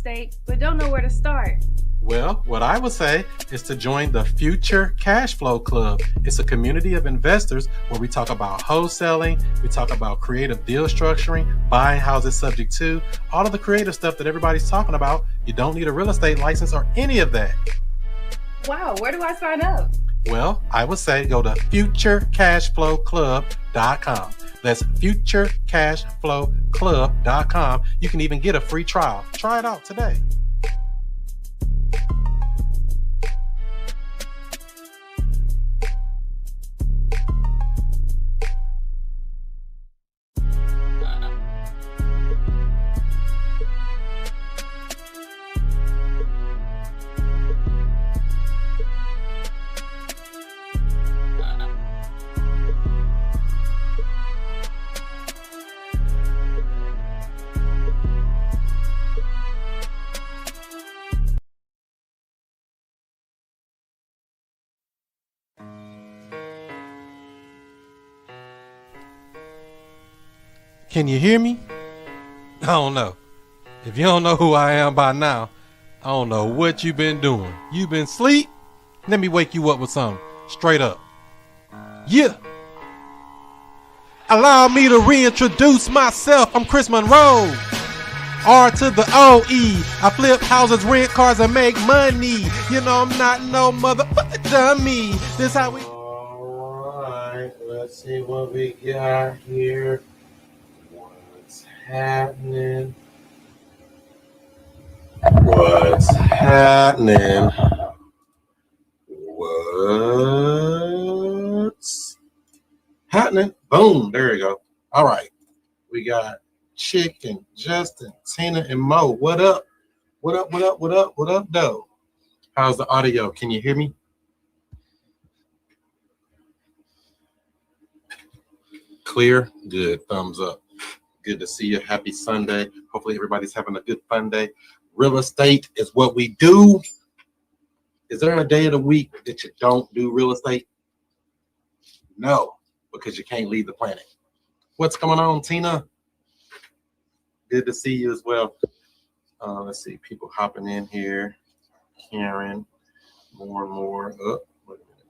estate but don't know where to start? Well, what I would say is to join the Future Cash Flow Club. It's a community of investors where we talk about wholesaling, we talk about creative deal structuring, buying houses subject to, all of the creative stuff that everybody's talking about. You don't need a real estate license or any of that. Wow, where do I sign up? Well, I would say go to futurecashflowclub.com. That's futurecashflowclub.com. You can even get a free trial. Try it out today. Can you hear me? I don't know. If you don't know who I am by now, I don't know what you've been doing. You been asleep? Let me wake you up with something. Straight up. Yeah. Allow me to reintroduce myself. I'm Chris Monroe. R to the O-E. I flip houses, rent cars, and make money. You know I'm not no motherfucker dummy. This how we... Alright, let's see what we got here. What's happening? What's happening? What's happening? Boom, there you go. All right, we got Chicken, Justin, Tina, and Mo. What up? What up, what up, what up, what up, though? How's the audio? Can you hear me? Clear? Good, thumbs up. Good to see you. Happy Sunday. Hopefully everybody's having a good fun day. Real estate is what we do. Is there a day of the week that you don't do real estate? No, because you can't leave the planet. What's going on, Tina? Good to see you as well. Let's see, people hopping in here. Karen, more and more. Oh, wait a minute.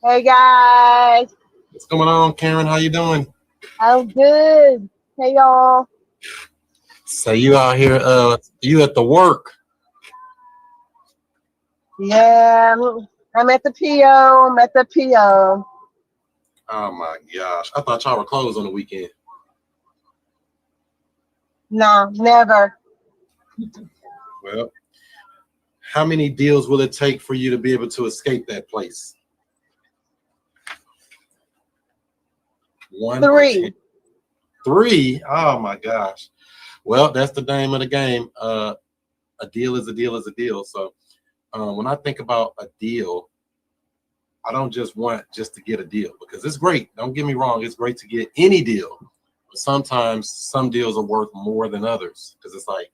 Hey guys, What's going on, Karen? How you doing? I'm good. Hey y'all. So you out here, you at the work? Yeah, I'm at the PO. I'm at the PO. Oh my gosh, I thought y'all were closed on the weekend. No, never. Well, how many deals will it take for you to be able to escape that place? 1 or 10? 3. 3? Oh my gosh. Well, that's the name of the game. A deal is a deal is a deal. So when I think about a deal, I don't just want just to get a deal, because it's great. Don't get me wrong. It's great to get any deal. But sometimes some deals are worth more than others because it's like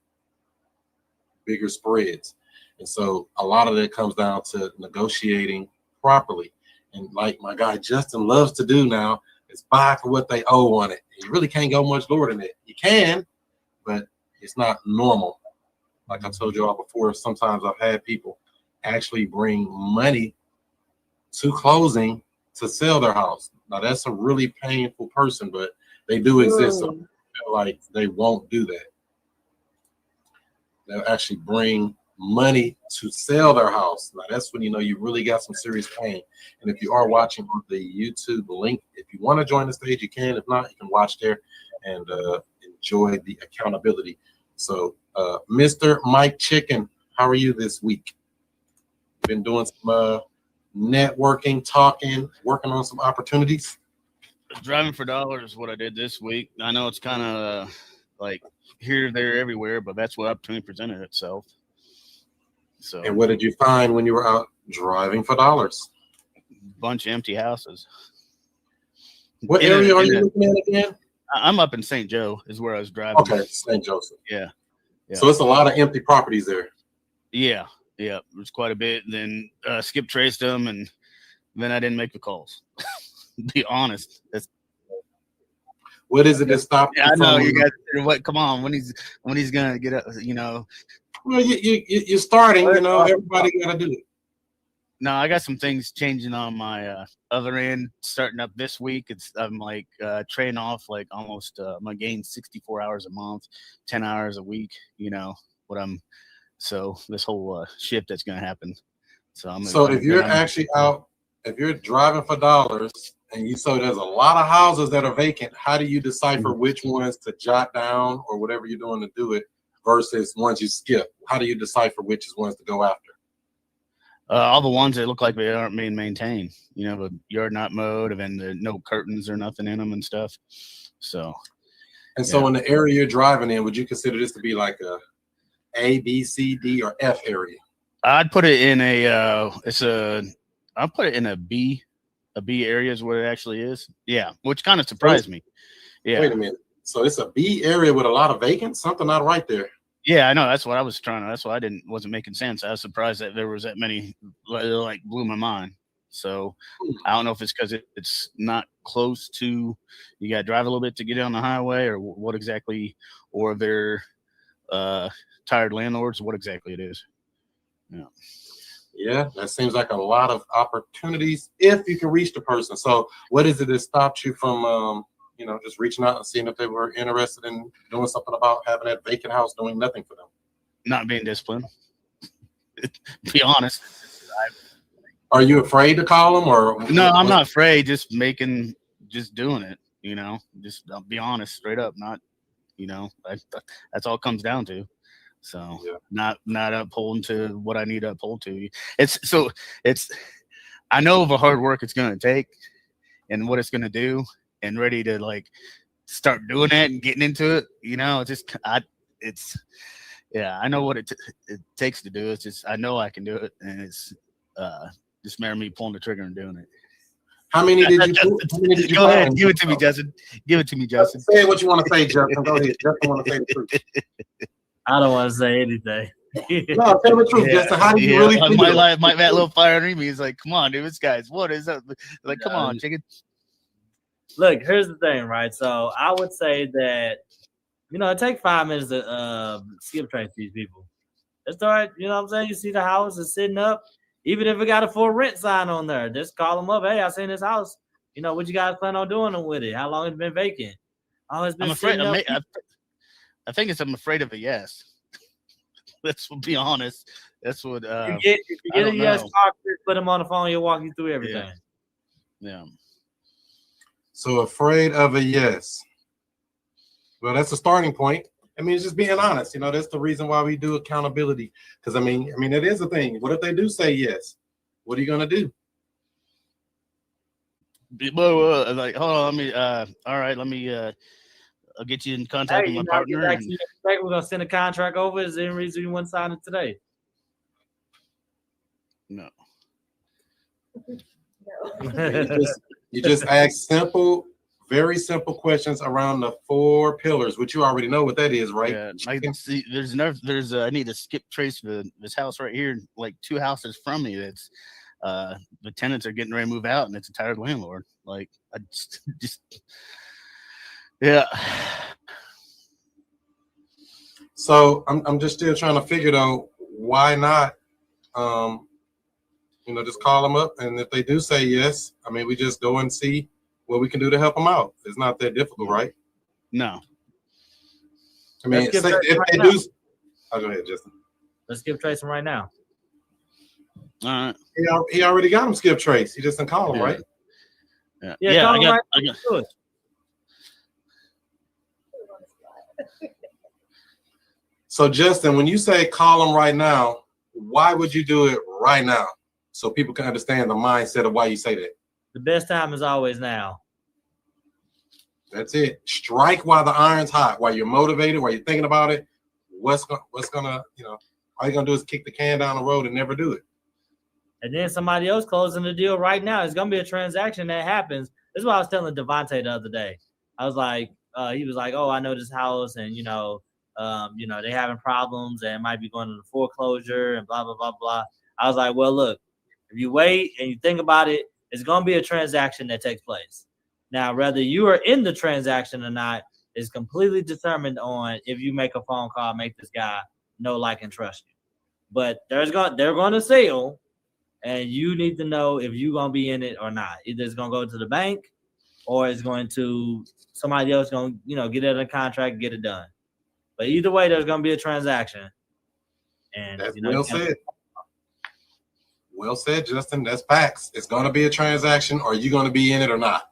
bigger spreads. And so a lot of it comes down to negotiating properly. And like my guy Justin loves to do now, is buy for what they owe on it. You really can't go much lower than it. You can, but it's not normal. Like I told you all before, sometimes I've had people actually bring money to closing to sell their house. Now that's a really painful person, but they do exist. So I feel like they won't do that. They'll actually bring money to sell their house. Now that's when you know you really got some serious pain. And if you are watching on the YouTube link, if you want to join the stage, you can. If not, you can watch there and enjoy the accountability. So Mr. Mike Chicken, how are you this week? Been doing some networking, talking, working on some opportunities? Driving for dollars is what I did this week. I know it's kind of like here, there, everywhere, but that's what opportunity presented itself. So, and what did you find when you were out driving for dollars? Bunch of empty houses. What area are you looking at again? I'm up in St. Joe is where I was driving. Okay, St. Joseph. Yeah. So it's a lot of empty properties there. Yeah. There's quite a bit. Then Skip traced them, and then I didn't make the calls. Be honest. What is it that stopped you I know from? you guys. What? Come on, when he's gonna get up? You know. Well, you're starting. You know, everybody got to do it. No, I got some things changing on my other end starting up this week. I'm like trading off like almost I'm gonna gain 64 hours a month, 10 hours a week. You know what so this whole shift that's gonna happen. So if you're actually out, if you're driving for dollars and you so there's a lot of houses that are vacant, how do you decipher which ones to jot down or whatever you're doing to do it versus ones you skip? How do you decipher which ones to go after? All the ones that look like they aren't being maintained, you know, the yard not mowed, and then no curtains or nothing in them and stuff. So in the area you're driving in, would you consider this to be like a, B, C, D, or F area? I'd put it in I'll put it in a B area is what it actually is. Yeah, which kind of surprised me. Yeah. Wait a minute. So it's a B area with a lot of vacant? Something not right there. Yeah, I know. That's what I was trying to. That's why wasn't making sense. I was surprised that there was that many. Like blew my mind. So I don't know if it's because it's not close to. You got to drive a little bit to get on the highway, or what exactly, or they're tired landlords. What exactly it is. Yeah. Yeah, that seems like a lot of opportunities if you can reach the person. So what is it that stopped you from just reaching out and seeing if they were interested in doing something about having that vacant house doing nothing for them? Not being disciplined. Be honest. Are you afraid to call them or? No, I'm not afraid. Just doing it, you know, just I'll be honest, straight up, not, you know, that's all it comes down to. So not upholding to what I need to uphold to. I know the hard work it's going to take and what it's going to do, and ready to like start doing that and getting into it. You know, I know what it takes to do. It's just, I know I can do it. And it's just matter of me pulling the trigger and doing it. How many did you Go ahead. Give it to me, Justin. Give it to me, Justin. Say what you want to say, Justin. Go ahead. Justin want to say the truth. I don't want to say anything. No, tell the truth, Justin. How do you really feel? My that little fire underneath me is like, come on, dude, this guy's what is that? Like, come on, chicken. Look, here's the thing, right? So I would say that, it takes 5 minutes to skip trace these people. Let's start, you know what I'm saying? You see the house is sitting up, even if it got a for rent sign on there, just call them up. Hey, I seen this house. What you guys plan on doing with it? How long it's been vacant? Oh, it's been sitting up. I think I'm afraid of a yes. Let's be honest. That's what if you get a yes talk, put them on the phone, he'll walk you through everything. Yeah. So afraid of a yes. Well, that's a starting point. I mean, it's just being honest. That's the reason why we do accountability. Because I mean, it is a thing. What if they do say yes? What are you gonna do? Well, like, hold on. Let me. All right. Let me. I'll get you in contact with my partner. We're gonna send a contract over. Is there any reason you want to sign it today? No. You just ask very simple questions around the 4 pillars, which you already know what that is, right? Yeah, I can see. I need to skip trace for this house right here, like 2 houses from me. That's the tenants are getting ready to move out, and it's a tired landlord. Like I just. Yeah. So I'm just still trying to figure though, why not, just call them up, and if they do say yes, I mean, we just go and see what we can do to help them out. It's not that difficult, right? No. I mean, if they do. Oh, go ahead, Justin. Let's skip trace them right now. All right. He already got them skip trace. He just didn't call them, right? Yeah. I got. So Justin, when you say call them right now, why would you do it right now? So people can understand the mindset of why you say that. The best time is always now. That's it. Strike while the iron's hot, while you're motivated, while you're thinking about it. What's gonna, all you're gonna do is kick the can down the road and never do it. And then somebody else closing the deal right now. It's gonna be a transaction that happens. This is what I was telling Devontae the other day. I was like, he was like, oh, I know this house, and they having problems and might be going to the foreclosure and blah blah blah blah. I was like, well, look, if you wait and you think about it, it's gonna be a transaction that takes place. Now, whether you are in the transaction or not is completely determined on if you make a phone call, make this guy know, like, and trust you. But they're going to sell, and you need to know if you're going to be in it or not. Either it's going to go to the bank or it's going to somebody else going to, get it in a contract, get it done. But either way, there's going to be a transaction. And that's well said. Well said, Justin. That's facts. It's going to be a transaction. Or are you going to be in it or not?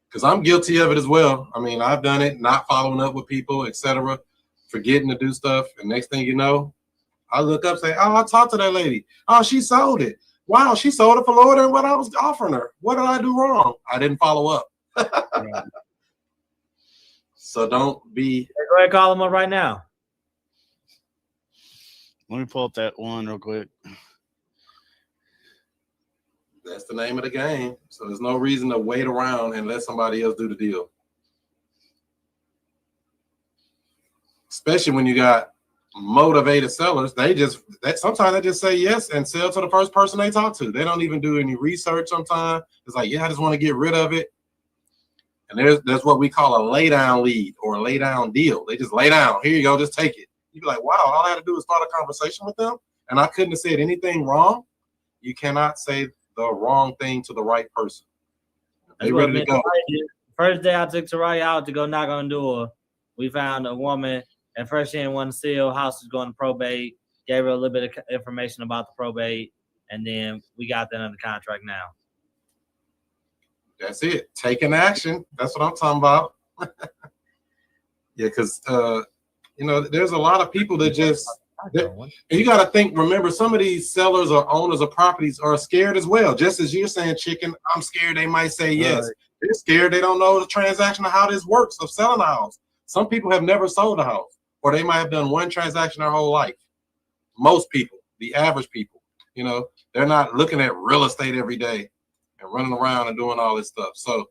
Because I'm guilty of it as well. I mean, I've done it, not following up with people, etc., forgetting to do stuff. And next thing you know, I look up, say, oh, I talked to that lady. Oh, she sold it. Wow, she sold it for lower than what I was offering her. What did I do wrong? I didn't follow up. Yeah. So don't be. Go ahead, call them up right now. Let me pull up that one real quick. That's the name of the game. So there's no reason to wait around and let somebody else do the deal. Especially when you got motivated sellers. Sometimes they just say yes and sell to the first person they talk to. They don't even do any research sometimes. It's like, yeah, I just want to get rid of it. And there's what we call a lay down lead or a lay down deal. They just lay down. Here you go, just take it. You'd be like, wow, all I had to do was start a conversation with them, and I couldn't have said anything wrong. You cannot say the wrong thing to the right person. They ready to go. First day I took Soraya out to go knock on the door, we found a woman. At first, she didn't want to sell. House was going to probate. Gave her a little bit of information about the probate, and then we got that under contract now. That's it. Taking action. That's what I'm talking about. Yeah, because there's a lot of people that just. You got to think. Remember, some of these sellers or owners of properties are scared as well. Just as you're saying, chicken, I'm scared. They might say yes. Right. They're scared. They don't know the transaction of how this works of selling a house. Some people have never sold a house, or they might have done one transaction their whole life. Most people, the average people, they're not looking at real estate every day and running around and doing all this stuff. So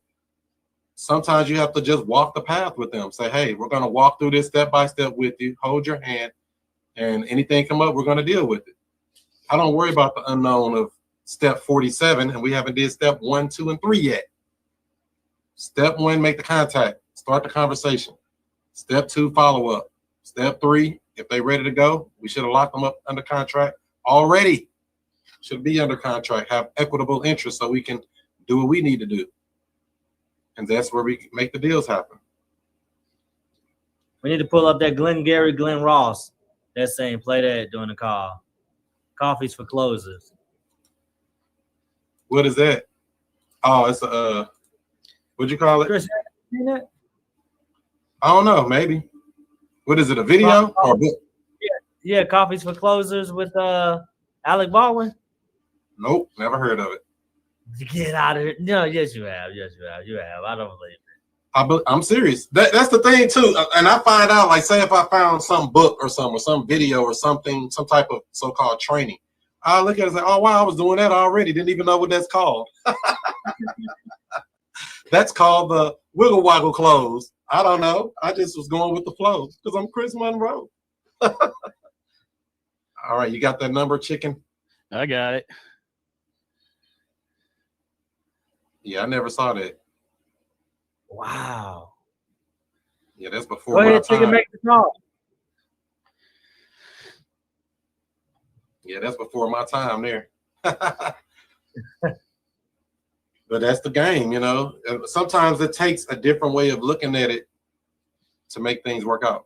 sometimes you have to just walk the path with them. Say, hey, we're going to walk through this step by step with you. Hold your hand, and anything come up, we're going to deal with it. I don't worry about the unknown of step 47, and we haven't did step 1, 2, and 3 yet. Step 1, make the contact. Start the conversation. Step 2, follow up. Step 3, if they're ready to go, we should have locked them up under contract already. Should be under contract, have equitable interest so we can do what we need to do. And that's where we make the deals happen. We need to pull up that Glenn Ross. That's saying play that during the call. Coffees for closers. What is that? Oh, it's what'd you call it? Chris, have you seen that? I don't know, maybe. What is it, a video or a book? Yeah, Coffees for Closers with Alec Baldwin. Nope, never heard of it. Get out of here. No, yes, you have. Yes, you have. You have. I don't believe it. I'm serious. That's the thing, too. And I find out, like, say if I found some book or some video or something, some type of so-called training, I look at it and say, oh, wow, I was doing that already. Didn't even know what that's called. That's called the wiggle waggle close. I don't know. I just was going with the flow because I'm Chris Monroe. All right, you got that number, chicken? I got it. Yeah, I never saw that. Wow. Yeah, that's before Go my ahead, time. chicken, make the call. Yeah, that's before my time there. But that's the game, Sometimes it takes a different way of looking at it to make things work out.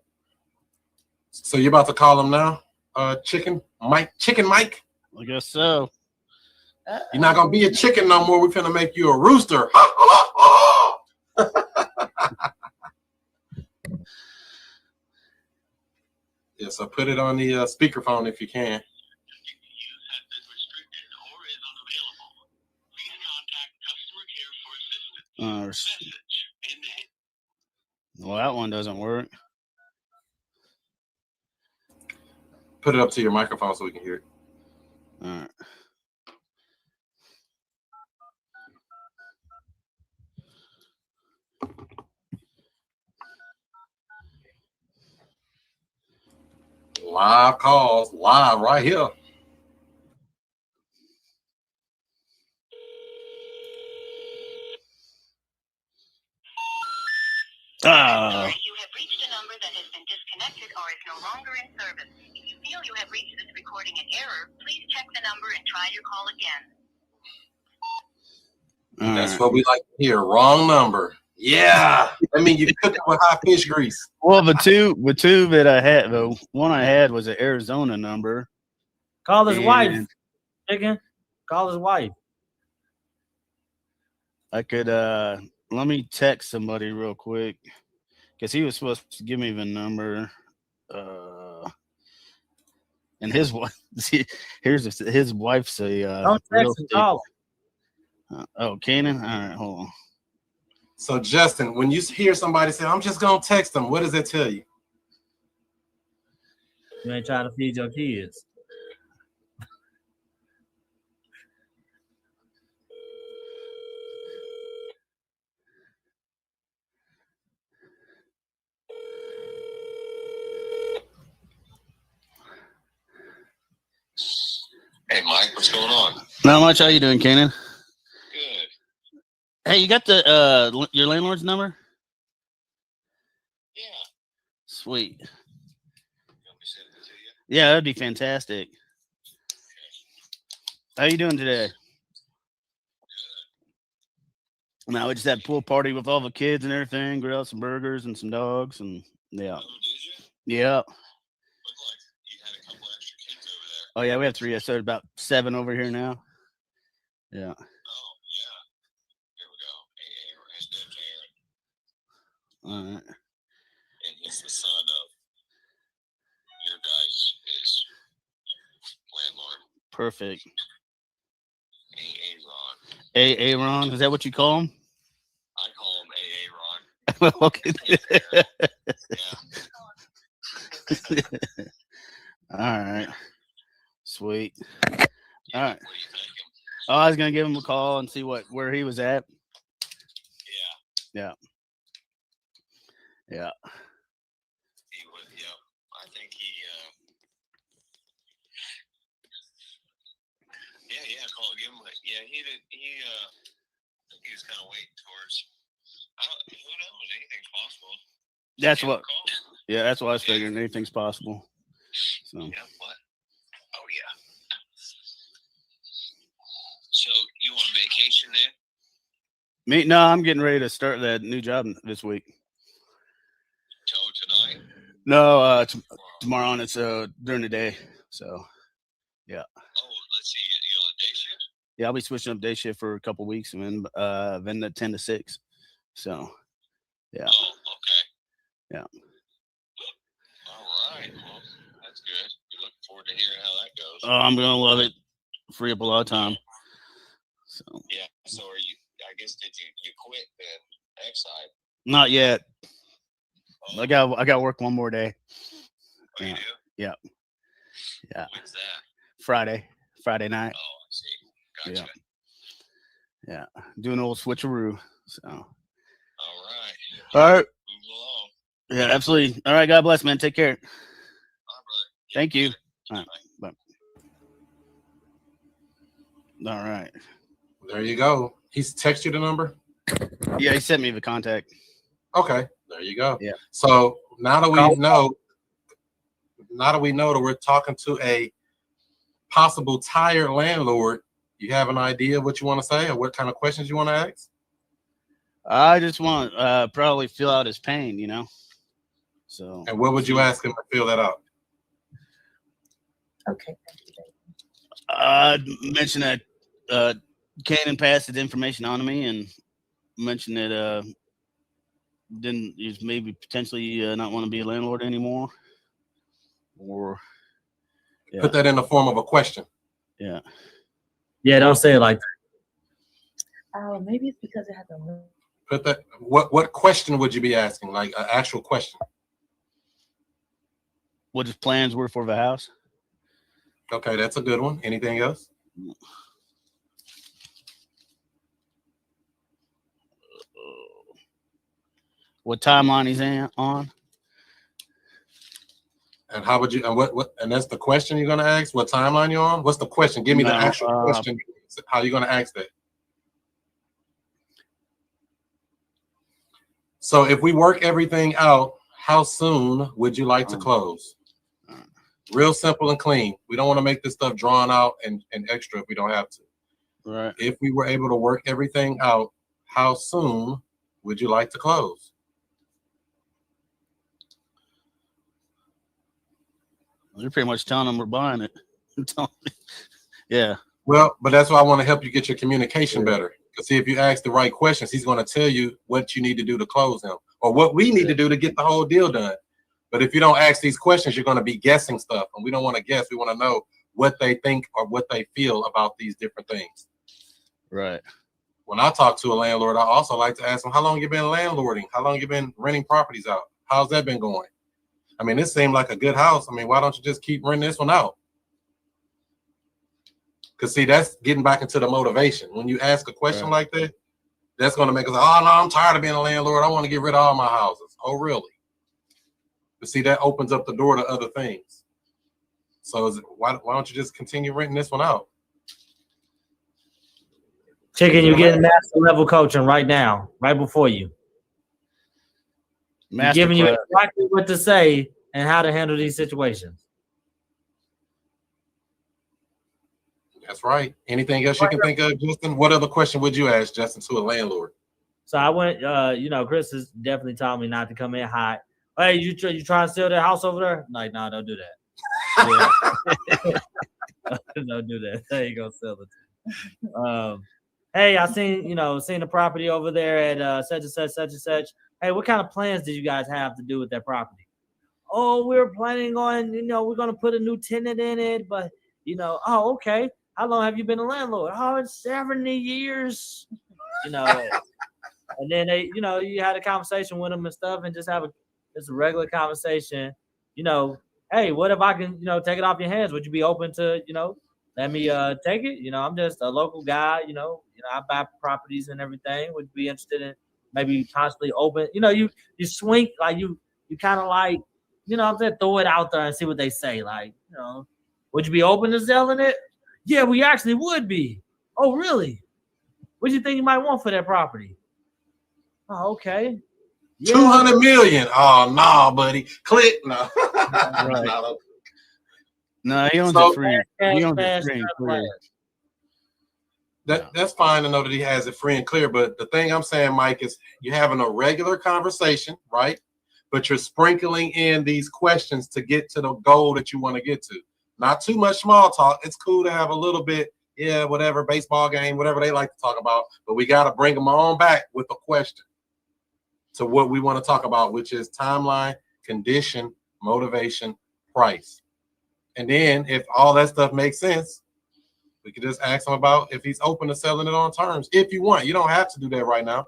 So you're about to call him now, Chicken Mike? I guess so. You're not gonna be a chicken no more. We're finna make you a rooster. Yeah, so put it on the speakerphone if you can. Well, that one doesn't work. Put it up to your microphone so we can hear it. All right. Live calls, live right here. Ah. You have reached a number that has been disconnected or is no longer in service. If you feel you have reached this recording in error, please check the number and try your call again. That's what we like to hear. Wrong number. Yeah. I mean, you cook it with hot fish grease. Well, the two that I had, the one I had was an Arizona number. Call his wife. Chicken. Call his wife. I could let me text somebody real quick because he was supposed to give me the number. And his wife, his wife's a Don't text him, call him. Oh, Canaan. All right, hold on. So Justin, when you hear somebody say, "I'm just gonna text them," what does that tell you? You ain't trying to feed your kids. Hey, Mike, what's going on? Not much. How you doing, Canaan? Good. Hey, you got the your landlord's number? Yeah. Sweet. You want me to send it to you? Yeah, that'd be fantastic. How you doing today? Now we just had a pool party with all the kids and everything. Grilled some burgers and some dogs, and yeah, Oh, did you? yeah. Looked like you had a couple extra kids over there. Oh yeah, we have 3. So about 7 over here now. Yeah. Oh, yeah. Here we go. AA, his name's Aaron, All right. and he's the son of your guys' landlord, Perfect. AA Ron. Ron, is that what you call him? I call him AA Ron. Okay. Yeah. All right. Sweet. Yeah, All right. what do you think? Oh, I was gonna give him a call and see where he was at. Yeah. Yeah. He would. Yep. I think he. Yeah. Call. Give him. Yeah. He did. I think he was kind of waiting towards. Who knows? Anything's possible. That's Give him a what. call. Yeah, that's what I was figuring. Anything's possible. So. Yeah. What? Oh yeah. So you on vacation then? Me? No, I'm getting ready to start that new job this week. Tonight? No, tomorrow, and it's during the day. So, yeah. Oh, let's see. You on a day shift? Yeah, I'll be switching up day shift for a couple weeks, and then the 10 to 6. So, yeah. Oh, okay. Yeah. All right. Well, that's good. You're looking forward to hearing how that goes. Oh, I'm gonna love it. Free up a lot of time. So. Yeah. So are you? I guess did you quit then? Exide? Not yet. Oh, I got work one more day. oh, you Yeah. do? Yeah. Yeah. When's that? Friday night. Oh, I see. Gotcha. Yeah. Doing an old switcheroo. So. All right. All right. Move along. Yeah, absolutely. All right. God bless, man. Take care. All right, brother. Yeah, Thank you. bye. All right. Bye. All right. There you go. He's text you the number. Yeah, he sent me the contact. Okay, there you go. Yeah. So now that we know that we're talking to a possible tired landlord, you have an idea what you want to say or what kind of questions you want to ask? I just want probably fill out his pain, So. And what would you ask him to fill that out? Okay. Mention that Canaan passed his information on to me, and mention that didn't he's maybe potentially not want to be a landlord anymore, or yeah. Put that in the form of a question. Yeah. Yeah, don't say it like that. Oh, maybe it's because it has a. Put that. What question would you be asking? Like an actual question. What his plans were for the house. Okay, that's a good one. Anything else? What timeline he's on? And how would you? And what? And that's the question you're gonna ask. What timeline you're on? What's the question? Give me the actual question. How you gonna ask that? So if we work everything out, how soon would you like to close? Real simple and clean. We don't want to make this stuff drawn out and extra if we don't have to. Right. If we were able to work everything out, how soon would you like to close? You're pretty much telling them we're buying it. Yeah. Well, but that's why I want to help you get your communication better. Because see, if you ask the right questions, he's going to tell you what you need to do to close him or what we need to do to get the whole deal done. But if you don't ask these questions, you're going to be guessing stuff. And we don't want to guess. We want to know what they think or what they feel about these different things. Right. When I talk to a landlord, I also like to ask them, how long you been landlording? How long you been renting properties out? How's that been going? I mean, this seemed like a good house. I mean, why don't you just keep renting this one out? Because see, that's getting back into the motivation. When you ask a question like that, that's going to make us, oh, no, I'm tired of being a landlord. I want to get rid of all my houses. Oh, really? But see, that opens up the door to other things. So why don't you just continue renting this one out? Chicken, you're getting master level coaching right now, right before you. Giving you exactly what to say and how to handle these situations. That's right. Anything else you can think of, Justin? What other question would you ask, Justin, to a landlord? So I went, Chris has definitely taught me not to come in hot. Hey, you trying to sell that house over there? Like, no, don't do that. Don't do that. There you go, sell it. Hey, I seen the property over there at such and such. Hey, what kind of plans did you guys have to do with that property? Oh, we're planning on, we're going to put a new tenant in it, but, oh, okay. How long have you been a landlord? Oh, it's 70 years. And then they, you had a conversation with them and stuff and just have a regular conversation. Hey, what if I can, take it off your hands? Would you be open to, let me take it? I'm just a local guy, I buy properties and everything. Would you be interested in maybe possibly open, you swing, like you kind of like, I'm saying, throw it out there and see what they say. Like, would you be open to selling it? Yeah, we actually would be. Oh, really? What do you think you might want for that property? Oh, okay. Yeah. 200 million. Oh, no, buddy. Click. No. Right. No, he owns it free. He owns it free and clear. That's fine to know that he has it free and clear. But the thing I'm saying, Mike, is you're having a regular conversation, right? But you're sprinkling in these questions to get to the goal that you want to get to. Not too much small talk. It's cool to have a little bit, whatever, baseball game, whatever they like to talk about. But we got to bring them on back with a question to what we want to talk about, which is timeline, condition, motivation, price. And then if all that stuff makes sense, we could just ask him about if he's open to selling it on terms. If you want, you don't have to do that right now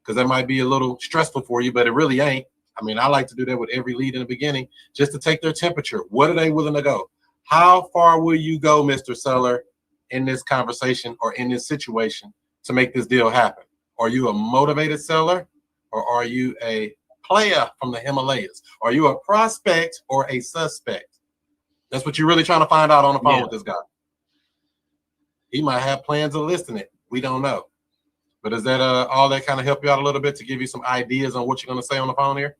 because that might be a little stressful for you, but it really ain't. I mean, I like to do that with every lead in the beginning just to take their temperature. What are they willing to go? How far will you go, Mr. Seller, in this conversation or in this situation to make this deal happen? Are you a motivated seller or are you a player from the Himalayas? Are you a prospect or a suspect? That's what you're really trying to find out on the phone with this guy. He might have plans of listing it. We don't know. But does that all that kind of help you out a little bit to give you some ideas on what you're going to say on the phone here?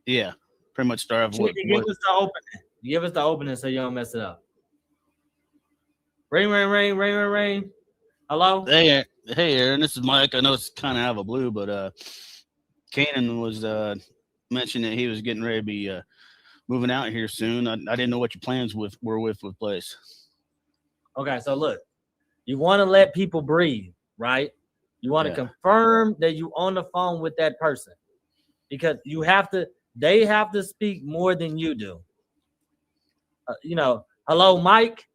Yeah, pretty much start off with. Give us the opening. Give us the opening so you don't mess it up. Ring, ring, ring, ring, ring, ring. Hello? Hey, Aaron. This is Mike. I know it's kind of out of the blue, but Kanan was mentioning that he was getting ready to be moving out here soon. I didn't know what your plans were with place. Okay, so look, you want to let people breathe, right? You want to confirm that you on the phone with that person because they have to speak more than you do. Hello, Mike.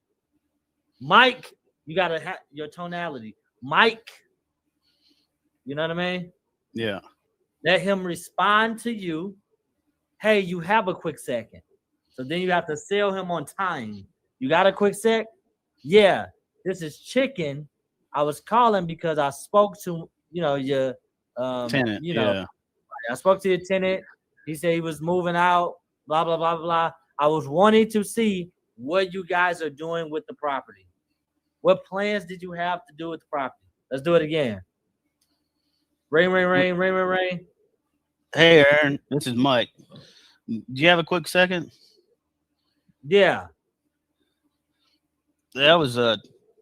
Mike, you got to have your tonality. Mike, you know what I mean? Yeah. Let him respond to you. Hey, you have a quick second. So then you have to sell him on time. You got a quick sec? Yeah, this is Chicken. I was calling because I spoke to, your tenant. I spoke to your tenant. He said he was moving out, blah, blah, blah, blah. I was wanting to see what you guys are doing with the property. What plans did you have to do with the property? Let's do it again. Ring. Hey, Aaron, this is Mike. Do you have a quick second? Yeah. I was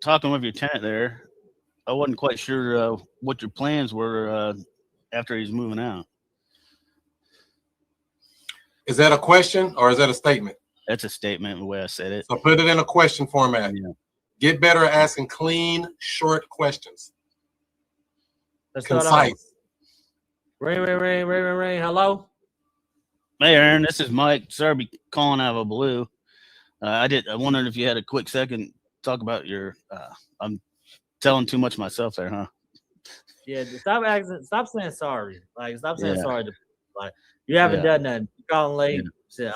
talking with your tenant there. I wasn't quite sure what your plans were after he's moving out. Is that a question or is that a statement? That's a statement, the way I said it. So put it in a question format. Yeah. Get better at asking clean, short questions. Let's concise. Ring. Hello? Hey, Aaron, this is Mike. Sorry to be calling out of a blue. I wondered if you had a quick second to talk about your I'm telling too much myself there, huh? Yeah, stop saying sorry. Like, stop saying sorry to, like, you haven't done nothing. You're calling late. Yeah.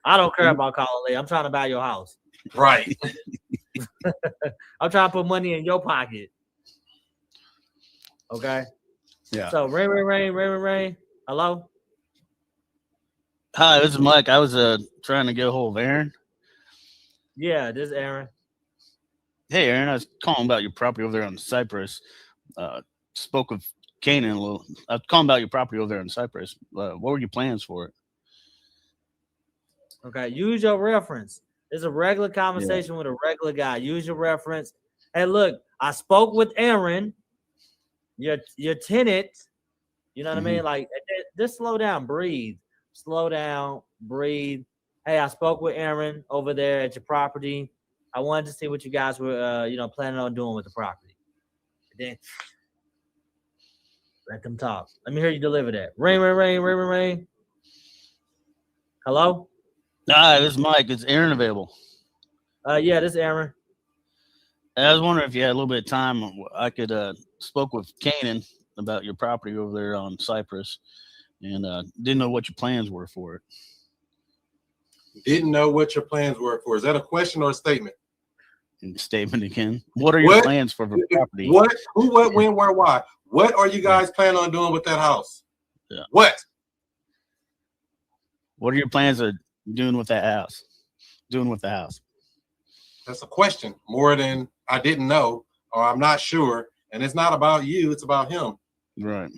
I don't care about calling late. I'm trying to buy your house. Right. I'm trying to put money in your pocket. Okay. Yeah. So ring. Hello. Hi, this is Mike. I was trying to get a hold of Aaron. Yeah, this is Aaron. Hey, Aaron, I was calling about your property over there on Cypress. Spoke with Kanan a little. I was calling about your property over there on Cypress. What were your plans for it? Okay, use your reference. It's a regular conversation with a regular guy. Use your reference. Hey, look, I spoke with Aaron, your tenant. You know what I mean? Like, just slow down, breathe. Slow down, breathe. Hey, I spoke with Aaron over there at your property. I wanted to see what you guys were, planning on doing with the property. And then let them talk. Let me hear you deliver that. Ring. Hello? Hi, this is Mike. Is Aaron available? Yeah, this is Aaron. I was wondering if you had a little bit of time. I could spoke with Kanan about your property over there on Cypress, and didn't know what your plans were for it. Didn't know what your plans were for. Is that a question or a statement? Statement again. What are your plans for the property? What? Who? What? When? Where? Why? What are you guys planning on doing with that house? Yeah. What? What are your plans of doing with that house? That's a question more than I didn't know or I'm not sure. And it's not about you. It's about him. Right.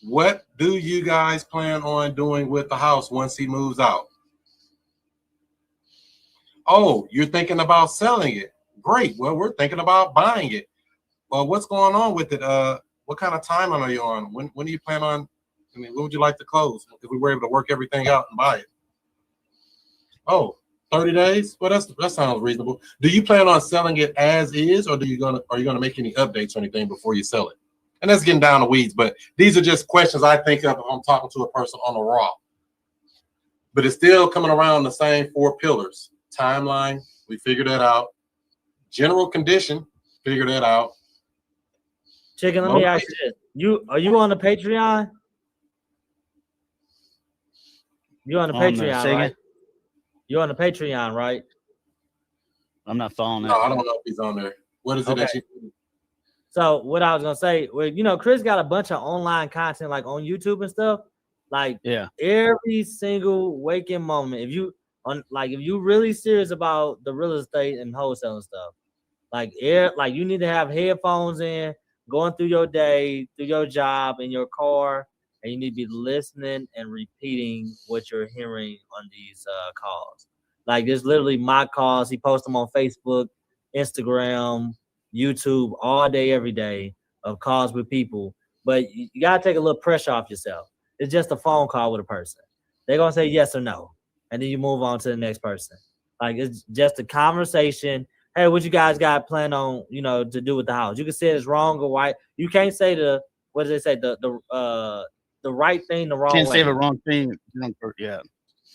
What do you guys plan on doing with the house once he moves out? Oh, you're thinking about selling it. Great. Well, we're thinking about buying it. Well, what's going on with it? What kind of timeline are you on? When do you plan on? I mean, when would you like to close if we were able to work everything out and buy it? Oh, 30 days? Well, that sounds reasonable. Do you plan on selling it as is, or are you gonna make any updates or anything before you sell it? And that's getting down the weeds, but these are just questions I think of if I'm talking to a person on the raw. But it's still coming around the same 4 pillars. Timeline, we figured that out. General condition, figure that out. Chicken, let me ask you this. Are you on the Patreon? You on the Patreon, right? You're on the Patreon, right? I'm not following that. No, I don't know if he's on there. What is it that you do? So what I was gonna say, well, Chris got a bunch of online content like on YouTube and stuff. Like every single waking moment, if you really serious about the real estate and wholesale stuff, like you need to have headphones in, going through your day, through your job, in your car, and you need to be listening and repeating what you're hearing on these calls. Like there's literally mock calls. He posts them on Facebook, Instagram, YouTube all day, every day of calls with people. But you gotta take a little pressure off yourself. It's just a phone call with a person. They're gonna say yes or no, and then you move on to the next person. Like it's just a conversation. Hey, what you guys got planned on, to do with the house? You can say it's wrong or right. You can't say the right thing the wrong way. Can't say the wrong thing. Yeah.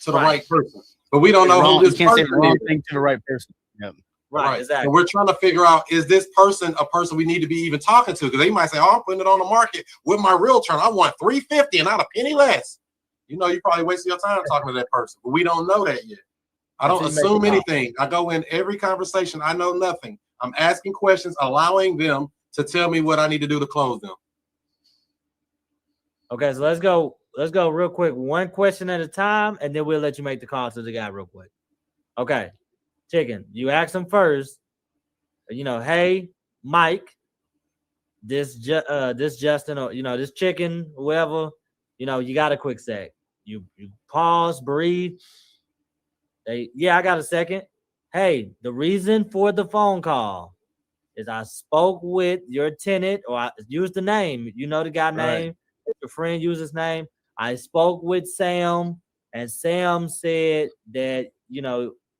To the right person. But we don't know who this person is. You can't say the wrong thing to the right person. Yeah. Right, exactly. So we're trying to figure out, is this person a person we need to be even talking to? Because they might say, oh, I'm putting it on the market with my realtor. I want $350 and not a penny less. You probably wasting your time talking to that person. But we don't know that yet. I don't assume anything. I go in every conversation. I know nothing. I'm asking questions, allowing them to tell me what I need to do to close them. Okay, so let's go real quick. One question at a time, and then we'll let you make the call to the guy real quick. Okay. Chicken, you ask him first, hey, Mike, this Justin, or this chicken, whoever, you got a quick sec. You pause, breathe. I got a second. Hey, the reason for the phone call is I spoke with your tenant, or I used the name. You know the guy name. Your friend used his name. I spoke with Sam, and Sam said that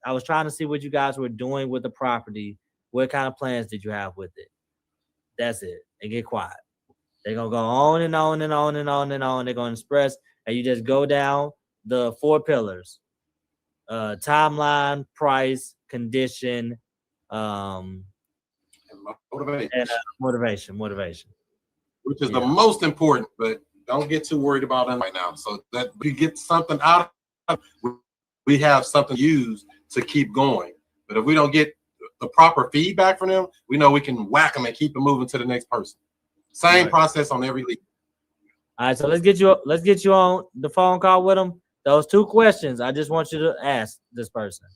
I was trying to see what you guys were doing with the property. What kind of plans did you have with it? That's it. And get quiet. They're gonna go on and on and on and on and on. They're gonna express, and you just go down the 4 pillars: timeline, price, condition, And motivation. and motivation. Which is the most important, but don't get too worried about it right now. So that we get something out of it, we have something to use to keep going. But if we don't get the proper feedback from them, we know we can whack them and keep them moving to the next person. Same process on every lead. All right, so let's get you on the phone call with them. Those 2 questions I just want you to ask this person.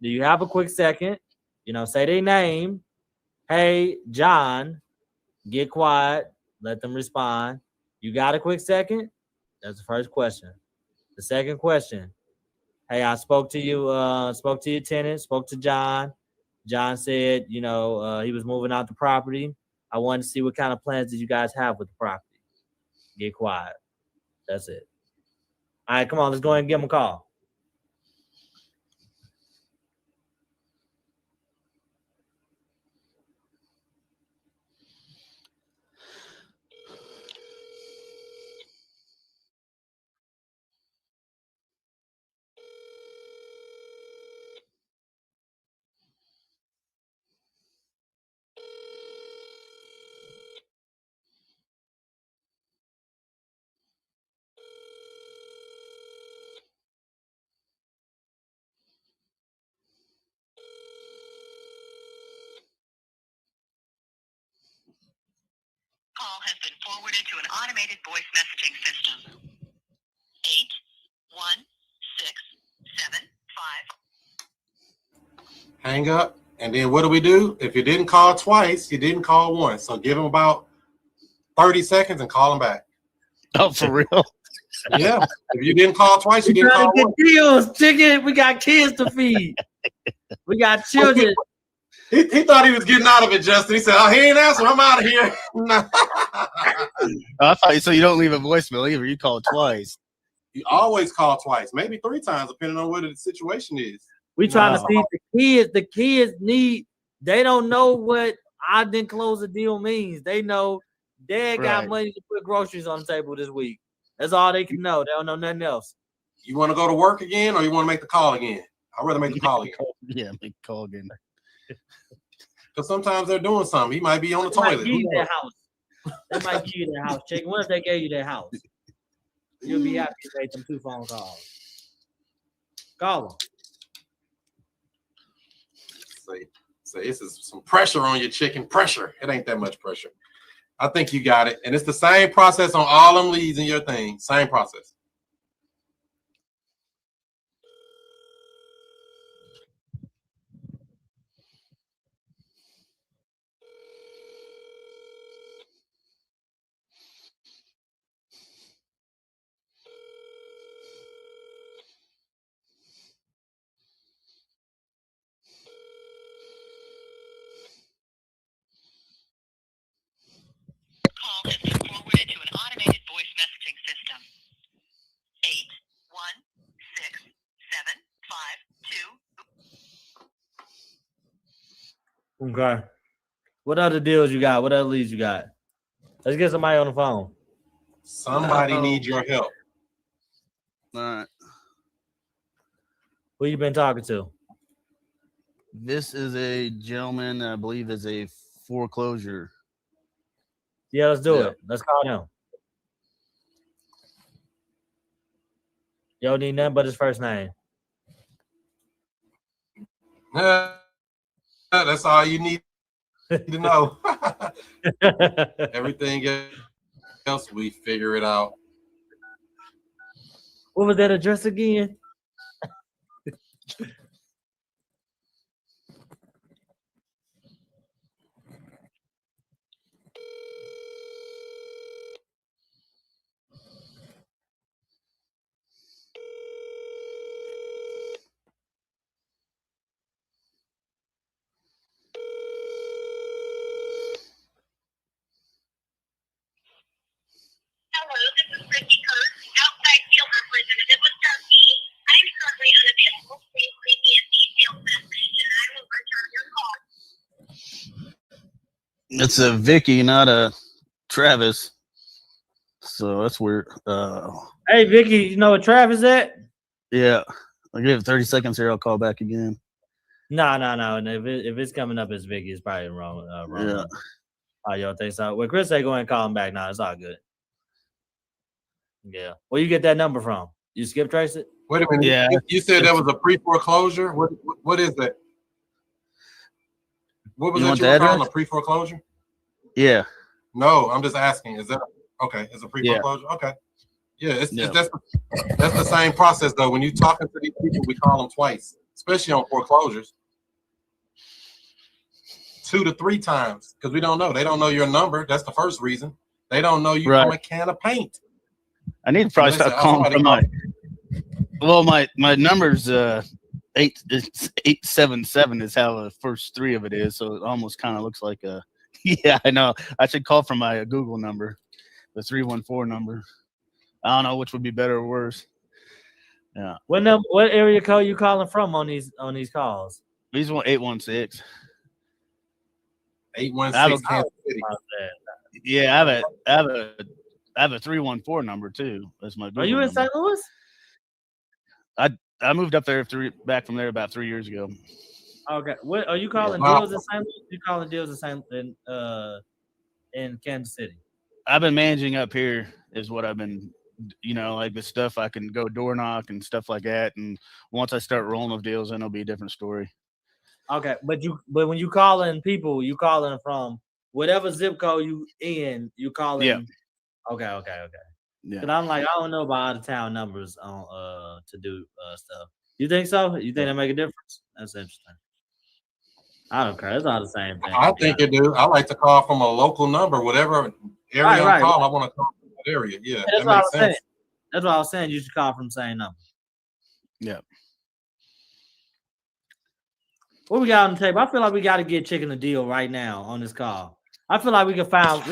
Do you have a quick second? Say their name. Hey, John, get quiet. Let them respond. You got a quick second? That's the first question. The second question. Hey, I spoke to you, spoke to your tenant, spoke to John. John said, he was moving out the property. I wanted to see what kind of plans did you guys have with the property. Get quiet. That's it. All right, come on, let's go ahead and give him a call. Call has been forwarded to an automated voice messaging system. 81675. Hang up, and then what do? If you didn't call twice, you didn't call once. So give them about 30 seconds and call them back. Oh, for real? Yeah. If you didn't call twice, you didn't call once. Deals, chicken. We got kids to feed. We got children. He thought he was getting out of it, Justin. He said, "Oh, he ain't answering. I'm out of here." I thought so. You don't leave a voicemail either. You call twice. You always call twice, maybe 3 times, depending on what the situation is. We trying to see the kids need. They don't know what I didn't close the deal means. They know Dad got money to put groceries on the table this week. That's all they can know. They don't know nothing else. You want to go to work again, or you want to make the call again? I'd rather make the call again. Yeah, make the call again. Because sometimes they're doing something. He might be on the toilet. Might give you their house. They might give you their house. Chicken. What if they gave you their house? You'll be happy to make them 2 phone calls. Call them. Say this is some pressure on your chicken. Pressure. It ain't that much pressure. I think you got it. And it's the same process on all them leads in your thing. Same process. Call has been forwarded to an automated voice messaging system. 81675. Okay. What other deals you got? What other leads you got? Let's get somebody on the phone. Somebody needs your help. All right. Who you been talking to? This is a gentleman that I believe is a foreclosure. Yeah, let's do it. Let's call him. You don't need nothing but his first name. That's all you need to know. Everything else, we figure it out. What was that address again? It's a Vicky, not a Travis. So that's weird. Hey, Vicky, you know what Travis at? Yeah. I'll give it 30 seconds here. I'll call back again. No. If it's coming up as Vicky, it's probably wrong. Yeah. Oh, y'all think so? Well, Chris say go ahead and call him back. No, it's all good. Yeah. Where you get that number from? You skip trace it? Wait a minute. Yeah. You said that was a pre-foreclosure? What is that? What was You that want you the were calling address? a pre-foreclosure? Yeah. No, I'm just asking. Is that okay? It's a pre-foreclosure? Okay. Yeah, it's that's the same process though. When you talking to these people, we call them twice, especially on foreclosures. 2 to 3 times because we don't know. They don't know your number. That's the first reason. They don't know you from a can of paint. I need to probably start calling from my. Well, my number's 877 is how the first 3 of it is, so it almost kind of looks like a. Yeah, I know. I should call from my Google number, the 314 number. I don't know which would be better or worse. Yeah. What area code you calling from on these calls? These 816. 816 Kansas City. Yeah, I have a 314 number too. That's my Google Are you in number. St. Louis? I moved up there back from there about 3 years ago. Okay. What are you calling deals in St. Louis? You calling deals in Kansas City? I've been managing up here is what I've been, like the stuff I can go door knock and stuff like that. And once I start rolling with deals, then it'll be a different story. Okay, but when you calling people, you calling from whatever zip code you in, you calling. Yeah. Okay. Yeah. Because I'm like, I don't know about out of town numbers on to do stuff. You think so? You think that make a difference? That's interesting. I don't care. It's all the same thing. I think it do. I like to call from a local number, whatever area I'm calling. I want to call from that area. Yeah, that's that what makes sense. Saying. That's what I was saying. You should call from the same number. Yeah. What we got on the table? I feel like we got to get Chicken a deal right now on this call. I feel like we could got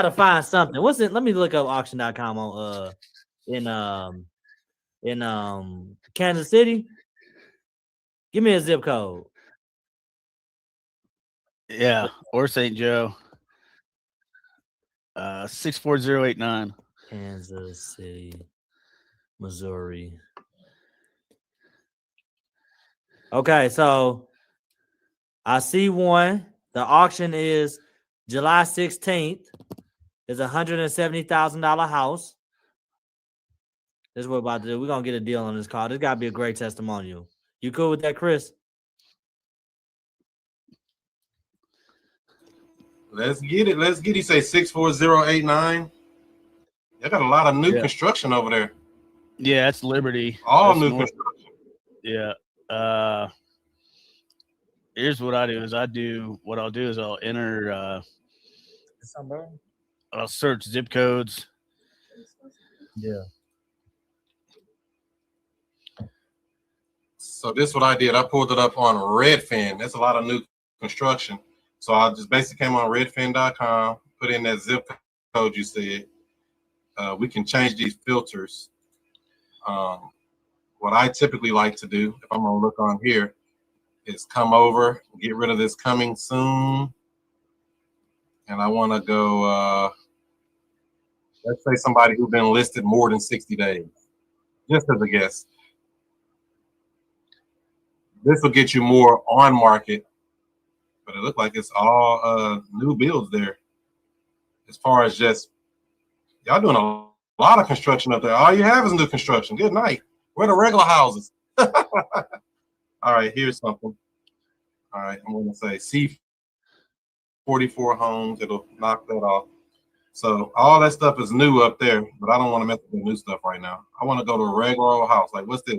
to find something. What's it? Let me look up auction.com on in Kansas City. Give me a zip code. Yeah, or St. Joe. 64089. Kansas City, Missouri. Okay, so I see one. The auction is July 16th. It's $170,000 house. This is what we're about to do. We're going to get a deal on this car. This got to be a great testimonial. You cool with that, Chris? Let's get it. You say 64089. They got a lot of new construction over there. Yeah, that's Liberty. All that's new north. construction. Yeah. Here's what I do is I'll enter I'll search zip codes. Yeah. So this is what I did. I pulled it up on Redfin. That's a lot of new construction. So I just basically came on redfin.com, put in that zip code you said. We can change these filters. What I typically like to do, if I'm going to look on here, is come over, get rid of this coming soon. And I want to go, let's say somebody who's been listed more than 60 days, just as a guess. This will get you more on market, but it looks like it's all new builds there. As far as just, y'all doing a lot of construction up there. All you have is new construction. Good night. Where are the regular houses? All right, here's something. All right, I'm going to say C44 homes. It'll knock that off. So all that stuff is new up there, but I don't want to mess with the new stuff right now. I want to go to a regular old house. Like, what's this?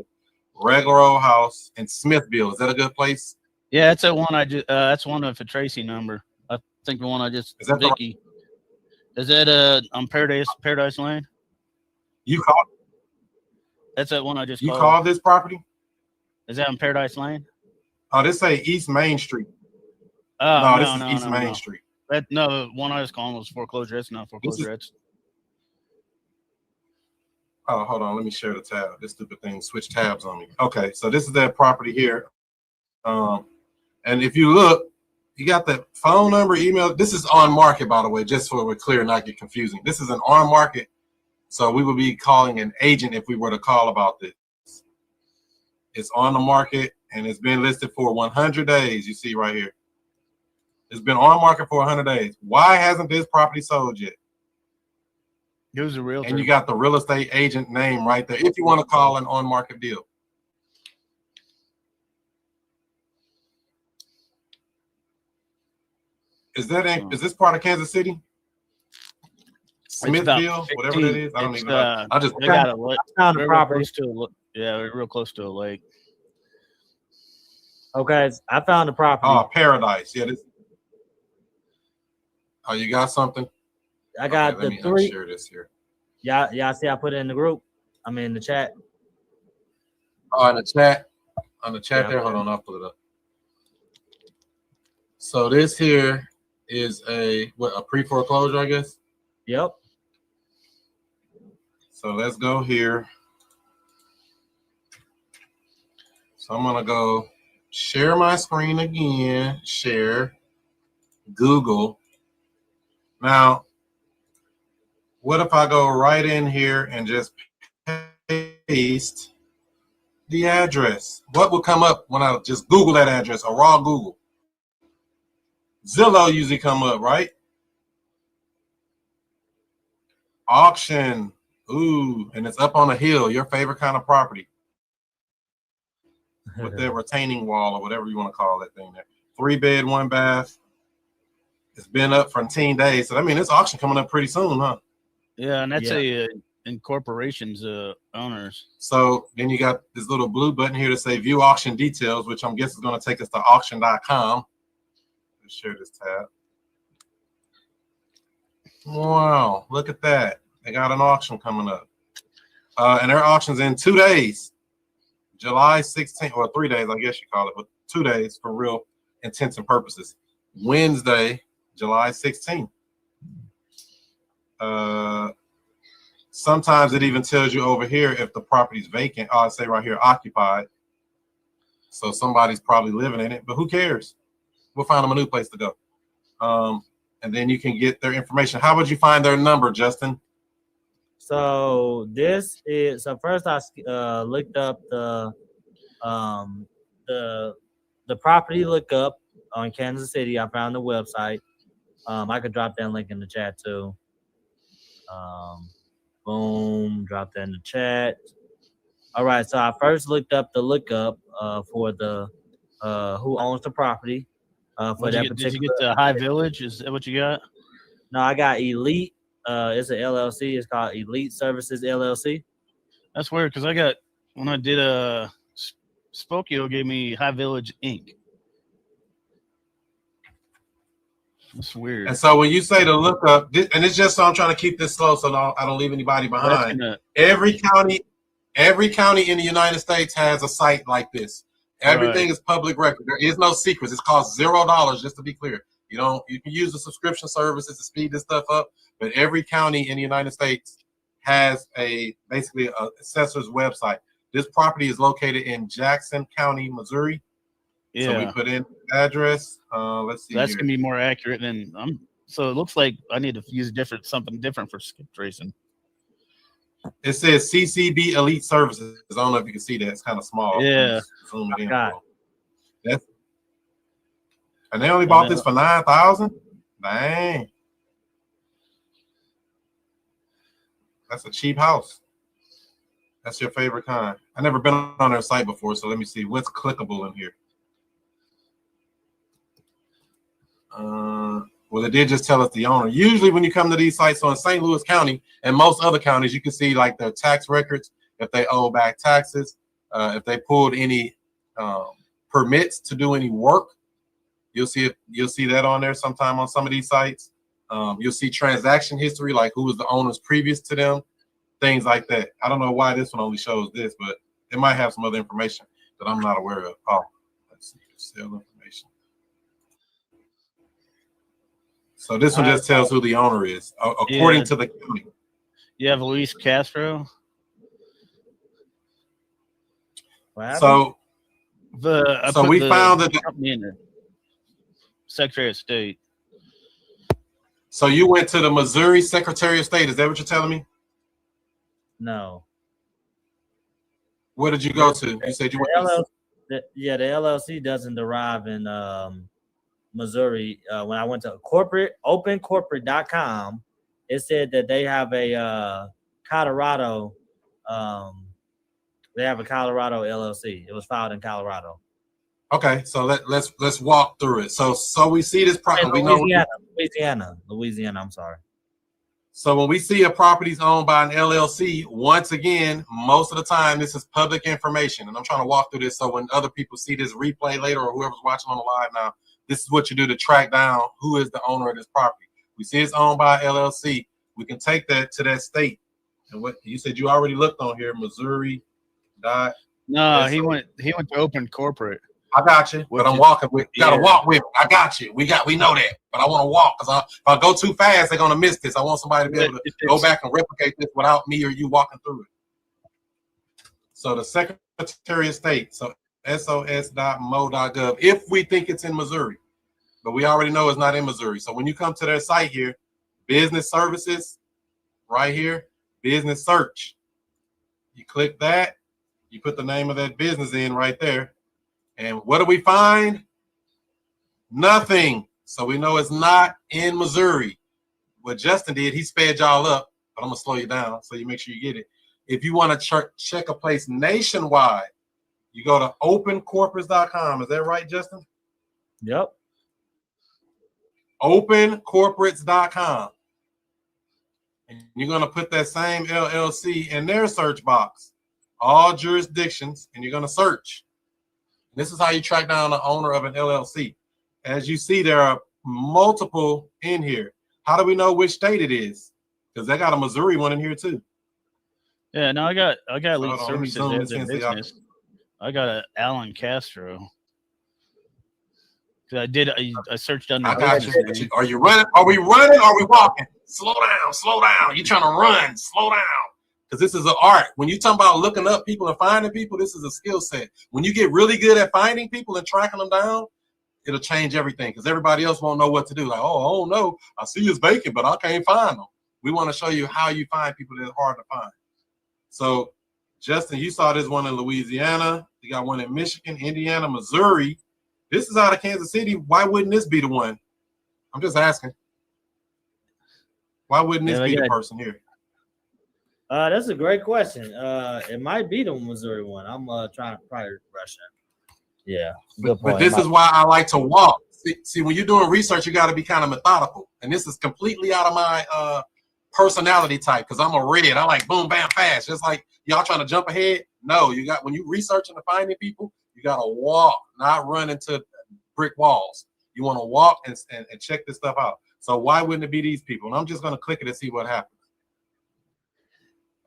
Regular old house in Smithville. Is that a good place? Yeah, that's the one that's one of the Tracy number. I think the one I just Vicky. Is that on Paradise Lane? You called? That's that one I just called. You called this property? Is that on Paradise Lane? Oh, this say East Main Street. No, this is East Main Street. The one I was calling was foreclosure. That's not foreclosure. Oh, hold on. Let me share the tab. This stupid thing switch tabs on me. Okay, so this is that property here. And if you look, You got the phone number, email. This is on market, by the way, just so we're clear, not get confusing. This is an on market, so we would be calling an agent if we were to call about this. It's on the market, and it's been listed for 100 days. You see right here. It's been on market for 100 days. Why hasn't this property sold yet? Who's the realtor? And you got the real estate agent name right there if you want to call an on market deal. Is this part of Kansas City? Smithville, whatever that is. I don't even know. I just got a lake. Found the property. Yeah, we're real close to a lake. Okay, I found the property. Oh, Paradise. Yeah. Oh, you got something? I got the 3. Share this here. Y'all see I put it in the group? I mean in the chat. Oh, in the chat. On the chat Yeah, there. Hold on, I'll pull it up. So this here is a pre-foreclosure, I guess. Yep. So let's go here. So I'm gonna go share my screen again. Share Google. Now, what if I go right in here and just paste the address? What will come up when I just Google that address, a raw Google? Zillow usually come up, right? Auction. Ooh, and it's up on a hill, your favorite kind of property. With their retaining wall or whatever you want to call that thing there. 3-bed, 1-bath. It's been up for 10 days. So I mean, this auction coming up pretty soon, huh? Yeah, and that's a incorporation's owners. So then you got this little blue button here to say view auction details, which I'm guessing is going to take us to auction.com. Let's share this tab. Wow, look at that. They got an auction coming up. And their auction's in 2 days. July 16th, or 3 days, I guess you call it, but 2 days for real intents and purposes. Wednesday, July 16th. Sometimes it even tells you over here if the property's vacant. Oh, I say right here, occupied. So somebody's probably living in it, but who cares? We'll find them a new place to go. And then you can get their information. How would you find their number, Justin? So first I looked up the property lookup on Kansas City. I found the website. I could drop that link in the chat too. Boom, drop that in the chat. All right, so I first looked up the lookup for the who owns the property. Did you get the High Village? Is that what you got? No, I got Elite. It's an LLC. It's called Elite Services LLC. That's weird because when I did Spokio gave me High Village Inc. That's weird. And so when you say to look up, and it's just so I'm trying to keep this slow so I don't leave anybody behind. Every county in the United States has a site like this. Everything is public record. There is no secrets. It costs $0, just to be clear. You can use the subscription services to speed this stuff up, but every county in the United States has basically a assessor's website. This property is located in Jackson County, Missouri. Yeah. So we put in address. Let's see. That's gonna be more accurate than so it looks like I need to use something different for skip tracing. It says CCB Elite Services. I don't know if you can see that. It's kind of small. Yeah. Zoom it in. And they only bought this for $9,000. Dang. That's a cheap house. That's your favorite kind. I've never been on their site before, so let me see what's clickable in here. Well, it did just tell us the owner. Usually when you come to these sites, so in St. Louis County and most other counties, you can see like their tax records, if they owe back taxes, if they pulled any permits to do any work. You'll see that on there sometime on some of these sites. You'll see transaction history, like who was the owners previous to them, things like that. I don't know why this one only shows this, but it might have some other information that I'm not aware of. Oh, let's see, sale information. So this one just tells who the owner is, according to the county. You have Luis Castro. So we found that. Secretary of State. So you went to the Missouri Secretary of State. Is that what you're telling me? No. Where did you go to? You said you went to the LLC doesn't derive in Missouri. When I went to opencorporate.com, it said that they have a Colorado. They have a Colorado LLC. It was filed in Colorado. Okay, so let's walk through it. So we see this property. We know Louisiana. I'm sorry. So when we see a property's owned by an LLC, once again, most of the time this is public information, and I'm trying to walk through this so when other people see this replay later or whoever's watching on the live now, this is what you do to track down who is the owner of this property. We see it's owned by LLC. We can take that to that state. And what you said you already looked on here, Missouri. No, he went to Open Corporate. I got you, but I'm walking with. You gotta walk with me. I got you. We know that, but I want to walk because if I go too fast, they're gonna miss this. I want somebody to be able to go back and replicate this without me or you walking through it. So the Secretary of State, so sos.mo.gov, if we think it's in Missouri, but we already know it's not in Missouri. So when you come to their site here, business services, right here, business search. You click that, you put the name of that business in right there. And what do we find? Nothing. So we know it's not in Missouri. What Justin did, he sped y'all up, but I'm going to slow you down so you make sure you get it. If you want to check a place nationwide, you go to opencorporates.com. Is that right, Justin? Yep. Opencorporates.com. And you're going to put that same LLC in their search box, all jurisdictions, and you're going to search. This is how you track down the owner of an LLC. As you see, there are multiple in here. How do we know which state it is? Because they got a Missouri one in here too. Yeah, no, I got Elite Services as a business. I got a Alan Castro. I searched under. I got you. Are you running? Are we running? Or are we walking? Slow down. Slow down. You're trying to run. Slow down. Because this is an art. When you talk about looking up people and finding people, this is a skill set. When you get really good at finding people and tracking them down, it'll change everything. Because everybody else won't know what to do. Like, oh no, I see it's vacant, but I can't find them. We want to show you how you find people that are hard to find. So, Justin, you saw this one in Louisiana. You got one in Michigan, Indiana, Missouri. This is out of Kansas City. Why wouldn't this be the one? I'm just asking. Why wouldn't this be the person here? That's a great question. It might be the Missouri one. I'm trying to probably rush it. Yeah, good point. But this is why I like to walk. See, when you're doing research, you got to be kind of methodical. And this is completely out of my personality type because I'm a red. I like boom, bam, fast. Just like y'all trying to jump ahead. No, you got when you researching and finding people, you got to walk, not run into brick walls. You want to walk and check this stuff out. So why wouldn't it be these people? And I'm just going to click it and see what happens.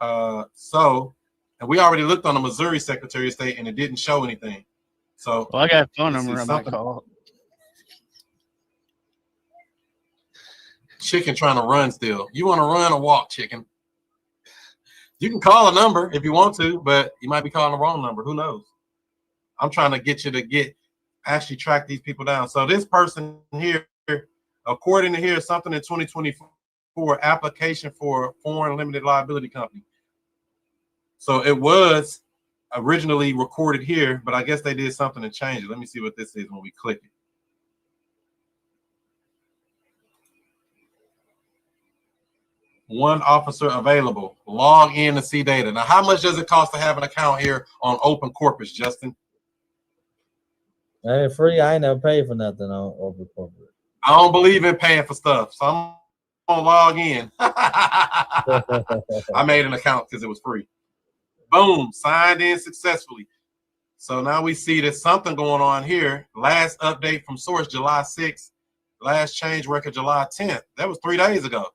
And we already looked on the Missouri Secretary of State and it didn't show anything. So I got a phone number I might call. Chicken trying to run still. You want to run or walk, Chicken? You can call a number if you want to, but you might be calling the wrong number. Who knows? I'm trying to get you to actually track these people down. So this person here, according to here, something in 2024, application for foreign limited liability company. So it was originally recorded here, but I guess they did something to change it. Let me see what this is when we click it. One officer available. Log in to see data. Now, how much does it cost to have an account here on Open Corporates, Justin? Hey, free. I ain't never paid for nothing on Open Corporate. I don't believe in paying for stuff, so I'm gonna log in. I made an account because it was free. Boom, signed in successfully. So now we see there's something going on here. Last update from source, July 6th. Last change record, July 10th. That was 3 days ago.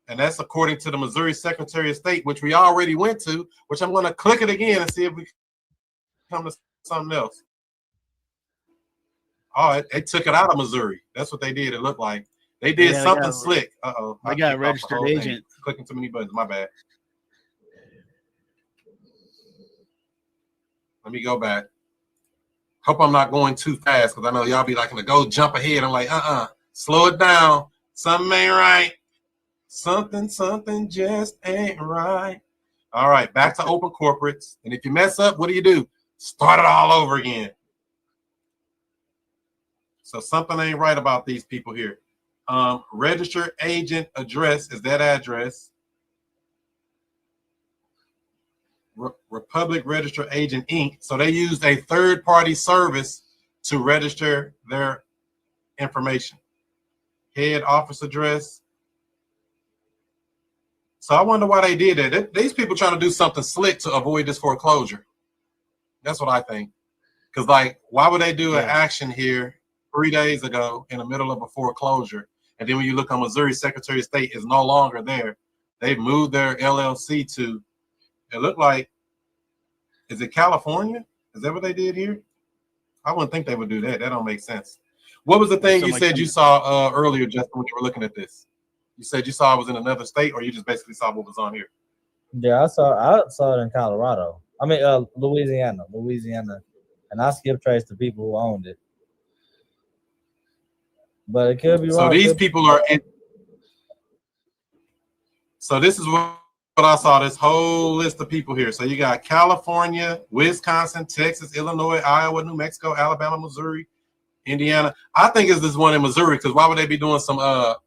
And that's according to the Missouri Secretary of State, which we already went to, which I'm going to click it again and see if we come to something else. Oh, they took it out of Missouri. That's what they did. It looked like they did something slick. Uh-oh. I got a registered agent. Clicking too many buttons. My bad. Let me go back. Hope I'm not going too fast because I know y'all be like, go jump ahead. I'm like, slow it down. Something ain't right. Something just ain't right. All right, back to open corporates. And if you mess up, what do? Start it all over again. So something ain't right about these people here. Registered agent address is that address. Republic Registered Agent Inc. So they used a third-party service to register their information. Head office address. So I wonder why they did that. These people trying to do something slick to avoid this foreclosure. That's what I think. Because, like, why would they do an action here 3 days ago in the middle of a foreclosure? And then when you look on Missouri, Secretary of State is no longer there. They've moved their LLC to, it looked like, is it California? Is that what they did here? I wouldn't think they would do that. That don't make sense. What was the thing you said you saw earlier, Justin, when you were looking at this? You said you saw it was in another state, or you just basically saw what was on here? Yeah, I saw it in Colorado. I mean, Louisiana, and I skip traced the people who owned it. But it could be wrong. So these people are in. So this is what I saw, this whole list of people here. So you got California, Wisconsin, Texas, Illinois, Iowa, New Mexico, Alabama, Missouri, Indiana. I think it's this one in Missouri, because why would they be doing some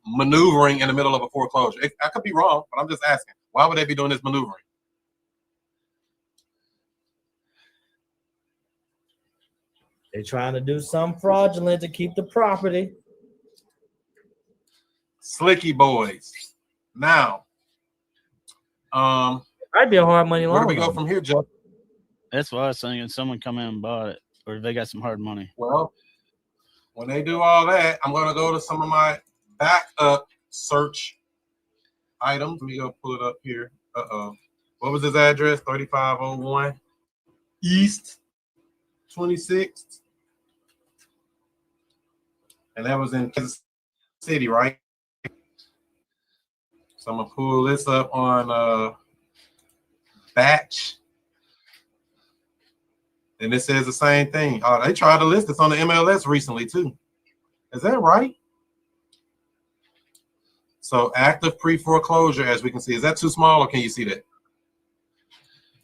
maneuvering in the middle of a foreclosure? I could be wrong, but I'm just asking. Why would they be doing this maneuvering? They're trying to do something fraudulent to keep the property. Slicky boys. Now, I'd be a hard money loan. Where do we go from here, Joe? That's what I was thinking. Someone come in and bought it, or they got some hard money. Well, when they do all that, I'm going to go to some of my backup search items. Let me go pull it up here. What was his address? 3501 East 26th. And that was in Kansas City, right? So I'm going to pull this up on Batch. And it says the same thing. They tried to list this on the MLS recently, too. Is that right? So active pre-foreclosure, as we can see. Is that too small, or can you see that?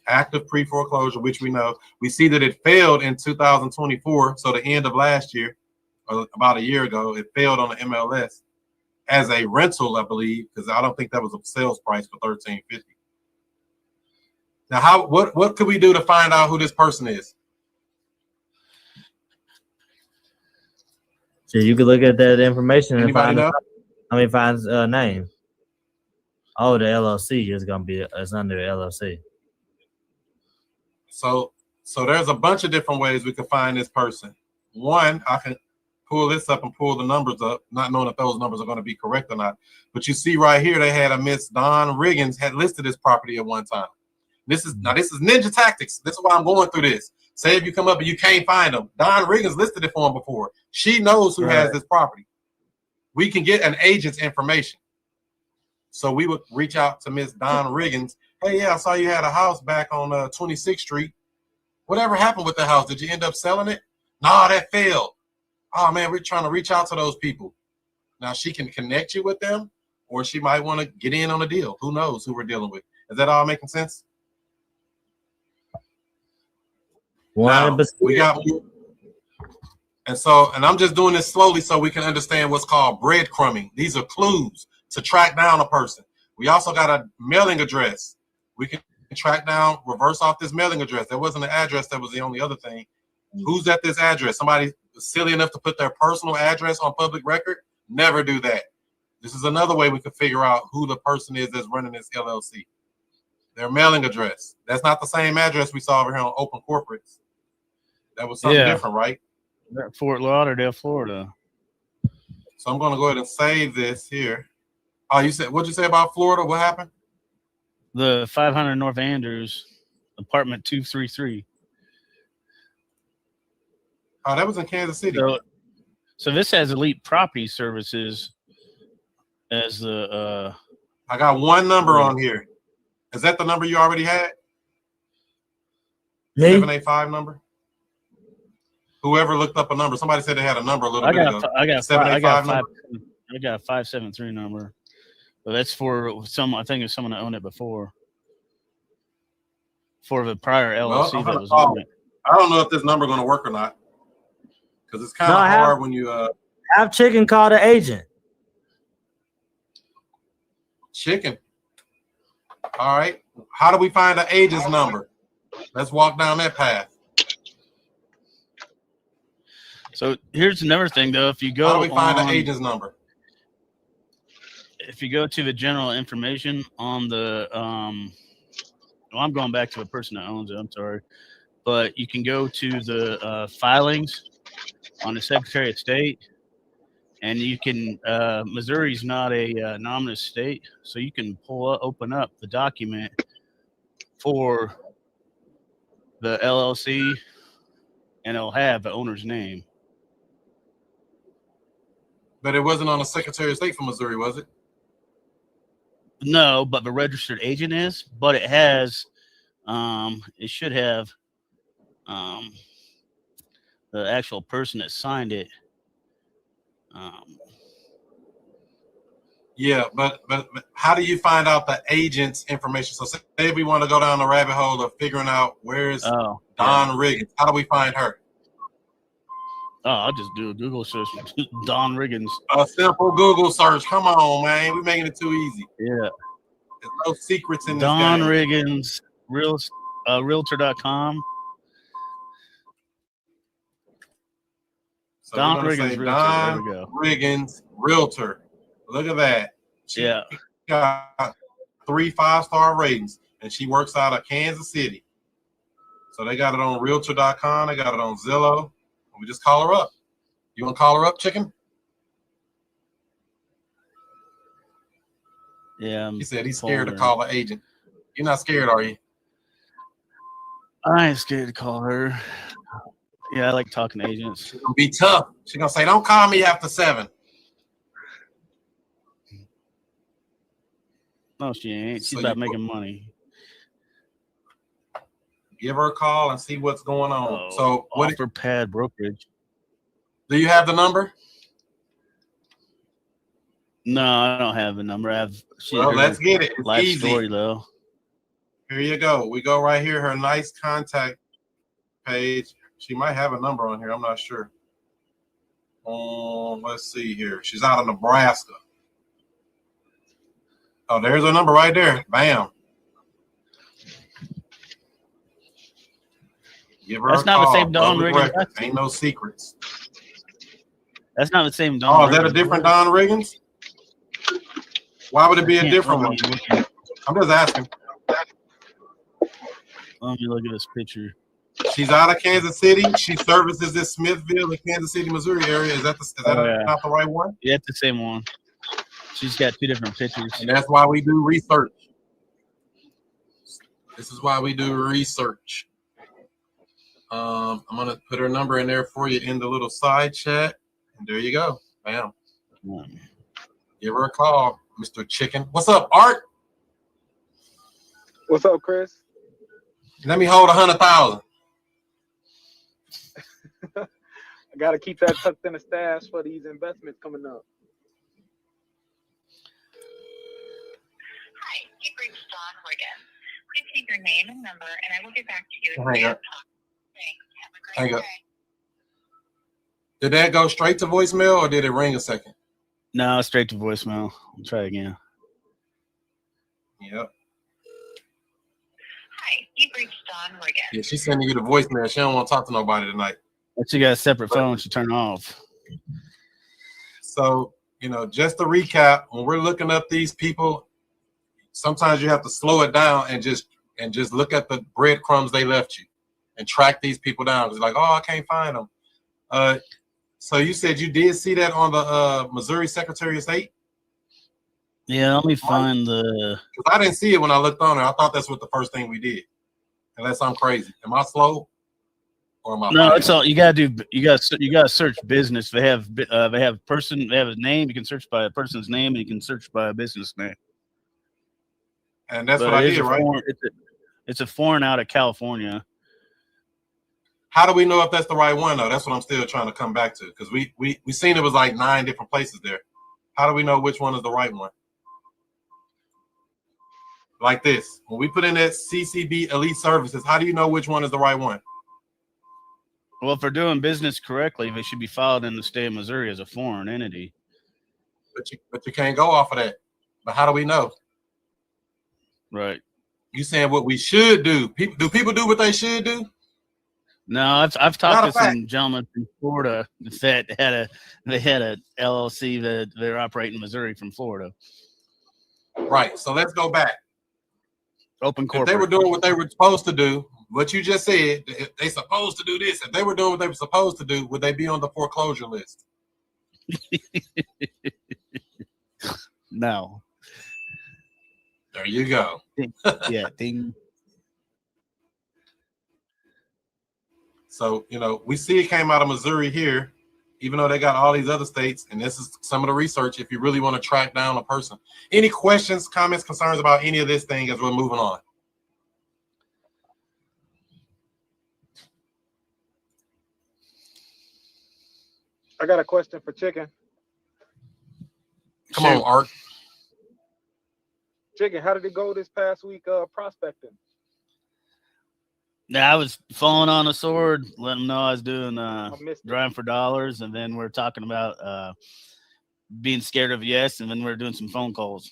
Active pre-foreclosure, which we know. We see that it failed in 2024, so the end of last year, or about a year ago, it failed on the MLS as a rental, I believe, because I don't think that was a sales price for $1,350. Now, what could we do to find out who this person is? So you could look at that information and Anybody find name. Oh, the LLC is gonna be it's under LLC. So there's a bunch of different ways we could find this person. One, I can pull this up and pull the numbers up, not knowing if those numbers are going to be correct or not. But you see right here, they had a Miss Dawn Riggins had listed this property at one time. This is ninja tactics. This is why I'm going through this. Say if you come up and you can't find them, Dawn Riggins listed it for him before. She knows who has this property. We can get an agent's information. So we would reach out to Miss Dawn Riggins. Hey, yeah, I saw you had a house back on 26th Street. Whatever happened with the house? Did you end up selling it? No, that failed. Oh, man, we're trying to reach out to those people. Now, she can connect you with them, or she might want to get in on a deal. Who knows who we're dealing with? Is that all making sense? Now, we got, and I'm just doing this slowly so we can understand what's called breadcrumbing. These are clues to track down a person. We also got a mailing address. We can track down, reverse off this mailing address. There wasn't an address. That was the only other thing. Who's at this address? Somebody silly enough to put their personal address on public record? Never do that. This is another way we can figure out who the person is that's running this LLC. Their mailing address. That's not the same address we saw over here on Open Corporates. That was something different, right? Fort Lauderdale, Florida. So I'm going to go ahead and save this here. Oh, what'd you say about Florida? What happened? The 500 North Andrews, apartment 233. Oh, that was in Kansas City. So this has Elite Property Services as the. I got one number on here. Is that the number you already had? 785 number? Whoever looked up a number, somebody said they had a number a little I bit got ago. I got 785 number. I got a 573 number. But that's for I think it's someone that owned it before. For the prior LLC that was on it. I don't know if this number going to work or not. Because it's kind of hard when you have Chicken call the agent. Chicken. All right. How do we find the agent's number? Let's walk down that path. So here's another thing, though. If you go, how do we find the agent's number? If you go to the general information on the, well, I'm going back to the person that owns it. I'm sorry, but you can go to the filings on the Secretary of State, and you can. Missouri's not a nominous state, so you can open up the document for the LLC, and it'll have the owner's name. But it wasn't on the Secretary of State for Missouri, was it? No, but the registered agent is. But it has, it should have the actual person that signed it. Yeah, but how do you find out the agent's information? So say we want to go down the rabbit hole of figuring out where's Don Riggins. How do we find her? Oh, I'll just do a Google search. Don Riggins. A simple Google search. Come on, man. We're making it too easy. Yeah. There's no secrets in this Don game. Riggins, realtor.com. So Don Riggins, Realtor. Don there we go. Riggins, Realtor. Look at that. She got 3 5-star ratings, and she works out of Kansas City. So they got it on realtor.com. They got it on Zillow. We just call her up. You want to call her up, Chicken? Yeah. He said he's scared to call the agent. You're not scared, are you? I ain't scared to call her. Yeah, I like talking to agents. She's going to be tough. She's going to say, don't call me after 7. No, she ain't. She's about making money. Give her a call and see what's going on. So what offer pad brokerage. Do you have the number? No, I don't have the number. I have. Well, let's get it. It's life easy. Story though. Here you go. We go right here. Her nice contact page. She might have a number on here. I'm not sure. Let's see here. She's out of Nebraska. Oh, there's her number right there. Bam. Give her That's a not call. the same Don Riggins. Ain't no secrets. That's not the same Don. Oh, is that a different Don Riggins? Why would it be a different one? I'm just asking. Let me look at this picture. She's out of Kansas City. She services this Smithville and Kansas City, Missouri area. Is that not the right one? Yeah, it's the same one. She's got 2 different pictures. And that's why we do research. This is why we do research. I'm going to put her number in there for you in the little side chat. And there you go. Bam. Give her a call, Mr. Chicken. What's up, Art? What's up, Chris? Let me hold 100,000. I got to keep that tucked in the stash for these investments coming up. Hi, you've reached Don Riggins. Please leave your name and number, and I will get back to you. Hang up. Thanks. Have a great day. Did that go straight to voicemail or did it ring a second? No, straight to voicemail. I'll try again. Yep. Hi, you've reached Don Riggins. Yeah, she's sending you the voicemail. She don't want to talk to nobody tonight. But she got a separate phone. She turned off. So, just to recap, when we're looking up these people, sometimes you have to slow it down and just look at the breadcrumbs they left you and track these people down. It's like, oh, I can't find them. So you said you did see that on the Missouri Secretary of State? Yeah, let me find the. I didn't see it when I looked on it. I thought that's what the first thing we did. Unless I'm crazy. Am I slow? Or am I? No, it's all you gotta do. You gotta search business. They have a person. They have a name. You can search by a person's name, and you can search by a business name. And that's what I did, right? It's a foreign out of California. How do we know if that's the right one though? That's what I'm still trying to come back to, because we seen it was like 9 different places there. How do we know which one is the right one? Like this, when we put in that CCB Elite Services, how do you know which one is the right one? Well, if they're doing business correctly, they should be filed in the state of Missouri as a foreign entity. But you can't go off of that. But how do we know? Right. You saying what we should do? Do people do what they should do? No, I've talked to some gentlemen from Florida that had a LLC that they're operating in Missouri from Florida. Right. So let's go back. Open corporate. If they were doing what they were supposed to do, what you just said, if they supposed to do this, if they were doing what they were supposed to do, would they be on the foreclosure list? No. There you go. Yeah. Ding. So, we see it came out of Missouri here, even though they got all these other states. And this is some of the research if you really want to track down a person. Any questions, comments, concerns about any of this thing as we're moving on? I got a question for Chicken. Come on, Art. Chicken, how did it go this past week prospecting? Yeah, I was falling on a sword, letting them know I was doing driving for dollars, and then we're talking about being scared of yes, and then we're doing some phone calls.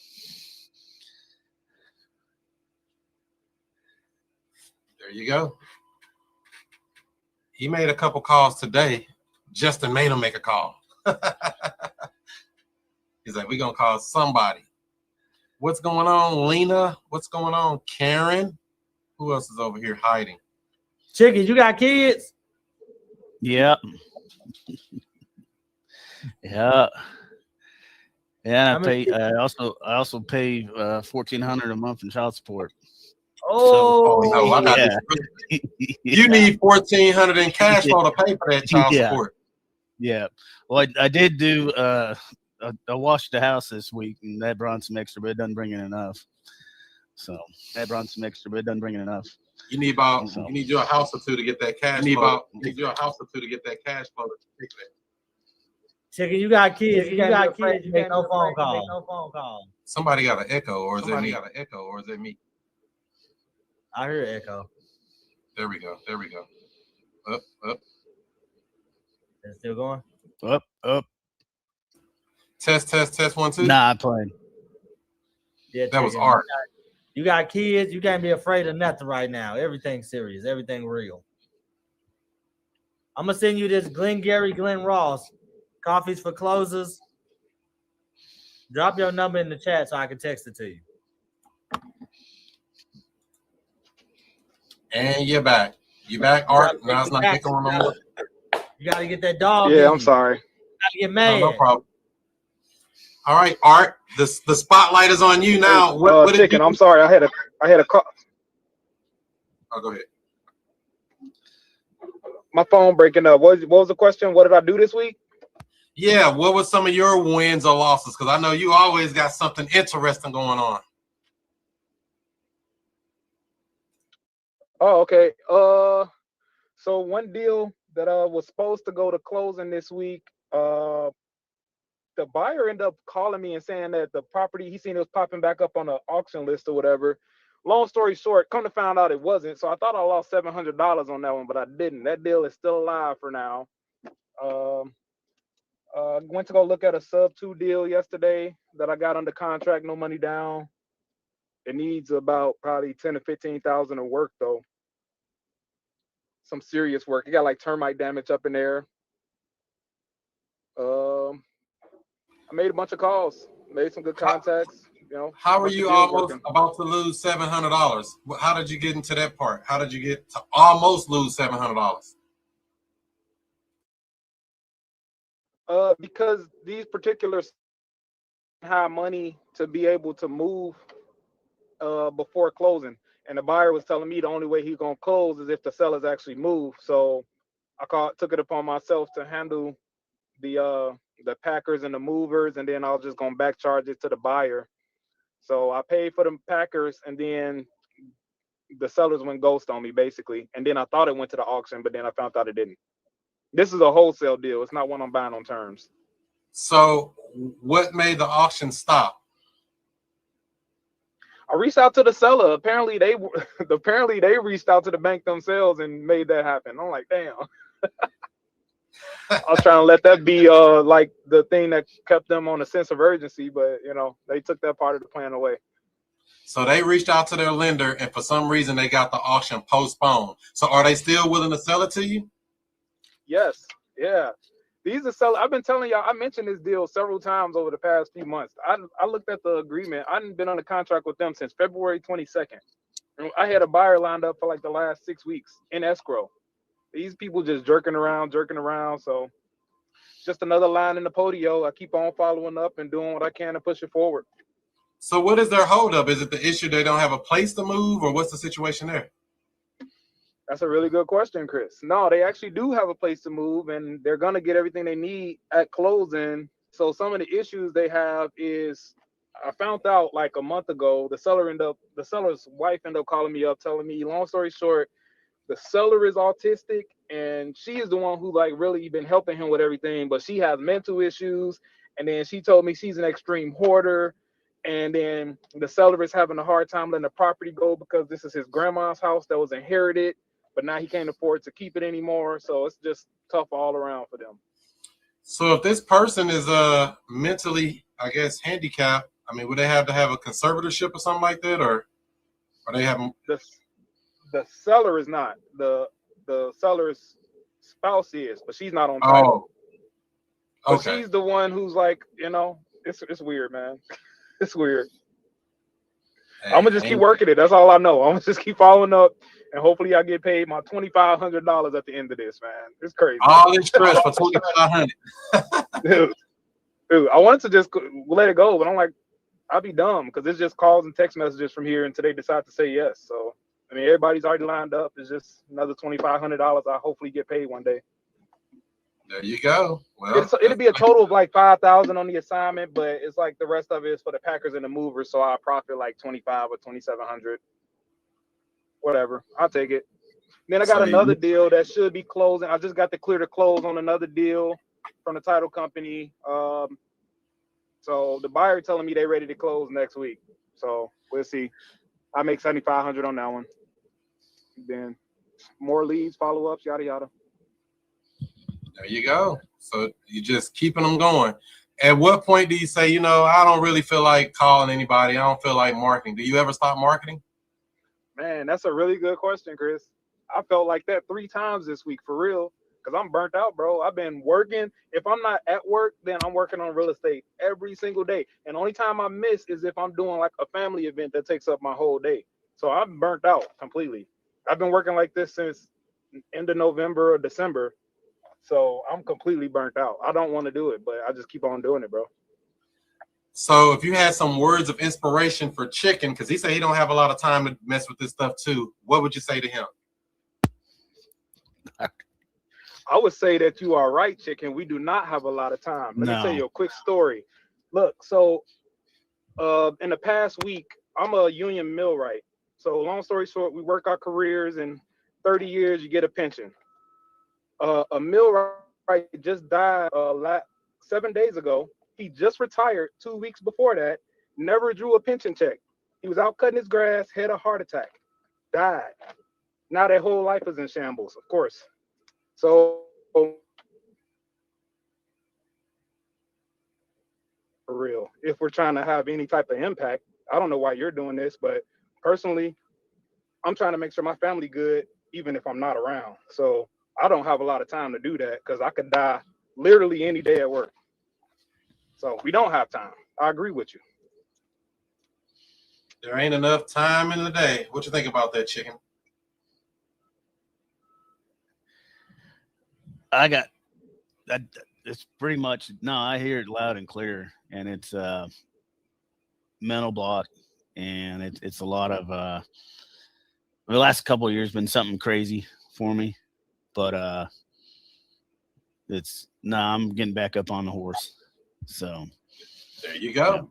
There you go. He made a couple calls today. Justin made him make a call. He's like, we're going to call somebody. What's going on, Lena? What's going on, Karen? Who else is over here hiding? Chicken, you got kids? Yep. Yeah. Yeah, I also pay $1,400 a month in child support. Oh, no, I got this. You need $1,400 in cash flow to pay for that child support. Yeah. Well, I did do I washed the house this week, and that brought some extra, but it doesn't bring in enough. So that brought some extra, but it doesn't bring in enough. You need you need you a house or two to get that cash flow. You need you a house or two to get that cash flow to take that. Chicken, you got kids. You got kids. You make no phone call. Somebody got an echo, or is it me? I hear echo. There we go. Up. Is it still going? Up. Test 1 2. Nah, I'm playing. Yeah, that was Art. You got kids. You can't be afraid of nothing right now. Everything's serious. Everything real. I'm gonna send you this Glen Ross coffees for closers. Drop your number in the chat so I can text it to you. And you're back. Art. Now it's not echoing no more. You gotta get that dog. Yeah, I'm sorry. You gotta get mad. No problem. All right, Art. The spotlight is on you now. What Chicken, I'm sorry. I had a call. Oh, go ahead. My phone breaking up. What was the question? What did I do this week? Yeah, what were some of your wins or losses? Because I know you always got something interesting going on. Oh, okay. So one deal that was supposed to go to closing this week, the buyer ended up calling me and saying that the property, he seen it was popping back up on the auction list or whatever. Long story short, come to find out it wasn't. So I thought I lost $700 on that one, but I didn't. That deal is still alive for now. Went to go look at a sub 2 deal yesterday that I got under contract, no money down. It needs about probably 10 to 15,000 of work though. Some serious work. It got like termite damage up in there. I made a bunch of calls, made some good contacts. How are you almost about to lose $700? How did you get into that part? How did you get to almost lose $700? Because these particulars have money to be able to move before closing, and the buyer was telling me the only way he's gonna close is if the sellers actually move. So I took it upon myself to handle the packers and the movers, and then I was just gonna back charge it to the buyer. So I paid for the packers and then the sellers went ghost on me basically, and then I thought it went to the auction, but then I found out it didn't. This is a wholesale deal. It's not one I'm buying on terms. So what made the auction stop? I reached out to the seller. Apparently they reached out to the bank themselves and made that happen. I'm like, damn. I was trying to let that be like the thing that kept them on a sense of urgency, but you know, they took that part of the plan away. So they reached out to their lender, and for some reason they got the auction postponed. So are they still willing to sell it to you? Yes. Yeah. These are sellers. I've been telling y'all, I mentioned this deal several times over the past few months. I looked at the agreement. I hadn't been on a contract with them since February 22nd. And I had a buyer lined up for like the last 6 weeks in escrow. These people just jerking around. So just another line in the podio. I keep on following up and doing what I can to push it forward. So what is their holdup? Is it the issue they don't have a place to move, or what's the situation there? That's a really good question, Chris. No, they actually do have a place to move, and they're going to get everything they need at closing. So some of the issues they have is, I found out like a month ago, the seller's wife ended up calling me up, telling me, long story short, the seller is autistic, and she is the one who like really been helping him with everything, but she has mental issues. And then she told me she's an extreme hoarder. And then the seller is having a hard time letting the property go because this is his grandma's house that was inherited, but now he can't afford to keep it anymore. So it's just tough all around for them. So if this person is mentally, I guess, handicapped, I mean, would they have to have a conservatorship or something like that, or are they having? The seller is not. The seller's spouse is, but she's not on title. Oh, okay. But she's the one who's like, you know, it's weird, man. It's weird. Hey, I'm gonna just keep working it. That's all I know. I'm gonna just keep following up, and hopefully I get paid my $2,500 at the end of this, man. It's crazy. All this stress for $2,500. Dude, I wanted to just let it go, but I'm like, I'll be dumb because it's just calls and text messages from here until they decide to say yes. So I mean, everybody's already lined up. It's just another $2,500. I hopefully get paid one day. There you go. Well, it'll be a total of like $5,000 on the assignment, but it's like the rest of it is for the packers and the movers, so I'll profit like $2,500 or $2,700. Whatever, I'll take it. Then I got another deal that should be closing. I just got the clear to close on another deal from the title company. So the buyer telling me they're ready to close next week. So we'll see. I make $7,500 on that one. Then more leads, follow-ups, yada yada. There you go. So you're just keeping them going. At what point do you say, you know, I don't really feel like calling anybody. I don't feel like marketing. Do you ever stop marketing? Man, that's a really good question, Chris. I felt like that 3 times this week, for real, because I'm burnt out, bro. I've been working. If I'm not at work, then I'm working on real estate every single day. And the only time I miss is if I'm doing like a family event that takes up my whole day. So I'm burnt out completely. I've been working like this since end of November or December. So I'm completely burnt out. I don't want to do it, but I just keep on doing it, bro. So if you had some words of inspiration for Chicken, because he said he don't have a lot of time to mess with this stuff too, what would you say to him? I would say that you are right, Chicken. We do not have a lot of time. Let me tell you a quick story. Look, so in the past week, I'm a union millwright. So long story short, we work our careers, and 30 years, you get a pension. A millwright just died 7 days ago. He just retired 2 weeks before that, never drew a pension check. He was out cutting his grass, had a heart attack, died. Now their whole life is in shambles, of course. So for real, if we're trying to have any type of impact, I don't know why you're doing this, but personally, I'm trying to make sure my family good, even if I'm not around. So I don't have a lot of time to do that because I could die literally any day at work. So we don't have time. I agree with you. There ain't enough time in the day. What you think about that, Chicken? I got that. It's pretty much, no, I hear it loud and clear, and it's mental block, and it's a lot of the last couple of years been something crazy for me, but I'm getting back up on the horse. So there you go. Yeah.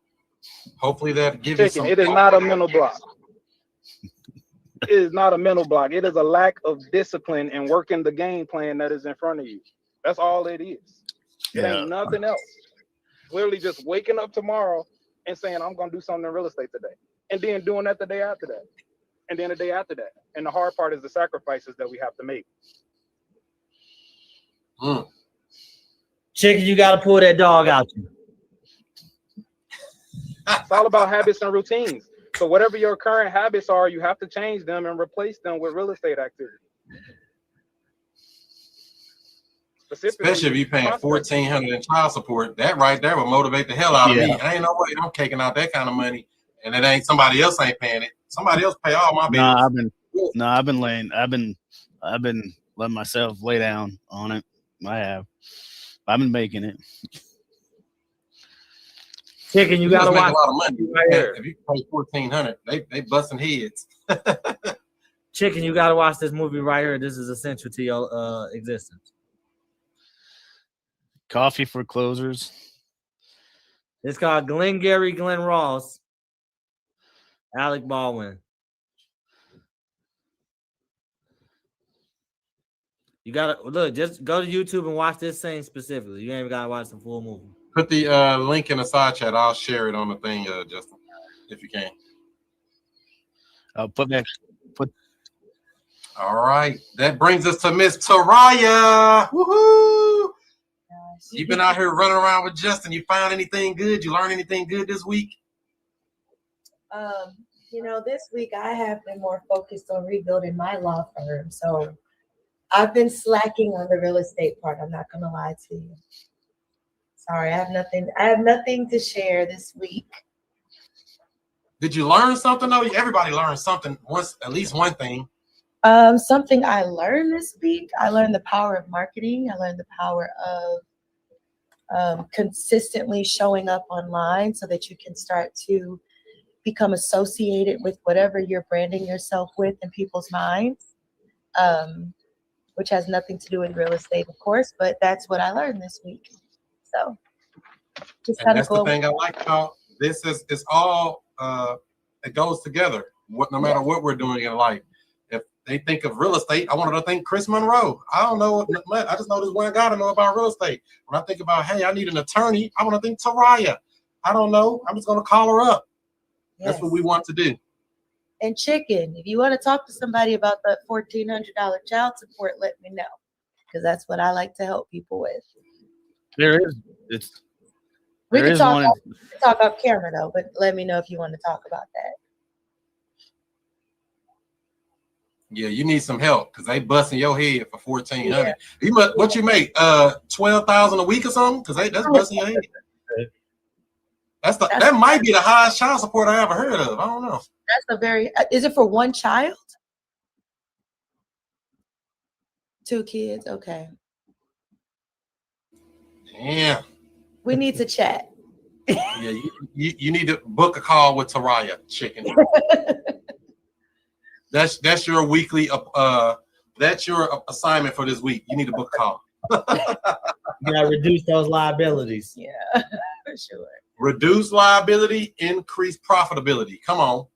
Hopefully that gives you some. It is not a mental block. is not a mental block. It is a lack of discipline and working the game plan that is in front of you. That's all it is. It ain't nothing else. Literally just waking up tomorrow and saying, I'm going to do something in real estate today. And then doing that the day after that. And then the day after that. And the hard part is the sacrifices that we have to make. Chicken, you got to pull that dog out you. It's all about habits and routines. So whatever your current habits are, you have to change them and replace them with real estate activity. Especially if you're paying $1,400 in child support, that right there will motivate the hell out of me. Ain't no way I'm taking out that kind of money, and it ain't somebody else ain't paying it. Somebody else pay all my bills. I've been letting myself lay down on it. I've been making it. Chicken, you gotta watch a lot of money right here. If you pay $1,400, they busting heads. Chicken, you gotta watch this movie right here. This is essential to your existence. Coffee for Closers. It's called Glengarry Glen Ross. Alec Baldwin. You gotta look. Just go to YouTube and watch this scene specifically. You ain't even gotta watch the full movie. Put the link in the side chat. I'll share it on the thing, Justin, if you can. I'll put. All right, that brings us to Miss Taraya. Woohoo! You've been out here running around with Justin. You found anything good? You learned anything good this week? This week I have been more focused on rebuilding my law firm. So I've been slacking on the real estate part. I'm not going to lie to you. Sorry, I have nothing to share this week. Did you learn something though? Everybody learns something once, at least one thing. Something I learned this week. I learned the power of marketing. I learned the power of consistently showing up online so that you can start to become associated with whatever you're branding yourself with in people's minds, which has nothing to do with real estate, of course, but that's what I learned this week. So just kind of the thing I like about this is it's all it goes together. No matter what we're doing in life. If they think of real estate, I wanted to think Chris Monroe. I don't know. I just know this one guy to know about real estate. When I think about, hey, I need an attorney, I want to think Taraya. I don't know. I'm just going to call her up. Yes. That's what we want to do. And Chicken, if you want to talk to somebody about that $1,400 child support, let me know, because that's what I like to help people with. There is. We can talk off camera though, but let me know if you want to talk about that. Yeah, you need some help because they busting your head for $1,400. Yeah. You must, what you make? $12,000 a week or something? Because that's busting your head. That might be the highest child support I ever heard of. I don't know. That's a very. Is it for one child? 2 kids. Okay. Damn. We need to chat. Yeah, you need to book a call with Taraya, Chicken. That's your weekly that's your assignment for this week. You need to book a call. You gotta reduce those liabilities. Yeah, for sure. Reduce liability, increase profitability. Come on.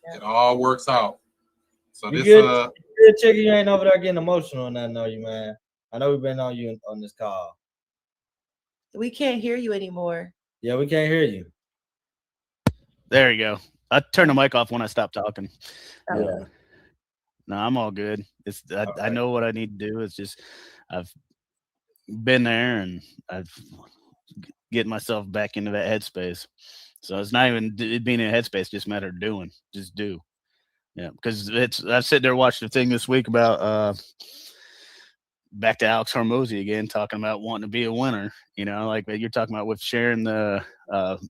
Yeah. It all works out. So you this good, Chicken, you ain't over there getting emotional or nothing, are you, man? I know we've been on you on this call. We can't hear you anymore. Yeah, we can't hear you. There you go. I turn the mic off when I stop talking. Oh. Yeah. No, I'm all good. I know what I need to do. It's just I've been there and I've getting myself back into that headspace. So it's not even it being in a headspace, just a matter of doing. Just do. Yeah, because I sit there watching the thing this week about back to Alex Hormozy again, talking about wanting to be a winner. You know, like you're talking about with sharing the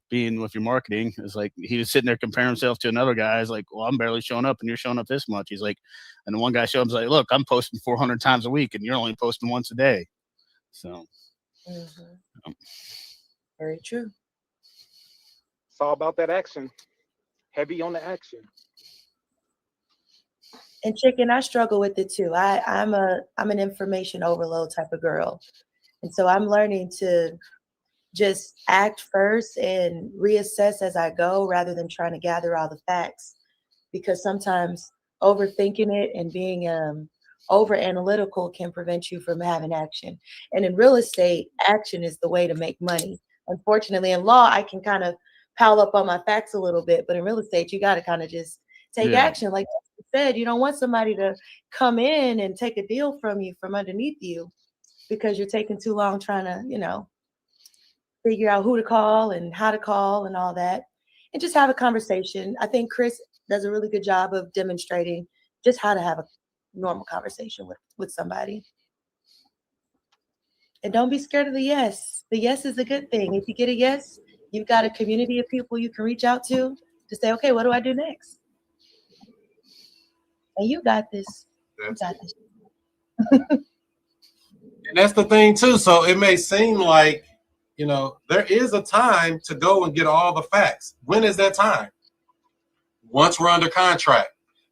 being with your marketing. It's like he was sitting there comparing himself to another guy. He's like, well, I'm barely showing up and you're showing up this much. He's like, and the one guy showed him, like, look, I'm posting 400 times a week and you're only posting once a day. So very true. It's all about that action. Heavy on the action. And Chicken, I struggle with it too. I'm an information overload type of girl. And so I'm learning to just act first and reassess as I go rather than trying to gather all the facts. Because sometimes overthinking it and being over analytical can prevent you from having action. And in real estate, action is the way to make money. Unfortunately, in law, I can kind of pile up on my facts a little bit, but in real estate, you got to kind of just take Yeah. action. Like you said, you don't want somebody to come in and take a deal from you from underneath you because you're taking too long trying to, figure out who to call and how to call and all that, and just have a conversation. I think Chris does a really good job of demonstrating just how to have a normal conversation with somebody. And don't be scared of the yes. The yes is a good thing. If you get a yes, you've got a community of people you can reach out to say, okay, what do I do next? And you got this. You got this. And that's the thing too. So it may seem like, there is a time to go and get all the facts. When is that time? Once we're under contract.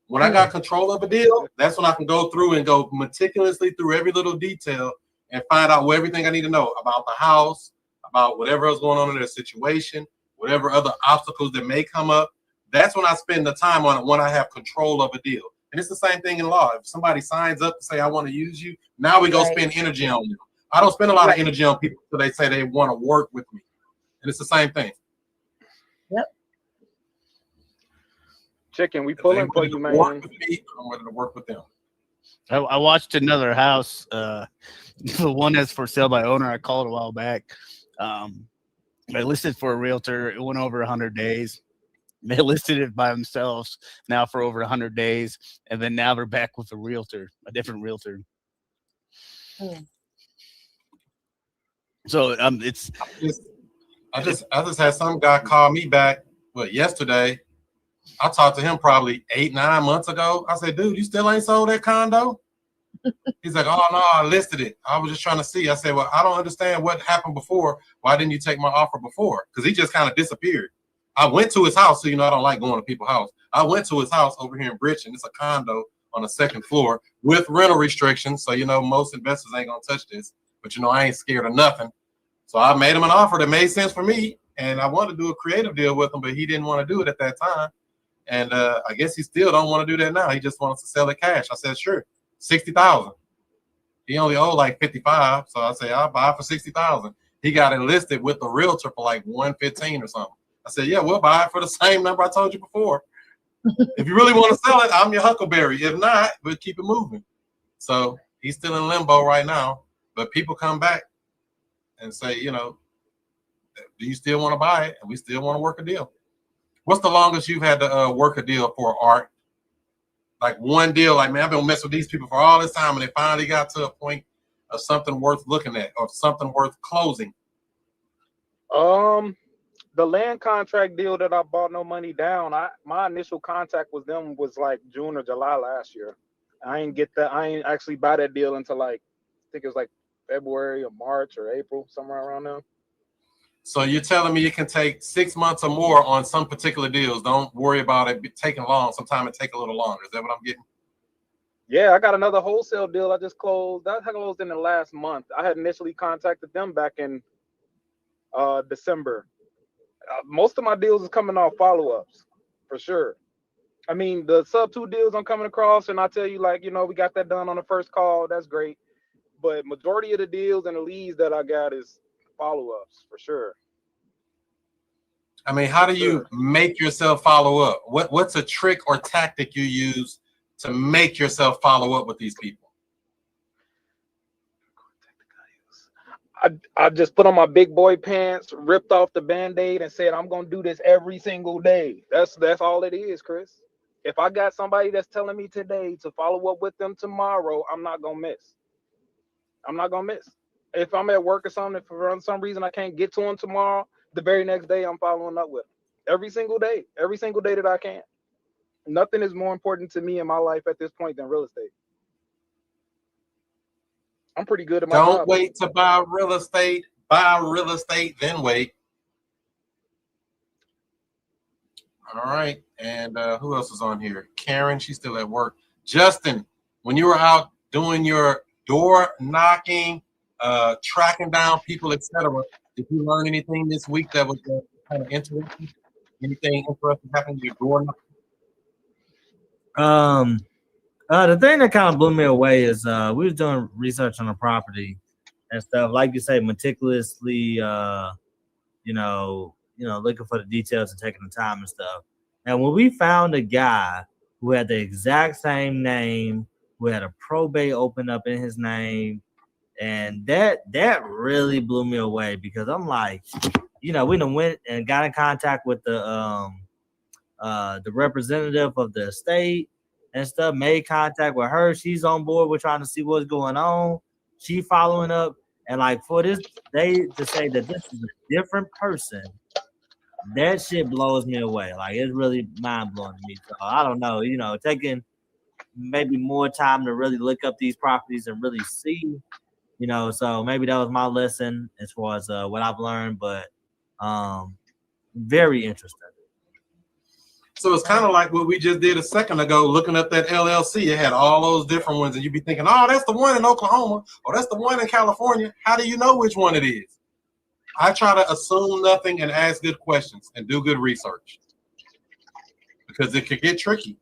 When I got control of a deal, that's when I can go through and go meticulously through every little detail and find out everything I need to know about the house, about whatever else going on in their situation, whatever other obstacles that may come up. That's when I spend the time on it, when I have control of a deal. And it's the same thing in law. If somebody signs up to say, I want to use you, now we go spend energy on them. I don't spend a lot of energy on people until they say they want to work with me. And it's the same thing. Yep. Chicken, we pulling for you, man. I'm ready to work with them. I watched another house, the one that's for sale by owner. I called a while back. They listed for a realtor. It went over 100 days. They listed it by themselves now for over 100 days, and then now they're back with a different realtor. So it's. I just had some guy call me back, yesterday. I talked to him probably 8-9 months ago. I said, dude, you still ain't sold that condo? He's like, oh no, I listed it. I was just trying to see. I said, well, I don't understand what happened before. Why didn't you take my offer before? Because he just kind of disappeared. I went to his house, so I don't like going to people's house. I went to his house over here in Bridgeton. It's a condo on the second floor with rental restrictions. So most investors ain't gonna touch this. But I ain't scared of nothing. So I made him an offer that made sense for me, and I wanted to do a creative deal with him, but he didn't want to do it at that time. And I guess he still don't want to do that now. He just wants to sell it cash. I said, sure, $60,000. He only owed like $55, so I say I'll buy it for $60,000. He got it listed with the realtor for like $115 or something. I said, yeah, we'll buy it for the same number I told you before. If you really want to sell it, I'm your huckleberry. If not, we'll keep it moving. So he's still in limbo right now. But people come back and say, do you still want to buy it? And we still want to work a deal. What's the longest you've had to work a deal for, Art? Like one deal, like, man, I've been messing with these people for all this time, and they finally got to a point of something worth looking at or something worth closing. The land contract deal that I bought no money down, my initial contact with them was like June or July last year. I ain't actually buy that deal until I think it was like February or March or April, somewhere around there. So you're telling me it can take 6 months or more on some particular deals. Don't worry about it taking long. Sometimes it take a little longer. Is that what I'm getting? Yeah, I got another wholesale deal I just closed. That closed in the last month. I had initially contacted them back in December. Most of my deals is coming off follow-ups, for sure. I mean, the sub 2 deals I'm coming across, and I tell you, we got that done on the first call. That's great. But majority of the deals and the leads that I got is follow-ups, for sure. I mean, how do you make yourself follow up? What's a trick or tactic you use to make yourself follow up with these people? I just put on my big boy pants, ripped off the Band-Aid, and said, I'm going to do this every single day. That's all it is, Chris. If I got somebody that's telling me today to follow up with them tomorrow, I'm not going to miss. I'm not going to miss. If I'm at work or something, if for some reason I can't get to them tomorrow, the very next day I'm following up with them. Every single day that I can. Nothing is more important to me in my life at this point than real estate. I'm pretty good at my job. Don't wait to buy real estate. Buy real estate, then wait. All right. And who else is on here? Karen, she's still at work. Justin, when you were out doing your door knocking, tracking down people, etc., Did you learn anything this week that was kind of interesting? Anything interesting happened to your door? The thing that kind of blew me away is we was doing research on the property and stuff, like you say, meticulously, looking for the details and taking the time and stuff. And when we found a guy who had the exact same name, who had a probate open up in his name, and that really blew me away, because I'm like, we done went and got in contact with the representative of the estate and stuff, made contact with her. She's on board. We're trying to see what's going on. She following up, and like for this, they to say that this is a different person. That shit blows me away. Like, it's really mind blowing to me. So I don't know, taking maybe more time to really look up these properties and really see, so maybe that was my lesson as far as what I've learned, but very interesting. So it's kind of like what we just did a second ago, looking up that LLC. It had all those different ones, and you'd be thinking, oh, that's the one in Oklahoma, or that's the one in California. How do you know which one it is? I try to assume nothing and ask good questions and do good research, because it could get tricky.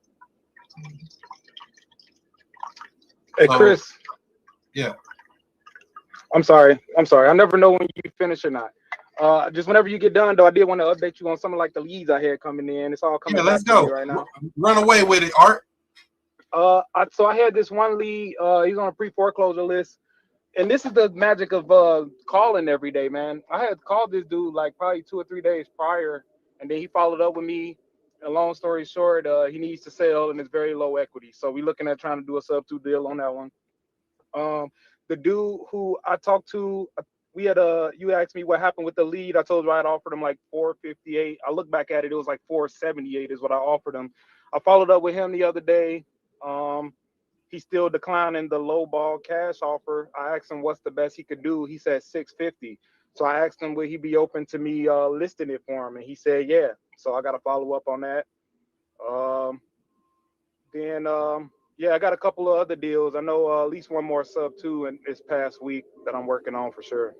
Hey, Chris. Yeah. I'm sorry. I never know when you finish or not. Just whenever you get done, though, I did want to update you on some of like the leads I had coming in. It's all coming. Yeah, let's back to go me right now. Run away with it, Art. So I had this one lead. He's on a pre-foreclosure list, and this is the magic of calling every day, man. I had called this dude like probably 2 or 3 days prior, and then he followed up with me. And long story short, he needs to sell, and it's very low equity. So we're looking at trying to do a sub-2 deal on that one. The dude who I talked to, you asked me what happened with the lead. I told you I had offered him like 458. I look back at it, it was like 478 is what I offered him. I followed up with him the other day. He's still declining the low ball cash offer. I asked him what's the best he could do. He said 650. So I asked him would he be open to me listing it for him, and he said yeah. So I got to follow up on that. Yeah, I got a couple of other deals. I know at least one more sub-2 in this past week that I'm working on for sure.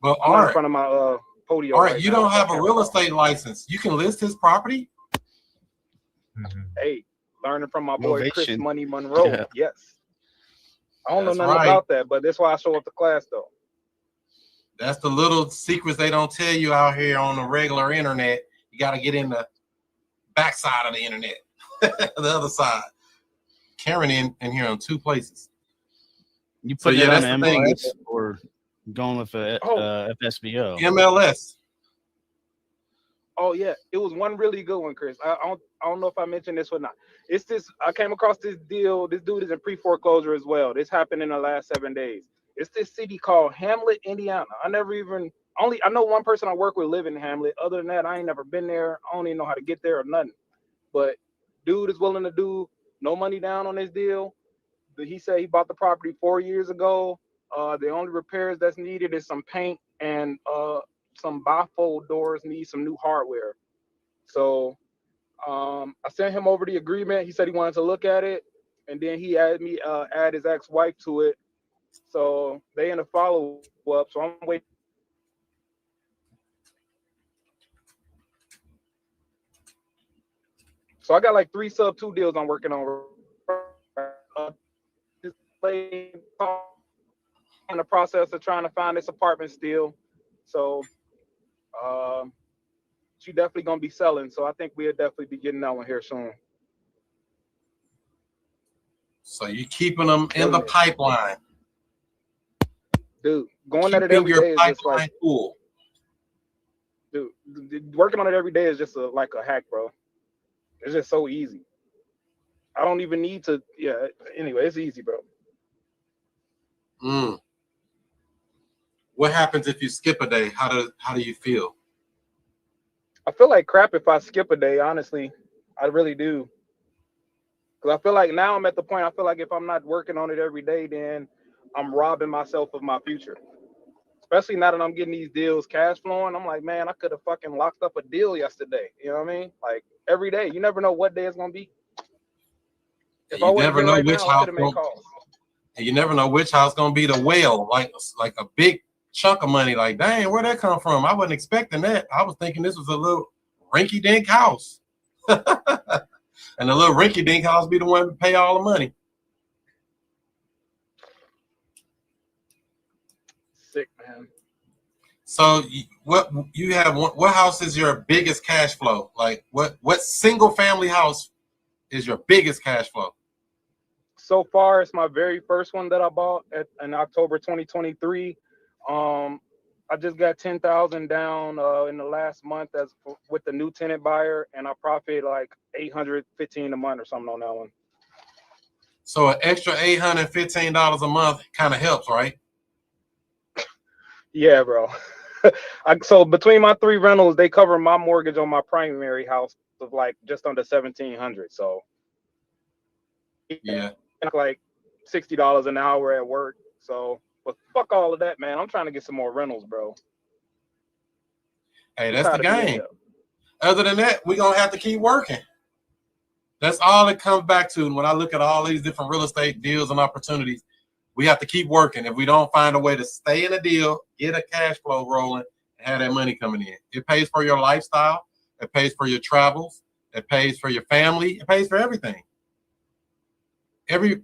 Well, I'm Art, in front of my podium. All right, right you now, don't so have I a can't real talk. estate license. You can list his property? Hey, learning from my boy Chris Motivation. Monroe. Yeah. Yes. I don't That's know nothing right. about that, but that's why I show up to class though. That's the little secrets they don't tell you out here on the regular internet. You got to get in the backside of the internet, the other side. Karen in here on 2 places. You So put yeah, that that's on the thing. MLS or going with a FSBO? MLS. Oh yeah, it was one really good one, Chris. I don't know if I mentioned this or not. It's this. I came across this deal. This dude is in pre-foreclosure as well. This happened in the last 7 days. It's this city called Hamlet, Indiana. I know one person I work with live in Hamlet. Other than that, I ain't never been there. I don't even know how to get there or nothing. But dude is willing to do no money down on this deal. He said he bought the property 4 years ago. The only repairs that's needed is some paint and some bifold doors need some new hardware. So I sent him over the agreement. He said he wanted to look at it, and then he added me add his ex-wife to it. So they in a follow-up. So I'm waiting. So I got like 3 sub-2 deals I'm working on. In the process of trying to find this apartment still. So she definitely gonna be selling. So I think we'll definitely be getting that one here soon. So you're keeping them in the pipeline. Dude, going at it every day is just like cool. Dude, working on it every day is just like a hack, bro. It's just so easy. I don't even need to. Yeah. Anyway, it's easy, bro. What happens if you skip a day? How do you feel? I feel like crap if I skip a day, honestly. I really do. Because I feel like now I'm at the point, I feel like if I'm not working on it every day, then I'm robbing myself of my future. Especially now that I'm getting these deals cash flowing. I'm like, man, I could have fucking locked up a deal yesterday. You know what I mean? Like every day. You never know what day it's going to be. If You never know which house. And you never know which house gonna be the whale, like a big chunk of money. Like, dang, where'd that come from? I wasn't expecting that. I was thinking this was a little rinky-dink house. And the little rinky-dink house be the one to pay all the money. Sick, man. So what house is your biggest cash flow? Like what single family house is your biggest cash flow? So far, it's my very first one that I bought in October 2023. I just got 10,000 down in the last month with the new tenant buyer, and I profit like $815 a month or something on that one. So an extra $815 a month kind of helps, right? Yeah, bro. So between my 3 rentals, they cover my mortgage on my primary house of like just under $1,700. So yeah, like $60 an hour at work. So, but fuck all of that, man. I'm trying to get some more rentals, bro. Hey, that's the game. Other than that, we're gonna have to keep working. That's all it comes back to. When I look at all these different real estate deals and opportunities, we have to keep working. If we don't find a way to stay in a deal, get a cash flow rolling, and have that money coming in, it pays for your lifestyle, it pays for your travels, it pays for your family, it pays for everything. Every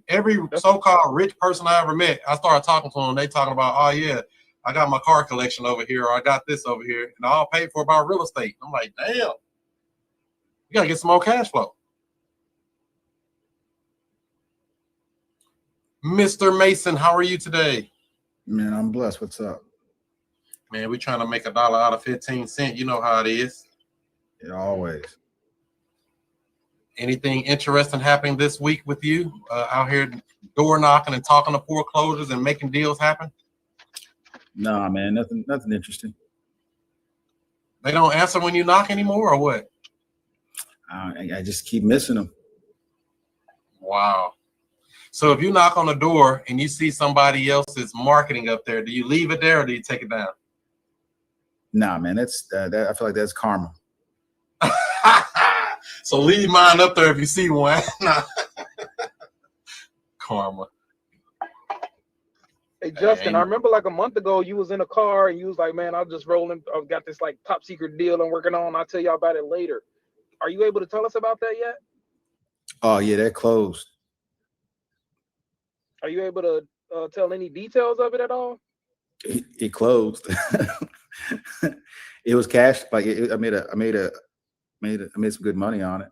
so-called rich person I ever met, I started talking to them. They talking about, oh yeah, I got my car collection over here, or I got this over here, and all paid for by real estate. I'm like, damn, you gotta get some more cash flow. Mr. Mason, how are you today? Man, I'm blessed. What's up? Man, we're trying to make $1 out of 15 cents. You know how it is. Yeah, always. Anything interesting happening this week with you out here door knocking and talking to foreclosures and making deals happen? Nah, man, nothing interesting. They don't answer when you knock anymore, or what? I just keep missing them. Wow. So if you knock on the door and you see somebody else's marketing up there, do you leave it there or do you take it down? Nah, man, that's I feel like that's karma. So leave mine up there if you see one. Karma. Hey, Justin, I remember like a month ago, you was in a car and you was like, man, I'm just rolling. I've got this like top secret deal I'm working on. I'll tell y'all about it later. Are you able to tell us about that yet? Oh, yeah, that closed. Are you able to tell any details of it at all? It closed. It was cash. Like I made some good money on it.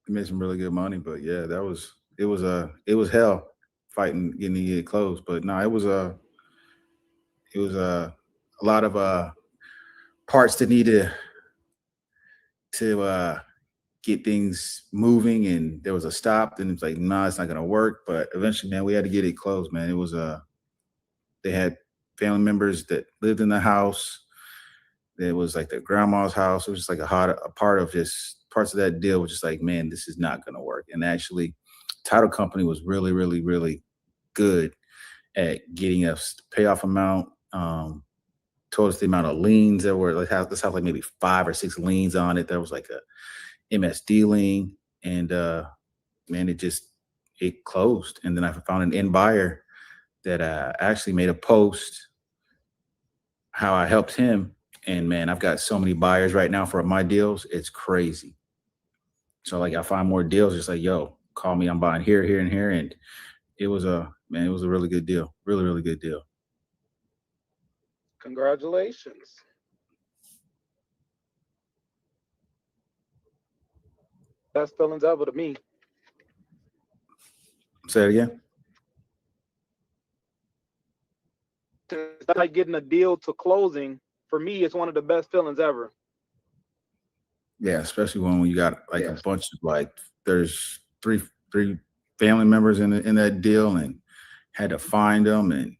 I made some really good money, but yeah, it was hell fighting getting it closed. But no, it was a lot of parts that needed to get things moving, and there was a stop, and it's like, nah, it's not gonna work. But eventually, man, we had to get it closed, man. It was they had family members that lived in the house. It was like their grandma's house. It was just like a part of just parts of that deal was just like, man, this is not gonna work. And actually, title company was really, really, really good at getting us the payoff amount. Told us the amount of liens that were, let's have like maybe 5 or 6 liens on it. There was like a MSD lien, and man, it closed. And then I found an end buyer that actually made a post how I helped him. And man, I've got so many buyers right now for my deals. It's crazy. So like I find more deals, just like, yo, call me. I'm buying here, here, and here. And it was a really good deal. Really, really good deal. Congratulations. Best feelings ever to me. Say it again. It's like getting a deal to closing. For me, it's one of the best feelings ever. Yeah, especially when you got like a bunch of like, there's three family members in that deal, and had to find them, and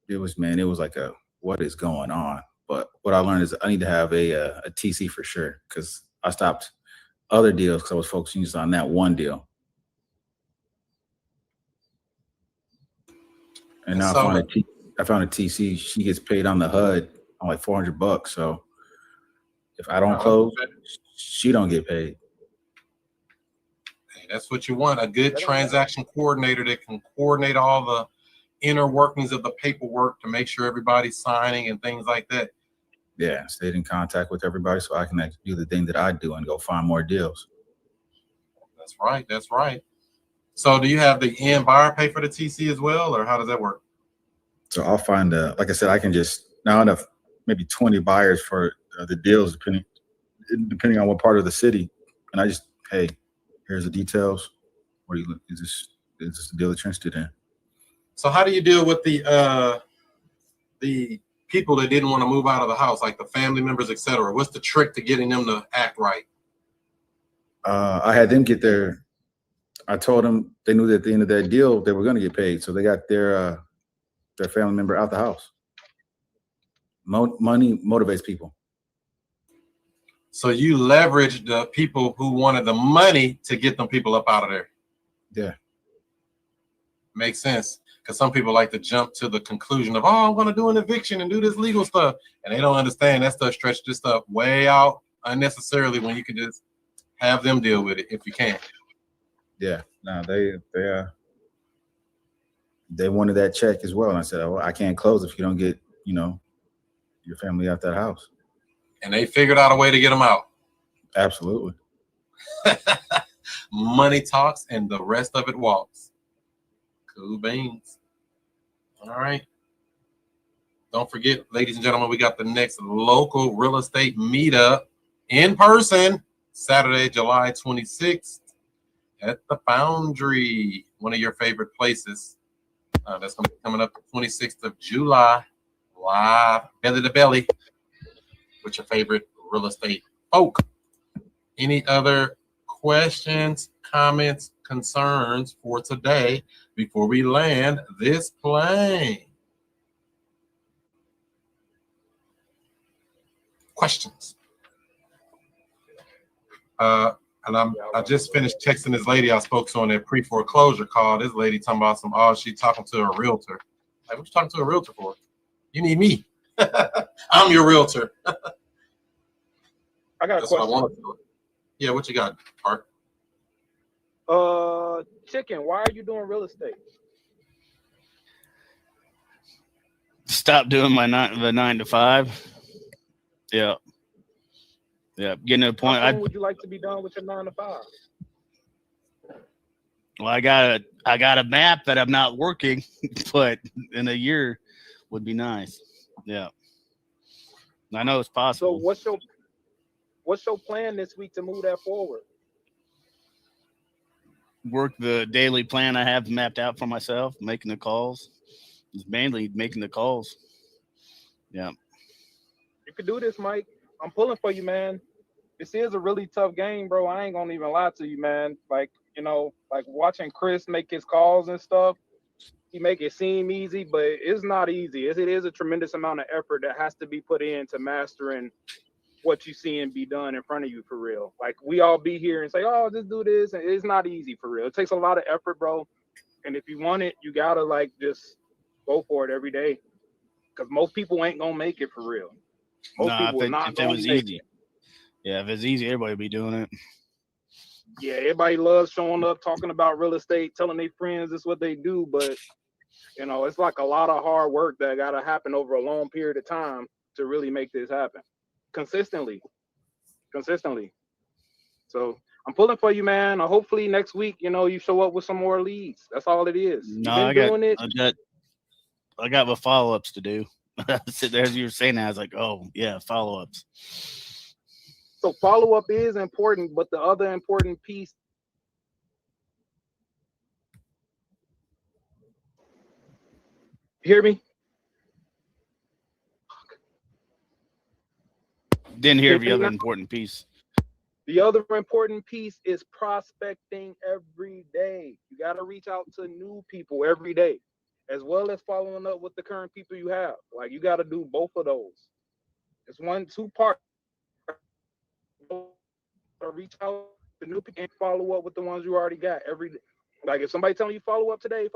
it was like what is going on? But what I learned is I need to have a TC for sure, because I stopped other deals because I was focusing just on that one deal. And now I found a TC. She gets paid on the HUD on like $400. So if I don't close, she don't get paid. Hey, that's what you want, a good transaction coordinator that can coordinate all the inner workings of the paperwork to make sure everybody's signing and things like that. Yeah, stayed in contact with everybody so I can actually do the thing that I do and go find more deals. That's right. That's right. So do you have the end buyer pay for the TC as well, or how does that work? So I'll find, like I said, I can just now enough maybe 20 buyers for the deals, depending on what part of the city. And I just, hey, here's the details. What do you look? Is this the deal that you're interested in? So how do you deal with the people that didn't want to move out of the house, like the family members, etc.? What's the trick to getting them to act right? I had them get their. I told them they knew that at the end of that deal they were going to get paid, so they got their family member out the house. Money motivates people. So you leverage the people who wanted the money to get them people up out of there. Yeah. Makes sense. Because some people like to jump to the conclusion of, oh, I'm going to do an eviction and do this legal stuff. And they don't understand that stuff stretches this stuff way out unnecessarily when you can just have them deal with it if you can. Yeah. No, they wanted that check as well. And I said, oh, I can't close if you don't get, your family out that house. And they figured out a way to get them out. Absolutely. Money talks and the rest of it walks. Cool beans. All right. Don't forget, ladies and gentlemen, we got the next local real estate meetup in person, Saturday, July 26th at the Foundry, one of your favorite places. That's going to be coming up the 26th of July, live, belly to belly, with your favorite real estate folk. Any other questions, comments, concerns for today before we land this plane? Questions? And I just finished texting this lady I spoke to on that pre-foreclosure call. This lady talking about she talking to a realtor. Like, what you talking to a realtor for? You need me. I'm your realtor. I got a That's what I question. want to do. Yeah, what you got, Park? Chicken, why are you doing real estate? Stop doing the 9 to 5. Yeah. Getting to the point. How soon would you like to be done with your 9 to 5? Well, I got a map that I'm not working, but in a year would be nice. Yeah. I know it's possible. So what's your plan this week to move that forward? Work the daily plan I have mapped out for myself, making the calls. It's mainly making the calls. Yeah. You can do this, Mike. I'm pulling for you, man. This is a really tough game, bro. I ain't gonna even lie to you, man. Like watching Chris make his calls and stuff, he make it seem easy, but it's not easy. It is a tremendous amount of effort that has to be put into mastering what you see and be done in front of you for real. Like, we all be here and say, oh, just do this. And it's not easy for real. It takes a lot of effort, bro. And if you want it, you gotta just go for it every day. Because most people ain't gonna make it for real. Most people not gonna make it. Yeah, if it's easy, everybody would be doing it. Yeah, everybody loves showing up, talking about real estate, telling their friends this is what they do, but it's like a lot of hard work that gotta happen over a long period of time to really make this happen. Consistently. So I'm pulling for you, man. Hopefully next week, you show up with some more leads. That's all it is. No, I got my follow-ups to do. Sit there as you were saying that, I was like, oh yeah, follow-ups. So follow-up is important, but the other important piece. Hear me? Didn't hear the other important piece. The other important piece is prospecting every day. You got to reach out to new people every day, as well as following up with the current people you have. Like, you got to do both of those. It's 1-2 part. Reach out to new people and follow up with the ones you already got every day. Like, if somebody telling you follow up today,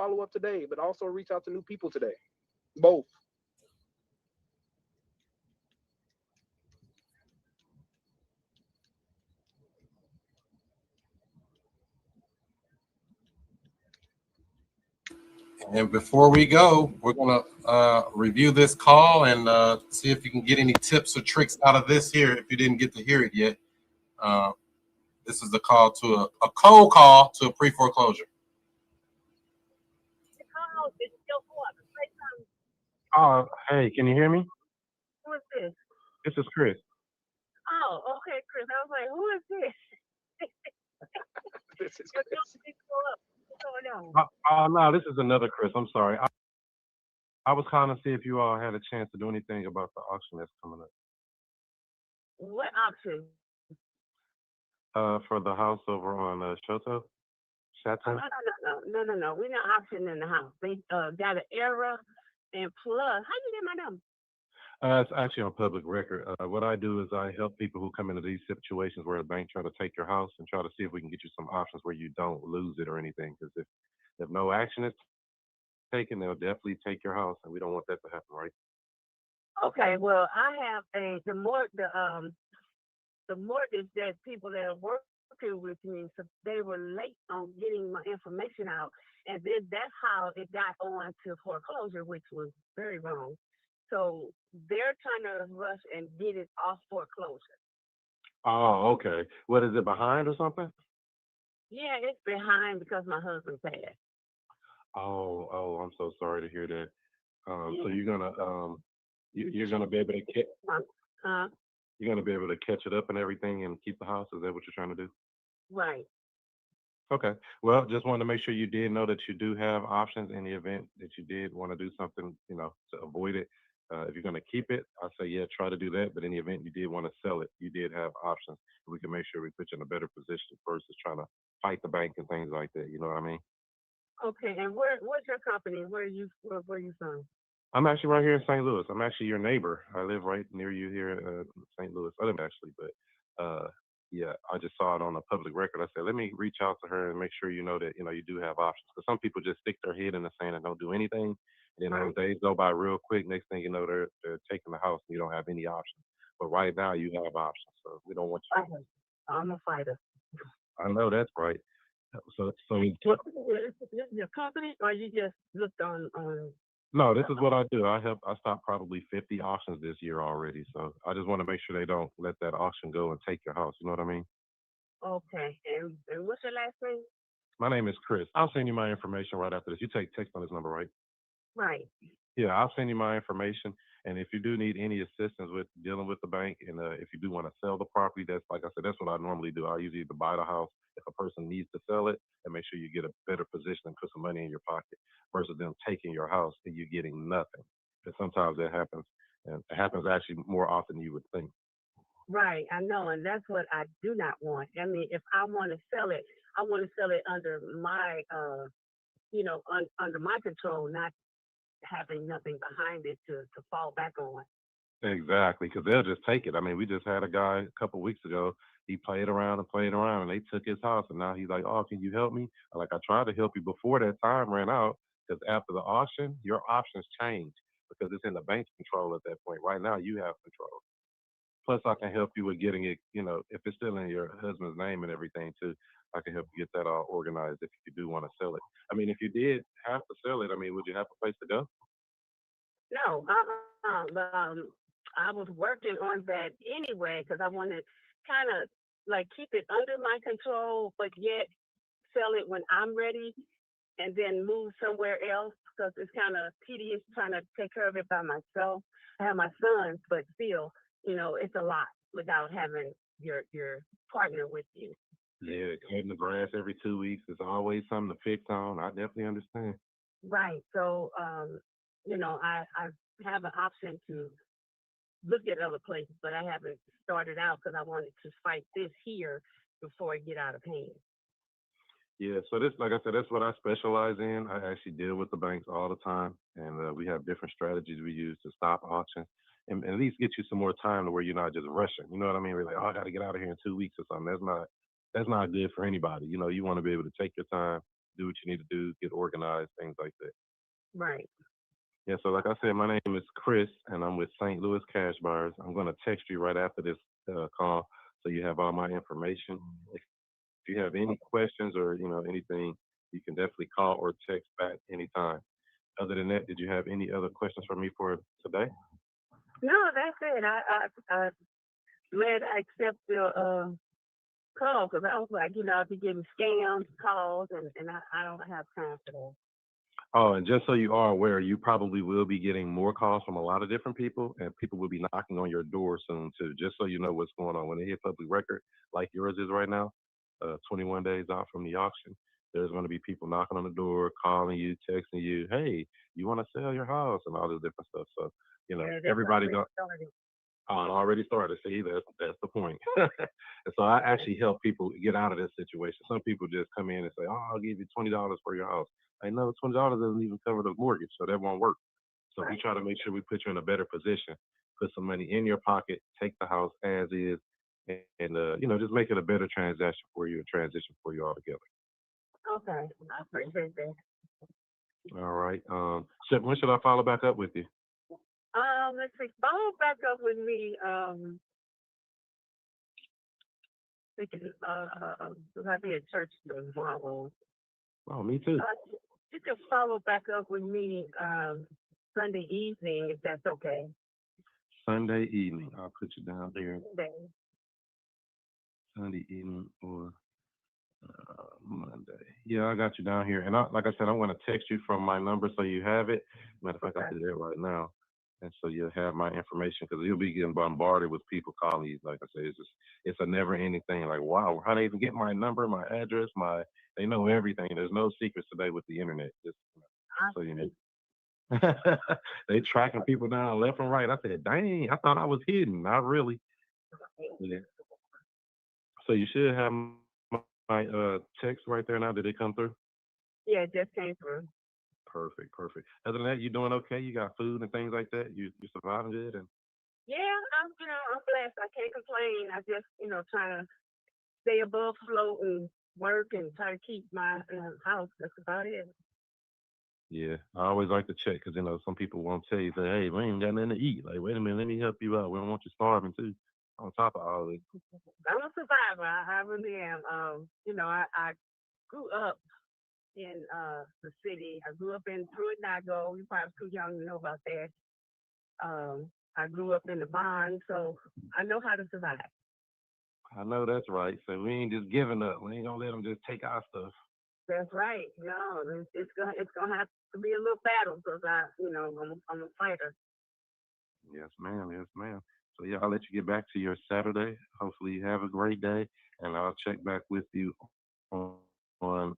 but also reach out to new people today. Both. And before we go, we're gonna review this call and see if you can get any tips or tricks out of this here. If you didn't get to hear it yet, uh, this is the call to a cold call to a pre-foreclosure. Oh, hey, can you hear me? Who is this? This is Chris. Oh, okay, Chris. I was like, who is this? This is Your Chris. company's still up. What's going on? No, this is another Chris. I'm sorry. I was calling to see if you all had a chance to do anything about the auction that's coming up. What option? For the house over on Chateau. No. We're not auctioning the house. They got an error, and plus, how you get my number? It's actually on public record. What I do is I help people who come into these situations where the bank try to take your house and try to see if we can get you some options where you don't lose it or anything. Because if no action is taken, they'll definitely take your house, and we don't want that to happen, right? Okay, well, I have the mortgage that people that are working with me, so they were late on getting my information out, and then that's how it got on to foreclosure, which was very wrong. So they're trying to rush and get it off foreclosure. Oh, okay. What is it behind or something? Yeah, it's behind because my husband passed. Oh, I'm so sorry to hear that. So Yeah. you're gonna be able to Huh? you're gonna be able to catch it up and everything and keep the house. Is that what you're trying to do? Right. Okay. Well, just wanted to make sure you did know that you do have options in the event that you did want to do something, to avoid it. If you're going to keep it, I say, yeah, try to do that. But in the event you did want to sell it, you did have options. We can make sure we put you in a better position versus trying to fight the bank and things like that. You know what I mean? Okay, and what's your company? Where you from? I'm actually right here in St. Louis. I'm actually your neighbor. I live right near you here in St. Louis. I live actually, but yeah, I just saw it on a public record. I said, let me reach out to her and make sure you know that you do have options. Because some people just stick their head in the sand and don't do anything. And then those Right. days go by real quick. Next thing you know, they're taking the house and you don't have any options. But right now, you have options. So we don't want you. Okay. I'm a fighter. I know that's right. So What is your company, or you just looked on? no, this is what I do. I stopped probably 50 auctions this year already. So I just want to make sure they don't let that auction go and take your house. You know what I mean? Okay, and what's your last name? My name is Chris. I'll send you my information right after this. You take text on this number, right? Right. Yeah, I'll send you my information. And if you do need any assistance with dealing with the bank, and if you do want to sell the property, that's like I said, that's what I normally do. I usually either buy the house if a person needs to sell it, and make sure you get a better position and put some money in your pocket versus them taking your house and you getting nothing. Because sometimes that happens, and it happens actually more often than you would think. Right, I know, and that's what I do not want. I mean, if I want to sell it, I want to sell it under my, under my control, not having nothing behind it to fall back on. Exactly, because they'll just take it. I mean, we just had a guy a couple weeks ago. He played around, and they took his house. And now he's like, "Oh, can you help me?" I'm like, I tried to help you before that time ran out. Because after the auction, your options change because it's in the bank's control at that point. Right now, you have control. Plus, I can help you with getting it. If it's still in your husband's name and everything too, I can help you get that all organized if you do want to sell it. I mean, if you did have to sell it, I mean, would you have a place to go? No, but, I was working on that anyway because I wanted kind of like keep it under my control, but yet sell it when I'm ready and then move somewhere else because it's kind of tedious trying to take care of it by myself. I have my sons, but still, it's a lot without having your partner with you. Yeah, cutting the grass every 2 weeks is always something to fix on. I definitely understand. Right. So, I have an option to look at other places, but I haven't started out because I wanted to fight this here before it get out of hand. Yeah, so this, like I said, that's what I specialize in. I actually deal with the banks all the time, and we have different strategies we use to stop auctions and at least get you some more time to where you're not just rushing. You know what I mean? We're like, oh, I got to get out of here in 2 weeks or something. That's not good for anybody. You want to be able to take your time, do what you need to do, get organized, things like that. Right. Yeah, so like I said, my name is Chris, and I'm with St. Louis Cash Buyers. I'm going to text you right after this call, so you have all my information. If you have any questions or anything, you can definitely call or text back anytime. Other than that, did you have any other questions for me for today? No, that's it. I glad I accept your call because I was like, I'll be getting scams, calls, and I don't have time for that. Oh, and just so you are aware, you probably will be getting more calls from a lot of different people, and people will be knocking on your door soon too. Just so you know what's going on when they hit public record, like yours is right now, 21 days out from the auction. There's going to be people knocking on the door, calling you, texting you, "Hey, you want to sell your house?" and all this different stuff. So Yeah, that's everybody's already going. started. Oh, it already started. See, that's the point. And so I actually help people get out of this situation. Some people just come in and say, "Oh, I'll give you $20 for your house." I know $20 doesn't even cover the mortgage, so that won't work. So we try to make sure we put you in a better position, put some money in your pocket, take the house as is, and just make it a better transaction for you, a transition for you altogether. Okay, I appreciate that. All right. So when should I follow back up with you? Let's see. Follow back up with me. Because I'll be at church tomorrow. Oh, me too. You can follow back up with me Sunday evening, if that's okay. Sunday evening. I'll put you down there. Sunday. Sunday evening or Monday. Yeah, I got you down here. And like I said, I'm going to text you from my number so you have it. Matter of fact, I'll do that right now. And so you'll have my information because you'll be getting bombarded with people calling you. Like I said, it's a never ending thing. Like, wow, how they even get my number, my address, they know everything. There's no secrets today with the internet. Just so you know. They tracking people down left and right. I said, dang, I thought I was hidden. Not really. Yeah. So you should have my text right there now. Did it come through? Yeah, it just came through. Perfect. Other than that, you doing okay? You got food and things like that? You surviving good? And Yeah, I'm blessed. I can't complain. I just, trying to stay above float and work and try to keep my house. That's about it. yeah, I always like to check because some people won't tell you, say, "Hey, we ain't got nothing to eat." Like, wait a minute, let me help you out. We don't want you starving too. On top of all this. I'm a survivor. I really am. I grew up in the city. I grew up in Pruitt-Nago. You're probably too young to know about that. I grew up in the barn, so I know how to survive. I know that's right. So we ain't just giving up. We ain't gonna let them just take our stuff. That's right. No, it's gonna have to be a little battle because I'm a fighter. Yes, ma'am. Yes, ma'am. So yeah, I'll let you get back to your Saturday. Hopefully you have a great day, and I'll check back with you on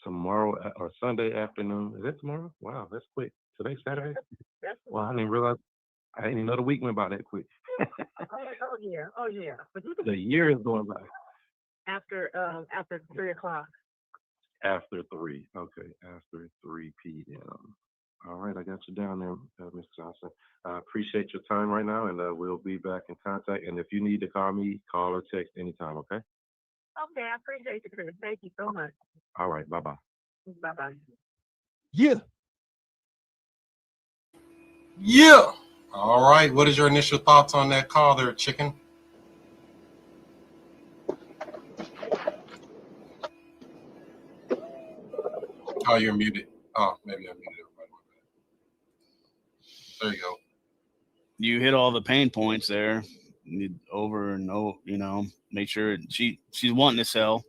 tomorrow or Sunday afternoon. Is that tomorrow? Wow, that's quick. Today's Saturday. Well, I didn't realize. I didn't even know the week went by that quick. Oh yeah. But you The year is going by. after 3:00. After 3. Okay, after 3 p.m. All right, I got you down there, Mr. Johnson. I appreciate your time right now, and we'll be back in contact. And if you need to call me, call or text anytime, okay? Okay, I appreciate you, Chris. Thank you so much. All right, bye-bye. Bye-bye. Yeah. All right. What is your initial thoughts on that call there, chicken? Oh, you're muted. Oh, maybe I muted everybody. There you go. You hit all the pain points there. Over and over, make sure she's wanting to sell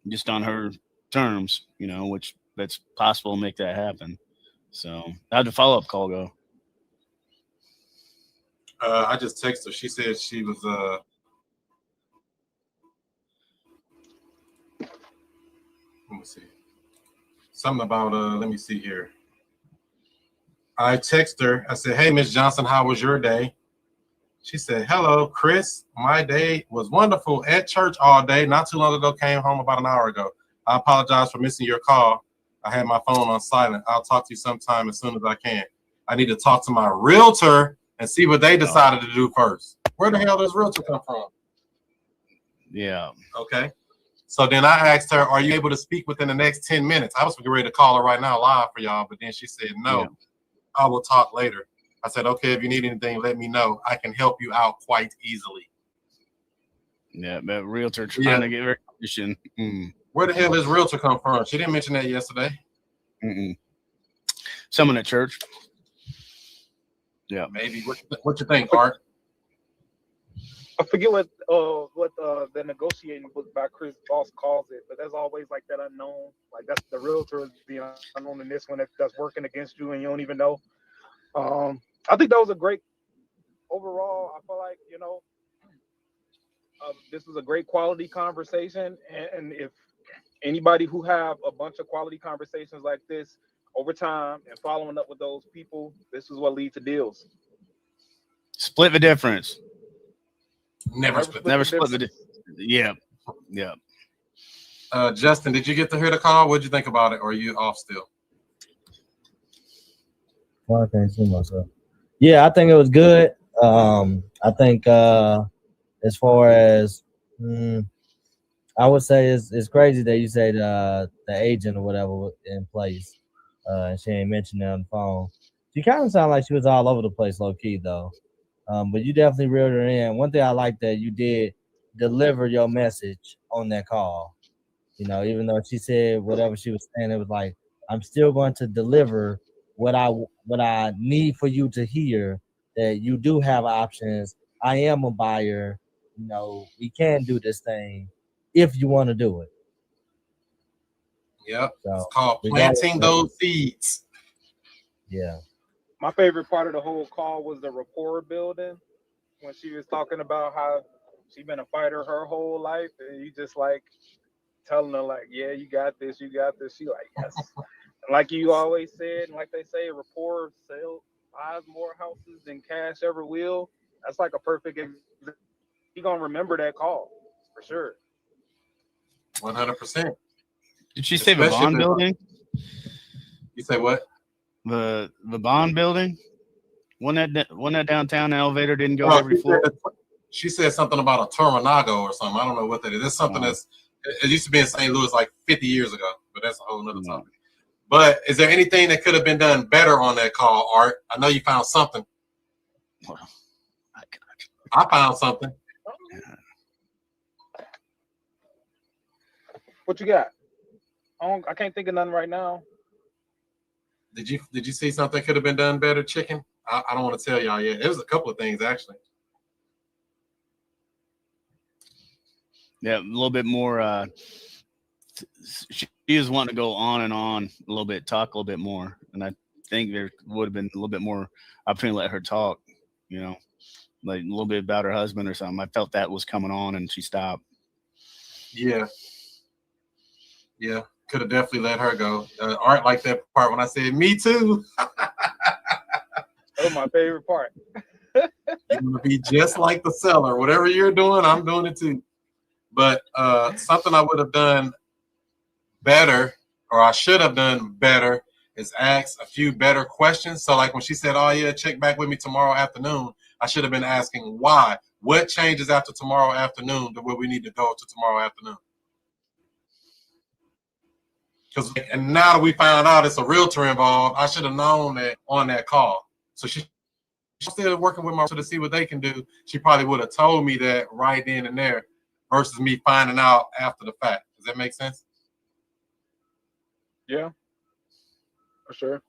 just on her terms, which that's possible to make that happen. So how'd the follow-up call go? I just texted her. She said she was let me see. Something about let me see here. I texted her. I said, "Hey, Miss Johnson, how was your day?" She said, "Hello, Chris. My day was wonderful at church all day. Not too long ago, came home about an hour ago. I apologize for missing your call. I had my phone on silent. I'll talk to you sometime as soon as I can. I need to talk to my realtor and see what they decided to do first." Where the hell does realtor come from? Yeah. Okay. So then I asked her, "Are you able to speak within the next 10 minutes? I was ready to call her right now live for y'all, but then she said, "No, Yeah. I will talk later." I said, "Okay, if you need anything, let me know. I can help you out quite easily." Yeah, but realtor trying to get recognition. Where the hell does realtor come from? She didn't mention that yesterday. Mm-mm. Someone at church. Yeah. Maybe. What you think, Art? I forget what the negotiating book by Chris Voss calls it, but there's always like that unknown. Like that's the realtor is the unknown in this one that's working against you and you don't even know. I think that was a great overall. I feel like this was a great quality conversation, and if anybody who have a bunch of quality conversations like this over time and following up with those people, this is what leads to deals. Split the difference. Never split the difference. Yeah. Justin, did you get to hear the call? What'd you think about it? Or are you off still? Well, I can't see myself. Yeah, I think it was good. I think as far as I would say it's crazy that you say the agent or whatever in place, and she ain't mentioned it on the phone. She kind of sounded like she was all over the place, low key though. But you definitely reeled her in. One thing I like that you did deliver your message on that call. Even though she said whatever she was saying, it was like, I'm still going to deliver what I need for you to hear, that you do have options. I am a buyer. We can do this thing if you want to do it. Yep. So, it's called planting those seeds. Yeah. My favorite part of the whole call was the rapport building when she was talking about how she's been a fighter her whole life, and you just like telling her like, yeah, you got this. She like, yes. And like you always said, and like they say, rapport buys more houses than cash ever will. That's like a perfect example. You're gonna remember that call for sure. 100%. Did she say the bond building? You say what? The bond building? One that downtown the elevator didn't go to every floor. She said something about a Tornago or something. I don't know what that is. It's something it used to be in St. Louis like 50 years ago, but that's a whole nother topic. But is there anything that could have been done better on that call, Art? I know you found something. I found something. What you got? I can't think of nothing right now. Did you see something could have been done better, Chicken? I don't want to tell y'all yet. It was a couple of things actually. Yeah, a little bit more. She just wanting to go on and on a little bit, talk a little bit more, and I think there would have been a little bit more opportunity to let her talk. Like a little bit about her husband or something. I felt that was coming on, and she stopped. Yeah, could have definitely let her go. Art liked that part when I said, "Me too." That was my favorite part. You're gonna be just like the seller. Whatever you're doing, I'm doing it too. But something I would have done better, or I should have done better, is ask a few better questions. So like when she said, "Oh yeah, check back with me tomorrow afternoon," I should have been asking why. What changes after tomorrow afternoon to where we need to go to tomorrow afternoon? And now that we found out it's a realtor involved, I should have known that on that call. So she's still working with my realtor to see what they can do. She probably would have told me that right then and there versus me finding out after the fact. Does that make sense? Yeah, for sure.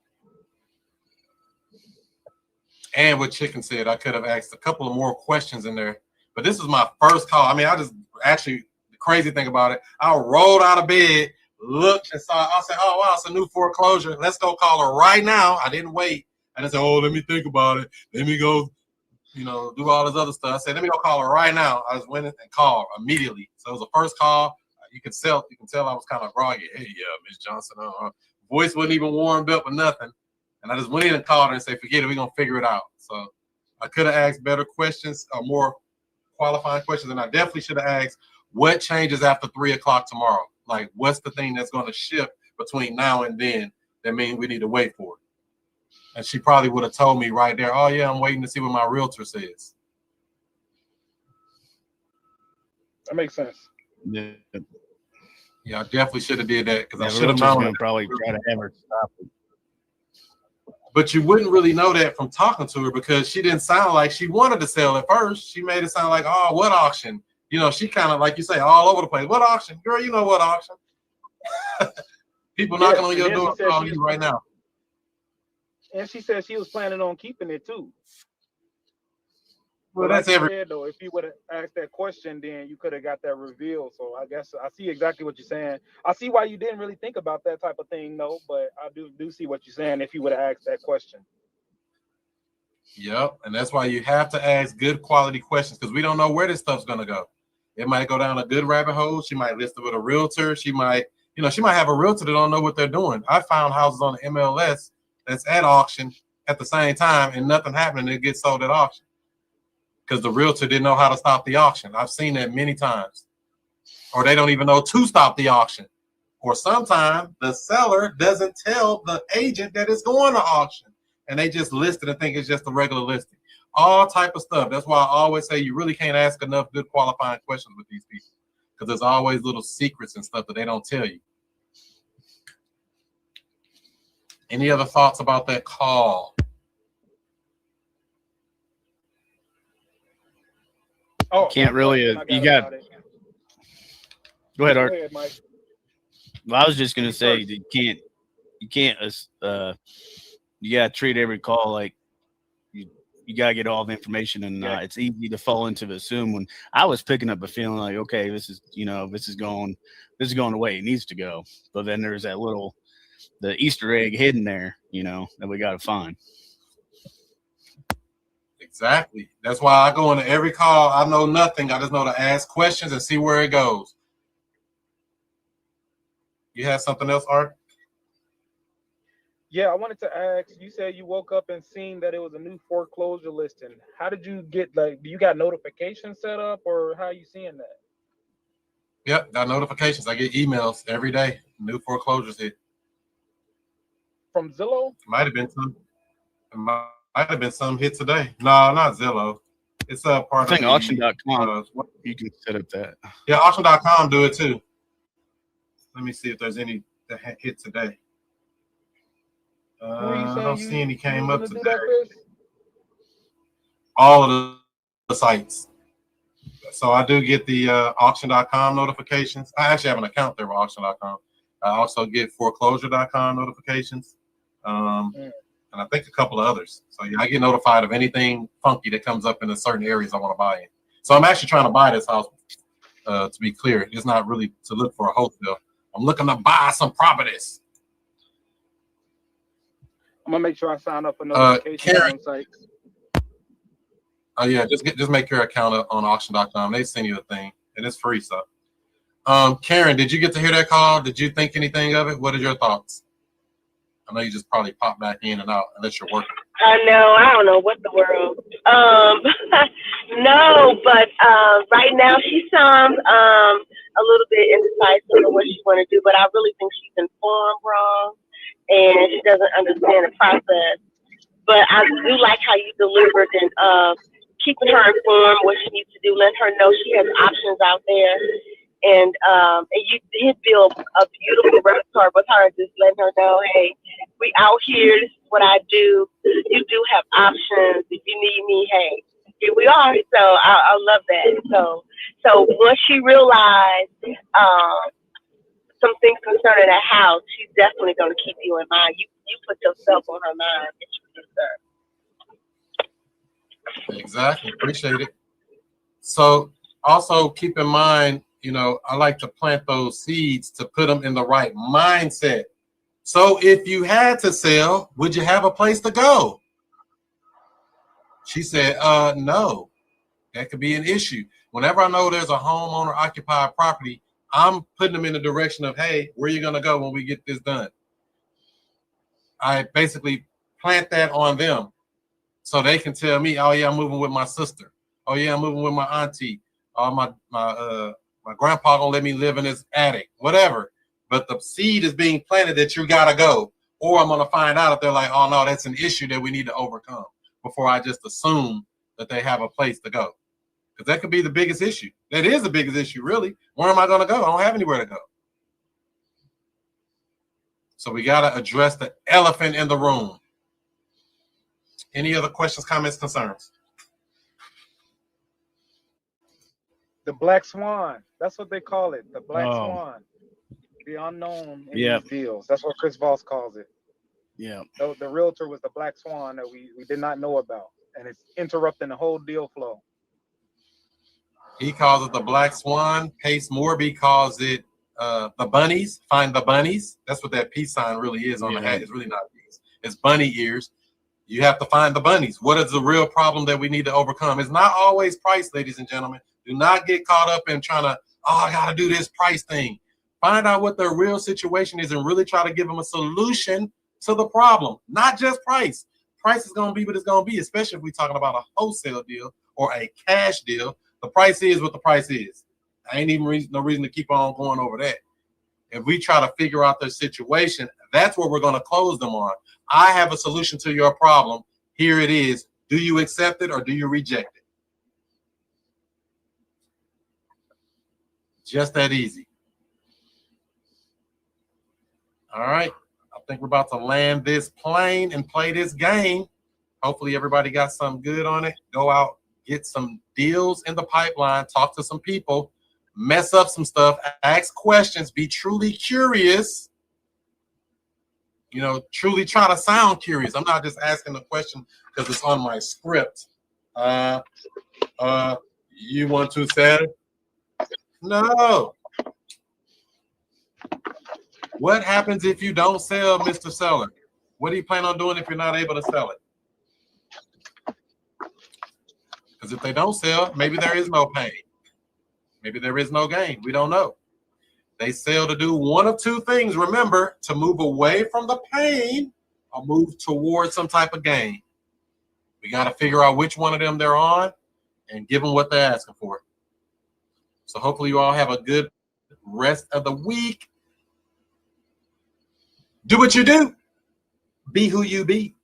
And what Chicken said, I could have asked a couple of more questions in there. But this is my first call. I mean, the crazy thing about it, I rolled out of bed, looked and saw, I said, "Oh, wow, it's a new foreclosure. Let's go call her right now." I didn't wait. I didn't say, "Oh, let me think about it. Let me go, do all this other stuff." I said, "Let me go call her right now." I just went in and called immediately. So it was the first call. You can tell I was kind of groggy. "Hey, yeah, Miss Johnson." Voice wasn't even warmed up or nothing. And I just went in and called her and said, "Forget it, we're going to figure it out." So I could have asked better questions or more qualifying questions. And I definitely should have asked, what changes after 3 o'clock tomorrow? Like, what's the thing that's going to shift between now and then that means we need to wait for it? And she probably would have told me right there, "Oh, yeah, I'm waiting to see what my realtor says." That makes sense. Yeah, I definitely should have did that because I The should have realtor's known. gonna probably try to have her stop it. But you wouldn't really know that from talking to her because she didn't sound like she wanted to sell at first. She made it sound like, "Oh, what auction?" She kind of, like you say, all over the place. "What auction? Girl, you know what auction." People Yes, knocking on and your then door she said calling she you was, right now. and she said she was planning on keeping it too. Well, But like that's you every. said though, if you would have asked that question, then you could have got that reveal. So I guess I see exactly what you're saying. I see why you didn't really think about that type of thing, though. But I do see what you're saying. If you would have asked that question. Yep, and that's why you have to ask good quality questions because we don't know where this stuff's gonna go. It might go down a good rabbit hole. She might list it with a realtor. She might have a realtor that don't know what they're doing. I found houses on the MLS that's at auction at the same time and nothing happening. It gets sold at auction because the realtor didn't know how to stop the auction. I've seen that many times. Or they don't even know to stop the auction. Or sometimes the seller doesn't tell the agent that it's going to auction and they just list it and think it's just a regular listing. All type of stuff. That's why I always say you really can't ask enough good qualifying questions with these people because there's always little secrets and stuff that they don't tell you. Any other thoughts about that call? Oh, Can't really. You got. Go ahead, Art. Go ahead, Mike. Well, I was just gonna say that you can't. You gotta treat every call like you gotta get all the information, and it's easy to fall into the assume. When I was picking up a feeling like, okay, this is going the way it needs to go, but then there's the Easter egg hidden there, that we gotta find. Exactly. That's why I go into every call. I know nothing. I just know to ask questions and see where it goes. You have something else, Art? Yeah, I wanted to ask. You said you woke up and seen that it was a new foreclosure listing. How did you get do you got notifications set up, or how are you seeing that? Yep, got notifications. I get emails every day. New foreclosures hit. From Zillow? Might have been some hit today. No, not Zillow. It's a part I think of auction.com. You can set up that. Yeah, auction.com do it too. Let me see if there's any that hit today. I don't see any came up today. All of the sites. So I do get the auction.com notifications. I actually have an account there with auction.com. I also get foreclosure.com notifications. And I think a couple of others. So yeah, I get notified of anything funky that comes up in the certain areas I want to buy in. So I'm actually trying to buy this house. To be clear, it's not really to look for a wholesale. I'm looking to buy some properties. I'm gonna make sure I sign up for notifications on sites. Oh yeah, just make your account on auction.com. They send you a thing, and it's free. So, Karen, did you get to hear that call? Did you think anything of it? What are your thoughts? I know you just probably pop back in and out unless you're working. I know. I don't know what the world. No, but right now she sounds a little bit indecisive on what she want to do. But I really think she's informed wrong, and she doesn't understand the process. But I do like how you delivered and keeping her informed what she needs to do, letting her know she has options out there. And you did build a beautiful repertoire with her, just letting her know, hey, we out here. This is what I do. You do have options. If you need me, hey, here we are. So I love that. So once she realized some things concerning that house, she's definitely going to keep you in mind. You put yourself on her mind. Exactly. Appreciate it. So also keep in mind, I like to plant those seeds to put them in the right mindset. So if you had to sell, would you have a place to go? She said, no. That could be an issue. Whenever I know there's a homeowner occupied property, I'm putting them in the direction of, hey, where are you going to go when we get this done? I basically plant that on them so they can tell me, oh yeah, I'm moving with my sister. Oh yeah, I'm moving with my auntie. My grandpa gonna let me live in his attic, whatever. But the seed is being planted that you gotta go. Or I'm gonna find out if they're like, oh no, that's an issue that we need to overcome before I just assume that they have a place to go. Because that could be the biggest issue. That is the biggest issue, really. Where am I gonna go? I don't have anywhere to go. So we gotta address the elephant in the room. Any other questions, comments, concerns? The Black Swan. That's what they call it. The Black Swan. The unknown in Yep. these deals. That's what Chris Voss calls it. Yeah. The realtor was the black swan that we did not know about, and it's interrupting the whole deal flow. He calls it the black swan. Pace Morby calls it the bunnies. Find the bunnies. That's what that peace sign really is on the hat. It's really not peace. It's bunny ears. You have to find the bunnies. What is the real problem that we need to overcome? It's not always price, ladies and gentlemen. Do not get caught up in trying to, I got to do this price thing. Find out what their real situation is and really try to give them a solution to the problem, not just price. Price is going to be what it's going to be, especially if we're talking about a wholesale deal or a cash deal. The price is what the price is. I ain't even no reason to keep on going over that. If we try to figure out their situation, that's what we're going to close them on. I have a solution to your problem. Here it is. Do you accept it or do you reject it? Just that easy. All right. I think we're about to land this plane and play this game. Hopefully everybody got something good on it. Go out, get some deals in the pipeline, talk to some people, mess up some stuff, ask questions, be truly curious. You know, truly try to sound curious. I'm not just asking the question because it's on my script. You want to sell? No. What happens if you don't sell, Mr. Seller? What do you plan on doing if you're not able to sell it? Because if they don't sell, maybe there is no pain. Maybe there is no gain. We don't know. They sell to do one of two things. Remember, to move away from the pain or move towards some type of gain. We got to figure out which one of them they're on and give them what they're asking for. So hopefully you all have a good rest of the week. Do what you do. Be who you be.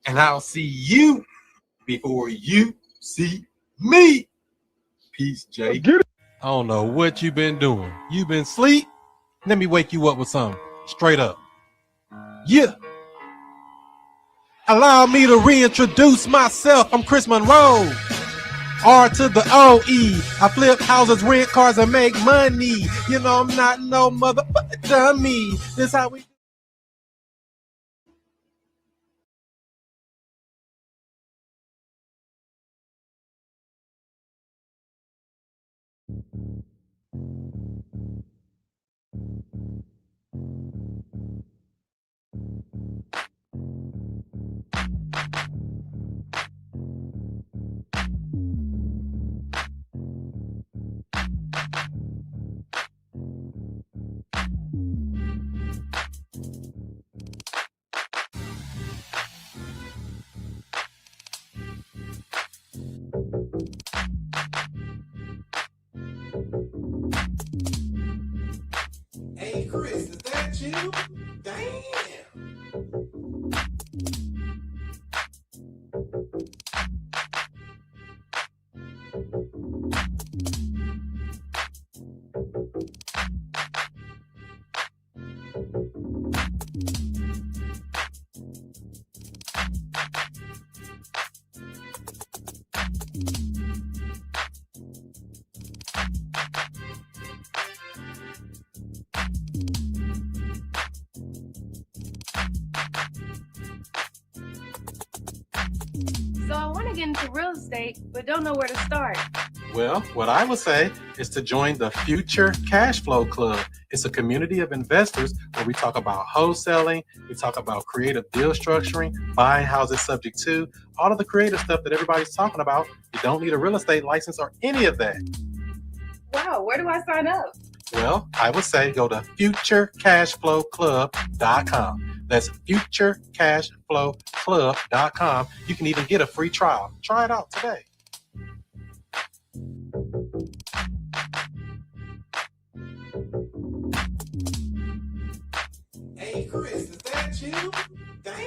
And I'll see you before you see me. Peace, Jay. I don't know what you've been doing. You've been asleep? Let me wake you up with something. Straight up. Yeah. Allow me to reintroduce myself. I'm Chris Monroe. R to the O-E. I flip houses, rent cars, and make money. You know I'm not no motherfucker dummy. This how we Hey, Chris, is that you? Damn. So I want to get into real estate, but don't know where to start. Well, what I would say is to join the Future Cash Flow Club. It's a community of investors where we talk about wholesaling, we talk about creative deal structuring, buying houses subject to, all of the creative stuff that everybody's talking about. You don't need a real estate license or any of that. Wow, where do I sign up? Well, I would say go to futurecashflowclub.com. That's futurecashflowclub.com. You can even get a free trial. Try it out today. Hey, Chris, is that you? Damn.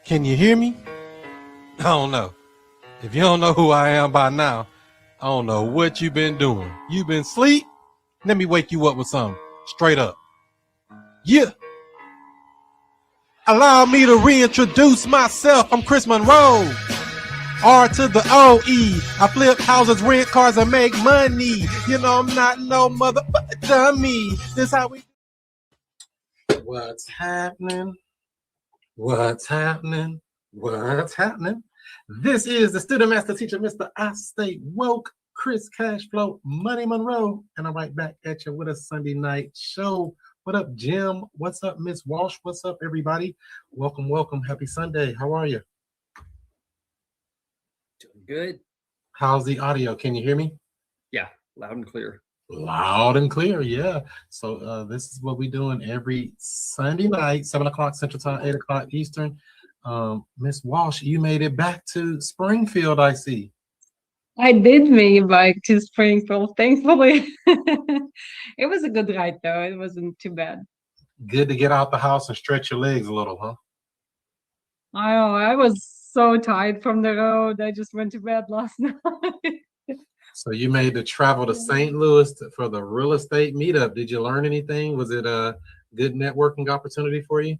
Can you hear me? I don't know. If you don't know who I am by now, I don't know what you've been doing. You been asleep? Let me wake you up with something. Straight up. Yeah. Allow me to reintroduce myself. I'm Chris Monroe. R to the O-E. I flip houses, rent cars, and make money. You know I'm not no motherfucker dummy. This how we... What's happening? What's happening? What's happening? This is the student master teacher, Mr. I Stay Woke, Chris Cashflow Money Monroe, and I'm right back at you with a Sunday night show. What up, Jim? What's up, Miss Walsh? What's up, everybody? Welcome, welcome. Happy Sunday. How are you? Doing good. How's the audio? Can you hear me? Yeah, loud and clear. Loud and clear, yeah. So this is what we're doing every Sunday night, 7 o'clock Central Time, 8 o'clock Eastern. Miss Walsh, you made it back to Springfield, I see. I did make it back to Springfield, thankfully. It was a good ride, though. It wasn't too bad. Good to get out the house and stretch your legs a little, huh? I know, I was so tired from the road. I just went to bed last night. So you made the travel to St. Louis for the real estate meetup. Did you learn anything? Was it a good networking opportunity for you?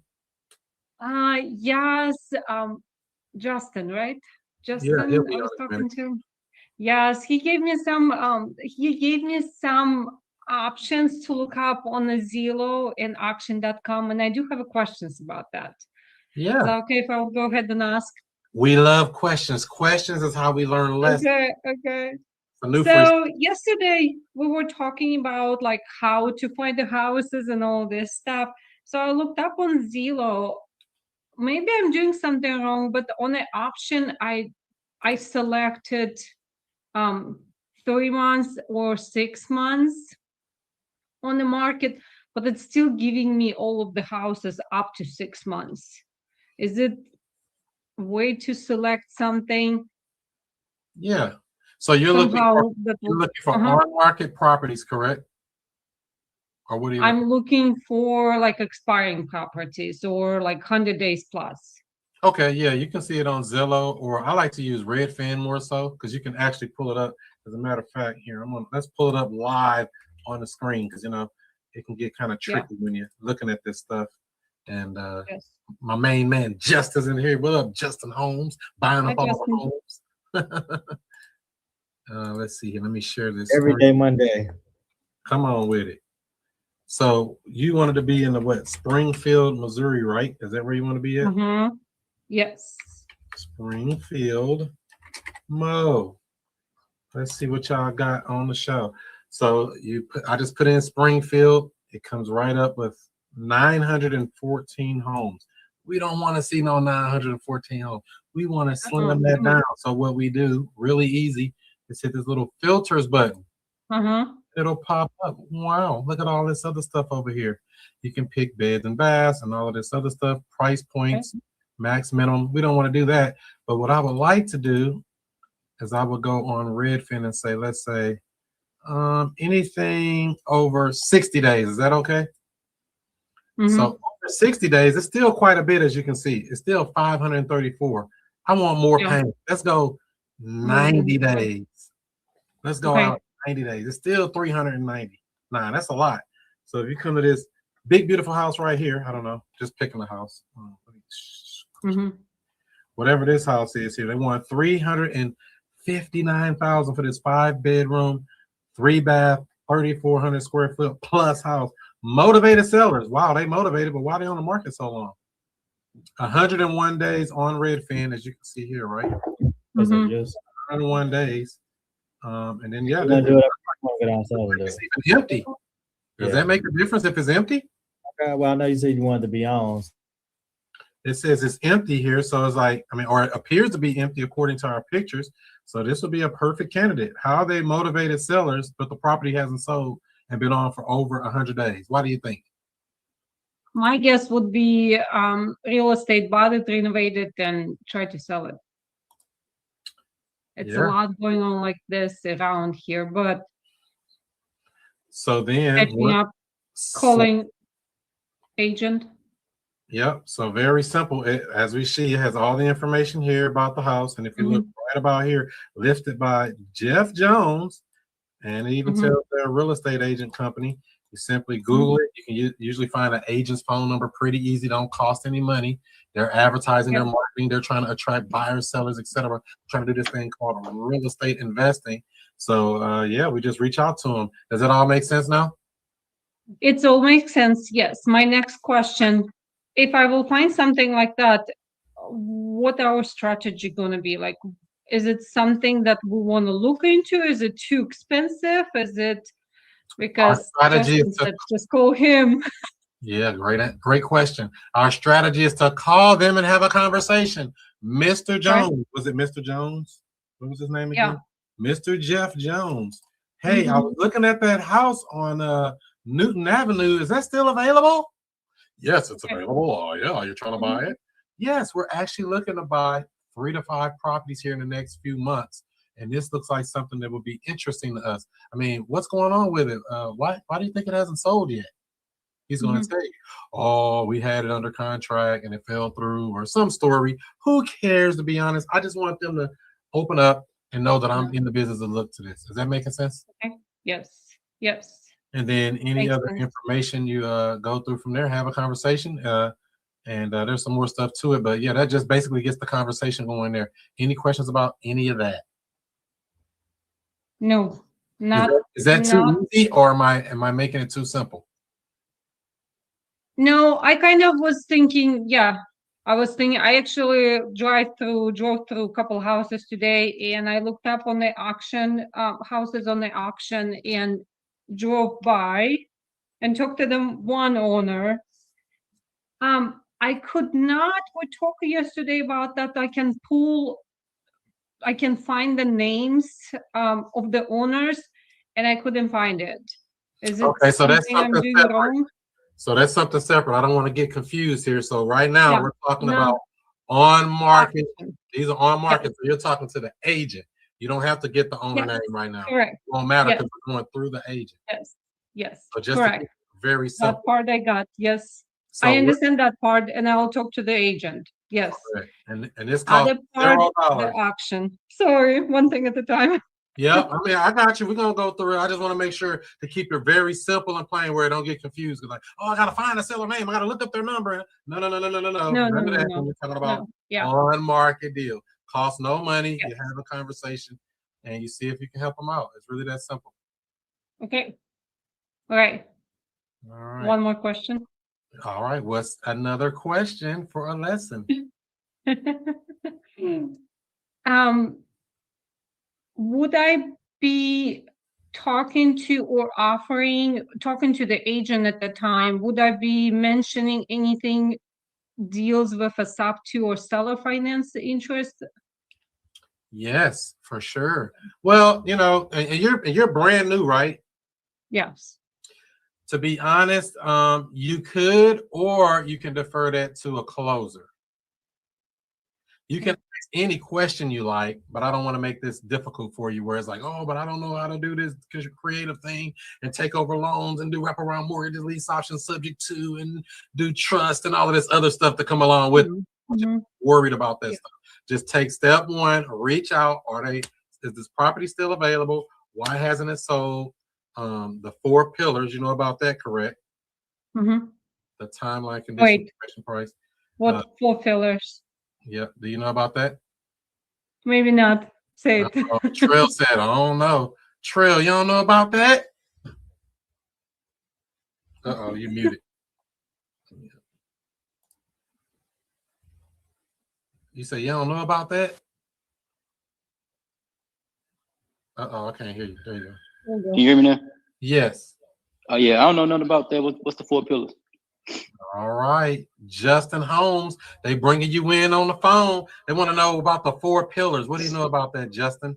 Yes, Justin, right? Justin, Yeah, he'll be I was on in a talking minute. to. Yes, he gave me some options to look up on the Zillow and auction.com, and I do have questions about that. Yeah. Is that okay if I'll go ahead and ask? We love questions. Questions is how we learn lessons. Okay. A new So yesterday we were talking about like how to find the houses and all this stuff. So I looked up on Zillow. Maybe I'm doing something wrong, but on the option I selected 3 months or 6 months on the market, but it's still giving me all of the houses up to 6 months. Is it a way to select something? Yeah. So you're looking for Uh-huh. on market properties, correct? Or what are you I'm looking for like expiring properties or like 100 days plus. Okay, yeah, you can see it on Zillow, or I like to use Redfin more so because you can actually pull it up. As a matter of fact, here let's pull it up live on the screen because it can get kind of tricky when you're looking at this stuff. And my main man Justin's in here. What up, Justin Holmes? Buying up all the homes. Let's see here. Let me share this. Everyday Monday. Come on with it. So you wanted to be in the what? Springfield, Missouri, right? Is that where you want to be at? Mm-hmm. Yes. Springfield, Mo. Let's see what y'all got on the show. So I just put in Springfield. It comes right up with 914 homes. We don't want to see no 914 homes. We want to slim that down. So what we do, really easy, is hit this little filters button. It'll pop up. Wow, look at all this other stuff over here. You can pick beds and baths and all of this other stuff, price points, max minimum. We don't want to do that. But what I would like to do is I would go on Redfin and say, let's say, anything over 60 days. Is that okay? So over 60 days, it's still quite a bit, as you can see. It's still 534. I want more paint. Let's go 90 days. Let's go out 90 days. It's still 399. That's a lot. So if you come to this big, beautiful house right here, I don't know, just picking a house. Whatever this house is here, they want $359,000 for this 5-bedroom, 3-bath, 3,400 square foot plus house. Motivated sellers. Wow, they motivated, but why are they on the market so long? 101 days on Redfin, as you can see here, right? 101 days. And then it's even empty. Does that make a difference if it's empty? Okay, well, I know you said you wanted to be on. It says it's empty here, so it's like, or it appears to be empty according to our pictures. So this would be a perfect candidate. How are they motivated sellers, but the property hasn't sold and been on for over 100 days? Why do you think? My guess would be real estate, bought it, renovated, and try to sell it. It's a lot going on like this around here, but so then catching up, calling agent. Yep. So very simple. As we see, it has all the information here about the house. And if you look right about here, listed by Jeff Jones, and it even tells their real estate agent company. You simply Google it. You can usually find an agent's phone number pretty easy. Don't cost any money. They're advertising, they're marketing, they're trying to attract buyers, sellers, etc. Trying to do this thing called real estate investing. So yeah, we just reach out to them. Does it all make sense now? It all makes sense. Yes. My next question: if I will find something like that, what our strategy going to be? Like, is it something that we want to look into? Is it too expensive? Is it because Justin said just call him? Yeah, great question. Our strategy is to call them and have a conversation. Mr. Jones, was it Mr. Jones? What was his name again? Yeah. Mr. Jeff Jones. Hey, I was looking at that house on Newton Avenue. Is that still available? Yes, it's available. Yeah, you're trying to buy it? Yes, we're actually looking to buy 3 to 5 properties here in the next few months. And this looks like something that would be interesting to us. I mean, what's going on with it? Why do you think it hasn't sold yet? He's going to say, oh, we had it under contract and it fell through, or some story. Who cares, to be honest? I just want them to open up and know that I'm in the business to look to this. Is that making sense? Okay. Yes. Yes. And then any other information you go through from there, have a conversation. And there's some more stuff to it. But yeah, that just basically gets the conversation going there. Any questions about any of that? No. Not. Is that too easy, or am I making it too simple? No, I kind of was thinking, I actually drove through a couple houses today, and I looked up on the auction, houses on the auction, and drove by and talked to them one owner. I could not, we talked yesterday about that. I can find the names of the owners, and I couldn't find it. Is it okay? So that's something I'm doing wrong? So that's something separate. I don't want to get confused here. So right now we're talking about on market. These are on market. So you're talking to the agent. You don't have to get the owner name right now. Correct. It won't matter because we're going through the agent. Yes. Yes. So just correct. Very simple. That part I got. Yes. So I understand that part, and I'll talk to the agent. Yes. Correct. And this costs $0. The auction. Sorry, one thing at a time. Yeah, I mean, I got you. We're gonna go through it. I just want to make sure to keep it very simple and plain, where it don't get confused. Like, oh, I gotta find a seller name. I gotta look up their number. No. Remember that when we're talking about on market deal. Costs no money. Yes. You have a conversation, and you see if you can help them out. It's really that simple. Okay. All right. All right. One more question. All right. What's another question for a lesson? Would I be talking to the agent at the time? Would I be mentioning anything deals with a sub 2 or seller finance interest? Yes, for sure. Well, and you're brand new, right? Yes. To be honest, you could, or you can defer that to a closer. You can ask any question you like, but I don't want to make this difficult for you, where it's like, oh, but I don't know how to do this because you're creative thing and take over loans and do wraparound mortgages, lease options subject to, and do trust and all of this other stuff to come along with. Worried about that stuff. Just take step one, reach out. Is this property still available? Why hasn't it sold? The 4 pillars, you know about that, correct? The timeline, condition, price. What 4 pillars? Yeah. Do you know about that? Maybe not. Say it. Trail said, I don't know. Trail, you don't know about that? Uh-oh, you muted. You say you don't know about that? Uh-oh, I can't hear you. There you go. Can you hear me now? Yes. Oh, yeah. I don't know nothing about that. What's the 4 pillars? All right. Justin Holmes, they bringing you in on the phone. They want to know about the 4 pillars. What do you know about that, Justin?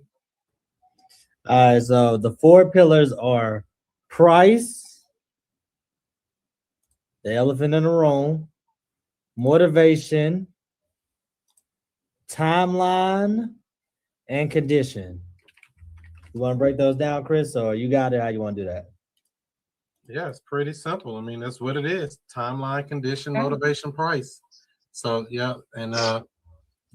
All right. So the 4 pillars are price, the elephant in the room, motivation, timeline, and condition. You want to break those down, Chris, or you got it? How you want to do that? Yeah, it's pretty simple. I mean, that's what it is. Timeline, condition, Yeah. motivation, price. So yeah, and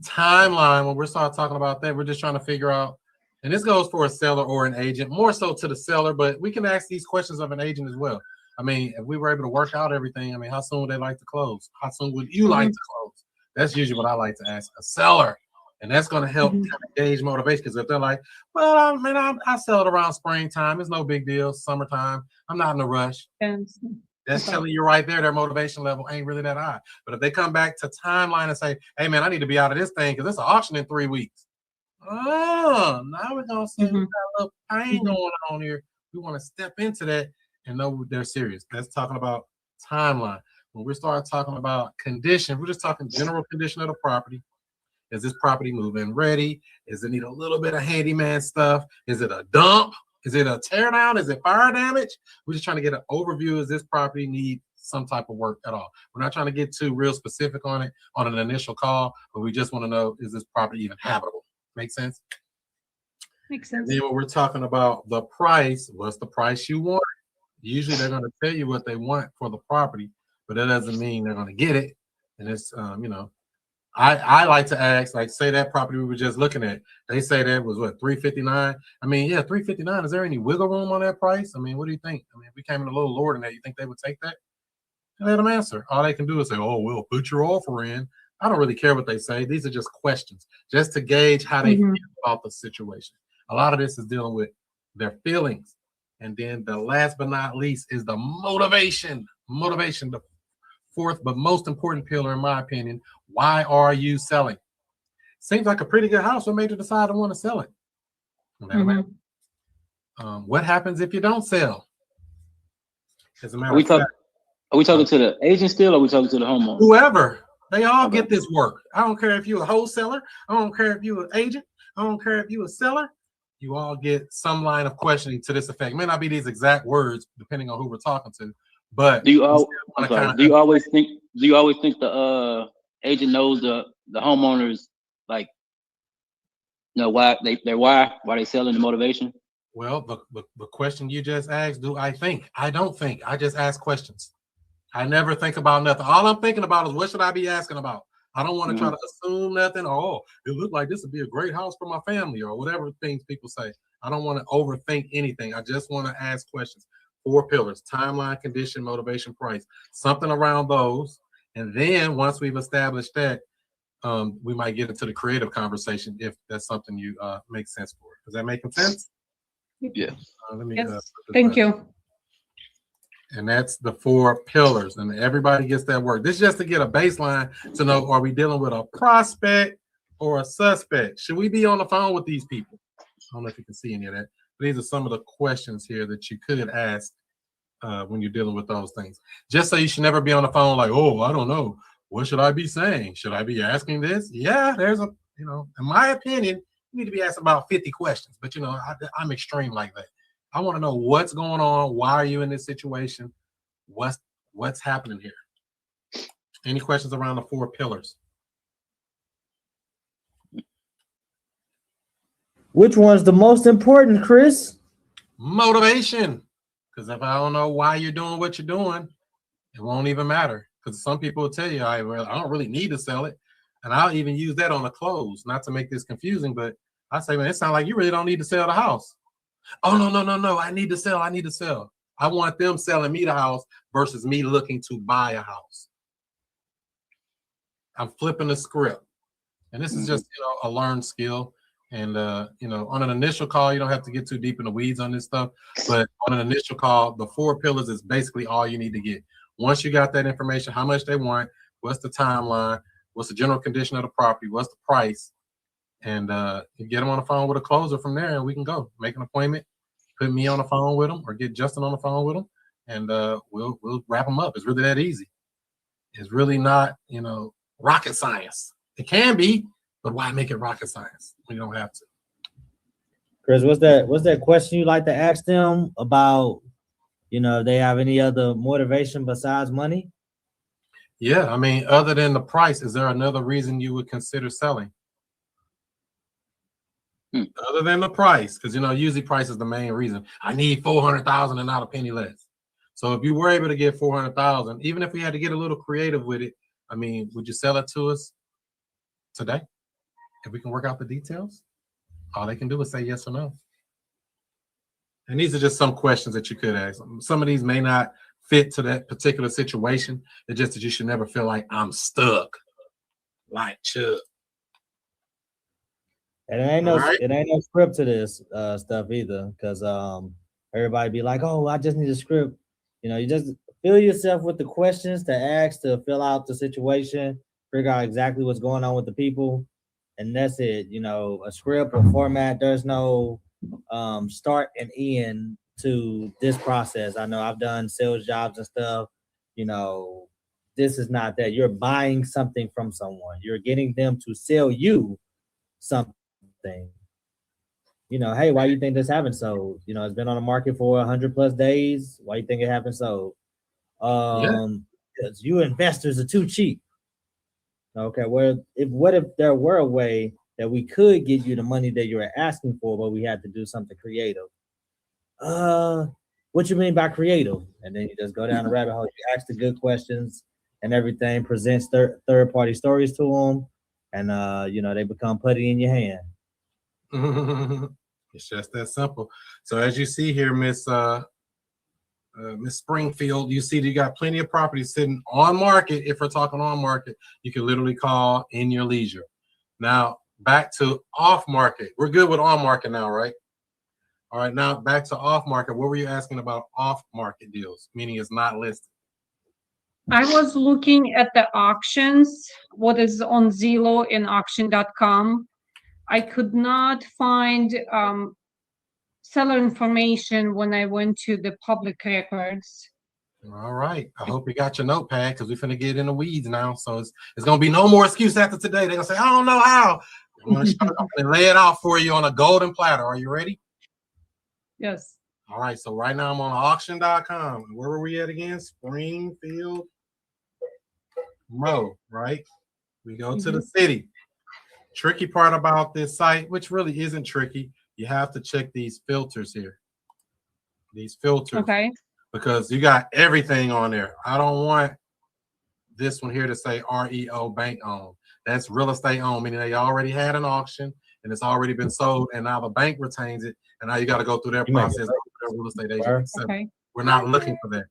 timeline, when we start talking about that, we're just trying to figure out, and this goes for a seller or an agent, more so to the seller, but we can ask these questions of an agent as well. I mean, if we were able to work out everything, I mean, how soon would they like to close? How soon would you like to close? That's usually what I like to ask a seller. And that's going to help kind of gauge motivation, because if they're like, well, I mean, I sell it around springtime. It's no big deal. Summertime. I'm not in a rush. That's telling you right there their motivation level ain't really that high. But if they come back to timeline and say, hey, man, I need to be out of this thing because it's an auction in 3 weeks. Oh, now we're going to say we got a little pain going on here. We want to step into that and know they're serious. That's talking about timeline. When we start talking about condition, we're just talking general condition of the property. Is this property moving ready? Does it need a little bit of handyman stuff? Is it a dump? Is it a tear down? Is it fire damage? We're just trying to get an overview. Does this property need some type of work at all? We're not trying to get too real specific on it on an initial call, but we just want to know, is this property even habitable? Make sense? Makes sense. And then when we're talking about the price, what's the price you want? Usually they're going to tell you what they want for the property, but that doesn't mean they're going to get it. And it's, I like to ask, like, say that property we were just looking at, they say that was what, 359. I mean, yeah, 359. Is there any wiggle room on that price? I mean, what do you think? I mean, if we came in a little lower than that, you think they would take that? And let them answer. All they can do is say, oh, well, put your offer in. I don't really care what they say. These are just questions, just to gauge how they feel about the situation. A lot of this is dealing with their feelings. And then the last but not least is the motivation. Motivation, the fourth but most important pillar, in my opinion. Why are you selling? Seems like a pretty good house. What made you decide to want to sell it? What happens if you don't sell? As a matter of fact, Are we talking to the agent still, or are we talking to the homeowner? whoever, they all get this work. I don't care if you're a wholesaler. I don't care if you're an agent. I don't care if you're a seller. You all get some line of questioning to this effect. It may not be these exact words, depending on who we're talking to. But do you always think the agent knows the homeowners, like, why they selling, the motivation? Well, the question you just asked, do I think? I don't think. I just ask questions. I never think about nothing. All I'm thinking about is, what should I be asking about? I don't want to try to assume nothing. Oh, it looked like this would be a great house for my family, or whatever things people say. I don't want to overthink anything. I just want to ask questions. 4 pillars: timeline, condition, motivation, price. Something around those. And then once we've established that, we might get into the creative conversation if that's something you make sense for. Does that make sense? Yeah. Thank you. And that's the 4 pillars, and everybody gets that work. This is just to get a baseline to know, are we dealing with a prospect or a suspect? Should we be on the phone with these people? I don't know if you can see any of that, but these are some of the questions here that you could ask when you're dealing with those things. Just so you should never be on the phone like, oh, I don't know. What should I be saying? Should I be asking this? Yeah, there's a, in my opinion, you need to be asking about 50 questions, but I'm extreme like that. I want to know what's going on. Why are you in this situation? What's happening here? Any questions around the 4 pillars? Which one's the most important, Chris? Motivation. Because if I don't know why you're doing what you're doing, it won't even matter. Because some people will tell you, I don't really need to sell it. And I'll even use that on the close, not to make this confusing, but I say, man, it sounds like you really don't need to sell the house. Oh, no. I need to sell. I want them selling me the house versus me looking to buy a house. I'm flipping the script. And this is just, a learned skill. And, on an initial call, you don't have to get too deep in the weeds on this stuff. But on an initial call, the 4 pillars is basically all you need to get. Once you got that information, how much they want, what's the timeline, what's the general condition of the property, what's the price, and you get them on the phone with a closer from there, and we can go make an appointment, put me on the phone with them, or get Justin on the phone with them, and we'll wrap them up. It's really that easy. It's really not, rocket science. It can be, but why make it rocket science when you don't have to? Chris, what's that question you like to ask them about, if they have any other motivation besides money? Yeah, I mean, other than the price, is there another reason you would consider selling? Other than the price, because usually price is the main reason. I need 400,000 and not a penny less. So if you were able to get 400,000, even if we had to get a little creative with it, I mean, would you sell it to us today? If we can work out the details, all they can do is say yes or no. And these are just some questions that you could ask. Some of these may not fit to that particular situation. It's just that you should never feel like I'm stuck, like Chuck. And it ain't Right. no script to this stuff either, because everybody be like, oh, I just need a script. You know, you just fill yourself with the questions to ask, to fill out the situation, figure out exactly what's going on with the people, and that's it. You know, a script or format. There's no start and end to this process. I know I've done sales jobs and stuff. You know, this is not that. You're buying something from someone. You're getting them to sell you something. You know, hey, why you think this happened so? You know, it's been on the market for 100+ days. Why you think it happened so? Because you investors are too cheap. Okay, well, what if there were a way that we could get you the money that you were asking for, but we had to do something creative? What you mean by creative? And then you just go down the rabbit hole. You ask the good questions and everything. Presents third party stories to them, and you know, they become putty in your hand. It's just that simple. So as you see here, Miss Springfield, you see that you got plenty of property sitting on market. If we're talking on market, you can literally call in your leisure. Now back to off market. We're good with on market now, right? All right, now back to off market. What were you asking about off market deals? Meaning it's not listed. I was looking at the auctions, what is on Zillow and auction.com. I could not find seller information when I went to the public records. All right. I hope you got your notepad, because we're finna get in the weeds now. So it's gonna be no more excuse after today. They're gonna say, I don't know how. I'm gonna lay it out for you on a golden platter. Are you ready? Yes. All right. So right now I'm on auction.com. Where were we at again? Springfield Monroe, right? We go to the city. Tricky part about this site, which really isn't tricky, you have to check these filters here. These filters. Okay. Because you got everything on there. I don't want this one here to say REO bank owned. That's real estate owned, meaning they already had an auction and it's already been sold, and now the bank retains it, and now you got to go through their process. Real estate agent. Okay. We're not looking for that.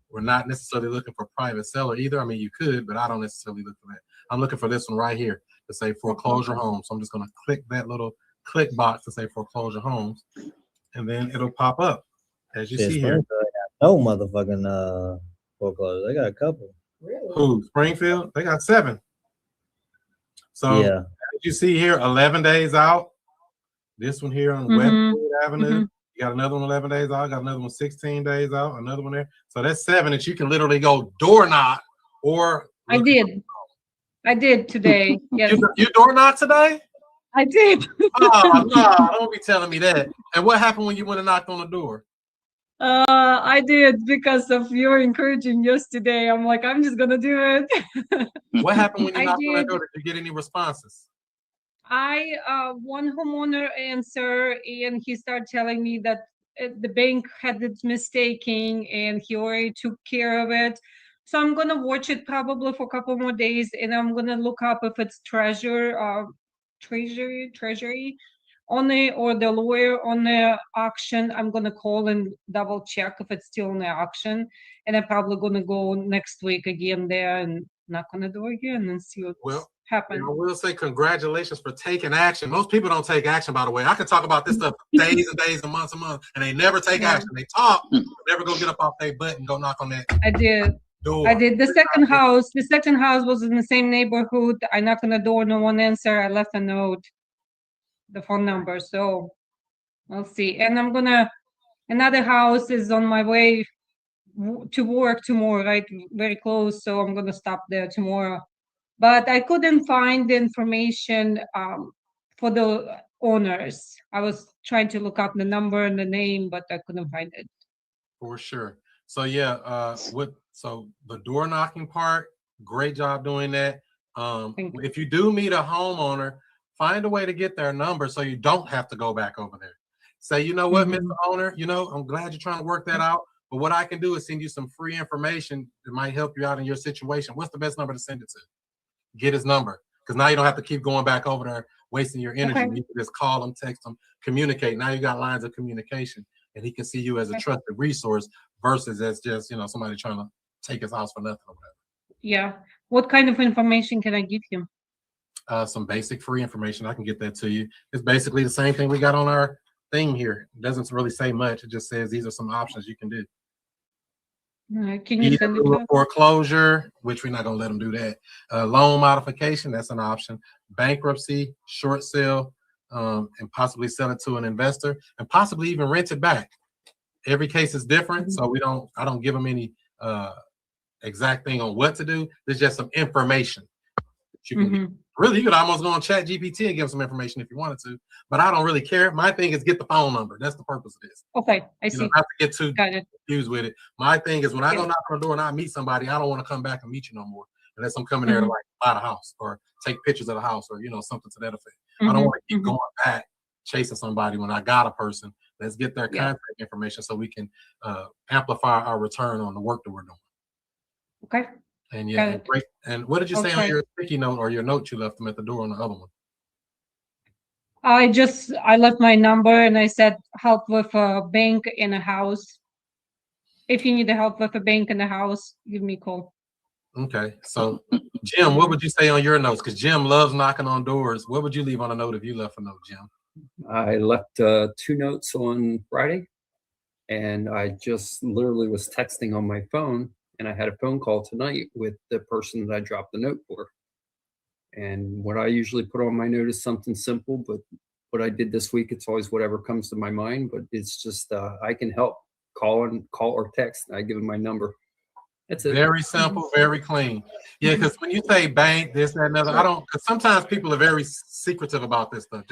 We're not necessarily looking for private seller either. I mean, you could, but I don't necessarily look for that. I'm looking for this one right here to say foreclosure homes. So I'm just going to click that little click box to say foreclosure homes, and then it'll pop up as you see here. No motherfucking foreclosure. They got a couple. Really? Who? Springfield? They got 7. So yeah, as you see here, 11 days out. This one here on Westwood Avenue. You got another one 11 days out. Got another one 16 days out. Another one there. So that's 7 that you can literally go door knock or. I did today. Yes. You door knock today? I did. Oh no! Don't be telling me that. And what happened when you went and knocked on the door? I did because of your encouraging yesterday. I'm like, I'm just gonna do it. What happened when you knocked on that door? Did you get any responses? One homeowner answered, and he started telling me that the bank had it mistaken, and he already took care of it. So I'm gonna watch it probably for a couple more days, and I'm gonna look up if it's treasury on the, or the lawyer on the auction. I'm gonna call and double check if it's still on the auction, and I'm probably gonna go next week again there and knock on the door again and see what's happened. I will say congratulations for taking action. Most people don't take action, by the way. I can talk about this stuff days and days and months, and they never take action. They talk, never go get up off their butt and go knock on that. I did. Door. I did. The second house was in the same neighborhood. I knocked on the door, no one answered. I left a note, the phone number. So we'll see. And another house is on my way to work tomorrow, right? Very close. So I'm gonna stop there tomorrow. But I couldn't find the information for the owners. I was trying to look up the number and the name, but I couldn't find it. For sure. So yeah, so the door knocking part, great job doing that. If you do meet a homeowner, find a way to get their number so you don't have to go back over there. Say, you know what, Mr. Owner, I'm glad you're trying to work that out, But what I can do is send you some free information that might help you out in your situation. What's the best number to send it to? Get his number. Because now you don't have to keep going back over there, wasting your energy. Okay. You can just call him, text him, communicate. Now you got lines of communication, and he can see you as a trusted resource versus as just, somebody trying to take his house for nothing or whatever. Yeah. What kind of information can I give him? Some basic free information. I can get that to you. It's basically the same thing we got on our thing here. It doesn't really say much. It just says these are some options you can do. Can you send it to us? Foreclosure, which we're not going to let them do that. Loan modification, that's an option. Bankruptcy, short sale, and possibly sell it to an investor, and possibly even rent it back. Every case is different, so I don't give them any exact thing on what to do. There's just some information that you can get. Really, you could almost go on Chat GPT and give them some information if you wanted to, but I don't really care. My thing is get the phone number. That's the purpose of this. Okay, I see. Not to get too confused with it. My thing is when I go knock on the door and I meet somebody, I don't want to come back and meet you no more unless I'm coming there to like buy the house or take pictures of the house or something to that effect. I don't want to keep going back chasing somebody when I got a person. Let's get their contact information so we can amplify our return on the work that we're doing. Okay. And great. And what did you say on your sticky note or your note you left them at the door on the other one? I left my number and I said help with a bank in a house. If you need help with a bank in a house, give me a call. Okay. So Jim, what would you say on your notes? Because Jim loves knocking on doors. What would you leave on a note if you left a note, Jim? I left 2 notes on Friday, and I just literally was texting on my phone, and I had a phone call tonight with the person that I dropped the note for. And what I usually put on my note is something simple, but what I did this week, it's always whatever comes to my mind, but it's just I can help. Call or text. I give them my number. That's it. Very simple, very clean. Yeah, because when you say bank, this, that, and other, because sometimes people are very secretive about this stuff.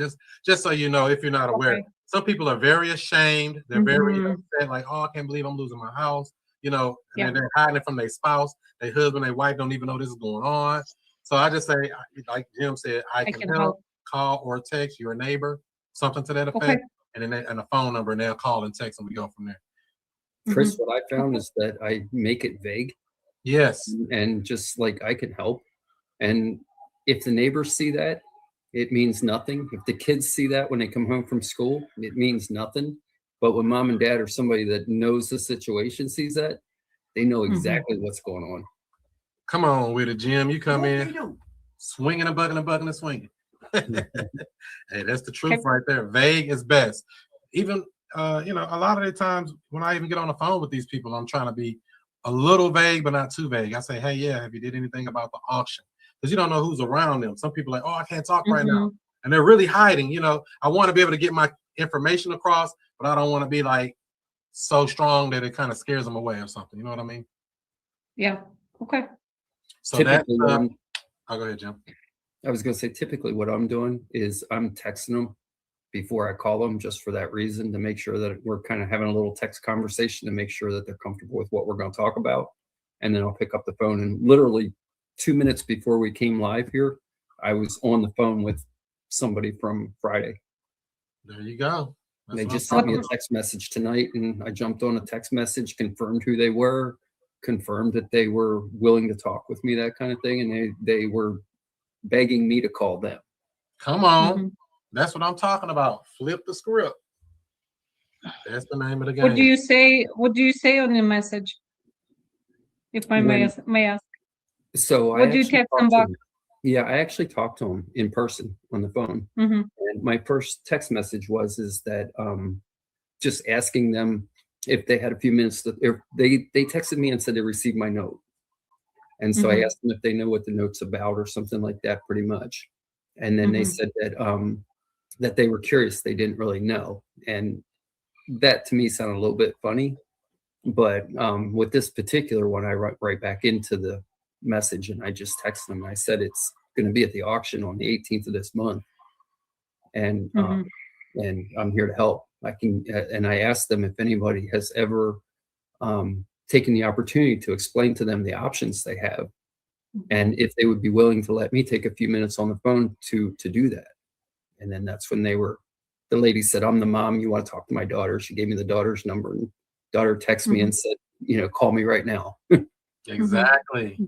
Just so you know, if you're not aware, some people are very ashamed. They're very upset, like, oh, I can't believe I'm losing my house. And then they're hiding it from their spouse, their husband, their wife don't even know this is going on. So I just say, like Jim said, I can help. Call or text your neighbor, something to that effect, and then and a phone number, and they'll call and text, and we go from there. Chris, what I found is that I make it vague. Yes. And just like I can help. And if the neighbors see that, it means nothing. If the kids see that when they come home from school, it means nothing. But when mom and dad or somebody that knows the situation sees that, they know exactly what's going on. Come on with it, Jim. You come in swinging and bucking and swinging. Hey, that's the truth right there. Vague is best. Even a lot of the times when I even get on the phone with these people, I'm trying to be a little vague, but not too vague. I say, hey, have you did anything about the auction? Because you don't know who's around them. Some people are like, oh, I can't talk right now. And they're really hiding. I want to be able to get my information across, but I don't want to be like so strong that it kind of scares them away or something. You know what I mean? Yeah. Okay. So that's I'll go ahead, Jim. I was going to say, typically what I'm doing is I'm texting them before I call them, just for that reason, to make sure that we're kind of having a little text conversation to make sure that they're comfortable with what we're going to talk about. And then I'll pick up the phone, and literally 2 minutes before we came live here, I was on the phone with somebody from Friday. There you go. They just sent me a text message tonight, and I jumped on a text message, confirmed who they were, confirmed that they were willing to talk with me, that kind of thing. And they were begging me to call them. Come on. That's what I'm talking about. Flip the script. That's the name of the game. What do you say on the message? If I may ask. So what do you text them back? Yeah, I actually talked to him in person on the phone. And my first text message was that just asking them if they had a few minutes. They texted me and said they received my note. And so I asked them if they know what the note's about or something like that, pretty much. And then they said that they were curious. They didn't really know. And that to me sounded a little bit funny. But with this particular one, I write right back into the message, and I just texted them. I said it's going to be at the auction on the 18th of this month. And I'm here to help. And I asked them if anybody has ever taken the opportunity to explain to them the options they have, and if they would be willing to let me take a few minutes on the phone to do that. And then that's when the lady said, I'm the mom, you want to talk to my daughter. She gave me the daughter's number, and daughter texted me and said, call me right now. Exactly.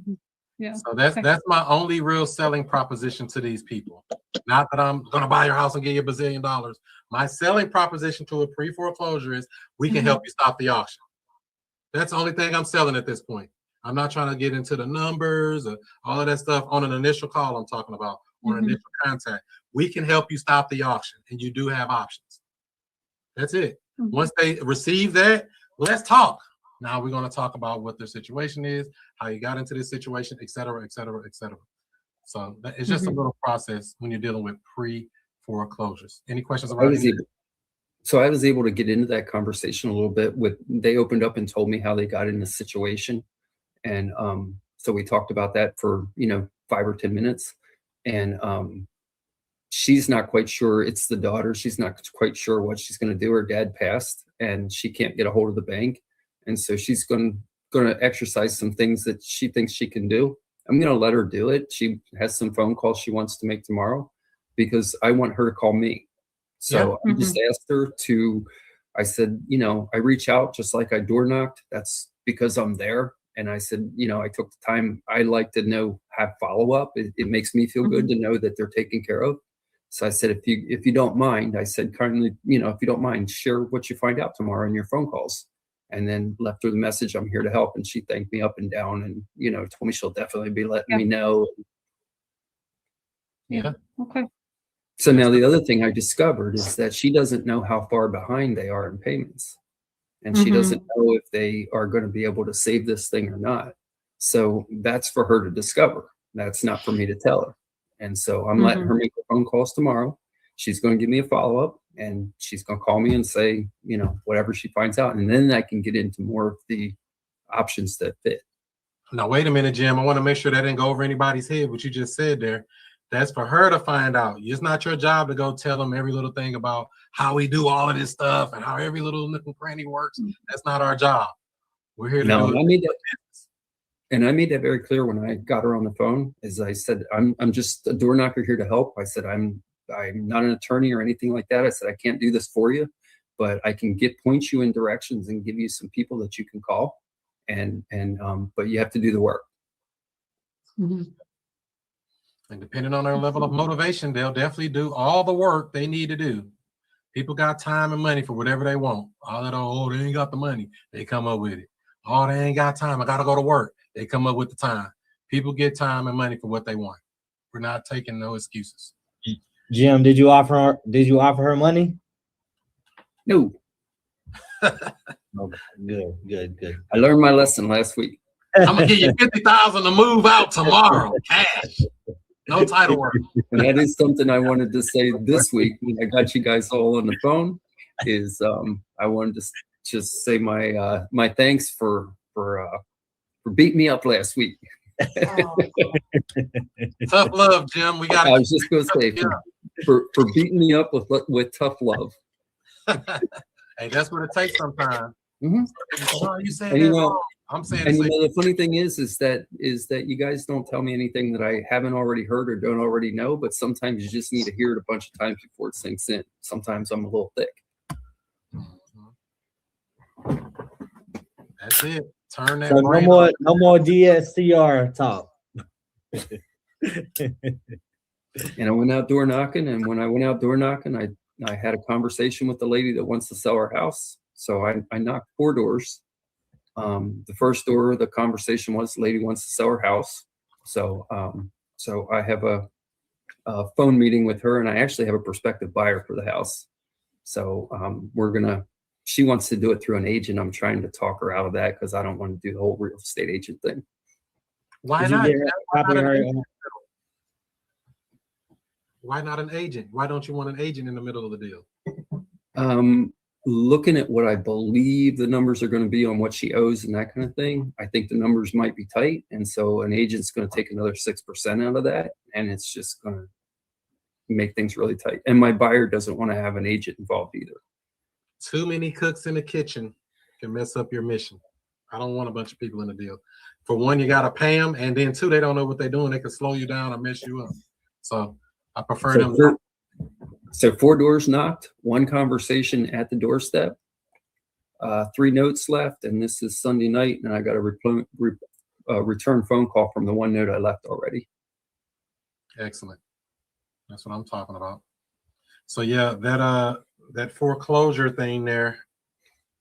Yeah. So that's my only real selling proposition to these people. Not that I'm going to buy your house and give you $1 bazillion. My selling proposition to a pre-foreclosure is we can help you stop the auction. That's the only thing I'm selling at this point. I'm not trying to get into the numbers or all of that stuff on an initial call I'm talking about, or initial contact. We can help you stop the auction, and you do have options. That's it. Once they receive that, let's talk. Now we're going to talk about what their situation is, how you got into this situation, et cetera, et cetera, et cetera. So it's just a little process when you're dealing with pre-foreclosures. Any questions about it? So I was able to get into that conversation a little bit they opened up and told me how they got in the situation. And so we talked about that for, 5 or 10 minutes. And she's not quite sure. It's the daughter. She's not quite sure what she's going to do. Her dad passed and she can't get a hold of the bank. And so she's going to exercise some things that she thinks she can do. I'm going to let her do it. She has some phone calls she wants to make tomorrow because I want her to call me. So I just asked her I said, I reach out just like I door knocked. That's because I'm there. And I said, I took the time. I like to have follow-up. It makes me feel good to know that they're taken care of. So I said, if you don't mind, I said, kindly, if you don't mind, share what you find out tomorrow in your phone calls. And then left her the message, I'm here to help. And she thanked me up and down and, told me she'll definitely be letting me know. Yeah. Okay. So now the other thing I discovered is that she doesn't know how far behind they are in payments. And she doesn't know if they are going to be able to save this thing or not. So that's for her to discover. That's not for me to tell her. And so I'm letting her make the phone calls tomorrow. She's going to give me a follow-up and she's going to call me and say, whatever she finds out. And then I can get into more of the options that fit. Now, wait a minute, Jim. I want to make sure that didn't go over anybody's head, what you just said there. That's for her to find out. It's not your job to go tell them every little thing about how we do all of this stuff and how every little nook and cranny works. That's not our job. We're here to do it. And I made that very clear when I got her on the phone. As I said, I'm just a door knocker here to help. I said, I'm not an attorney or anything like that. I said, I can't do this for you, but I can point you in directions and give you some people that you can call. But you have to do the work. And depending on their level of motivation, they'll definitely do all the work they need to do. People got time and money for whatever they want. All that, they ain't got the money. They come up with it. Oh, they ain't got time. I got to go to work. They come up with the time. People get time and money for what they want. We're not taking no excuses. Jim, did you offer her money? No. Okay, good. I learned my lesson last week. I'm gonna give you $50,000 to move out tomorrow. Cash. No title work. And that is something I wanted to say this week when I got you guys all on the phone. I wanted to just say my thanks for beating me up last week. Tough love, Jim. I was just going to say for beating me up with tough love. Hey, that's what it takes sometimes. Oh, you said And, that wrong. I'm saying the funny thing is that you guys don't tell me anything that I haven't already heard or don't already know, but sometimes you just need to hear it a bunch of times before it sinks in. Sometimes I'm a little thick. That's it. Turn that. So no more DSCR talk. And I went out door knocking, and when I went out door knocking, I had a conversation with the lady that wants to sell her house. So I knocked 4 doors. The first door, the conversation was the lady wants to sell her house. So I have a phone meeting with her, and I actually have a prospective buyer for the house. So she wants to do it through an agent. I'm trying to talk her out of that because I don't want to do the whole real estate agent thing. Why not? Why not an agent? Why don't you want an agent in the middle of the deal? Looking at what I believe the numbers are going to be on what she owes and that kind of thing, I think the numbers might be tight. And so an agent's going to take another 6% out of that. And it's just going to make things really tight. And my buyer doesn't want to have an agent involved either. Too many cooks in the kitchen can mess up your mission. I don't want a bunch of people in the deal. For one, you got to pay them. And then 2, they don't know what they're doing. They can slow you down or mess you up. So I prefer them. So 4 doors knocked, 1 conversation at the doorstep. 3 notes left, and this is Sunday night, and I got a return phone call from the 1 note I left already. Excellent. That's what I'm talking about. So yeah, that foreclosure thing there.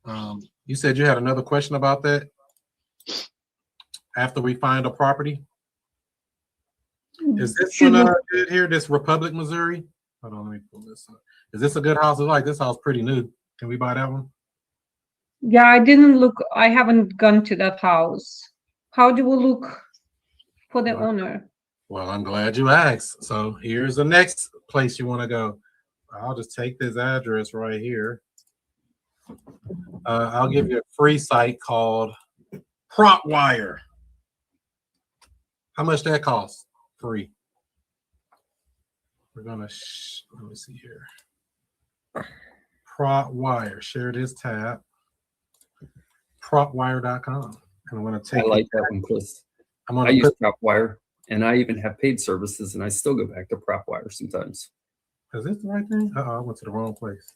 You said you had another question about that after we find a property. Is this one good here? This Republic, Missouri? Hold on, let me pull this up. Is this a good house? It's like this house pretty new. Can we buy that one? Yeah, I didn't look. I haven't gone to that house. How do we look for the owner? Well, I'm glad you asked. So here's the next place you want to go. I'll just take this address right here. I'll give you a free site called PropWire. How much that costs? Free. We're gonna let me see here. PropWire. Share this tab. PropWire.com. And I'm gonna take. I like that one, Chris. I use PropWire, and I even have paid services, and I still go back to PropWire sometimes. Is this the right thing? I went to the wrong place.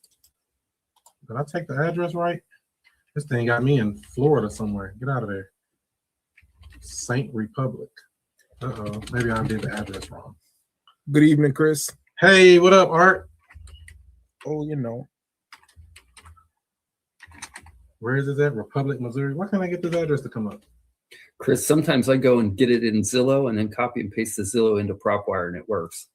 Did I take the address right? This thing got me in Florida somewhere. Get out of there. Saint Republic. Maybe I did the address wrong. Good evening, Chris. Hey, what up, Art? Oh, you know. Where is this at? Republic, Missouri. Why can't I get this address to come up? Chris, sometimes I go and get it in Zillow and then copy and paste the Zillow into PropWire, and it works.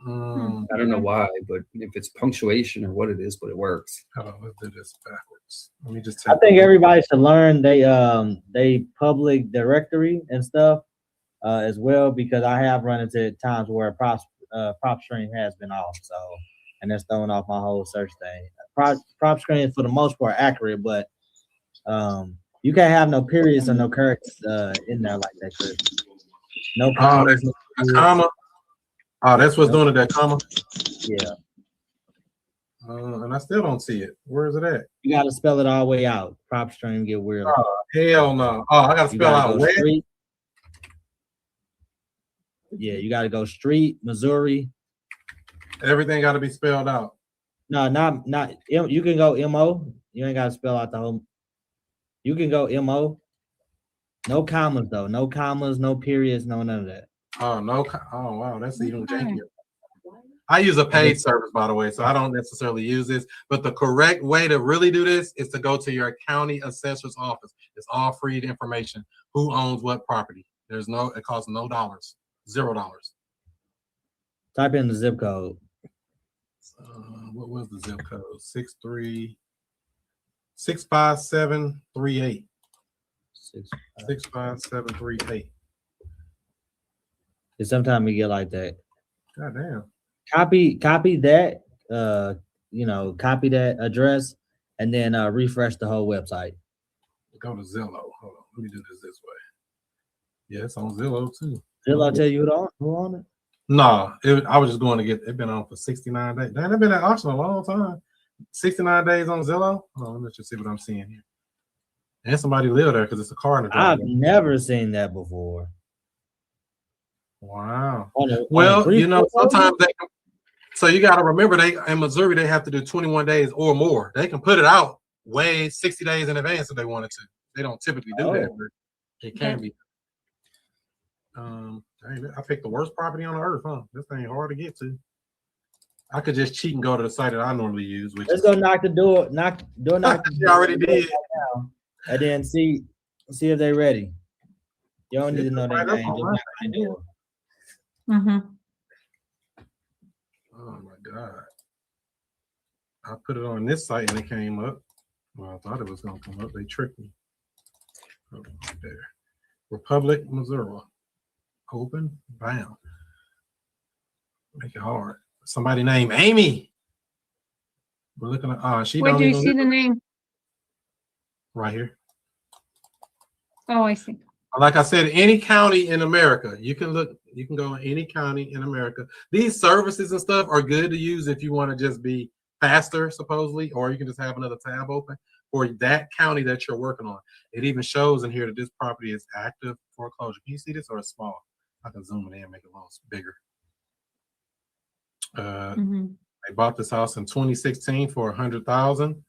I don't know why, but if it's punctuation or what it is, but it works. Hold on, let's do this backwards. Let me just I think everybody should learn they public directory and stuff as well, because I have run into times where prop stream has been off, so, and it's throwing off my whole search thing. Prop stream for the most part accurate, but you can't have no periods or no characters in there like that, Chris. No commas. A comma. Oh, that's what's doing it, that comma? Yeah. And I still don't see it. Where is it at? You got to spell it all the way out. Prop stream get weird. Oh, hell no. Oh, I got to spell out where? Street. Yeah, you got to go street, Missouri. Everything got to be spelled out. No, not. You can go MO. You ain't got to spell out the whole. You can go MO. No commas, though. No commas, no periods, no none of that. Oh, no. Oh, wow. That's even jankier. I use a paid service, by the way, so I don't necessarily use this. But the correct way to really do this is to go to your county assessor's office. It's all free information. Who owns what property? It costs no dollars. $0. Type in the zip code. What was the zip code? 65738. 65738. Sometimes we get like that. God damn. Copy that. Copy that address, and then refresh the whole website. Go to Zillow. Hold on. Let me do this way. Yeah, it's on Zillow too. Zillow tell you who on it? No, I was just going to get it. Been on for 69 days. Damn, it's been at auction a long time. 69 days on Zillow. Hold on, let's just see what I'm seeing here. And somebody live there because it's a car in the driveway. I've never seen that before. Wow. Well, sometimes so you got to remember, in Missouri, they have to do 21 days or more. They can put it out 60 days in advance if they wanted to. They don't typically do that, but it can be. I picked the worst property on the earth, huh? This thing hard to get to. I could just cheat and go to the site that I normally use. Let's go knock the door. She already did. And then see if they're ready. You don't need to know their name. Just knock the door. Oh my God. I put it on this site and it came up. Well, I thought it was going to come up. They tricked me. Right there. Republic, Missouri. Open. Bam. Make it hard. Somebody named Amy. We're looking at, she Where do you see the name? Right here. Oh, I see. Like I said, any county in America, you can go in any county in America. These services and stuff are good to use if you want to just be faster, supposedly, or you can just have another tab open for that county that you're working on. It even shows in here that this property is active foreclosure. Can you see this, or it's small? I can zoom it in and make it a little bigger. They bought this house in 2016 for $100,000.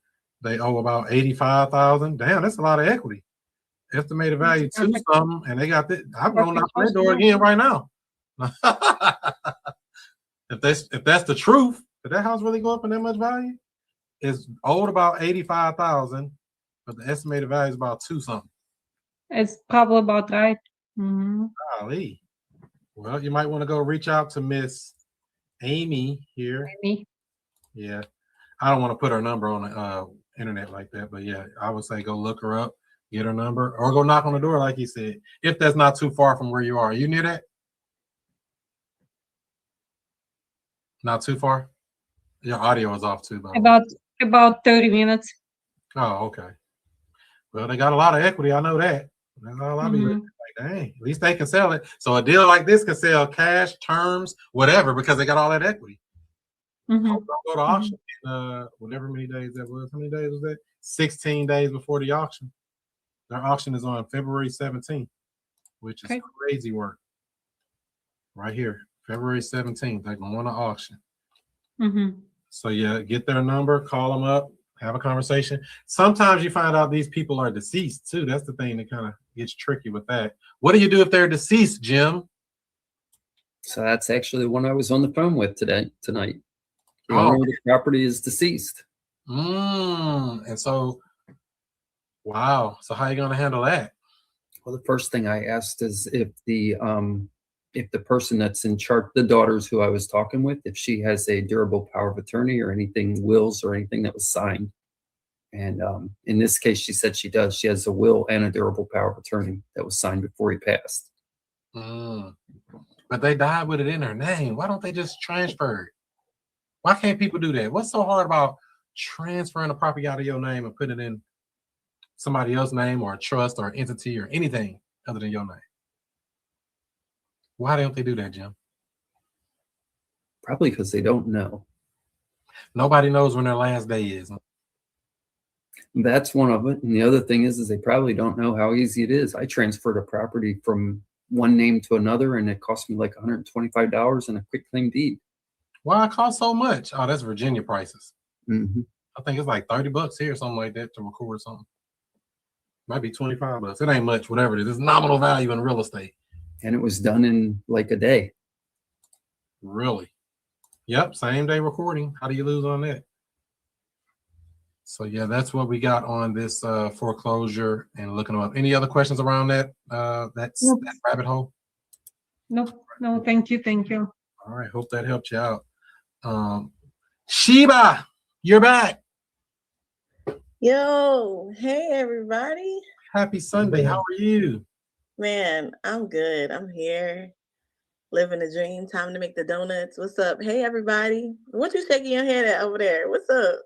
They owe about 85,000. Damn, that's a lot of equity. Estimated value to something, and they got this. I'm going to knock on their door again right now. If that's the truth, did that house really go up in that much value? It's owed about 85,000, but the estimated value is about 2 something. It's probably about right. Mm-hmm. Golly. Well, you might want to go reach out to Miss Amy here. Amy. Yeah. I don't want to put her number on the internet like that, but yeah, I would say go look her up, get her number, or go knock on the door, like he said, if that's not too far from where you are. Are you near that? Not too far? Your audio is off too, by the way. About 30 minutes. Oh, okay. Well, they got a lot of equity. I know that. That's all I be like, dang, at least they can sell it. So a deal like this can sell cash, terms, whatever, because they got all that equity. Don't go to auction whatever many days that was. How many days was that? 16 days before the auction. Their auction is on February 17th, which is crazy work. Right here, February 17th, they're going to auction. So yeah, get their number, call them up, have a conversation. Sometimes you find out these people are deceased too. That's the thing that kind of gets tricky with that. What do you do if they're deceased, Jim? So that's actually the one I was on the phone with tonight. The owner of the property is deceased. And so, wow. So how are you going to handle that? Well, the first thing I asked is if the person that's in charge, the daughters who I was talking with, if she has a durable power of attorney or anything, wills or anything that was signed. And in this case, she said she does. She has a will and a durable power of attorney that was signed before he passed. But they died with it in their name. Why don't they just transfer it? Why can't people do that? What's so hard about transferring a property out of your name and putting it in somebody else's name or a trust or entity or anything other than your name? Why don't they do that, Jim? Probably because they don't know. Nobody knows when their last day is. That's one of it. And the other thing is they probably don't know how easy it is. I transferred a property from one name to another, and it cost me like $125 and a quick claim deed. Why it cost so much? Oh, that's Virginia prices. I think it's like $30 here or something like that to record something. Might be $25. It ain't much, whatever it is. It's nominal value in real estate. And it was done in like a day. Really? Yep, same day recording. How do you lose on that? So yeah, that's what we got on this foreclosure and looking up. Any other questions around that? That rabbit hole? No, thank you. All right, hope that helped you out. Sheba, you're back. Yo, hey everybody. Happy Sunday. How are you? Man, I'm good. I'm here. Living the dream. Time to make the donuts. What's up? Hey everybody. What you shaking your head at over there? What's up?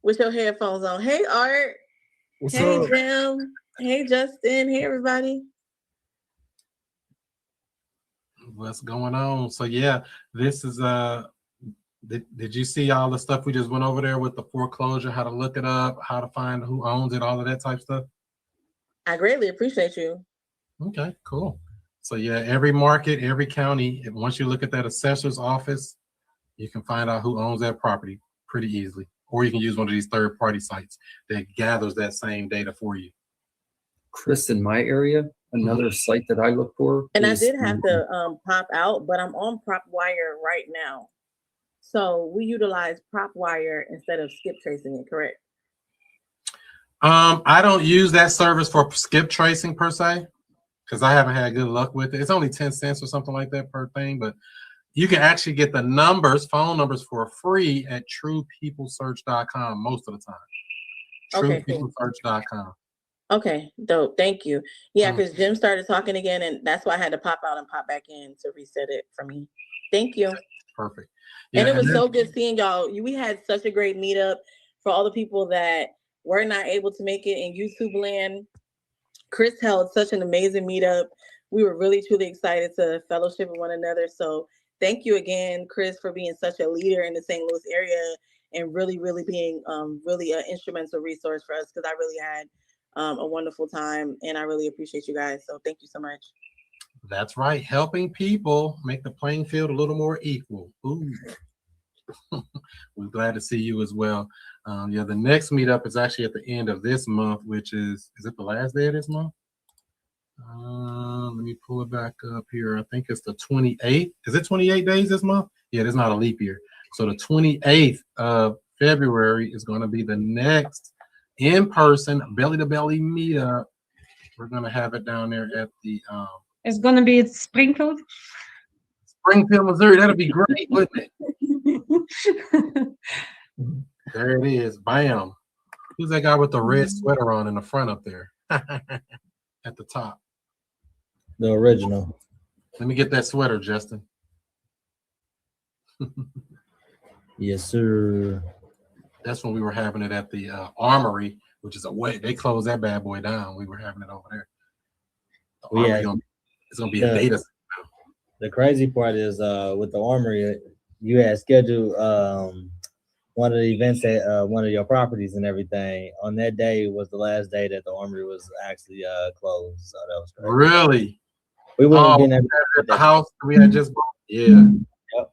With your headphones on. Hey Art. Hey Jim. Hey Justin. Hey everybody. What's going on? So yeah, this is did you see all the stuff we just went over there with the foreclosure, how to look it up, how to find who owns it, all of that type stuff? I greatly appreciate you. Okay, cool. So yeah, every market, every county, once you look at that assessor's office, you can find out who owns that property pretty easily. Or you can use one of these third-party sites that gathers that same data for you. Chris, in my area, another site that I look for. And I did have to pop out, but I'm on PropWire right now. So we utilize PropWire instead of skip tracing it, correct? I don't use that service for skip tracing per se, because I haven't had good luck with it. It's only 10 cents or something like that per thing, but you can actually get the numbers, phone numbers for free at truepeoplesearch.com most of the time. Okay, Truepeoplesearch.com. Okay, dope. Thank you. Yeah, because Jim started talking again, and that's why I had to pop out and pop back in to reset it for me. Thank you. Perfect. Yeah, and it was so good seeing y'all. We had such a great meetup. For all the people that were not able to make it in YouTube land, Chris held such an amazing meetup. We were really, truly excited to fellowship with one another. So thank you again, Chris, for being such a leader in the St. Louis area and really, really being really an instrumental resource for us, because I really had a wonderful time, and I really appreciate you guys. So thank you so much. That's right. Helping people make the playing field a little more equal. Ooh. We're glad to see you as well. Yeah, the next meetup is actually at the end of this month, which is it the last day of this month? Let me pull it back up here. I think it's the 28th. Is it 28 days this month? Yeah, it's not a leap year. So the 28th of February is going to be the next in-person belly-to-belly meetup. We're going to have it down there at the It's gonna be at Springfield. Springfield, Missouri. That'll be great, wouldn't it? There it is. Bam. Who's that guy with the red sweater on in the front up there? At the top. The original. Let me get that sweater, Justin. Yes, sir. That's when we were having it at the Armory, which is they closed that bad boy down. We were having it over there. It's gonna be a data center. The crazy part is with the Armory, you had scheduled one of the events at one of your properties and everything. On that day was the last day that the Armory was actually closed. So that was crazy. Really? We wouldn't get at the house we had just bought. Yeah. Yep.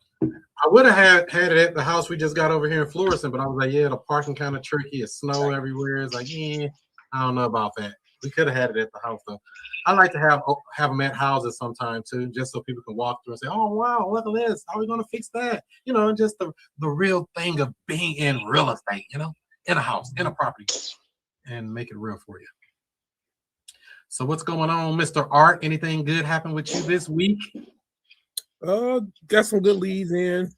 I would have had it at the house we just got over here in Florissant, but I was like, yeah, the parking kind of tricky. It's snow everywhere. It's like, I don't know about that. We could have had it at the house though. I like to have them at houses sometime too, just so people can walk through and say, "Oh wow, look at this! How are we gonna fix that?" You know, just the real thing of being in real estate. You know, in a house, in a property, and make it real for you. So what's going on, Mr. Art? Anything good happened with you this week? Got some good leads in.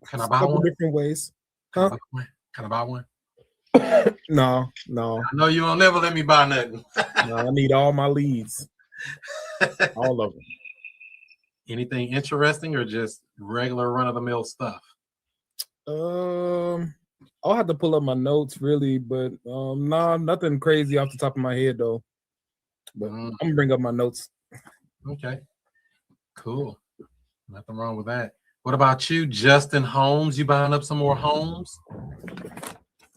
Can I buy one? Different ways. Huh? Can I buy one? No. I know you won't never let me buy nothing. No, I need all my leads. All of them. Anything interesting or just regular run-of-the-mill stuff? I'll have to pull up my notes really, but no, nothing crazy off the top of my head though. But I'm gonna bring up my notes. Okay. Cool. Nothing wrong with that. What about you, Justin Holmes? You buying up some more homes?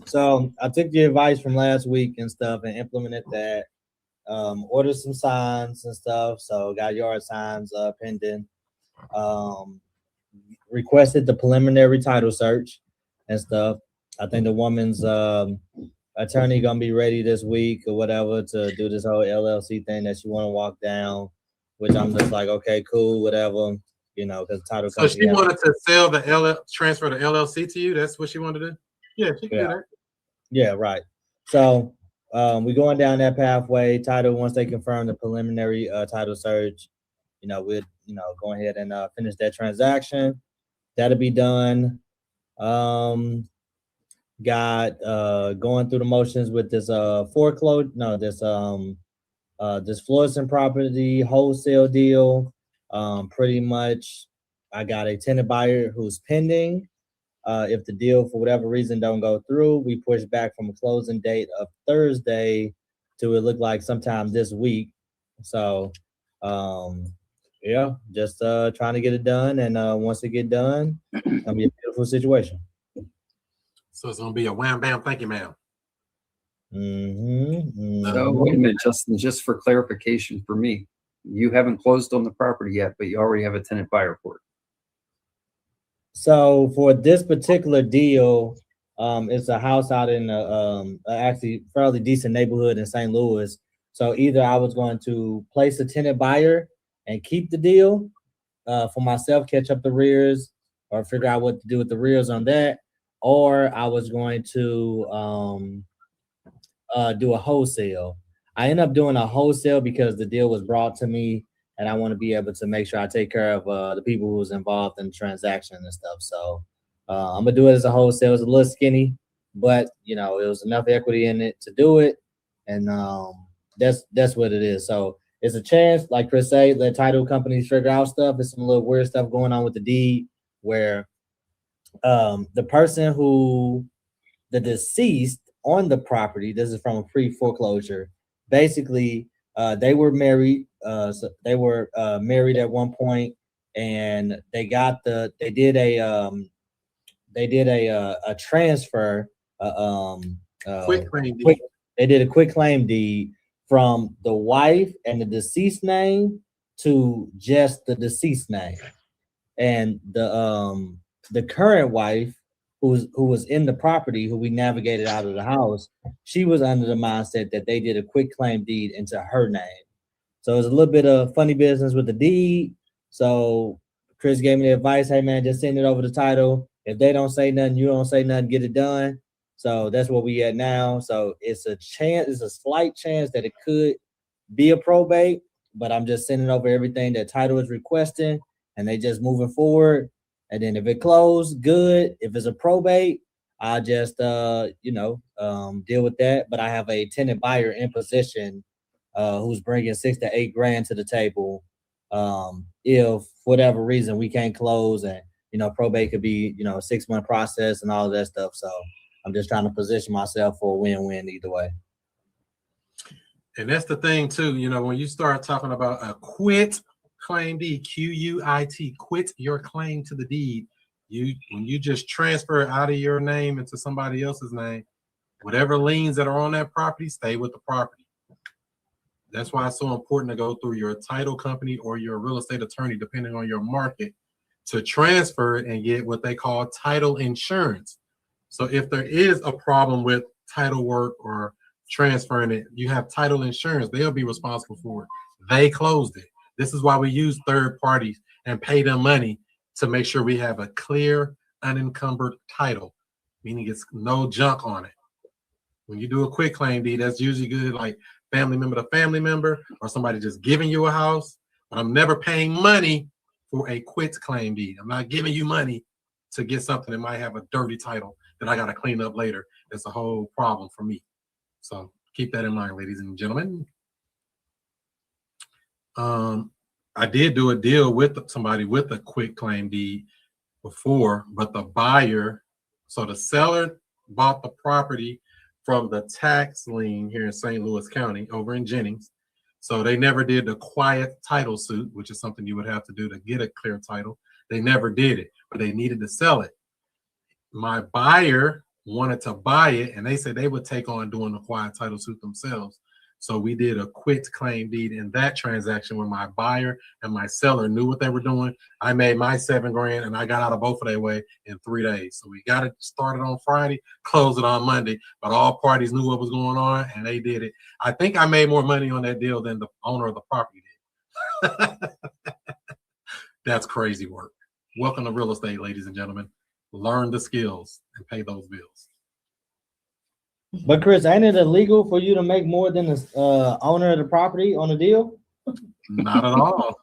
So I took the advice from last week and stuff and implemented that. Ordered some signs and stuff. So got yard signs pending. Requested the preliminary title search and stuff. I think the woman's attorney gonna be ready this week or whatever to do this whole LLC thing that she want to walk down, which I'm just like, okay, cool, whatever. You know, because title. So she wanted to sell transfer the LLC to you. That's what she wanted to do. Yeah, she can do that. Yeah, right. So we're going down that pathway. Title, once they confirm the preliminary title search, we'll go ahead and finish that transaction. That'll be done. Got going through the motions with this this Florissant property wholesale deal. Pretty much I got a tenant buyer who's pending. If the deal for whatever reason don't go through, we push back from a closing date of Thursday to it look like sometime this week. So just trying to get it done, and once it get done, it's gonna be a beautiful situation. So it's gonna be a wham bam, thank you, ma'am. So wait a minute, Justin, just for clarification for me, you haven't closed on the property yet, but you already have a tenant buyer for it. So for this particular deal, it's a house out in actually fairly decent neighborhood in St. Louis. So either I was going to place a tenant buyer and keep the deal for myself, catch up the rears, or figure out what to do with the rears on that, or I was going to do a wholesale. I ended up doing a wholesale because the deal was brought to me, and I want to be able to make sure I take care of the people who was involved in the transaction and stuff. So I'm gonna do it as a wholesale. It's a little skinny, but it was enough equity in it to do it, and that's what it is. So it's a chance, like Chris said, let title companies figure out stuff. There's some little weird stuff going on with the deed where the person the deceased on the property, this is from a pre-foreclosure, basically they were married. So they were married at one point, and they did a transfer. They did a quick claim deed from the wife and the deceased name to just the deceased name, and the the current wife, who was in the property, who we navigated out of the house, she was under the mindset that they did a quick claim deed into her name. So it was a little bit of funny business with the deed. So Chris gave me the advice, hey man, just send it over the title. If they don't say nothing, you don't say nothing, get it done. So that's what we at now. So it's a slight chance that it could be a probate, but I'm just sending over everything that title is requesting, and they just moving forward. And then if it closed, good. If it's a probate, I just deal with that. But I have a tenant buyer in position who's bringing $6 to $8 grand to the table. If for whatever reason we can't close, and probate could be a 6-month process and all of that stuff. So I'm just trying to position myself for a win-win either way. And that's the thing too, when you start talking about a quit claim deed, QUIT, quit your claim to the deed. When you just transfer it out of your name into somebody else's name, whatever liens that are on that property, stay with the property. That's why it's so important to go through your title company or your real estate attorney, depending on your market, to transfer it and get what they call title insurance. So if there is a problem with title work or transferring it, you have title insurance. They'll be responsible for it. They closed it. This is why we use third parties and pay them money to make sure we have a clear, unencumbered title, meaning it's no junk on it. When you do a quick claim deed, that's usually good, like family member to family member, or somebody just giving you a house. But I'm never paying money for a quit claim deed. I'm not giving you money to get something that might have a dirty title that I got to clean up later. It's a whole problem for me. So keep that in mind, ladies and gentlemen. I did do a deal with somebody with a quick claim deed before, but the buyer, so the seller bought the property from the tax lien here in St. Louis County over in Jennings. So they never did the quiet title suit, which is something you would have to do to get a clear title. They never did it, but they needed to sell it. My buyer wanted to buy it, and they said they would take on doing the quiet title suit themselves. So we did a quit claim deed in that transaction where my buyer and my seller knew what they were doing. I made my $7 grand and I got out of both of their way in 3 days. So we got it started on Friday, closed it on Monday, but all parties knew what was going on and they did it. I think I made more money on that deal than the owner of the property did. That's crazy work. Welcome to real estate, ladies and gentlemen. Learn the skills and pay those bills. But Chris, ain't it illegal for you to make more than the owner of the property on a deal? Not at all.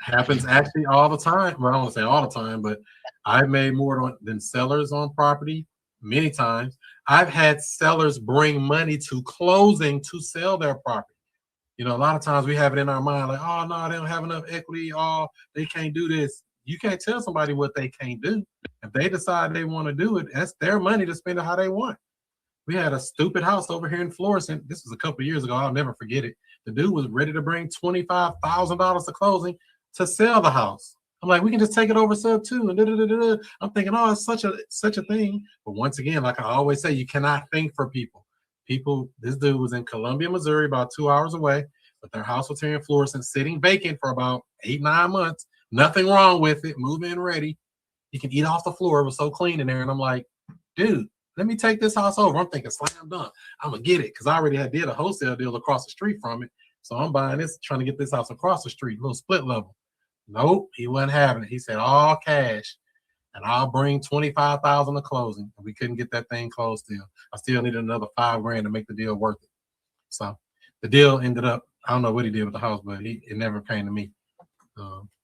Happens actually all the time. Well, I don't want to say all the time, but I've made more than sellers on property many times. I've had sellers bring money to closing to sell their property. A lot of times we have it in our mind like, oh, no, they don't have enough equity. Oh, they can't do this. You can't tell somebody what they can't do. If they decide they want to do it, that's their money to spend it how they want. We had a stupid house over here in Florissant. This was a couple of years ago. I'll never forget it. The dude was ready to bring $25,000 to closing to sell the house. I'm like, we can just take it over sub too. And I'm thinking, oh, it's such a thing. But once again, like I always say, you cannot think for people. This dude was in Columbia, Missouri, about 2 hours away, but their house was here in Florissant, sitting vacant for about 8-9 months. Nothing wrong with it. Move in ready. You can eat off the floor. It was so clean in there. And I'm like, dude, let me take this house over. I'm thinking slam dunk. I'm going to get it because I already did a wholesale deal across the street from it. So I'm buying this, trying to get this house across the street, little split level. Nope, he wasn't having it. He said all cash, and I'll bring $25,000 to closing. And we couldn't get that thing closed still. I still needed another $5 grand to make the deal worth it. So the deal ended up, I don't know what he did with the house, but it never came to me.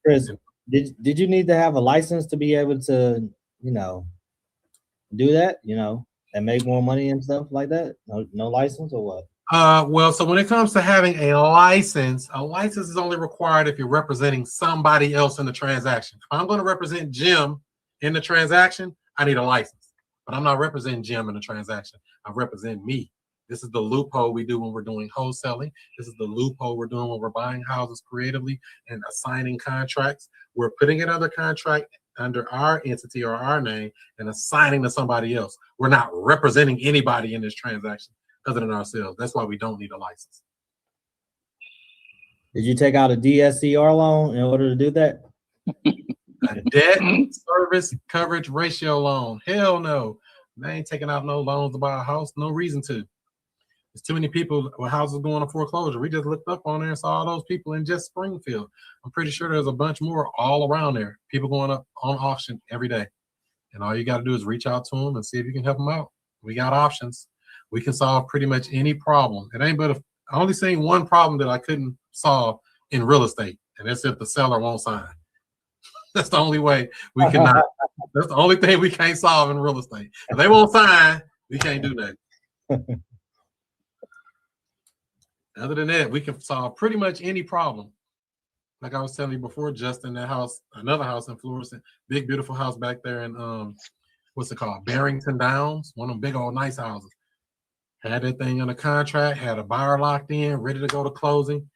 Chris, did you need to have a license to be able to, do that, and make more money and stuff like that? No license or what? Well, so when it comes to having a license is only required if you're representing somebody else in the transaction. If I'm going to represent Jim in the transaction, I need a license. But I'm not representing Jim in the transaction. I represent me. This is the loophole we do when we're doing wholesaling. This is the loophole we're doing when we're buying houses creatively and assigning contracts. We're putting another contract under our entity or our name and assigning to somebody else. We're not representing anybody in this transaction other than ourselves. That's why we don't need a license. Did you take out a DSCR loan in order to do that? A debt service coverage ratio loan. Hell no. They ain't taking out no loans to buy a house. No reason to. There's too many people with houses going to foreclosure. We just looked up on there and saw all those people in just Springfield. I'm pretty sure there's a bunch more all around there. People going up on auction every day. And all you got to do is reach out to them and see if you can help them out. We got options. We can solve pretty much any problem. It ain't but I only seen one problem that I couldn't solve in real estate, and that's if the seller won't sign. That's the only way we cannot. That's the only thing we can't solve in real estate. If they won't sign, we can't do nothing. Other than that, we can solve pretty much any problem. Like I was telling you before, Justin, that house, another house in Florissant, big, beautiful house back there in, what's it called? Barrington Downs, one of them big old nice houses. Had that thing under contract, had a buyer locked in, ready to go to closing.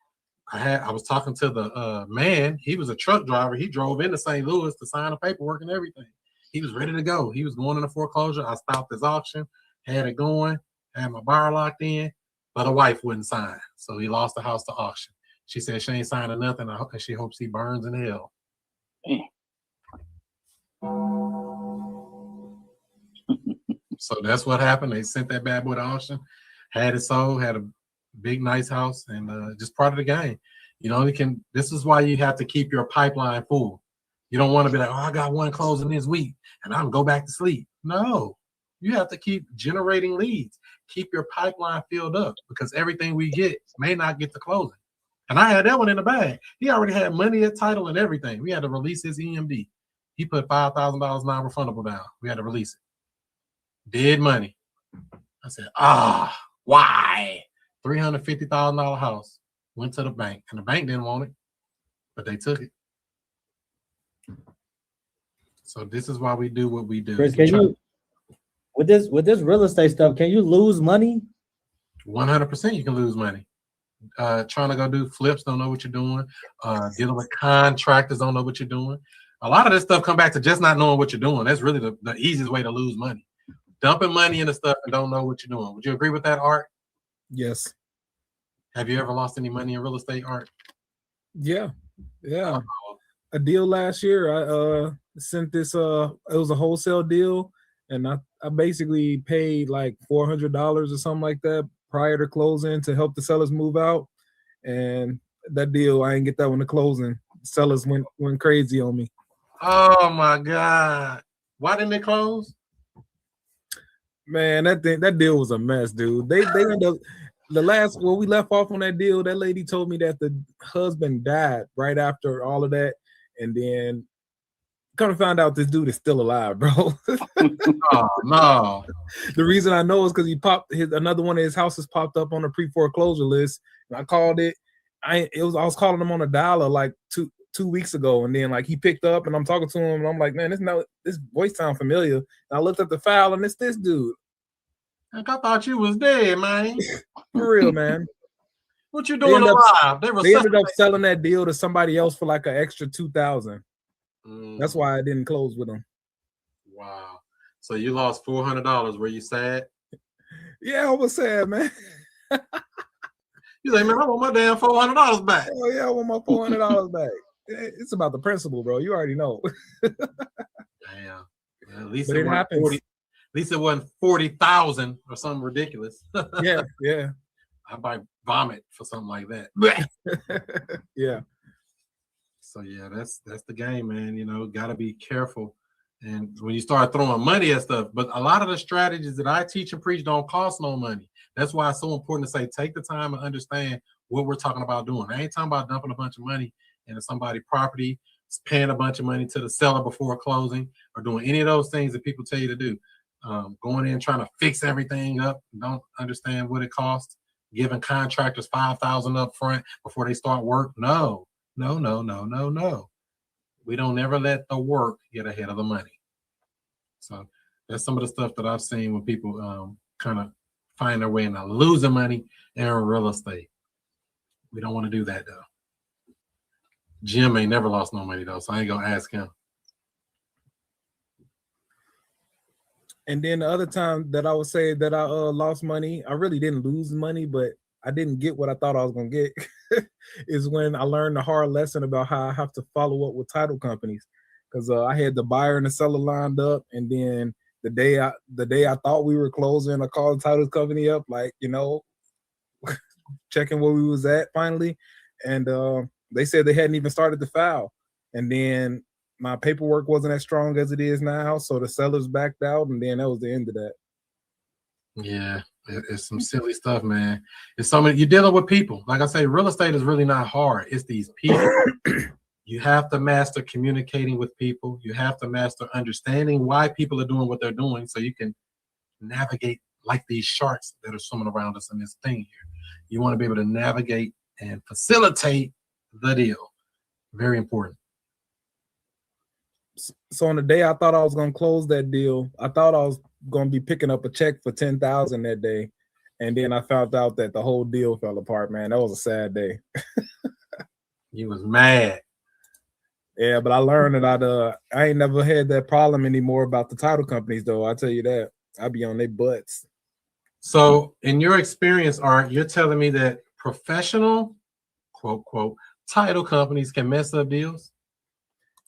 I was talking to the man. He was a truck driver. He drove into St. Louis to sign the paperwork and everything. He was ready to go. He was going into foreclosure. I stopped his auction, had it going, had my buyer locked in, but the wife wouldn't sign. So he lost the house to auction. She said she ain't signing nothing, and she hopes he burns in hell. So that's what happened. They sent that bad boy to auction, had it sold, had a big, nice house, and just part of the game. You know, this is why you have to keep your pipeline full. You don't want to be like, oh, I got one closing this week, and I can go back to sleep. No, you have to keep generating leads. Keep your pipeline filled up, because everything we get may not get to closing. And I had that one in the bag. He already had money at title and everything. We had to release his EMD. He put $5,000 non-refundable down. We had to release it. Dead money. I said, why? $350,000 house. Went to the bank, and the bank didn't want it, but they took it. So this is why we do what we do. Chris, can you, with this real estate stuff, can you lose money? 100% you can lose money. Trying to go do flips, don't know what you're doing. Dealing with contractors, don't know what you're doing. A lot of this stuff come back to just not knowing what you're doing. That's really the easiest way to lose money. Dumping money into stuff and don't know what you're doing. Would you agree with that, Art? Yes. Have you ever lost any money in real estate, Art? Yeah. A deal last year. I sent this. It was a wholesale deal, and I basically paid like $400 or something like that prior to closing to help the sellers move out. And that deal, I didn't get that one to closing. Sellers went crazy on me. Oh my God! Why didn't they close? Man, that deal was a mess, dude. They ended up when we left off on that deal, that lady told me that the husband died right after all of that, and then kind of found out this dude is still alive, bro. Oh no! The reason I know is because he another one of his houses popped up on the pre-foreclosure list, and I called it. I was calling him on a dialer like two weeks ago, and then like he picked up, and I'm talking to him, and I'm like, man, this voice sounds familiar. And I looked at the file, and it's this dude. I thought you was dead, man. For real, man. What you doing alive? They ended up selling that deal to somebody else for like an extra $2,000. That's why I didn't close with them. Wow. So you lost $400. Were you sad? Yeah, I was sad, man. You like, man, I want my damn $400 back. Oh yeah, I want my $400 back. It's about the principle, bro. You already know. Damn. Well, at least it happens. At least it wasn't 40,000 or something ridiculous. Yeah. I might vomit for something like that. Yeah. So yeah, that's the game, man. You know, got to be careful. And when you start throwing money at stuff, but a lot of the strategies that I teach and preach don't cost no money. That's why it's so important to say, take the time and understand what we're talking about doing. I ain't talking about dumping a bunch of money into somebody's property, paying a bunch of money to the seller before closing, or doing any of those things that people tell you to do. Going in trying to fix everything up, don't understand what it costs, giving contractors $5,000 up front before they start work. No. We don't ever let the work get ahead of the money. So that's some of the stuff that I've seen when people kind of find their way into losing money in real estate. We don't want to do that though. Jim ain't never lost no money though, so I ain't gonna ask him. And then the other time that I would say that I lost money, I really didn't lose money, but I didn't get what I thought I was gonna get. Is when I learned the hard lesson about how I have to follow up with title companies. because I had the buyer and the seller lined up, and then the day I thought we were closing, I called the title company up, like, checking where we was at finally, and they said they hadn't even started the file, and then my paperwork wasn't as strong as it is now, so the sellers backed out, and then that was the end of that. Yeah, it's some silly stuff, man. It's so many. You're dealing with people. Like I say, real estate is really not hard. It's these people. You have to master communicating with people. You have to master understanding why people are doing what they're doing, so you can navigate like these sharks that are swimming around us in this thing here. You want to be able to navigate and facilitate the deal. Very important. So on the day I thought I was gonna close that deal, I thought I was gonna be picking up a check for $10,000 that day, and then I found out that the whole deal fell apart. Man, that was a sad day. You was mad. Yeah, but I learned that I ain't never had that problem anymore about the title companies, though. I tell you that. I be on their butts. So in your experience, Art, you're telling me that professional, quote, quote, title companies can mess up deals?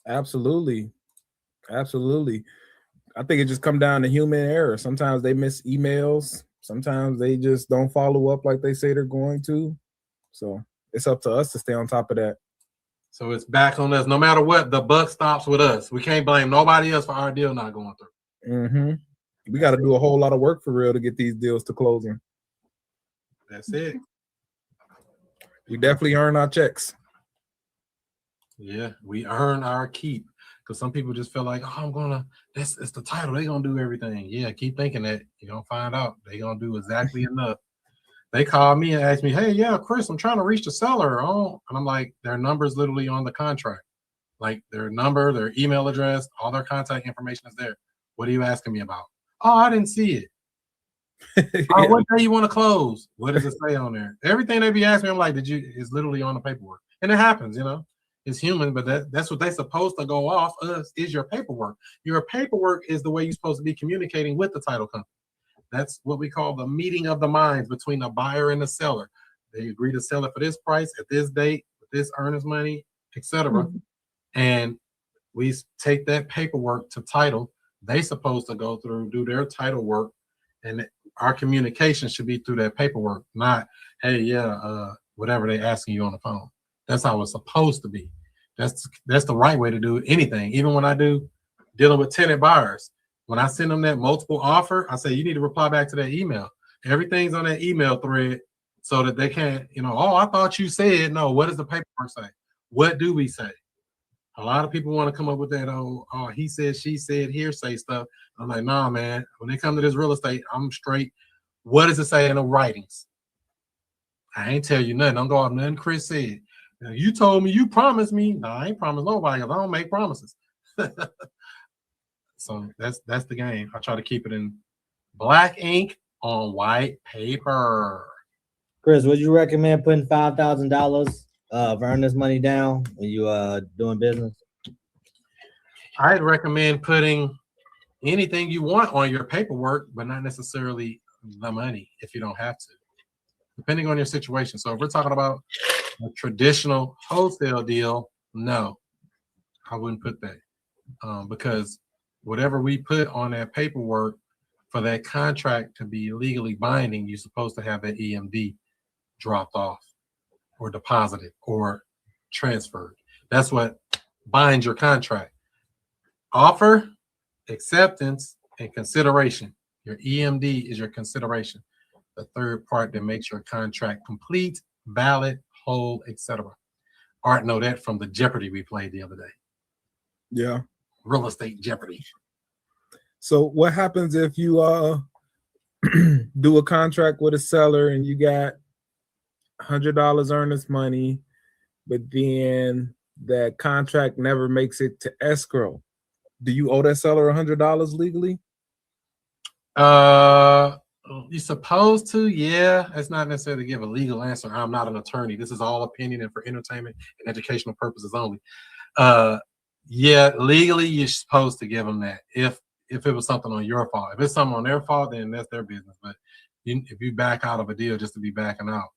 Absolutely. Absolutely. I think it just come down to human error. Sometimes they miss emails. Sometimes they just don't follow up like they say they're going to. So it's up to us to stay on top of that. So it's back on us. No matter what, the buck stops with us. We can't blame nobody else for our deal not going through. Mm-hmm. We got to do a whole lot of work for real to get these deals to closing. That's it. We definitely earn our checks. Yeah, we earn our keep. Because some people just feel like, oh, it's the title. They're going to do everything. Yeah, keep thinking that. You're going to find out. They're going to do exactly enough. They call me and ask me, hey, yeah, Chris, I'm trying to reach the seller. Oh, and I'm like, their number's literally on the contract. Like their number, their email address, all their contact information is there. What are you asking me about? Oh, I didn't see it. Oh, what day you want to close? What does it say on there? Everything they be asking me, I'm like, is literally on the paperwork. And it happens, It's human, but that's what they're supposed to go off us is your paperwork. Your paperwork is the way you're supposed to be communicating with the title company. That's what we call the meeting of the minds between the buyer and the seller. They agree to sell it for this price at this date, with this earnest money, etc. And we take that paperwork to title. They supposed to go through, do their title work, and our communication should be through that paperwork, not, hey, yeah, whatever they asking you on the phone. That's how it's supposed to be. That's the right way to do anything. Even when I do dealing with tenant buyers, when I send them that multiple offer, I say, you need to reply back to that email. Everything's on that email thread so that they can't, oh, I thought you said, no, what does the paperwork say? What do we say? A lot of people want to come up with that, oh, he said, she said, hearsay stuff. I'm like, nah, man, when they come to this real estate, I'm straight. What does it say in the writings? I ain't tell you nothing. Don't go off nothing Chris said. You told me, you promised me. No, I ain't promised nobody because I don't make promises. So that's the game. I try to keep it in black ink on white paper. Chris, would you recommend putting $5,000 of earnest money down when you doing business? I'd recommend putting anything you want on your paperwork, but not necessarily the money if you don't have to, depending on your situation. So if we're talking about a traditional wholesale deal, no, I wouldn't put that because whatever we put on that paperwork for that contract to be legally binding, you're supposed to have that EMD dropped off or deposited or transferred. That's what binds your contract. Offer, acceptance, and consideration. Your EMD is your consideration. The third part that makes your contract complete, valid, whole, etc. Art know that from the Jeopardy we played the other day. Yeah. Real estate Jeopardy. So what happens if you do a contract with a seller and you got $100 earnest money, but then that contract never makes it to escrow? Do you owe that seller $100 legally? You're supposed to, yeah. It's not necessarily to give a legal answer. I'm not an attorney. This is all opinion and for entertainment and educational purposes only. Yeah, legally you're supposed to give them that if it was something on your fault. If it's something on their fault, then that's their business. But if you back out of a deal just to be backing out,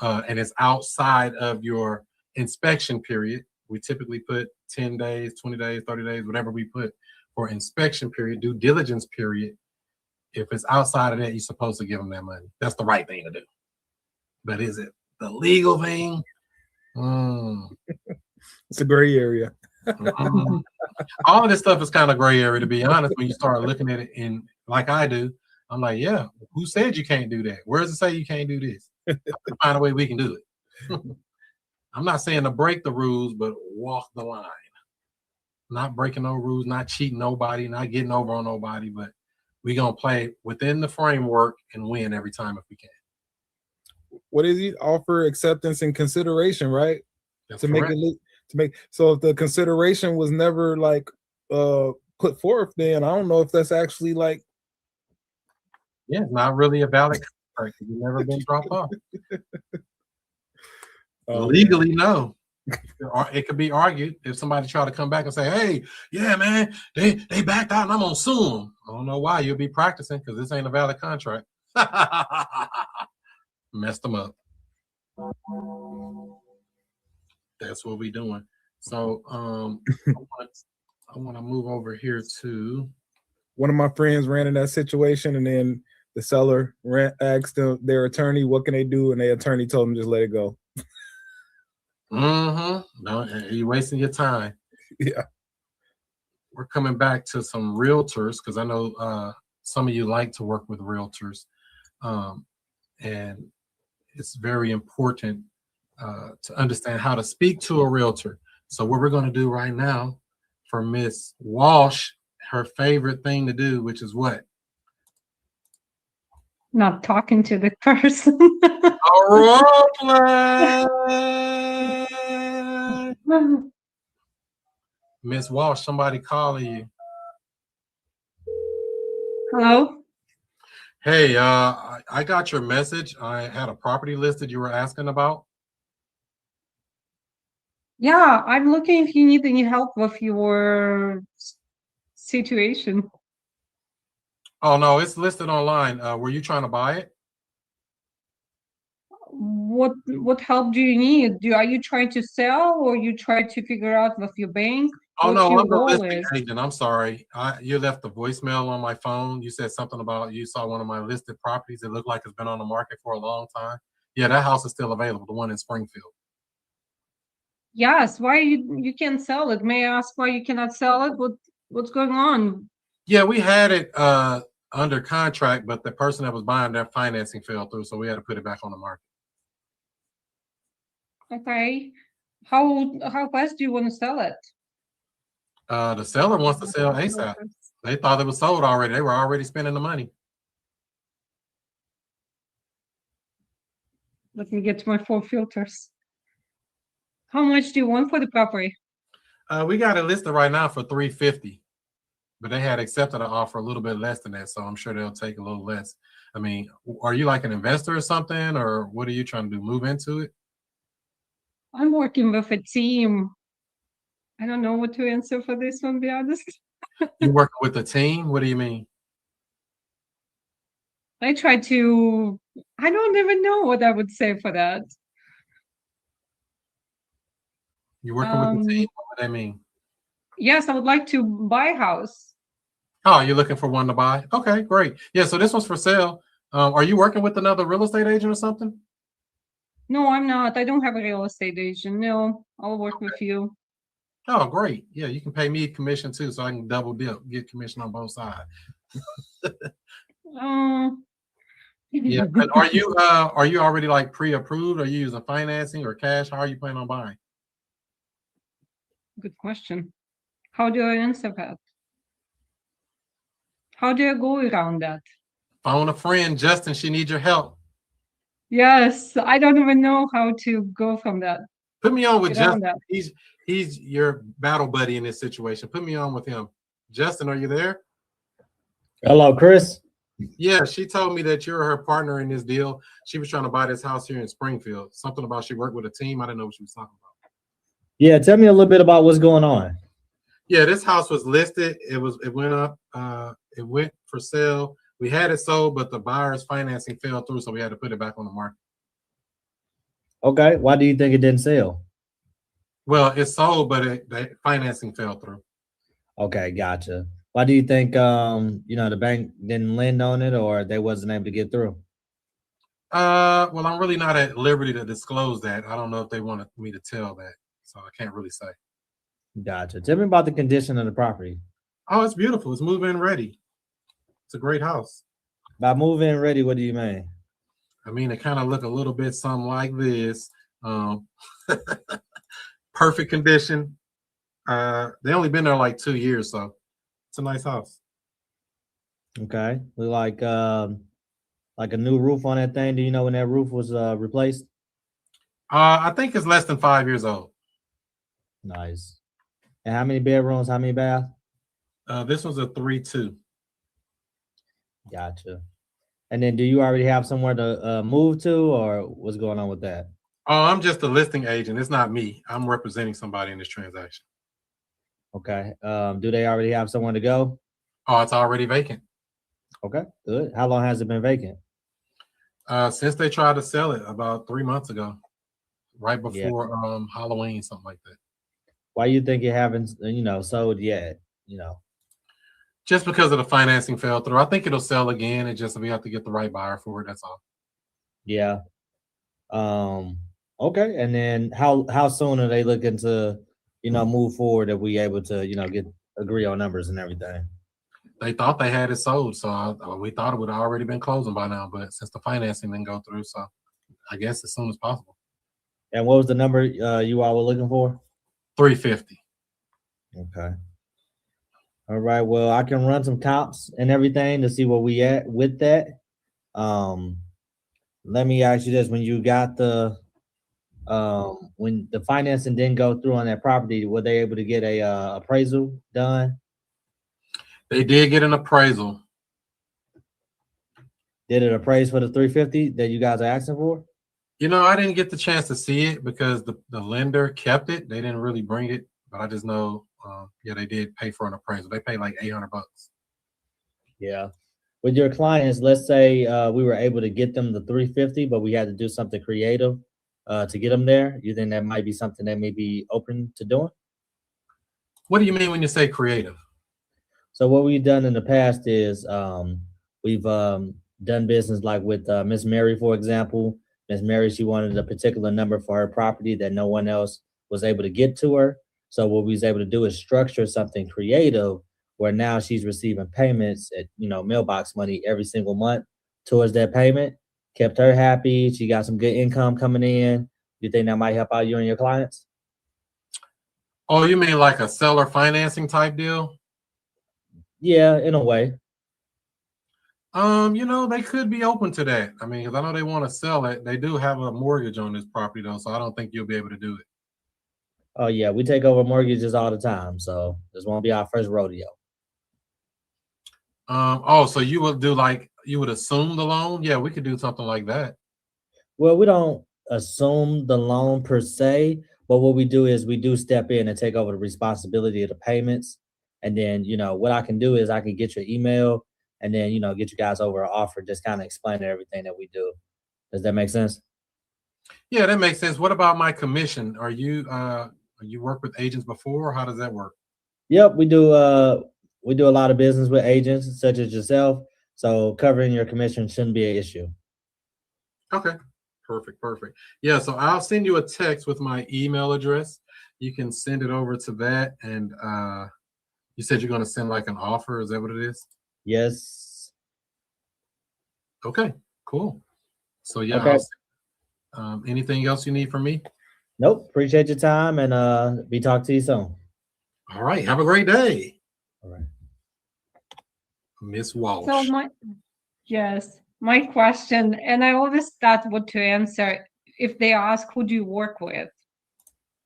and it's outside of your inspection period, we typically put 10 days, 20 days, 30 days, whatever we put for inspection period, due diligence period. If it's outside of that, you're supposed to give them that money. That's the right thing to do. But is it the legal thing? It's a gray area. All of this stuff is kind of gray area, to be honest. When you start looking at it in like I do, I'm like, yeah, who said you can't do that? Where does it say you can't do this? Find a way we can do it. I'm not saying to break the rules, but walk the line. Not breaking no rules, not cheating nobody, not getting over on nobody, but we're going to play within the framework and win every time if we can. What is it? Offer acceptance and consideration, right? That's to correct. make so if the consideration was never like put forth, then I don't know if that's actually like it's not really a valid contract. You've never been dropped off. Legally, no. It could be argued if somebody try to come back and say, hey, yeah, man, they backed out and I'm gonna sue them. I don't know why. You'll be practicing because this ain't a valid contract. Messed them up. That's what we're doing. So I want to move over here to one of my friends ran in that situation, and then the seller asked their attorney, what can they do? And their attorney told them just let it go. No, you're wasting your time. Yeah. We're coming back to some realtors because I know some of you like to work with realtors. And it's very important to understand how to speak to a realtor. So what we're going to do right now for Miss Walsh, her favorite thing to do, which is what? Not talking to the person. A role play. Miss Walsh, somebody calling you. Hello? Hey, I got your message. I had a property listed you were asking about. Yeah, I'm looking if you need any help with your situation. Oh, no, it's listed online. Were you trying to buy it? What help do you need? Are you trying to sell, or you try to figure out with your bank? Oh, what no, your I'm the goal listing is? agent. I'm sorry. You left a voicemail on my phone. You said something about you saw one of my listed properties. It looked like it's been on the market for a long time. Yeah, that house is still available, the one in Springfield. Yes. Why you can't sell it? May I ask why you cannot sell it? What's going on? Yeah, we had it under contract, but the person that was buying their financing fell through, so we had to put it back on the market. Okay. How fast do you want to sell it? The seller wants to sell ASAP. They thought it was sold already. They were already spending the money. Let me get to my 4 filters. How much do you want for the property? We got it listed right now for $350, but they had accepted an offer a little bit less than that, so I'm sure they'll take a little less. I mean, are you like an investor or something, or what are you trying to do? Move into it? I'm working with a team. I don't know what to answer for this one, be honest. You working with a team? What do you mean? I don't even know what I would say for that. You working with the team? What would that mean? Yes, I would like to buy a house. Oh, you're looking for one to buy? Okay, great. Yeah, so this one's for sale. Are you working with another real estate agent or something? No, I'm not. I don't have a real estate agent. No, I'll work with you. Oh, great. Yeah, you can pay me commission too, so I can double dip, get commission on both sides. Yeah, but are you already like pre-approved? Are you using financing or cash? How are you planning on buying? Good question. How do I answer that? How do I go around that? Phone a friend, Justin. She needs your help. Yes, I don't even know how to go from that. Put me on with Get on Justin. He's your battle buddy in this situation. Put me on with him. Justin, are you there? Hello, Chris. Yeah, she told me that you're her partner in this deal. She was trying to buy this house here in Springfield. Something about she worked with a team. I didn't know what she was talking about. Yeah, tell me a little bit about what's going on. Yeah, this house was listed. It went up. It went for sale. We had it sold, but the buyer's financing fell through, so we had to put it back on the market. Okay, why do you think it didn't sell? Well, it's sold, but the financing fell through. Okay, gotcha. Why do you think the bank didn't lend on it, or they wasn't able to get through? Well, I'm really not at liberty to disclose that. I don't know if they wanted me to tell that, so I can't really say. Gotcha. Tell me about the condition of the property. Oh, it's beautiful. It's move-in ready. It's a great house. By move-in ready, what do you mean? I mean, it kind of look a little bit something like this. Perfect condition. They only been there like 2 years, so it's a nice house. Okay. Look like a new roof on that thing. Do you know when that roof was replaced? I think it's less than 5 years old. Nice. And how many bedrooms? How many baths? This one's a 3-2. Gotcha. And then, do you already have somewhere to move to, or what's going on with that? Oh, I'm just a listing agent. It's not me. I'm representing somebody in this transaction. Okay. Do they already have someone to go? Oh, it's already vacant. Okay, good. How long has it been vacant? Since they tried to sell it about 3 months ago, right Yeah. before Halloween, something like that. Why you think you haven't, sold yet? Just because of the financing fell through. I think it'll sell again. It just we have to get the right buyer for it. That's all. Yeah. Okay. And then how soon are they looking to, move forward, that we able to, agree on numbers and everything? They thought they had it sold, so we thought it would have already been closing by now. But since the financing didn't go through, so I guess as soon as possible. And what was the number you all were looking for? 350. Okay. All right. Well, I can run some comps and everything to see where we at with that. Let me ask you this: when you got when the financing didn't go through on that property, were they able to get a appraisal done? They did get an appraisal. Did it appraise for the 350 that you guys are asking for? I didn't get the chance to see it because the lender kept it. They didn't really bring it, but I just know, they did pay for an appraisal. They paid like $800. Yeah. With your clients, let's say we were able to get them the 350, but we had to do something creative to get them there. You think that might be something that may be open to doing? What do you mean when you say creative? So what we've done in the past is we've done business like with Miss Mary, for example. Miss Mary, she wanted a particular number for her property that no one else was able to get to her. So what we was able to do is structure something creative where now she's receiving payments at, mailbox money every single month towards that payment. Kept her happy. She got some good income coming in. You think that might help out you and your clients? Oh, you mean like a seller financing type deal? Yeah, in a way. They could be open to that. I mean, because I know they want to sell it. They do have a mortgage on this property though, so I don't think you'll be able to do it. Oh yeah, we take over mortgages all the time, so this won't be our first rodeo. So you would you would assume the loan? Yeah, we could do something like that. Well, we don't assume the loan per se, but what we do is we do step in and take over the responsibility of the payments. And then, what I can do is I can get your email and then, get you guys over an offer, just kind of explaining everything that we do. Does that make sense? Yeah, that makes sense. What about my commission? Are you work with agents before, or how does that work? Yep, we do a lot of business with agents such as yourself. So covering your commission shouldn't be an issue. Okay. Perfect. Yeah, so I'll send you a text with my email address. You can send it over to that. And you said you're going to send like an offer. Is that what it is? Yes. Okay, cool. So yeah, Okay. Anything else you need from me? Nope. Appreciate your time, and be talk to you soon. All right. Have a great day. All right. Miss Walsh. So my question, and I always start what to answer if they ask, who do you work with?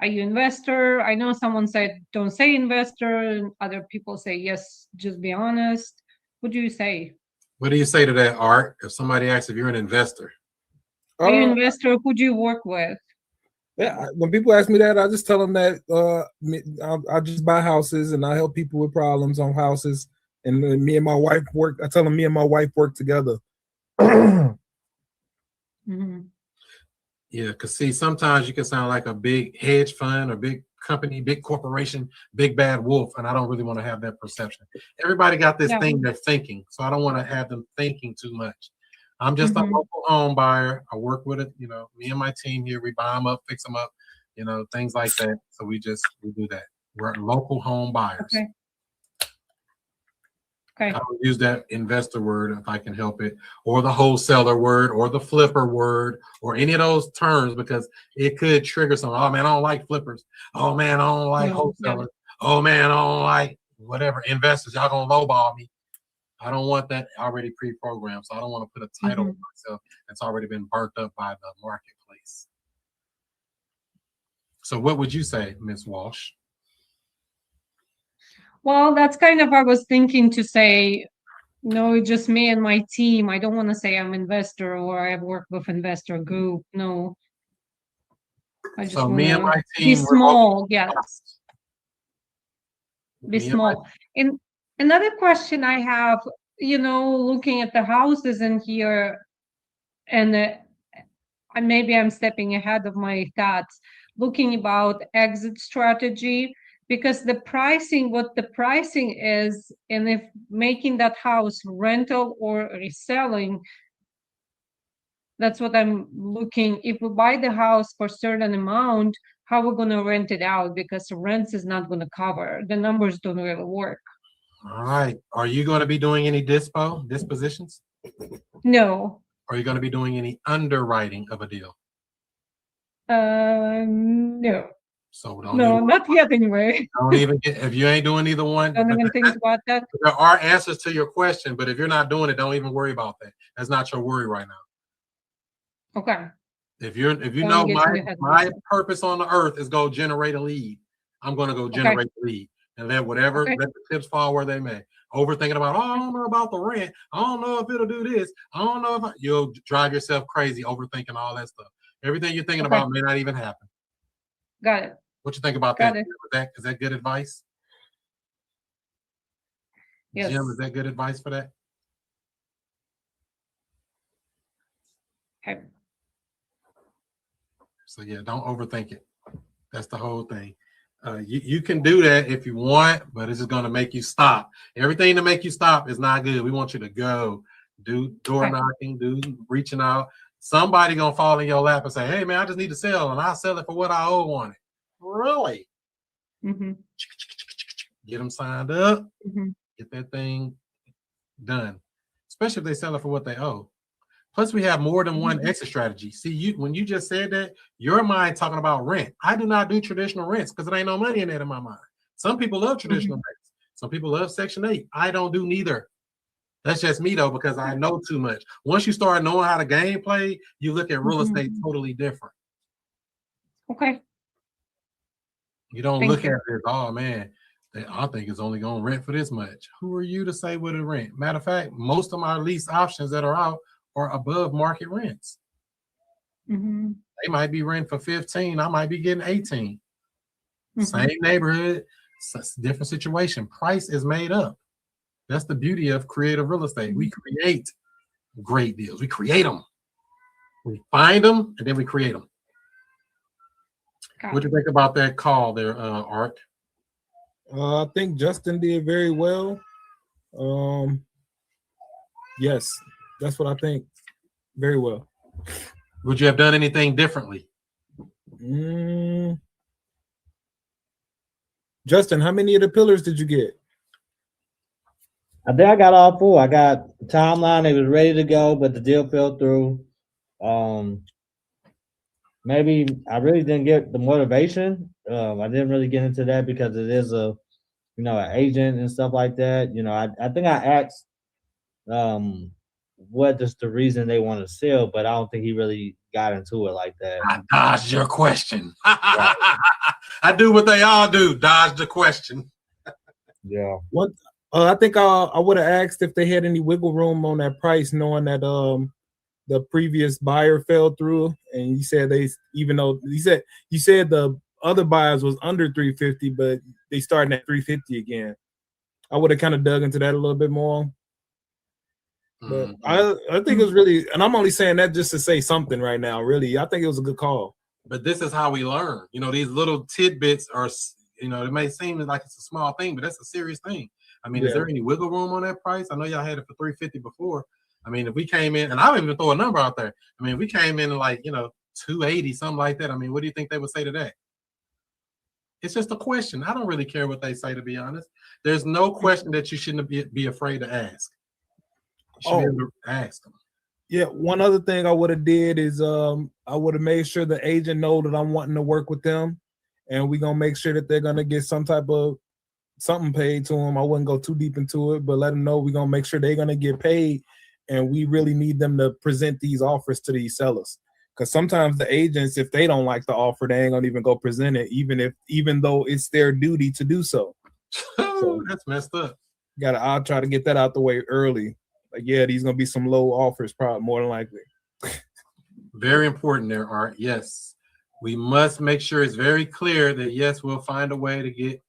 Are you investor? I know someone said, don't say investor, and other people say, yes, just be honest. What do you say? What do you say to that, Art? If somebody asks if you're an investor? Are you an investor? Who do you work with? Yeah, when people ask me that, I just tell them that I just buy houses and I help people with problems on houses. And me and my wife work. I tell them me and my wife work together. Mm-hmm. Yeah, because see, sometimes you can sound like a big hedge fund or big company, big corporation, big bad wolf, and I don't really want to have that perception. Everybody got this thing they're thinking, so I don't want to have them thinking too much. I'm just a local home buyer. I work with it, you know, me and my team here, we buy them up, fix them up, you know, things like that. So we do that. We're local home buyers. Okay. Okay. I don't use that investor word if I can help it, or the wholesaler word, or the flipper word, or any of those terms, because it could trigger something. Oh man, I don't like flippers. Oh man, I don't like wholesalers. Oh man, I don't like whatever investors. Y'all gonna lowball me. I don't want that already pre-programmed, so I don't want to put a title on myself that's already been burnt up by the marketplace. So what would you say, Ms. Walsh? Well, that's kind of, I was thinking to say, no, just me and my team. I don't want to say I'm investor or I work with investor group. No. I just So me and my be team, small, yes. Be small. And another question I have, you know, looking at the houses in here, and maybe I'm stepping ahead of my thoughts, looking about exit strategy, because the pricing, what the pricing is, and if making that house rental or reselling, that's what I'm looking. If we buy the house for a certain amount, how we're going to rent it out, because the rents is not going to cover. The numbers don't really work. All right. Are you going to be doing any dispositions? No. Are you going to be doing any underwriting of a deal? No. So not yet anyway. Don't even get, if you ain't doing either one. Don't even think about that. There are answers to your question, but if you're not doing it, don't even worry about that. That's not your worry right now. Okay. If you know my purpose on the earth is go generate a lead, I'm going to go generate the lead, and then let the tips fall where they may. Overthinking about, I don't know about the rent. I don't know if it'll do this. I don't know if you'll drive yourself crazy overthinking all that stuff. Everything you're thinking about may not even happen. Got it. What you think about that? Is that good advice? Yes. Jim, is that good advice for that? Okay. So yeah, don't overthink it. That's the whole thing. You can do that if you want, but it's just going to make you stop. Everything to make you stop is not good. We want you to go, do door knocking, do reaching out. Somebody going to fall in your lap and say, hey man, I just need to sell, and I'll sell it for what I owe on it. Really? Get them signed up, get that thing done, especially if they sell it for what they owe. Plus, we have more than one exit strategy. See, when you just said that, your mind talking about rent. I do not do traditional rents because there ain't no money in that in my mind. Some people love traditional rents. Some people love Section 8. I don't do neither. That's just me, though, because I know too much. Once you start knowing how the game play, you look at real estate totally different. Okay. You don't look at it, oh, man, I think it's only going to rent for this much. Who are you to say what it rent? Matter of fact, most of my lease options that are out are above market rents. They might be renting for 15. I might be getting 18. Same neighborhood, different situation. Price is made up. That's the beauty of creative real estate. We create great deals. We create them. We find them, and then we create them. What do you think about that call there, Art? I think Justin did very well. Yes, that's what I think. Very well. Would you have done anything differently? Justin, how many of the pillars did you get? I think I got all 4. I got the timeline. It was ready to go, but the deal fell through. Maybe I really didn't get the motivation. I didn't really get into that because it is an agent and stuff like that. I think I asked what is the reason they want to sell, but I don't think he really got into it like that. I dodged your question. I do what they all do, dodge the question. Yeah. What? I think I would have asked if they had any wiggle room on that price, knowing that the previous buyer fell through, and you said you said the other buyers was under 350, but they starting at 350 again. I would have kind of dug into that a little bit more. But I think it was really, and I'm only saying that just to say something right now. Really, I think it was a good call. But this is how we learn. You know, these little tidbits are, you know, it may seem like it's a small thing, but that's a serious thing. I mean, is there any wiggle room on that price? I know y'all had it for $350 before. I mean, if we came in, and I don't even throw a number out there. I mean, we came in like, you know, 280, something like that. I mean, what do you think they would say to that? It's just a question. I don't really care what they say, to be honest. There's no question that you shouldn't be afraid to ask. You should be able to ask them. Yeah, one other thing I would have did is I would have made sure the agent know that I'm wanting to work with them, and we're gonna make sure that they're gonna get some type of something paid to them. I wouldn't go too deep into it, but let them know we're gonna make sure they're gonna get paid, and we really need them to present these offers to these sellers. Because sometimes the agents, if they don't like the offer, they ain't gonna even go present it, even though it's their duty to do so. So that's messed up. I'll try to get that out the way early. Like, yeah, these gonna be some low offers, probably more than likely. Very important there, Art. Yes, we must make sure it's very clear that yes, we'll find a way to get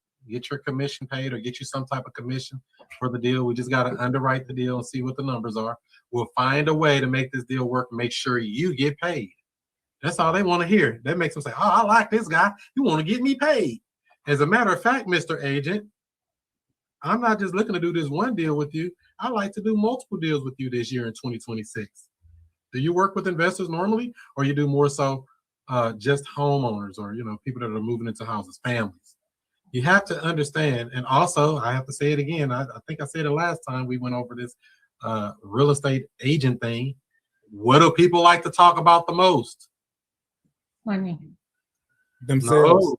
your commission paid or get you some type of commission for the deal. We just got to underwrite the deal and see what the numbers are. We'll find a way to make this deal work. Make sure you get paid. That's all they want to hear. That makes them say, "Oh, I like this guy. You want to get me paid." As a matter of fact, Mr. Agent, I'm not just looking to do this one deal with you. I like to do multiple deals with you this year in 2026. Do you work with investors normally, or you do more so just homeowners, or people that are moving into houses, families? You have to understand, and also I have to say it again. I think I said it last time we went over this real estate agent thing. What do people like to talk about the most? Money. Themselves. No.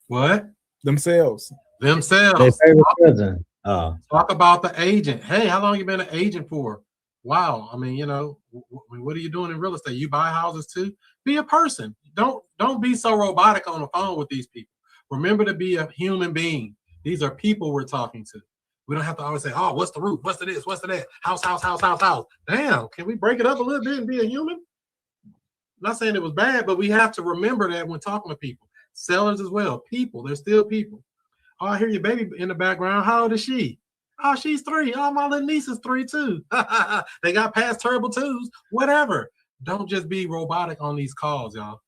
What? Themselves. Their favorite cousin. Talk about the agent. Hey, how long you been an agent for? Wow. I mean, what are you doing in real estate? You buy houses too? Be a person. Don't be so robotic on the phone with these people. Remember to be a human being. These are people we're talking to. We don't have to always say, "Oh, what's the roof? What's the this? What's the that? House, house, house, house, house." Damn, can we break it up a little bit and be a human? I'm not saying it was bad, but we have to remember that when talking to people. Sellers as well. People. They're still people. Oh, I hear your baby in the background. How old is she? Oh, she's 3. Oh, my little niece is 3 too. They got past terrible 2s. Whatever. Don't just be robotic on these calls, y'all.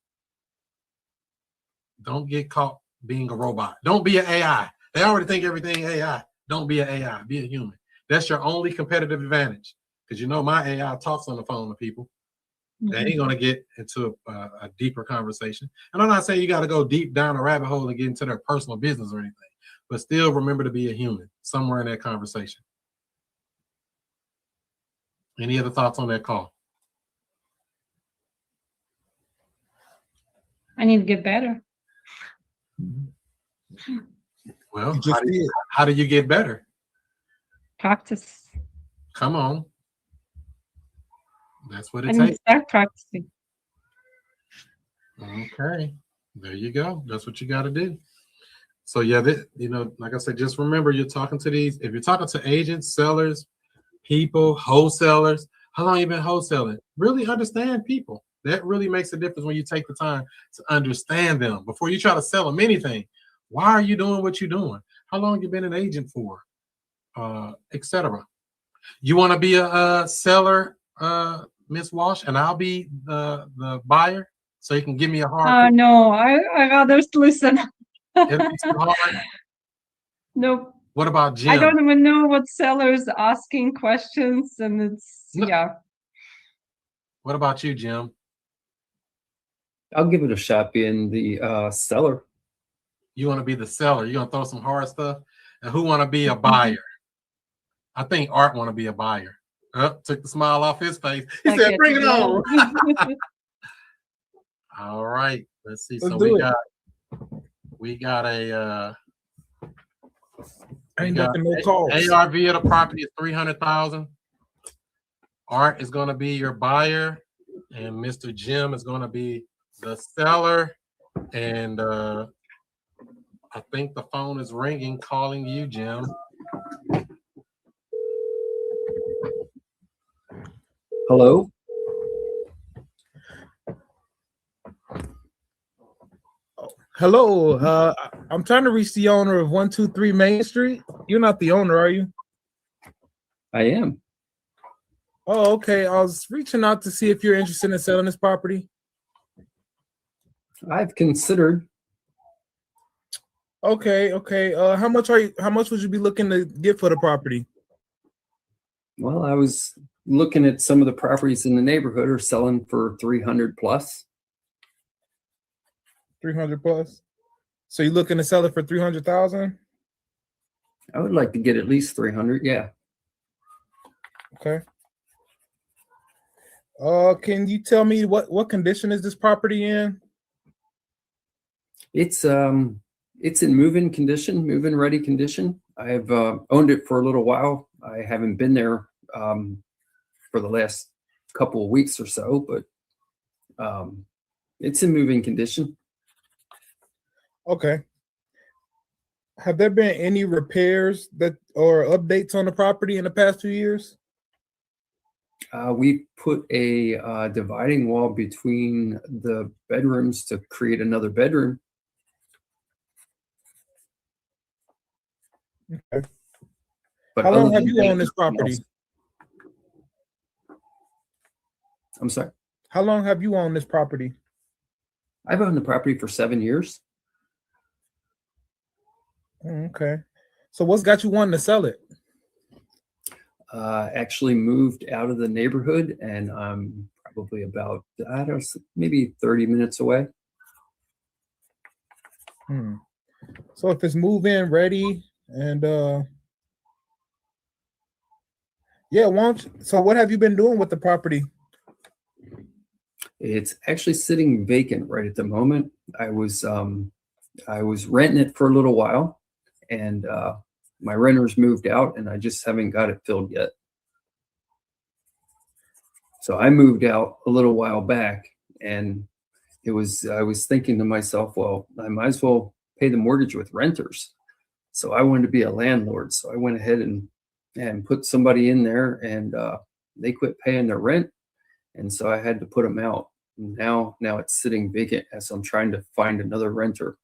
Don't get caught being a robot. Don't be an AI. They already think everything AI. Don't be an AI. Be a human. That's your only competitive advantage. Because my AI talks on the phone to people. They ain't going to get into a deeper conversation. And I'm not saying you got to go deep down a rabbit hole and get into their personal business or anything. But still remember to be a human somewhere in that conversation. Any other thoughts on that call? I need to get better. Well, how do you get better? Practice. Come on. That's what it I need to takes. start practicing. Okay. There you go. That's what you got to do. So yeah, like I said, just remember you're talking to these. If you're talking to agents, sellers, people, wholesalers, how long you been wholesaling? Really understand people. That really makes a difference when you take the time to understand them before you try to sell them anything. Why are you doing what you're doing? How long you been an agent for? Etc. You want to be a seller, Miss Walsh, and I'll be the buyer, so you can give me a hard. No, I rather listen. It'll be too hard. Nope. What about Jim? I don't even know what sellers asking questions, and it's yeah. What about you, Jim? I'll give it a shot being the seller. You want to be the seller? You gonna throw some hard stuff? And who want to be a buyer? I think Art want to be a buyer. Took the smile off his face. He said, "Bring it on." All right. Let's see. So we got a ain't nothing no calls. ARV of the property is 300,000. Art is going to be your buyer, and Mr. Jim is going to be the seller. And I think the phone is ringing, calling you, Jim. Hello. Hello. I'm trying to reach the owner of 123 Main Street. You're not the owner, are you? I am. Oh, okay. I was reaching out to see if you're interested in selling this property. I've considered. Okay. How much would you be looking to get for the property? Well, I was looking at some of the properties in the neighborhood are selling for 300 plus. 300 plus. So you're looking to sell it for 300,000? I would like to get at least 300. Yeah. Okay. Can you tell me what condition is this property in? It's in move-in condition, move-in ready condition. I've owned it for a little while. I haven't been there for the last couple of weeks or so, but it's in move-in condition. Okay. Have there been any repairs or updates on the property in the past 2 years? We put a dividing wall between the bedrooms to create another bedroom. Okay. But how long other have than you that, owned this property? I'm sorry. How long have you owned this property? I've owned the property for 7 years. Okay. So what's got you wanting to sell it? Actually moved out of the neighborhood, and I'm probably about, I don't know, maybe 30 minutes away. So if it's move-in ready and yeah, so what have you been doing with the property? It's actually sitting vacant right at the moment. I was renting it for a little while, and my renters moved out, and I just haven't got it filled yet. So I moved out a little while back, and I was thinking to myself, well, I might as well pay the mortgage with renters. So I wanted to be a landlord. So I went ahead and put somebody in there, and they quit paying their rent. And so I had to put them out. Now it's sitting vacant as I'm trying to find another renter.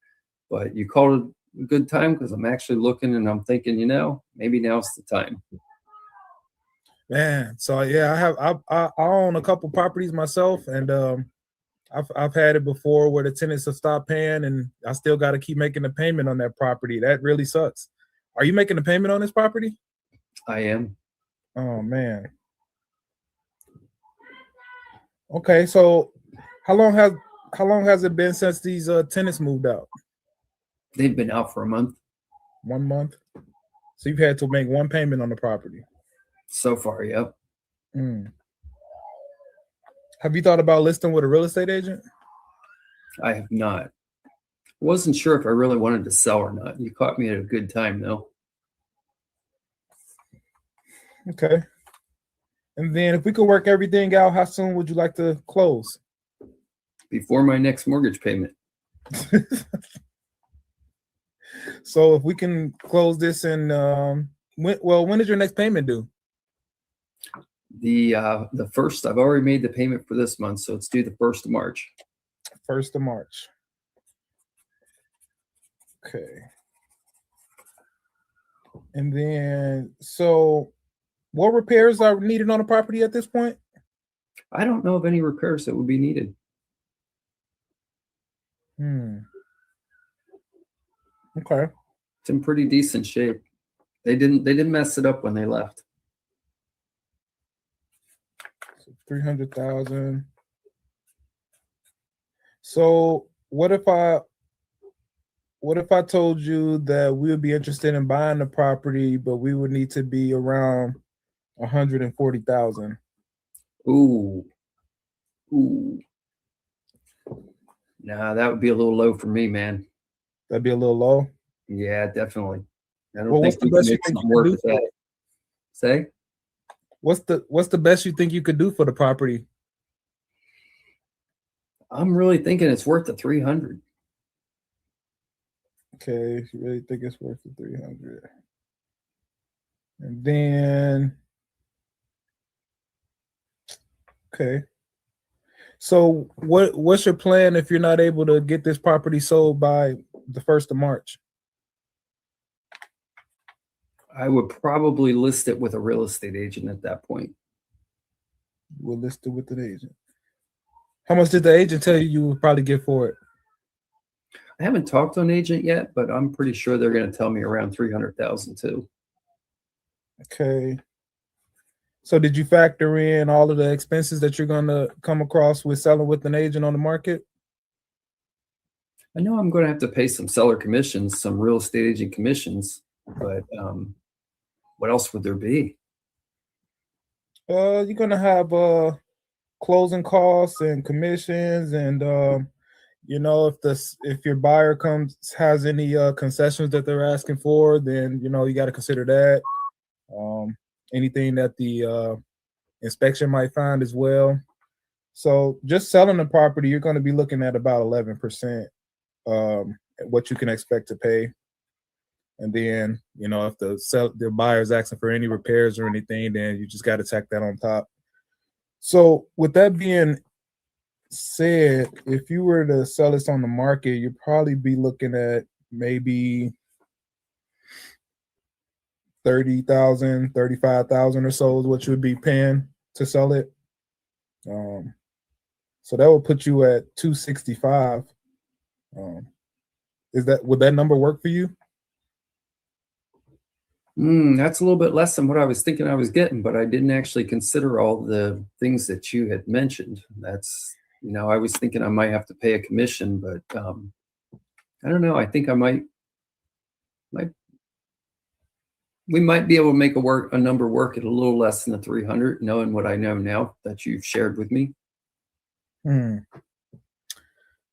But you called it a good time because I'm actually looking, and I'm thinking, maybe now's the time. Man, so yeah, I own a couple properties myself, and I've had it before where the tenants have stopped paying, and I still got to keep making the payment on that property. That really sucks. Are you making a payment on this property? I am. Oh man. Okay, so how long has it been since these tenants moved out? They've been out for a month. 1 month. So you've had to make one payment on the property. So far, yep. Have you thought about listing with a real estate agent? I have not. Wasn't sure if I really wanted to sell or not. You caught me at a good time, though. Okay. And then if we could work everything out, how soon would you like to close? Before my next mortgage payment. So if we can close this in, when is your next payment due? The first, I've already made the payment for this month, so it's due the 1st of March. 1st of March. Okay. And then, so what repairs are needed on the property at this point? I don't know of any repairs that would be needed. Okay. It's in pretty decent shape. They didn't mess it up when they left. 300,000. So what if I told you that we would be interested in buying the property, but we would need to be around 140,000? Ooh. Nah, that would be a little low for me, man. That'd be a little low? Yeah, definitely. I don't Well, think we can make something work with that. Say? What's the best you think you could do for the property? I'm really thinking it's worth the 300. Okay, if you really think it's worth the 300. And then, okay. So what's your plan if you're not able to get this property sold by the 1st of March? I would probably list it with a real estate agent at that point. We'll list it with an agent. How much did the agent tell you would probably get for it? I haven't talked to an agent yet, but I'm pretty sure they're going to tell me around 300,000 too. Okay. So did you factor in all of the expenses that you're going to come across with selling with an agent on the market? I know I'm going to have to pay some seller commissions, some real estate agent commissions, but what else would there be? You're going to have closing costs and commissions, and if your buyer has any concessions that they're asking for, then you got to consider that. Anything that the inspection might find as well. So just selling the property, you're going to be looking at about 11%, what you can expect to pay. And then, if the buyer's asking for any repairs or anything, then you just got to tack that on top. So with that being said, if you were to sell this on the market, you'd probably be looking at maybe 30,000, 35,000 or so is what you would be paying to sell it. So that would put you at 265. Would that number work for you? That's a little bit less than what I was thinking I was getting, but I didn't actually consider all the things that you had mentioned. That's, I was thinking I might have to pay a commission, but I don't know. I think I might we might be able to make a number work at a little less than the 300, knowing what I know now that you've shared with me.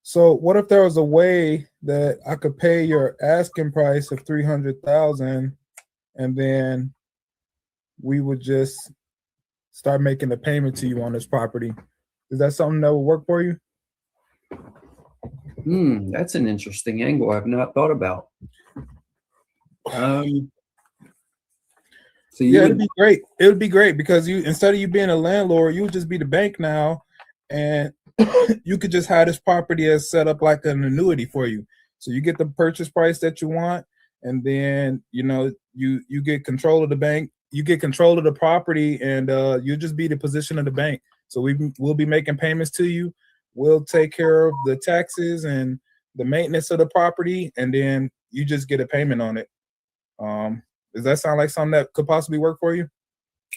So what if there was a way that I could pay your asking price of 300,000, and then we would just start making the payment to you on this property? Is that something that would work for you? That's an interesting angle I've not thought about. So it'd be great. It would be great because instead of you being a landlord, you would just be the bank now, and you could just have this property as set up like an annuity for you. So you get the purchase price that you want, and then you get control of the bank, you get control of the property, and you'll just be the position of the bank. So we'll be making payments to you. We'll take care of the taxes and the maintenance of the property, and then you just get a payment on it. Does that sound like something that could possibly work for you?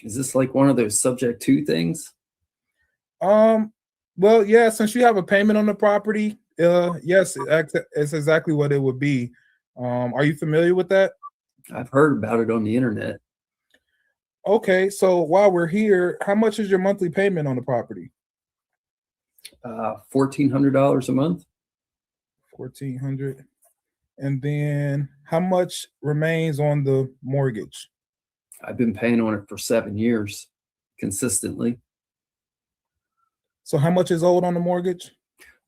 Is this like one of those subject to things? Well, yeah, since you have a payment on the property, yes, it's exactly what it would be. Are you familiar with that? I've heard about it on the internet. Okay, so while we're here, how much is your monthly payment on the property? $1,400 a month. $1,400. And then how much remains on the mortgage? I've been paying on it for 7 years consistently. So how much is owed on the mortgage?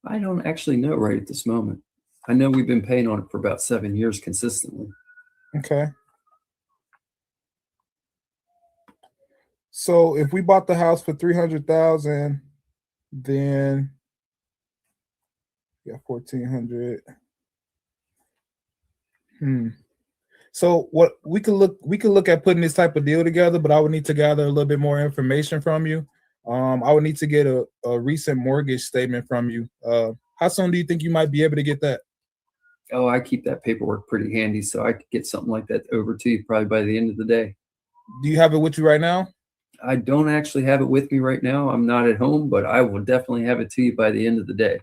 I don't actually know right at this moment. I know we've been paying on it for about 7 years consistently. Okay. So if we bought the house for 300,000, then 1,400. So what we could look at putting this type of deal together, but I would need to gather a little bit more information from you. I would need to get a recent mortgage statement from you. How soon do you think you might be able to get that? Oh, I keep that paperwork pretty handy, so I could get something like that over to you probably by the end of the day. Do you have it with you right now? I don't actually have it with me right now. I'm not at home, but I will definitely have it to you by the end of the day.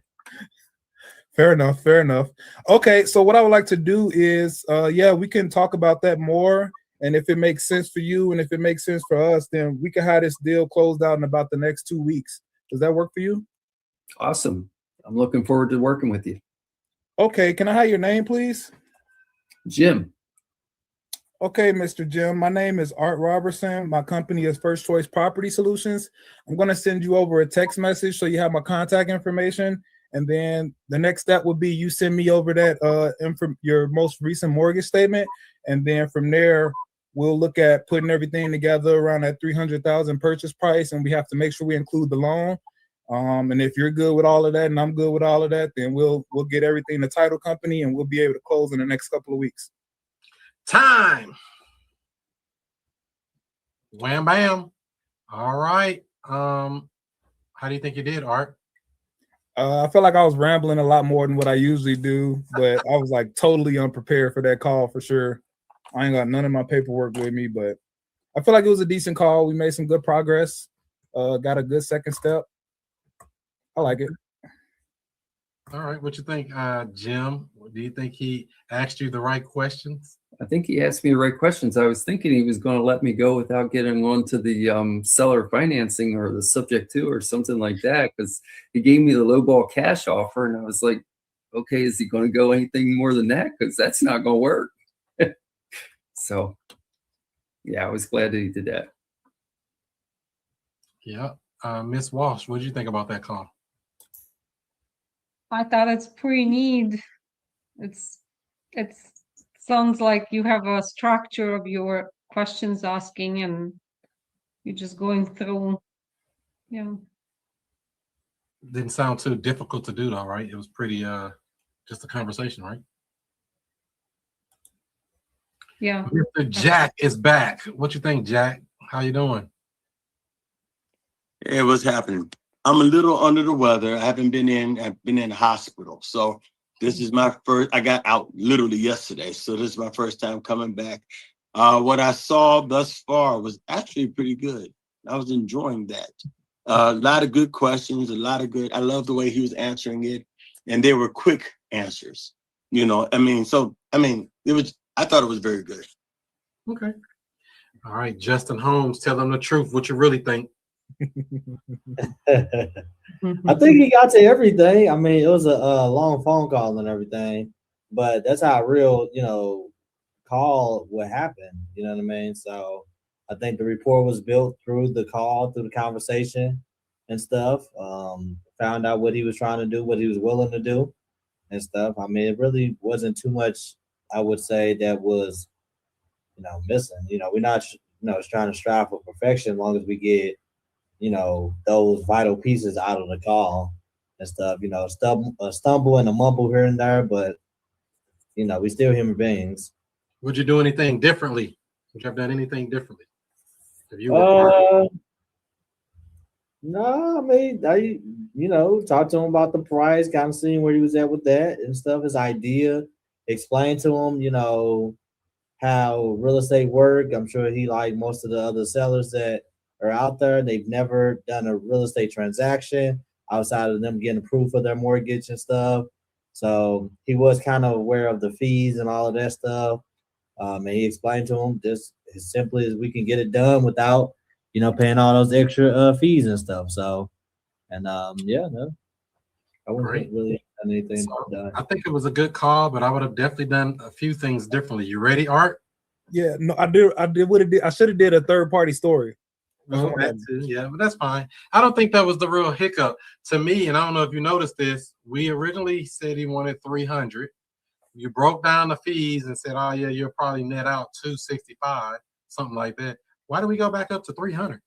Fair enough. Fair enough. Okay, so what I would like to do is, we can talk about that more. And if it makes sense for you and if it makes sense for us, then we can have this deal closed out in about the next 2 weeks. Does that work for you? Awesome. I'm looking forward to working with you. Okay, can I have your name, please? Jim. Okay, Mr. Jim, my name is Art Robertson. My company is First Choice Property Solutions. I'm going to send you over a text message so you have my contact information. And then the next step would be you send me over that your most recent mortgage statement. And then from there, we'll look at putting everything together around that 300,000 purchase price. And we have to make sure we include the loan. And if you're good with all of that and I'm good with all of that, then we'll get everything to title company and we'll be able to close in the next couple of weeks. Time. Wham bam. All right. How do you think you did, Art? I felt like I was rambling a lot more than what I usually do, but I was like totally unprepared for that call for sure. I ain't got none of my paperwork with me, but I feel like it was a decent call. We made some good progress. Got a good second step. I like it. All right, what you think, Jim? Do you think he asked you the right questions? I think he asked me the right questions. I was thinking he was going to let me go without getting on to the seller financing or the subject to or something like that, because he gave me the lowball cash offer, and I was like, okay, is he going to go anything more than that? Because that's not going to work. So, yeah, I was glad that he did that. Yeah. Miss Walsh, what did you think about that call? I thought it's pretty neat. It's sounds like you have a structure of your questions asking and you're just going through. Yeah. Didn't sound too difficult to do though, right? It was pretty just a conversation, right? Yeah. Mr. Jack is back. What you think, Jack? How you doing? Hey, what's happening? I'm a little under the weather. I've been in the hospital. So this is my first, I got out literally yesterday. So this is my first time coming back. What I saw thus far was actually pretty good. I was enjoying that. A lot of good questions, I love the way he was answering it. And they were quick answers. I thought it was very good. Okay. All right, Justin Holmes, tell them the truth. What you really think? I think he got to everything. I mean, it was a long phone call and everything, but that's how a real, call would happen. You know what I mean? So I think the rapport was built through the call, through the conversation and stuff. Found out what he was trying to do, what he was willing to do and stuff. I mean, it really wasn't too much, I would say, that was, missing. We're not, trying to strive for perfection as long as we get, those vital pieces out of the call and stuff, a stumble and a mumble here and there, but we still human beings. Would you do anything differently? Would you have done anything differently? If you were no, I mean, I talked to him about the price, kind of seeing where he was at with that and stuff, his idea, explain to him, how real estate work. I'm sure he, like most of the other sellers that are out there, they've never done a real estate transaction outside of them getting approved for their mortgage and stuff. So he was kind of aware of the fees and all of that stuff. And he explained to him just as simply as we can get it done without, paying all those extra fees and stuff. So, and I wouldn't really done anything. I think it was a good call, but I would have definitely done a few things differently. You ready, Art? Yeah, no, I did what it did. I should have did a third party story. That too, yeah, but that's fine. I don't think that was the real hiccup to me. And I don't know if you noticed this. We originally said he wanted 300. You broke down the fees and said, "Oh yeah, you'll probably net out 265, something like that." Why do we go back up to 300?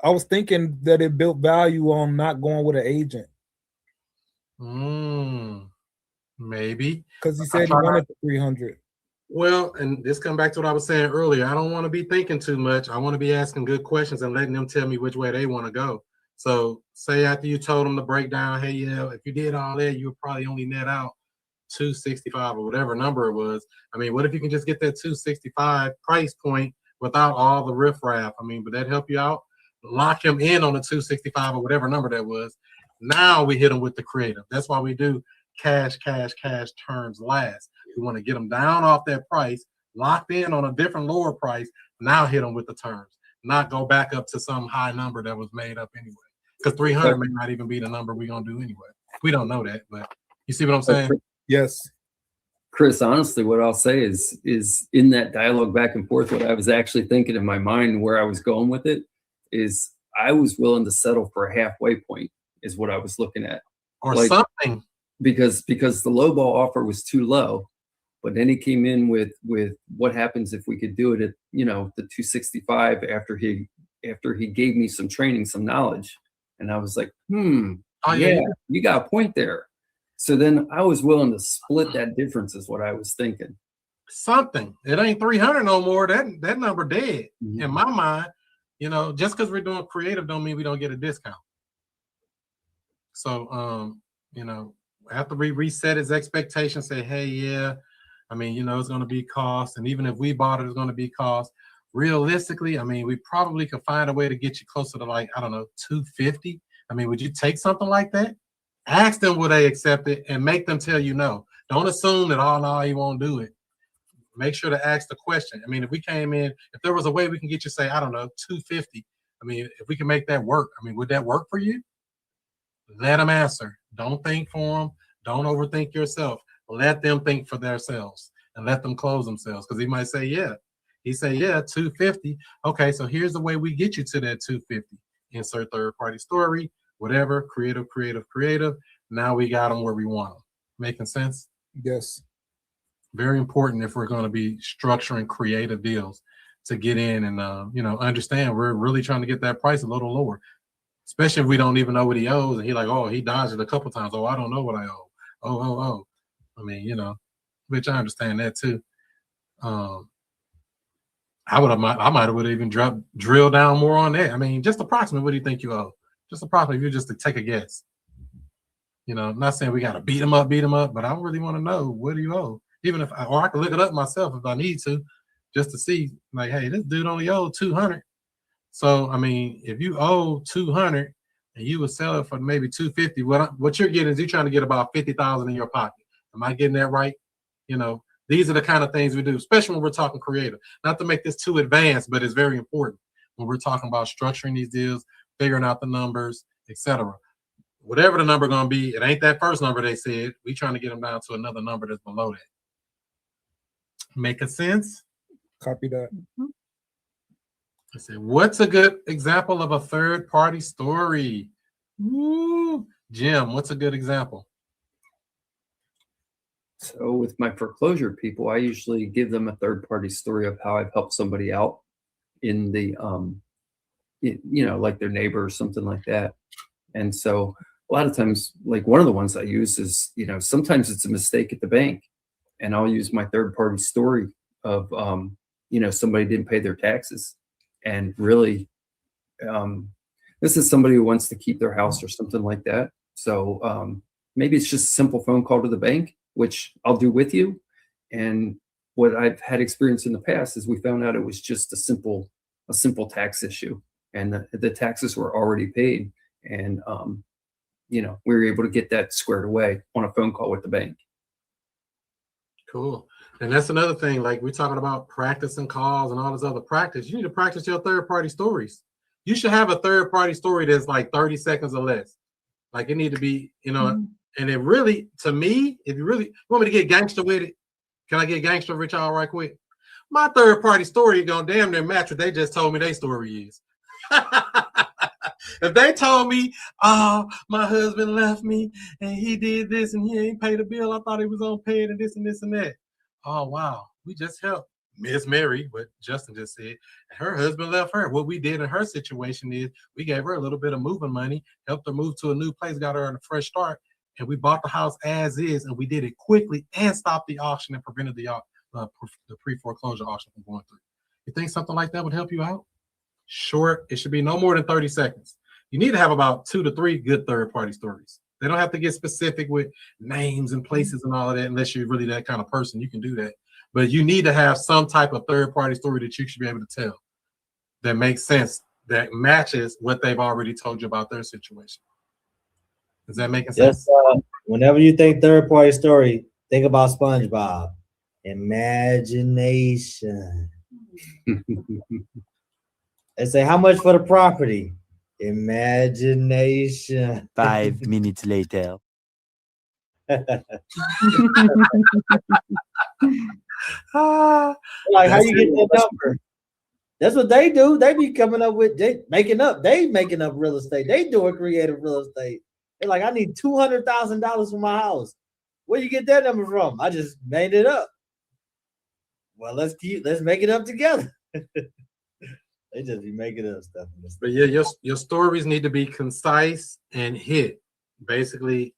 I was thinking that it built value on not going with an agent. Maybe because he said he wanted 300. Well, and this comes back to what I was saying earlier. I don't want to be thinking too much. I want to be asking good questions and letting them tell me which way they want to go. So say after you told them to break down, hey, yeah, if you did all that, you would probably only net out 265 or whatever number it was. I mean, what if you can just get that 265 price point without all the riffraff? I mean, would that help you out? Lock him in on the 265 or whatever number that was. Now we hit them with the creative. That's why we do cash terms last. We want to get them down off that price, locked in on a different lower price. Now hit them with the terms, not go back up to some high number that was made up anyway. Because 300 may not even be the number we're going to do anyway. We don't know that, but you see what I'm saying? Yes. Chris, honestly, what I'll say is in that dialogue back and forth, what I was actually thinking in my mind and where I was going with it is I was willing to settle for a halfway point is what I was looking at. Or like, something. Because the lowball offer was too low. But then he came in with what happens if we could do it at, the 265 after he gave me some training, some knowledge. And I was like, yeah, you got a point there. So then I was willing to split that difference is what I was thinking. Something. It ain't 300 no more. That number dead. In my mind, just because we're doing creative don't mean we don't get a discount. So, after we reset his expectations, say, hey, yeah, I mean, it's going to be cost. And even if we bought it, it's going to be cost. Realistically, I mean, we probably could find a way to get you closer to like, I don't know, 250. I mean, would you take something like that? Ask them will they accept it and make them tell you no. Don't assume that, oh, no, he won't do it. Make sure to ask the question. I mean, if we came in, if there was a way we can get you, say, I don't know, 250. I mean, if we can make that work, I mean, would that work for you? Let them answer. Don't think for them. Don't overthink yourself. Let them think for themselves and let them close themselves. Because he might say, yeah. He say, yeah, 250. Okay, so here's the way we get you to that 250. Insert third-party story, whatever, creative. Now we got them where we want them. Making sense? Yes. Very important if we're going to be structuring creative deals to get in and, understand we're really trying to get that price a little lower. Especially if we don't even know what he owes, and he like, oh, he dodged it a couple times. Oh, I don't know what I owe. Oh. I mean, which I understand that too. I might have even drill down more on that. I mean, just approximately, what do you think you owe? Just approximately, if you just to take a guess. I'm not saying we got to beat him up, but I really want to know, what do you owe? Even if, or I can look it up myself if I need to, just to see, like, hey, this dude only owed 200. So, I mean, if you owe 200 and you would sell it for maybe 250, what you're getting is you're trying to get about 50,000 in your pocket. Am I getting that right? These are the kind of things we do, especially when we're talking creative. Not to make this too advanced, but it's very important when we're talking about structuring these deals, figuring out the numbers, etc. Whatever the number going to be, it ain't that first number they said. We trying to get them down to another number that's below that. Make a sense? Copy that. I said, what's a good example of a third-party story? Woo. Jim, what's a good example? So with my foreclosure people, I usually give them a third-party story of how I've helped somebody out in the, like their neighbor or something like that. And so a lot of times, like one of the ones I use is, sometimes it's a mistake at the bank, and I'll use my third-party story of, somebody didn't pay their taxes. And really, this is somebody who wants to keep their house or something like that. So maybe it's just a simple phone call to the bank, which I'll do with you. And what I've had experience in the past is we found out it was just a simple tax issue, and the taxes were already paid. And, we were able to get that squared away on a phone call with the bank. Cool. And that's another thing, like we're talking about practicing calls and all this other practice. You need to practice your third-party stories. You should have a third-party story that's like 30 seconds or less. Like it need to be, and it really, to me, if you really want me to get gangster with it, can I get gangster with y'all right quick? My third-party story is going to damn near match what they just told me their story is. If they told me, oh, my husband left me and he did this and he ain't paid a bill, I thought he was on pay and this and this and that. Oh, wow. We just helped Miss Mary, what Justin just said. Her husband left her. What we did in her situation is we gave her a little bit of moving money, helped her move to a new place, got her on a fresh start, and we bought the house as is, and we did it quickly and stopped the auction and prevented the pre-foreclosure auction from going through. You think something like that would help you out? Short. It should be no more than 30 seconds. You need to have about 2 to 3 good third-party stories. They don't have to get specific with names and places and all of that unless you're really that kind of person. You can do that. But you need to have some type of third-party story that you should be able to tell that makes sense, that matches what they've already told you about their situation. Is that making sense? Yes, whenever you think third-party story, think about SpongeBob. Imagination. They say, how much for the property? Imagination. 5 minutes later. Like, how you get that number? That's what they do. They be coming up with, they making up real estate. They doing creative real estate. They're like, I need $200,000 for my house. Where you get that number from? I just made it up. Well, let's make it up together. They just be making up stuff. But yeah, your stories need to be concise and hit. Basically,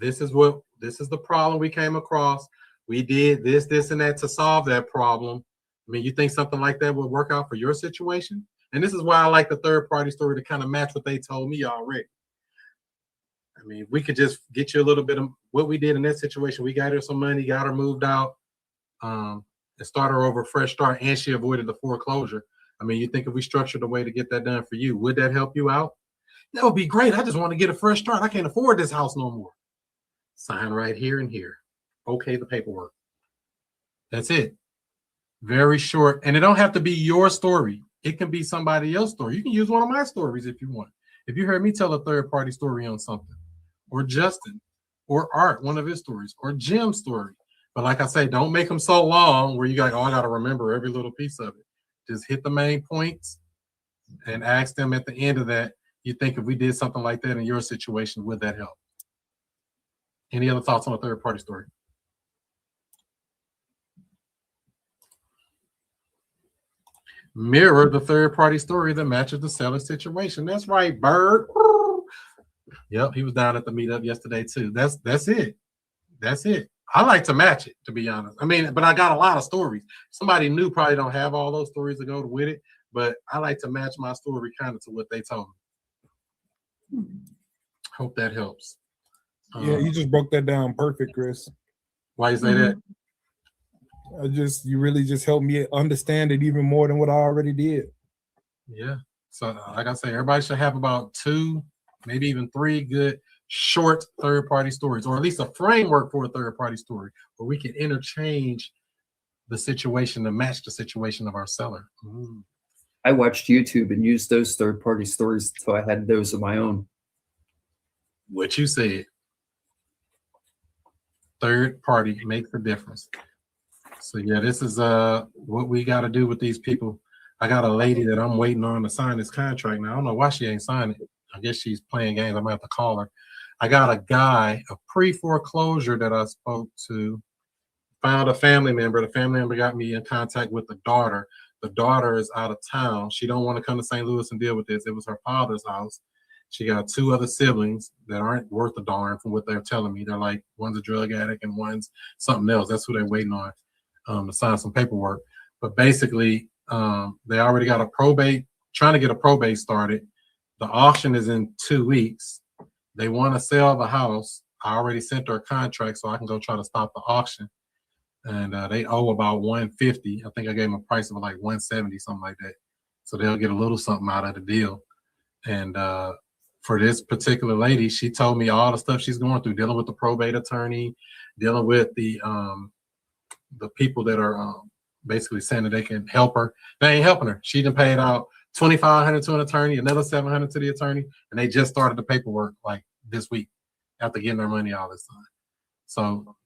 this is the problem we came across. We did this, and that to solve that problem. I mean, you think something like that would work out for your situation? And this is why I like the third-party story to kind of match what they told me already. I mean, we could just get you a little bit of what we did in that situation. We got her some money, got her moved out, and start her over a fresh start, and she avoided the foreclosure. I mean, you think if we structured a way to get that done for you, would that help you out? That would be great. I just want to get a fresh start. I can't afford this house no more. Sign right here and here. Okay, the paperwork. That's it. Very short. And it don't have to be your story. It can be somebody else's story. You can use one of my stories if you want. If you heard me tell a third-party story on something, or Justin, or Art, one of his stories, or Jim's story. But like I say, don't make them so long where you got, oh, I got to remember every little piece of it. Just hit the main points and ask them at the end of that, you think if we did something like that in your situation, would that help? Any other thoughts on a third-party story? Mirror the third-party story that matches the seller's situation. That's right, Bird. Yep, he was down at the meetup yesterday too. That's it. That's it. I like to match it, to be honest. I mean, but I got a lot of stories. Somebody new probably don't have all those stories to go with it, but I like to match my story kind of to what they told me. Hope that helps. Yeah, you just broke that down perfect, Chris. Why you say that? You really just helped me understand it even more than what I already did. Yeah. So like I say, everybody should have about 2, maybe even 3 good short third-party stories, or at least a framework for a third-party story where we can interchange the situation to match the situation of our seller. I watched YouTube and used those third-party stories, so I had those of my own. What you said. Third party makes a difference. So yeah, this is what we got to do with these people. I got a lady that I'm waiting on to sign this contract now. I don't know why she ain't signed it. I guess she's playing games. I might have to call her. I got a guy, a pre-foreclosure that I spoke to, found a family member. The family member got me in contact with the daughter. The daughter is out of town. She don't want to come to St. Louis and deal with this. It was her father's house. She got 2 other siblings that aren't worth a darn from what they're telling me. They're like, one's a drug addict and one's something else. That's who they're waiting on to sign some paperwork. But basically, they already got a probate, trying to get a probate started. The auction is in 2 weeks. They want to sell the house. I already sent her a contract so I can go try to stop the auction. And they owe about $150. I think I gave them a price of like $170, something like that. So they'll get a little something out of the deal. And for this particular lady, she told me all the stuff she's going through, dealing with the probate attorney, dealing with the people that are basically saying that they can help her. They ain't helping her. She done paid out $2,500 to an attorney, another $700 to the attorney, and they just started the paperwork like this week after getting their money all this time. So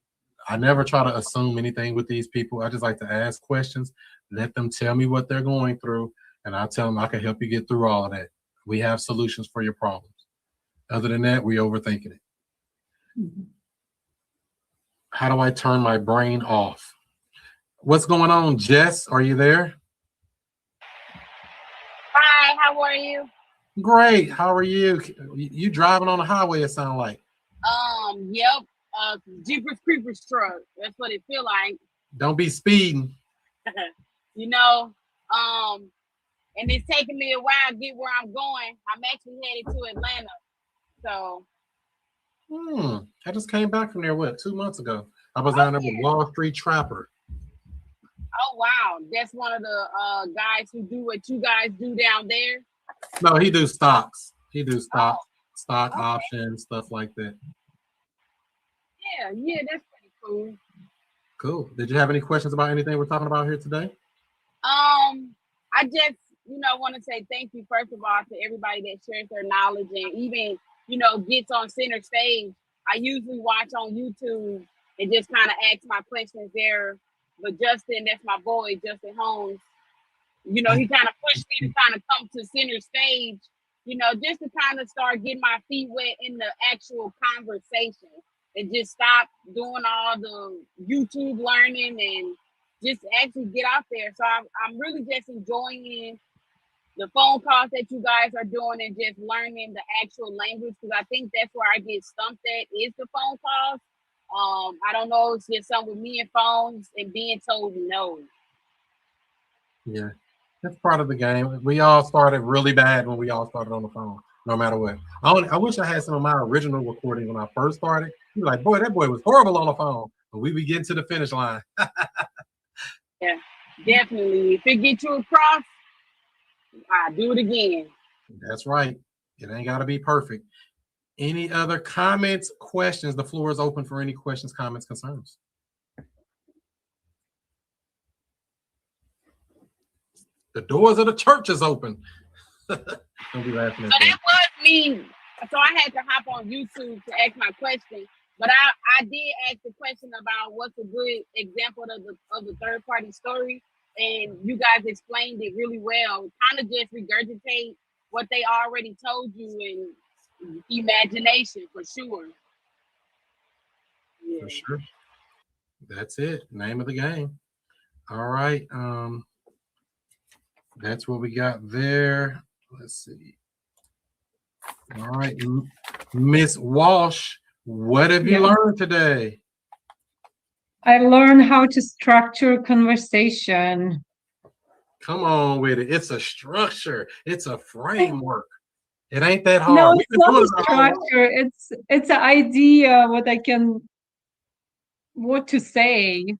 I never try to assume anything with these people. I just like to ask questions, let them tell me what they're going through, and I tell them I can help you get through all of that. We have solutions for your problems. Other than that, we overthinking it. How do I turn my brain off? What's going on, Jess? Are you there? Hi, how are you? Great. How are you? You driving on the highway, it sounds like. Yep. Jeepers Creepers truck. That's what it feel like. Don't be speeding. You know, and it's taking me a while to get where I'm going. I'm actually headed to Atlanta. So. I just came back from there, 2 months ago? I was down there with Wall Street Trapper. Oh, wow. That's one of the guys who do what you guys do down there? No, he do stocks. He do stock options, stuff like that. Yeah, that's pretty cool. Cool. Did you have any questions about anything we're talking about here today? I just, want to say thank you, first of all, to everybody that shares their knowledge and even, gets on center stage. I usually watch on YouTube and just kind of ask my questions there. But Justin, that's my boy, Justin Holmes, he kind of pushed me to kind of come to center stage, just to kind of start getting my feet wet in the actual conversation and just stop doing all the YouTube learning and just actually get out there. So I'm really just enjoying the phone calls that you guys are doing and just learning the actual language, because I think that's where I get stumped at is the phone calls. I don't know, it's just something with me and phones and being told no. Yeah, that's part of the game. We all started really bad when we all started on the phone. no matter what. I wish I had some of my original recording when I first started. You're like, boy, that boy was horrible on the phone. But we be getting to the finish line. Yeah, definitely. If it gets you across, I do it again. That's right. It ain't got to be perfect. Any other comments, questions? The floor is open for any questions, comments, concerns. The doors of the church is open. Don't be laughing at So that. that was me. So I had to hop on YouTube to ask my question. But I did ask the question about what's a good example of the third party story, and you guys explained it really well. Kind of just regurgitate what they already told you in imagination for sure. Yeah. For sure. That's it. Name of the game. All right. That's what we got there. Let's see. All right, Miss Walsh, what have you learned today? I learned how to structure conversation. Come on with it. It's a structure. It's a framework. It ain't that hard. No, it's not a structure. It's an idea what to say,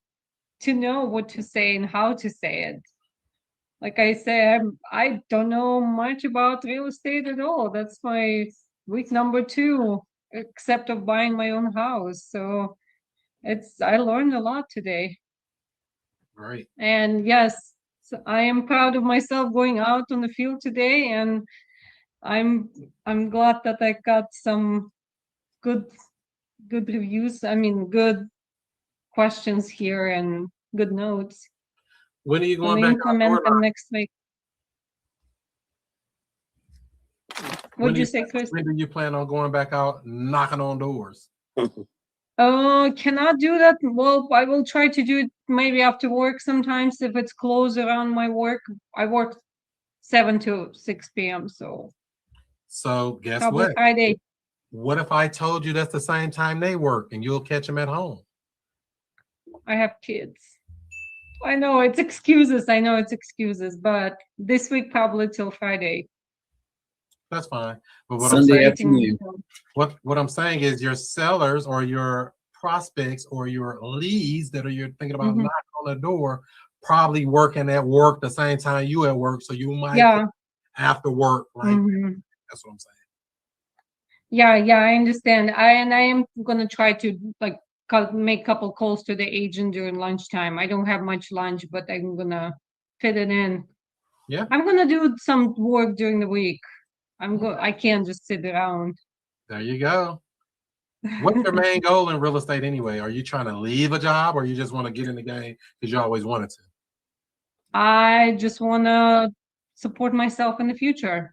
to know what to say and how to say it. Like I said, I don't know much about real estate at all. That's my week number 2, except of buying my own house. So I learned a lot today. Right. And yes, so I am proud of myself going out on the field today, and I'm glad that I got some good reviews. I mean, good questions here and good notes. When are you going Gonna back implement them outdoor? next week. What did you say, Chris? When do you plan on going back out knocking on doors? Oh, cannot do that. Well, I will try to do it maybe after work sometimes if it's close around my work. I work 7 to 6 p.m. So Guess probably what? Friday. What if I told you that's the same time they work and you'll catch them at home? I have kids. I know it's excuses. But this week probably till Friday. That's fine. But what Sunday I'm afternoon. What I'm saying is your sellers or your prospects or your leads that you're thinking about knocking on the door probably working at work the same time you at work. So you might after work, like that's what I'm saying. Yeah, I understand. I am gonna try to make a couple calls to the agent during lunchtime. I don't have much lunch, but I'm gonna fit it in. Yeah. I'm gonna do some work during the week. I can't just sit around. There you go. What's your main goal in real estate anyway? Are you trying to leave a job or you just want to get in the game because you always wanted to? I just wanna support myself in the future.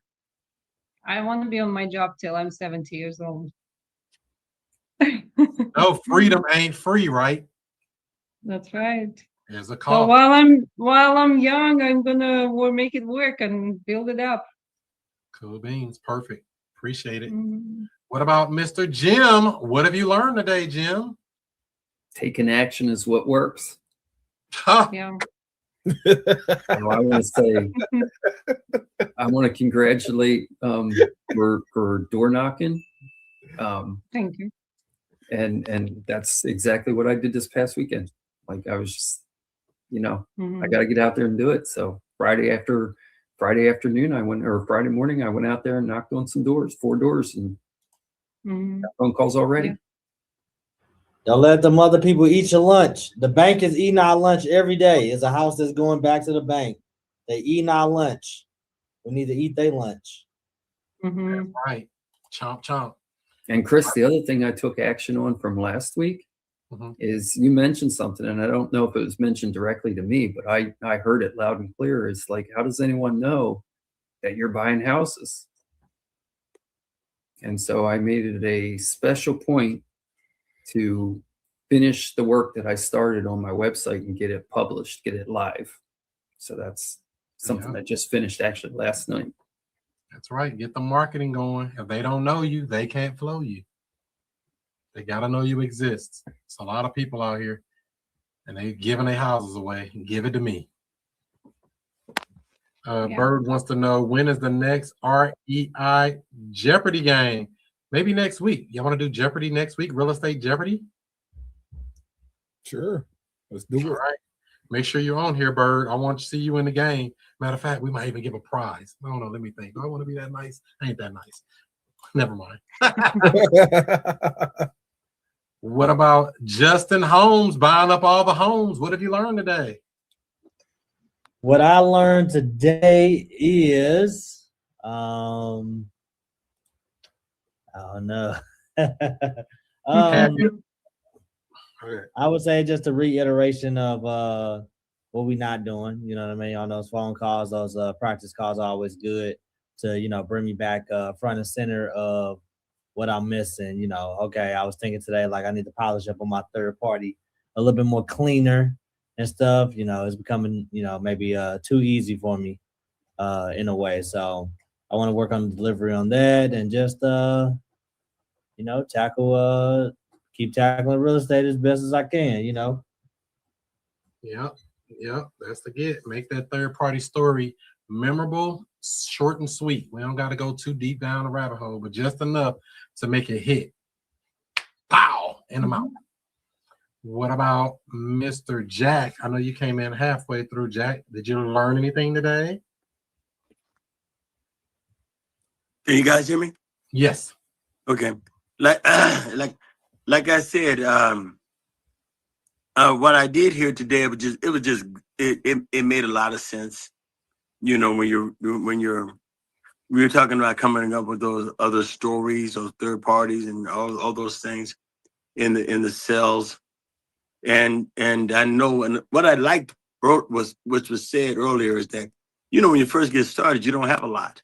I want to be on my job till I'm 70 years old. No, freedom ain't free, right? That's right. There's a So cost. while I'm young, I'm gonna make it work and build it up. Cool beans. Perfect. Appreciate it. What about Mr. Jim? What have you learned today, Jim? Taking action is what works. Yeah. So I want to say, I want to congratulate for door knocking. Thank you. And that's exactly what I did this past weekend. Like I was just, I got to get out there and do it. So Friday afternoon, Friday morning, I went out there and knocked on some doors, 4 doors, and got phone calls already. Yeah. Don't let them other people eat your lunch. The bank is eating our lunch every day. It's a house that's going back to the bank. They eating our lunch. We need to eat their lunch. Right. Chomp, chomp. And Chris, the other thing I took action on from last week is you mentioned something, and I don't know if it was mentioned directly to me, but I heard it loud and clear. It's like, how does anyone know that you're buying houses? And so I made it a special point to finish the work that I started on my website and get it published, get it live. So that's something I just finished actually last night. That's right. Get the marketing going. If they don't know you, they can't flow you. They got to know you exist. It's a lot of people out here and they giving their houses away. Give it to me. Yeah. Bird wants to know, when is the next REI Jeopardy game? Maybe next week. Y'all want to do Jeopardy next week? Real estate Jeopardy? Sure. Let's do it. All right. Make sure you're on here, Bird. I want to see you in the game. Matter of fact, we might even give a prize. I don't know. Let me think. Do I want to be that nice? I ain't that nice. Never mind. What about Justin Holmes buying up all the homes? What have you learned today? What I learned today is, I don't know. I would say just a reiteration of what we're not doing. You know what I mean? On those phone calls, those practice calls are always good to, you know, bring me back front and center of what I'm missing. You know, okay, I was thinking today, like, I need to polish up on my third party a little bit more cleaner and stuff. You know, it's becoming, you know, maybe too easy for me in a way. So I want to work on the delivery on that and just, you know, keep tackling real estate as best as I can, you know. Yep, that's the get. Make that third party story memorable, short and sweet. We don't got to go too deep down the rabbit hole, but just enough to make it hit. Pow! In the mouth. What about Mr. Jack? I know you came in halfway through, Jack. Did you learn anything today? Can you guys hear me? Yes. Okay. Like I said, what I did here today, it made a lot of sense. You know, when we were talking about coming up with those other stories, those third parties, and all those things in the cells, and I know, and what I liked which was said earlier is that, you know, when you first get started, you don't have a lot,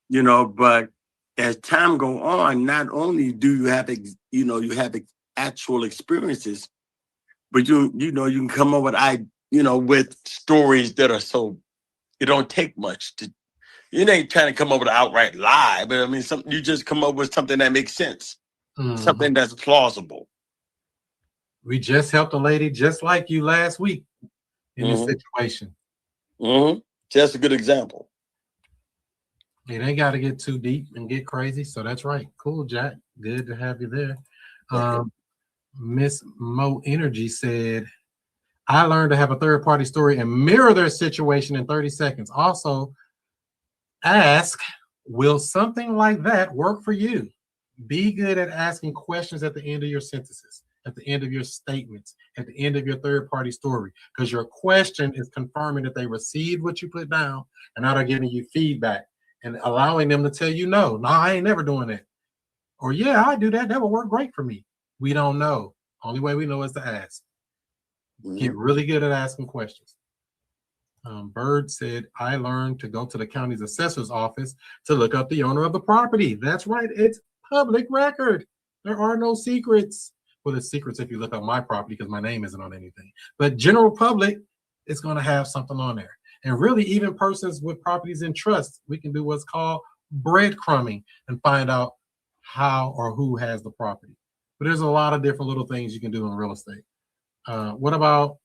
you know, but as time go on, not only do you have you have actual experiences, but you know you can come up with stories that are so, it don't take much to. You ain't trying to come up with an outright lie, but I mean, you just come up with something that makes sense, something that's plausible. We just helped a lady just like you last week in this situation. Just a good example. It ain't got to get too deep and get crazy, so that's right. Cool, Jack. Good to have you there. Miss Mo Energy said, I learned to have a third party story and mirror their situation in 30 seconds. Also, ask, will something like that work for you? Be good at asking questions at the end of your sentences, at the end of your statements, at the end of your third party story, because your question is confirming that they received what you put down, and now they're giving you feedback and allowing them to tell you, no, I ain't never doing that. Or, yeah, I do that. That would work great for me. We don't know. Only way we know is to ask. Get really good at asking questions. Bird said, I learned to go to the county's assessor's office to look up the owner of the property. That's right. It's public record. There are no secrets. Well, there's secrets if you look up my property because my name isn't on anything. But general public is going to have something on there. And really, even persons with properties in trust, we can do what's called breadcrumbing and find out how or who has the property. But there's a lot of different little things you can do in real estate. What about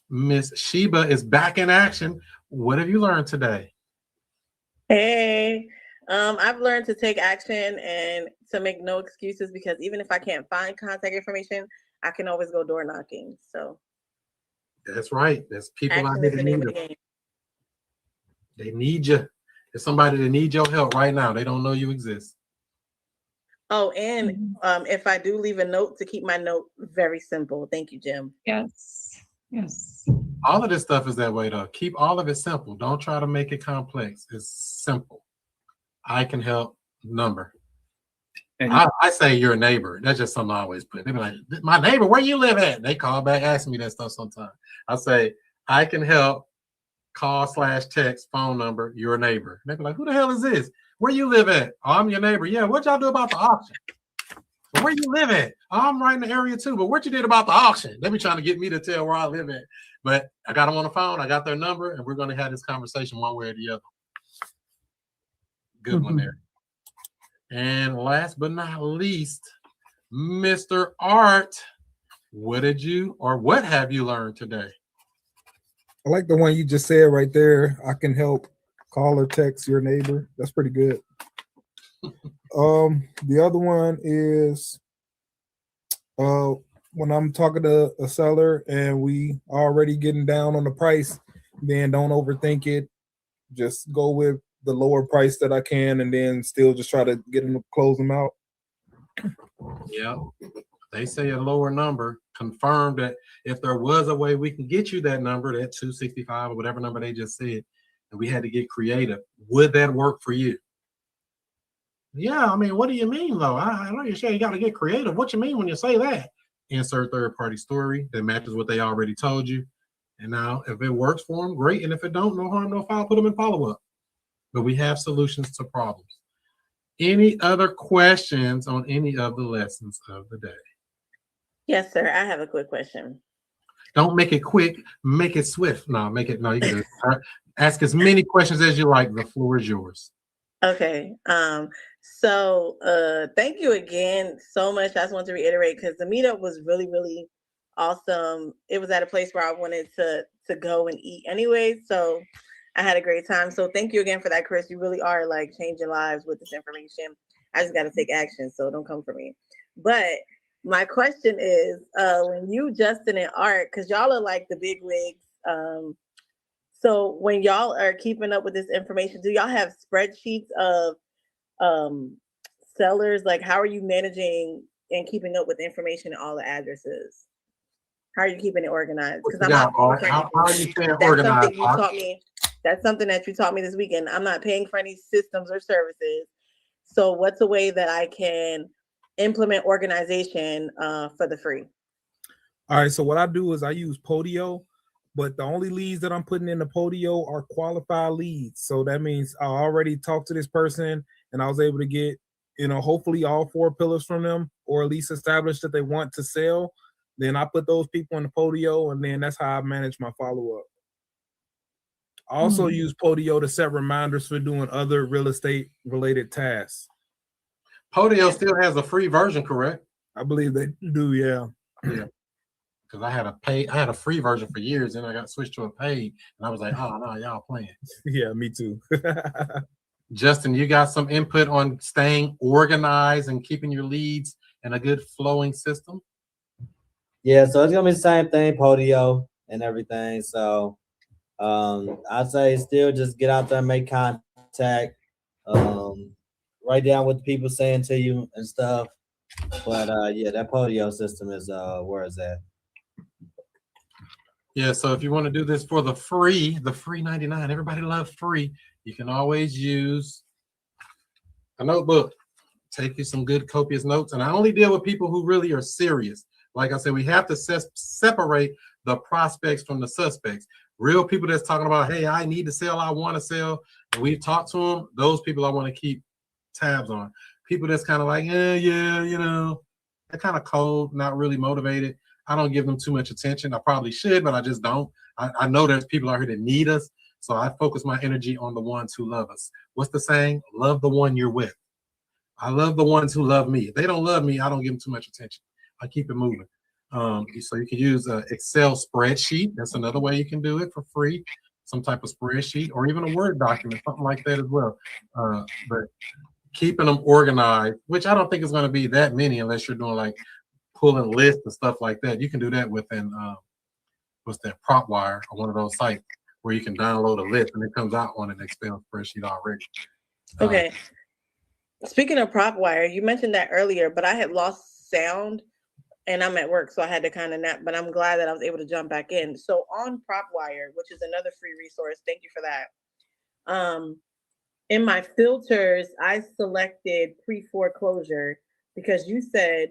Miss Sheba is back in action? What have you learned today? Hey, I've learned to take action and to make no excuses, because even if I can't find contact information, I can always go door knocking. So that's right. There's people out action here is the that name need of the you. game. They need you. There's somebody that needs your help right now. They don't know you exist. Oh, and if I do leave a note, to keep my note very simple. Thank you, Jim. Yes. All of this stuff is that way, though. Keep all of it simple. Don't try to make it complex. It's simple. I can help number. And I say your neighbor. That's just something I always put. They be like, my neighbor, where you live at? They call back, asking me that stuff sometimes. I say, I can help, call/text, phone number, your neighbor. They be like, who the hell is this? Where you live at? Oh, I'm your neighbor. Yeah, what y'all do about the auction? Well, where you live at? Oh, I'm right in the area too, but what you did about the auction? They be trying to get me to tell where I live at. But I got them on the phone. I got their number, and we're going to have this conversation one way or the other. Good one there. And last but not least, Mr. Art, what have you learned today? I like the one you just said right there. I can help call or text your neighbor. That's pretty good. The other one is when I'm talking to a seller and we already getting down on the price, then don't overthink it. Just go with the lower price that I can, and then still just try to get them to close them out. Yeah. They say a lower number. Confirm that if there was a way we can get you that number, that 265 or whatever number they just said, and we had to get creative, would that work for you? Yeah, I mean, what do you mean though? I know you say you got to get creative. What you mean when you say that? Insert third-party story that matches what they already told you. And now, if it works for them, great. And if it don't, no harm, no foul. Put them in follow-up. But we have solutions to problems. Any other questions on any of the lessons of the day? Yes, sir. I have a quick question. Don't make it quick. Make it swift. No, you can do it. Ask as many questions as you like. The floor is yours. Okay. So thank you again so much. I just want to reiterate because the meetup was really, really awesome. It was at a place where I wanted to go and eat anyway. So I had a great time. So thank you again for that, Chris. You really are like changing lives with this information. I just got to take action. So don't come for me. But my question is, when you, Justin, and Art, because y'all are like the big wigs. So when y'all are keeping up with this information, do y'all have spreadsheets of sellers? Like, how are you managing and keeping up with information and all the addresses? How are you keeping it organized? Because I'm not paying for how are you staying that's organized? something you taught me. That's something that you taught me this weekend. I'm not paying for any systems or services. So what's a way that I can implement organization for the free? All right, so what I do is I use Podio, but the only leads that I'm putting in the Podio are qualified leads. So that means I already talked to this person and I was able to get, hopefully all 4 pillars from them, or at least establish that they want to sell. Then I put those people in the Podio, and then that's how I manage my follow-up. I also use Podio to set reminders for doing other real estate related tasks. Podio still has a free version, correct? I believe they do, yeah. Yeah. Because I had a free version for years, and I got switched to a paid, and I was like, oh no, y'all playing. Yeah, me too. Justin, you got some input on staying organized and keeping your leads in a good flowing system? Yeah, so it's gonna be the same thing, Podio and everything. So I'd say still just get out there and make contact. Write down what the people saying to you and stuff. But yeah, that Podio system is where it's at. Yeah, so if you want to do this for the free 99, everybody loves free. You can always use a notebook. Take you some good copious notes. And I only deal with people who really are serious. Like I said, we have to separate the prospects from the suspects. Real people that's talking about, hey, I need to sell, I want to sell, and we've talked to them, those people I want to keep tabs on. People that's kind of like, yeah, they're kind of cold, not really motivated. I don't give them too much attention. I probably should, but I just don't. I know there's people out here that need us, so I focus my energy on the ones who love us. What's the saying? Love the one you're with. I love the ones who love me. If they don't love me, I don't give them too much attention. I keep it moving. So you can use an Excel spreadsheet. That's another way you can do it for free. Some type of spreadsheet or even a Word document, something like that as well. But keeping them organized, which I don't think is going to be that many unless you're doing like pulling lists and stuff like that. You can do that within what's that, PropWire or one of those sites where you can download a list and it comes out on an Excel spreadsheet already. Okay. Speaking of PropWire, you mentioned that earlier, but I had lost sound and I'm at work, so I had to kind of nap, but I'm glad that I was able to jump back in. So on PropWire, which is another free resource, thank you for that. In my filters, I selected pre-foreclosure because you said,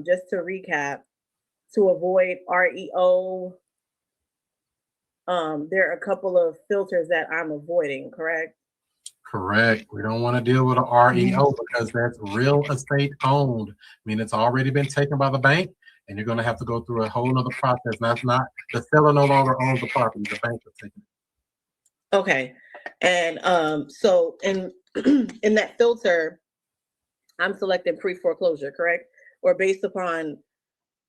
just to recap, to avoid REO, there are a couple of filters that I'm avoiding, correct? Correct. We don't want to deal with an REO because that's real estate owned. I mean, it's already been taken by the bank, and you're going to have to go through a whole other process. That's not, the seller no longer owns the property. The bank is taking it. Okay. And so in that filter, I'm selecting pre-foreclosure, correct? Or based upon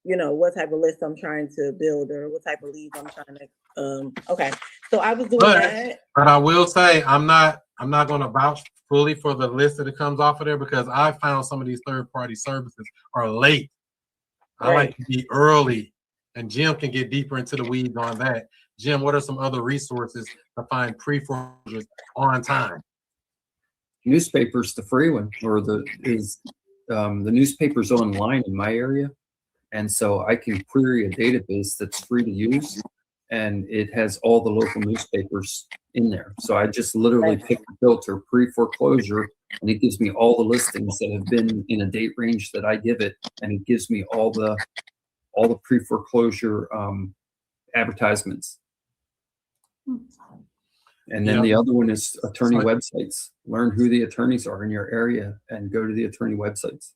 what type of list I'm trying to build or what type of leads I'm trying to. Okay, so I was doing that. But I will say I'm not going to vouch fully for the list that it comes off of there, because I found some of these third-party services are late. I like to be early, and Jim can get deeper into the weeds on that. Jim, what are some other resources to find pre-foreclosures on time? Newspapers, the free one, or the newspapers online in my area, and so I can query a database that's free to use, and it has all the local newspapers in there. So I just literally pick the filter pre-foreclosure, and it gives me all the listings that have been in a date range that I give it, and it gives me all the pre-foreclosure advertisements. And then the other one is attorney websites. Learn who the attorneys are in your area and go to the attorney websites.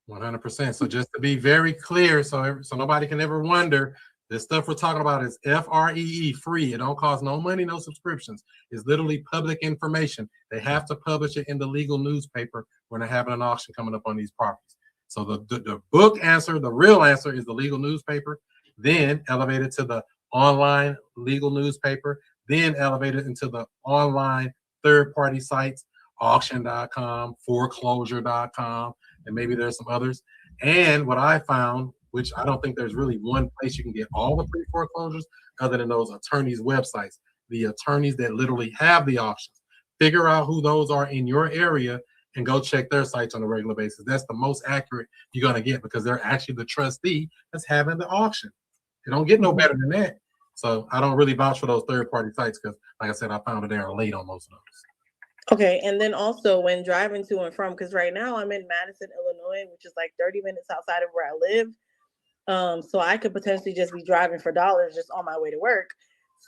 100%. So just to be very clear, so nobody can ever wonder, this stuff we're talking about is FREE, free. It don't cost no money, no subscriptions. It's literally public information. They have to publish it in the legal newspaper when they're having an auction coming up on these properties. So the book answer, the real answer, is the legal newspaper, then elevated to the online legal newspaper, then elevated into the online third-party sites, auction.com, foreclosure.com, and maybe there's some others. And what I found, which I don't think there's really one place you can get all the pre-foreclosures other than those attorneys' websites, the attorneys that literally have the auctions. Figure out who those are in your area and go check their sites on a regular basis. That's the most accurate you're going to get, because they're actually the trustee that's having the auction. It don't get no better than that. So I don't really vouch for those third-party sites because, like I said, I found that they are late on most of those. Okay, and then also when driving to and from, because right now I'm in Madison, Illinois, which is like 30 minutes outside of where I live. So I could potentially just be driving for dollars just on my way to work.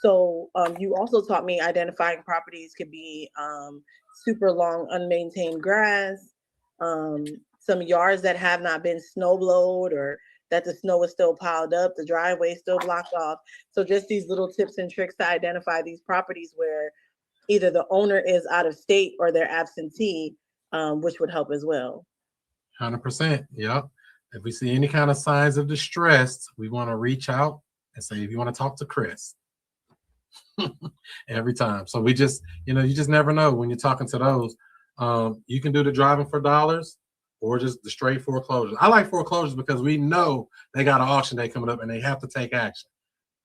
So you also taught me identifying properties could be super long, unmaintained grass, some yards that have not been snow blowed or that the snow is still piled up, the driveway is still blocked off. So just these little tips and tricks to identify these properties where either the owner is out of state or they're absentee, which would help as well. 100%. Yep. If we see any kind of signs of distress, we want to reach out and say, if you want to talk to Chris. Every time. So we just, you just never know when you're talking to those. You can do the driving for dollars or just the straight foreclosures. I like foreclosures because we know they got an auction day coming up and they have to take action.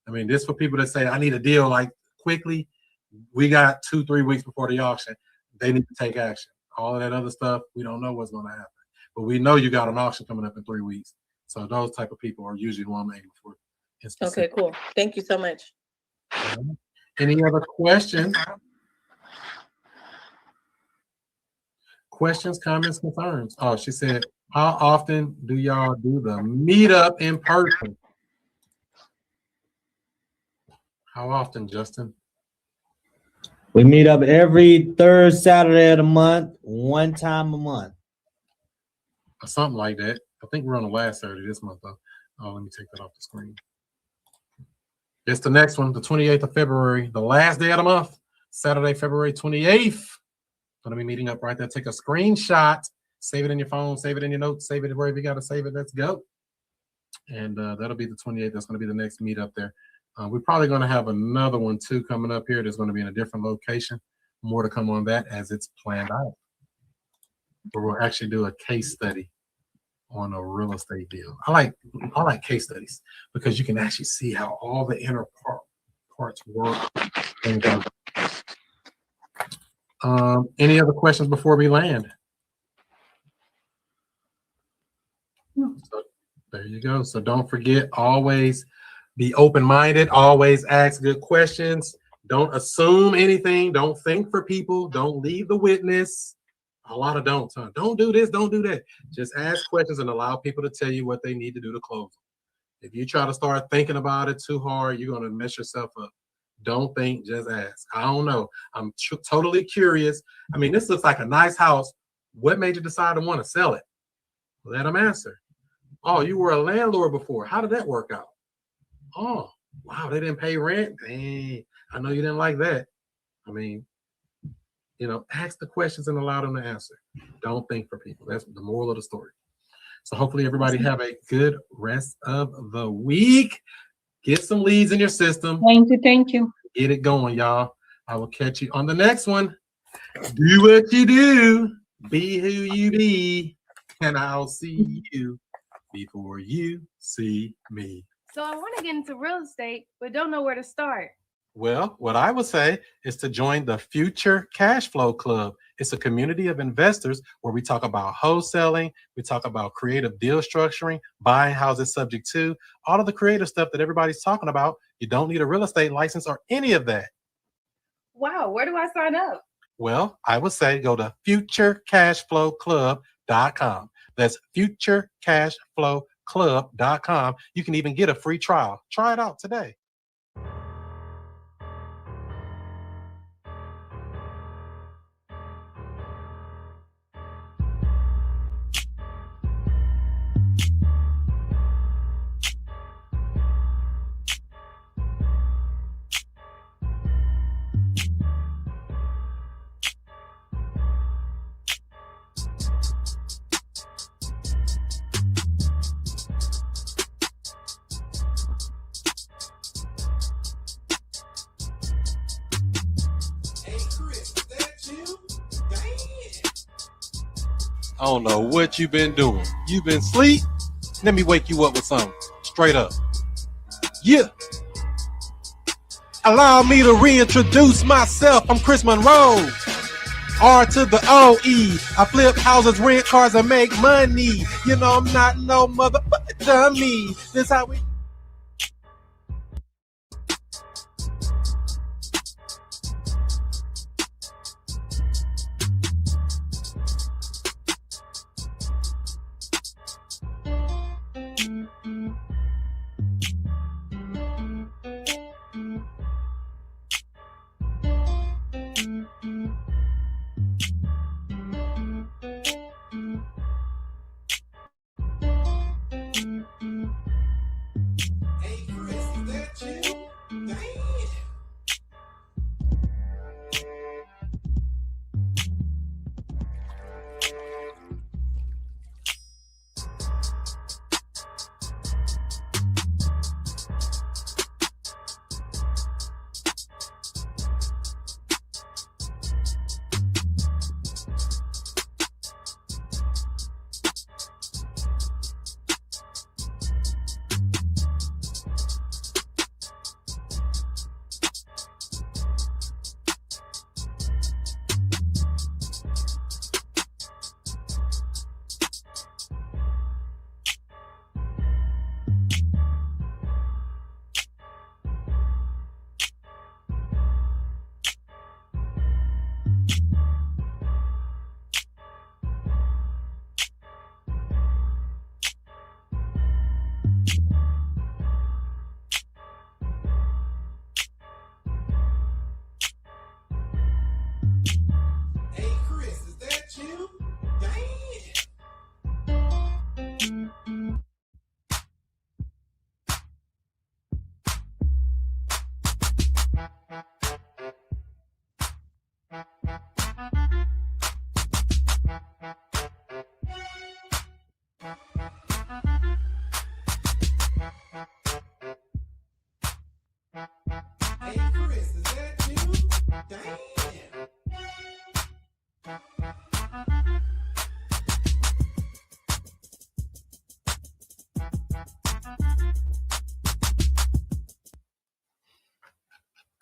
I mean, this for people that say, I need a deal like quickly. We got 2-3 weeks before the auction. They need to take action. All of that other stuff, we don't know what's going to happen. But we know you got an auction coming up in 3 weeks. So those type of people are usually the one I'm aiming for. Okay, cool. Thank you so much. Any other questions? Questions, comments, concerns? Oh, she said, how often do y'all do the meetup in person? How often, Justin? We meet up every third Saturday of the month, one time a month. Something like that. I think we're on the last Saturday this month, though. Oh, let me take that off the screen. It's the next one, the 28th of February, the last day of the month, Saturday, February 28th. Going to be meeting up right there. Take a screenshot, save it in your phone, save it in your notes, save it wherever you got to save it. Let's go. And that'll be the 28th. That's going to be the next meet up there. We're probably going to have another one, too, coming up here. There's going to be in a different location. More to come on that as it's planned out. But we'll actually do a case study on a real estate deal. I like case studies because you can actually see how all the inner parts work. And any other questions before we land? So there you go. So don't forget, always be open-minded, always ask good questions. Don't assume anything. Don't think for people. Don't leave the witness. A lot of don'ts, huh? Don't do this, don't do that. Just ask questions and allow people to tell you what they need to do to close. If you try to start thinking about it too hard, you're going to mess yourself up. Don't think, just ask. I don't know. I'm totally curious. I mean, this looks like a nice house. What made you decide to want to sell it? Let them answer. Oh, you were a landlord before. How did that work out? Oh, wow, they didn't pay rent? Dang, I know you didn't like that. I mean, ask the questions and allow them to answer. Don't think for people. That's the moral of the story. So hopefully everybody have a good rest of the week. Get some leads in your system. Thank you. Get it going, y'all. I will catch you on the next one. Do what you do. Be who you be. And I'll see you before you see me. So I want to get into real estate, but don't know where to start. Well, what I would say is to join the Future Cash Flow Club. It's a community of investors where we talk about wholesaling, we talk about creative deal structuring, buying houses subject to, all of the creative stuff that everybody's talking about. You don't need a real estate license or any of that. Wow, where do I sign up? Well, I would say go to futurecashflowclub.com. That's futurecashflowclub.com. You can even get a free trial. Try it out today. I don't know what you've been doing. You've been asleep? Let me wake you up with something. Straight up. Yeah. Allow me to reintroduce myself. I'm Chris Monroe. R to the O-E. I flip houses, rent cars, and make money. You know I'm not no motherfucker dummy. This how we...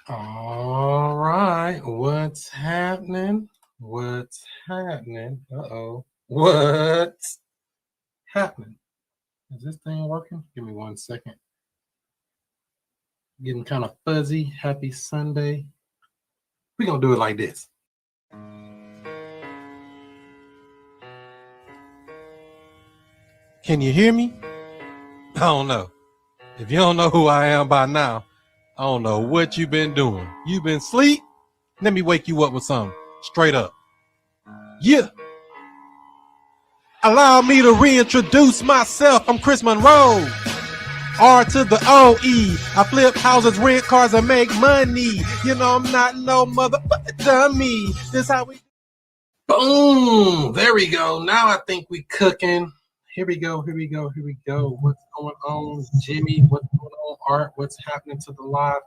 All right, what's happening? What's happening? Uh-oh. What's happening? Is this thing working? Give me 1 second. Getting kind of fuzzy. Happy Sunday. We're going to do it like this. Can you hear me? I don't know. If you don't know who I am by now, I don't know what you've been doing. You've been asleep? Let me wake you up with something. Straight up. Yeah. Allow me to reintroduce myself. I'm Chris Monroe. R to the O-E. I flip houses, rent cars, and make money. You know I'm not no motherfucker dummy. This how we... Boom. There we go. Now I think we cooking. Here we go. What's going on, Jimmy? What's going on, Art? What's happening to the live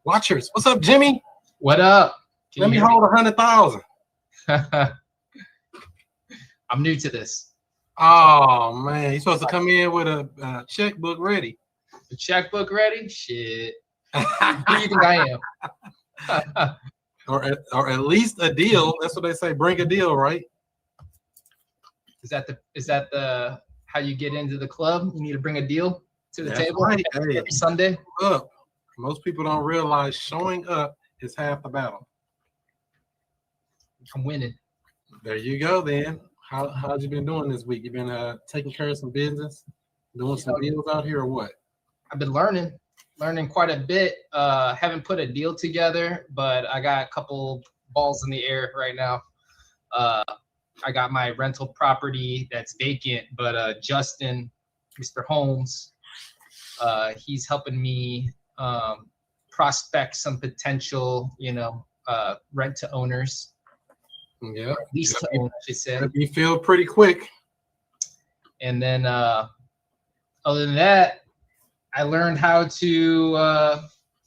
watchers? What's up, Jimmy? What up? Let me hold 100,000. I'm new to this. Oh man, you're supposed to come in with a checkbook ready. The checkbook ready? Shit. Who do you think I am? or at least a deal. That's what they say. Bring a deal, right? Is that the how you get into the club? You need to bring a deal to the table right. every Sunday. Look, most people don't realize showing up is half the battle. I'm winning. There you go. Then how's you been doing this week? You been taking care of some business, doing some deals out here, or what? I've been learning quite a bit. Haven't put a deal together, but I got a couple balls in the air right now. I got my rental property that's vacant, but Justin, Mr. Holmes, he's helping me prospect some potential, rent to owners. Yeah, lease to own, I should say. You feel pretty quick. And then other than that, I learned how to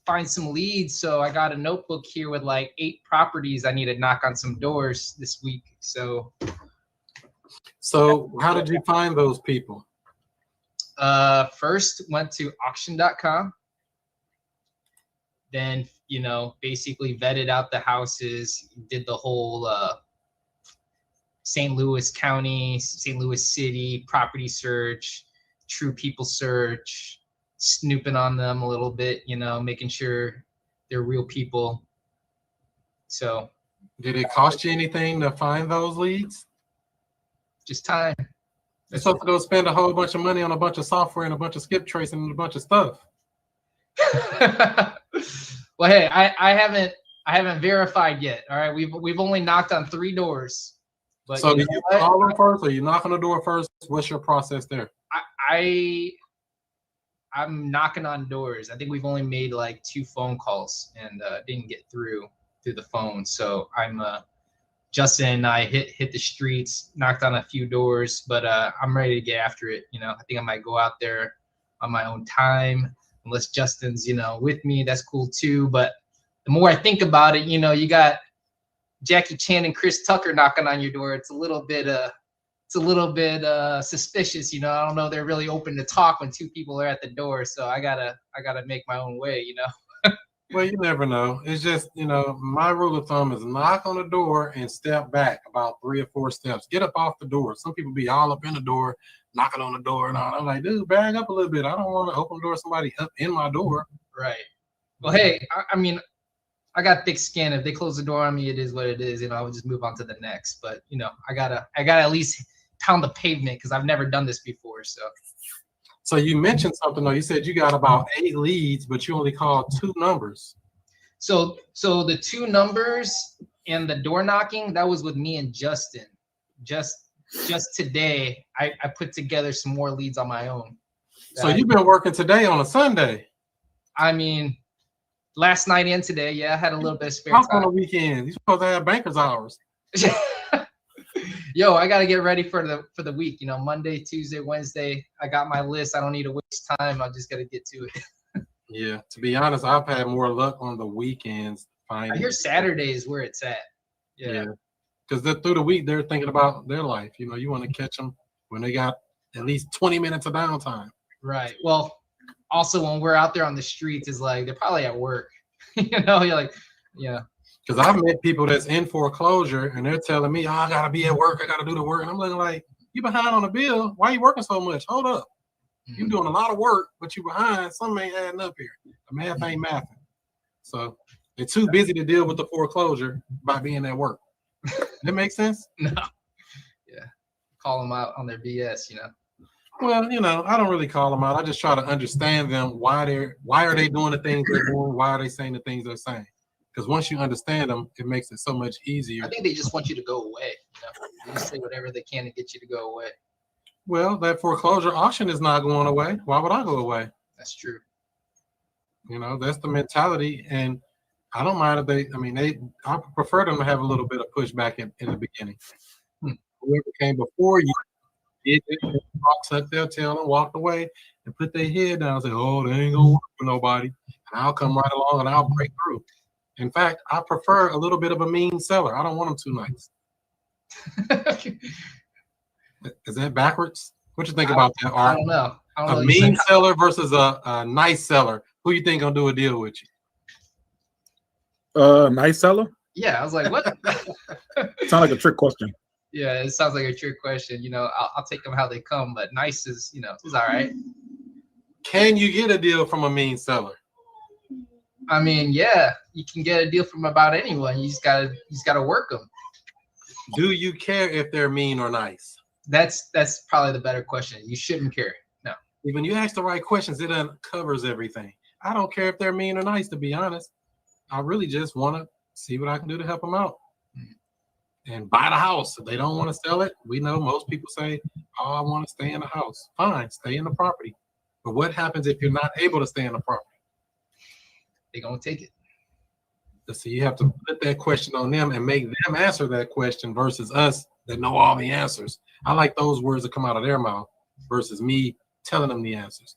find some leads. So I got a notebook here with like 8 properties I need to knock on some doors this week. So how did you find those people? First went to auction.com. Then, basically vetted out the houses, did the whole St. Louis County, St. Louis City property search, true people search, snooping on them a little bit, making sure they're real people. So did it cost you anything to find those leads? Just time. You're supposed to go spend a whole bunch of money on a bunch of software and a bunch of skip tracing and a bunch of stuff. Well, hey, I haven't verified yet. All right, we've only knocked on 3 doors. But so do you call them first, or you knock on the door first? What's your process there? I'm knocking on doors. I think we've only made like 2 phone calls and didn't get through the phone. So I'm Justin and I hit the streets, knocked on a few doors, but I'm ready to get after it. I think I might go out there on my own time, unless Justin's with me. That's cool too. But the more I think about it, you got Jackie Chan and Chris Tucker knocking on your door. It's a little bit suspicious. I don't know. They're really open to talk when 2 people are at the door. So I gotta make my own way. Well, you never know. It's just, my rule of thumb is knock on the door and step back about 3 or 4 steps. Get up off the door. Some people be all up in the door, knocking on the door and all. I'm like, dude, back up a little bit. I don't want to open the door, somebody up in my door. Right. Well, hey, I got thick skin. If they close the door on me, it is what it is. I would just move on to the next. But I gotta at least pound the pavement because I've never done this before. So you mentioned something though. You said you got about 8 leads, but you only called 2 numbers. So the 2 numbers and the door knocking, that was with me and Justin. Just today, I put together some more leads on my own. So you've been working today on a Sunday. Last night and today, yeah, I had a little bit of spare time. On the weekend, you're supposed to have banker's hours. Yo, I gotta get ready for the week. Monday, Tuesday, Wednesday. I got my list. I don't need to waste time. I just gotta get to it. Yeah, to be honest, I've had more luck on the weekends. I hear Saturday is where it's at. Yeah, because through the week they're thinking about their life. You want to catch them when they got at least 20 minutes of downtime. Right. Well, also when we're out there on the streets, is like they're probably at work. You're like, yeah. Because I've met people that's in foreclosure and they're telling me, oh, I gotta be at work, I gotta do the work. And I'm looking like, you behind on the bill. Why are you working so much? Hold up. Mm-hmm. You're doing a lot of work, but you behind. Something ain't adding up here. The math ain't mathing. So they're too busy to deal with the foreclosure by being at work. That makes sense? No. Yeah. Call them out on their BS, Well, I don't really call them out. I just try to understand them. Why are they doing the things they're doing? Why are they saying the things they're saying? Because once you understand them, it makes it so much easier. I think they just want you to go away. They just say whatever they can to get you to go away. Well, that foreclosure auction is not going away. Why would I go away? That's true. That's the mentality. And I don't mind if I prefer them to have a little bit of pushback in the beginning. Whoever came before you did it, tucked their tail and walked away and put their head down and say, oh, they ain't gonna work for nobody. And I'll come right along and I'll break through. In fact, I prefer a little bit of a mean seller. I don't want them too nice. Is that backwards? What you think about that, Art? I don't know. A mean seller versus a nice seller. Who you think gonna do a deal with you? Nice seller? Yeah, I was like, what? Sounds like a trick question. Yeah, it sounds like a trick question. You know, I'll take them how they come, but nice is, you know, is all right. Can you get a deal from a mean seller? I mean, yeah, you can get a deal from about anyone. You just gotta work them. Do you care if they're mean or nice? That's probably the better question. You shouldn't care. No. When you ask the right questions, it uncovers everything. I don't care if they're mean or nice, to be honest. I really just want to see what I can do to help them out. And buy the house. If they don't want to sell it, we know most people say, oh, I want to stay in the house. Fine, stay in the property. But what happens if you're not able to stay in the property? They're going to take it. So you have to put that question on them and make them answer that question versus us that know all the answers. I like those words that come out of their mouth versus me telling them the answers.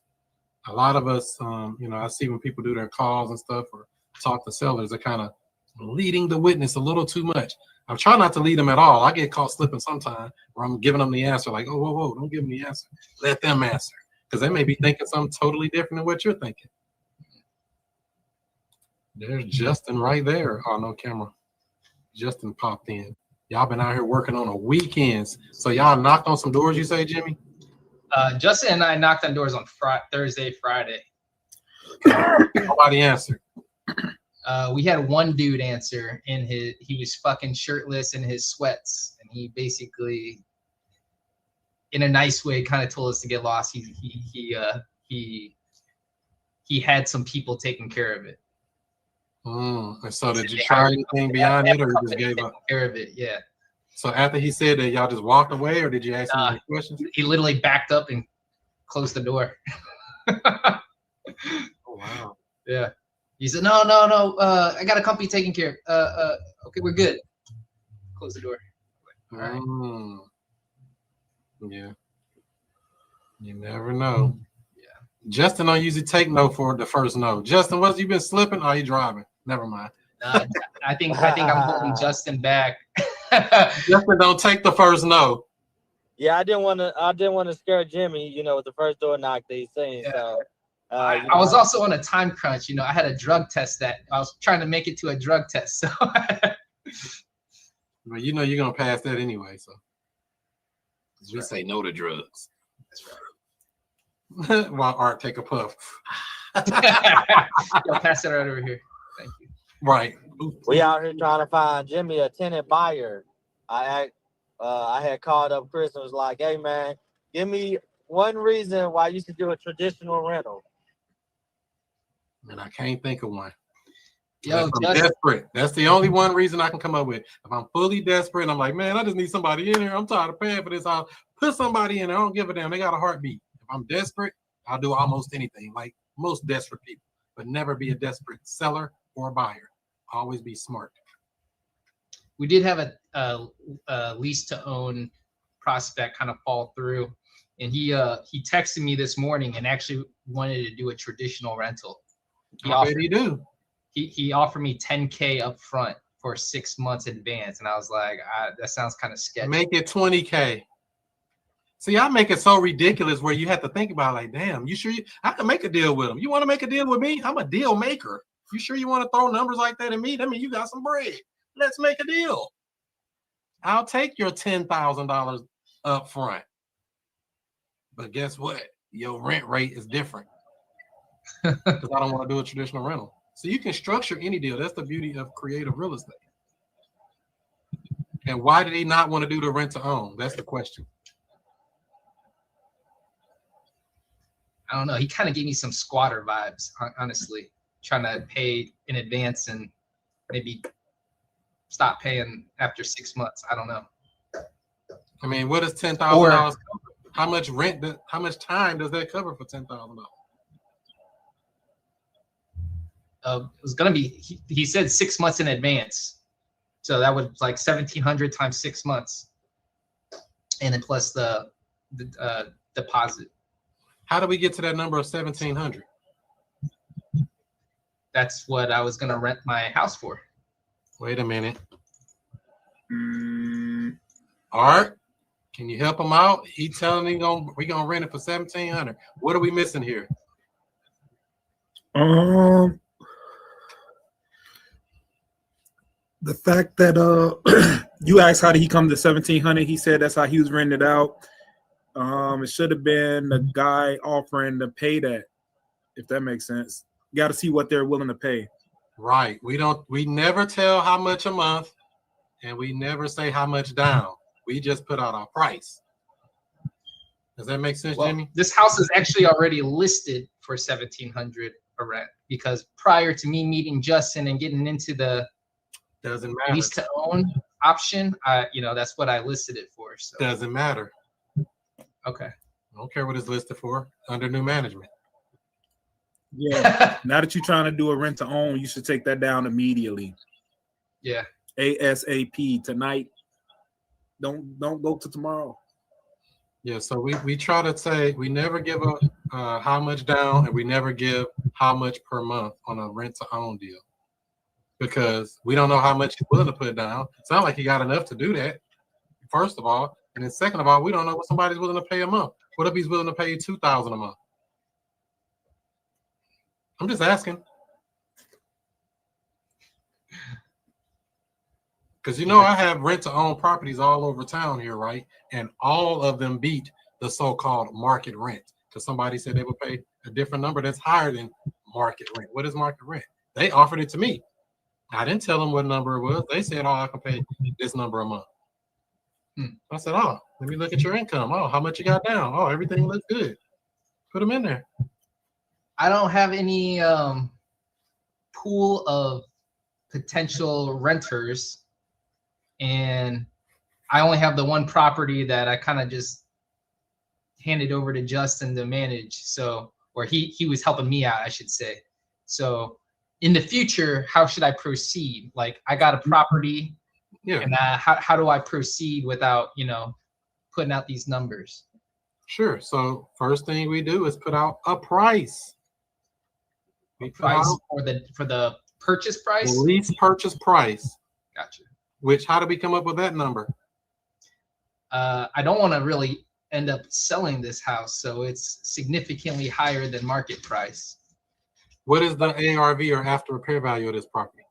A lot of us, you know, I see when people do their calls and stuff or talk to sellers, they're kind of leading the witness a little too much. I'm trying not to lead them at all. I get caught slipping sometimes where I'm giving them the answer like, oh, whoa, don't give them the answer. Let them answer. Because they may be thinking something totally different than what you're thinking. There's Justin right there. Oh, no camera. Justin popped in. Y'all been out here working on the weekends. So y'all knocked on some doors, you say, Jimmy? Justin and I knocked on doors on Thursday, Friday. Nobody answered. We had one dude answer he was fucking shirtless in his sweats, and he basically, in a nice way, kind of told us to get lost. He had some people taking care of it. And so did you try anything beyond it, or you just gave up? Care of it, yeah. So after he said that, y'all just walked away, or did you ask him any questions? He literally backed up and closed the door. Oh, wow. Yeah. He said, no. I got a company taking care. Okay, we're good. Close the door. All right. Yeah. You never know. Yeah. Justin don't usually take no for the first no. Justin, what, you been slipping? Are you driving? Never mind. I think I'm holding Justin back. Justin don't take the first no. Yeah, I didn't want to scare Jimmy, you know, with the first door knock that he's saying. Yeah. So I was also on a time crunch. You know, I had a drug test that I was trying to make it to a drug test. So well, you know you're gonna pass that anyway, so we say no to drugs. That's right. While Art take a puff. Yo, pass it right over here. Thank you. Right. We out here trying to find Jimmy a tenant buyer. I had called up Chris and was like, hey man, give me one reason why you should do a traditional rental. And I can't think of one. Yo, I'm desperate. That's the only one reason I can come up with. If I'm fully desperate and I'm like, man, I just need somebody in here. I'm tired of paying for this house. Put somebody in there. I don't give a damn. They got a heartbeat. If I'm desperate, I'll do almost anything, like most desperate people, but never be a desperate seller or a buyer. Always be smart. We did have a lease to own prospect kind of fall through, and he texted me this morning and actually wanted to do a traditional rental. He offered me $10K up front for 6 months advance, and I was like, that sounds kind of sketchy. Make it $20K. See, I make it so ridiculous where you have to think about, like, damn, you sure I can make a deal with him? You want to make a deal with me? I'm a deal maker. You sure you want to throw numbers like that at me? That means you got some bread. Let's make a deal. I'll take your $10,000 up front. But guess what? Your rent rate is different. Because I don't want to do a traditional rental. So you can structure any deal. That's the beauty of creative real estate. And why did he not want to do the rent to own? That's the question. I don't know. He kind of gave me some squatter vibes, honestly. Trying to pay in advance and maybe stop paying after 6 months. I don't know. I mean, what does $10,000 cover? How much rent? How much time does that cover for $10,000? It was gonna be. He said 6 months in advance, so that would like 1,700 times 6 months, and then plus the deposit. How do we get to that number of 1,700? That's what I was gonna rent my house for. Wait a minute. Art, can you help him out? He telling me we gonna rent it for 1,700. What are we missing here? The fact that you asked how did he come to 1,700, he said that's how he was rented out. It should have been the guy offering to pay that, if that makes sense. You got to see what they're willing to pay. Right. We never tell how much a month, and we never say how much down. We just put out our price. Does that make sense, Jimmy? This house is actually already listed for 1,700 a rent, because prior to me meeting Justin and getting into the doesn't matter lease to own option, that's what I listed it for. So doesn't matter. Okay. I don't care what it's listed for under new management. Yeah. Now that you're trying to do a rent to own, you should take that down immediately. Yeah. ASAP tonight. Don't go to tomorrow. Yeah, so we try to say we never give a how much down, and we never give how much per month on a rent to own deal, because we don't know how much he's willing to put down. It's not like he got enough to do that, first of all, and then second of all, we don't know what somebody's willing to pay a month. What if he's willing to pay you $2,000 a month? I'm just asking. Because I have rent-to-own properties all over town here, right? And all of them beat the so-called market rent. Because somebody said they would pay a different number that's higher than market rent. What is market rent? They offered it to me. I didn't tell them what number it was. They said, I can pay this number a month. I said, let me look at your income. How much you got down? Everything looks good. Put them in there. I don't have any pool of potential renters, and I only have the one property that I kind of just handed over to Justin to manage. So, or he was helping me out, I should say. So in the future, how should I proceed? Like, I got a property, and how do I proceed without, putting out these numbers? Sure. So first thing we do is put out a price. Price for the purchase price? The lease purchase price. Gotcha. Which, how do we come up with that number? I don't want to really end up selling this house, so it's significantly higher than market price. What is the ARV or after repair value of this property?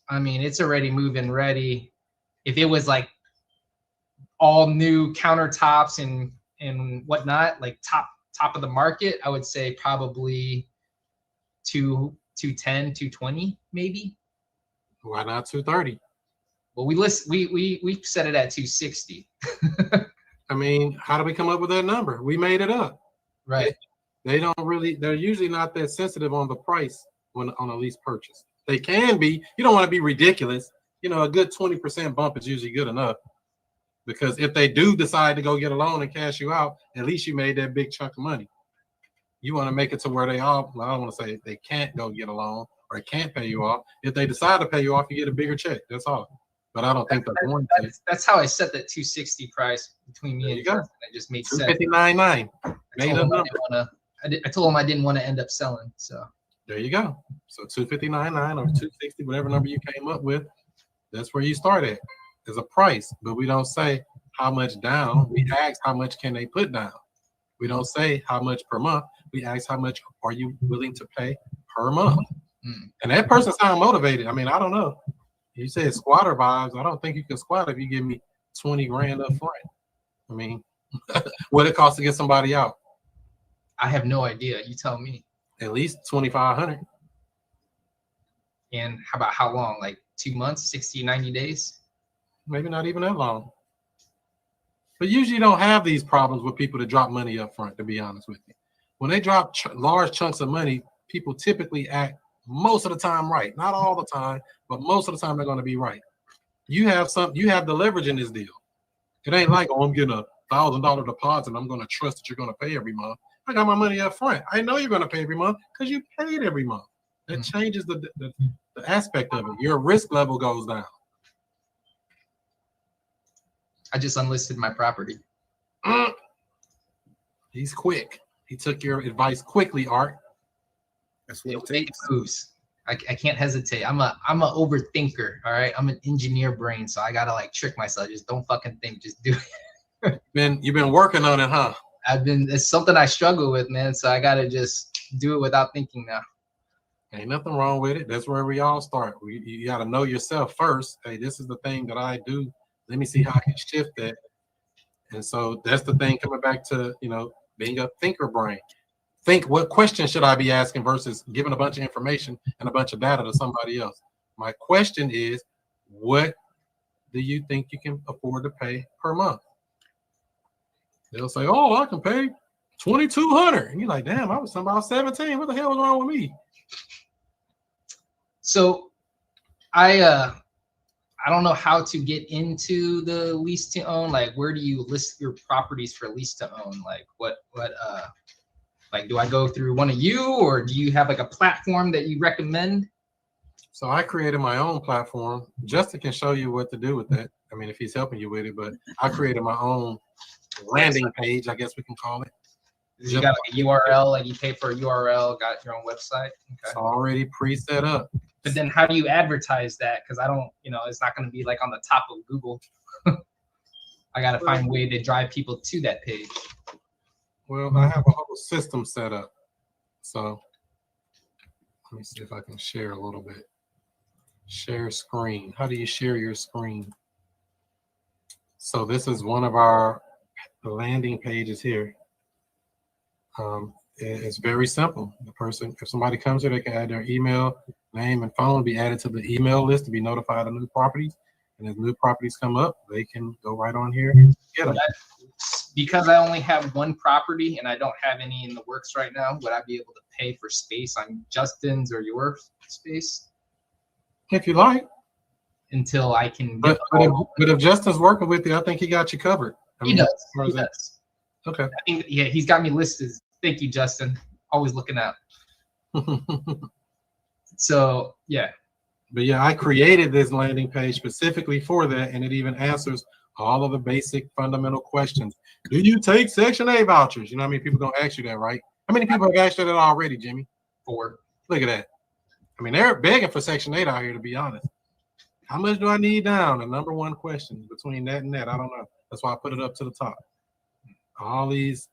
I mean, it's already move-in ready. If it was like all new countertops and whatnot, like top of the market, I would say probably 210, 220 maybe. Why not 230? Well, we set it at 260. I mean, how do we come up with that number? We made it up. Right. They're usually not that sensitive on the price on a lease purchase. They can be. You don't want to be ridiculous. A good 20% bump is usually good enough, because if they do decide to go get a loan and cash you out, at least you made that big chunk of money. You want to make it to where I don't want to say they can't go get a loan or can't pay you off. If they decide to pay you off, you get a bigger check. That's all. But I don't think they're going to. That's how I set that 260 price between me and Justin. I just made sense. 259.9. I told him I didn't want to end up selling. So there you go. So 259.9 or 260, whatever number you came up with, that's where you start at. There's a price, but we don't say how much down. We ask how much can they put down. We don't say how much per month. We ask how much are you willing to pay per month. And that person sounds motivated. I mean, I don't know. You said squatter vibes. I don't think you can squat if you give me 20 grand up front. I mean, what it costs to get somebody out? I have no idea. You tell me. At least 2,500. And how long? Like 2 months, 60, 90 days? Maybe not even that long. But usually you don't have these problems with people to drop money up front, to be honest with you. When they drop large chunks of money, people typically act most of the time right. Not all the time, but most of the time they're going to be right. You have the leverage in this deal. It ain't like, I'm getting a $1,000 deposit and I'm going to trust that you're going to pay every month. I got my money up front. I know you're going to pay every month because you paid every month. That changes the aspect of it. Your risk level goes down. I just unlisted my property. He's quick. He took your advice quickly, Art. That's what it Take takes. moves. I can't hesitate. I'm a overthinker. All right. I'm an engineer brain, so I gotta like trick myself. Just don't fucking think. Just do it. You've been working on it, huh? It's something I struggle with, man. So I gotta just do it without thinking now. Ain't nothing wrong with it. That's where we all start. You got to know yourself first. Hey, this is the thing that I do. Let me see how I can shift that. And so that's the thing, coming back to, being a thinker brain. Think, what question should I be asking versus giving a bunch of information and a bunch of data to somebody else? My question is, what do you think you can afford to pay per month? They'll say, oh, I can pay $2,200. And you're like, damn, I was talking about 17. What the hell was wrong with me? So I don't know how to get into the lease to own. Like, where do you list your properties for lease to own? Like, like, do I go through one of you, or do you have like a platform that you recommend? So I created my own platform. Justin can show you what to do with that. I mean, if he's helping you with it, but I created my own landing page, I guess we can call it. You got like a URL, like you pay for a URL, got your own website. Okay. It's already pre-set up. But then how do you advertise that? Because I don't, it's not going to be like on the top of Google. I got to find a way to drive people to that page. Well, I have a whole system set up. So let me see if I can share a little bit. Share screen. How do you share your screen? So this is one of our landing pages here. It's very simple. The person, if somebody comes here, they can add their email, name, and phone, be added to the email list to be notified of new properties. And as new properties come up, they can go right on here and get them. Because I only have one property and I don't have any in the works right now, would I be able to pay for space on Justin's or your space? If you like. Until I can but if Justin's working with you, I think he got you covered. He does. He does. Okay. I think, yeah, he's got me listed. Thank you, Justin. Always looking out. So, yeah. But yeah, I created this landing page specifically for that, and it even answers all of the basic fundamental questions. Do you take Section 8 vouchers? You know how many people are going to ask you that, right? How many people have asked you that already, Jimmy? 4. Look at that. I mean, they're begging for Section 8 out here, to be honest. How much do I need down? The number one question between that and that, I don't know. That's why I put it up to the top. All these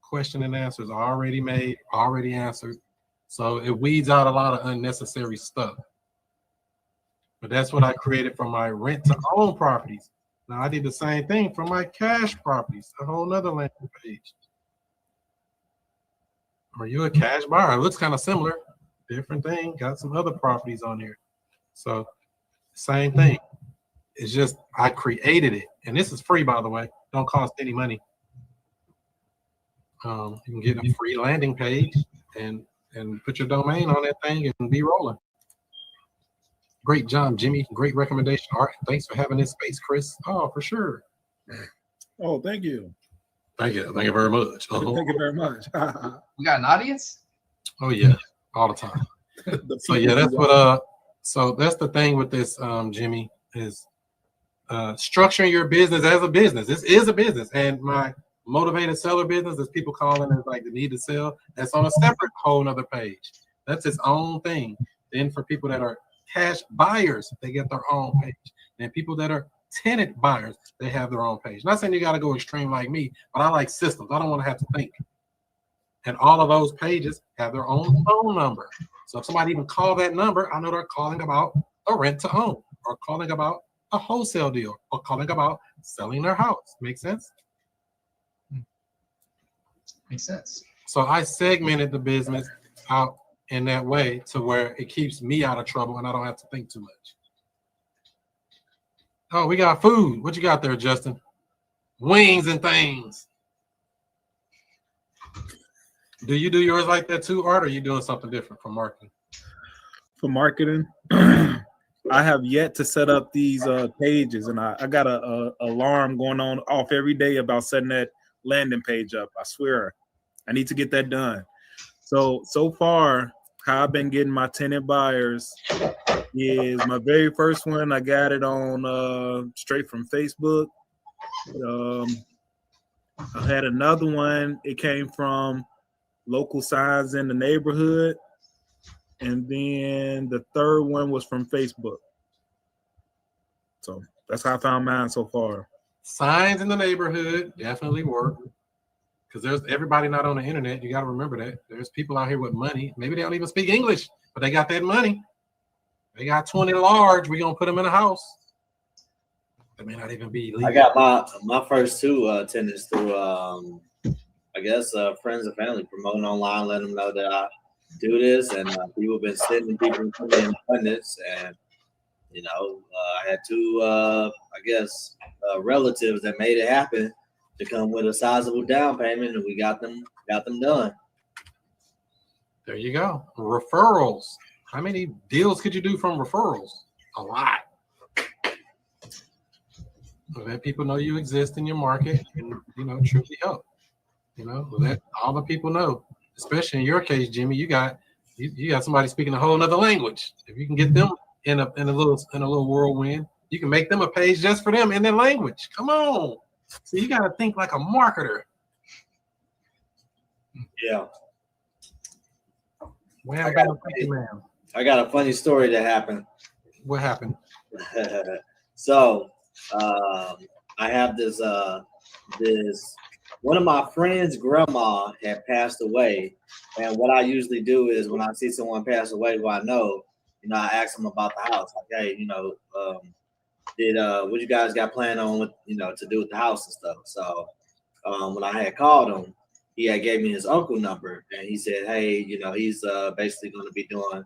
question and answers are already made, already answered. So it weeds out a lot of unnecessary stuff. But that's what I created for my rent to own properties. Now I did the same thing for my cash properties, a whole nother landing page. Are you a cash buyer? It looks kind of similar, different thing. Got some other properties on here. So same thing. It's just I created it, and this is free, by the way. Don't cost any money. You can get a free landing page and put your domain on that thing and be rolling. Great job, Jimmy. Great recommendation. All right, thanks for having this space, Chris. Oh, for sure. Oh, thank you. Thank you. Thank you very much. Thank you very much. We got an audience? Oh yeah, all the time. So yeah, that's what so that's the thing with this, Jimmy, is structuring your business as a business. This is a business, and my motivated seller business, as people call it, is like the need to sell. That's on a separate whole nother page. That's its own thing. Then for people that are cash buyers, they get their own page. And people that are tenant buyers, they have their own page. Not saying you got to go extreme like me, but I like systems. I don't want to have to think. And all of those pages have their own phone number. So if somebody even call that number, I know they're calling about a rent to own, or calling about a wholesale deal, or calling about selling their house. Make sense? Makes sense. So I segmented the business out in that way to where it keeps me out of trouble and I don't have to think too much. Oh, we got food. What you got there, Justin? Wings and things. Do you do yours like that too, Art, or are you doing something different for marketing? For marketing, I have yet to set up these pages, and I got a alarm going on off every day about setting that landing page up. I swear, I need to get that done. So far, how I've been getting my tenant buyers is my very first one. I got it on straight from Facebook. I had another one. It came from local signs in the neighborhood. And then the third one was from Facebook. So that's how I found mine so far. Signs in the neighborhood definitely work. Because there's everybody not on the internet. You got to remember that. There's people out here with money. Maybe they don't even speak English, but they got that money. They got 20 large. We're going to put them in a house. That may not even be legal. I got my first two tenants through, I guess, friends and family promoting online, letting them know that I do this. And people have been sending people coming in abundance. And, you know, I had two, I guess, relatives that made it happen to come with a sizable down payment, and we got them done. There you go. Referrals. How many deals could you do from referrals? A lot. Let people know you exist in your market and, you know, truly help. You know, let all the people know. Especially in your case, Jimmy, you got somebody speaking a whole nother language. If you can get them in a little whirlwind, you can make them a page just for them in their language. Come on. So you got to think like a marketer. Yeah. I got a funny story that happened. What happened? So I have this one of my friends' grandma had passed away, and what I usually do is when I see someone pass away who I know, you know, I ask them about the house. Like, hey, you know, what you guys got planned on with, you know, to do with the house and stuff. So when I had called him, he had gave me his uncle number, and he said, hey, you know, he's basically going to be doing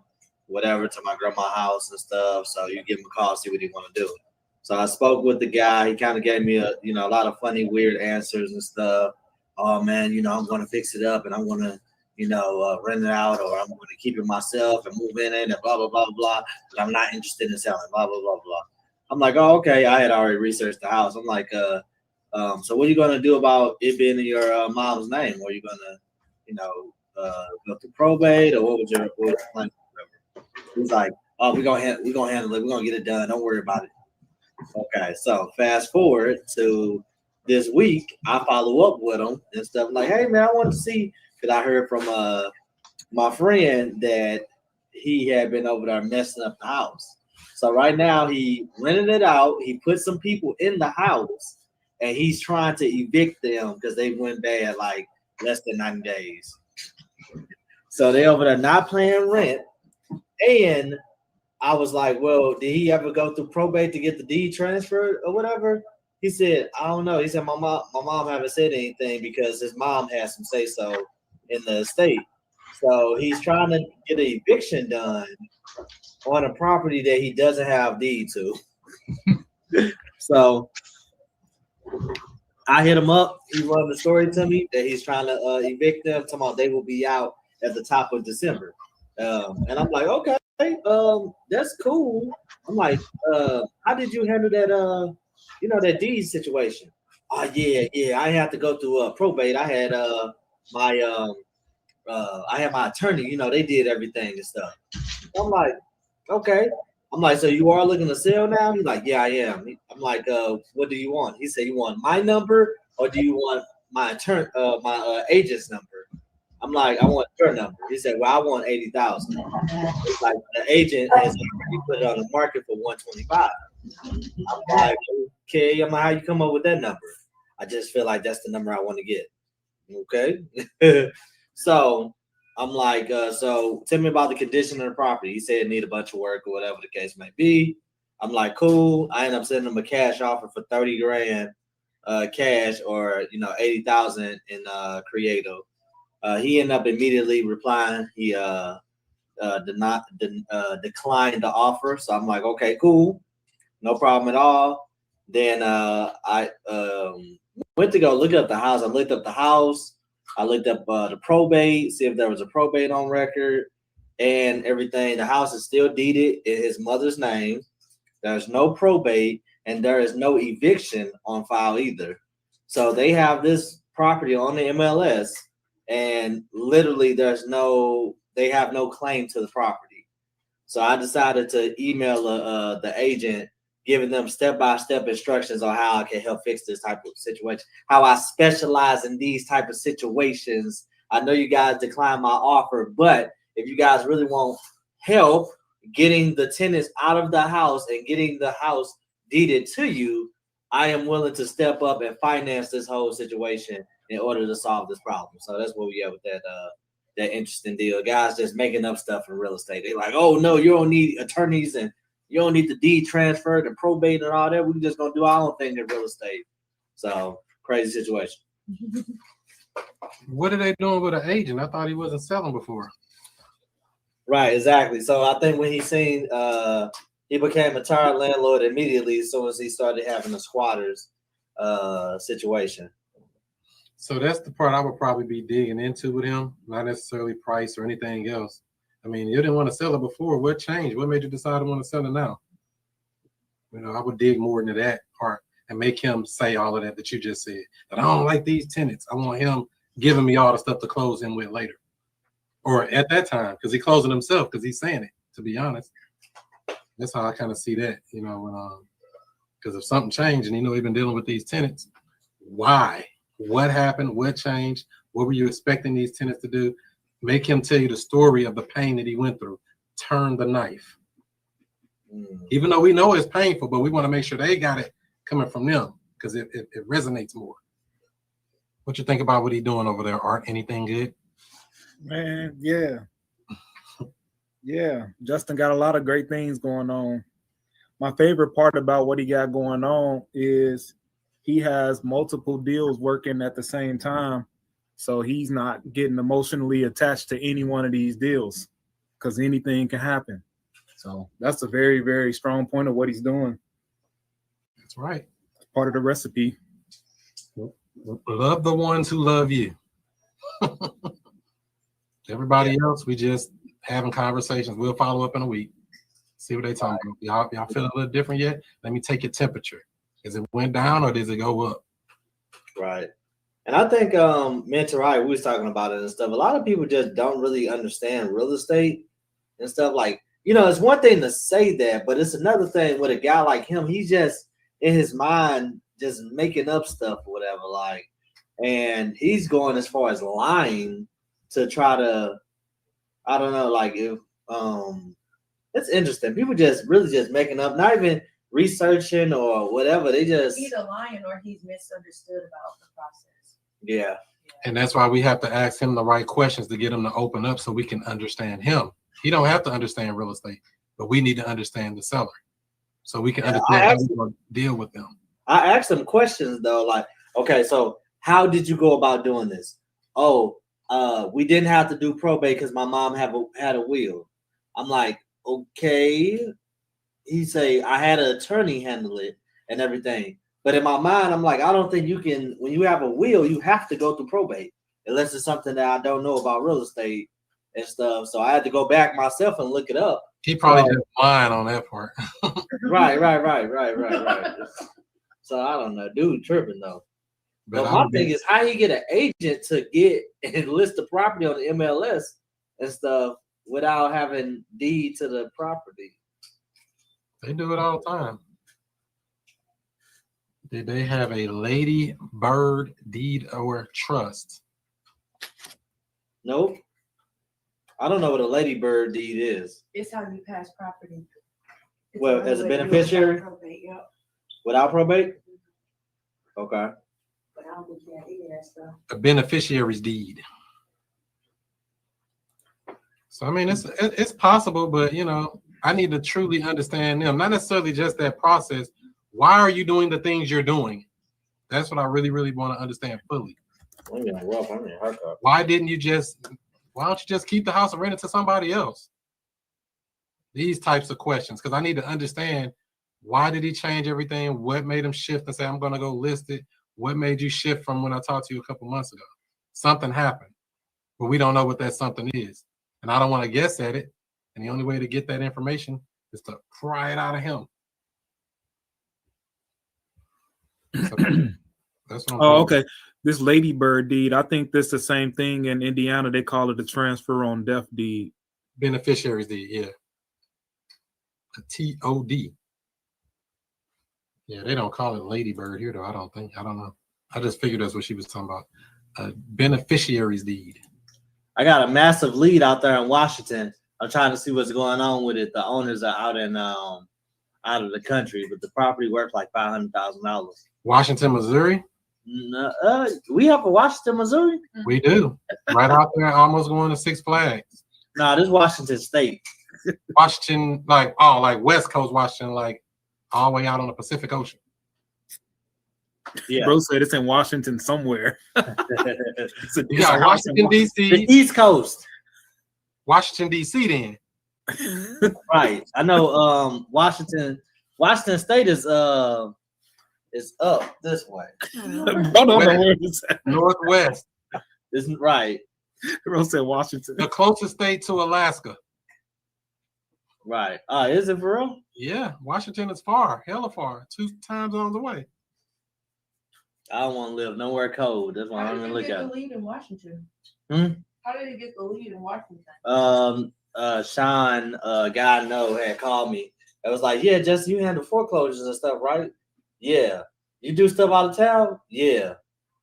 whatever to my grandma's house and stuff. So you give him a call, see what he want to do. So I spoke with the guy. He kind of gave me a lot of funny, weird answers and stuff. Oh man, you know, I'm going to fix it up and I'm going to, you know, rent it out, or I'm going to keep it myself and move in it and blah, blah, blah, blah. But I'm not interested in selling, blah, blah, blah, blah. I'm like, oh, okay. I had already researched the house. I'm like, so what are you going to do about it being in your mom's name? Are you going to, you know, go through probate, or what was your plan? He's like, oh, we're going to handle it. We're going to get it done. Don't worry about it. Okay. So fast forward to this week, I follow up with him and stuff like, hey man, I wanted to see, because I heard from my friend that he had been over there messing up the house. So right now he rented it out. He put some people in the house, and he's trying to evict them because they went bad like less than 90 days. So they over there not paying rent. And I was like, well, did he ever go through probate to get the deed transferred or whatever? He said, I don't know. He said, my mom haven't said anything because his mom has some say so in the estate. So he's trying to get an eviction done on a property that he doesn't have deed to. So I hit him up. He run the story to me that he's trying to evict them. Talking about they will be out at the top of December. And I'm like, okay, that's cool. I'm like, how did you handle that, that deed situation? Oh yeah, I had to go through probate. I had my attorney, you know, they did everything and stuff. I'm like, okay. I'm like, so you are looking to sell now? He's like, yeah, I am. I'm like, what do you want? He said, you want my number or do you want my agent's number? I'm like, I want your number. He said, well, I want 80,000. It's like the agent has already put it on the market for 125. I'm like, okay. I'm like, how you come up with that number? I just feel like that's the number I want to get. Okay. So I'm like, so tell me about the condition of the property. He said it need a bunch of work or whatever the case may be. I'm like, cool. I end up sending him a cash offer for 30 grand cash, or 80,000 in Creative. He ended up immediately replying. He declined the offer. So I'm like, okay, cool, no problem at all. Then I went to go look up the house. I looked up the house. I looked up the probate, see if there was a probate on record and everything. The house is still deeded in his mother's name. There's no probate, and there is no eviction on file either. So they have this property on the MLS, and literally they have no claim to the property. So I decided to email the agent giving them step-by-step instructions on how I can help fix this type of situation, how I specialize in these type of situations. I know you guys declined my offer, but if you guys really want help getting the tenants out of the house and getting the house deeded to you, I am willing to step up and finance this whole situation in order to solve this problem. So that's what we have with that interesting deal. Guys just making up stuff in real estate. They're like, oh no, you don't need attorneys and you don't need the deed transferred and probate and all that. We're just gonna do our own thing in real estate. So crazy situation. What are they doing with an agent? I thought he wasn't selling before. Right, exactly. So I think when he seen he became a tired landlord immediately as soon as he started having the squatters situation. So that's the part I would probably be digging into with him, not necessarily price or anything else. I mean, you didn't want to sell it before. What changed? What made you decide to want to sell it now? You know, I would dig more into that part and make him say all of that you just said. That I don't like these tenants. I want him giving me all the stuff to close him with later. Or at that time, because he closing himself, because he's saying it, to be honest. That's how I kind of see that, you know, because if something changed and he's been dealing with these tenants, why? What happened? What changed? What were you expecting these tenants to do? Make him tell you the story of the pain that he went through. Turn the knife. Even though we know it's painful, but we want to make sure they got it coming from them because it resonates more. What you think about what he's doing over there, Art? Anything good? Man, yeah. Yeah, Justin got a lot of great things going on. My favorite part about what he got going on is he has multiple deals working at the same time. So he's not getting emotionally attached to any one of these deals because anything can happen. So that's a very, very strong point of what he's doing. That's right. It's part of the recipe. Love the ones who love you. Everybody else, we just having conversations. We'll follow up in a week. See what they talking about. Y'all feel a little different yet? Let me take your temperature. Is it went down or does it go up? Right. And I think me and Tarai, we was talking about it and stuff. A lot of people just don't really understand real estate and stuff. Like, it's one thing to say that, but it's another thing with a guy like him. He's just in his mind just making up stuff or whatever. Like, and he's going as far as lying to try to, I don't know, like if it's interesting. People just really just making up, not even researching or whatever. They just either lying or he's misunderstood about the process. Yeah. And that's why we have to ask him the right questions to get him to open up so we can understand him. He don't have to understand real estate, but we need to understand the seller so we can understand how we're going to deal with them. I asked him questions though, like, okay, so how did you go about doing this? Oh, we didn't have to do probate because my mom had a will. I'm like, okay. He say I had an attorney handle it and everything. But in my mind, I'm like, I don't think you can, when you have a will, you have to go through probate unless it's something that I don't know about real estate and stuff. So I had to go back myself and look it up. He probably just lying on that part. Right. So I don't know. Dude tripping though. But my thing is how you get an agent to get and list the property on the MLS and stuff without having deed to the property. They do it all the time. Did they have a lady bird deed or trust? Nope. I don't know what a lady bird deed is. It's how you pass property. Well, as a beneficiary? Without probate? Okay. But I don't think you have any of that stuff. A beneficiary's deed. So I mean, it's possible, but I need to truly understand them. Not necessarily just that process. Why are you doing the things you're doing? That's what I really, really want to understand fully. Why don't you just keep the house and rent it to somebody else? These types of questions, because I need to understand why did he change everything? What made him shift and say, I'm going to go list it? What made you shift from when I talked to you a couple months ago? Something happened, but we don't know what that something is. And I don't want to guess at it. And the only way to get that information is to pry it out of him. So that's what I'm okay. This ladybird deed, I think this the same thing in Indiana. They call it a transfer on death deed. Beneficiaries deed, yeah. A TOD. Yeah, they don't call it ladybird here, though. I don't think. I don't know. I just figured that's what she was talking about. A beneficiary's deed. I got a massive lead out there in Washington. I'm trying to see what's going on with it. The owners are out in out of the country, but the property worth like $500,000. Washington, Missouri. No, we have a Washington, Missouri. We do. Right out there, almost going to Six Flags. No, this is Washington State. Washington, like West Coast Washington, like all the way out on the Pacific Ocean. Yeah. Bro said it's in Washington somewhere. You got Washington, D.C. The East Coast. Washington, D.C. then. Right. I know Washington State is up this way. Northwest. Isn't right. Bro said Washington. The closest state to Alaska. Right. Is it for real? Yeah. Washington is far. Hella far. 2 time zones away. I don't want to live nowhere cold. That's why I'm gonna look at the lead in Washington? Hmm? How did he get the lead in Washington? Sean, guy I know had called me. I was like, yeah, Jesse, you handle foreclosures and stuff, right? Yeah. You do stuff out of town? Yeah.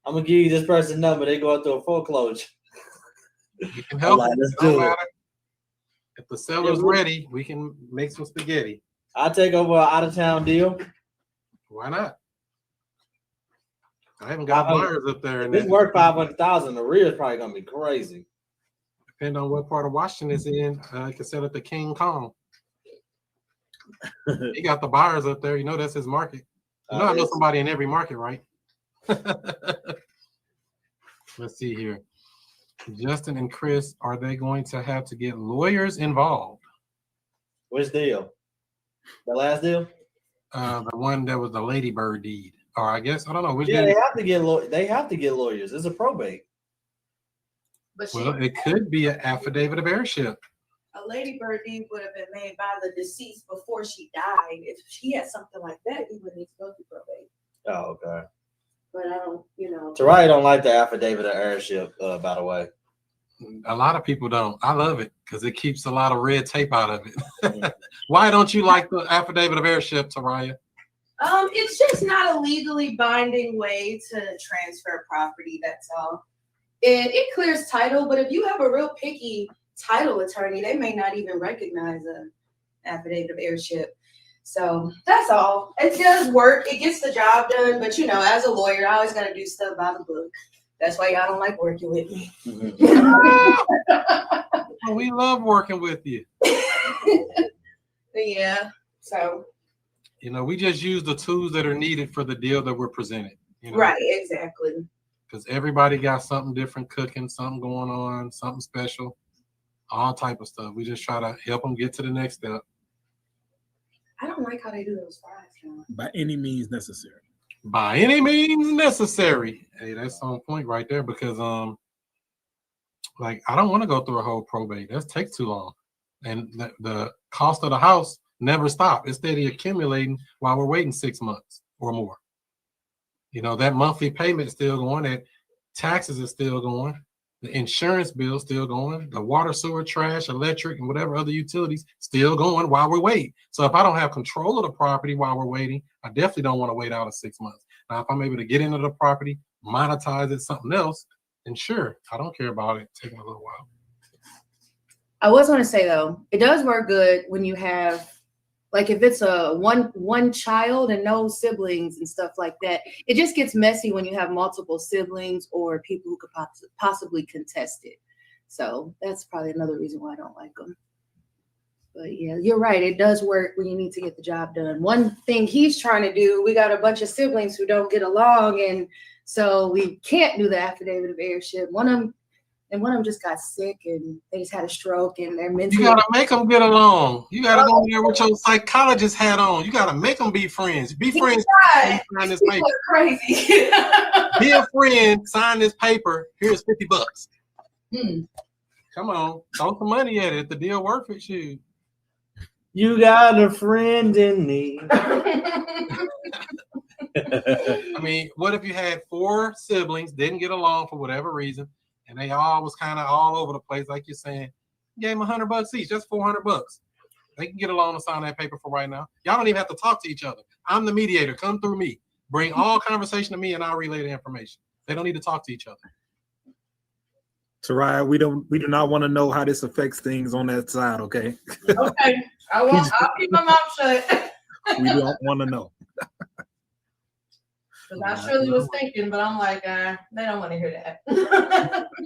I'm gonna give you this person's number. They go through a foreclosure. We can help. Like, let's do it. If the seller's ready, we can make some spaghetti. I'll take over an out of town deal. Why not? I haven't got buyers up there. If it's worth $500,000, the real is probably gonna be crazy. Depending on what part of Washington it's in, you can sell it to King Kong. He got the buyers up there. You know that's his market. You know I know somebody in every market, right? Let's see here. Justin and Chris, are they going to have to get lawyers involved? Which deal? The last deal? The one that was the ladybird deed. Or I guess I don't know which. Yeah, they have to get they have to get lawyers. It's a probate. But Well, it could be an affidavit of heirship. a ladybird deed would have been made by the deceased before she died. If she had something like that, he would need to go through probate. Oh, okay. But I don't, Tarai don't like the affidavit of heirship, by the way. A lot of people don't. I love it because it keeps a lot of red tape out of it. Why don't you like the affidavit of heirship, Taraya? It's just not a legally binding way to transfer property. That's all. It clears title, but if you have a real picky title attorney, they may not even recognize an affidavit of heirship. So that's all. It does work. It gets the job done, but as a lawyer, I always got to do stuff by the book. That's why y'all don't like working with me. We love working with you. Yeah. So. We just use the tools that are needed for the deal that we're presented. Right. Exactly. Because everybody got something different cooking, something going on, something special, all type of stuff. We just try to help them get to the next step. I don't like how they do those fries, John. By any means necessary. By any means necessary. Hey, that's on point right there because I don't want to go through a whole probate. That takes too long. And the cost of the house never stop. It's steady accumulating while we're waiting 6 months or more. That monthly payment is still going. That taxes is still going. The insurance bill still going. The water, sewer, trash, electric, and whatever other utilities still going while we're waiting. So if I don't have control of the property while we're waiting, I definitely don't want to wait out of 6 months. Now, if I'm able to get into the property, monetize it, something else, then sure, I don't care about it taking a little while. I was going to say though, it does work good when you have, like if it's a one child and no siblings and stuff like that. It just gets messy when you have multiple siblings or people who could possibly contest it. So that's probably another reason why I don't like them. But yeah, you're right. It does work when you need to get the job done. One thing he's trying to do, we got a bunch of siblings who don't get along, and so we can't do the affidavit of heirship. One of them just got sick and they just had a stroke and they're mentally. You gotta make them get along. You gotta go there with your psychologist hat on. You gotta make them be friends. Be friends. Sign this paper. Crazy. Be a friend. Sign this paper. Here's $50. Come on, throw some money at it. The deal worth it, shoot. You got a friend in me. I mean, what if you had 4 siblings, didn't get along for whatever reason, and they all was kind of all over the place, like you're saying? You gave them $100 each. That's $400. They can get a loan and sign that paper for right now. Y'all don't even have to talk to each other. I'm the mediator. Come through me. Bring all conversation to me, and I'll relay the information. They don't need to talk to each other. Taraya, we do not want to know how this affects things on that side, okay? Okay, I'll keep my mouth shut. We don't want to know. Because I surely was thinking, but I'm like, they don't want to hear that.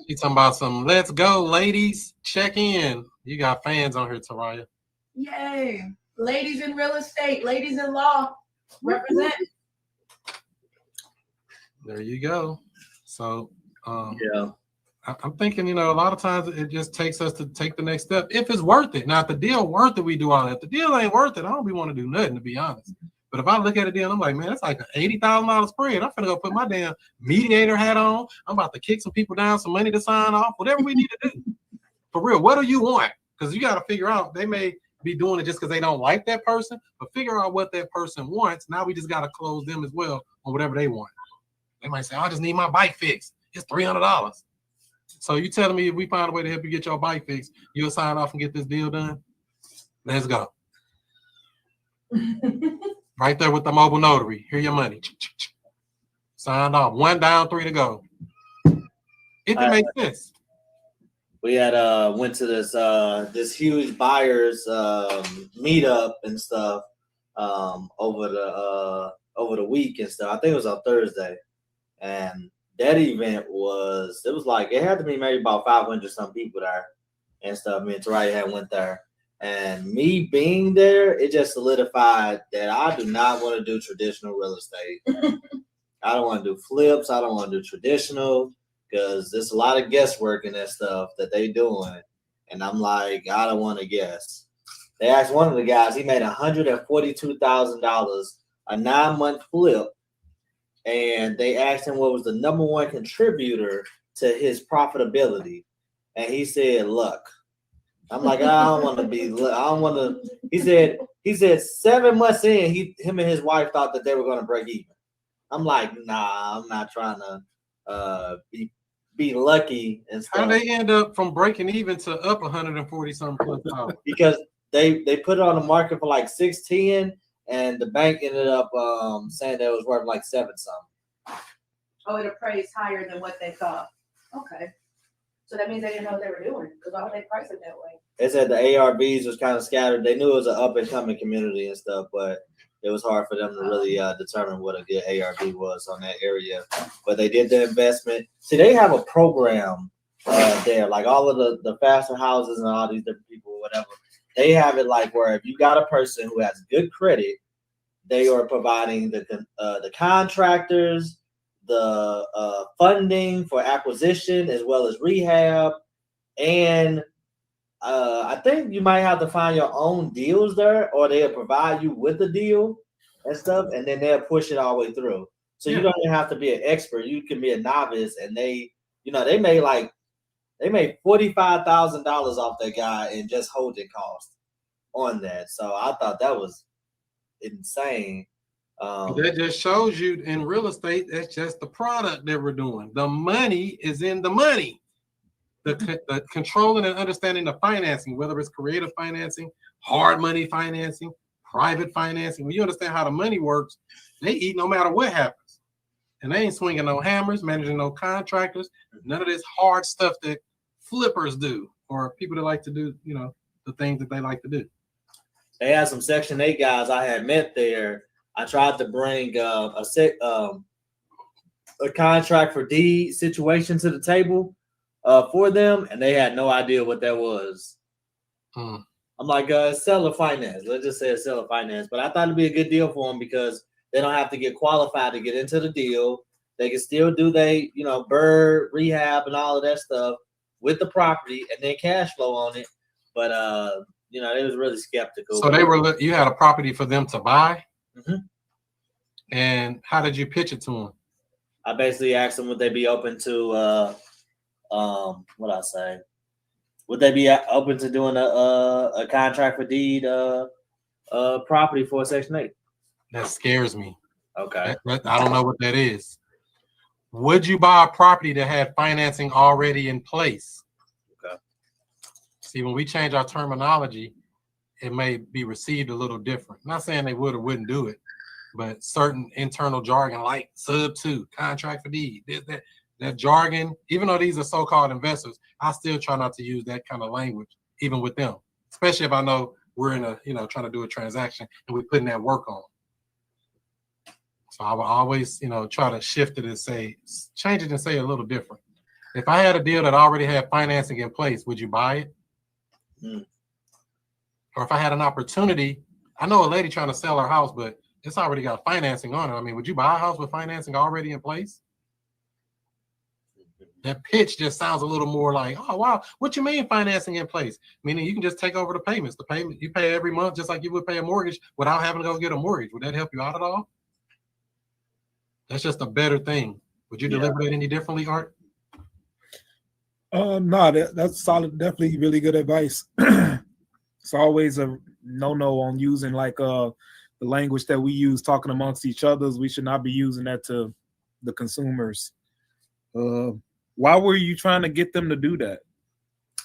You talking about some let's go, ladies. Check in. You got fans on here, Taraya. Yay. Ladies in real estate, ladies in law, represent. There you go. So yeah. I'm thinking, a lot of times it just takes us to take the next step if it's worth it. Now, if the deal worth it, we do all that. If the deal ain't worth it, I don't be want to do nothing, to be honest. But if I look at a deal, I'm like, man, it's like an $80,000 spread. I'm finna go put my damn mediator hat on. I'm about to kick some people down, some money to sign off, whatever we need to do. For real, what do you want? Because you got to figure out, they may be doing it just because they don't like that person, but figure out what that person wants. Now we just got to close them as well on whatever they want. They might say, I just need my bike fixed. It's $300. So you telling me if we find a way to help you get your bike fixed, you'll sign off and get this deal done? Let's go. Right there with the mobile notary. Here your money. Signed off. 1 down, 3 to go. If it makes sense. We had went to this huge buyers meetup and stuff over the week and stuff. I think it was on Thursday, and that event was it had to be maybe about 500 some people there and stuff. Me and Taraya had went there, and me being there, it just solidified that I do not want to do traditional real estate. I don't want to do flips. I don't want to do traditional. Because there's a lot of guesswork in that stuff that they doing. And I'm like, I don't want to guess. They asked one of the guys, he made $142,000 a 9-month flip. And they asked him what was the number one contributor to his profitability. And he said, luck. I'm like, I don't want to be, I don't want to. He said 7 months in, him and his wife thought that they were going to break even. I'm like, nah, I'm not trying to be lucky and stuff. How they end up from breaking even to up 140 something plus dollars? Because they put it on the market for like 610, and the bank ended up saying that it was worth like 7 something. Oh, it appraised higher than what they thought. Okay. So that means they didn't know what they were doing, because why would they price it that way? They said the ARVs was kind of scattered. They knew it was an up and coming community and stuff, but it was hard for them to really determine what a good ARV was on that area. But they did the investment. See, they have a program there, like all of the faster houses and all these different people or whatever. They have it like where if you got a person who has good credit, they are providing the contractors, the funding for acquisition as well as rehab. And I think you might have to find your own deals there, or they'll provide you with the deal and stuff, and then they'll push it all the way through. So you don't even have to be an expert. You can be a novice, and they made $45,000 off that guy in just holding costs on that. So I thought that was insane. That just shows you in real estate, that's just the product that we're doing. The money is in the money. The controlling and understanding the financing, whether it's creative financing, hard money financing, private financing. When you understand how the money works, they eat no matter what happens. And they ain't swinging no hammers, managing no contractors, none of this hard stuff that flippers do, or people that like to do, the things that they like to do. They had some Section 8 guys I had met there. I tried to bring a contract for deed situation to the table for them, and they had no idea what that was. I'm like, seller finance. Let's just say it's seller finance. But I thought it'd be a good deal for them because they don't have to get qualified to get into the deal. They can still do bird rehab and all of that stuff with the property and then cash flow on it. But they was really skeptical. So you had a property for them to buy. Mm-hmm. And how did you pitch it to them? I basically asked them would they be open to would they be open to doing a contract for deed property for a Section 8? That scares me. Okay. I don't know what that is. Would you buy a property that had financing already in place? Okay. See, when we change our terminology, it may be received a little different. Not saying they would or wouldn't do it, but certain internal jargon like sub 2, contract for deed, that jargon, even though these are so-called investors, I still try not to use that kind of language, even with them, especially if I know we're in a, trying to do a transaction and we're putting that work on. So I will always, try to shift it and change it and say a little different. If I had a deal that already had financing in place, would you buy it? Or if I had an opportunity, I know a lady trying to sell her house, but it's already got financing on it. I mean, would you buy a house with financing already in place? That pitch just sounds a little more like, oh, wow, what you mean financing in place? Meaning you can just take over the payments. The payment you pay every month, just like you would pay a mortgage without having to go get a mortgage. Would that help you out at all? That's just a better thing. Would you deliver it any differently, Art? No, that's solid. Definitely really good advice. It's always a no on using like the language that we use talking amongst each others. We should not be using that to the consumers. Why were you trying to get them to do that?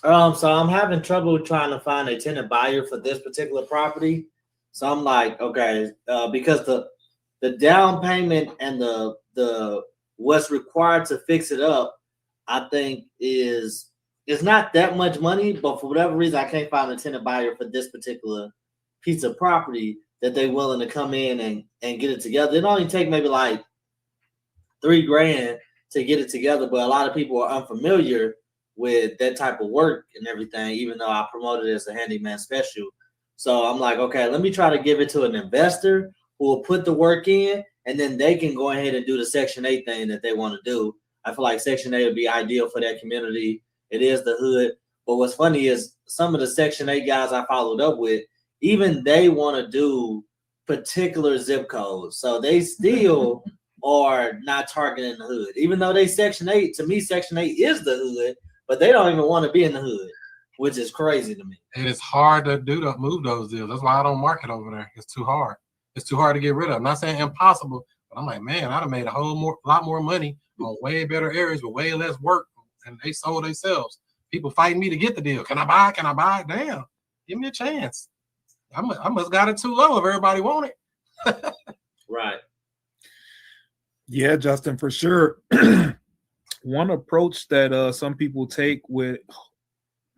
So I'm having trouble trying to find a tenant buyer for this particular property. So I'm like, okay, because the down payment and the what's required to fix it up, I think it's not that much money, but for whatever reason, I can't find a tenant buyer for this particular piece of property that they're willing to come in and get it together. It only take maybe like $3,000 to get it together, but a lot of people are unfamiliar with that type of work and everything, even though I promoted it as a handyman special. So I'm like, okay, let me try to give it to an investor who will put the work in, and then they can go ahead and do the Section 8 thing that they want to do. I feel like Section 8 would be ideal for that community. It is the hood. But what's funny is some of the Section 8 guys I followed up with, even they want to do particular zip codes. So they still are not targeting the hood. Even though they Section 8, to me, Section 8 is the hood, but they don't even want to be in the hood, which is crazy to me. And it's hard to move those deals. That's why I don't market over there. It's too hard. It's too hard to get rid of. I'm not saying impossible, but I'm like, man, I'd have made a lot more money on way better areas with way less work, and they sold themselves. People fighting me to get the deal. Can I buy? Can I buy? Damn, give me a chance. I must got it too low if everybody want it. Right. Yeah, Justin, for sure. One approach that some people take with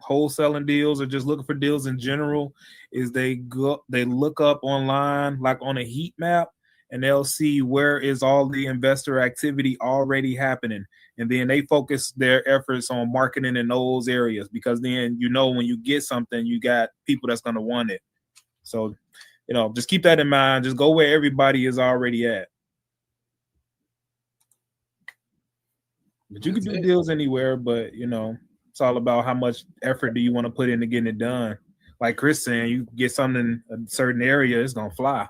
wholesaling deals or just looking for deals in general is they look up online, like on a heat map, and they'll see where is all the investor activity already happening. And then they focus their efforts on marketing in those areas, because then, when you get something, you got people that's going to want it. So, just keep that in mind. Just go where everybody is already at. But you can do deals anywhere, but, it's all about how much effort do you want to put into getting it done. Like Chris saying, you get something in a certain area, it's going to fly.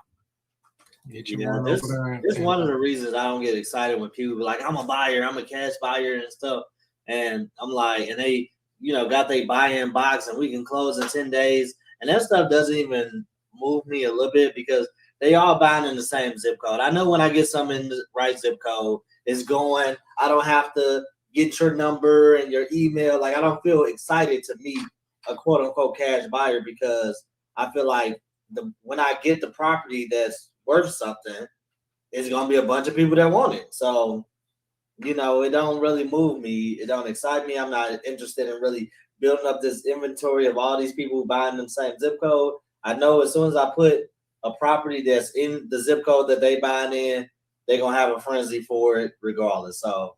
This is one of the reasons I don't get excited when people be like, I'm a buyer, I'm a cash buyer and stuff. And I'm like, and they, got their buy-in box and we can close in 10 days. And that stuff doesn't even move me a little bit, because they all buying in the same zip code. I know when I get something in the right zip code, it's going. I don't have to get your number and your email. Like, I don't feel excited to meet a quote-unquote cash buyer, because I feel like when I get the property that's worth something, it's going to be a bunch of people that want it. So, it don't really move me. It don't excite me. I'm not interested in really building up this inventory of all these people buying the same zip code. I know as soon as I put a property that's in the zip code that they buying in, they're going to have a frenzy for it regardless. So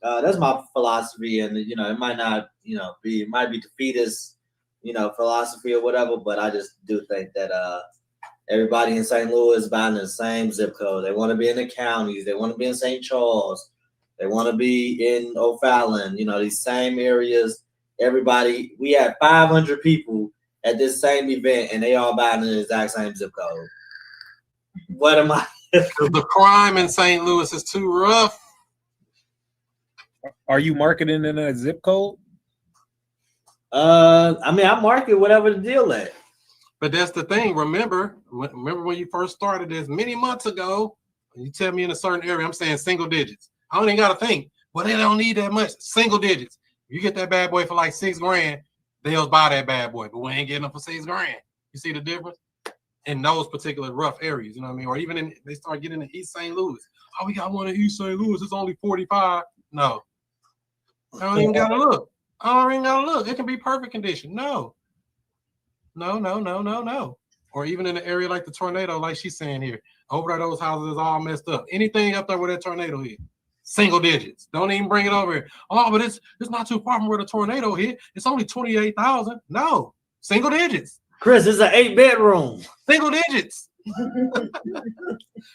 that's my philosophy. And, it might not, it might be defeatist, philosophy or whatever, but I just do think that everybody in St. Louis buying the same zip code. They want to be in the counties. They want to be in St. Charles. They want to be in O'Fallon, these same areas. Everybody, we had 500 people at this same event, and they all buying the exact same zip code. What am I? The crime in St. Louis is too rough. Are you marketing in a zip code? I market whatever the deal at. But that's the thing. Remember when you first started this many months ago, when you tell me in a certain area, I'm saying single digits. I don't even got to think. Well, they don't need that much. Single digits. You get that bad boy for like $6,000, they'll buy that bad boy, but we ain't getting them for $6,000. You see the difference in those particular rough areas. You know what I mean? Or even they start getting to East St. Louis. Oh, we got one in East St. Louis. It's only 45. No, I don't even gotta look. It can be perfect condition. No. Or even in an area like the tornado, like she's saying here, over there, those houses is all messed up. Anything up there where that tornado hit, single digits. Don't even bring it over here. Oh, but it's not too far from where the tornado hit. It's only 28,000. No, single digits. Chris, it's an 8-bedroom. Single digits. And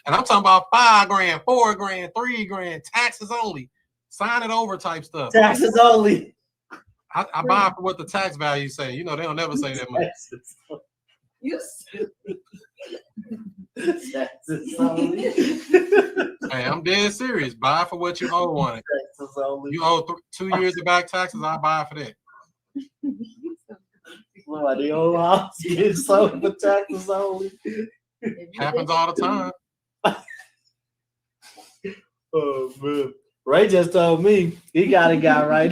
I'm talking about $5 grand, $4 grand, $3 grand, taxes only. Sign it over type stuff. Taxes only. I buy for what the tax value say. You know, they don't never say that much. You Hey, I'm dead serious. Buy for what you owe on it. You owe 2 years of back taxes, I buy for that. Well, the old house gets sold for taxes only. Happens all the time. Oh man. Ray just told me he got a guy right.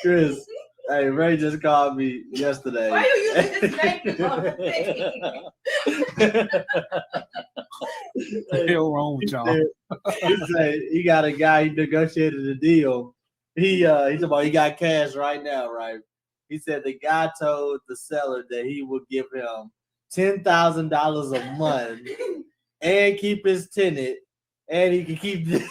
Chris, hey, Ray just called me yesterday. Why are you using his name on the thing? What the hell wrong with y'all? He said he got a guy, he negotiated a deal. He said, well, he got cash right now, right? He said the guy told the seller that he would give him $10,000 a month and keep his tenant, and he can keep the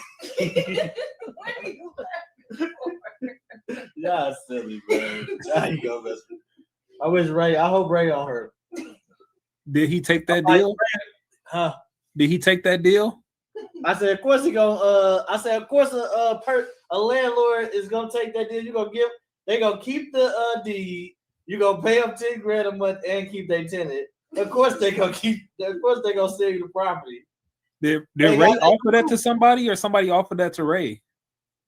y'all silly, man. How you go, Mister? I hope Ray on her. Did he take that deal? Huh? Did he take that deal? I said, of course he gonna. I said, of course a landlord is gonna take that deal. They gonna keep the deed. You gonna pay them $10 grand a month and keep their tenant. Of course they gonna sell you the property. Did Ray offer that to somebody, or somebody offered that to Ray?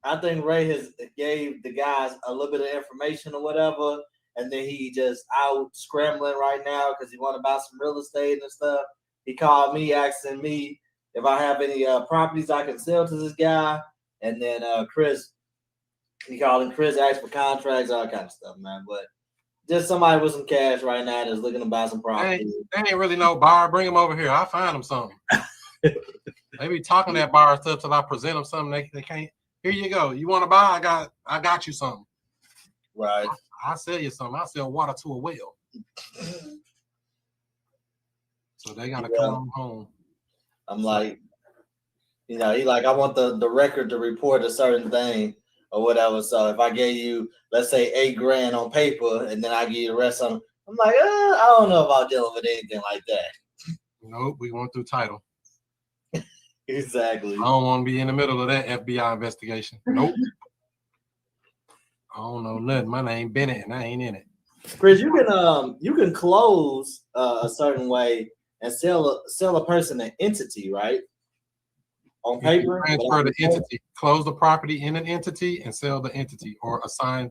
I think Ray has gave the guys a little bit of information or whatever, and then he just out scrambling right now because he want to buy some real estate and stuff. He called me asking me if I have any properties I can sell to this guy, and then Chris, he called him Chris, asked for contracts, all kind of stuff, man. But just somebody with some cash right now that's looking to buy some property. They ain't really no buyer. Bring them over here. I'll find them something. They be talking that buyer stuff till I present them something they can't. Here you go. You want to buy? I got you something. Right. I'll sell you something. I'll sell water to a well. So they gotta come home. I'm like, he like, I want the record to report a certain thing or whatever. So if I gave you, let's say, $8 grand on paper, and then I give you the rest of them, I'm like, I don't know about dealing with anything like that. Nope, we went through title. Exactly. I don't want to be in the middle of that FBI investigation. Nope. I don't know nothing. My name Bennett, and I ain't in it. Chris, you can close a certain way and sell a person an entity, right? On paper, transfer the entity, close the property in an entity, and sell the entity, or assign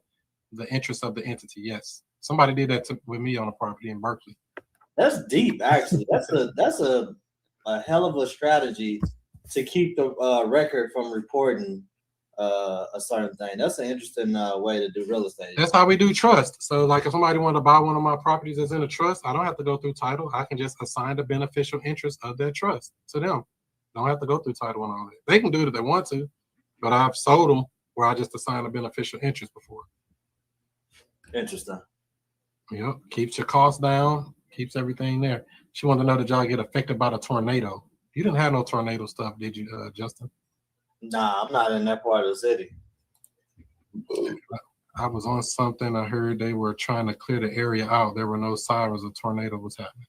the interest of the entity. Yes, somebody did that with me on a property in Berkeley. That's deep, actually. That's a hell of a strategy to keep the record from reporting a certain thing. That's an interesting way to do real estate. That's how we do trust. So, like, if somebody wanted to buy one of my properties that's in a trust, I don't have to go through title. I can just assign the beneficial interest of that trust to them. Don't have to go through title and all that. They can do it if they want to, but I've sold them where I just assign a beneficial interest before. Interesting. Yep. Keeps your costs down, keeps everything there. She wanted to know that y'all get affected by the tornado. You didn't have no tornado stuff, did you, Justin? Nah, I'm not in that part of the city. I was on something. I heard they were trying to clear the area out. There were no sirens. A tornado was happening.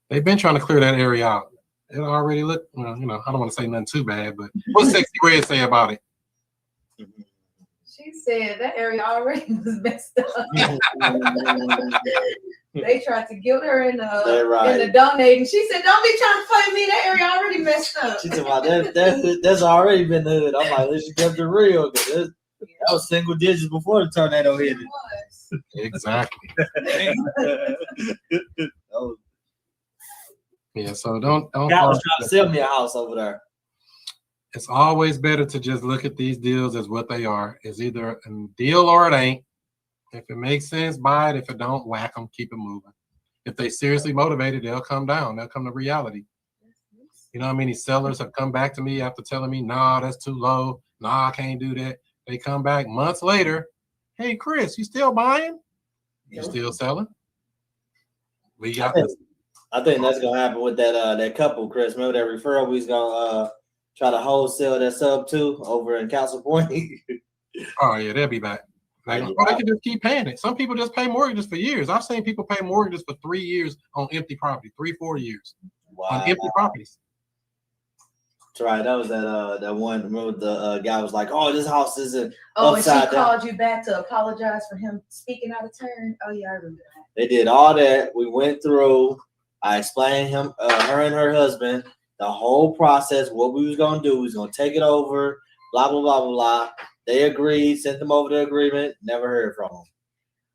They've been trying to clear that area out. It already looked, well, I don't want to say nothing too bad, but what's Sexy Red say about it? She said that area already was messed up. They tried to guilt her into donating. She said, "Don't be trying to play me. That area already messed up." She said, "Well, that's already been the hood." I'm like, "Let's get the real." That was single digits before the tornado hit it. Exactly. Yeah, so don't. God was trying to sell me a house over there. It's always better to just look at these deals as what they are. It's either a deal or it ain't. If it makes sense, buy it. If it don't, whack them, keep it moving. If they seriously motivated, they'll come down. They'll come to reality. You know how many sellers have come back to me after telling me, nah, that's too low. Nah, I can't do that. They come back months later. Hey, Chris, you still buying? You still selling? We got this. I think that's gonna happen with that couple, Chris. Remember that referral we was gonna try to wholesale that sub to over in Castle Point? Oh yeah, they'll be back. They can just keep paying it. Some people just pay mortgages for years. I've seen people pay mortgages for 3 years on empty property, 3-4 years on empty properties. That's right. That was that one. Remember the guy was like, "Oh, this house isn't Oh, and she upside down." called you back to apologize for him speaking out of turn. Oh yeah, I remember that. They did all that. We went through. I explained her and her husband the whole process, what we was gonna do. We was gonna take it over. Blah blah blah blah blah. They agreed. Sent them over the agreement. Never heard from them.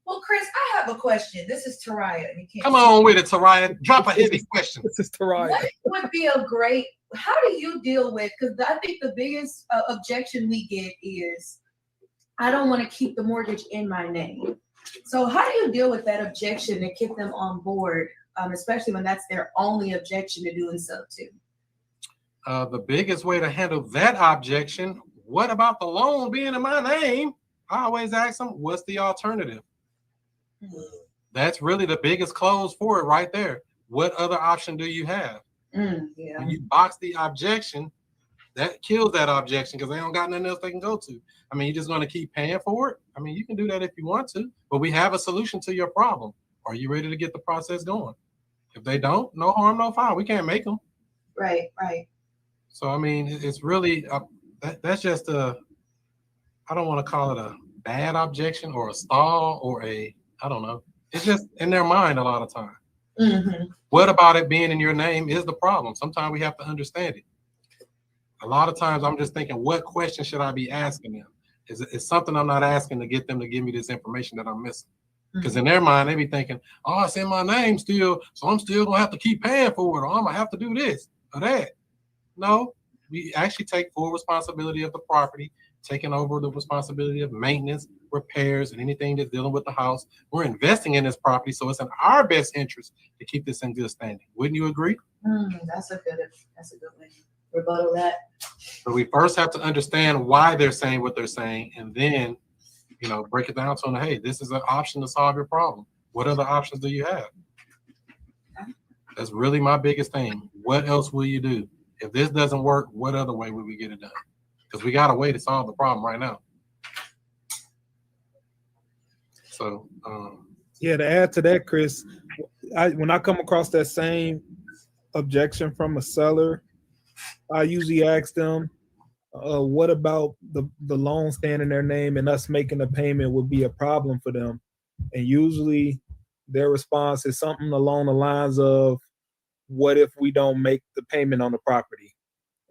Well, Chris, I have a question. This is Taraya. Come on with it, Taraya. Drop a heavy question. This is Taraya. What would be a great? How do you deal with? Because I think the biggest objection we get is, I don't want to keep the mortgage in my name. So how do you deal with that objection and get them on board, especially when that's their only objection to doing so too? The biggest way to handle that objection, what about the loan being in my name? I always ask them, what's the alternative? That's really the biggest close for it right there. What other option do you have? Yeah. When you box the objection, that kills that objection because they don't got nothing else they can go to. I mean, you're just going to keep paying for it. I mean, you can do that if you want to, but we have a solution to your problem. Are you ready to get the process going? If they don't, no harm, no foul. We can't make them. Right, right. So, I mean, it's really, that's just I don't want to call it a bad objection or a stall or I don't know. It's just in their mind a lot of time. Mm-hmm. What about it being in your name is the problem? Sometimes we have to understand it. A lot of times I'm just thinking, what question should I be asking them? Is something I'm not asking to get them to give me this information that I'm missing? Because in their mind, they be thinking, oh, it's in my name still, so I'm still going to have to keep paying for it, or I'm going to have to do this or that. No, we actually take full responsibility of the property, taking over the responsibility of maintenance, repairs, and anything that's dealing with the house. We're investing in this property, so it's in our best interest to keep this in good standing. Wouldn't you agree? That's a good way to rebuttal that. So we first have to understand why they're saying what they're saying, and then, break it down to them. Hey, this is an option to solve your problem. What other options do you have? That's really my biggest thing. What else will you do? If this doesn't work, what other way will we get it done? Because we got a way to solve the problem right now. So, yeah, to add to that, Chris, when I come across that same objection from a seller, I usually ask them, what about the loan staying in their name and us making a payment would be a problem for them? And usually their response is something along the lines of, what if we don't make the payment on the property?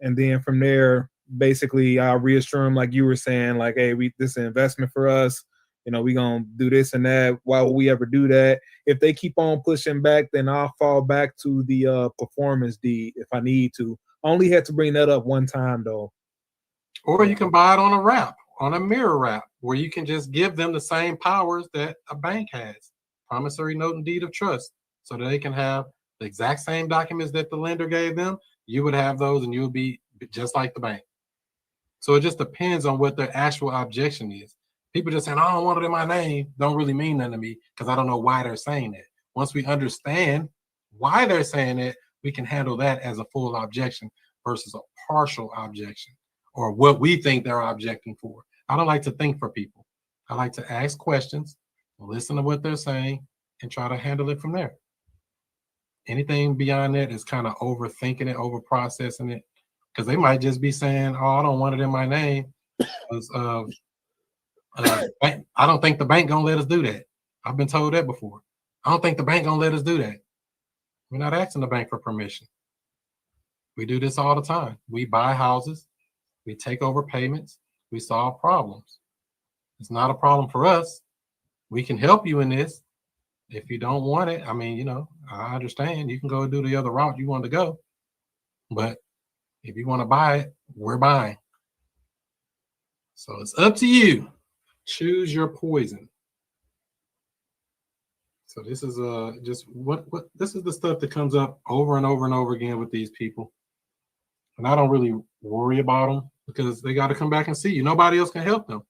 And then from there, basically I'll reassure them, like you were saying, like, hey, this is an investment for us. We gonna do this and that. Why would we ever do that? If they keep on pushing back, then I'll fall back to the performance deed if I need to. I only had to bring that up one time though. Or you can buy it on a wrap, on a mirror wrap, where you can just give them the same powers that a bank has. Promissory note and deed of trust, so that they can have the exact same documents that the lender gave them. You would have those and you would be just like the bank. So it just depends on what their actual objection is. People just saying, I don't want it in my name, don't really mean nothing to me because I don't know why they're saying it. Once we understand why they're saying it, we can handle that as a full objection versus a partial objection or what we think they're objecting for. I don't like to think for people. I like to ask questions, listen to what they're saying, and try to handle it from there. Anything beyond that is kind of overthinking it, over processing it, because they might just be saying, oh, I don't want it in my name. I don't think the bank gonna let us do that. I've been told that before. I don't think the bank gonna let us do that. We're not asking the bank for permission. We do this all the time. We buy houses, we take over payments, we solve problems. It's not a problem for us. We can help you in this. If you don't want it, I mean, I understand. You can go do the other route you want to go. But if you want to buy it, we're buying. So it's up to you. Choose your poison. So this is just what this is the stuff that comes up over and over and over again with these people. And I don't really worry about them because they got to come back and see you. Nobody else can help them.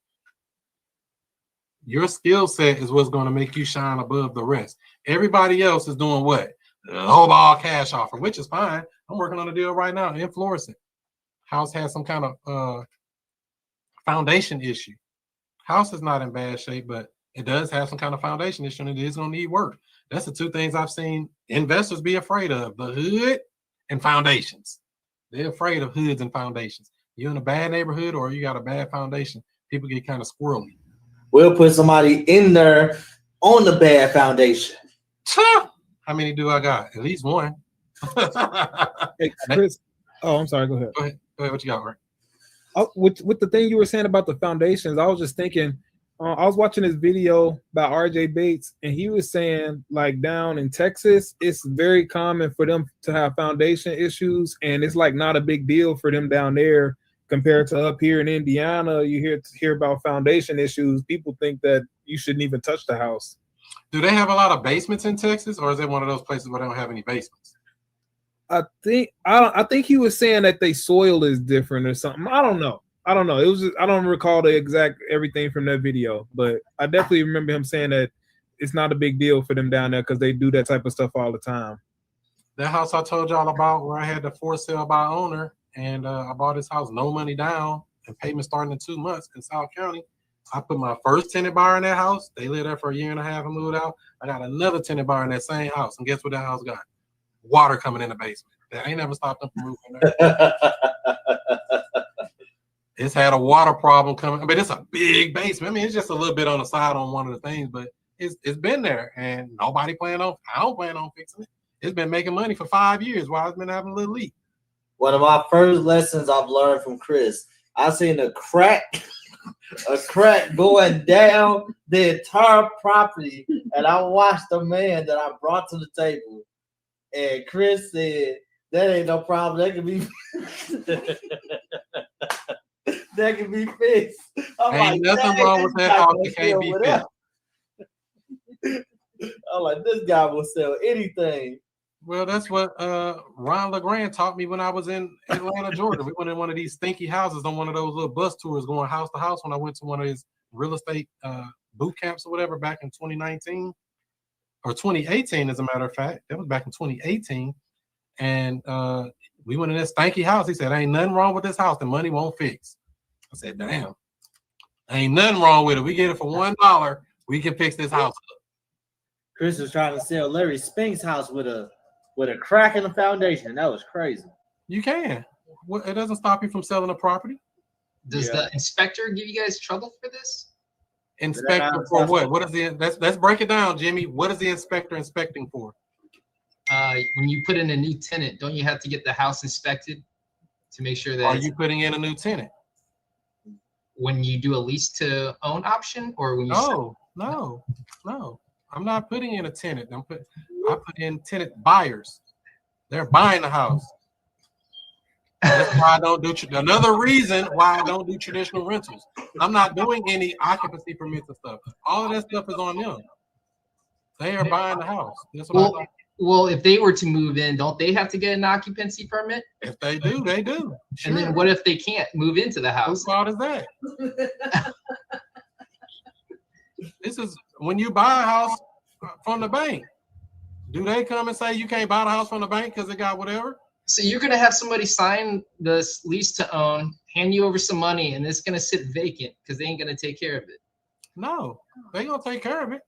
Your skill set is what's going to make you shine above the rest. Everybody else is doing what? Whole ball cash offer, which is fine. I'm working on a deal right now in Florissant. House has some kind of foundation issue. House is not in bad shape, but it does have some kind of foundation issue, and it is going to need work. That's the two things I've seen investors be afraid of: the hood and foundations. They're afraid of hoods and foundations. You're in a bad neighborhood or you got a bad foundation, people get kind of squirrely. We'll put somebody in there on the bad foundation. How many do I got? At least one. Hey, Chris. Oh, I'm sorry. Go ahead. Go ahead. What you got, Rick? With the thing you were saying about the foundations, I was just thinking, I was watching this video by RJ Bates, and he was saying, like, down in Texas, it's very common for them to have foundation issues, and it's like not a big deal for them down there compared to up here in Indiana. You hear about foundation issues. People think that you shouldn't even touch the house. Do they have a lot of basements in Texas, or is it one of those places where they don't have any basements? I think he was saying that they soil is different or something. I don't know. It was I don't recall the exact everything from that video, but I definitely remember him saying that it's not a big deal for them down there because they do that type of stuff all the time. That house I told y'all about where I had the for sale by owner, and I bought this house, no money down, and payment starting in 2 months in South County. I put my first tenant buyer in that house. They lived there for a year and a half and moved out. I got another tenant buyer in that same house, and guess what that house got? Water coming in the basement. That ain't never stopped them from moving there. It's had a water problem coming. I mean, it's a big basement. I mean, it's just a little bit on the side on one of the things, but it's been there, and nobody I don't plan on fixing it. It's been making money for 5 years while it's been having a little leak. One of my first lessons I've learned from Chris, I seen a crack going down the entire property, and I watched the man that I brought to the table, and Chris said, "That ain't no problem. That can be." That can be fixed. Ain't nothing wrong with that house that can't be fixed. I'm like, this guy will sell anything. Well, that's what Ron LeGrand taught me when I was in Atlanta, Georgia. We went in one of these stinky houses on one of those little bus tours going house to house when I went to one of his real estate boot camps or whatever back in 2019 or 2018, as a matter of fact. That was back in 2018. And we went in this stanky house. He said, ain't nothing wrong with this house. The money won't fix. I said, damn, ain't nothing wrong with it. We get it for $1. We can fix this house up. Chris was trying to sell Larry Spink's house with a crack in the foundation. That was crazy. You can. It doesn't stop you from selling a property. Does the inspector give you guys trouble for this? Inspector for what? What is let's break it down, Jimmy. What is the inspector inspecting for? When you put in a new tenant, don't you have to get the house inspected to make sure that? Are you putting in a new tenant? When you do a lease to own option, or when you No. I'm not putting in a tenant. I put in tenant buyers. They're buying the house. That's why I don't do another reason why I don't do traditional rentals. I'm not doing any occupancy permits and stuff. All of that stuff is on them. They are buying the house. That's what well, if they were to move in, don't they have to get an occupancy permit? If they do, they do. Sure. And then what if they can't move into the house? Whose fault is that? This is when you buy a house from the bank. Do they come and say you can't buy the house from the bank because it got whatever? So you're going to have somebody sign this lease to own, hand you over some money, and it's going to sit vacant because they ain't going to take care of it. No, they going to take care of it.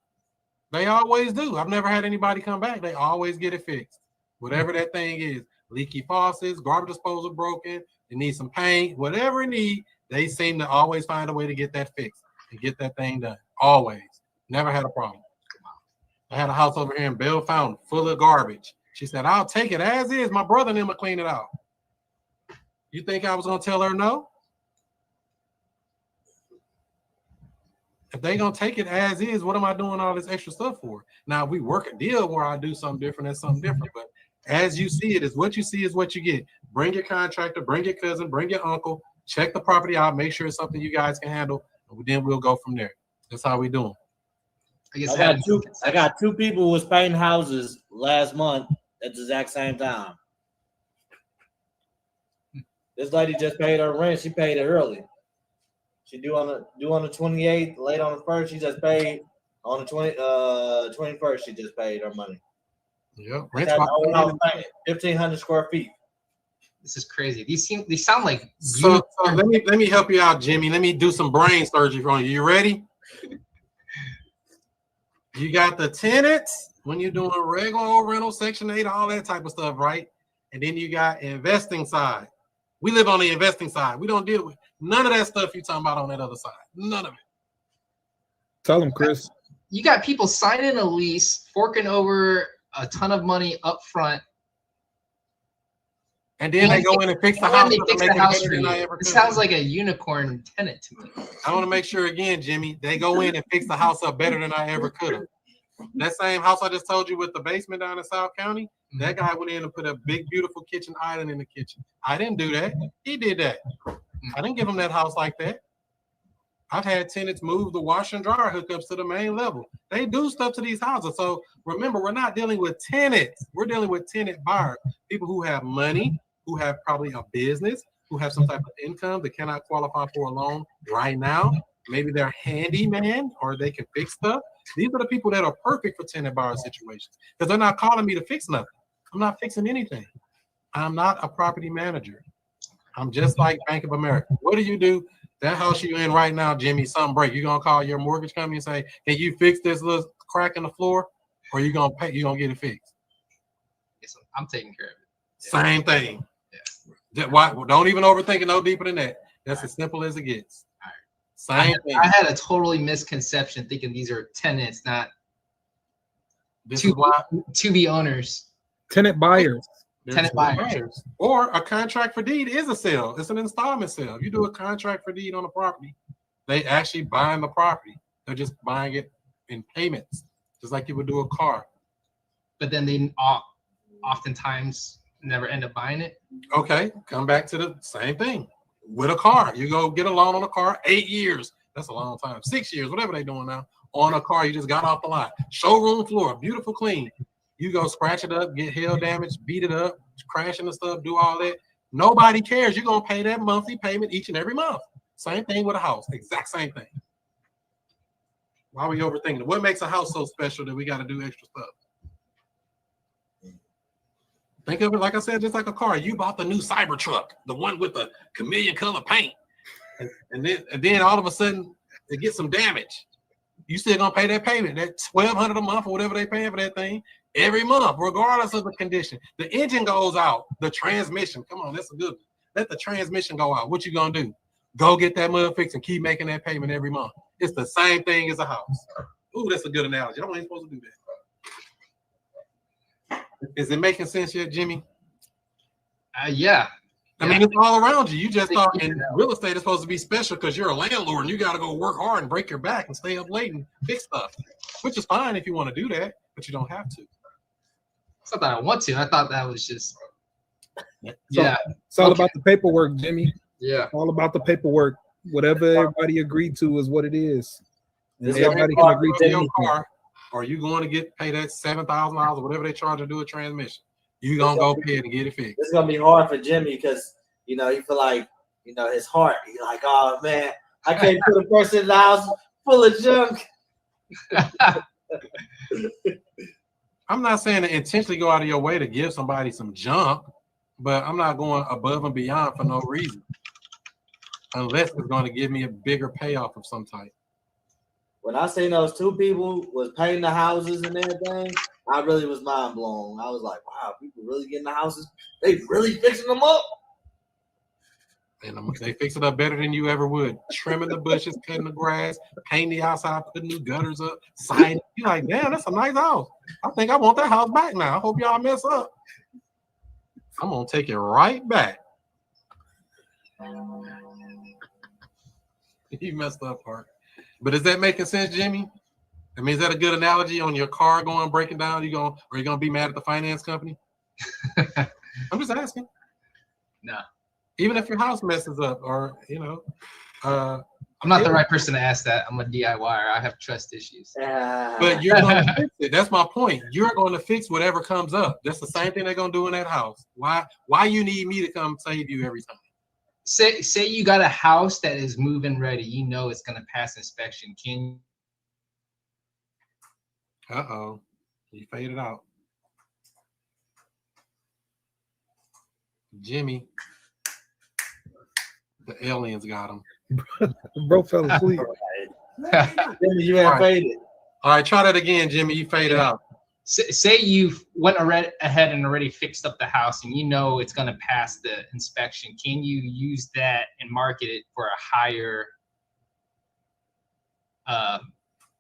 They always do. I've never had anybody come back. They always get it fixed. Whatever that thing is, leaky faucets, garbage disposal broken, they need some paint, whatever it needs, they seem to always find a way to get that fixed and get that thing done. Always. Never had a problem. I had a house over here in Bell Fountain full of garbage. She said, I'll take it as is. My brother and them will clean it out. You think I was going to tell her no? If they going to take it as is, what am I doing all this extra stuff for? Now, we work a deal where I do something different and something different. But as you see it, is what you see is what you get. Bring your contractor, bring your cousin, bring your uncle, check the property out, make sure it's something you guys can handle, and then we'll go from there. That's how we do them. I got two people who was painting houses last month at the exact same time. This lady just paid her rent. She paid it early. She due on the 28th, late on the 1st. She just paid on the 21st. She just paid her money. Yep. 1,500 square feet. This is crazy. These sound like so let me help you out, Jimmy. Let me do some brain surgery on you. You ready? You got the tenants when you're doing regular rental, Section 8, all that type of stuff, right? And then you got investing side. We live on the investing side. We don't deal with none of that stuff you're talking about on that other side. None of it. Tell them, Chris. You got people signing a lease, forking over a ton of money up front. And then they go in and fix the house. It sounds like a unicorn tenant to me. I want to make sure again, Jimmy, they go in and fix the house up better than I ever could have. That same house I just told you with the basement down in South County, that guy went in and put a big, beautiful kitchen island in the kitchen. I didn't do that. He did that. I didn't give him that house like that. I've had tenants move the washer and dryer hookups to the main level. They do stuff to these houses. So remember, we're not dealing with tenants. We're dealing with tenant buyers, people who have money, who have probably a business, who have some type of income that cannot qualify for a loan right now. Maybe they're handyman or they can fix stuff. These are the people that are perfect for tenant buyer situations because they're not calling me to fix nothing. I'm not fixing anything. I'm not a property manager. I'm just like Bank of America. What do? That house you in right now, Jimmy, something break. You gonna call your mortgage company and say, "Can you fix this little crack in the floor?" Or you gonna pay? You gonna get it fixed? Yes, I'm taking care of it. Same thing. Yeah. Why? Don't even overthink it no deeper than that. That's as simple as it gets. All right. Same thing. I had a totally misconception thinking these are tenants, not to be owners. Tenant buyers. Tenant buyers. Or a contract for deed is a sale. It's an installment sale. If you do a contract for deed on a property, they actually buying the property. They're just buying it in payments, just like you would do a car. But then they oftentimes never end up buying it. Okay, come back to the same thing. With a car, you go get a loan on a car, 8 years. That's a long time. 6 years, whatever they're doing now. On a car you just got off the lot. Showroom floor, beautiful, clean. You go scratch it up, get hail damage, beat it up, crashing the stuff, do all that. Nobody cares. You're going to pay that monthly payment each and every month. Same thing with a house. Exact same thing. Why are we overthinking it? What makes a house so special that we got to do extra stuff? Think of it, like I said, just like a car. You bought the new Cybertruck, the one with the chameleon color paint. And then all of a sudden, it gets some damage. You still going to pay that payment, that $1,200 a month or whatever they paying for that thing. Every month, regardless of the condition. The engine goes out. The transmission. Come on, that's a good one. Let the transmission go out. What you gonna do? Go get that mud fixed and keep making that payment every month. It's the same thing as a house. Ooh, that's a good analogy. I wasn't supposed to do that. Is it making sense yet, Jimmy? Yeah. I mean, it's all around you. You just thought in real estate it's supposed to be special because you're a landlord and you got to go work hard and break your back and stay up late and fix stuff, which is fine if you want to do that, but you don't have to. It's not that I want to. I thought that was just, It's all about the paperwork, Jimmy. Yeah. All about the paperwork. Whatever everybody agreed to is what it is. And everybody can agree to anything. Or you going to pay that $7,000 or whatever they charge to do a transmission. You gonna go pay it and get it fixed. It's gonna be hard for Jimmy because he feel like his heart. He's like, oh man, I can't put a person in the house full of junk. I'm not saying to intentionally go out of your way to give somebody some junk, but I'm not going above and beyond for no reason, unless it's going to give me a bigger payoff of some type. When I seen those two people was painting the houses and everything, I really was mind blown. I was like, wow, people really getting the houses? They really fixing them up? And they fix it up better than you ever would. Trimming the bushes, cutting the grass, painting the outside, putting new gutters up, siding. You're like, damn, that's a nice house. I think I want that house back now. I hope y'all mess up. I'm going to take it right back. You messed up, Park. But is that making sense, Jimmy? I mean, is that a good analogy on your car breaking down? Are you gonna be mad at the finance company? I'm just asking. No. Even if your house messes up, or I I'm not the right person to ask that. I'm a DIYer. I have trust issues. But you're going to fix it. That's my point. You're going to fix whatever comes up. That's the same thing they're going to do in that house. Why you need me to come save you every time? Say you got a house that is move-in ready. You know it's going to pass inspection. Can Uh-oh. You faded out. Jimmy. The aliens got him. Bro fell asleep. Jimmy, you have faded. All right, try that again, Jimmy. You faded out. Say you went ahead and already fixed up the house, and you know it's going to pass the inspection. Can you use that and market it for a higher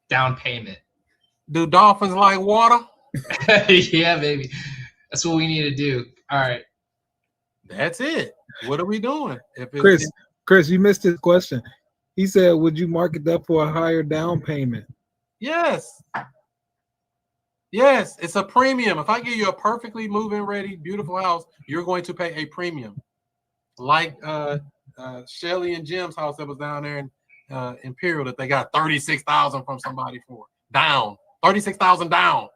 down payment? Do dolphins like water? Yeah, baby. That's what we need to do. All right. That's it. What are we doing? Chris, you missed his question. He said, would you market that for a higher down payment? Yes. Yes, it's a premium. If I give you a perfectly move-in ready, beautiful house, you're going to pay a premium. Like Shelly and Jim's house that was down there in Imperial that they got $36,000 from somebody for. Down. $36,000 down.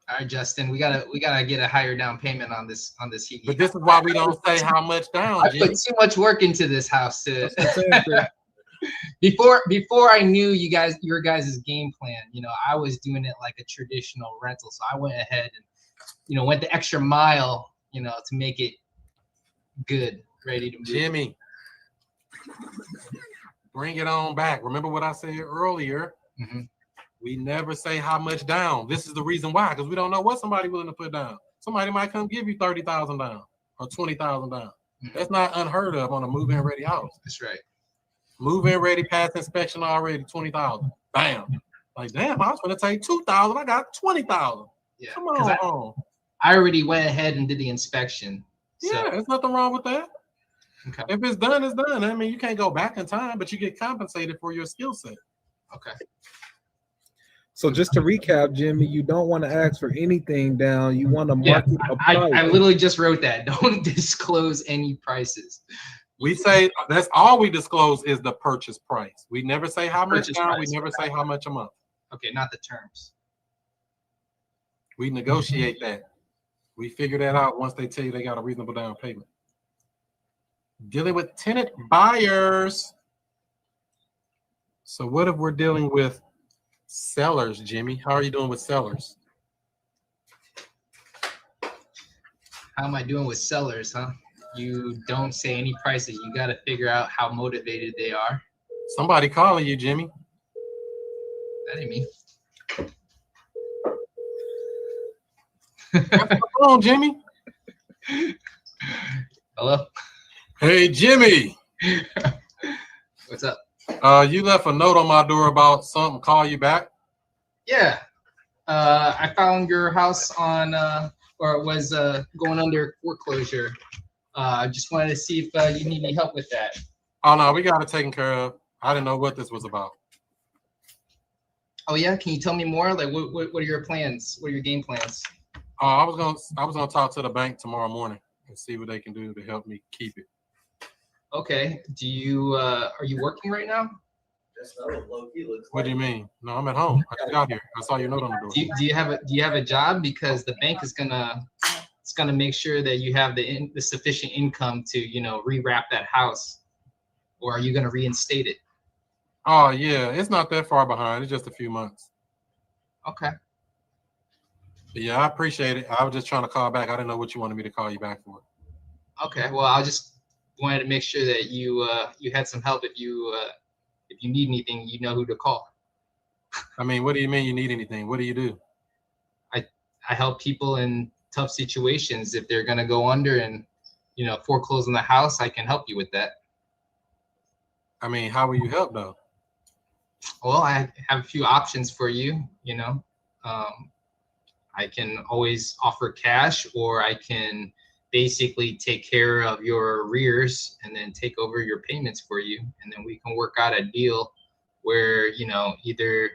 All right, Justin, we gotta get a higher down payment on this heat. But this is why we don't say how much down. I put too much work into this house before I knew your guys' game plan. You know, I was doing it like a traditional rental, so I went ahead and went the extra mile, to make it good, ready to move. Jimmy, bring it on back. Remember what I said earlier? Mm-hmm. We never say how much down. This is the reason why, because we don't know what somebody's willing to put down. Somebody might come give you $30,000 down or $20,000 down. Mm-hmm. That's not unheard of on a move-in ready house. That's right. Move-in ready, past inspection already, $20,000. Bam. Like, damn, I was going to take $2,000. I got $20,000. Yeah. Come on. I already went ahead and did the inspection. Yeah, there's nothing wrong with that. Okay. If it's done, it's done. I mean, you can't go back in time, but you get compensated for your skill set. Okay. So just to recap, Jimmy, you don't want to ask for anything down. You want to market a price. I literally just wrote that. Don't disclose any prices. We say that's all we disclose is the purchase price. We never say how much Purchase down. price. We never say how much a month. Okay, not the terms. We negotiate that. We figure that out once they tell you they got a reasonable down payment. Dealing with tenant buyers. So what if we're dealing with sellers, Jimmy? How are you doing with sellers? How am I doing with sellers, huh? You don't say any prices. You got to figure out how motivated they are. Somebody calling you, Jimmy. That ain't me. What's on, Jimmy? Hello? Hey, Jimmy. What's up? You left a note on my door about something. Call you back? Yeah. I found your house on, or it was going under foreclosure. I just wanted to see if you need any help with that. Oh, no, we got it taken care of. I didn't know what this was about. Oh, yeah? Can you tell me more? Like, what are your plans? What are your game plans? I was gonna talk to the bank tomorrow morning and see what they can do to help me keep it. Okay. Do you are you working right now? What do you mean? No, I'm at home. I just got here. I saw your note on the door. Do you have a job? Because the bank is gonna make sure that you have the sufficient income to rewrap that house, or are you gonna reinstate it? Oh yeah, it's not that far behind. It's just a few months. Okay. But yeah, I appreciate it. I was just trying to call back. I didn't know what you wanted me to call you back for. Okay. Well, I just wanted to make sure that you had some help. If you need anything, you know who to call. I mean, what do you mean you need anything? What do you do? I help people in tough situations. If they're gonna go under and foreclose on the house, I can help you with that. I mean, how will you help though? Well, I have a few options for you. I can always offer cash, or I can basically take care of your arrears and then take over your payments for you. And then we can work out a deal where, either,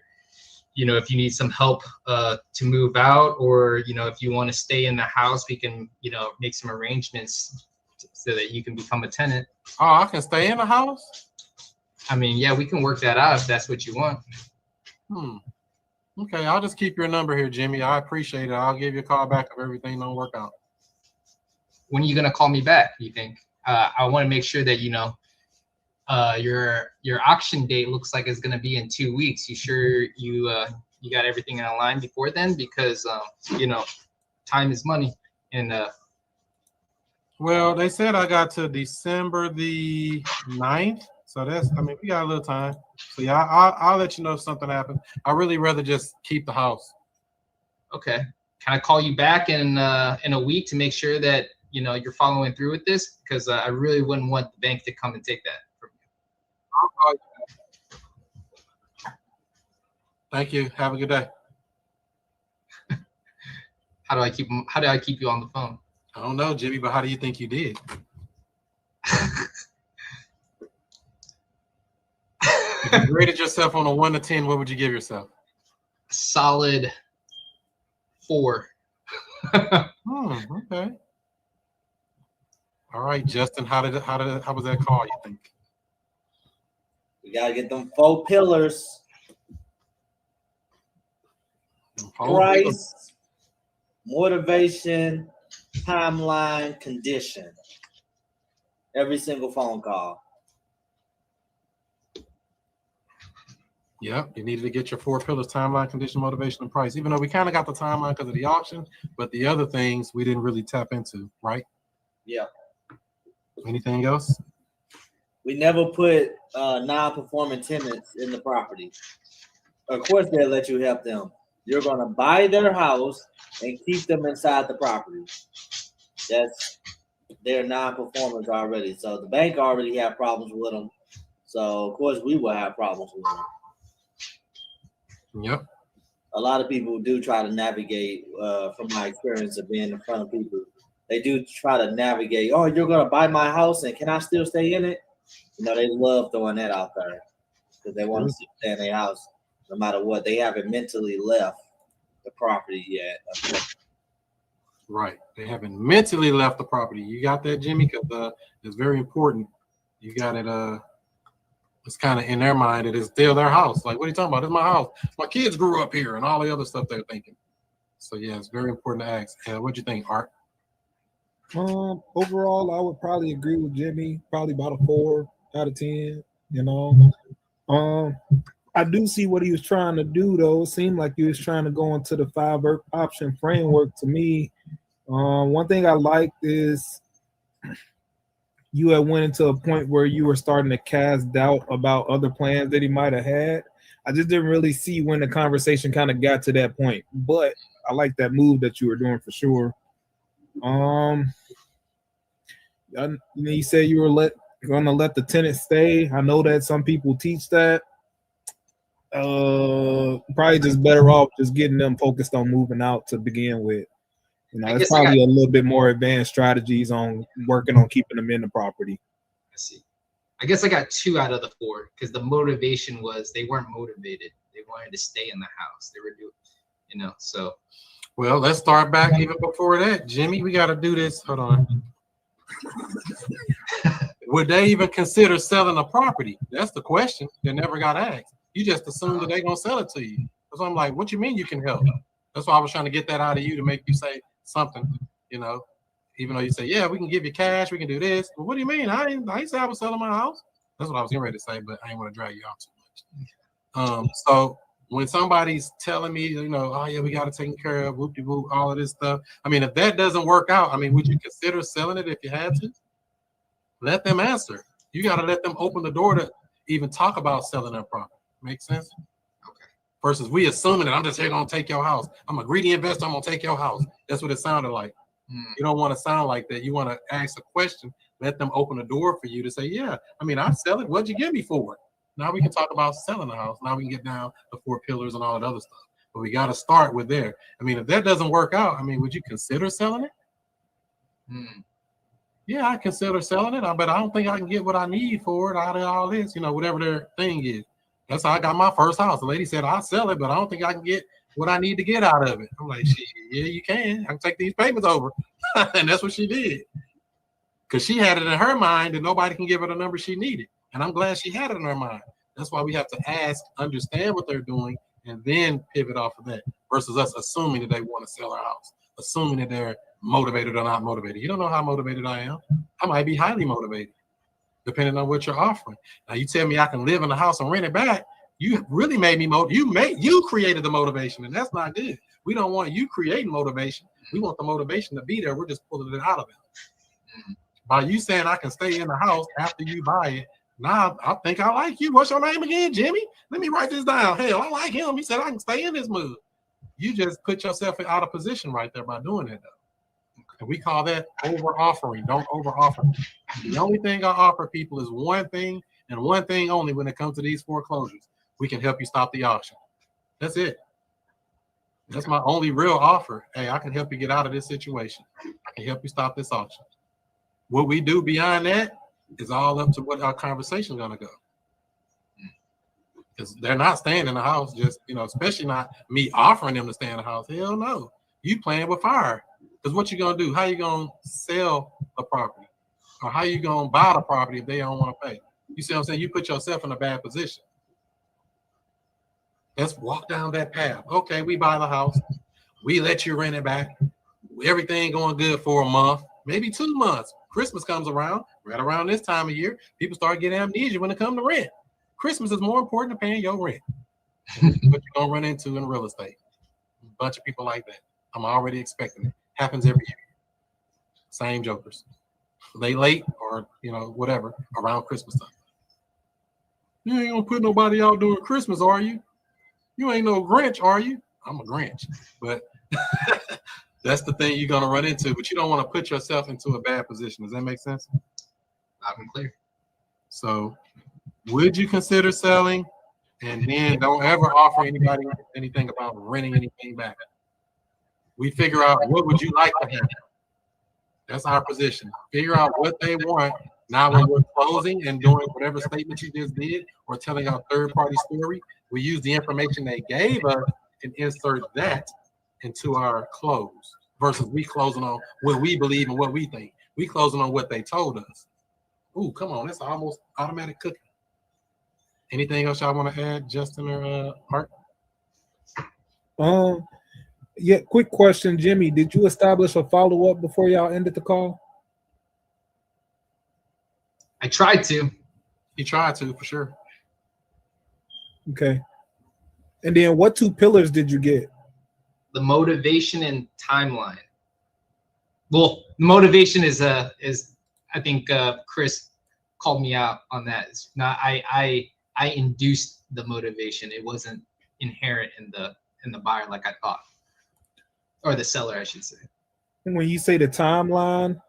if you need some help to move out, or, if you want to stay in the house, we can, make some arrangements so that you can become a tenant. Oh, I can stay in the house? I mean, yeah, we can work that out if that's what you want. Okay, I'll just keep your number here, Jimmy. I appreciate it. I'll give you a call back if everything don't work out. When are you gonna call me back, you think? I want to make sure that your auction date looks like it's gonna be in 2 weeks. You sure you got everything in line before then? Because time is money. And well, they said I got to December the 9th. So we got a little time. So yeah, I'll let you know if something happens. I'd really rather just keep the house. okay, can I call you back in a week to make sure that you're following through with this? Because I really wouldn't want the bank to come and take that from you. I'll call you. Thank you. Have a good day. How do I keep you on the phone? I don't know, Jimmy, but how do you think you did? If you graded yourself on a 1 to 10, what would you give yourself? Solid 4. Okay. All right, Justin, how was that call, you think? We gotta get them 4 pillars. Price, motivation, timeline, condition. Every single phone call. Yep, you needed to get your 4 pillars: timeline, condition, motivation, and price. Even though we kind of got the timeline because of the auction, but the other things we didn't really tap into, right? Yeah. Anything else? We never put non-performing tenants in the property. Of course, they'll let you help them. You're going to buy their house and keep them inside the property. They're non-performers already. So the bank already have problems with them. So, of course, we will have problems with them. Yep. A lot of people do try to navigate, from my experience of being in front of people. They do try to navigate, oh, you're going to buy my house and can I still stay in it? They love throwing that out there because they want to stay in their house no matter what. They haven't mentally left the property yet. Right. They haven't mentally left the property. You got that, Jimmy? Because it's very important. You got it. It's kind of in their mind that it's still their house. Like, what are you talking about? It's my house. My kids grew up here and all the other stuff they're thinking. So, yeah, it's very important to ask. What do you think, Art? Overall, I would probably agree with Jimmy. Probably about a 4 out of 10. I do see what he was trying to do, though. It seemed like he was trying to go into the 5 option framework to me. One thing I liked is you had went into a point where you were starting to cast doubt about other plans that he might have had. I just didn't really see when the conversation kind of got to that point, but I like that move that you were doing for sure. You said you were going to let the tenant stay. I know that some people teach that. Probably just better off just getting them focused on moving out to begin with. It's probably a little bit more advanced strategies on working on keeping them in the property. I see. I guess I got 2 out of the 4 because the motivation was they weren't motivated. They wanted to stay in the house. They were doing, so. Well, let's start back even before that. Jimmy, we got to do this. Hold on. Would they even consider selling a property? That's the question that never got asked. You just assume that they're going to sell it to you. So I'm like, what you mean you can help? That's why I was trying to get that out of you to make you say something, even though you say, yeah, we can give you cash, we can do this. But what do you mean? I ain't say I was selling my house. That's what I was getting ready to say, but I ain't want to drag you out too much. So when somebody's telling me, oh yeah, we got to take care of whoop-de-whoop, all of this stuff. I mean, if that doesn't work out, would you consider selling it if you had to? Let them answer. You got to let them open the door to even talk about selling that property. Make sense? Okay. Versus we assuming that I'm just here going to take your house. I'm a greedy investor. I'm going to take your house. That's what it sounded like. You don't want to sound like that. You want to ask a question. Let them open the door for you to say, yeah, I sell it. What'd you give me for it? Now we can talk about selling the house. Now we can get down the 4 pillars and all that other stuff. But we got to start with there. If that doesn't work out, would you consider selling it? Yeah, I consider selling it, but I don't think I can get what I need for it out of all this, whatever their thing is. That's how I got my first house. The lady said, I'll sell it, but I don't think I can get what I need to get out of it. I'm like, yeah, you can. I can take these payments over. And that's what she did. Because she had it in her mind that nobody can give her the number she needed. And I'm glad she had it in her mind. That's why we have to ask, understand what they're doing, and then pivot off of that versus us assuming that they want to sell our house, assuming that they're motivated or not motivated. You don't know how motivated I am. I might be highly motivated, depending on what you're offering. Now, you tell me I can live in the house and rent it back. You really made me you created the motivation, and that's not good. We don't want you creating motivation. We want the motivation to be there. We're just pulling it out of it. By you saying I can stay in the house after you buy it, now I think I like you. What's your name again, Jimmy? Let me write this down. Hell, I like him. He said I can stay in this mood. You just put yourself out of position right there by doing that, though. And we call that over offering. Don't over offer. The only thing I offer people is one thing and one thing only when it comes to these foreclosures. We can help you stop the auction. That's it. That's my only real offer. Hey, I can help you get out of this situation. I can help you stop this auction. What we do beyond that is all up to what our conversation is going to go. Because they're not staying in the house, just, especially not me offering them to stay in the house. Hell no. You playing with fire. Because what you going to do? How you going to sell the property? Or how you going to buy the property if they don't want to pay? You see what I'm saying? You put yourself in a bad position. Let's walk down that path. Okay, we buy the house. We let you rent it back. Everything going good for a month, maybe 2 months. Christmas comes around, right around this time of year. People start getting amnesia when it comes to rent. Christmas is more important than paying your rent. What you're going to run into in real estate. A bunch of people like that. I'm already expecting it. Happens every year. Same jokers. They late or, whatever, around Christmas time. You ain't going to put nobody out during Christmas, are you? You ain't no Grinch, are you? I'm a Grinch. But that's the thing you're going to run into. But you don't want to put yourself into a bad position. Does that make sense? Loud and clear. So would you consider selling? And then don't ever offer anybody anything about renting anything back. We figure out what would you like to have. That's our position. Figure out what they want. Now when we're closing and doing whatever statement you just did or telling our third-party story, we use the information they gave us and insert that into our close versus we closing on what we believe and what we think. We closing on what they told us. Ooh, come on. That's almost automatic cooking. Anything else y'all want to add, Justin or Art? Yeah, quick question, Jimmy. Did you establish a follow-up before y'all ended the call? I tried to. He tried to, for sure. Okay. And then what 2 pillars did you get? The motivation and timeline. Well, motivation is I think Chris called me out on that. It's not I induced the motivation. It wasn't inherent in the buyer like I thought. Or the seller, I should say. When you say the timeline,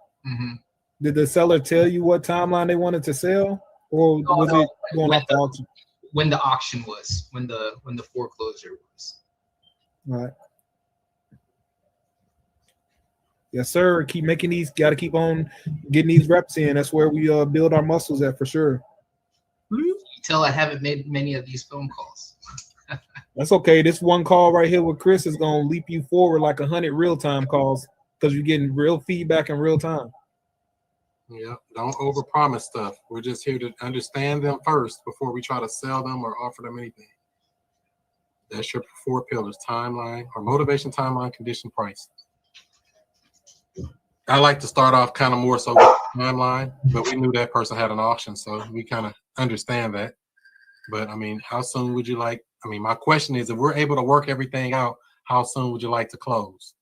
did the seller tell you what timeline they wanted to sell? Or was it going off the auction? When the auction was, when the foreclosure was. All right. Yes, sir. Keep making these. Got to keep on getting these reps in. That's where we build our muscles at for sure. You tell I haven't made many of these phone calls. That's okay. This one call right here with Chris is gonna leap you forward like 100 real-time calls because you're getting real feedback in real time. Yeah, don't overpromise stuff. We're just here to understand them first before we try to sell them or offer them anything. That's your 4 pillars: timeline or motivation, timeline, condition, price. I like to start off kind of more so with timeline, but we knew that person had an auction, so we kind of understand that. But I mean, how soon would you like? I mean, my question is, if we're able to work everything out, how soon would you like to close?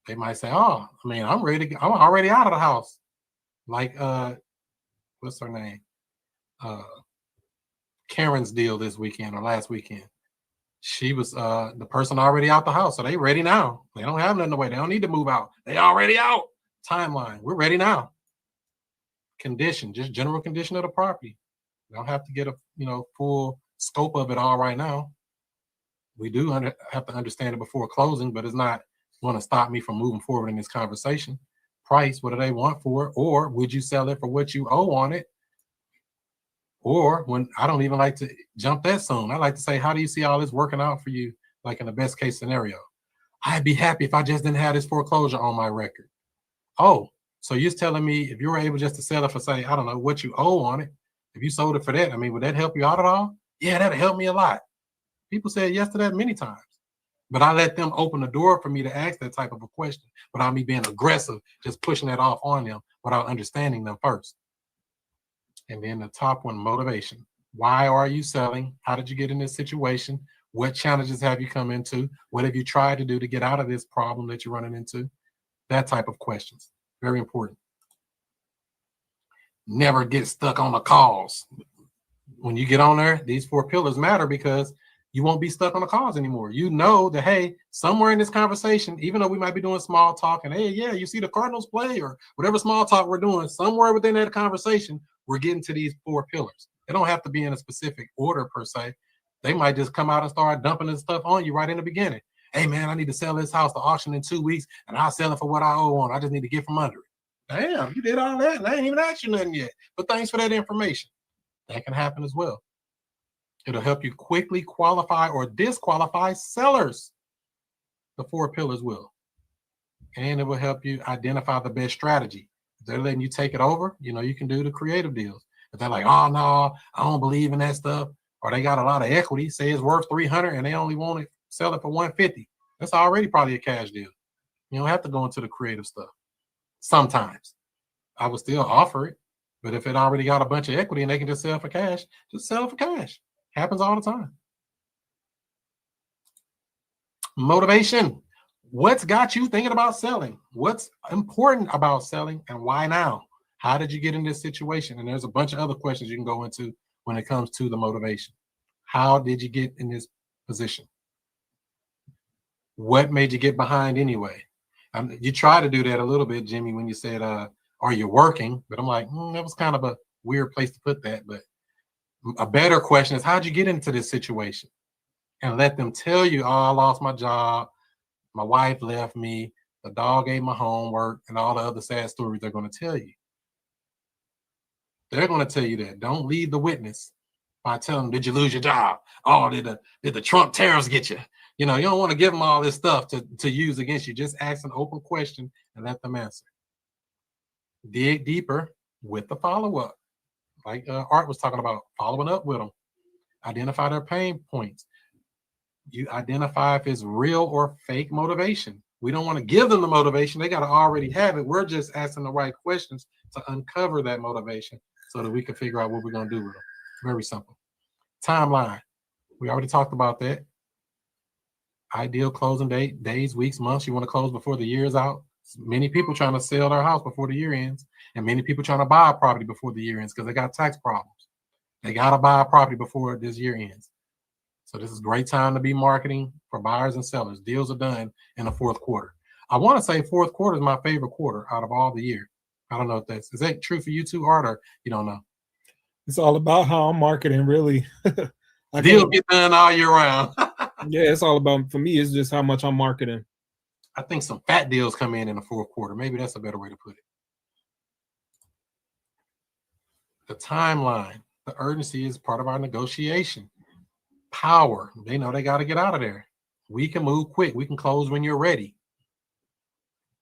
They might say, "Oh, I mean, I'm ready. I'm already out of the house." Like, what's her name? Karen's deal this weekend or last weekend. She was the person already out the house, so they ready now. They don't have nothing to wait. They don't need to move out. They already out. Timeline. We're ready now. Condition, just general condition of the property. We don't have to get a full scope of it all right now. We do have to understand it before closing, but it's not going to stop me from moving forward in this conversation. Price, what do they want for it? Or would you sell it for what you owe on it? Or when I don't even like to jump that soon. I like to say, how do you see all this working out for you? Like in the best case scenario, I'd be happy if I just didn't have this foreclosure on my record. Oh, So you're telling me if you were able just to sell it for, say, I don't know what you owe on it, if you sold it for that, I mean, would that help you out at all? Yeah, that'd help me a lot. People said yes to that many times. But I let them open the door for me to ask that type of a question without me being aggressive, just pushing that off on them without understanding them first. And then the top one, motivation. Why are you selling? How did you get in this situation? What challenges have you come into? What have you tried to do to get out of this problem that you're running into? That type of questions. Very important. Never get stuck on the calls. When you get on there, these 4 pillars matter because you won't be stuck on the calls anymore. You know that, hey, somewhere in this conversation, even though we might be doing small talk and, hey, yeah, you see the Cardinals play or whatever small talk we're doing, somewhere within that conversation, we're getting to these 4 pillars. They don't have to be in a specific order per se. They might just come out and start dumping this stuff on you right in the beginning. Hey, man, I need to sell this house to auction in 2 weeks, and I'll sell it for what I owe on. I just need to get from under it. Damn, you did all that, and I ain't even asked you nothing yet. But thanks for that information. That can happen as well. It'll help you quickly qualify or disqualify sellers. The 4 pillars will. And it will help you identify the best strategy. If they're letting you take it over, you know, you can do the creative deals. If they're like, oh, no, I don't believe in that stuff, or they got a lot of equity, say it's worth 300 and they only want to sell it for 150. That's already probably a cash deal. You don't have to go into the creative stuff. Sometimes I would still offer it, but if it already got a bunch of equity and they can just sell for cash, just sell for cash. Happens all the time. Motivation. What's got you thinking about selling? What's important about selling and why now? How did you get in this situation? And there's a bunch of other questions you can go into when it comes to the motivation. How did you get in this position? What made you get behind anyway? You try to do that a little bit, Jimmy, when you said, are you working? But I'm like, that was kind of a weird place to put that. But a better question is, how'd you get into this situation? And let them tell you, oh, I lost my job. My wife left me. The dog ate my homework and all the other sad stories they're going to tell you. They're going to tell you that. Don't lead the witness by telling them, did you lose your job? Oh, did the Trump tariffs get you? You know, you don't want to give them all this stuff to use against you. Just ask an open question and let them answer. Dig deeper with the follow-up. Like Art was talking about, following up with them. Identify their pain points. You identify if it's real or fake motivation. We don't want to give them the motivation. They got to already have it. We're just asking the right questions to uncover that motivation so that we can figure out what we're going to do with them. Very simple. Timeline. We already talked about that. Ideal closing date, days, weeks, months. You want to close before the year is out. Many people trying to sell their house before the year ends, and many people trying to buy a property before the year ends because they got tax problems. They got to buy a property before this year ends. So this is a great time to be marketing for buyers and sellers. Deals are done in the 4th quarter. I want to say 4th quarter is my favorite quarter out of all the year. I don't know if is that true for you too, Art, or you don't know? It's all about how I'm marketing, really. Deals get done all year round. Yeah, it's all about, for me, it's just how much I'm marketing. I think some fat deals come in the 4th quarter. Maybe that's a better way to put it. The timeline, the urgency is part of our negotiation. Power, they know they got to get out of there. We can move quick. We can close when you're ready.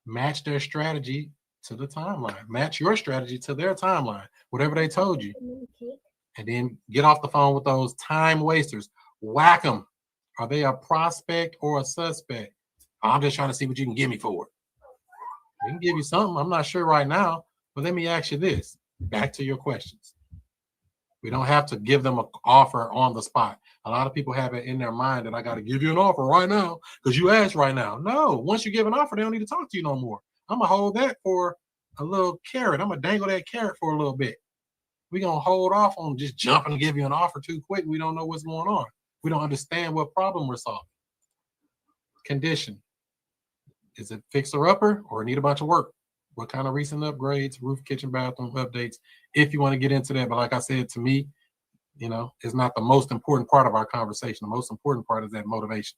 Match their strategy to the timeline. Match your strategy to their timeline, whatever they told you. And then get off the phone with those time wasters. Whack them. Are they a prospect or a suspect? I'm just trying to see what you can give me for it. We can give you something. I'm not sure right now, but let me ask you this. Back to your questions. We don't have to give them an offer on the spot. A lot of people have it in their mind that I got to give you an offer right now because you asked right now. No, once you give an offer, they don't need to talk to you no more. I'm going to hold that for a little carrot. I'm going to dangle that carrot for a little bit. We're going to hold off on just jumping to give you an offer too quick. We don't know what's going on. We don't understand what problem we're solving. Condition. Is it fixer-upper or need a bunch of work? What kind of recent upgrades, roof, kitchen, bathroom updates, if you want to get into that. But like I said, to me, you know, it's not the most important part of our conversation. The most important part is that motivation.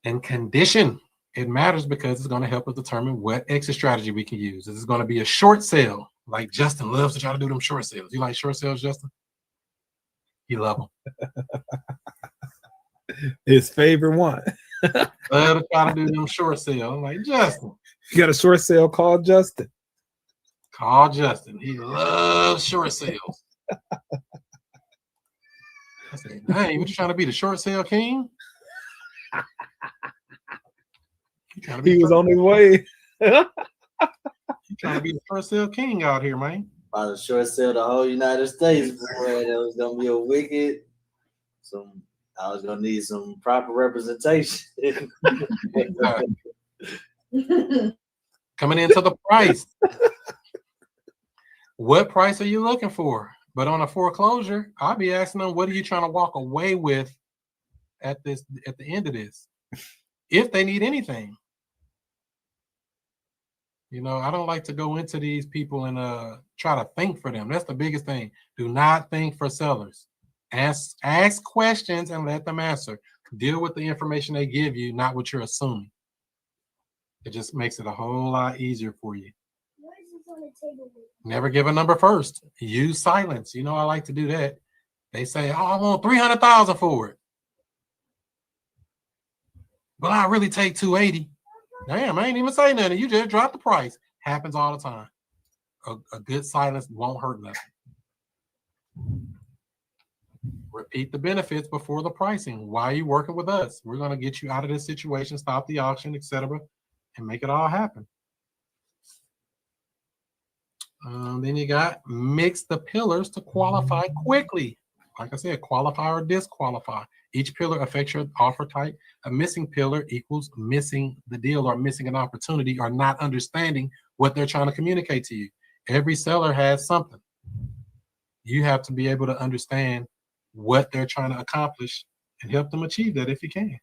And condition. It matters because it's going to help us determine what exit strategy we can use. Is it going to be a short sale? Like Justin loves to try to do them short sales. You like short sales, Justin? You love them. His favorite one. Love to try to do them short sales. I'm like, Justin, You got a short sale, call Justin. Call Justin. He loves short sales. I said, "Dang, what you trying to be, the short sale king?" He was on his way. You trying to be the short sale king out here, man. About to short sell the whole United States, boy. That was gonna be a wicked. I was gonna need some proper representation. Coming into the price. What price are you looking for? But on a foreclosure, I'll be asking them, what are you trying to walk away with at the end of this? If they need anything. You know, I don't like to go into these people and try to think for them. That's the biggest thing. Do not think for sellers. Ask questions and let them answer. Deal with the information they give you, not what you're assuming. It just makes it a whole lot easier for you. Never give a number first. Use silence. You know, I like to do that. They say, "Oh, I want $300,000 for it." But I really take 280. Damn, I ain't even say nothing. You just dropped the price. Happens all the time. A good silence won't hurt nothing. Repeat the benefits before the pricing. Why are you working with us? We're going to get you out of this situation, stop the auction, etc., and make it all happen. Then you got mix the pillars to qualify quickly. Like I said, qualify or disqualify. Each pillar affects your offer type. A missing pillar equals missing the deal or missing an opportunity or not understanding what they're trying to communicate to you. Every seller has something. You have to be able to understand what they're trying to accomplish and help them achieve that if you can.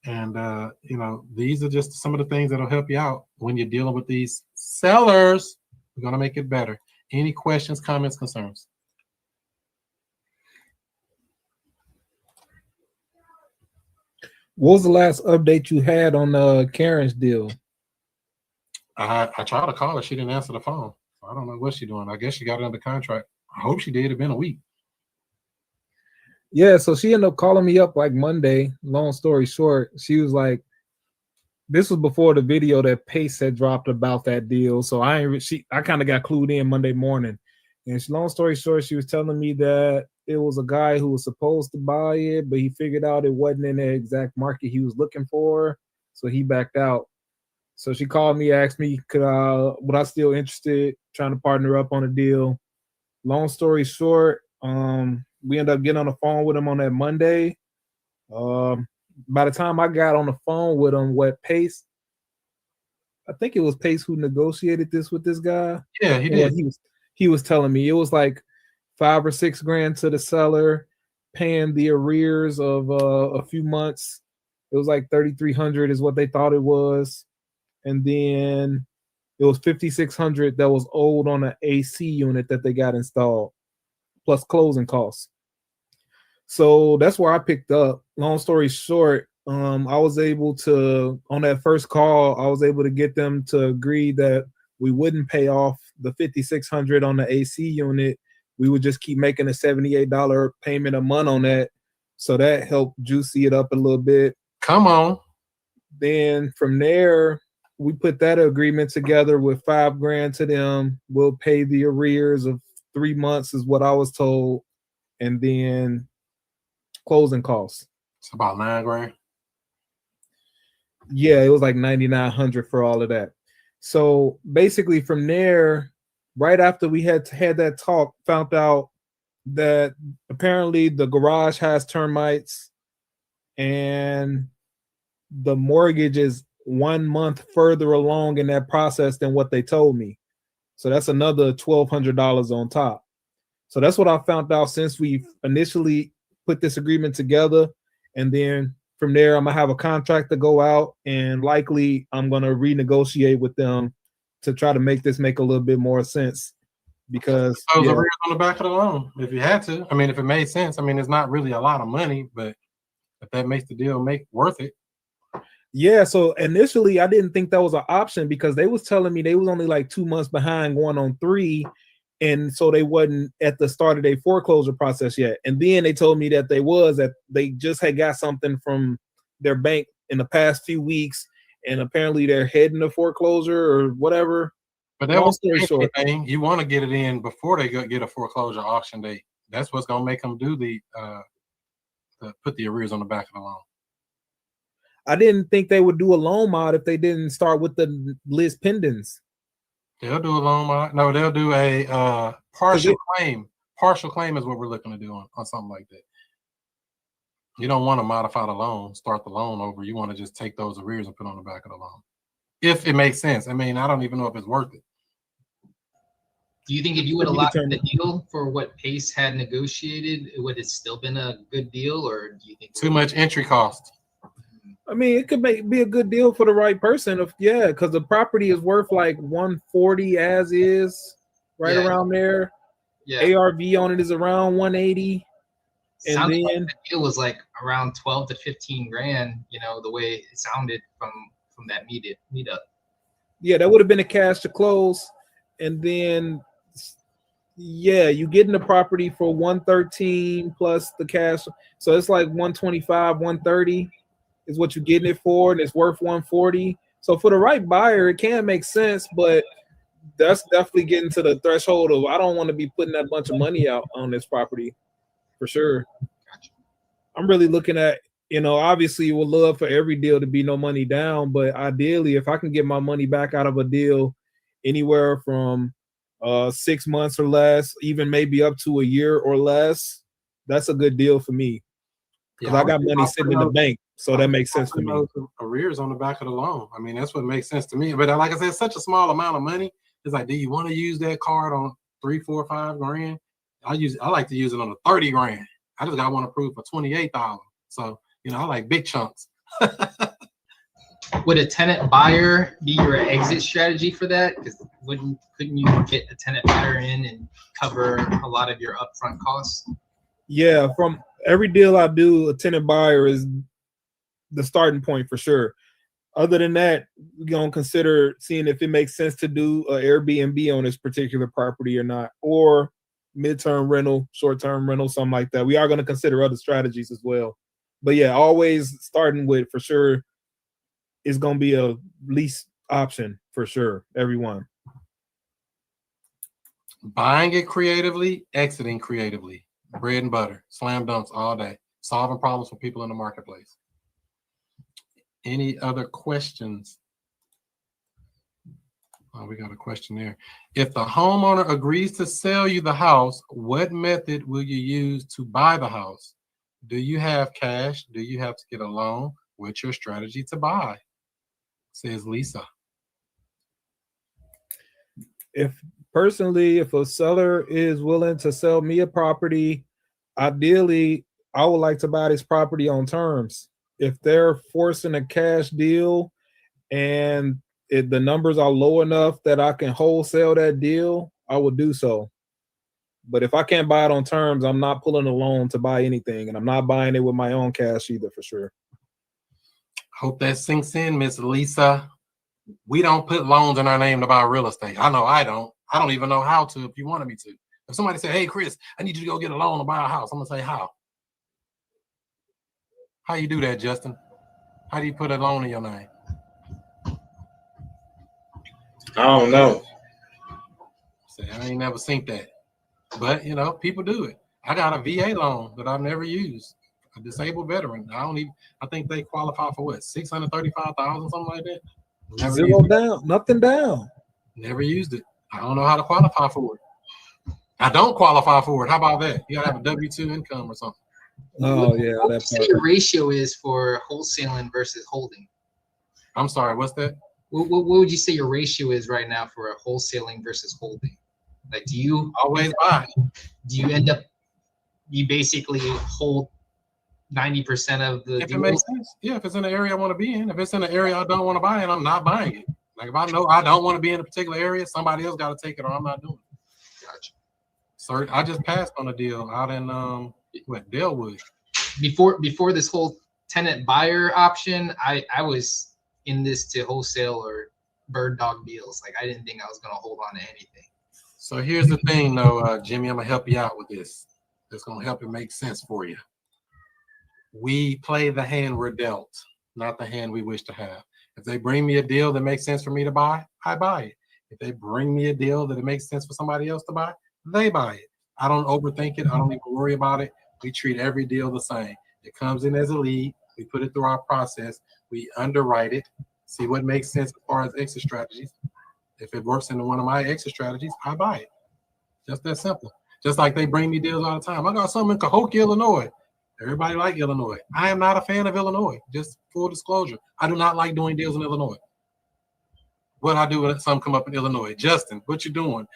And, you know, these are just some of the things that'll help you out when you're dealing with these sellers. We're going to make it better. Any questions, comments, concerns? What was the last update you had on Karen's deal? I tried to call her. She didn't answer the phone. I don't know what she's doing. I guess she got it under contract. I hope she did. It's been a week. Yeah, so she ended up calling me up like Monday. Long story short, she was like, this was before the video that Pace had dropped about that deal. So I kind of got clued in Monday morning. And long story short, she was telling me that it was a guy who was supposed to buy it, but he figured out it wasn't in the exact market he was looking for. So he backed out. So she called me, asked me, would I still interested, trying to partner up on a deal. Long story short, we ended up getting on the phone with him on that Monday. By the time I got on the phone with him, I think it was Pace who negotiated this with this guy. Yeah, he did. He was telling me it was like $5 or $6 grand to the seller, paying the arrears of a few months. It was like $3,300 is what they thought it was, and then it was $5,600 that was owed on an AC unit that they got installed, plus closing costs. So that's where I picked up. Long story short, I was able to, on that first call, I was able to get them to agree that we wouldn't pay off the $5,600 on the AC unit. We would just keep making a $78 payment a month on that. So that helped juicy it up a little bit. Come on. Then from there, we put that agreement together with $5 grand to them. We'll pay the arrears of 3 months is what I was told. And then closing costs. It's about $9 grand. Yeah, it was like $9,900 for all of that. So basically from there, right after we had that talk, found out that apparently the garage has termites and the mortgage is 1 month further along in that process than what they told me. So that's another $1,200 on top. So that's what I found out since we initially put this agreement together. And then from there, I'm going to have a contract to go out, and likely I'm going to renegotiate with them to try to make this make a little bit more sense. Because the arrears on the back of the loan, if you had to. I mean, if it made sense. I mean, it's not really a lot of money, but if that makes the deal worth it. Yeah, so initially I didn't think that was an option because they was telling me they was only like 2 months behind going on 3. And so they wasn't at the start of their foreclosure process yet. And then they told me that they just had got something from their bank in the past few weeks. and apparently they're heading to foreclosure or whatever. But that was anything. You want to get it in before they get a foreclosure auction date. That's what's gonna make them do the put the arrears on the back of the loan. I didn't think they would do a loan mod if they didn't start with the list pendants. They'll do a loan mod. No, they'll do a partial claim. Partial claim is what we're looking to do on something like that. You don't want to modify the loan, start the loan over. You want to just take those arrears and put on the back of the loan. If it makes sense. I mean, I don't even know if it's worth it. Do you think if you would have locked the deal for what Pace had negotiated, would it still been a good deal, or do you think too much entry cost? I mean, it could be a good deal for the right person. Because the property is worth like 140 as is, around there. Yeah. ARV on it is around 180. And Sounded then like the deal was like around 12 to 15 grand. You know, the way it sounded from that meetup. Yeah, that would have been a cash to close, and then you get in the property for 113 plus the cash, so it's like 125, 130 is what you're getting it for, and it's worth 140. So for the right buyer, it can make sense, but that's definitely getting to the threshold of I don't want to be putting that bunch of money out on this property for sure. I'm really looking at, obviously you would love for every deal to be no money down, but ideally if I can get my money back out of a deal anywhere from 6 months or less, even maybe up to a year or less, that's a good deal for me. Because I got money sitting in the bank, so that makes sense to me. Arrears on the back of the loan. I mean, that's what makes sense to me. But like I said, it's such a small amount of money. It's like, do you want to use that card on 3, 4, 5 grand? I like to use it on a 30 grand. I just got one approved for 28,000. So, I like big chunks. Would a tenant buyer be your exit strategy for that? Because couldn't you get a tenant buyer in and cover a lot of your upfront costs? Yeah, from every deal I do, a tenant buyer is the starting point for sure. Other than that, we're going to consider seeing if it makes sense to do an Airbnb on this particular property or not, or midterm rental, short-term rental, something like that. We are going to consider other strategies as well. But yeah, always starting with, for sure, is going to be a lease option for sure, everyone. Buying it creatively, exiting creatively. Bread and butter, slam dunks all day. Solving problems for people in the marketplace. Any other questions? Oh, we got a question there. If the homeowner agrees to sell you the house, what method will you use to buy the house? Do you have cash? Do you have to get a loan? What's your strategy to buy? Says Lisa. If a seller is willing to sell me a property, ideally, I would like to buy this property on terms. If they're forcing a cash deal and if the numbers are low enough that I can wholesale that deal, I would do so. But if I can't buy it on terms, I'm not pulling a loan to buy anything, and I'm not buying it with my own cash either, for sure. Hope that sinks in, Miss Lisa. We don't put loans in our name to buy real estate. I know I don't. I don't even know how to if you wanted me to. If somebody said, hey, Chris, I need you to go get a loan to buy a house, I'm going to say, how? How you do that, Justin? How do you put a loan in your name? I don't know. I ain't never seen that. But, people do it. I got a VA loan that I've never used. A disabled veteran. I think they qualify for what? $635,000, something like that. Zero down, nothing down. Never used it. I don't know how to qualify for it. I don't qualify for it. How about that? You gotta have a W-2 income or something. Oh yeah. What would you say your ratio is for wholesaling versus holding? I'm sorry, what's that? What would you say your ratio is right now for a wholesaling versus holding? Like, do you always buy? Do you end up, you basically hold 90% of the if it makes sense? Yeah, if it's in the area I want to be in. If it's in the area I don't want to buy in, I'm not buying it. Like if I know I don't want to be in a particular area, somebody else got to take it, or I'm not doing it. Gotcha. So I just passed on a deal out in Delwood. Before this whole tenant buyer option, I was in this to wholesale or bird dog deals. Like I didn't think I was gonna hold on to anything. So here's the thing, though, Jimmy. I'm gonna help you out with this. It's gonna help it make sense for you. We play the hand we're dealt, not the hand we wish to have. If they bring me a deal that makes sense for me to buy, I buy it. If they bring me a deal that it makes sense for somebody else to buy, they buy it. I don't overthink it. I don't even worry about it. We treat every deal the same. It comes in as a lead. We put it through our process. We underwrite it, see what makes sense as far as exit strategies. If it works into one of my exit strategies, I buy it. Just that simple. Just like they bring me deals all the time. I got something in Cahokia, Illinois. Everybody like Illinois. I am not a fan of Illinois. Just full disclosure. I do not like doing deals in Illinois. What I do when some come up in Illinois? Justin, what you doing?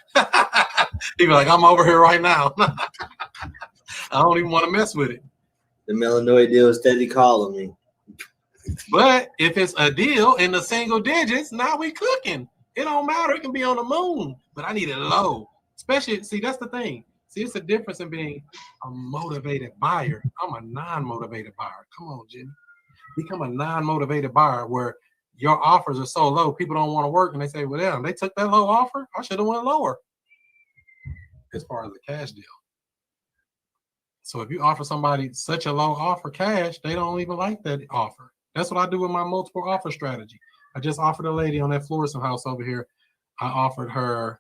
He be like, I'm over here right now. I don't even want to mess with it. The Illinois deal is steady calling me. But if it's a deal in the single digits, now we cooking. It don't matter. It can be on the moon, but I need it low. Especially, see, that's the thing. See, it's a difference in being a motivated buyer. I'm a non-motivated buyer. Come on, Jimmy. Become a non-motivated buyer where your offers are so low, people don't want to work, and they say, well, damn, they took that low offer. I should have went lower as far as the cash deal. So if you offer somebody such a low offer cash, they don't even like that offer. That's what I do with my multiple offer strategy. I just offered a lady on that Florissant house over here. I offered her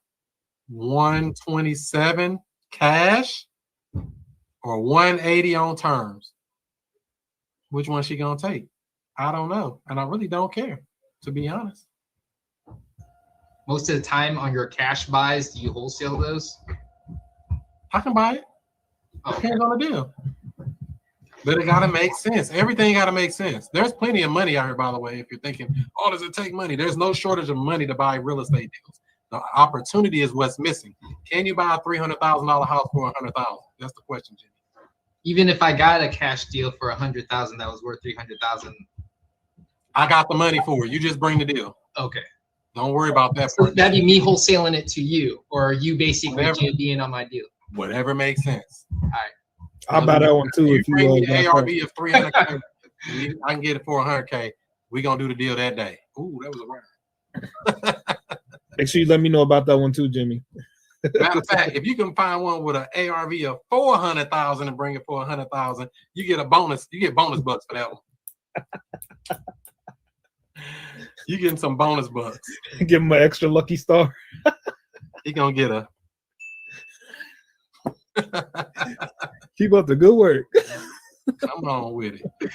127 cash or 180 on terms. Which one she gonna take? I don't know, and I really don't care, to be honest. Most of the time on your cash buys, do you wholesale those? I can buy it. Depends on the deal. But it gotta make sense. Everything gotta make sense. There's plenty of money out here, by the way. If you're thinking, oh, does it take money? There's no shortage of money to buy real estate deals. The opportunity is what's missing. Can you buy a $300,000 house for $100,000? That's the question, Jimmy. Even if I got a cash deal for $100,000 that was worth $300,000, I got the money for it. You just bring the deal. okay. Don't worry about that. So that'd be me wholesaling it to you, or are you basically JBing on my deal? Whatever makes sense. All right. I'll buy that one too. If If you bring me got the that. ARV of 300K, I can get it for 100K. We're gonna do the deal that day. Ooh, that was a round. Make sure you let me know about that one too, Jimmy. Matter of fact, if you can find one with an ARV of 400,000 and bring it for 100,000, you get a bonus. You get bonus bucks for that one. You getting some bonus bucks. Give him an extra lucky star. He gonna get a. Keep up the good work. Come on with it.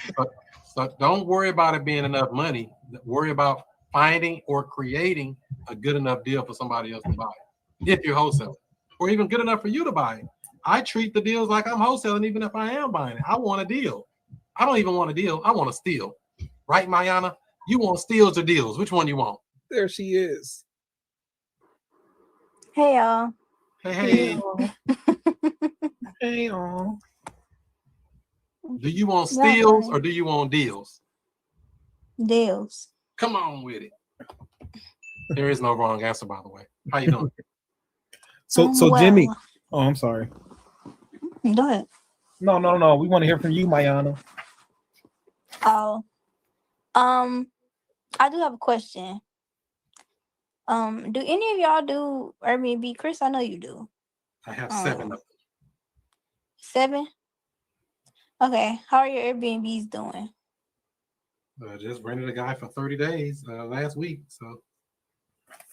So don't worry about it being enough money. Worry about finding or creating a good enough deal for somebody else to buy it, if you're wholesaling, or even good enough for you to buy it. I treat the deals like I'm wholesaling, even if I am buying it. I want a deal. I don't even want a deal. I want a steal. Right, Mayana? You want steals or deals? Which one you want? There she is. Hey y'all. Hey. Hey y'all. Do you want Yeah, steals honey. or do you want deals? Deals. Come on with it. There is no wrong answer, by the way. How you doing? So Well. Jimmy. Oh, I'm sorry. Go ahead. No. We want to hear from you, Mayana. Oh. I do have a question. Do any of y'all do Airbnb? Chris, I know you do. I have 7 of them. 7? Okay. How are your Airbnbs doing? Just rented a guy for 30 days last week, so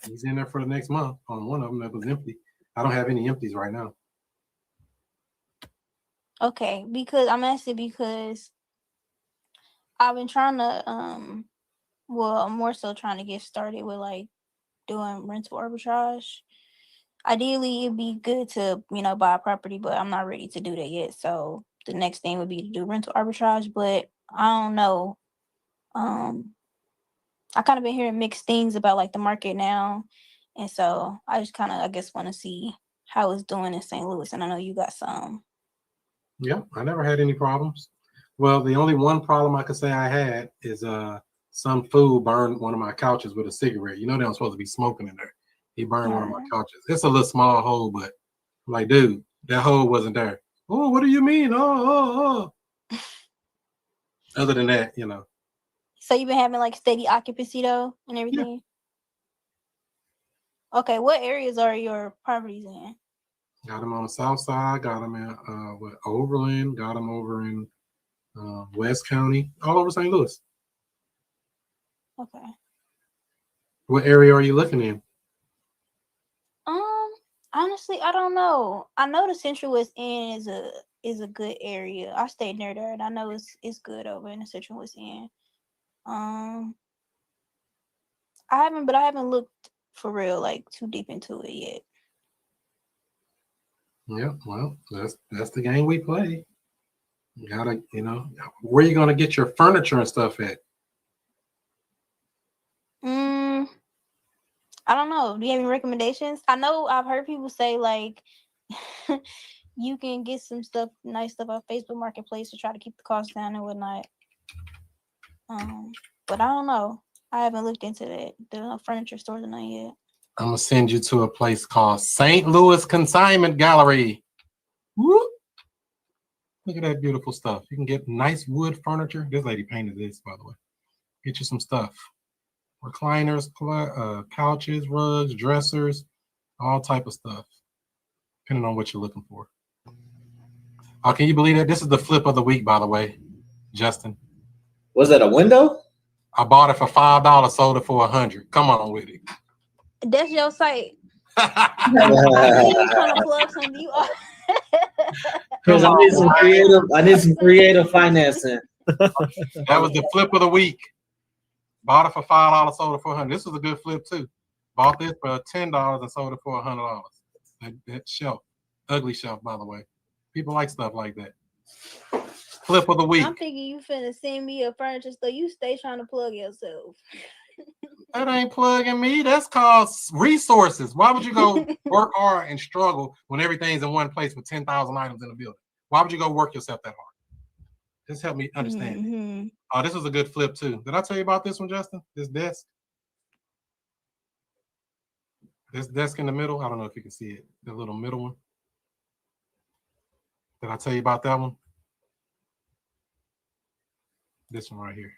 he's in there for the next month on one of them that was empty. I don't have any empties right now. Okay, because I'm asking because I've been trying to I'm more so trying to get started with like doing rental arbitrage. Ideally it'd be good to, buy a property, but I'm not ready to do that yet. So the next thing would be to do rental arbitrage, but I don't know. I kind of been hearing mixed things about like the market now. And so I just kind of, I guess, want to see how it's doing in St. Louis. And I know you got some. Yeah, I never had any problems. Well, the only one problem I could say I had is some fool burned one of my couches with a cigarette. You know they don't supposed to be smoking in there. He burned one of my couches. It's a little small hole, but I'm like, dude, that hole wasn't there. Oh, what do you mean? Oh. Other than that, So you've been having like steady occupancy though and everything? Yeah. Okay, what areas are your properties in? Got them on the south side, got them in Overland, got them over in West County, all over St. Louis. Okay. What area are you looking in? Honestly, I don't know. I know the Central West End is a good area. I stayed near there, and I know it's good over in the Central West End. I haven't looked for real like too deep into it yet. Yeah, well, that's the game we play. You gotta, where you gonna get your furniture and stuff at? I don't know. Do you have any recommendations? I know I've heard people say like you can get some nice stuff off Facebook Marketplace to try to keep the cost down and whatnot. But I don't know. I haven't looked into the furniture stores or nothing yet. I'm gonna send you to a place called St. Louis Consignment Gallery. Whoop. Look at that beautiful stuff. You can get nice wood furniture. This lady painted this, by the way. Get you some stuff. Recliners, couches, rugs, dressers, all type of stuff, depending on what you're looking for. Oh, can you believe that? This is the flip of the week, by the way, Justin. Was that a window? I bought it for $5, sold it for $100. Come on with it. That's your site. You trying to plug some you are. Because I need some creative financing. That was the flip of the week. Bought it for $5, sold it for $100. This was a good flip too. Bought this for $10 and sold it for $100. That shelf, ugly shelf, by the way. People like stuff like that. Flip of the week. I'm thinking you finna send me a furniture store. You stay trying to plug yourself. That ain't plugging me. That's called resources. Why would you go work hard and struggle when everything's in one place with 10,000 items in the building? Why would you go work yourself that hard? Just help me understand. Mm-hmm. Oh, this was a good flip too. Did I tell you about this one, Justin? This desk? This desk in the middle? I don't know if you can see it. The little middle one. Did I tell you about that one? This one right here.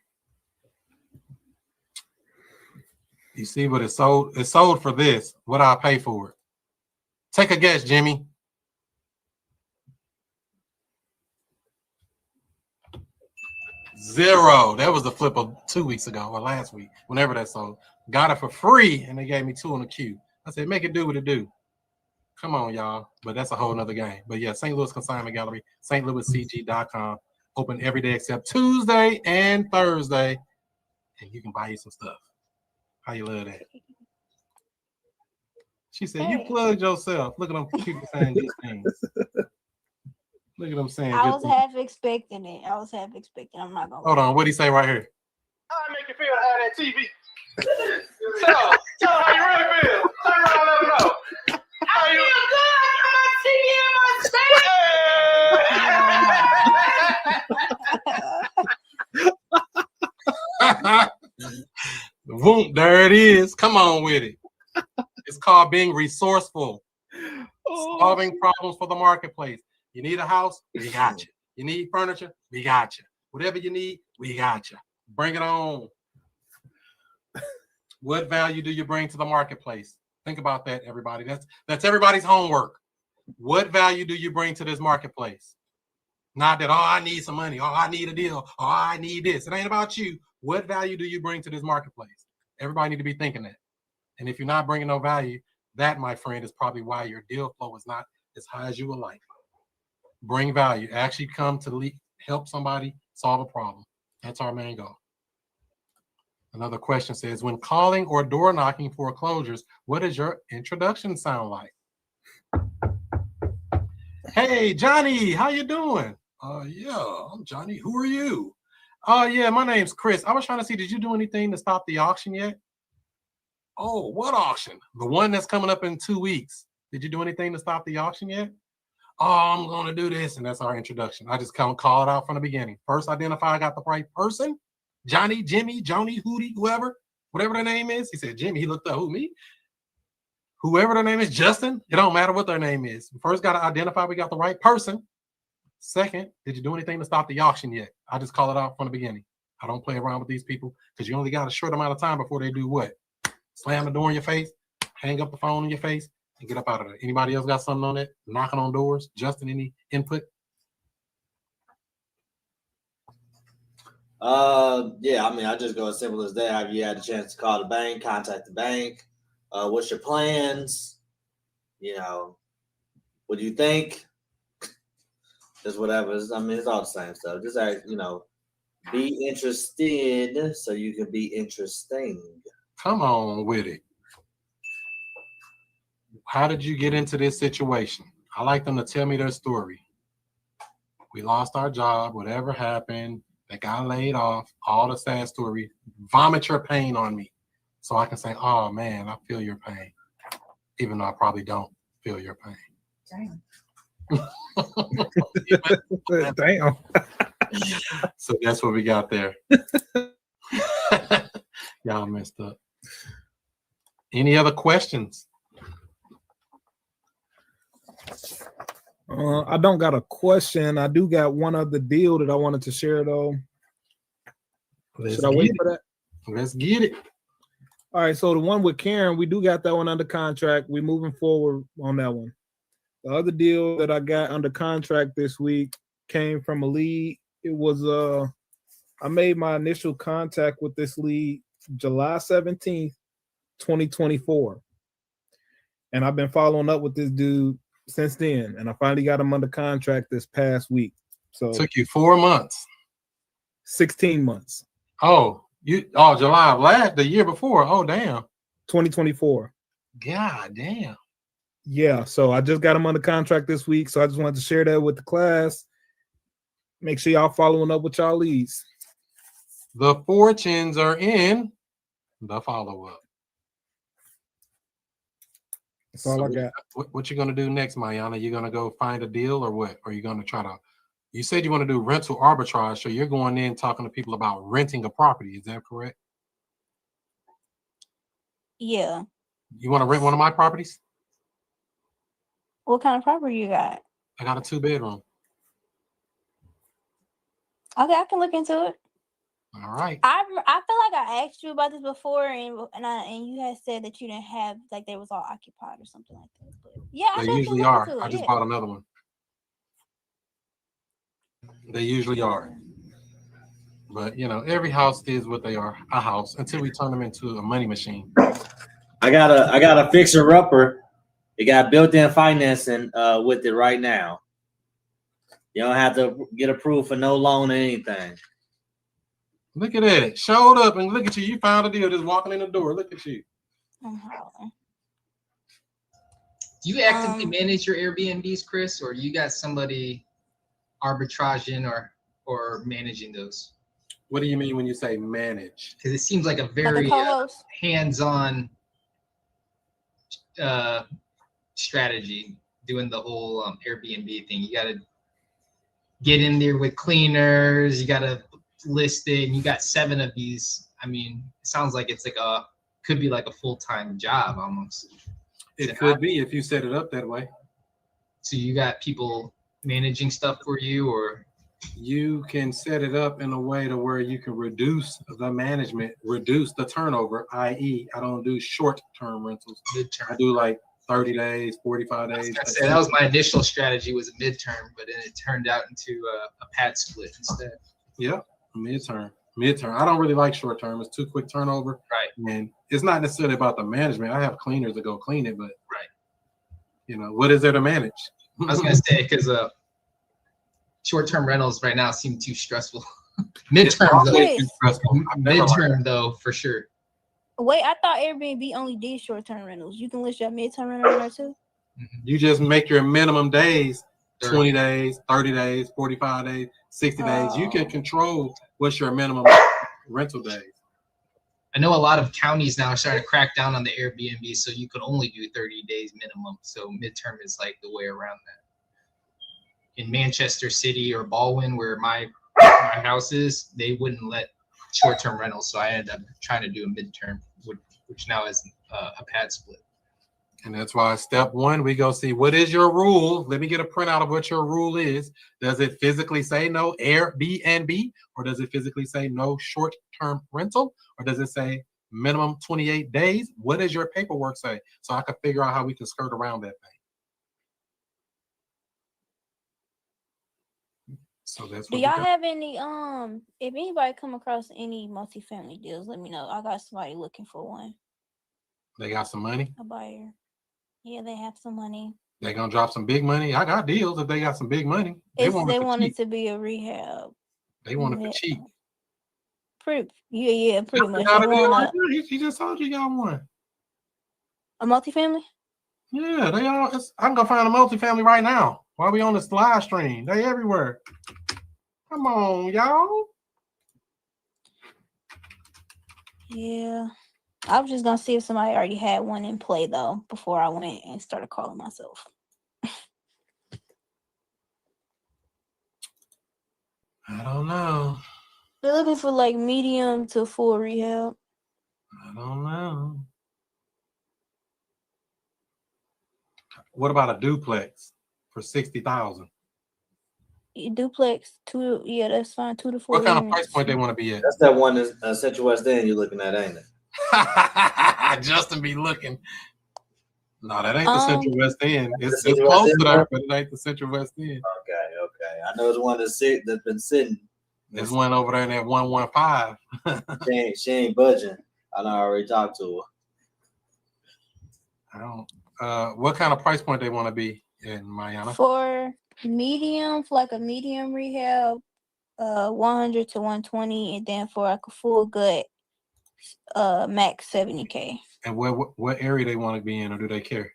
You see what it sold? It sold for this. What I pay for it? Take a guess, Jimmy. $0. That was the flip of 2 weeks ago or last week, whenever that sold. Got it for free, and they gave me 2 on the queue. I said, make it do what it do. Come on, y'all. But that's a whole nother game. But yeah, St. Louis Consignment Gallery, stlouiscg.com. Open every day except Tuesday and Thursday. And you can buy you some stuff. How you love that? She said, you plugged yourself. Look at them people saying these things. Look at them saying. I was half expecting it. I'm not gonna. Hold on. What'd he say right here? How I make you feel to have that TV? Tell them how you really feel. Turn around and let them know. I feel good. I got my TV in my Boom, there it is. Come on with it. It's called being resourceful. Solving problems for the marketplace. You need a house? We got you. You need furniture? We got you. Whatever you need, we got you. Bring it on. What value do you bring to the marketplace? Think about that, everybody. That's everybody's homework. What value do you bring to this marketplace? Not that, oh, I need some money. Oh, I need a deal. Oh, I need this. It ain't about you. What value do you bring to this marketplace? Everybody need to be thinking that. And if you're not bringing no value, that, my friend, is probably why your deal flow is not as high as you would like. Bring value. Actually come to help somebody solve a problem. That's our main goal. Another question says, when calling or door knocking foreclosures, what does your introduction sound like? Hey, Johnny, how you doing? Yeah, I'm Johnny. Who are you? Yeah, my name's Chris. I was trying to see, did you do anything to stop the auction yet? Oh, what auction? The one that's coming up in 2 weeks. Did you do anything to stop the auction yet? Oh, I'm going to do this. And that's our introduction. I just call it out from the beginning. First, identify I got the right person. Johnny, Jimmy, Joni, Hootie, whoever, whatever their name is. He said, Jimmy. He looked up, who, me? Whoever their name is, Justin. It don't matter what their name is. First, got to identify we got the right person. Second, did you do anything to stop the auction yet? I just call it out from the beginning. I don't play around with these people because you only got a short amount of time before they do what? Slam the door in your face, hang up the phone in your face, and get up out of there. Anybody else got something on that? Knocking on doors? Justin, any input? Yeah, I mean, I just go as simple as that. Have you had a chance to call the bank, contact the bank? What's your plans? You know, what do you think? Just whatever. I mean, it's all the same stuff. Just be interested so you can be interesting. Come on with it. How did you get into this situation? I like them to tell me their story. We lost our job, whatever happened, they got laid off, all the sad story. Vomit your pain on me so I can say, oh man, I feel your pain. Even though I probably don't feel your pain. Damn. Damn. So that's what we got there. Y'all messed up. Any other questions? I don't got a question. I do got one other deal that I wanted to share though. Should I wait for that? Let's get it. All right, so the one with Karen, we do got that one under contract. We're moving forward on that one. The other deal that I got under contract this week came from a lead. It was I made my initial contact with this lead July 17th, 2024. And I've been following up with this dude since then. And I finally got him under contract this past week. So took you 4 months. 16 months. July of the year before. Oh, damn. 2024. God damn. Yeah, so I just got him under contract this week. So I just wanted to share that with the class. Make sure y'all following up with y'all leads. The fortunes are in the follow-up. That's all I got. What you gonna do next, Mayana? You gonna go find a deal or what? Or you gonna try to? You said you want to do rental arbitrage, so you're going in talking to people about renting a property. Is that correct? Yeah. You want to rent one of my properties? What kind of property you got? I got a 2-bedroom. Okay, I can look into it. All right. I feel like I asked you about this before, and you had said that you didn't have, like, they was all occupied or something like that. But yeah, I They definitely usually look are. into it, I just yeah. bought another one. They usually are. But every house is what they are, a house, until we turn them into a money machine. I got a fixer upper. It got built-in financing with it right now. You don't have to get approved for no loan or anything. Look at that. Showed up and look at you. You found a deal just walking in the door. Look at you. Do you actively manage your Airbnbs, Chris, or you got somebody arbitraging or managing those? What do you mean when you say manage? Because it seems like a very hands-on strategy doing the whole Airbnb thing. You got to get in there with cleaners. You got to list it. And you got 7 of these. I mean, it sounds like it's could be like a full-time job almost. It could be if you set it up that way. So you got people managing stuff for you, or you can set it up in a way to where you can reduce the management, reduce the turnover, i.e. I don't do short-term rentals. Midterm. I do like 30 days, 45 days. That was my initial strategy, was a midterm, but then it turned out into a pad split instead. Yep, midterm. I don't really like short term. It's too quick turnover. Right. And it's not necessarily about the management. I have cleaners to go clean it, but what is there to manage? I was gonna say, because short-term rentals right now seem too stressful. Midterm though, for sure. Wait, I thought Airbnb only did short-term rentals. You can list your midterm rental on there too? You just make your minimum days 20 days, 30 days, 45 days, 60 days. You can control what's your minimum rental days. I know a lot of counties now are starting to crack down on the Airbnb, so you could only do 30 days minimum. So midterm is like the way around that. In Manchester City or Baldwin, where my house is, they wouldn't let short-term rentals, so I ended up trying to do a midterm, which now is a pad split. And that's why step 1, we go see what is your rule. Let me get a printout of what your rule is. Does it physically say no Airbnb, or does it physically say no short-term rental, or does it say minimum 28 days? What does your paperwork say? So I can figure out how we can skirt around that thing. So that's Do what we y'all got. have any if anybody come across any multifamily deals, let me know. I got somebody looking for one. They got some money. A buyer. Yeah, they have some money. They gonna drop some big money. I got deals if they got some big money. They want it for cheap. To be a rehab. They want it for cheap. Pretty much. They Got a deal right want there. He just told you got one. a multifamily? Yeah, they all. I can go find a multifamily right now while we on this live stream. They everywhere. Come on, y'all. Yeah. I was just gonna see if somebody already had one in play though before I went and started calling myself. I don't know. They're looking for like medium to full rehab. I don't know. What about a duplex for 60,000? Duplex, that's fine. 2 to 4 What kind of units. price point they want to be at? That's that one in Central West End you're looking at, ain't it? Justin be looking. No, that ain't the Central West End. It's Central close West to End, there, but it ain't the Central West End. Okay. I know it's one that's been sitting. There's one over there in that 115. She ain't budging. I already talked to her. I don't. What kind of price point they want to be in, Mayana? For like a medium rehab, 100 to 120, and then for like a full gut, max 70K. And what area they want to be in, or do they care?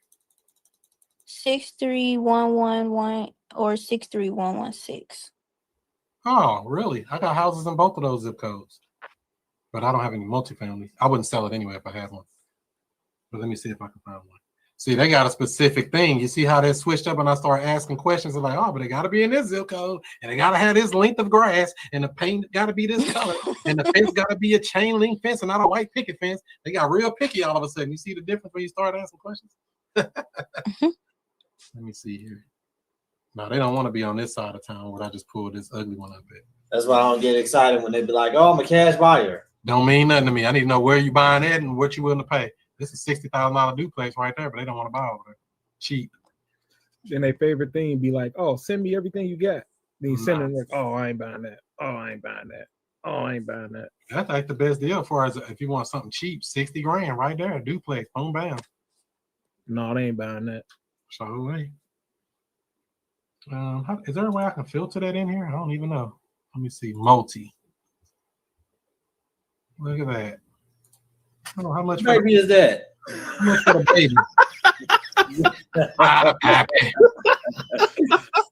63111 or 63116. Oh, really? I got houses in both of those zip codes, but I don't have any multifamily. I wouldn't sell it anyway if I had one. But let me see if I can find one. See, they got a specific thing. You see how they switched up, and I start asking questions. They're like, oh, but they got to be in this zip code, and they got to have this length of grass, and the paint got to be this color, and the fence got to be a chain link fence and not a white picket fence. They got real picky all of a sudden. You see the difference when you start asking questions? Let me see here. No, they don't want to be on this side of town where I just pulled this ugly one up at. That's why I don't get excited when they be like, oh, I'm a cash buyer. Don't mean nothing to me. I need to know where you buying it and what you willing to pay. This is $60,000 duplex right there, but they don't want to buy over there. Cheap. Then their favorite thing be like, oh, send me everything you got. Then you send them like, oh, I ain't buying that. Oh, I ain't buying that. Oh, I ain't buying that. That's like the best deal for us. If you want something cheap, 60 grand right there, a duplex, boom, bam. No, they ain't buying that. So wait. Is there a way I can filter that in here? I don't even know. Let me see. Multi. Look at that. Oh, how much baby is that? How much for the baby?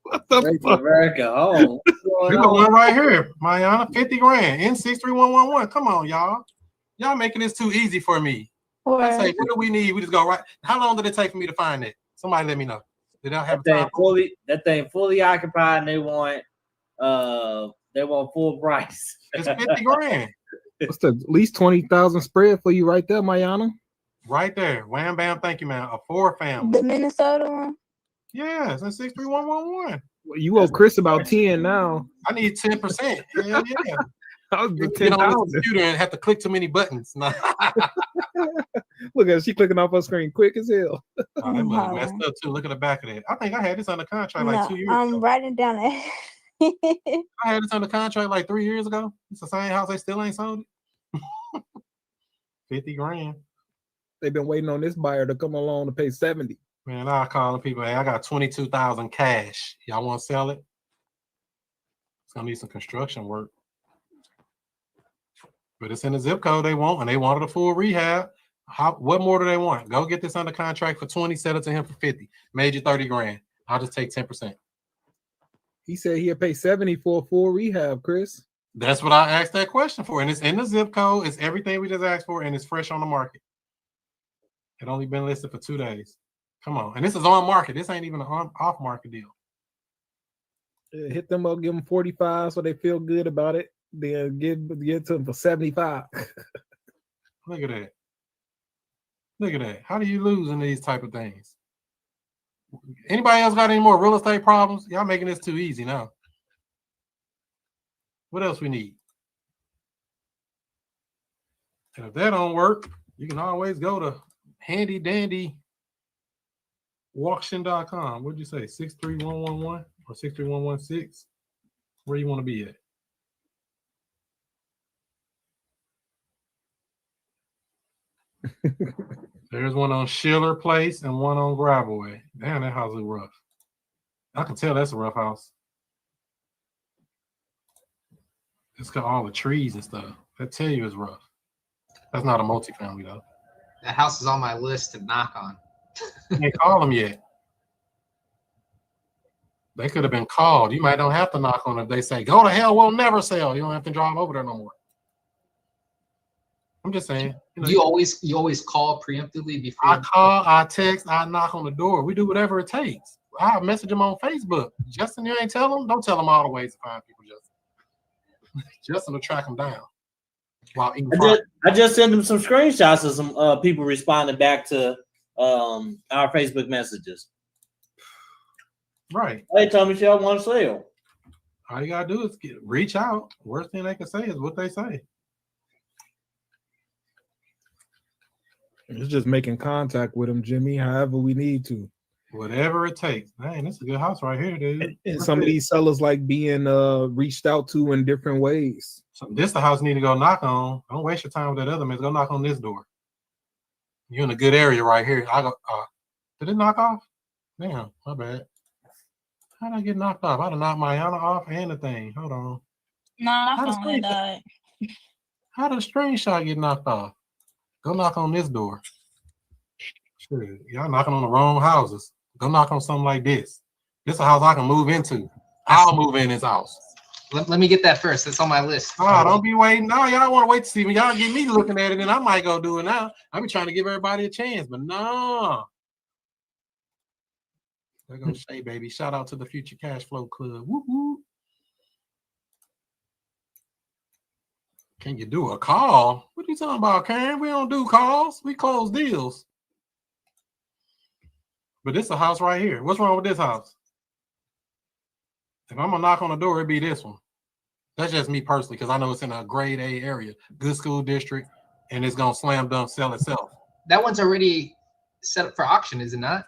What the fuck? America, oh. We got one right here, Mayana, 50 grand in 63111. Come on, y'all. Y'all making this too easy for me. I say, what do we need? We just go right. How long did it take for me to find it? Somebody let me know. Did I have time? That thing fully occupied, and they want full price. It's 50 grand. What's the at least 20,000 spread for you right there, Mayana? Right there. Wham bam, thank you, man. A 4 family. The Minnesota one? Yeah, it's in 63111. Well, you owe Chris about 10 now. I need 10%. Hell yeah. I was the Get on 10,000. this computer and have to click too many buttons. No. Look at her, she clicking off her screen quick as hell. Oh, that must messed up too. Look at the back of that. I think I had this under contract like 2 years ago. I'm writing down that. I had this under contract like 3 years ago. It's the same house. They still ain't sold it. 50 grand. They've been waiting on this buyer to come along to pay 70. Man, I'll call the people. Hey, I got 22,000 cash. Y'all want to sell it? It's gonna need some construction work. But it's in the zip code they want, and they wanted a full rehab. What more do they want? Go get this under contract for 20, sell it to him for 50. Made you 30 grand. I'll just take 10%. He said he'll pay 70 for a full rehab, Chris. That's what I asked that question for. And it's in the zip code. It's everything we just asked for, and it's fresh on the market. It only been listed for 2 days. Come on. And this is on market. This ain't even an off market deal. Hit them up, give them 45 so they feel good about it. Then get to them for 75. Look at that. Look at that. How do you lose in these type of things? Anybody else got any more real estate problems? Y'all making this too easy now. What else we need? And if that don't work, you can always go to handy dandy auction.com. What'd you say? 63111 or 63116? Where you want to be at? There's one on Schiller Place and one on Gravelway. Damn, that house is rough. I can tell that's a rough house. It's got all the trees and stuff. I tell you it's rough. That's not a multifamily though. That house is on my list to knock on. You ain't call them yet. They could have been called. You might don't have to knock on it. If they say, go to hell, we'll never sell. You don't have to drive over there no more. I'm just saying. You always call preemptively before. I call, I text, I knock on the door. We do whatever it takes. I message them on Facebook. Justin, you ain't tell them? Don't tell them all the ways to find people, Justin. Justin will track them down. While I just sent them some screenshots of some people responding back to our Facebook messages. Right. Hey, tell me if y'all want to sell. All you gotta do is reach out. Worst thing they can say is what they say. It's just making contact with them, Jimmy, however we need to. Whatever it takes. Man, this is a good house right here, dude. And some of these sellers like being reached out to in different ways. So this the house you need to go knock on. Don't waste your time with that other man. Go knock on this door. You're in a good area right here. I go. Did it knock off? Damn, my bad. How did I get knocked off? I done knocked my Yana off and the thing. Hold on. Nah, my phone died. How did a screenshot get knocked off? Go knock on this door. Shit, y'all knocking on the wrong houses. Go knock on something like this. This is a house I can move into. I'll move in this house. Let me get that first. It's on my list. Oh, don't be waiting. No, y'all want to wait to see me. Y'all get me looking at it, and I might go do it now. I be trying to give everybody a chance, but no. There goes Shay, baby. Shout out to the Future Cash Flow Club. Woo-hoo. Can you do a call? What are you talking about, Karen? We don't do calls. We close deals. But this is a house right here. What's wrong with this house? If I'm going to knock on the door, it'd be this one. That's just me personally, because I know it's in a grade A area, good school district, and it's going to slam dunk sell itself. That one's already set up for auction, is it not?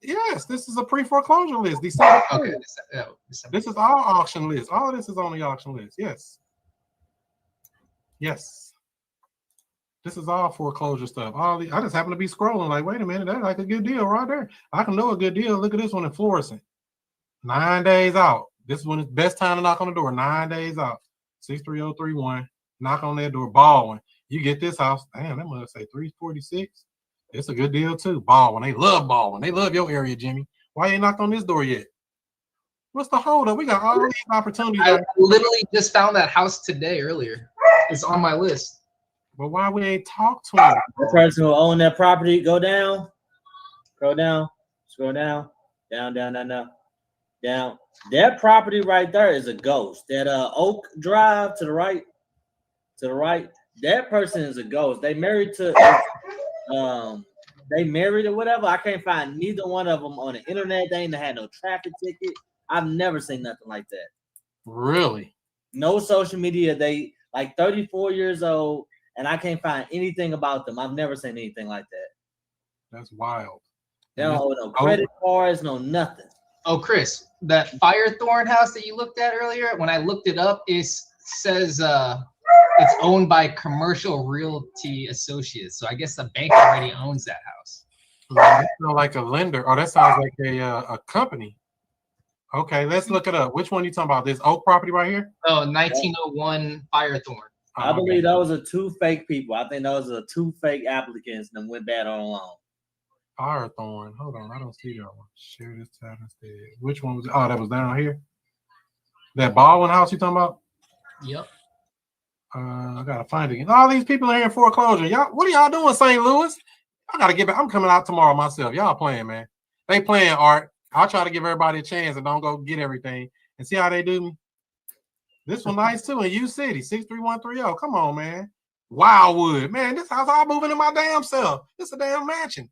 Yes, this is a pre-foreclosure list. December. Okay. This is our auction list. All of this is on the auction list. Yes. Yes. This is all foreclosure stuff. I just happen to be scrolling like, wait a minute, that's like a good deal right there. I can know a good deal. Look at this one in Florissant. 9 days out. This is when it's best time to knock on the door. 9 days out. 63031. Knock on that door. Baldwin. You get this house. Damn, that must say 346. It's a good deal too. Baldwin. They love Baldwin. They love your area, Jimmy. Why you ain't knocked on this door yet? What's the holdup? We got all these opportunities. I literally just found that house today earlier. It's on my list. But why we ain't talked to him? The person who owned that property, go down. Scroll down. Scroll down. Down, down, down, down. Down. That property right there is a ghost. That Oak Drive to the right. To the right. That person is a ghost. They married to they married or whatever. I can't find neither one of them on the internet. They ain't had no traffic ticket. I've never seen nothing like that. Really? No social media. They like 34 years old, and I can't find anything about them. I've never seen anything like that. That's wild. They don't owe no credit cards, no nothing. Oh, Chris, that Firethorn house that you looked at earlier, when I looked it up, it says it's owned by Commercial Realty Associates. So I guess the bank already owns that house. That sounds like a lender. Oh, that sounds like a company. Okay, let's look it up. Which one are you talking about? This Oak property right here? Oh, 1901 Firethorn. I believe those are two fake people. I think those are two fake applicants that went bad on loan. Firethorn. Hold on, I don't see that one. Share this tab instead. Which one was it? Oh, that was down here. That Baldwin house you talking about? Yep. I gotta find it. All these people are here in foreclosure. Y'all, what are y'all doing, St. Louis? I gotta get back. I'm coming out tomorrow myself. Y'all playing, man. They playing art. I'll try to give everybody a chance and don't go get everything and see how they do me. This one nice too in U City, 63130. Come on, man. Wildwood, man. This house all moving in my damn self. It's a damn mansion.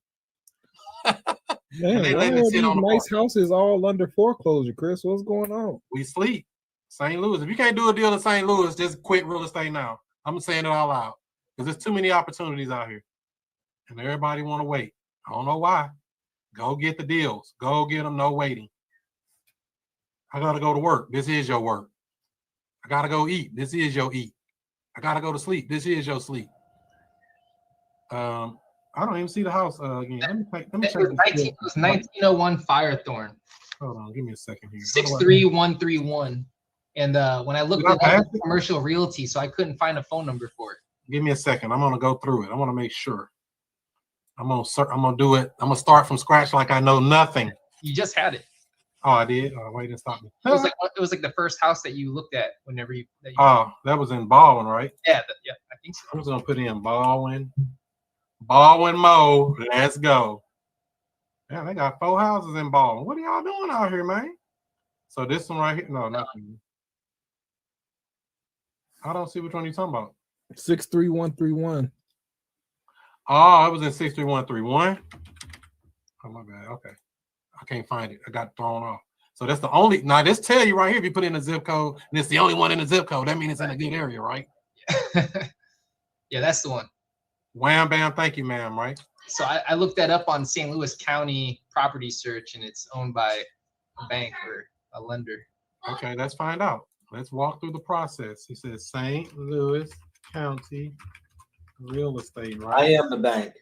Man, they why let are me these sit on the nice houses all under foreclosure, Chris? What's going on? We sleep. St. Louis. If you can't do a deal in St. Louis, just quit real estate now. I'm saying it all out because there's too many opportunities out here, and everybody want to wait. I don't know why. Go get the deals. Go get them. No waiting. I gotta go to work. This is your work. I gotta go eat. This is your eat. I gotta go to sleep. This is your sleep. I don't even see the house again. Let me check. It was 1901 Firethorn. Hold on, give me a second here. 63131. And when I looked it up, it's commercial realty, so I couldn't find a phone number for it. Give me a second. I'm gonna go through it. I want to make sure. I'm gonna do it. I'm gonna start from scratch like I know nothing. You just had it. Oh, I did. Oh, wait, didn't stop me. It was like the first house that you looked at whenever you. That was in Baldwin, right? Yeah, I think so. I'm just gonna put in Baldwin Mo. Let's go. Yeah, they got 4 houses in Baldwin. What are y'all doing out here, man? So this one right here, no, nothing. I don't see which one you're talking about. 63131. Oh, it was in 63131. Oh, my bad. Okay. I can't find it. I got thrown off. So that's the only. Now, this tell you right here, if you put in a zip code, and it's the only one in the zip code, that means it's in a good area, right? Yeah, that's the one. Wham, bam, thank you, ma'am, right? So I looked that up on St. Louis County property search, and it's owned by a bank or a lender. Okay, let's find out. Let's walk through the process. He says St. Louis County real estate, right? I am the bank.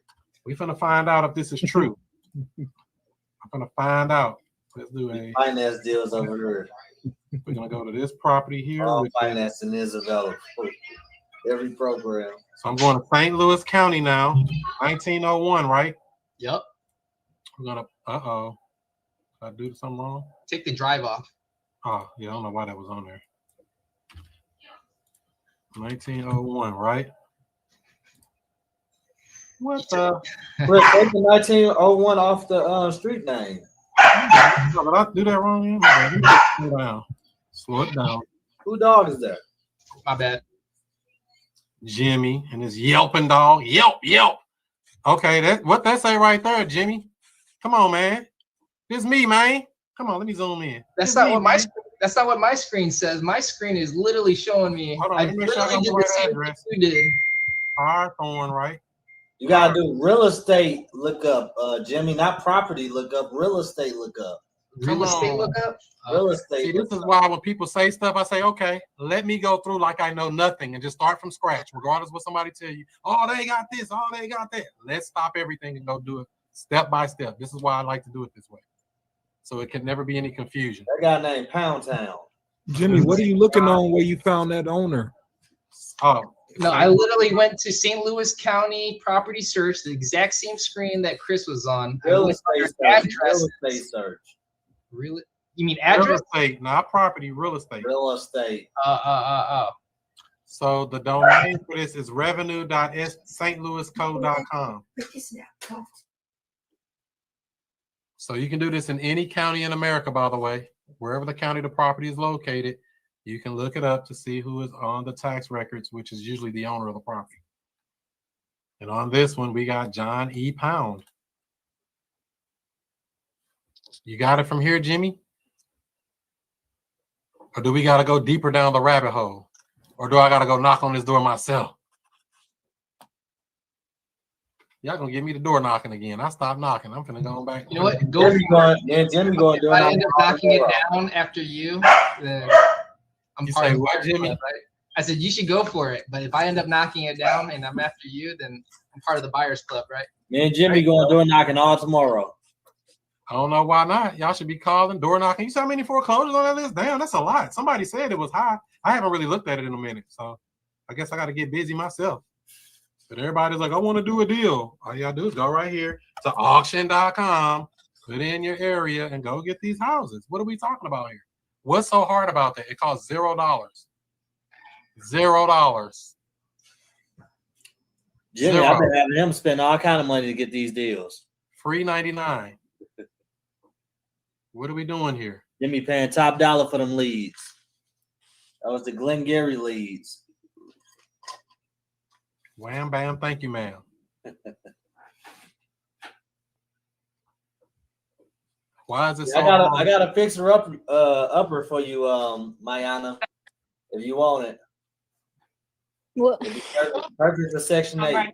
We're gonna find out if this is true. I'm gonna find out. Let's do a finance deals over here. We're gonna go to this property here. All financing is available. Every program. So I'm going to St. Louis County now. 1901, right? Yep. We're gonna. Did I do something wrong? Take the drive off. Oh yeah, I don't know why that was on there. 1901, right? What the? Chris, take the 1901 off the street name. Did I do that wrong? Slow down. Slow it down. Who dog is that? My bad. Jimmy and his yelping dog. Yelp, yelp. Okay, what that say right there, Jimmy? Come on, man. This me, man. Come on, let me zoom in. That's not what my screen says. My screen is literally showing me. Hold on, I let me make sure I literally got did the the right same address. thing you did. Firethorn, right? You gotta do real estate lookup, Jimmy, not property lookup. Real estate lookup. Real estate lookup. Real estate. See, this is why when people say stuff, I say, okay, let me go through like I know nothing and just start from scratch, regardless of what somebody tell you. Oh, they got this. Oh, they got that. Let's stop everything and go do it step by step. This is why I like to do it this way, so it can never be any confusion. That guy named Pound Town. Jimmy, what are you looking on where you found that owner? Oh, no, I literally went to St. Louis County property search, the exact same screen that Chris was on. Real estate search. Really? You mean address? Real estate, not property, real estate. Real estate. So the domain for this is revenue.stlouisco.com. So you can do this in any county in America, by the way. Wherever the county the property is located, you can look it up to see who is on the tax records, which is usually the owner of the property. And on this one, we got John E. Pound. You got it from here, Jimmy? Or do we got to go deeper down the rabbit hole? Or do I got to go knock on this door myself? Y'all going to give me the door knocking again. I stopped knocking. I'm finna go back. You know what? Jimmy going if I end up knocking it down after you, then I'm part of what, Jimmy? Club, right? I said, you should go for it. But if I end up knocking it down and I'm after you, then I'm part of the buyers club, right? Me and Jimmy going door knocking all tomorrow. I don't know why not. Y'all should be calling, door knocking. You see how many foreclosures on that list? Damn, that's a lot. Somebody said it was high. I haven't really looked at it in a minute. So I guess I got to get busy myself. But everybody's like, I want to do a deal. All you got to do is go right here to auction.com, put in your area, and go get these houses. What are we talking about here? What's so hard about that? It costs $0. $0. Jimmy, I've been having him spend all kind of money to get these deals. Free 99. What are we doing here? Jimmy paying top dollar for them leads. That was the Glengarry leads. Wham, bam, thank you, ma'am. Why is it so I got a fixer upper for you, Mayana, if you want it. What? Perfect for Section 8.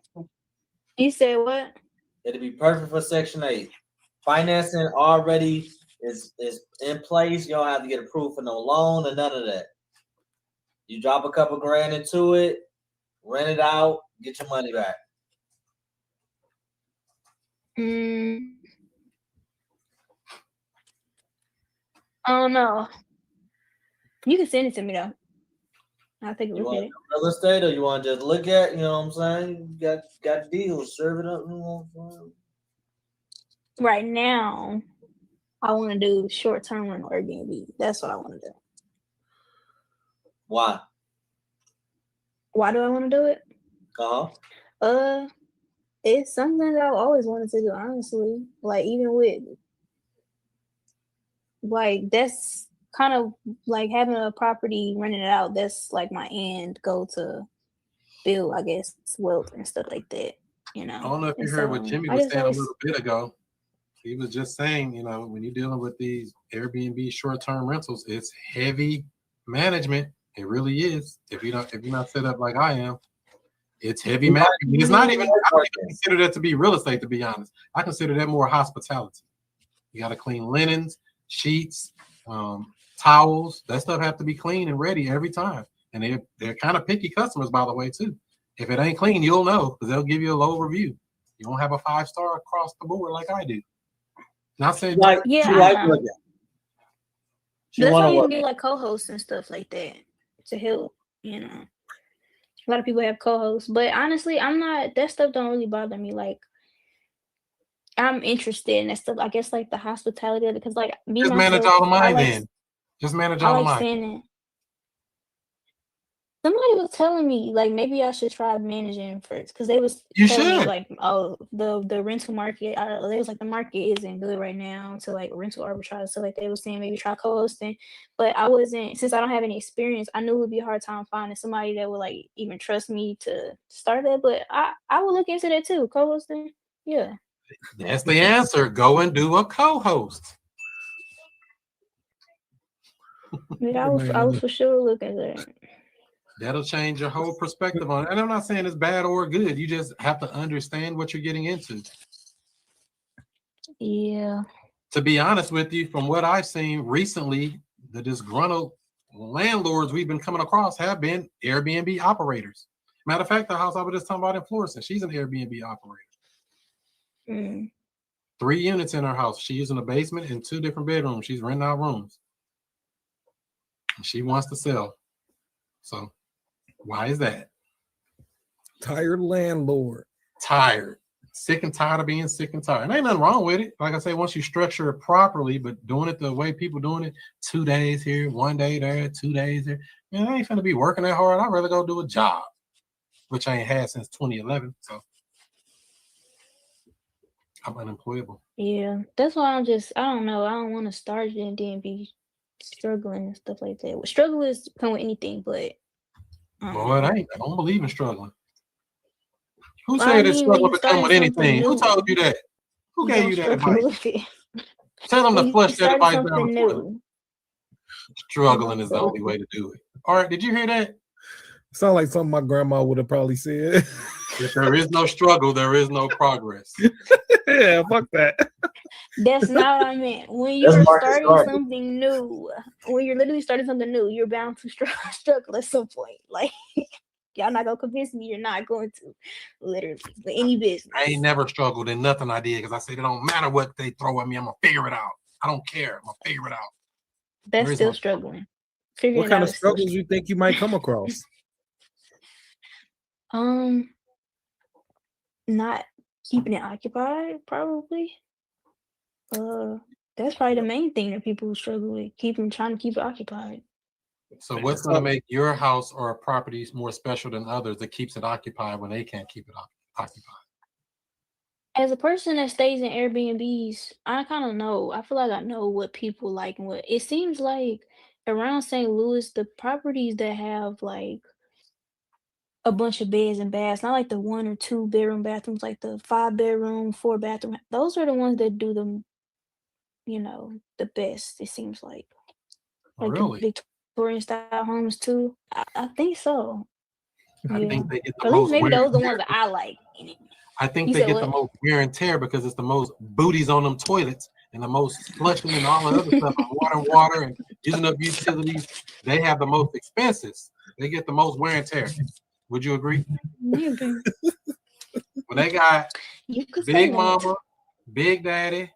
You said what? It'll be perfect for Section 8. Financing already is in place. You don't have to get approved for no loan or none of that. You drop a couple grand into it, rent it out, get your money back. I don't know. You can send it to me though. I'll take a look at it. Real estate, or you want to just look at? You know what I'm saying? You got deals, serve it up. You know what I'm saying? Right now, I want to do short-term rental Airbnb. That's what I want to do. Why? Why do I want to do it? It's something that I've always wanted to do, honestly. Like, even with, like, that's kind of like having a property, renting it out. That's like my end goal to build, I guess, wealth and stuff like that, you know. I don't know if you heard what Jimmy was saying a little bit ago. He was just saying, you know, when you're dealing with these Airbnb short-term rentals, it's heavy management. It really is. If you're not set up like I am, it's heavy management. It's not even, I don't even consider that to be real estate, to be honest. I consider that more hospitality. You got to clean linens, sheets, towels. That stuff have to be clean and ready every time. And they're kind of picky customers, by the way, too. If it ain't clean, you'll know, because they'll give you a low review. You don't have a 5-star across the board like I do. Not saying that's why you can get like co-hosts and stuff like that to help, you know. A lot of people have co-hosts, but honestly, that stuff don't really bother me. Like, I'm interested in that stuff. I guess like the hospitality of it, because like just manage all of mine then. Just manage all of mine. Somebody was telling me like maybe I should try managing first, because they was telling me like, oh, the rental market. They was like, the market isn't good right now to like rental arbitrage. So like they was saying maybe try co-hosting, but I wasn't, since I don't have any experience. I knew it would be a hard time finding somebody that would like even trust me to start that. But I would look into that too, co-hosting. Yeah, that's the answer. Go and do a co-host. I was for sure looking at that. That'll change your whole perspective on it. And I'm not saying it's bad or good. You just have to understand what you're getting into. Yeah. To be honest with you, from what I've seen recently, the disgruntled landlords we've been coming across have been Airbnb operators. Matter of fact, the house I was just talking about in Florissant, she's an Airbnb operator. 3 units in her house. She's using a basement and 2 different bedrooms. She's renting out rooms. And she wants to sell. So why is that? Tired landlord. Tired. Sick and tired of being sick and tired. And ain't nothing wrong with it. Like I say, once you structure it properly, but doing it the way people doing it, 2 days here, 1 day there, 2 days there. Man, I ain't finna be working that hard. I'd rather go do a job, which I ain't had since 2011. So I'm unemployable. Yeah. That's why I don't know. I don't want to start it and then be struggling and stuff like that. Well, struggle is come with anything, but boy, it ain't. I don't believe in struggling. Who said that struggle would come with anything? Who told you that? Who gave you that advice? Tell them to flush that advice down the toilet. Struggling is the only way to do it. All right, did you hear that? Sound like something my grandma would have probably said. If there is no struggle, there is no progress. Yeah, fuck that. That's not what I meant. When you're starting something new, when you're literally starting something new, you're bound to struggle at some point. Like, y'all not gonna convince me you're not going to, literally, for any business. I ain't never struggled in nothing I did, because I said it don't matter what they throw at me, I'm gonna figure it out. I don't care. I'm gonna figure it out. That's still struggling. What kind of struggles you think you might come across? Not keeping it occupied, probably. That's probably the main thing that people struggle with, trying to keep it occupied. So what's going to make your house or a property more special than others that keeps it occupied when they can't keep it occupied? As a person that stays in Airbnbs, I kind of know. I feel like I know what people like and what. It seems like around St. Louis, the properties that have like a bunch of beds and baths, not like the 1 or 2 bedroom bathrooms, like the 5 bedroom, 4 bathroom. Those are the ones that do them, the best. It seems like really? The Victorian style homes too. I think so. I think they get the At least most maybe wear those are and the tear. ones that I like. I think You they said get what? the most wear and tear because it's the most booties on them toilets and the most flushing and all the other stuff, and water and using up utilities. They have the most expenses. They get the most wear and tear. Would you agree? Maybe. When they got You could say Big that. Mama, Big Daddy,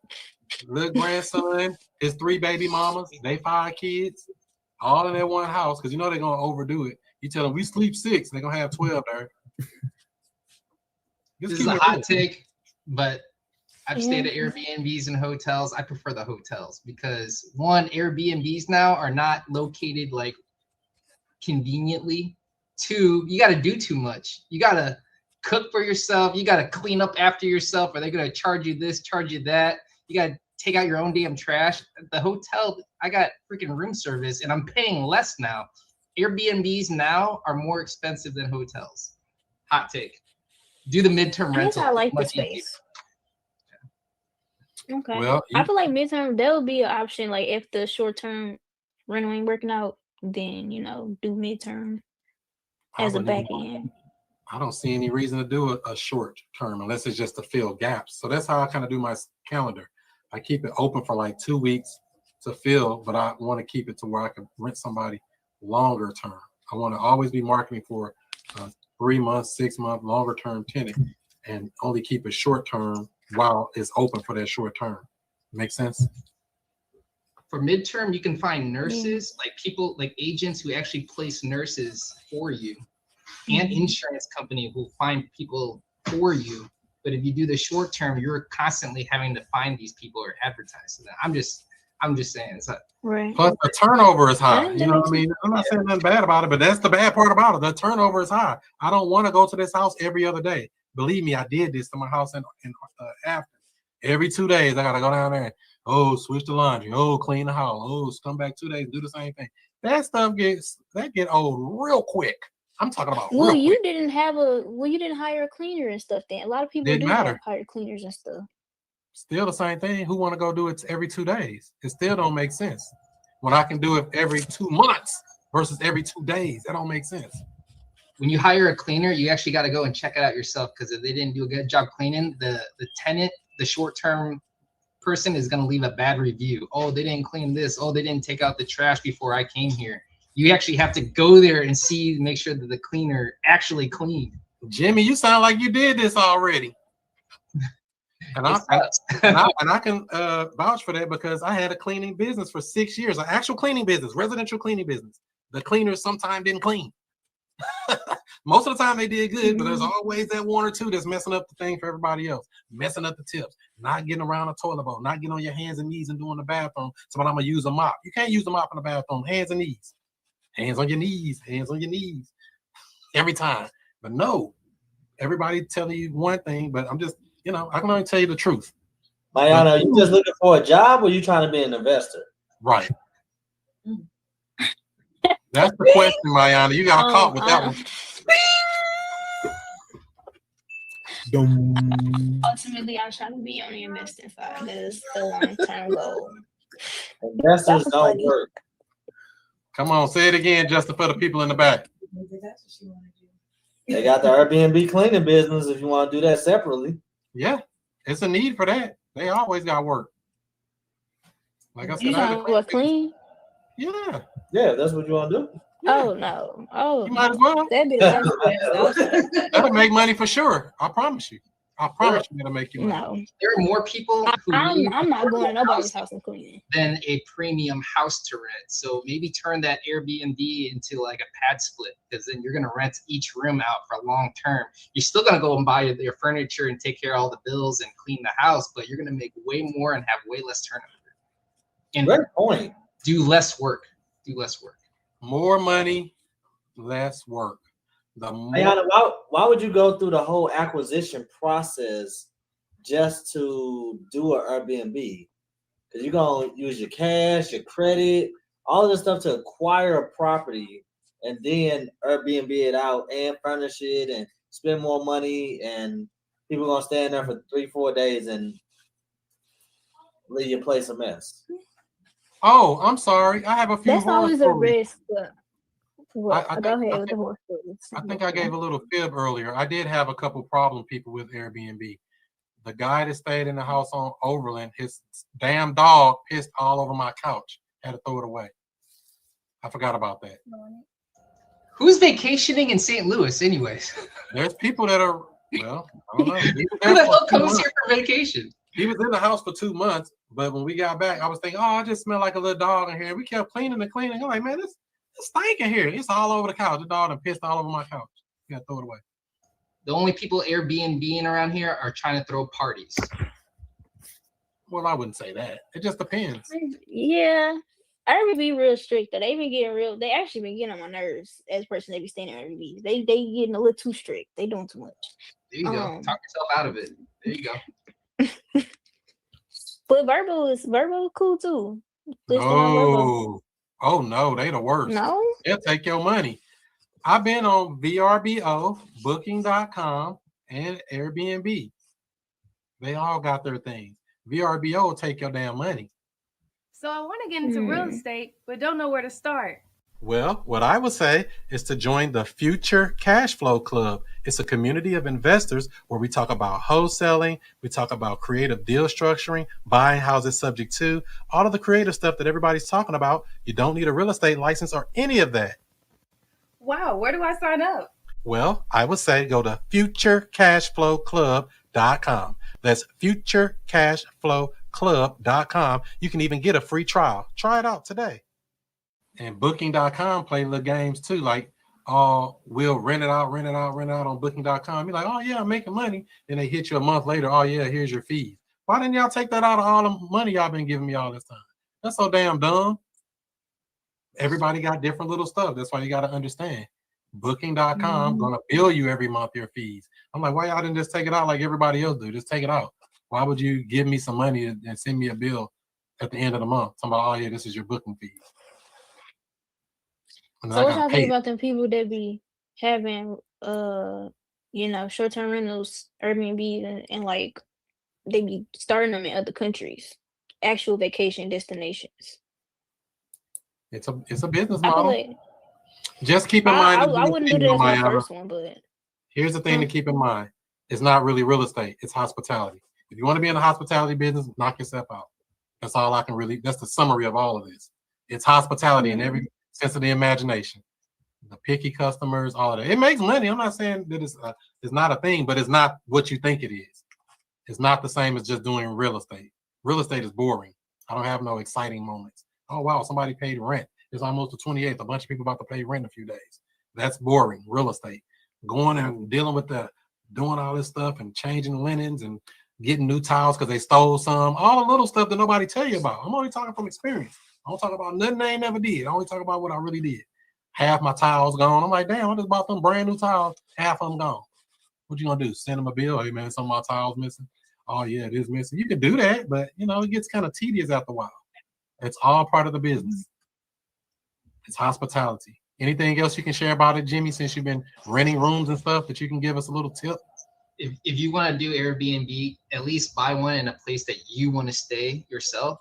little grandson, his 3 baby mamas, they 5 kids, all in that one house, because you know they're gonna overdo it. You tell them we sleep 6, they're gonna have 12 there. This is a hot take, but I've stayed at Airbnbs and hotels. I prefer the hotels because one, Airbnbs now are not located like conveniently. 2, you got to do too much. You got to cook for yourself. You got to clean up after yourself, or they're going to charge you this, charge you that. You got to take out your own damn trash. The hotel, I got freaking room service and I'm paying less now. Airbnbs now are more expensive than hotels. Hot take. Do the midterm I guess rental. I like the Much space. Okay. Well, I feel like midterm that would be an option. Like if the short term rental ain't working out, then do midterm as a back end. I don't see any reason to do a short term unless it's just to fill gaps. So that's how I kind of do my calendar. I keep it open for like 2 weeks to fill, but I want to keep it to where I can rent somebody longer term. I want to always be marketing for 3 months, 6 month, longer term tenant, and only keep it short term while it's open for that short term. Make sense? For midterm, you can find nurses, like people, like agents who actually place nurses for you, and insurance company who find people for you. But if you do the short term, you're constantly having to find these people or advertise to them. I'm just saying. So, right. Plus the turnover is high. And You know what I mean? I'm not saying nothing bad about it, but that's the bad part about it. The turnover is high. I don't want to go to this house every other day. Believe me, I did this to my house in after. Every 2 days, I gotta go down there and switch the laundry, clean the house, come back 2 days, do the same thing. That stuff get old real quick. I'm talking about Well, real you quick. didn't hire a cleaner and stuff then. A lot of people Didn't do matter. hire cleaners and stuff. Still the same thing. Who want to go do it every 2 days? It still don't make sense. When I can do it every 2 months versus every 2 days, that don't make sense. when you hire a cleaner, you actually got to go and check it out yourself, because if they didn't do a good job cleaning, the tenant, the short-term person is going to leave a bad review. Oh, they didn't clean this. Oh, they didn't take out the trash before I came here. You actually have to go there and see, make sure that the cleaner actually cleaned. Jimmy, you sound like you did this already. And I can vouch for that, because I had a cleaning business for 6 years, an actual cleaning business, residential cleaning business. The cleaners sometimes didn't clean. Most of the time they did good, but there's always that one or two that's messing up the thing for everybody else, messing up the tips, not getting around the toilet bowl, not getting on your hands and knees and doing the bathroom. So I'm gonna use a mop. You can't use the mop in the bathroom. Hands and knees, hands on your knees, hands on your knees, every time. But no, everybody telling you one thing, but I'm just, I can only tell you the truth. Mayana, are you just looking for a job, or you trying to be an investor? Right. That's the question, Mayana. You got caught with that one. Ultimately, I'm trying to be on the investing side. That's the long-term goal. Investors don't work. Come on, say it again, Justin, for the people in the back. They got the Airbnb cleaning business if you want to do that separately. Yeah, it's a need for that. They always got work. Like I said, You trying to clean? Yeah. Yeah, that's what you want to do. Yeah. Oh no! Oh, you might as well. That'd be the best. That'll make money for sure. I promise you. I promise you it'll make you money. No. There are more people who I'm not going to nobody's house and cleaning than a premium house to rent. So maybe turn that Airbnb into like a pad split, because then you're going to rent each room out for long term. You're still going to go and buy your furniture and take care of all the bills and clean the house, but you're going to make way more and have way less turnover. And great point. Do less work. Do less work. More money, less work. Ayana, why would you go through the whole acquisition process just to do an Airbnb? Because you're going to use your cash, your credit, all this stuff to acquire a property, and then Airbnb it out and furnish it and spend more money, and people are going to stay in there for 3-4 days and leave your place a mess. Oh, I'm sorry. I have a few. That's always a risk. But go ahead with the horror stories. I think I gave a little fib earlier. I did have a couple problem people with Airbnb. The guy that stayed in the house on Overland, his damn dog pissed all over my couch. Had to throw it away. I forgot about that. Who's vacationing in St. Louis, anyways? There's people that are, well, I don't know. Who the hell comes here for vacation? He was in the house for 2 months, but when we got back, I was thinking, oh, I just smell like a little dog in here. We kept cleaning and cleaning. I'm like, man, this stink in here. It's all over the couch. The dog done pissed all over my couch. You gotta throw it away. The only people Airbnb-ing around here are trying to throw parties. Well, I wouldn't say that. It just depends. Yeah. Airbnb be real strict though. They been getting real. They actually been getting on my nerves as a person that be staying in Airbnb. They getting a little too strict. They doing too much. There you go. Talk yourself out of it. There you go. But Verbo cool too. Oh no, they the worst. No? They'll take your money. I've been on VRBO, Booking.com, and Airbnb. They all got their things. VRBO will take your damn money. So I want to get into real estate, but don't know where to start. Well, what I would say is to join the Future Cash Flow Club. It's a community of investors where we talk about wholesaling, we talk about creative deal structuring, buying houses subject to, all of the creative stuff that everybody's talking about. You don't need a real estate license or any of that. Wow, where do I sign up? Well, I would say go to futurecashflowclub.com. That's futurecashflowclub.com. You can even get a free trial. Try it out today. And Booking.com play little games too. Like, we'll rent it out on Booking.com. You're like, oh yeah, I'm making money. Then they hit you a month later. Oh yeah, here's your fees. Why didn't y'all take that out of all the money y'all been giving me all this time? That's so damn dumb. Everybody got different little stuff. That's why you got to understand. Booking.com gonna bill you every month your fees. I'm like, why y'all didn't just take it out like everybody else do? Just take it out. Why would you give me some money and send me a bill at the end of the month? Somebody, oh yeah, this is your booking fees. So what y'all think about them people that be having short-term rentals, Airbnb, and like they be starting them in other countries, actual vacation destinations? It's a business I feel model. like Just keep in mind. I wouldn't do that as my first one, but here's the thing to keep in mind. It's not really real estate. It's hospitality. If you want to be in the hospitality business, knock yourself out. That's all I can really, that's the summary of all of this. It's hospitality in every sense of the imagination. The picky customers, all of that. It makes money. I'm not saying that it's not a thing, but it's not what you think it is. It's not the same as just doing real estate. Real estate is boring. I don't have no exciting moments. Oh, wow, somebody paid rent. It's almost the 28th. A bunch of people about to pay rent in a few days. That's boring, real estate. Going and dealing with doing all this stuff and changing linens and getting new towels because they stole some. All the little stuff that nobody tell you about. I'm only talking from experience. I don't talk about nothing they never did. I only talk about what I really did. Half my towels gone. I'm like, damn, I just bought them brand new towels. Half of them gone. What you gonna do? Send them a bill? Hey man, some of my towels missing. Oh yeah, it is missing. You can do that, but it gets kind of tedious after a while. It's all part of the business. It's hospitality. Anything else you can share about it, Jimmy, since you've been renting rooms and stuff that you can give us a little tip? If you want to do Airbnb, at least buy one in a place that you want to stay yourself,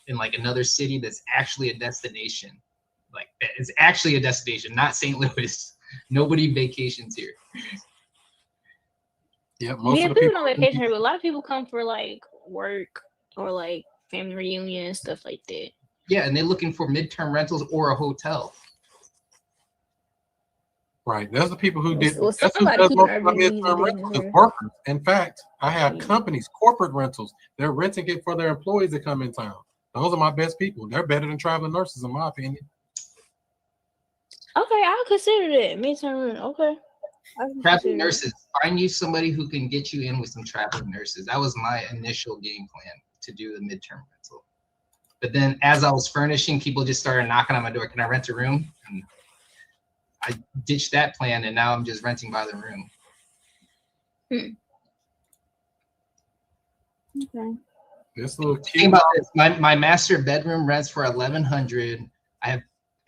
in like another city that's actually a destination. Like it's actually a destination, not St. Louis. Nobody vacations here. Yeah, people don't vacation here, but a lot of people come for like work or like family reunion, stuff like that. Yeah, and they're looking for midterm rentals or a hotel. Right. There's the people who did. Well, That's who somebody does keeping most of my Airbnbs midterm and rentals business is workers. In fact, I have companies, corporate rentals. They're renting it for their employees that come in town. Those are my best people. They're better than traveling nurses, in my opinion. Okay, I'll consider that. Midterm, okay. Traveling nurses. Find you somebody who can get you in with some traveling nurses. That was my initial game plan to do the midterm rental. But then as I was furnishing, people just started knocking on my door. Can I rent a room? And I ditched that plan, and now I'm just renting by the room. Okay. This little Think about this. My master bedroom rents for $1,100.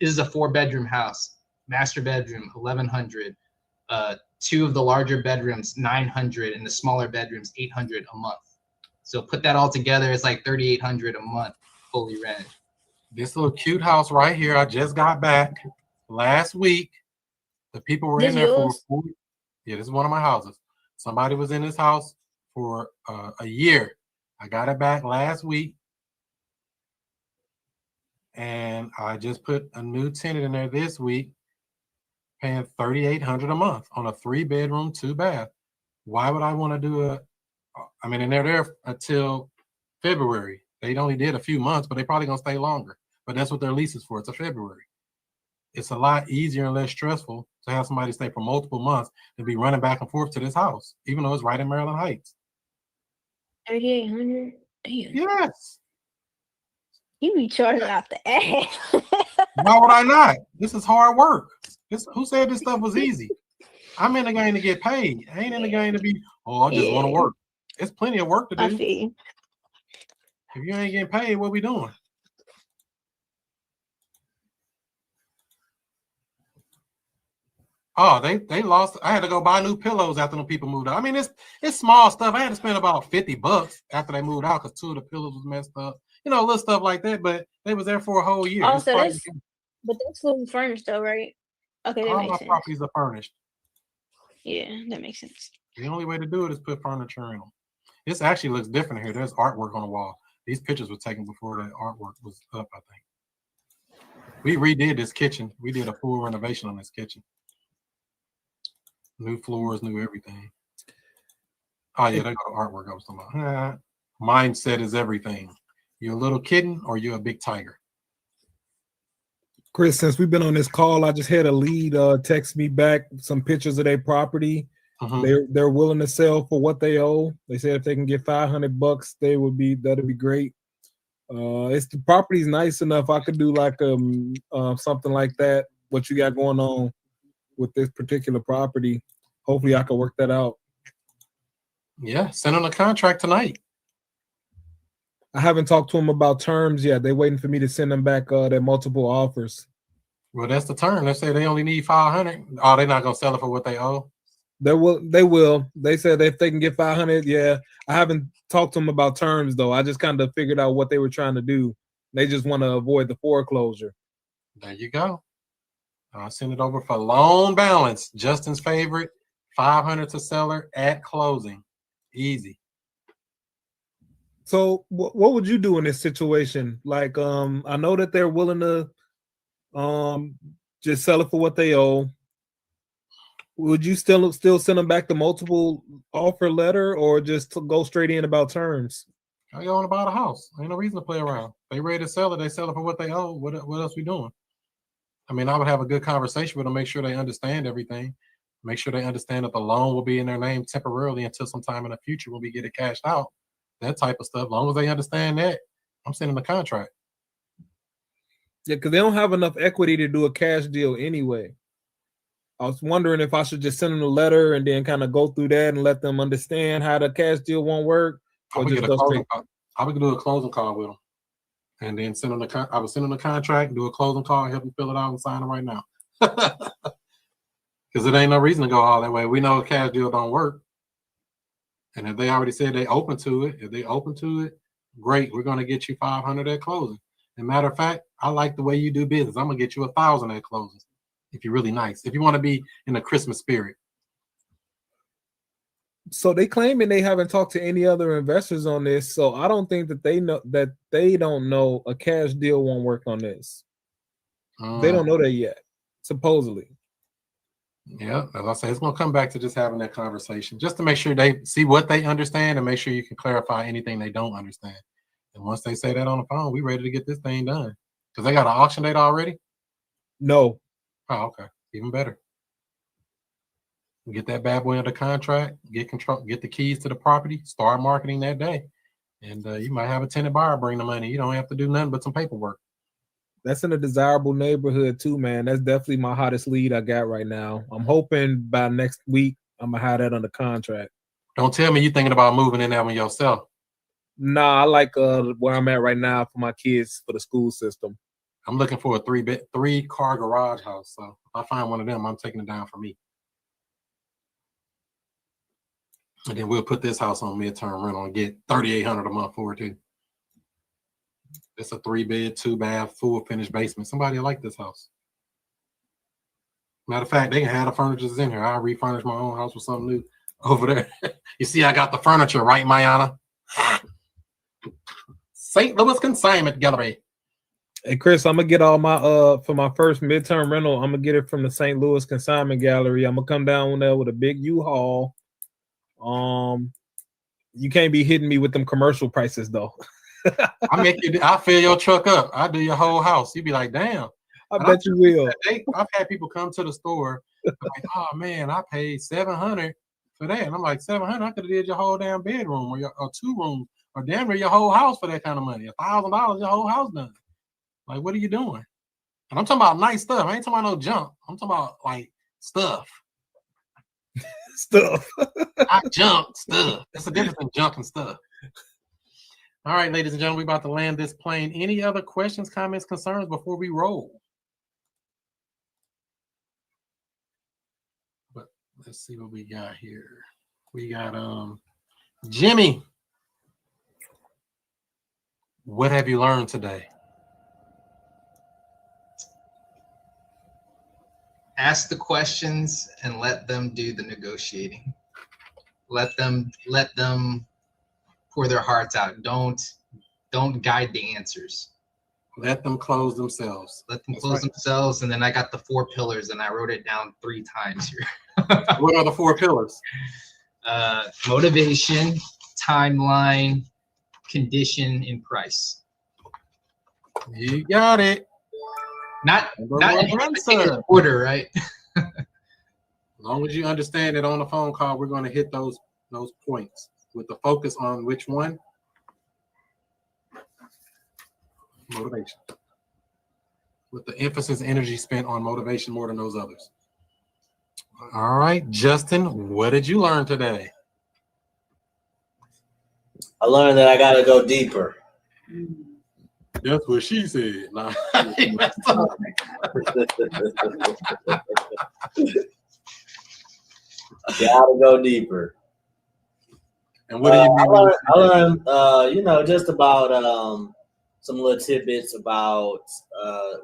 This is a 4-bedroom house. Master bedroom $1,100. 2 of the larger bedrooms $900, and the smaller bedrooms $800 a month. So put that all together, it's like $3,800 a month fully rented. This little cute house right here, I just got back last week. The people were in there for this is one of my houses. Somebody was in this house for a year. I got it back last week, and I just put a new tenant in there this week. paying $3,800 a month on a 3-bedroom, 2-bath. Why would I want to do and they're there until February. They only did a few months, but they probably gonna stay longer. But that's what their lease is for. It's a February. It's a lot easier and less stressful to have somebody stay for multiple months than be running back and forth to this house, even though it's right in Maryland Heights. 3,800. Damn. Yes. You be charging out the ass. Why would I not? This is hard work. Who said this stuff was easy? I'm in the game to get paid. I ain't in the game to be, I just want to work. There's plenty of work to do. I see. If you ain't getting paid, what we doing? Oh, they lost. I had to go buy new pillows after the people moved out. I mean, it's small stuff. I had to spend about $50 after they moved out because 2 of the pillows was messed up. Little stuff like that. But they was there for a whole year. Also, but that's fully furnished though, right? Okay, that all makes my sense. properties are furnished. Yeah, that makes sense. The only way to do it is put furniture in them. This actually looks different here. There's artwork on the wall. These pictures were taken before that artwork was up, I think. We redid this kitchen. We did a full renovation on this kitchen. New floors, new everything. Oh, yeah, they got the artwork I was talking about. Mindset is everything. You a little kitten or you a big tiger? Chris, since we've been on this call, I just had a lead text me back some pictures of their property. They're willing to sell for what they owe. They said if they can get $500, that'd be great. It's the property's nice enough. I could do like something like that. What you got going on with this particular property? Hopefully, I can work that out. Yeah, send them a contract tonight. I haven't talked to them about terms yet. They're waiting for me to send them back their multiple offers. Well, that's the term. They say they only need $500. Oh, they're not gonna sell it for what they owe. They will. They said if they can get $500, yeah. I haven't talked to them about terms though. I just kind of figured out what they were trying to do. They just want to avoid the foreclosure. There you go. I'll send it over for loan balance. Justin's favorite, $500 to seller at closing. Easy. So what would you do in this situation? Like, I know that they're willing to just sell it for what they owe. Would you still send them back the multiple offer letter or just go straight in about terms? I go on about a house. Ain't no reason to play around. They ready to sell it. They sell it for what they owe. What else we doing? I mean, I would have a good conversation with them, make sure they understand everything. Make sure they understand that the loan will be in their name temporarily until sometime in the future when we get it cashed out. That type of stuff. As long as they understand that, I'm sending a contract. Yeah, because they don't have enough equity to do a cash deal anyway. I was wondering if I should just send them a letter and then kind of go through that and let them understand how the cash deal won't work. I would do a closing call with them. And then I would send them the contract, do a closing call, help them fill it out and sign it right now. Because it ain't no reason to go all that way. We know a cash deal don't work. And if they already said they open to it, great. We're going to get you $500 at closing. As a matter of fact, I like the way you do business. I'm going to get you $1,000 at closing if you're really nice. If you want to be in the Christmas spirit. So they claiming they haven't talked to any other investors on this. So I don't think that they don't know a cash deal won't work on this. They don't know that yet, supposedly. Yeah, as I say, it's going to come back to just having that conversation, just to make sure they see what they understand and make sure you can clarify anything they don't understand. And once they say that on the phone, we ready to get this thing done. Because they got an auction date already? No. Oh, okay. Even better. Get that bad boy under contract, get the keys to the property, start marketing that day. And you might have a tenant buyer bring the money. You don't have to do nothing but some paperwork. That's in a desirable neighborhood too, man. That's definitely my hottest lead I got right now. I'm hoping by next week I'm gonna have that under contract. Don't tell me you're thinking about moving in there with yourself. Nah, I like where I'm at right now for my kids for the school system. I'm looking for a 3-car garage house. So if I find one of them, I'm taking it down for me. And then we'll put this house on midterm rental and get $3,800 a month for it too. It's a 3-bed, 2-bath, full finished basement. Somebody like this house. Matter of fact, they can have the furniture in here. I'll refurnish my own house with something new over there. You see, I got the furniture, right, Mayana? St. Louis Consignment Gallery. Hey Chris, I'm gonna get all my for my first midterm rental. I'm gonna get it from the St. Louis Consignment Gallery. I'm gonna come down there with a big U-Haul. You can't be hitting me with them commercial prices though. I'll fill your truck up. I'll do your whole house. You'd be like, damn. I bet you will. I've had people come to the store like, oh man, I paid $700 for that. And I'm like, $700, I could have did your whole damn bedroom or 2 rooms or damn near your whole house for that kind of money. $1,000, your whole house done. Like, what are you doing? And I'm talking about nice stuff. I ain't talking about no junk. I'm talking about like stuff. Stuff. Not junk, stuff. That's the difference between junk and stuff. All right, ladies and gentlemen, we're about to land this plane. Any other questions, comments, concerns before we roll? But let's see what we got here. We got Jimmy. What have you learned today? Ask the questions and let them do the negotiating. Let them pour their hearts out. Don't guide the answers. Let them close themselves. Let them close themselves. And then I got the 4 pillars and I wrote it down 3 times here. What are the 4 pillars? Motivation, timeline, condition, and price. You got it. Not in particular order, right? As long as you understand it on the phone call, we're going to hit those points with the focus on which one? Motivation. With the emphasis, energy spent on motivation more than those others. All right, Justin, what did you learn today? I learned that I got to go deeper. That's what she said. Nah. Gotta go deeper. And what do you mean? I learned, just about some little tidbits about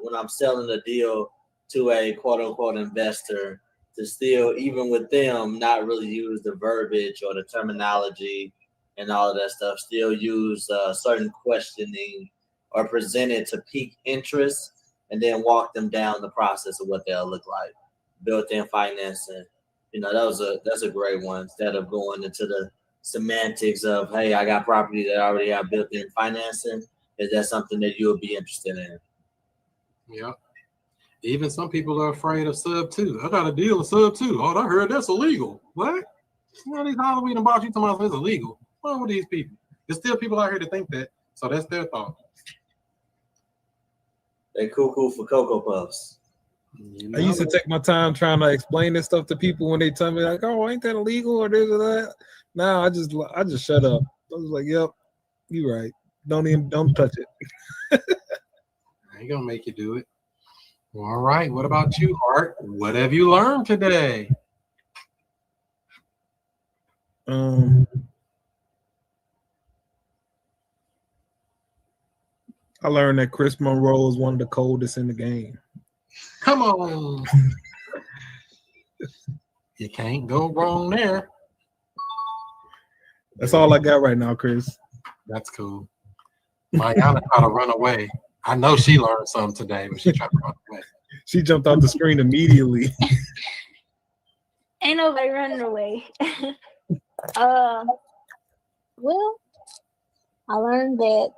when I'm selling a deal to a quote unquote investor, to still, even with them, not really use the verbiage or the terminology and all of that stuff. Still use certain questioning or present it to pique interest, and then walk them down the process of what they'll look like. Built-in financing, that's a great one. Instead of going into the semantics of, hey, I got property that already have built-in financing, is that something that you would be interested in? Yeah. Even some people are afraid of sub 2. I got a deal of sub 2. Oh, I heard that's illegal. What? These Halloween and box you talking about it's illegal. What with these people? There's still people out here to think that. So that's their thought. They cuckoo for Cocoa Puffs. I used to take my time trying to explain this stuff to people when they tell me like, "Oh, ain't that illegal?" or this or that. Now I just shut up. I was like, "Yep, you're right. Don't touch it." I ain't gonna make you do it. All right. What about you, Art? What have you learned today? I learned that Chris Monroe is one of the coldest in the game. Come on. You can't go wrong there. That's all I got right now, Chris. That's cool. Mariana tried to run away. I know she learned something today, but she tried to run away. She jumped off the screen immediately. Ain't nobody running away. Well, I learned that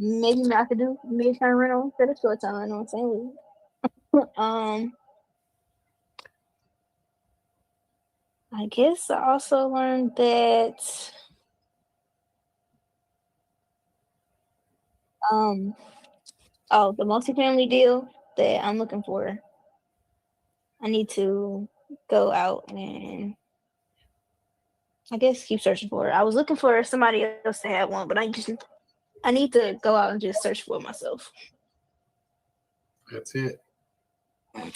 maybe I could do mid-term rental instead of short-term rental in St. Louis. I guess I also learned that the multifamily deal that I'm looking for, I need to go out and I guess keep searching for it. I was looking for somebody else to have one, but I need to go out and just search for it myself. That's it.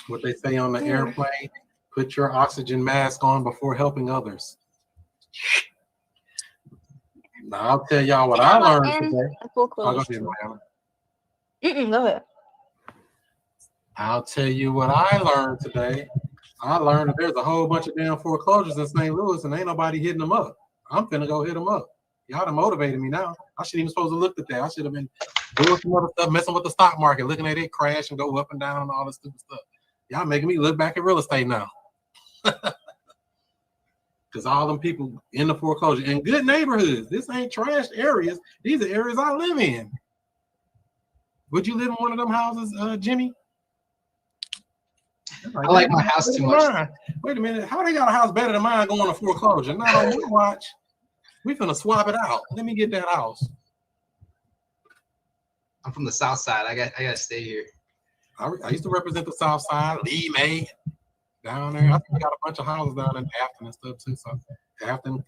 What they say on the airplane, put your oxygen mask on before helping others. Now, I'll tell y'all what I learned today. Go ahead, Mariana. Go ahead. I'll tell you what I learned today. I learned that there's a whole bunch of damn foreclosures in St. Louis and ain't nobody hitting them up. I'm finna go hit them up. Y'all done motivated me now. I shouldn't even supposed to look at that. I should have been doing some other stuff, messing with the stock market, looking at it crash and go up and down and all this stupid stuff. Y'all making me look back at real estate now. Because all them people in the foreclosure in good neighborhoods. This ain't trashed areas. These are areas I live in. Would you live in one of them houses, Jimmy? I like my house too much. Wait a minute. How they got a house better than mine going to foreclosure? Not on my watch. We finna swap it out. Let me get that house. I'm from the South Side. I gotta stay here. I used to represent the South Side, Lee May, down there. I think we got a bunch of houses down in Afton and stuff too. So Afton,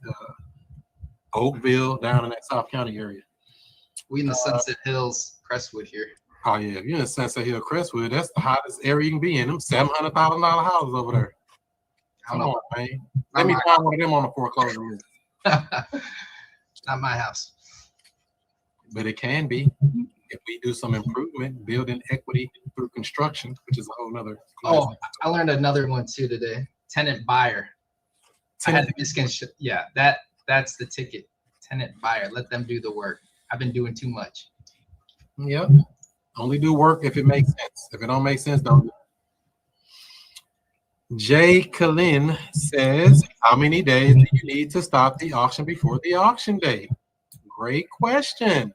Oakville, down in that South County area. We in the Sunset Hills, Crestwood here. Oh yeah, if you're in Sunset Hill, Crestwood, that's the hottest area you can be in. Them $700,000 houses over there. Come on, man. Let me find one of them on the foreclosure list. Not my house. But it can be if we do some improvement, building equity through construction, which is a whole nother. Oh, I learned another one too today. Tenant buyer. I had the misconception. Yeah, that's the ticket. Tenant buyer. Let them do the work. I've been doing too much. Yep. Only do work if it makes sense. If it don't make sense, don't do it. Jay Kalin says, how many days do you need to stop the auction before the auction date? Great question.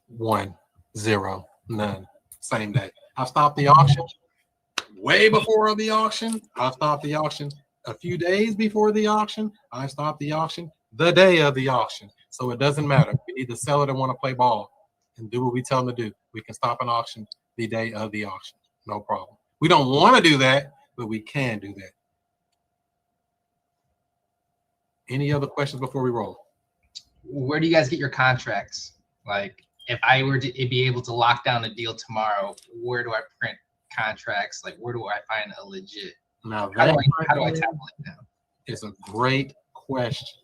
1, 0, none. Same day. I stopped the auction way before the auction. I stopped the auction a few days before the auction. I stopped the auction the day of the auction. So it doesn't matter. We need the seller to want to play ball and do what we tell them to do. We can stop an auction the day of the auction. No problem. We don't want to do that, but we can do that. Any other questions before we roll? Where do you guys get your contracts? Like, if I were to be able to lock down a deal tomorrow, where do I print contracts? Like, where do I find a legit? Now, how do I tackle it now? It's a great question.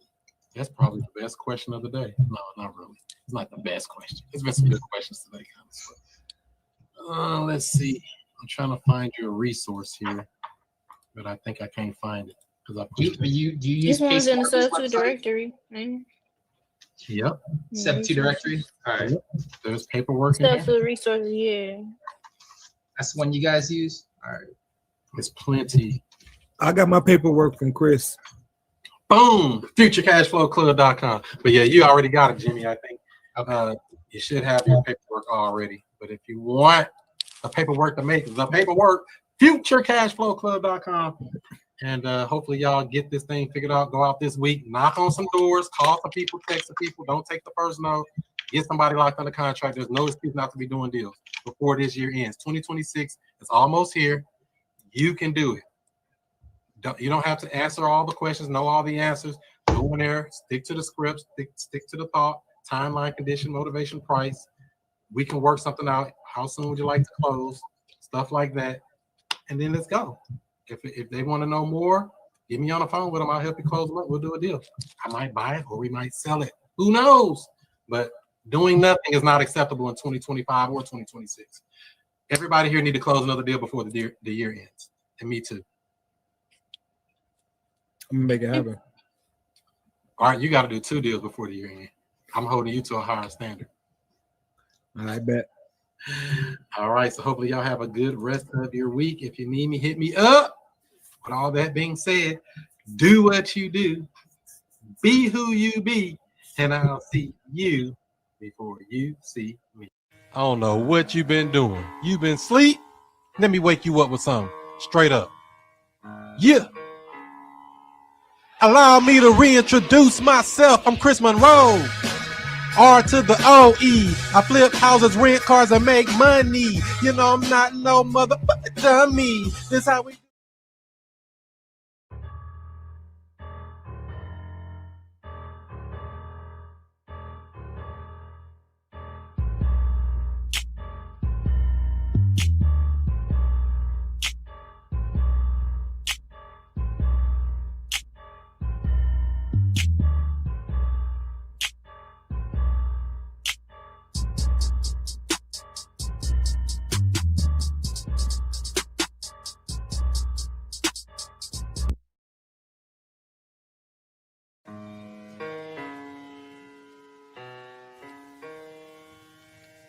That's probably the best question of the day. No, not really. It's not the best question. There's been some good questions today, honestly. Let's see. I'm trying to find you a resource here, but I think I can't find it because I pushed it. Do you use This one's in the Facebook's substitute website? directory. Yep. Substitute directory. All right. Yep. There's paperwork in Stuff there. for resources, yeah. That's the one you guys use. All right. There's plenty. I got my paperwork from Chris. Boom. FutureCashFlowClub.com. But yeah, you already got it, Jimmy. I think you should have your paperwork already. But if you want the paperwork to make the paperwork, FutureCashFlowClub.com. And hopefully y'all get this thing figured out. Go out this week, knock on some doors, call some people, text some people. Don't take the first no. Get somebody locked under contract. There's no excuse not to be doing deals before this year ends. 2026 is almost here. You can do it. You don't have to answer all the questions, know all the answers. Go in there, stick to the scripts, stick to the thought, timeline, condition, motivation, price. We can work something out. How soon would you like to close? Stuff like that. And then let's go. If they want to know more, get me on the phone with them. I'll help you close them up. We'll do a deal. I might buy it or we might sell it. Who knows? But doing nothing is not acceptable in 2025 or 2026. Everybody here need to close another deal before the year ends. And me too. I'm gonna make it happen. All right, you got to do 2 deals before the year ends. I'm holding you to a higher standard. I bet. All right, so hopefully y'all have a good rest of your week. If you need me, hit me up. With all that being said, do what you do, be who you be, and I'll see you before you see me. I don't know what you've been doing. You've been asleep? Let me wake you up with something. Straight up. Yeah. Allow me to reintroduce myself. I'm Chris Monroe. R to the O-E. I flip houses, rent cars, and make money. You know I'm not no motherfucker dummy. This how we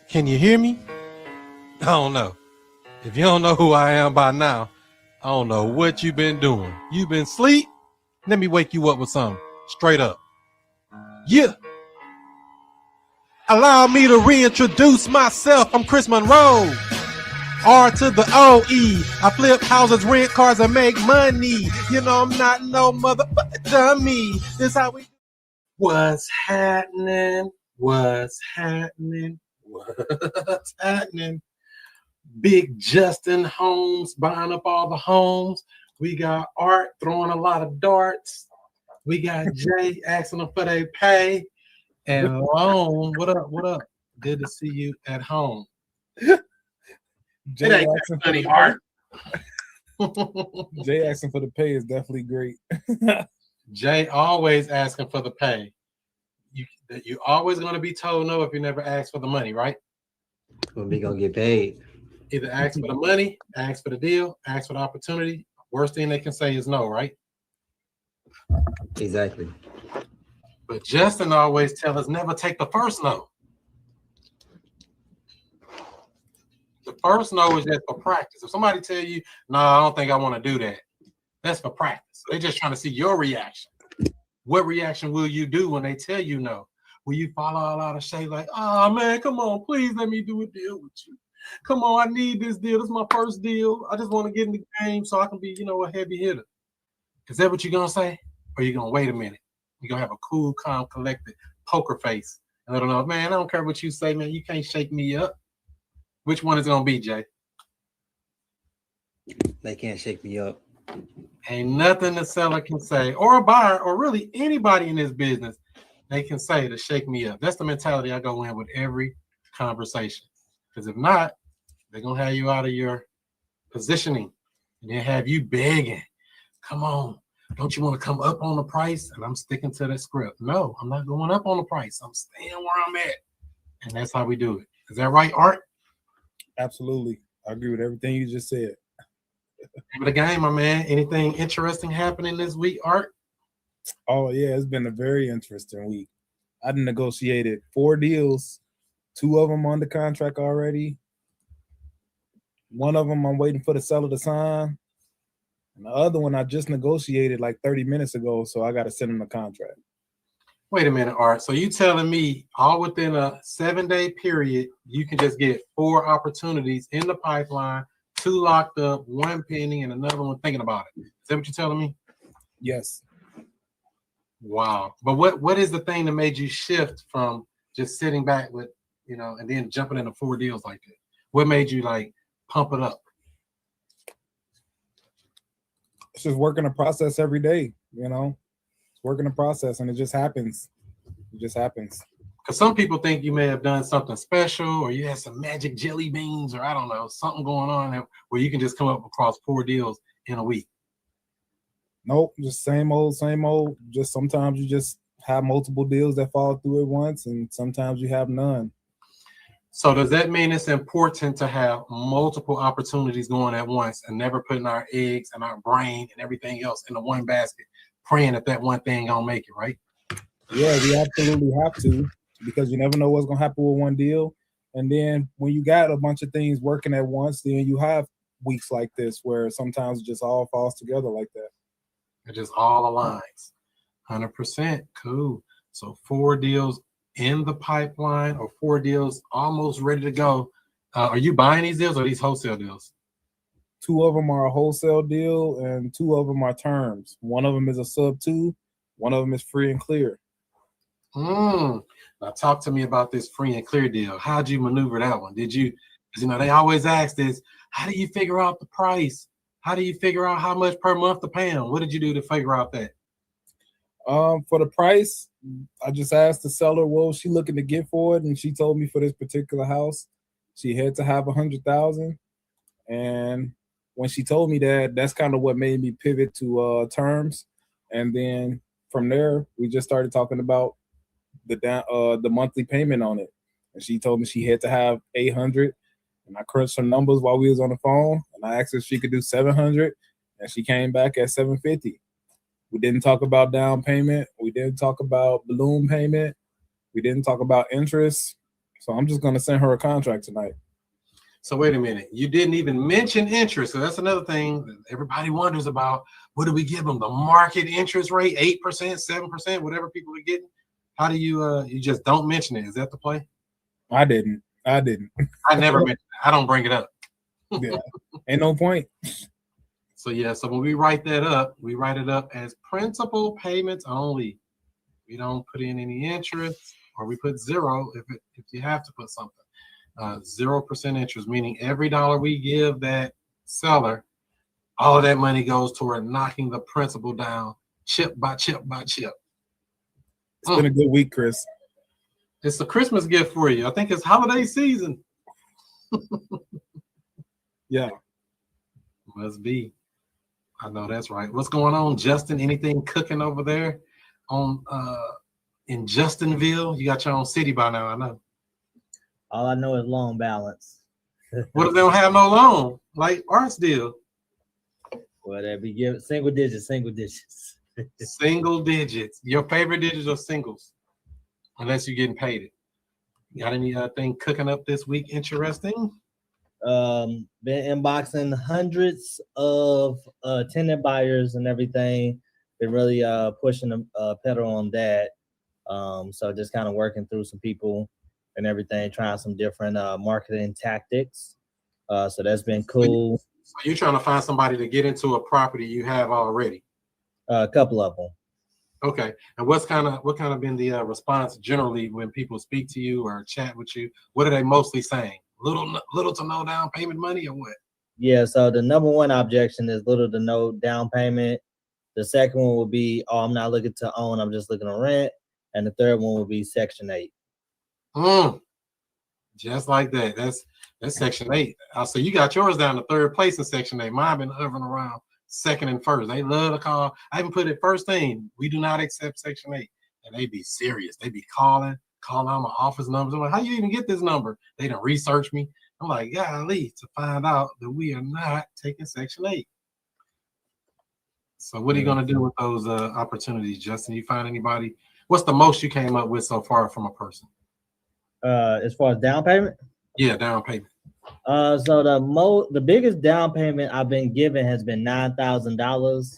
Can you hear me? I don't know. If you don't know who I am by now, I don't know what you've been doing. You been asleep? Let me wake you up with something. Straight up. Yeah. Allow me to reintroduce myself. I'm Chris Monroe. R to the O-E. I flip houses, rent cars, and make money. You know I'm not no motherfucker dummy. This how we. What's happening? What's happening? What's happening? Big Justin Homes buying up all the homes. We got Art throwing a lot of darts. We got Jay asking them for their pay. And Lone, what up? What up? Good to see you at home. Jay asking for the Art. Jay asking for the pay is definitely great. Jay always asking for the pay. You always going to be told no if you never ask for the money, right? When we gonna get paid? Either ask for the money, ask for the deal, ask for the opportunity. Worst thing they can say is no, right? Exactly. But Justin always tell us never take the first no. The first no is just for practice. If somebody tell you, no, I don't think I want to do that, that's for practice. They're just trying to see your reaction. What reaction will you do when they tell you no? Will you follow all out of shade like, oh man, come on, please let me do a deal with you. Come on, I need this deal. This is my first deal. I just want to get in the game so I can be, a heavy hitter. Is that what you're going to say? Or you going to wait a minute? You're going to have a cool, calm, collected poker face. And let them know, man, I don't care what you say, man. You can't shake me up. Which one is it going to be, Jay? They can't shake me up. Ain't nothing the seller can say, or a buyer, or really anybody in this business, they can say to shake me up. That's the mentality I go in with every conversation. Because if not, they're going to have you out of your positioning and then have you begging, come on, don't you want to come up on the price? And I'm sticking to that script. No, I'm not going up on the price. I'm staying where I'm at. And that's how we do it. Is that right, Art? Absolutely. I agree with everything you just said. Name of the game, my man. Anything interesting happening this week, Art? Oh, yeah, it's been a very interesting week. I negotiated 4 deals. 2 of them under contract already. 1 of them I'm waiting for the seller to sign. And the other one I just negotiated like 30 minutes ago, so I got to send them the contract. Wait a minute, Art. So you telling me all within a 7-day period, you can just get 4 opportunities in the pipeline, 2 locked up, 1 pending, and another one thinking about it. Is that what you're telling me? Yes. Wow. But what is the thing that made you shift from just sitting back with, and then jumping into 4 deals like that? What made you like pump it up? It's just working the process every day, It's working the process and it just happens. It just happens. Because some people think you may have done something special or you had some magic jelly beans or I don't know, something going on where you can just come up across 4 deals in a week. Nope, just same old. Just sometimes you just have multiple deals that fall through at once and sometimes you have none. So does that mean it's important to have multiple opportunities going at once and never putting our eggs and our brain and everything else in the one basket, praying that one thing gonna make it, right? Yeah, we absolutely have to, because you never know what's gonna happen with one deal. And then when you got a bunch of things working at once, then you have weeks like this where sometimes it just all falls together like that. It just all aligns. 100%. Cool. So 4 deals in the pipeline or 4 deals almost ready to go. Are you buying these deals or are these wholesale deals? 2 of them are a wholesale deal and 2 of them are terms. 1 of them is a sub 2. 1 of them is free and clear. Now talk to me about this free and clear deal. How'd you maneuver that one? Did you, they always ask this, how do you figure out the price? How do you figure out how much per month to pay them? What did you do to figure out that? For the price, I just asked the seller what was she looking to get for it, and she told me for this particular house, she had to have 100,000. And when she told me that, that's kind of what made me pivot to terms. And then from there, we just started talking about the monthly payment on it. And she told me she had to have 800. And I crunched some numbers while we was on the phone, and I asked her if she could do 700, and she came back at 750. We didn't talk about down payment. We didn't talk about balloon payment. We didn't talk about interest. So I'm just gonna send her a contract tonight. So wait a minute. You didn't even mention interest. So that's another thing that everybody wonders about. What do we give them? The market interest rate, 8%, 7%, whatever people are getting. How do you you just don't mention it? Is that the play? I didn't. I never mention it. I don't bring it up. Yeah. Ain't no point. So yeah, so when we write that up, we write it up as principal payments only. We don't put in any interest, or we put zero if you have to put something. 0% interest, meaning every dollar we give that seller, all of that money goes toward knocking the principal down chip by chip by chip. It's been a good week, Chris. It's a Christmas gift for you. I think it's holiday season. Yeah. Must be. I know that's right. What's going on, Justin? Anything cooking over there on in Justinville? You got your own city by now, I know. All I know is loan balance. What if they don't have no loan, like Arts deal? Well, they be giving single digits. Single digits. Your favorite digits are singles, unless you're getting paid it. Got anything cooking up this week interesting? Been inboxing hundreds of tenant buyers and everything. Been really pushing the pedal on that. So just kind of working through some people and everything, trying some different marketing tactics. So that's been cool. So you're trying to find somebody to get into a property you have already? A couple of them. Okay. And what kind of been the response generally when people speak to you or chat with you? What are they mostly saying? Little to no down payment money or what? Yeah. So the number one objection is little to no down payment. The second one will be, oh, I'm not looking to own, I'm just looking to rent. And the third one will be Section 8. Just like that. That's Section 8. So you got yours down to third place in Section 8. Mine been hovering around second and first. They love to call. I even put it first thing. We do not accept Section 8. And they be serious. They be calling out my office numbers. I'm like, how you even get this number? They done research me. I'm like, golly, to find out that we are not taking Section 8. So what are you going to do with those opportunities, Justin? You find anybody? What's the most you came up with so far from a person? As far as down payment? Yeah, down payment. So the biggest down payment I've been given has been $9,000.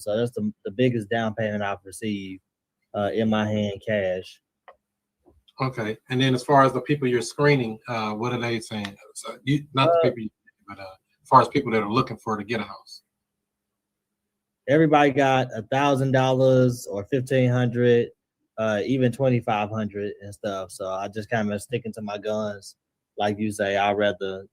So that's the biggest down payment I've received in my hand, cash. Okay, and then as far as the people you're screening, what are they saying? So not the people, but as far as people that are looking to get a house. Everybody got $1,000 or $1,500, even $2,500 and stuff. So I just kind of sticking to my guns. Like you say, I'd rather,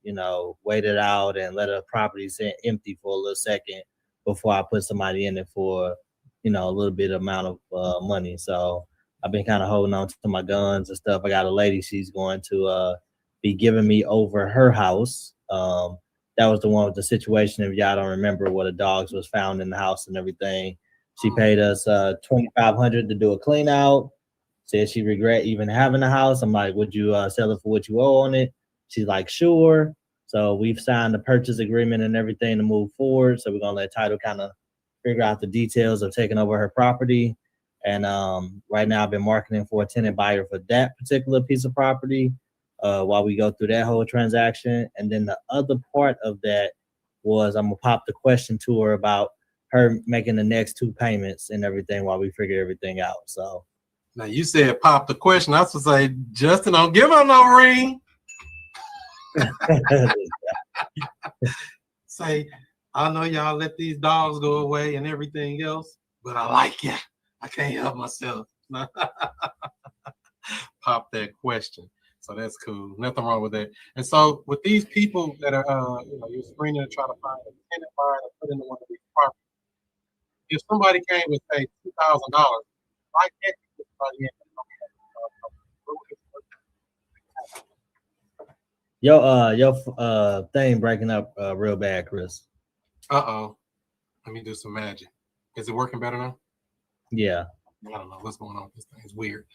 wait it out and let a property sit empty for a little second before I put somebody in it for, a little bit amount of money. So I've been kind of holding on to my guns and stuff. I got a lady, she's going to be giving me over her house. That was the one with the situation, if y'all don't remember, where the dogs was found in the house and everything. She paid us $2,500 to do a clean out. Said she regret even having the house. I'm like, would you sell it for what you owe on it? She's like, sure. So we've signed the purchase agreement and everything to move forward. So we're gonna let title kind of figure out the details of taking over her property. And right now I've been marketing for a tenant buyer for that particular piece of property while we go through that whole transaction. And then the other part of that was I'm gonna pop the question to her about her making the next 2 payments and everything while we figure everything out. So now you said pop the question. I was to say, Justin, don't give her no ring. Say, I know y'all let these dogs go away and everything else, but I like you. I can't help myself. Pop that question. So that's cool. Nothing wrong with that. And so with these people that are, you're screening to try to find a tenant buyer to put into one of these properties. If somebody came with say $2,000, why can't you put somebody in? Your thing breaking up real bad, Chris. Uh-oh. Let me do some magic. Is it working better now? Yeah. I don't know what's going on with this thing. It's weird.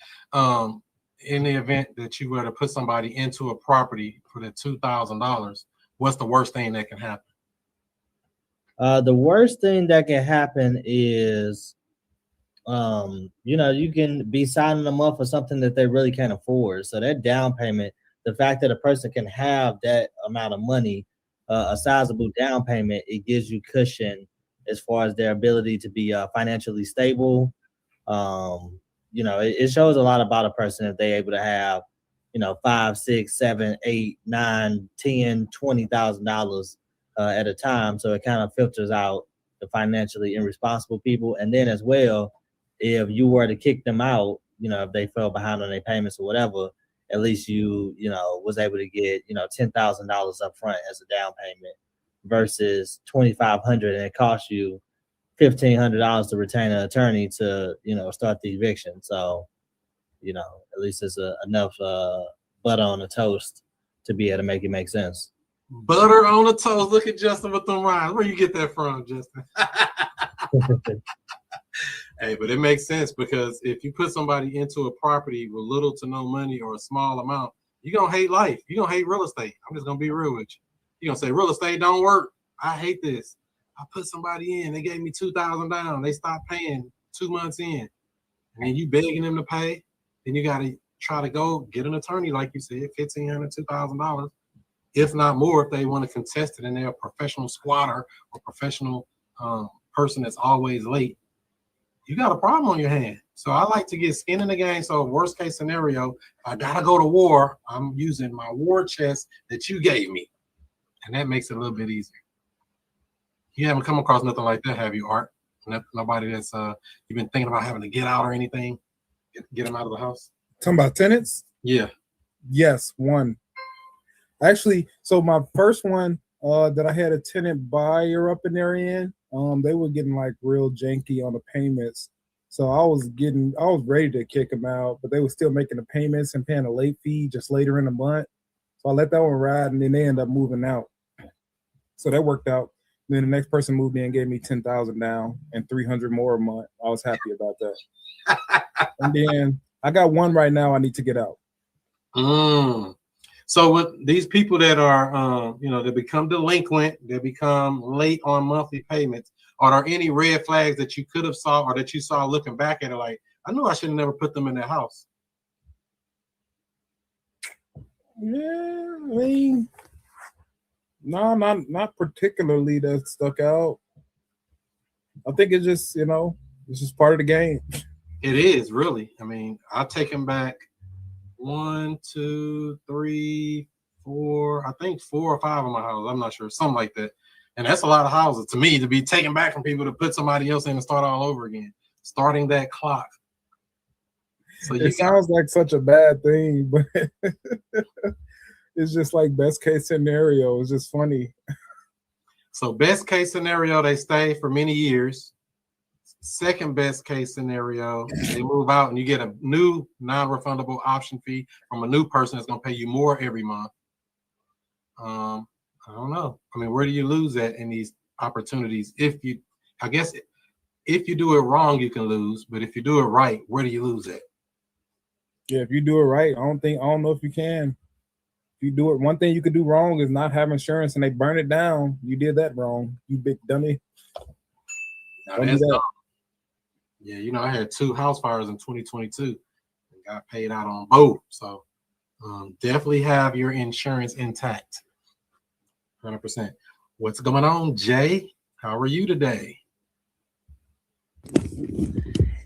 In the event that you were to put somebody into a property for the $2,000, what's the worst thing that can happen? The worst thing that can happen is you can be signing them up for something that they really can't afford. So that down payment, the fact that a person can have that amount of money, a sizable down payment, it gives you cushion as far as their ability to be financially stable. It shows a lot about a person if they're able to have, $5, 6, 7, 8, 9, 10, $20,000 at a time. So it kind of filters out the financially irresponsible people. And then as well, if you were to kick them out, if they fell behind on their payments or whatever, at least you was able to get, $10,000 up front as a down payment versus $2,500, and it costs you $1,500 to retain an attorney to, start the eviction. So, at least it's enough butter on the toast to be able to make it make sense. Butter on the toast. Look at Justin with them rhymes. Where you get that from, Justin? Hey, but it makes sense, because if you put somebody into a property with little to no money or a small amount, you're going to hate life. You're going to hate real estate. I'm just going to be real with you. You're going to say, real estate don't work. I hate this. I put somebody in. They gave me $2,000 down. They stopped paying 2 months in. And then you begging them to pay. Then you got to try to go get an attorney, like you said, $1,500, $2,000. If not more, if they want to contest it and they're a professional squatter or professional person that's always late, you got a problem on your hand. So I like to get skin in the game. So worst case scenario, if I got to go to war, I'm using my war chest that you gave me. And that makes it a little bit easier. You haven't come across nothing like that, have you, Art? Nobody that's you've been thinking about having to get out or anything? Get them out of the house? Talking about tenants? Yeah. Yes, one. Actually, so my first one that I had a tenant buyer up in there in, they were getting like real janky on the payments. So I was ready to kick them out, but they were still making the payments and paying a late fee just later in the month. So I let that one ride, and then they ended up moving out. So that worked out. Then the next person moved in and gave me $10,000 down and $300 more a month. I was happy about that. And then I got one right now I need to get out. So with these people that are, they become delinquent, they become late on monthly payments, are there any red flags that you could have saw or that you saw looking back at it like, I knew I should have never put them in that house? Yeah, I mean, no, not particularly that stuck out. I think it's just, it's just part of the game. It is, really. I mean, I'll take him back 1, 2, 3, 4. I think 4 or 5 in my house. I'm not sure, something like that. And that's a lot of houses to me to be taken back from people to put somebody else in and start all over again, starting that clock. So it sounds like such a bad thing, but it's just like best case scenario. It's just funny. So best case scenario, they stay for many years. Second best case scenario, they move out and you get a new non-refundable option fee from a new person that's going to pay you more every month. I don't know. I mean, where do you lose at in these opportunities? I guess if you do it wrong, you can lose. But if you do it right, where do you lose at? Yeah, if you do it right, I don't know if you can. If you do it, one thing you could do wrong is not have insurance and they burn it down. You did that wrong, you big dummy. Don't do that. Yeah, I had 2 house fires in 2022 and got paid out on both. So definitely have your insurance intact. 100%. What's going on, Jay? How are you today?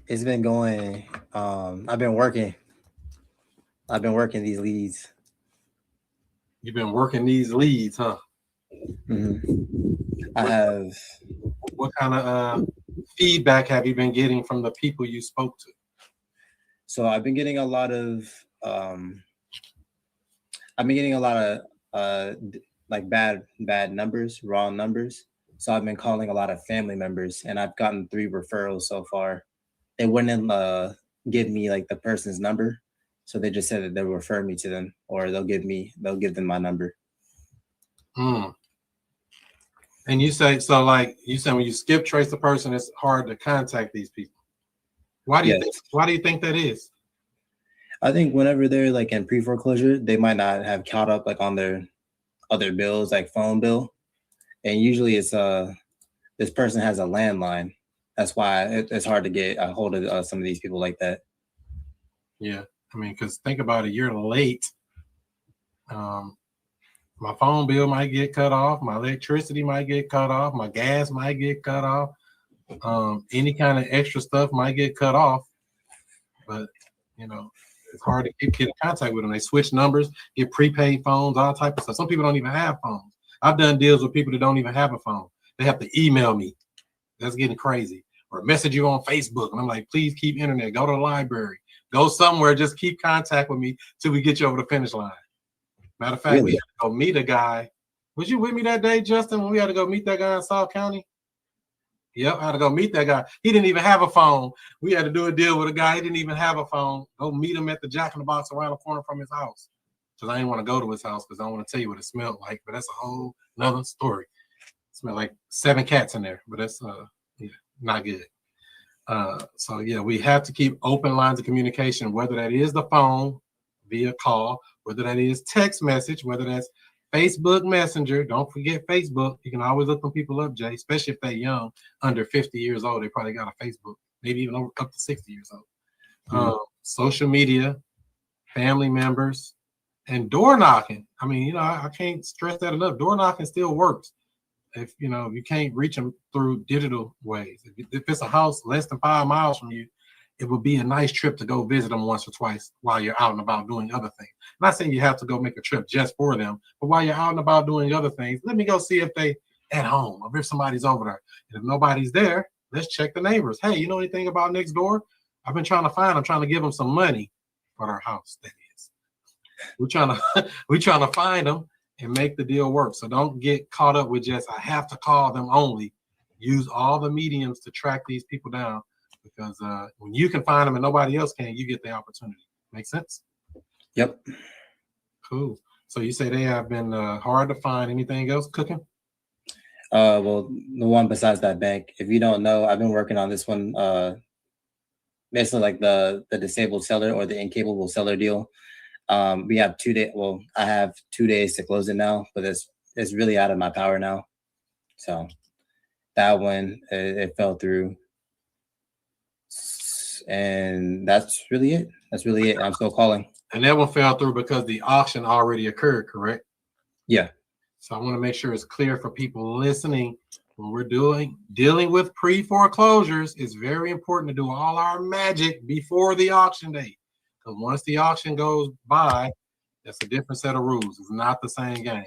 It's been going. I've been working these leads. You've been working these leads, huh? Mm-hmm. I have. What kind of feedback have you been getting from the people you spoke to? So I've been getting a lot of like bad numbers, wrong numbers. So I've been calling a lot of family members, and I've gotten 3 referrals so far. They wouldn't give me like the person's number, so they just said that they'll refer me to them, or they'll give them my number. And you say when you skip trace the person, it's hard to contact these people. Why do you think that is? I think whenever they're like in pre-foreclosure, they might not have caught up like on their other bills, like phone bill. And usually it's this person has a landline that's why it's hard to get a hold of some of these people like that. Yeah, I mean, because think about it, you're late. My phone bill might get cut off, my electricity might get cut off, my gas might get cut off, any kind of extra stuff might get cut off. But it's hard to get in contact with them. They switch numbers, get prepaid phones, all type of stuff. Some people don't even have phones. I've done deals with people that don't even have a phone. They have to email me. That's getting crazy. Or message you on Facebook. And I'm like, please keep internet. Go to the library. Go somewhere. Just keep contact with me till we get you over the finish line. Matter of fact, Really? we had to go meet a guy. Was you with me that day, Justin, when we had to go meet that guy in South County? Yep, I had to go meet that guy. He didn't even have a phone. We had to do a deal with a guy. He didn't even have a phone. Go meet him at the Jack in the Box around the corner from his house. Because I didn't want to go to his house because I don't want to tell you what it smelled like. But that's a whole nother story. It smelled like 7 cats in there. But that's not good. So yeah, we have to keep open lines of communication, whether that is the phone via call, whether that is text message, whether that's Facebook Messenger. Don't forget Facebook. You can always look them people up, Jay, especially if they're young, under 50 years old. They probably got a Facebook, maybe even up to 60 years old. Social media, family members, and door knocking. I mean, I can't stress that enough. Door knocking still works. If you can't reach them through digital ways. If it's a house less than 5 miles from you, it would be a nice trip to go visit them once or twice while you're out and about doing other things. I'm not saying you have to go make a trip just for them, but while you're out and about doing other things, let me go see if they at home or if somebody's over there. And if nobody's there, let's check the neighbors. Hey, you know anything about next door? I've been trying to find them, trying to give them some money for their house. That is, we're trying to find them and make the deal work. So don't get caught up with just I have to call them only. Use all the mediums to track these people down. Because when you can find them and nobody else can, you get the opportunity. Make sense? Yep. Cool. So you say they have been hard to find. Anything else cooking? Well, the one besides that bank. If you don't know, I've been working on this one. Basically, like the disabled seller or the incapable seller deal. We have 2 days. Well, I have 2 days to close it now, but it's really out of my power now. So that one it fell through. And that's really it. I'm still calling. And that one fell through because the auction already occurred, correct? Yeah. So I want to make sure it's clear for people listening. When we're dealing with pre-foreclosures, it's very important to do all our magic before the auction date. Because once the auction goes by, that's a different set of rules. It's not the same game.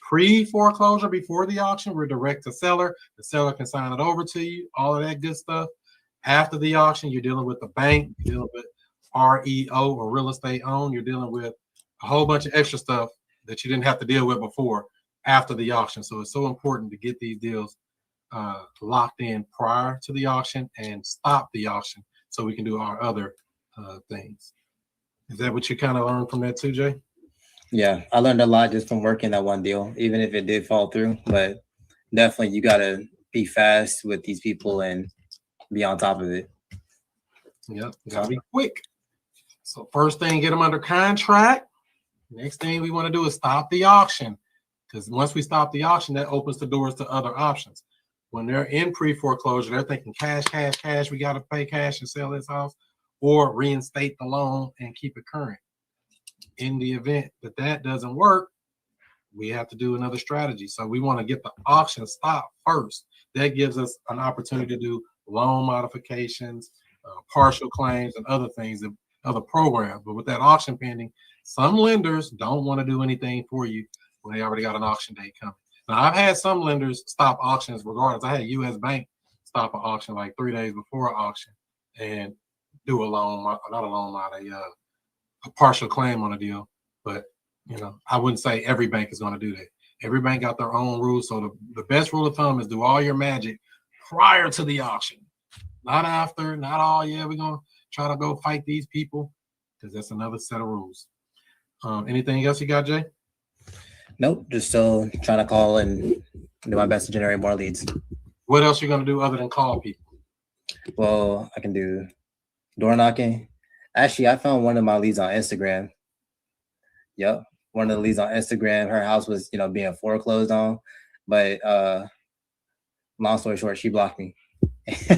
Pre-foreclosure before the auction, we're direct to seller. The seller can sign it over to you, all of that good stuff. After the auction, you're dealing with the bank, you're dealing with REO or real estate owned. You're dealing with a whole bunch of extra stuff that you didn't have to deal with before after the auction. So it's so important to get these deals locked in prior to the auction and stop the auction so we can do our other things. Is that what you kind of learned from that too, Jay? Yeah, I learned a lot just from working that one deal, even if it did fall through. But definitely, you got to be fast with these people and be on top of it. Yep, gotta be quick. So first thing, get them under contract. Next thing we want to do is stop the auction, because once we stop the auction, that opens the doors to other options. When they're in pre-foreclosure, they're thinking cash. We got to pay cash and sell this house, or reinstate the loan and keep it current. In the event that that doesn't work, we have to do another strategy. So we want to get the auction stopped first. That gives us an opportunity to do loan modifications, partial claims, and other things, other programs. But with that auction pending, some lenders don't want to do anything for you when they already got an auction date coming. Now, I've had some lenders stop auctions regardless. I had U.S. Bank stop an auction like 3 days before an auction and do a partial claim on a deal. But I wouldn't say every bank is going to do that. Every bank got their own rules. So the best rule of thumb is do all your magic prior to the auction, not after, not all. Yeah, we're going to try to go fight these people, because that's another set of rules. Anything else you got, Jay? Nope, just still trying to call and do my best to generate more leads. What else are you going to do other than call people? Well, I can do door knocking. Actually, I found one of my leads on Instagram. Yep, one of the leads on Instagram. Her house was, being foreclosed on, but long story short, she blocked me. Wait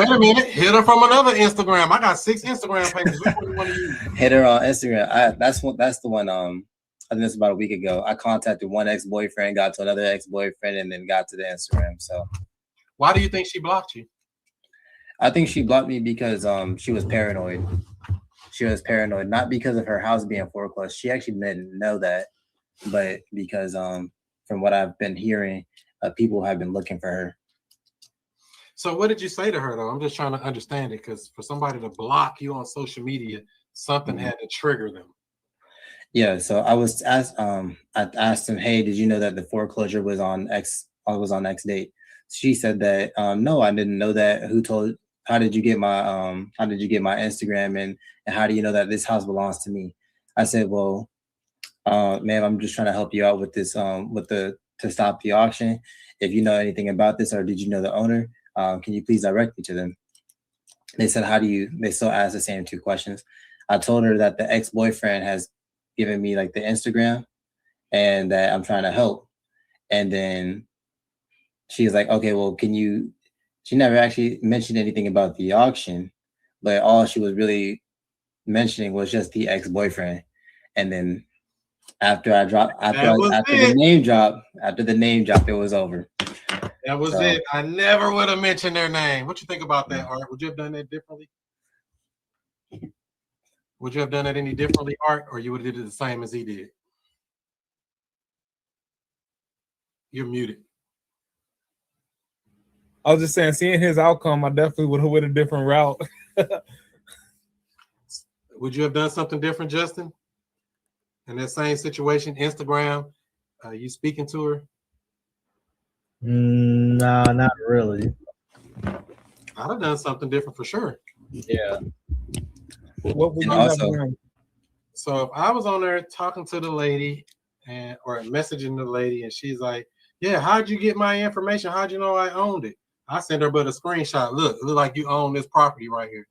a minute. Hit her from another Instagram. I got 6 Instagram pages. Which one you want to use? Hit her on Instagram. That's the one. I think it's about a week ago. I contacted one ex-boyfriend, got to another ex-boyfriend, and then got to the Instagram. So, why do you think she blocked you? I think she blocked me because she was paranoid. She was paranoid, not because of her house being foreclosed. She actually didn't know that, but because from what I've been hearing, people have been looking for her. So what did you say to her though? I'm just trying to understand it, because for somebody to block you on social media, something had to trigger them. Yeah, so I asked him, hey, did you know that the foreclosure was on X date? She said that no, I didn't know that. How did you get my Instagram, and how do you know that this house belongs to me? I said, well, ma'am, I'm just trying to help you out with this to stop the auction. If you know anything about this, or did you know the owner, can you please direct me to them? They said, they still asked the same 2 questions. I told her that the ex-boyfriend has given me like the Instagram and that I'm trying to help. And then she's like, okay, well, she never actually mentioned anything about the auction, but all she was really mentioning was just the ex-boyfriend. And then after the name drop, it was over. That was it. I never would have mentioned their name. What you think about that, Art? Would you have done that differently? Would you have done it any differently, Art, or you would have did it the same as he did? You're muted. I was just saying, seeing his outcome, I definitely would have went a different route. Would you have done something different, Justin? In that same situation, Instagram, you speaking to her? No, not really. I'd have done something different for sure. Yeah. What would you have done? So if I was on there talking to the lady or messaging the lady, and she's like, yeah, how'd you get my information? How'd you know I owned it? I sent her but a screenshot. Look, it look like you own this property right here.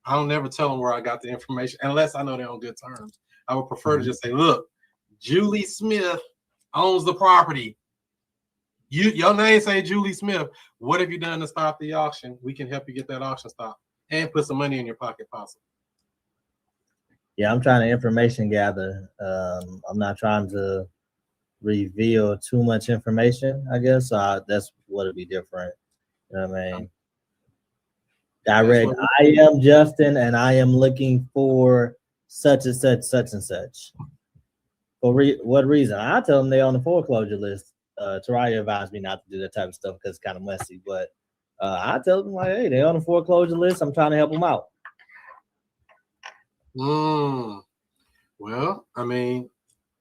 I don't never tell them where I got the information unless I know they're on good terms. I would prefer to just say, look, Julie Smith owns the property. Your name say Julie Smith. What have you done to stop the auction? We can help you get that auction stopped and put some money in your pocket, possible. Yeah, I'm trying to information gather. I'm not trying to reveal too much information, I guess. That's what'll be different. You know what I mean? Direct, I am Justin, and I am looking for such and such, such and such. For what reason? I tell them they're on the foreclosure list. Taraya advised me not to do that type of stuff because it's kind of messy, but I tell them, like, hey, they're on the foreclosure list. I'm trying to help them out. Well, I mean,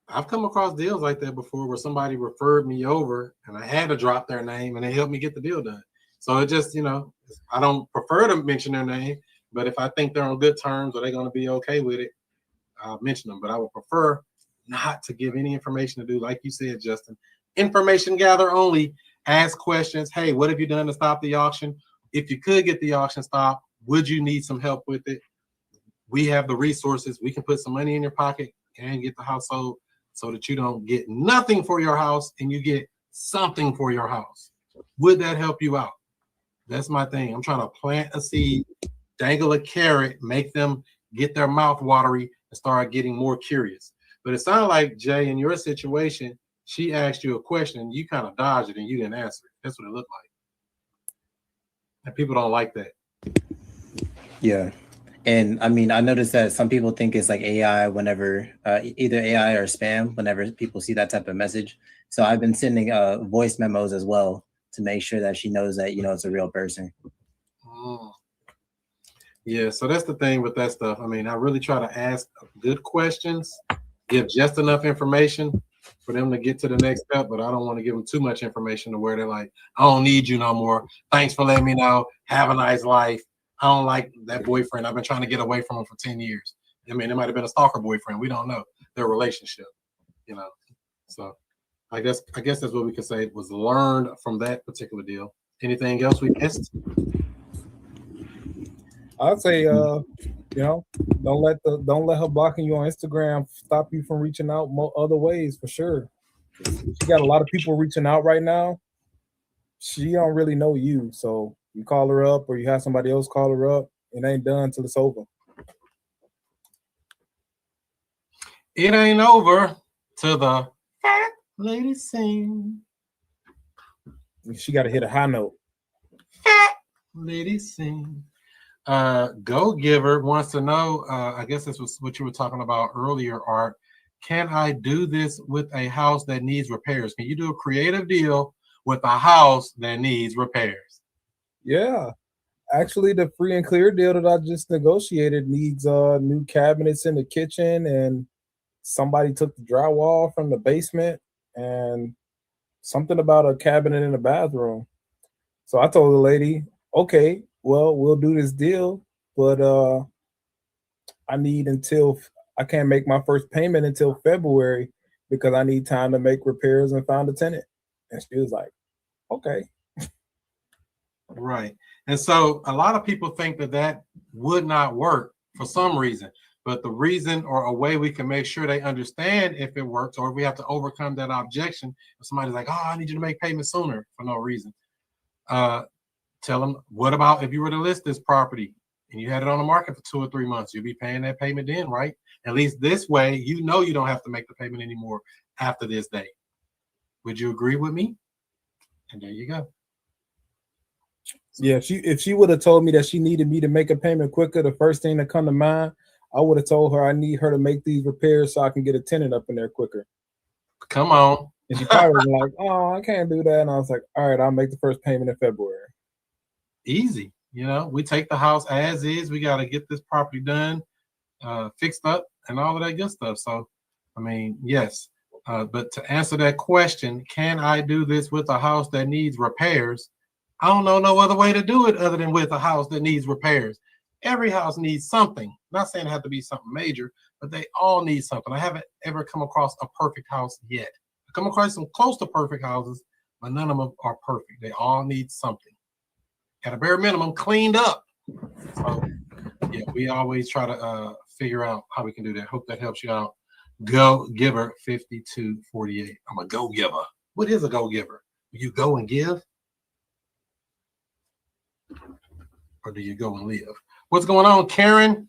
I've come across deals like that before where somebody referred me over and I had to drop their name and they helped me get the deal done. So it just, I don't prefer to mention their name, but if I think they're on good terms or they're going to be okay with it, I'll mention them. But I would prefer not to give any information to do, like you said, Justin. Information gather only. Ask questions. Hey, what have you done to stop the auction? If you could get the auction stopped, would you need some help with it? We have the resources. We can put some money in your pocket and get the house sold so that you don't get nothing for your house and you get something for your house. Would that help you out? That's my thing. I'm trying to plant a seed, dangle a carrot, make them get their mouth watery and start getting more curious. But it sounded like, Jay, in your situation, she asked you a question and you kind of dodged it and you didn't answer it. That's what it looked like. And people don't like that. Yeah. And I mean, I noticed that some people think it's like AI whenever either AI or spam whenever people see that type of message. So I've been sending voice memos as well to make sure that she knows that, it's a real person. Yeah, so that's the thing with that stuff. I mean, I really try to ask good questions, give just enough information for them to get to the next step, but I don't want to give them too much information to where they're like, I don't need you no more. Thanks for letting me know. Have a nice life. I don't like that boyfriend. I've been trying to get away from him for 10 years. I mean, it might have been a stalker boyfriend. We don't know their relationship, So I guess that's what we could say was learned from that particular deal. Anything else we missed? I'd say, don't let her blocking you on Instagram stop you from reaching out other ways for sure. She got a lot of people reaching out right now. she don't really know you. So you call her up or you have somebody else call her up. It ain't done till it's over. It ain't over till the fat lady sing. She got to hit a high note. Fat lady sing. Go Giver wants to know, I guess this was what you were talking about earlier, Art. Can I do this with a house that needs repairs? Can you do a creative deal with a house that needs repairs? Yeah. Actually, the free and clear deal that I just negotiated needs new cabinets in the kitchen, and somebody took the drywall from the basement and something about a cabinet in the bathroom. So I told the lady, okay, well, we'll do this deal, but I need until I can't make my first payment until February because I need time to make repairs and find a tenant. And she was like, okay. Right. And so a lot of people think that that would not work for some reason. But the reason or a way we can make sure they understand if it works, or if we have to overcome that objection, if somebody's like, oh, I need you to make payments sooner for no reason. Tell them, what about if you were to list this property and you had it on the market for 2 or 3 months? You'll be paying that payment then, right? At least this way, you know you don't have to make the payment anymore after this date. Would you agree with me? And there you go. Yeah, if she would have told me that she needed me to make a payment quicker, the first thing that come to mind, I would have told her I need her to make these repairs so I can get a tenant up in there quicker. Come on. And she probably was like, oh, I can't do that. And I was like, all right, I'll make the first payment in February. Easy. You know, we take the house as is. We got to get this property done, fixed up, and all of that good stuff. So, I mean, yes. But to answer that question, can I do this with a house that needs repairs? I don't know no other way to do it other than with a house that needs repairs. Every house needs something. I'm not saying it has to be something major, but they all need something. I haven't ever come across a perfect house yet. I come across some close to perfect houses, but none of them are perfect. They all need something. At a bare minimum, cleaned up. So, yeah, we always try to figure out how we can do that. Hope that helps you out. Go Giver 5248. I'm a go giver. What is a go giver? You go and give? Or do you go and live? What's going on, Karen?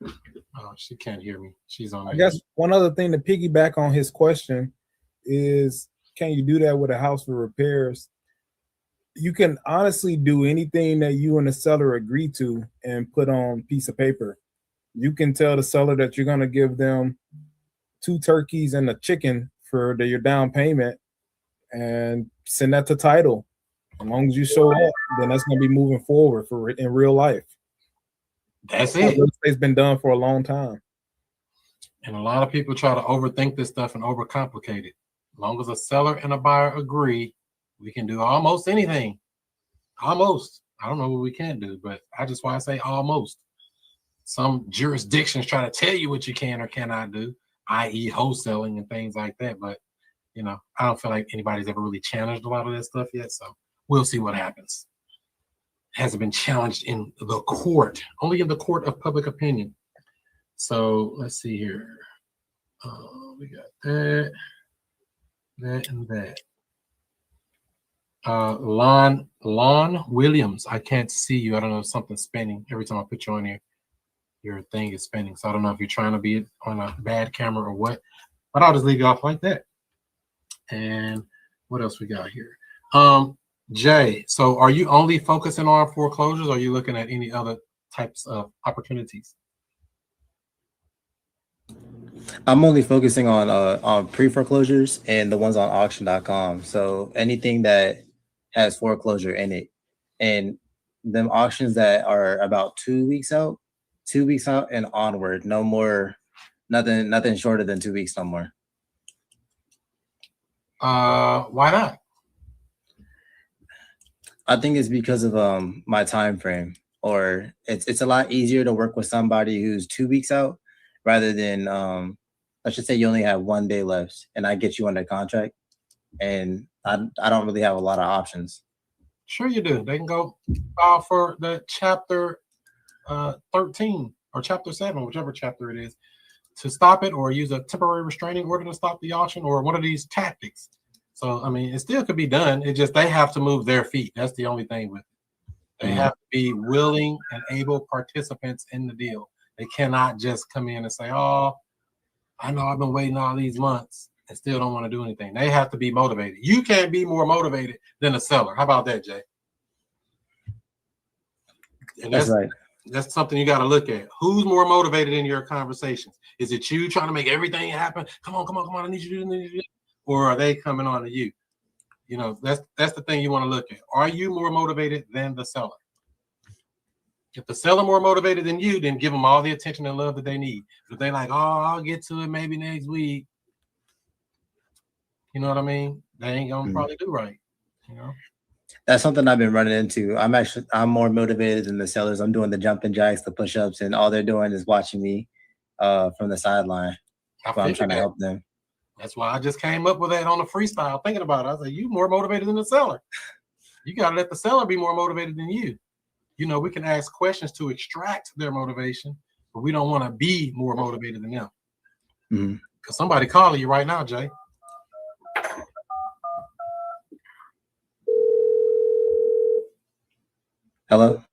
Oh, she can't hear me. She's on. I guess one other thing to piggyback on his question is, can you do that with a house for repairs? You can honestly do anything that you and the seller agree to and put on a piece of paper. You can tell the seller that you're going to give them 2 turkeys and a chicken for your down payment and send that to title. As long as you show up, then that's going to be moving forward in real life. That's it. It's been done for a long time. And a lot of people try to overthink this stuff and overcomplicate it. As long as a seller and a buyer agree, we can do almost anything. Almost. I don't know what we can't do, but I just want to say almost. Some jurisdictions try to tell you what you can or cannot do, i.e. wholesaling and things like that. But, you know, I don't feel like anybody's ever really challenged a lot of that stuff yet. So we'll see what happens. It hasn't been challenged in the court, only in the court of public opinion. So let's see here. We got that, and that. Lon Williams, I can't see you. I don't know if something's spinning. Every time I put you on here, your thing is spinning. So I don't know if you're trying to be on a bad camera or what, but I'll just leave you off like that. And what else we got here? Jay, so are you only focusing on foreclosures, or are you looking at any other types of opportunities? I'm only focusing on pre-foreclosures and the ones on auction.com. So anything that has foreclosure in it, and them auctions that are about 2 weeks out and onward. No more, nothing shorter than 2 weeks, no more. Why not? I think it's because of my time frame, or it's a lot easier to work with somebody who's 2 weeks out rather than let's just say you only have 1 day left and I get you under contract, and I don't really have a lot of options. Sure you do. They can go file for the chapter 13 or chapter 7, whichever chapter it is, to stop it, or use a temporary restraining order to stop the auction, or one of these tactics. So, I mean, it still could be done. It just, they have to move their feet. That's the only thing with it. They have to be willing and able participants in the deal. They cannot just come in and say, oh, I know I've been waiting all these months and still don't want to do anything. They have to be motivated. You can't be more motivated than the seller. How about that, Jay? And That's right. That's something you got to look at. Who's more motivated in your conversations? Is it you trying to make everything happen? Come on, I need you to do this. Or are they coming on to you? You know, that's the thing you want to look at. Are you more motivated than the seller? If the seller more motivated than you, then give them all the attention and love that they need. If they like, oh, I'll get to it maybe next week. You know what I mean? They ain't gonna probably do right. You know? That's something I've been running into. I'm more motivated than the sellers. I'm doing the jumping jacks, the push-ups, and all they're doing is watching me from the sideline. So I'm trying to help them. That's why I just came up with that on the freestyle, thinking about it. I was like, you more motivated than the seller. You gotta let the seller be more motivated than you. You know, we can ask questions to extract their motivation, but we don't want to be more motivated than them. Because somebody calling you right now, Jay. Hello?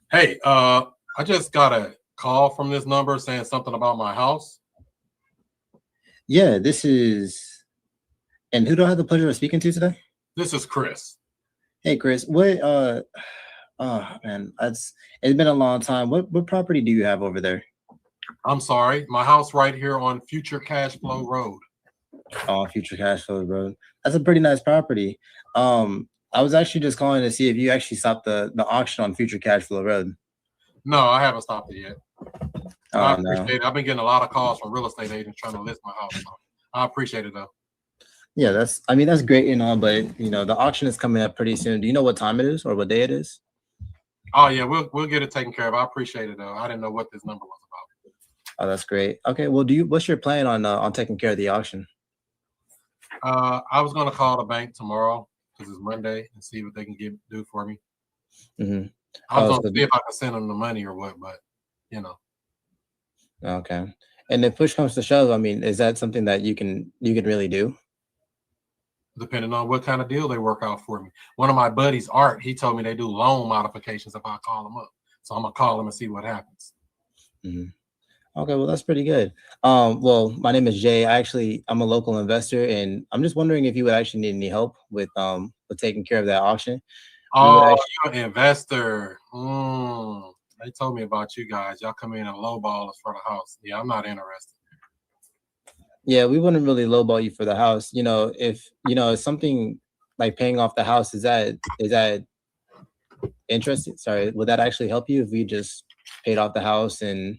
Hey, I just got a call from this number saying something about my house. Yeah, this is... And who do I have the pleasure of speaking to today? This is Chris. Hey, Chris. What, oh, man, it's been a long time. What property do you have over there? I'm sorry. My house right here on Future Cash Flow Road. Oh, Future Cash Flow Road. That's a pretty nice property. I was actually just calling to see if you actually stopped the auction on Future Cash Flow Road. No, I haven't stopped it yet. Oh, I appreciate it. I've been getting a lot of calls from real estate agents trying to list my house. So I appreciate it though. Yeah, that's great and all, but you know, the auction is coming up pretty soon. Do you know what time it is or what day it is? Oh yeah, we'll get it taken care of. I appreciate it though. I didn't know what this number was about. Oh, that's great. Okay, well, what's your plan on taking care of the auction? I was gonna call the bank tomorrow because it's Monday and see what they can do for me. I was gonna see if I could send them the money or what, but you know. Okay. And if push comes to shove, I mean, is that something that you can really do? Depending on what kind of deal they work out for me. One of my buddies, Art, he told me they do loan modifications if I call them up. So I'm gonna call them and see what happens. Okay, well, that's pretty good. Well, my name is Jay. I'm a local investor, and I'm just wondering if you would actually need any help with taking care of that auction. Oh, you're an investor. They told me about you guys. Y'all come in and lowball us for the house. Yeah, I'm not interested. Yeah, we wouldn't really lowball you for the house. You know, if something like paying off the house, is that interesting? Sorry, would that actually help you if we just paid off the house and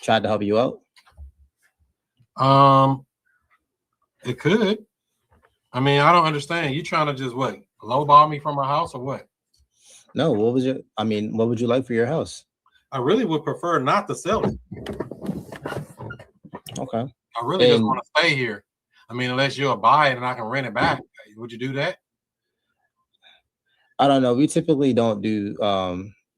tried to help you out? It could. I mean, I don't understand. You trying to just what, lowball me from my house or what? No, what would you like for your house? I really would prefer not to sell it. Okay. I really just want to stay here. I mean, unless you'll buy it and I can rent it back. Would you do that? I don't know. We typically don't do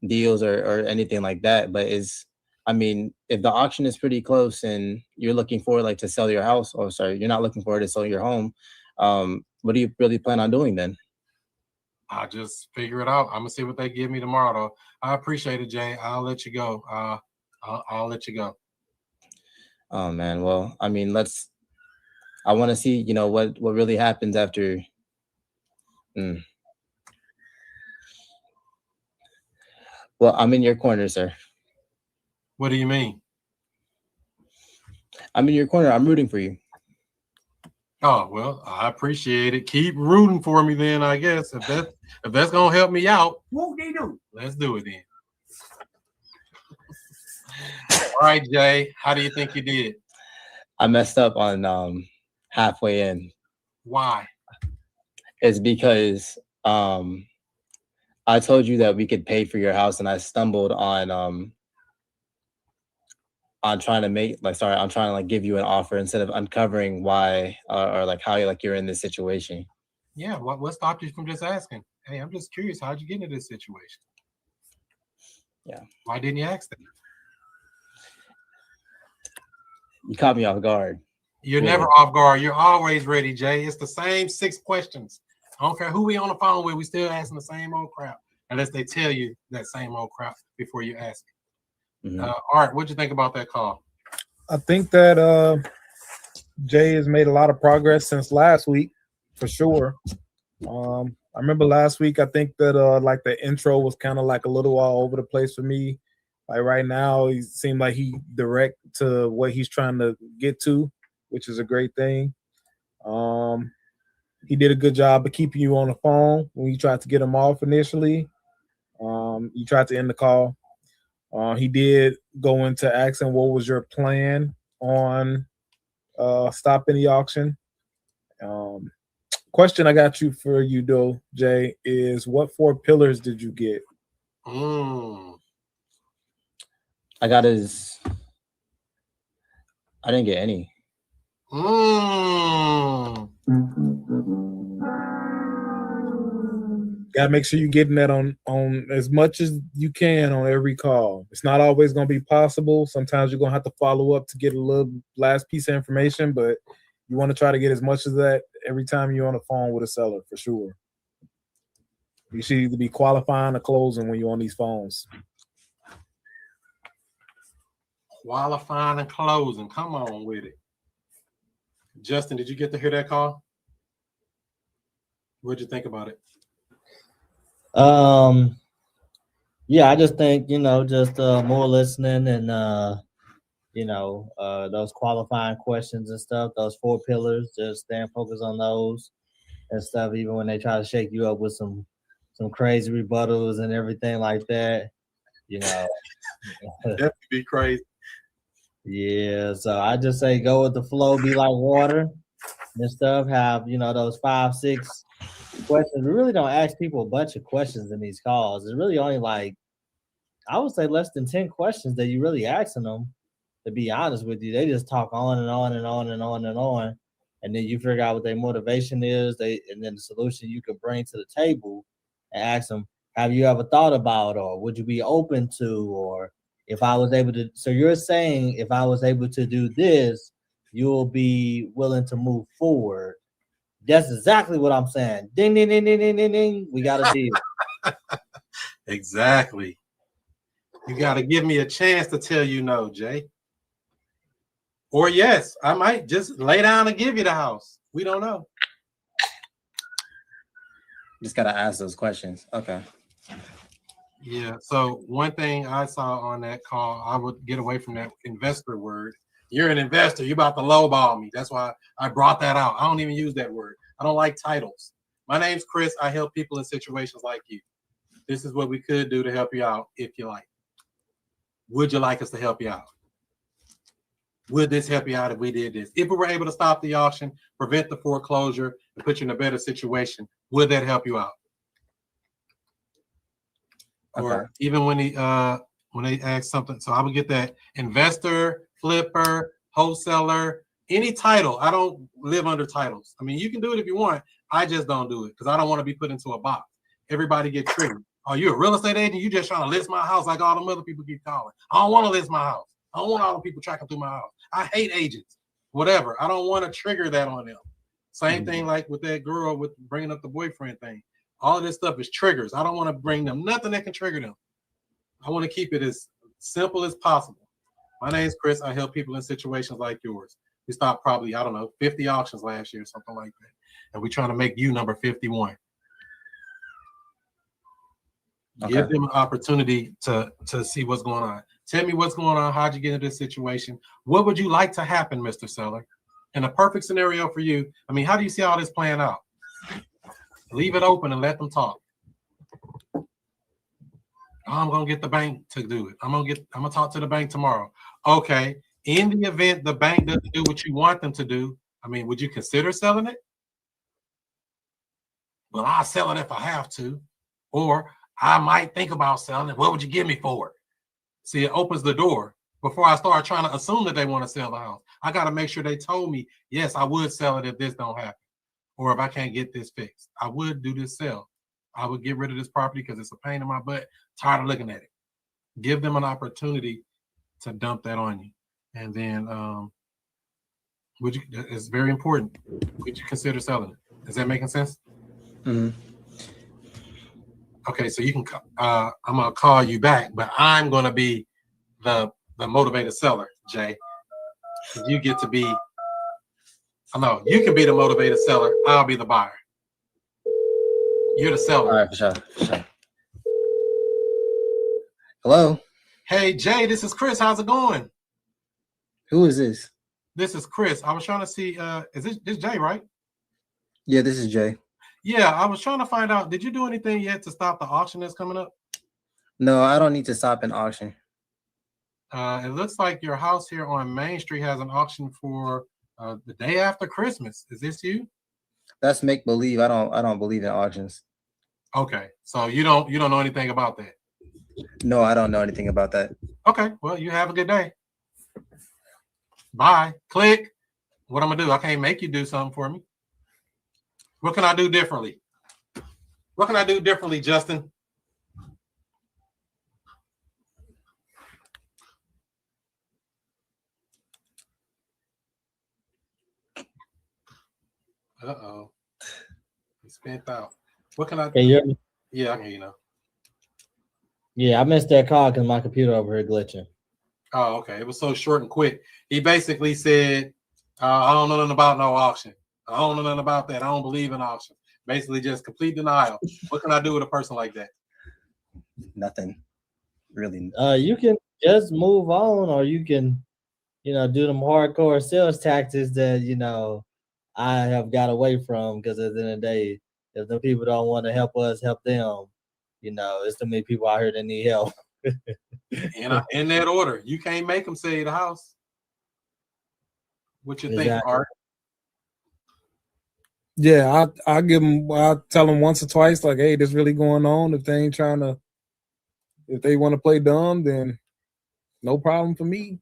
deals or anything like that. But if the auction is pretty close and you're looking for to sell your house, or sorry, you're not looking forward to sell your home, what do you really plan on doing then? I'll just figure it out. I'm gonna see what they give me tomorrow, though. I appreciate it, Jay. I'll let you go. I'll let you go. Oh man, well, I mean, I want to see, what really happens after. Well, I'm in your corner, sir. What do you mean? I'm in your corner. I'm rooting for you. Oh, well, I appreciate it. Keep rooting for me then, I guess. If that's gonna help me out, let's do it then. All right, Jay, how do you think you did? I messed up on halfway in. Why? It's because I told you that we could pay for your house, and I stumbled on trying to give you an offer instead of uncovering why or how you're in this situation. Yeah, what stopped you from just asking? Hey, I'm just curious, how'd you get into this situation? Yeah. Why didn't you ask that? You caught me off guard. You're Yeah. never off guard. You're always ready, Jay. It's the same 6 questions. I don't care who we on the phone with. We still asking the same old crap, unless they tell you that same old crap before you ask it. Art, what'd you think about that call? I think that Jay has made a lot of progress since last week, for sure. I remember last week, I think that like the intro was kind of like a little all over the place for me. Like right now, he seemed like he direct to what he's trying to get to, which is a great thing. He did a good job of keeping you on the phone when you tried to get him off initially. You tried to end the call. He did go into asking what was your plan on stopping the auction. Question I got for you though, Jay, is what 4 pillars did you get? I got his. I didn't get any. Gotta make sure you're getting that on as much as you can on every call. It's not always gonna be possible. Sometimes you're gonna have to follow up to get a little last piece of information, but you want to try to get as much of that every time you're on the phone with a seller for sure. You should either be qualifying or closing when you're on these phones. Qualifying and closing. Come on with it. Justin, did you get to hear that call? What'd you think about it? Yeah, I just think, just more listening and those qualifying questions and stuff, those 4 pillars, just staying focused on those and stuff, even when they try to shake you up with some crazy rebuttals and everything like that, That'd be crazy. Yeah, so I just say go with the flow, be like water and stuff. Have those 5, 6 questions. We really don't ask people a bunch of questions in these calls. It's really only like, I would say, less than 10 questions that you really asking them. To be honest with you, they just talk on and on and on and on and on, and then you figure out what their motivation is. And then the solution you can bring to the table, and ask them, have you ever thought about, or would you be open to, or if I was able to. So you're saying if I was able to do this, you'll be willing to move forward. That's exactly what I'm saying. Ding, ding, ding, ding, ding, ding, ding. We got a deal. Exactly. You got to give me a chance to tell you no, Jay. Or yes, I might just lay down and give you the house. We don't know. Just got to ask those questions. Okay. Yeah. So one thing I saw on that call, I would get away from that investor word. You're an investor. You're about to lowball me. That's why I brought that out. I don't even use that word. I don't like titles. My name's Chris. I help people in situations like you. This is what we could do to help you out if you like. Would you like us to help you out? Would this help you out if we did this? If we were able to stop the auction, prevent the foreclosure, and put you in a better situation, would that help you out? Okay. Or even when they ask something, so I would get that investor, flipper, wholesaler, any title. I don't live under titles. I mean, you can do it if you want. I just don't do it because I don't want to be put into a box. Everybody gets triggered. Oh, you're a real estate agent? You just trying to list my house like all them other people keep calling. I don't want to list my house. I don't want all the people tracking through my house. I hate agents. Whatever. I don't want to trigger that on them. Same thing like with that girl with bringing up the boyfriend thing. All of this stuff is triggers. I don't want to bring them nothing that can trigger them. I want to keep it as simple as possible. My name is Chris. I help people in situations like yours. We stopped probably, 50 auctions last year, something like that. And we're trying to make you number 51. Okay. Give them an opportunity to see what's going on. Tell me what's going on. How'd you get into this situation? What would you like to happen, Mr. Seller? In a perfect scenario for you, how do you see all this playing out? Leave it open and let them talk. I'm gonna get the bank to do it. I'm gonna talk to the bank tomorrow. Okay. In the event the bank doesn't do what you want them to do, would you consider selling it? Well, I'll sell it if I have to. Or I might think about selling it. What would you give me for it? See, it opens the door before I start trying to assume that they want to sell the house. I got to make sure they told me, yes, I would sell it if this don't happen. Or if I can't get this fixed. I would do this sell. I would get rid of this property because it's a pain in my butt. Tired of looking at it. Give them an opportunity to dump that on you. And then Would you? It's very important. Would you consider selling it? Is that making sense? Mm-hmm. Okay, so you can. I'm gonna call you back, but I'm gonna be the motivated seller, Jay. You get to be. I know you can be the motivated seller. I'll be the buyer. You're the seller. All right, for sure. Hello. Hey Jay, this is Chris. How's it going? Who is this? This is Chris. I was trying to see. Is this Jay, right? Yeah, this is Jay. Yeah, I was trying to find out. Did you do anything yet to stop the auction that's coming up? No, I don't need to stop an auction. It looks like your house here on Main Street has an auction for the day after Christmas. Is this you? That's make believe. I don't believe in auctions. Okay, so you don't know anything about that. No, I don't know anything about that. Okay, well, you have a good day. Bye. Click. What I'm gonna do? I can't make you do something for me. What can I do differently? What can I do differently, Justin? Uh-oh. He spent out. What can I Can you hear me? Yeah, I can hear you now. Yeah, I missed that call because my computer over here glitching. Oh, okay. It was so short and quick. He basically said, I don't know nothing about no auction. I don't know nothing about that. I don't believe in auction. Basically just complete denial. What can I do with a person like that? Nothing. Really. You can just move on, or you can, do them hardcore sales tactics that, I have got away from, because at the end of the day, if the people don't want to help us, help them, it's too many people out here that need help. In that order. You can't make them sell you the house. What you think, Exactly. Art? Yeah, I give them. I tell them once or twice, like, hey, this really going on. If they ain't trying to, if they want to play dumb, then no problem for me.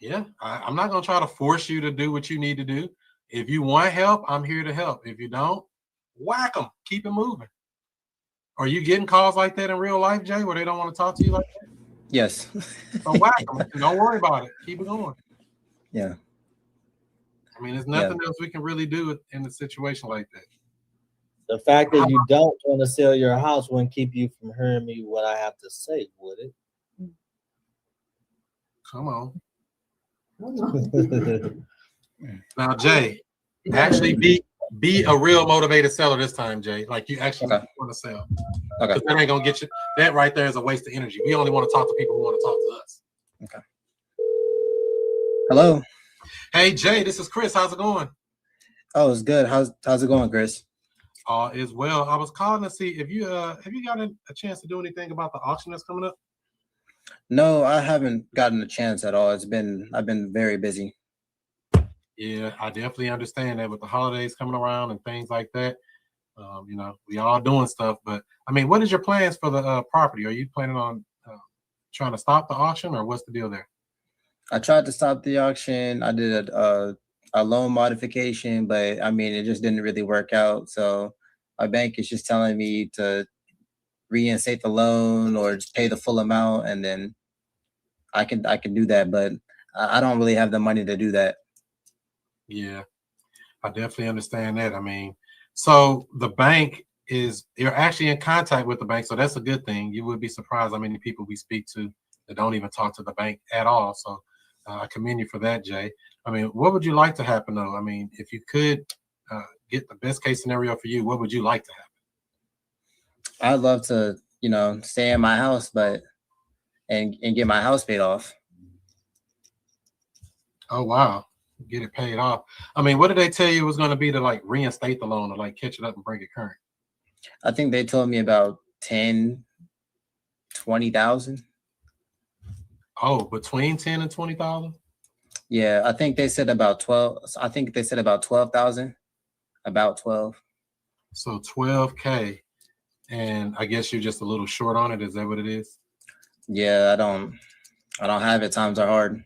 Yeah, I'm not gonna try to force you to do what you need to do. If you want help, I'm here to help. If you don't, whack them. Keep it moving. Are you getting calls like that in real life, Jay, where they don't want to talk to you like that? Yes. So whack them. Don't worry about it. Keep it going. Yeah. I mean, there's nothing else we can really do in a situation like that. The fact that you don't want to sell your house wouldn't keep you from hearing me what I have to say, would it? Come on. Now, Jay, actually be a real motivated seller this time, Jay. Like you actually want to sell. Okay. Because that ain't gonna get you. That right there is a waste of energy. We only want to talk to people who want to talk to us. Okay. Hello. Hey Jay, this is Chris. How's it going? Oh, it's good. How's it going, Chris? Is well. I was calling to see if you have you gotten a chance to do anything about the auction that's coming up? No, I haven't gotten a chance at all. I've been very busy. Yeah, I definitely understand that with the holidays coming around and things like that. We all doing stuff, but I mean, what is your plans for the property? Are you planning on trying to stop the auction, or what's the deal there? I tried to stop the auction. I did a loan modification, but I mean, it just didn't really work out. So my bank is just telling me to reinstate the loan or just pay the full amount, and then I can do that. But I don't really have the money to do that. Yeah, I definitely understand that. I mean, so the bank you're actually in contact with the bank, so that's a good thing. You would be surprised how many people we speak to that don't even talk to the bank at all. So I commend you for that, Jay. I mean, what would you like to happen though? I mean, if you could get the best case scenario for you, what would you like to happen? I'd love to, stay in my house, and get my house paid off. Oh wow. Get it paid off. I mean, what did they tell you it was going to be to like reinstate the loan or like catch it up and bring it current? I think they told me about 10, 20,000. Oh, between 10 and 20,000? Yeah, I think they said about 12. I think they said about 12,000. About 12. So 12K. And I guess you're just a little short on it. Is that what it is? Yeah, I don't have it. Times are hard.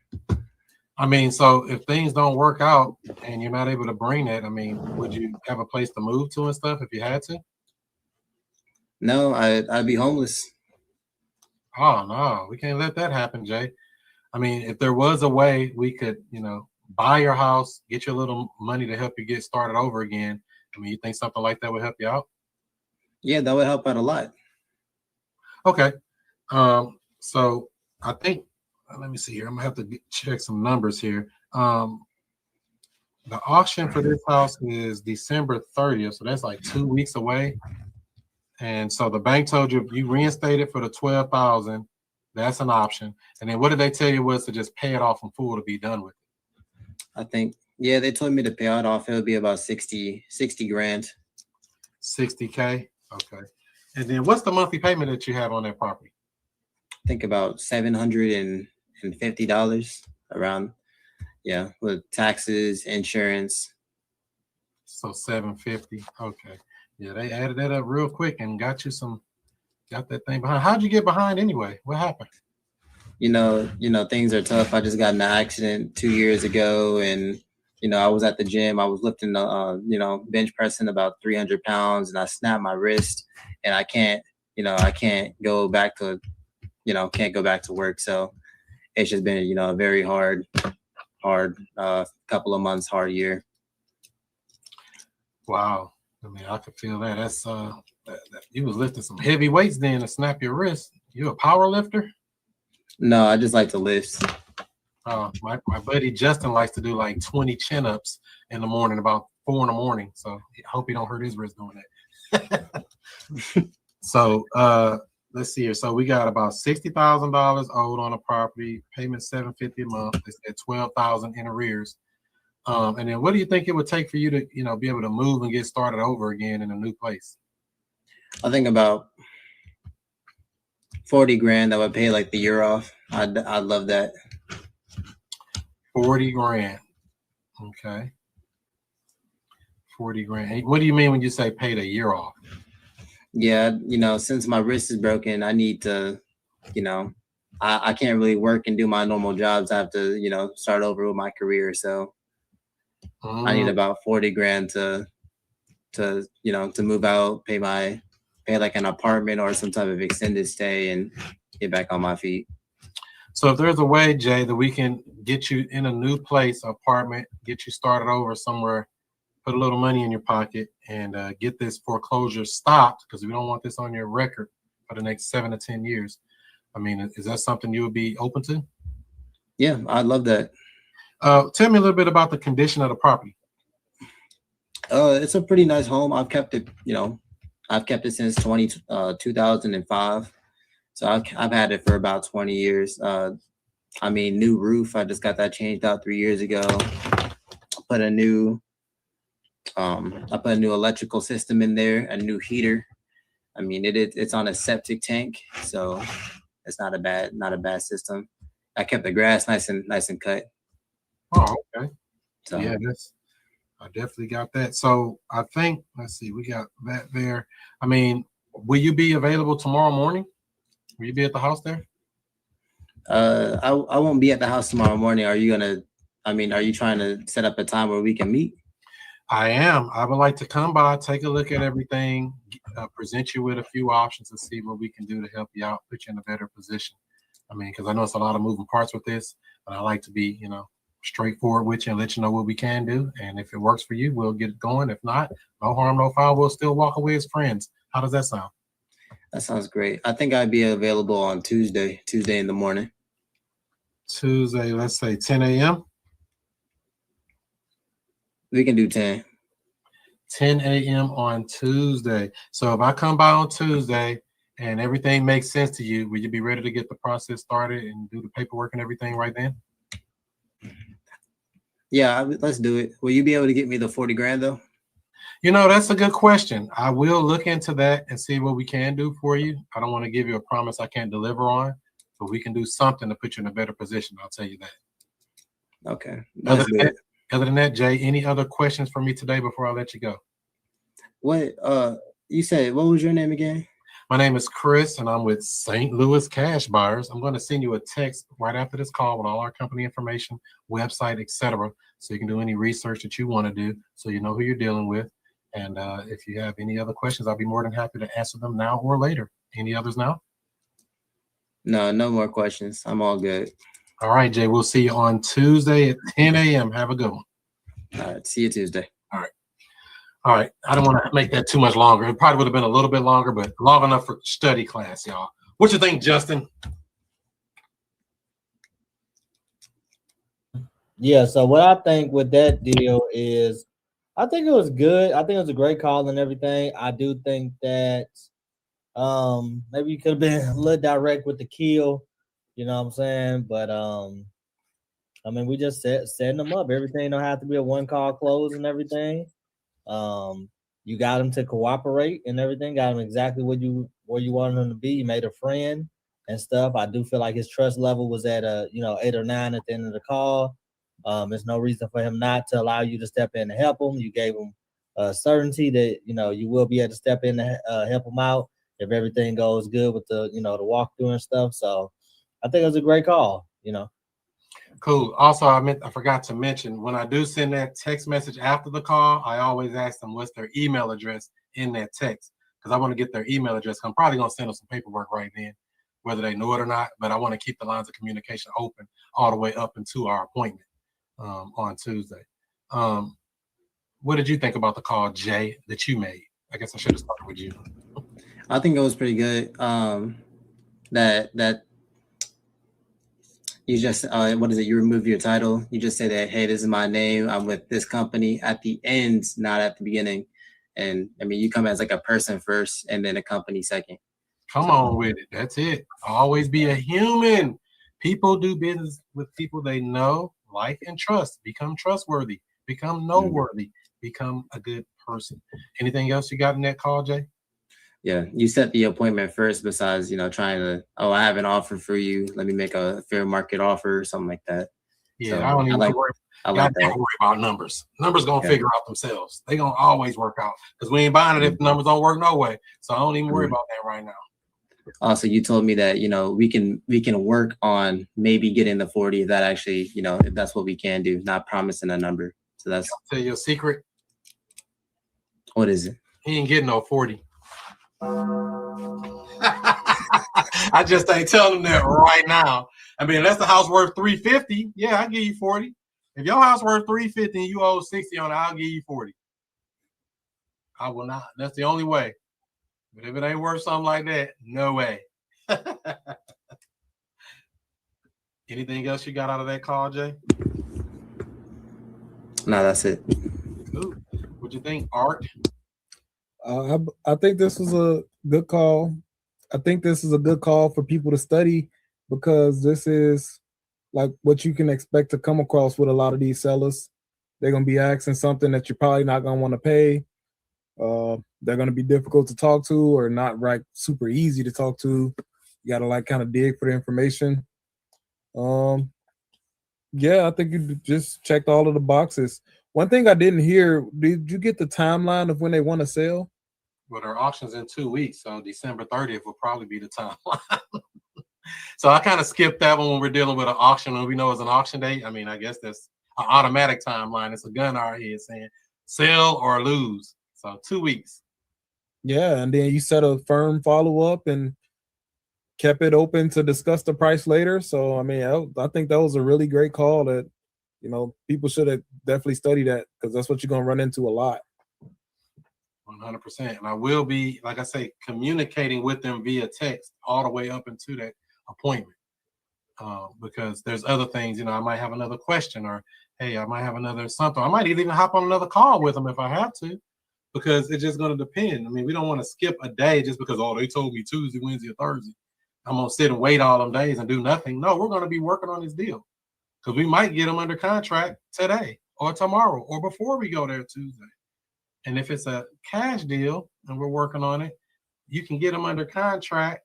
I mean, so if things don't work out and you're not able to bring that, I mean, would you have a place to move to and stuff if you had to? No, I'd be homeless. Oh no, we can't let that happen, Jay. I mean, if there was a way we could, buy your house, get you a little money to help you get started over again. I mean, you think something like that would help you out? Yeah, that would help out a lot. Okay. So I think, let me see here. I'm gonna have to check some numbers here. The auction for this house is December 30th, so that's like 2 weeks away. And so the bank told you if you reinstate it for the $12,000, that's an option. And then what did they tell you was to just pay it off in full to be done with it? I think, yeah, they told me to pay it off. It would be about 60 grand. 60K. Okay. And then what's the monthly payment that you have on that property? I think about $750 around. Yeah, with taxes, insurance. So $750. Okay. Yeah, they added that up real quick and got that thing behind. How'd you get behind anyway? What happened? You know, things are tough. I just got in an accident 2 years ago, and I was at the gym. I was lifting bench pressing about 300 pounds, and I snapped my wrist, and I can't go back to work. So it's just been a very hard couple of months, hard year. Wow. I mean, I could feel that. That's you was lifting some heavy weights then to snap your wrist. You a power lifter? No, I just like to lift. My buddy Justin likes to do like 20 chin-ups in the morning, about 4 in the morning. So I hope he don't hurt his wrist doing that. So let's see here. So we got about $60,000 owed on a property, payment $750 a month. They said $12,000 in arrears. And then what do you think it would take for you to, be able to move and get started over again in a new place? I think about 40 grand. I would pay like the year off. I'd love that. 40 grand. Okay. 40 grand. Hey, what do you mean when you say pay the year off? Yeah, since my wrist is broken, I need to, I can't really work and do my normal jobs. I have to, start over with my career. So I need about 40 grand to move out, pay like an apartment or some type of extended stay and get back on my feet. So if there's a way, Jay, that we can get you in a new place, apartment, get you started over somewhere, put a little money in your pocket and get this foreclosure stopped, because we don't want this on your record for the next 7 to 10 years. I mean, is that something you would be open to? Yeah, I'd love that. Tell me a little bit about the condition of the property. It's a pretty nice home. I've kept it, since 2005. So I've had it for about 20 years. New roof. I just got that changed out 3 years ago. I put a new electrical system in there, a new heater. I mean, it's on a septic tank, so it's not a bad system. I kept the grass nice and cut. Oh, okay. So yeah, I definitely got that. So I think, let's see, we got that there. I mean, will you be available tomorrow morning? Will you be at the house there? I won't be at the house tomorrow morning. Are you trying to set up a time where we can meet? I am. I would like to come by, take a look at everything, present you with a few options and see what we can do to help you out, put you in a better position. I mean, because I know it's a lot of moving parts with this, but I like to be, straightforward with you and let you know what we can do. And if it works for you, we'll get it going. If not, no harm, no foul. We'll still walk away as friends. How does that sound? That sounds great. I think I'd be available on Tuesday in the morning. Tuesday, let's say 10 a.m. We can do 10. 10 a.m. on Tuesday. So if I come by on Tuesday and everything makes sense to you, will you be ready to get the process started and do the paperwork and everything right then? Yeah, let's do it. Will you be able to get me the 40 grand though? That's a good question. I will look into that and see what we can do for you. I don't want to give you a promise I can't deliver on, but we can do something to put you in a better position. I'll tell you that. Okay. Other than that, Jay, any other questions for me today before I let you go? What you said, what was your name again? My name is Chris, and I'm with St. Louis Cash Buyers. I'm going to send you a text right after this call with all our company information, website, etc., so you can do any research that you want to do, so you know who you're dealing with. And if you have any other questions, I'll be more than happy to answer them now or later. Any others now? No more questions. I'm all good. All right, Jay. We'll see you on Tuesday at 10 a.m. Have a good one. All right. See you Tuesday. All right. All right. I don't want to make that too much longer. It probably would have been a little bit longer, but long enough for study class, y'all. What you think, Justin? Yeah, so what I think with that deal is I think it was good. I think it was a great call and everything. I do think that maybe you could have been a little direct with the kill, you know what I'm saying? But I mean we just setting them up. Everything don't have to be a one call close and everything. You got them to cooperate and everything, got them exactly where you wanted them to be. You made a friend and stuff. I do feel like his trust level was at 8 or 9 at the end of the call. There's no reason for him not to allow you to step in and help him. You gave him certainty that you will be able to step in and help him out if everything goes good with the the walkthrough and stuff. So I think it was a great call. Cool. Also, I forgot to mention when I do send that text message after the call, I always ask them what's their email address in that text because I want to get their email address. I'm probably gonna send them some paperwork right then, whether they know it or not. But I want to keep the lines of communication open all the way up into our appointment on Tuesday. What did you think about the call, Jay, that you made? I guess I should have started with you. I think it was pretty good. That you just what is it? You remove your title. You just say that, hey, this is my name. I'm with this company at the end, not at the beginning. And I mean, you come as like a person first, and then a company second. Come on with it. That's it. Always be a human. People do business with people they know, like, and trust. Become trustworthy. Become noteworthy. Become a good person. Anything else you got in that call, Jay? Yeah, you set the appointment first. Besides, trying to, I have an offer for you. Let me make a fair market offer or something like that. Yeah, So I don't even like worry. I Y'all like never that. worry about numbers. Numbers gonna Yeah. figure out themselves. They gonna always work out because we ain't buying it if the numbers don't work no way. So I don't even worry about that right now. Also, you told me that we can work on maybe getting the 40 if that actually if that's what we can do. Not promising a number. So that's. I'll tell you a secret. What is it? He ain't getting no 40. I just ain't telling them that right now. I mean, unless the house worth 350, yeah, I'll give you 40. If your house worth 350 and you owe 60 on it, I'll give you 40. I will not. That's the only way. But if it ain't worth something like that, no way. Anything else you got out of that call, Jay? No, that's it. Cool. What'd you think, Art? I think this was a good call. I think this is a good call for people to study because this is like what you can expect to come across with a lot of these sellers. They're going to be asking something that you're probably not going to want to pay. They're going to be difficult to talk to or not super easy to talk to. You got to kind of dig for the information. Yeah, I think you just checked all of the boxes. One thing I didn't hear, did you get the timeline of when they want to sell? Well, our auction's in 2 weeks, so December 30th will probably be the timeline. So I kind of skipped that one when we're dealing with an auction and we know it's an auction date. I mean, I guess that's an automatic timeline. It's a gun out here saying sell or lose. So 2 weeks. Yeah, and then you set a firm follow-up and kept it open to discuss the price later. So, I mean, I think that was a really great call that, people should have definitely studied that because that's what you're going to run into a lot. 100%. And I will be, like I say, communicating with them via text all the way up into that appointment. Because there's other things, I might have another question or, hey, I might have another something. I might even hop on another call with them if I have to, because it's just going to depend. I mean, we don't want to skip a day just because, they told me Tuesday, Wednesday, or Thursday. I'm going to sit and wait all them days and do nothing. No, we're going to be working on this deal because we might get them under contract today or tomorrow or before we go there Tuesday. And if it's a cash deal and we're working on it, you can get them under contract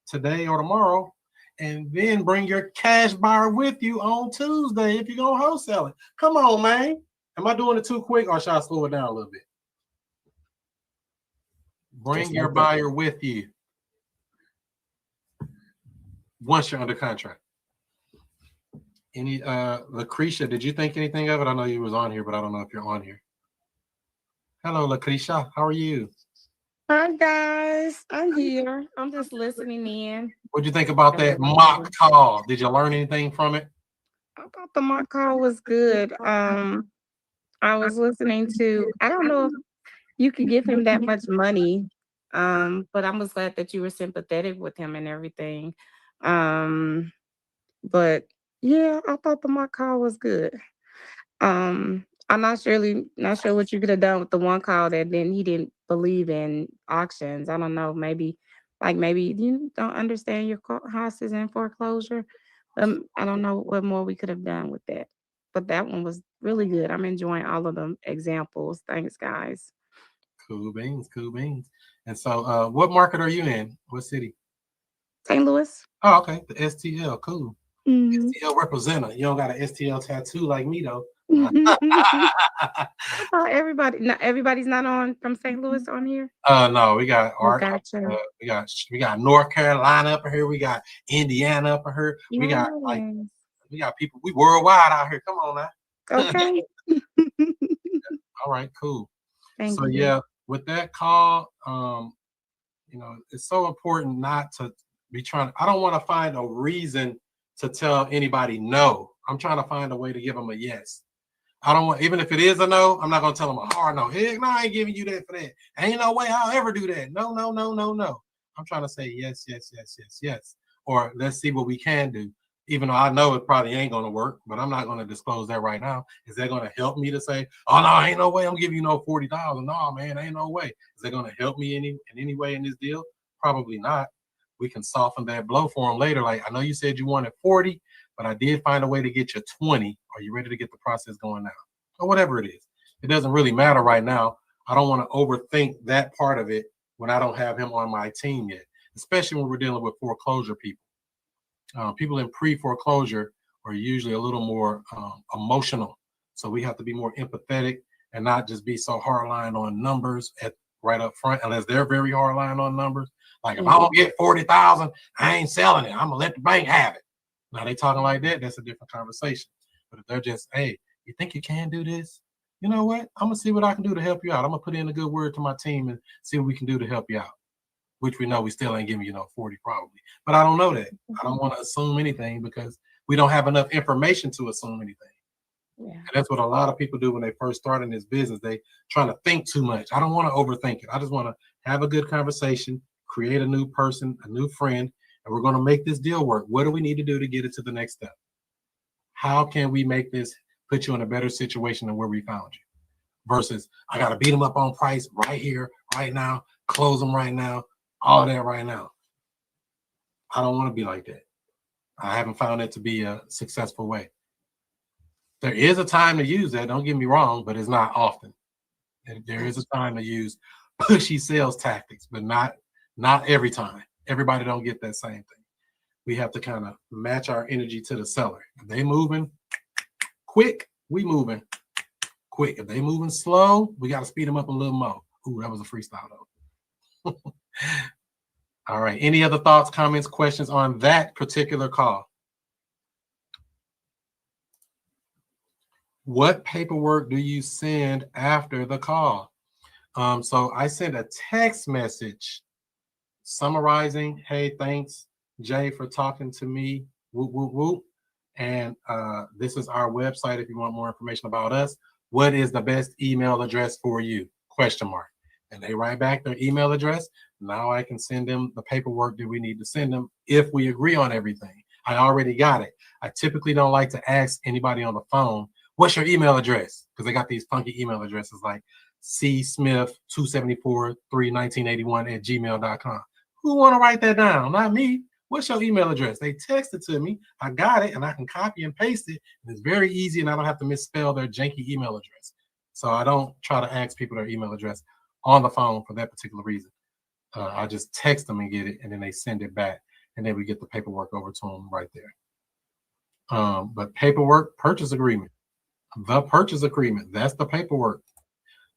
today or tomorrow and then bring your cash buyer with you on Tuesday if you're going to wholesale it. Come on, man. Am I doing it too quick or should I slow it down a little bit? Bring your buyer with you once you're under contract. Any Lucretia, did you think anything of it? I know you was on here, but I don't know if you're on here. Hello, Lucretia. How are you? Hi guys, I'm here. I'm just listening in. What'd you think about that mock call? Did you learn anything from it? I thought the mock call was good. I was listening to, I don't know if you could give him that much money. But I was glad that you were sympathetic with him and everything. But yeah, I thought the mock call was good. I'm not sure what you could have done with the one call that then he didn't believe in auctions. I don't know, maybe you don't understand your house is in foreclosure. I don't know what more we could have done with that. But that one was really good. I'm enjoying all of them examples. Thanks, guys. Cool beans, cool beans. And so, what market are you in? What city? St. Louis. Oh, okay. The STL, cool. Mhm. STL representative. You don't got an STL tattoo like me though. Everybody's not on from St. Louis on here. No, we got Oh, Art. gotcha. We got North Carolina up in here. We got Indiana up in here. We got people. We worldwide out here. Come on now. Okay. All right, cool. Thank So you. yeah, with that call, it's so important not to be trying. I don't want to find a reason to tell anybody no. I'm trying to find a way to give them a yes. I don't want, even if it is a no, I'm not gonna tell them a hard no. Heck no, I ain't giving you that for that. Ain't no way I'll ever do that. No, no, no, no, no. I'm trying to say yes, yes, yes, yes, yes. Or let's see what we can do. Even though I know it probably ain't gonna work, but I'm not gonna disclose that right now. Is that gonna help me to say, oh no, ain't no way I'm giving you no $40,000? No, man, ain't no way. Is that gonna help me in any way in this deal? Probably not. We can soften that blow for them later. Like, I know you said you wanted 40, but I did find a way to get you 20. Are you ready to get the process going now? Or whatever it is. It doesn't really matter right now. I don't want to overthink that part of it when I don't have him on my team yet, especially when we're dealing with foreclosure people. People in pre-foreclosure are usually a little more emotional. So we have to be more empathetic and not just be so hardline on numbers right up front, unless they're very hardline on numbers. Like, if I don't get 40,000, I ain't selling it. I'm gonna let the bank have it. Now they talking like that, that's a different conversation. But if they're just, hey, you think you can do this? You know what? I'm gonna see what I can do to help you out. I'm gonna put in a good word to my team and see what we can do to help you out. Which we know we still ain't giving you no 40 probably. But I don't know that. I don't want to assume anything because we don't have enough information to assume anything. Yeah. And that's what a lot of people do when they first start in this business. They trying to think too much. I don't want to overthink it. I just want to have a good conversation, create a new person, a new friend, and we're going to make this deal work. What do we need to do to get it to the next step? How can we make this put you in a better situation than where we found you? Versus, I got to beat them up on price right here, right now, close them right now, all that right now. I don't want to be like that. I haven't found it to be a successful way. There is a time to use that, don't get me wrong, but it's not often. There is a time to use pushy sales tactics, but not every time. Everybody don't get that same thing. We have to kind of match our energy to the seller. If they moving quick, we moving quick. If they moving slow, we got to speed them up a little more. Ooh, that was a freestyle though. All right. Any other thoughts, comments, questions on that particular call? What paperwork do you send after the call? So I sent a text message summarizing, hey, thanks, Jay, for talking to me. Whoop, whoop, whoop. And this is our website if you want more information about us. What is the best email address for you? Question mark. And they write back their email address. Now I can send them the paperwork that we need to send them if we agree on everything. I already got it. I typically don't like to ask anybody on the phone, what's your email address? Because they got these funky email addresses like csmith274-31981@gmail.com. Who want to write that down? Not me. What's your email address? They text it to me. I got it, and I can copy and paste it. And it's very easy, and I don't have to misspell their janky email address. So I don't try to ask people their email address on the phone for that particular reason. I just text them and get it, and then they send it back, and then we get the paperwork over to them right there. But paperwork, purchase agreement. The purchase agreement, that's the paperwork.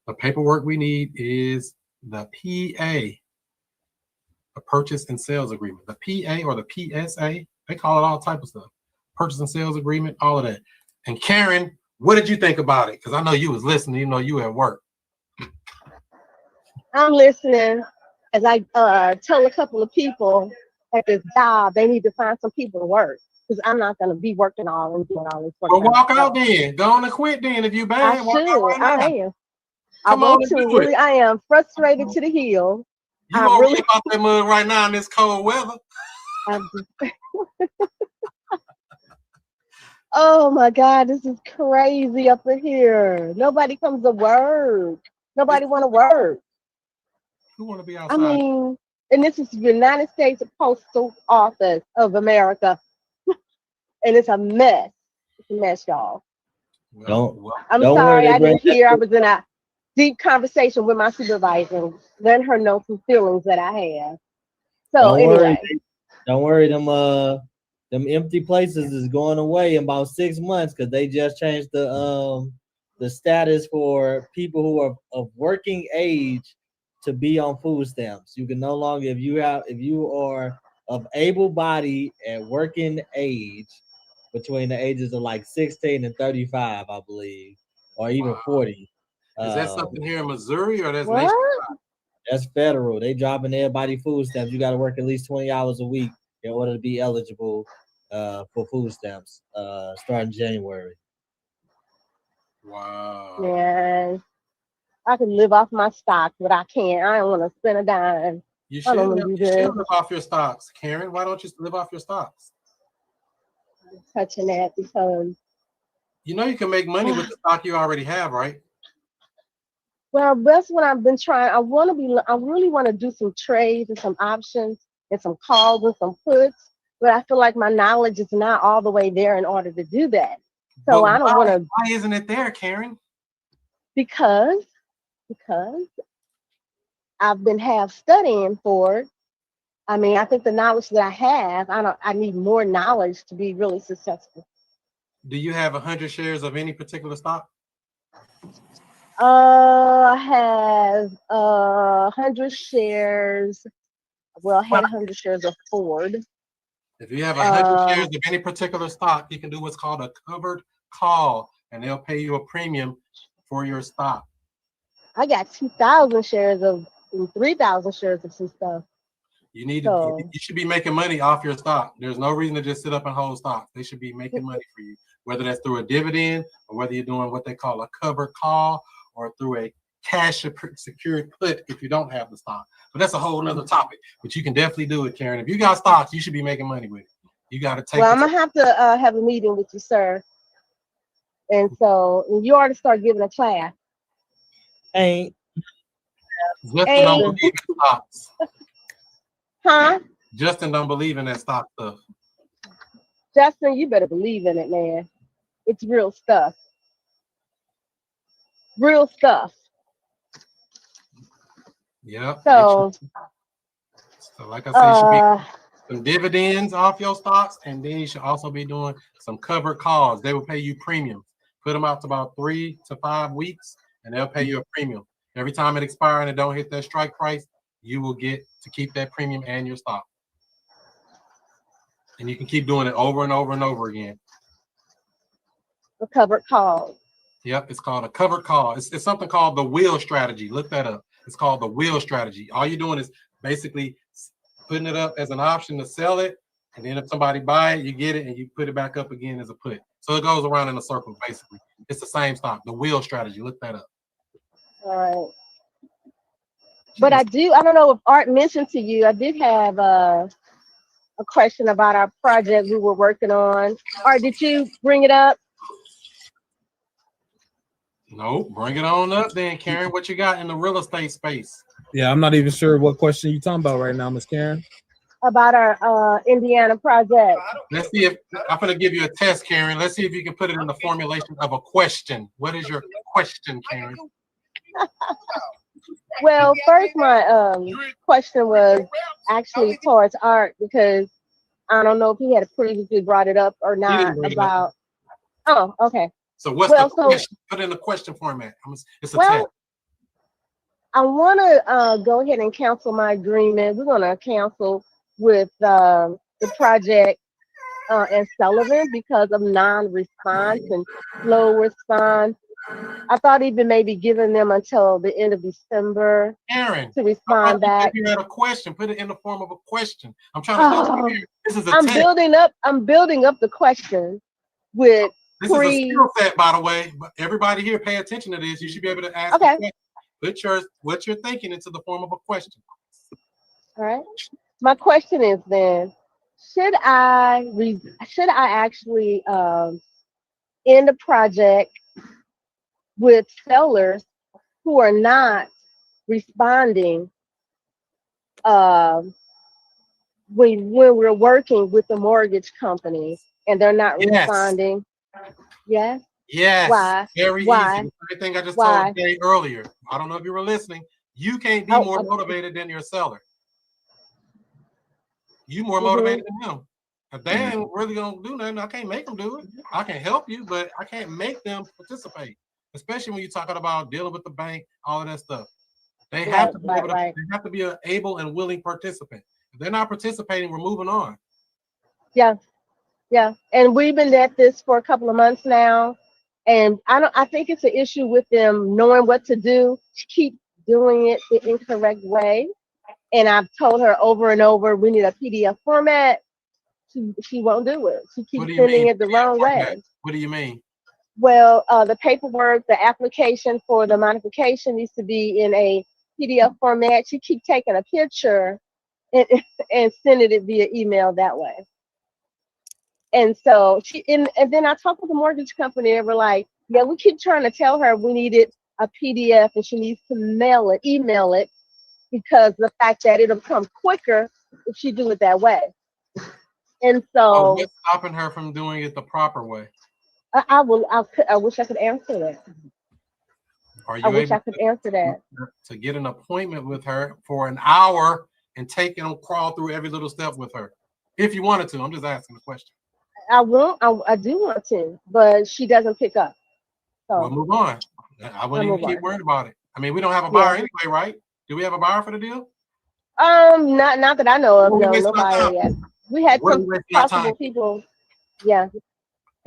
The paperwork we need is the PA, the purchase and sales agreement. The PA or the PSA, they call it all type of stuff. Purchase and sales agreement, all of that. And Karen, what did you think about it? Because I know you was listening, you know you at work. I'm listening. as I tell a couple of people at this job, they need to find some people to work because I'm not going to be working all and doing all this work. Well, by walk out myself. then. Go on and quit then. If you I bad, walk out should. right now. I am. I Come on want and to. do it. Really, I am frustrated to the hill. You I already really. about that mud right now in this cold weather. I'm just, oh my God, this is crazy up in here. Nobody comes to work. Nobody want to work. Who want to be I outside? mean, and this is the United States Postal Office of America, and it's a mess. It's a mess, y'all. I'm Don't worry, sorry, they I bring didn't hear. I was in a deep conversation with my supervisor, letting her know some feelings that I have. So Don't worry. anyway, Don't worry, them empty places is going away in about 6 months because they just changed the status for people who are of working age to be on food stamps. You can no longer, if you are of able body at working age between the ages of like 16 and 35, I believe, or even 40. Is that something here in Missouri or that's what? nationwide? That's federal. They dropping everybody food stamps. You got to work at least 20 hours a week in order to be eligible for food stamps starting January. Wow. man, I can live off my stock, but I can't. I don't want to spend a dime. You I should don't want to do you should this. live off your stocks, Karen. Why don't you live off your stocks? Touching that because You know you can make money with the stock you already have, right? well, that's what I've been trying. I really want to do some trades and some options and some calls and some puts, but I feel like my knowledge is not all the way there in order to do that. So But I don't want to, why isn't it there, Karen? because I've been studying for it. I mean, I think the knowledge that I have, I need more knowledge to be really successful. Do you have 100 shares of any particular stock? I have 100 shares. Well, I had 100 shares of Ford. If you have 100 shares of any particular stock, you can do what's called a covered call, and they'll pay you a premium for your stock. I got 2,000 shares of and 3,000 shares of some stuff. You need So, to. You should be making money off your stock. There's no reason to just sit up and hold stocks. They should be making money for you, whether that's through a dividend or whether you're doing what they call a covered call or through a cash secured put if you don't have the stock. But that's a whole nother topic. But you can definitely do it, Karen. If you got stocks, you should be making money with it. You got to take. well, I'm gonna have to have a meeting with you, sir. And so you ought to start giving a class. Ain't. Justin don't believe in stocks. Huh? Justin don't believe in that stock stuff. Justin, you better believe in it, man. It's real stuff. Real stuff. Yep. So, like I said, you should be some dividends off your stocks, and then you should also be doing some covered calls. They will pay you premiums. Put them out to about 3 to 5 weeks, and they'll pay you a premium. Every time it expires and it don't hit that strike price, you will get to keep that premium and your stock. And you can keep doing it over and over and over again. a covered call. Yep, it's called a covered call. It's something called the wheel strategy. Look that up. It's called the wheel strategy. All you're doing is basically putting it up as an option to sell it, and then if somebody buy it, you get it and you put it back up again as a put. So it goes around in a circle, basically. It's the same stock, the wheel strategy. Look that up. All right. But I don't know if Art mentioned to you, I did have a question about our project we were working on. Art, did you bring it up? No, bring it on up then, Karen. What you got in the real estate space? Yeah, I'm not even sure what question you're talking about right now, Miss Karen. About our Indiana project. Let's see if I'm going to give you a test, Karen. Let's see if you can put it in the formulation of a question. What is your question, Karen? Well, first my question was actually towards Art because I don't know if he had previously brought it up or not about. Oh, okay. So what's the question? Put it in the question format. It's a test. I want to go ahead and cancel my agreement. We're going to cancel with the project and Sullivan because of non-response and slow response. I thought even maybe giving them until the end of December Aaron, to respond back. if you had a question, put it in the form of a question. I'm trying to help you here. This is a I'm test. building up the question with This is a skill set, by the way. But everybody here, pay attention to this. You should be able to ask. Okay. Put what you're thinking into the form of a question. All right. My question is then, should I actually end a project with sellers who are not responding when we're working with the mortgage company and they're not responding? Yes. Yes. Why? Very Why? easy. The same thing I just Why? told Jay earlier. I don't know if you were listening. You can't be more motivated than your seller. You more motivated than them. If they ain't really gonna do nothing, I can't make them do it. I can help you, but I can't make them participate. Especially when you're talking about dealing with the bank, all of that stuff. They have to be able to. They have to be an able and willing participant. If they're not participating, we're moving on. Yeah. Yeah. And we've been at this for a couple of months now. And I think it's an issue with them knowing what to do. She keep doing it the incorrect way. And I've told her over and over, we need a PDF format. She won't do it. She keeps sending it the wrong way. What do you mean? Well, the paperwork, the application for the modification needs to be in a PDF format. She keeps taking a picture and sending it via email that way. And so and then I talked with the mortgage company and we're like, yeah, we keep trying to tell her we needed a PDF and she needs to email it, because the fact that it'll come quicker if she do it that way. And so what's stopping her from doing it the proper way? I wish I could answer that. I wish I could answer that. To get an appointment with her for an hour and take and crawl through every little step with her. If you wanted to, I'm just asking the question. I do want to, but she doesn't pick up. So we'll move on. I wouldn't even keep worrying about it. I mean, we don't have a buyer anyway, right? Do we have a buyer for the deal? Not that I know of. No, no buyer yet. We had some possible people. Yeah,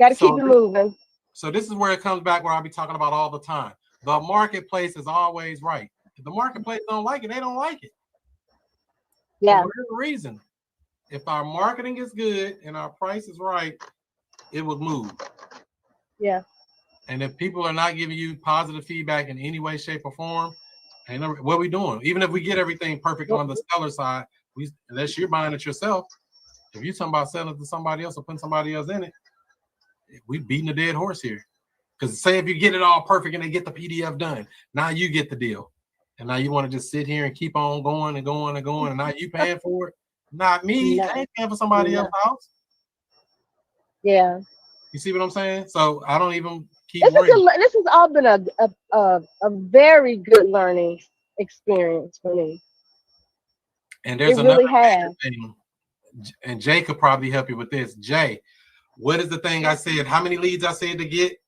got to keep it moving. So this is where it comes back, where I'll be talking about all the time. The marketplace is always right. If the marketplace don't like it, they don't like it. Yeah. For whatever reason. If our marketing is good and our price is right, it will move. Yeah. And if people are not giving you positive feedback in any way, shape, or form, and what are we doing? Even if we get everything perfect on the seller side, unless you're buying it yourself, if you're talking about selling it to somebody else or putting somebody else in it, we're beating a dead horse here. Because say if you get it all perfect and they get the PDF done, now you get the deal. And now you want to just sit here and keep on going and going and going, and now you paying for it? Not me. No. I ain't paying for somebody else's house. Yeah. You see what I'm saying? So I don't even keep this has all been a very good learning experience for me. And there's another thing, and Jay could probably help you with this. Jay, what is the thing I said? How many leads I said to get?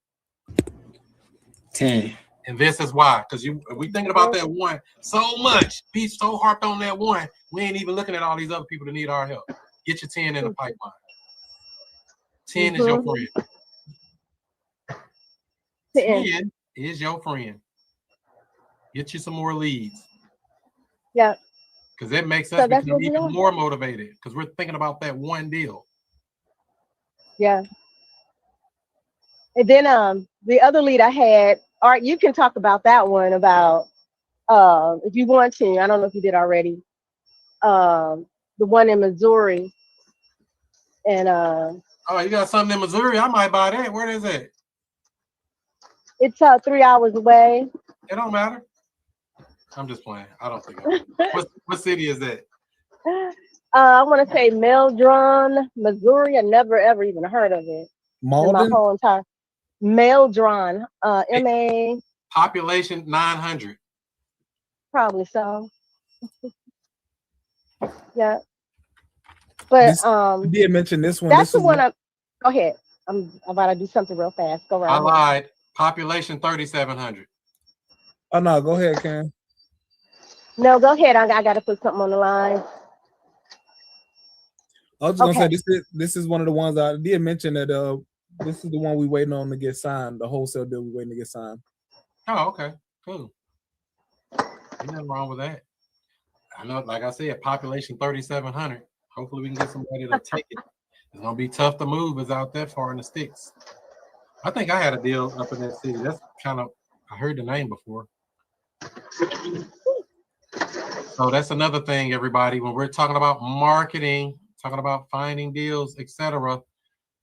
10. And this is why, because we thinking about that one so much. Be so harped on that one. We ain't even looking at all these other people that need our help. Get your 10 in the pipeline. 10 is your friend. 10 is your friend. Get you some more leads. Yeah. Because it makes us become even more motivated, because we're thinking about that one deal. Yeah. And then the other lead I had, Art, you can talk about that one about if you want to. I don't know if you did already. The one in Missouri. And oh, you got something in Missouri? I might buy that. Where is it? It's 3 hours away. It don't matter. I'm just playing. I don't think what city is that? I want to say Meldron, Missouri. I never ever even heard of it. Malden? In my whole entire Meldron, MA. Population 900. Probably so. Yeah. But you did mention this one. That's the one. Go ahead. I'm about to do something real fast. Go right. I lied. Population 3,700. Oh no, go ahead, Karen. No, go ahead. I got to put something on the line. I was just gonna say this is one of the ones I did mention that This is the one we waiting on to get signed. The wholesale deal we waiting to get signed. Oh, okay, cool. Ain't nothing wrong with that. I know, like I said, population 3,700. Hopefully, we can get somebody to take it. It's gonna be tough to move. It's out that far in the sticks. I think I had a deal up in that city. That's kind of, I heard the name before. So that's another thing, everybody. When we're talking about marketing, talking about finding deals, etc.,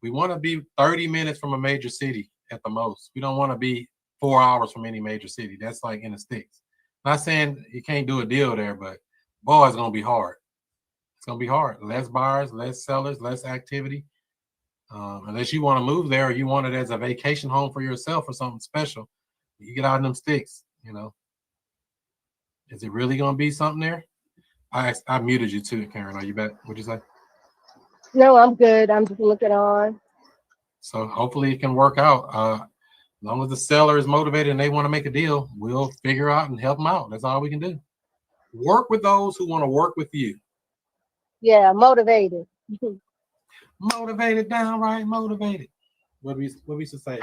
we want to be 30 minutes from a major city at the most. We don't want to be 4 hours from any major city. That's like in the sticks. Not saying you can't do a deal there, but boy, it's gonna be hard. It's gonna be hard. Less buyers, less sellers, less activity. Unless you want to move there or you want it as a vacation home for yourself or something special, you get out in them sticks, you know. Is it really gonna be something there? I muted you too, Karen. Are you back? What'd you say? No, I'm good. I'm just looking on. So hopefully it can work out. As long as the seller is motivated and they want to make a deal, we'll figure out and help them out. That's all we can do. Work with those who want to work with you. Yeah, motivated. Motivated, downright motivated. What we used to say?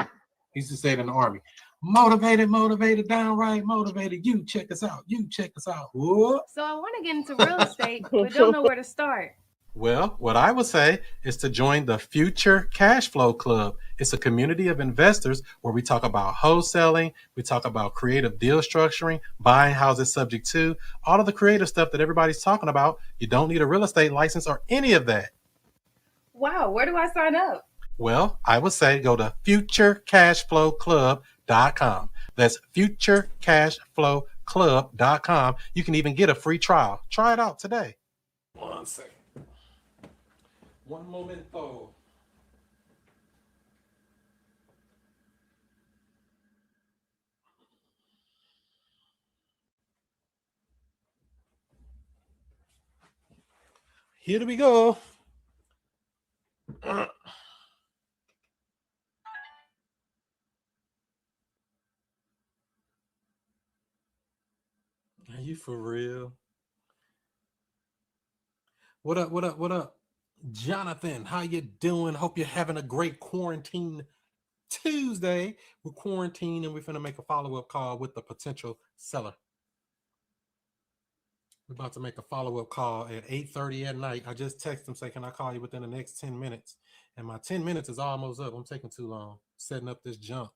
He used to say it in the Army. Motivated, motivated, downright motivated. You check us out. You check us out. Whoop. So I want to get into real estate, but don't know where to start. Well, what I would say is to join the Future Cash Flow Club. It's a community of investors where we talk about wholesaling, we talk about creative deal structuring, buying houses subject to, all of the creative stuff that everybody's talking about. You don't need a real estate license or any of that. Wow, where do I sign up? Well, I would say go to futurecashflowclub.com. That's futurecashflowclub.com. You can even get a free trial. Try it out today. 1 second. One momento. Here we go. Are you for real? What up, what up, what up? Jonathan, how you doing? Hope you're having a great quarantine Tuesday. We're quarantined and we're finna make a follow-up call with the potential seller. We're about to make a follow-up call at 8:30 at night. I just texted him, say, can I call you within the next 10 minutes? And my 10 minutes is almost up. I'm taking too long setting up this jump.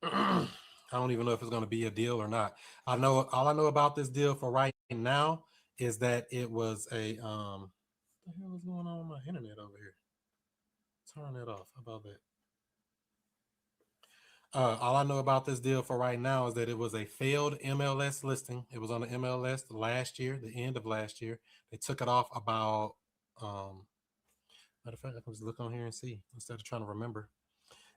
I don't even know if it's going to be a deal or not. All I know about this deal for right now is that it was a what the hell is going on with my internet over here? Turn that off. How about that? All I know about this deal for right now is that it was a failed MLS listing. It was on the MLS last year, the end of last year. They took it off about matter of fact, I can just look on here and see instead of trying to remember.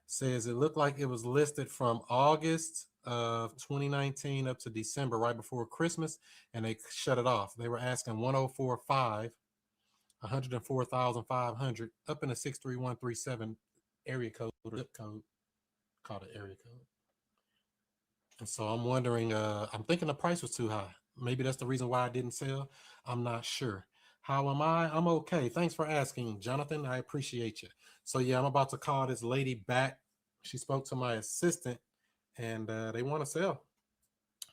Says it looked like it was listed from August of 2019 up to December, right before Christmas, and they shut it off. They were asking 104.5, 104,500 up in the 63137 area code or zip code, called it area code. And so I'm wondering, I'm thinking the price was too high. Maybe that's the reason why it didn't sell. I'm not sure. How am I? I'm okay. Thanks for asking, Jonathan. I appreciate you. So yeah, I'm about to call this lady back. She spoke to my assistant and they want to sell.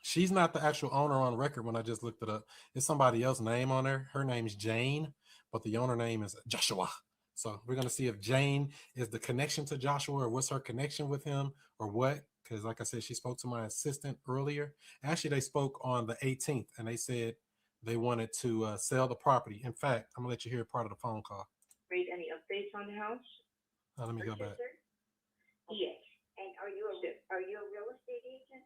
She's not the actual owner on record when I just looked it up. It's somebody else's name on there. Her name's Jane, but the owner name is Joshua. So we're going to see if Jane is the connection to Joshua or what's her connection with him or what. Because like I said, she spoke to my assistant earlier. Actually, they spoke on the 18th and they said they wanted to sell the property. In fact, I'm going to let you hear part of the phone call. Read any updates on the house? Let me go back. Yes. And are you a real estate agent?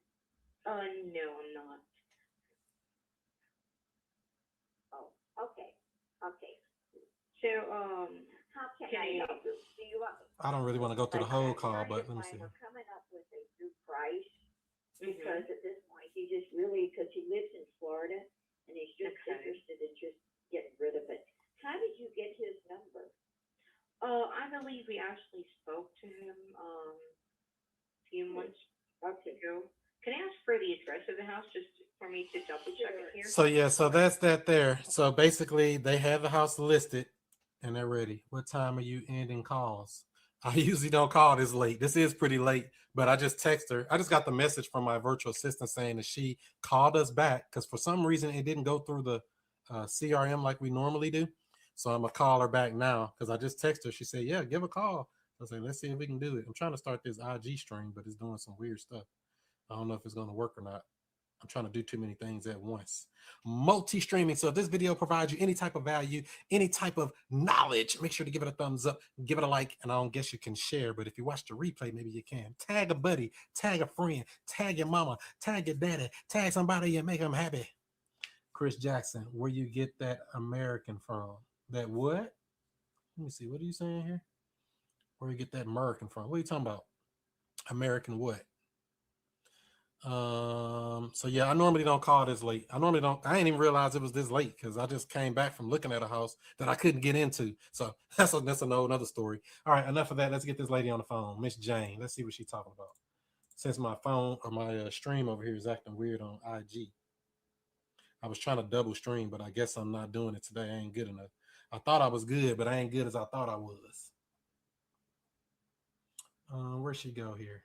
No, I'm not. Oh, okay. Okay. So, how can I help you? Do you want? I don't really want to go through the whole call, but let me see. We're coming up with a new price because at this point he just really, because he lives in Florida and he's just interested in just getting rid of it. How did you get his number? I believe we actually spoke to him a few months ago. Can I ask for the address of the house just for me to double check it here? So yeah, so that's that there. So basically they have the house listed and they're ready. What time are you ending calls? I usually don't call this late. This is pretty late, but I just text her. I just got the message from my virtual assistant saying that she called us back because for some reason it didn't go through the CRM like we normally do. So I'm gonna call her back now because I just texted her. She said, "Yeah, give a call." I was like, "Let's see if we can do it." I'm trying to start this IG stream, but it's doing some weird stuff. I don't know if it's gonna work or not. I'm trying to do too many things at once. Multi-streaming. So if this video provides you any type of value, any type of knowledge, make sure to give it a thumbs up, give it a like, and I don't guess you can share, but if you watch the replay, maybe you can. Tag a buddy, tag a friend, tag your mama, tag your daddy, tag somebody and make them happy. Chris Jackson, where you get that American from? That what? Let me see. What are you saying here? Where you get that American from? What are you talking about? American what? So yeah, I normally don't call this late. I didn't even realize it was this late because I just came back from looking at a house that I couldn't get into. So that's another story. All right, enough of that. Let's get this lady on the phone, Miss Jane. Let's see what she's talking about. Since my phone or my stream over here is acting weird on IG. I was trying to double stream, but I guess I'm not doing it today. I ain't good enough. I thought I was good, but I ain't good as I thought I was. Where'd she go here?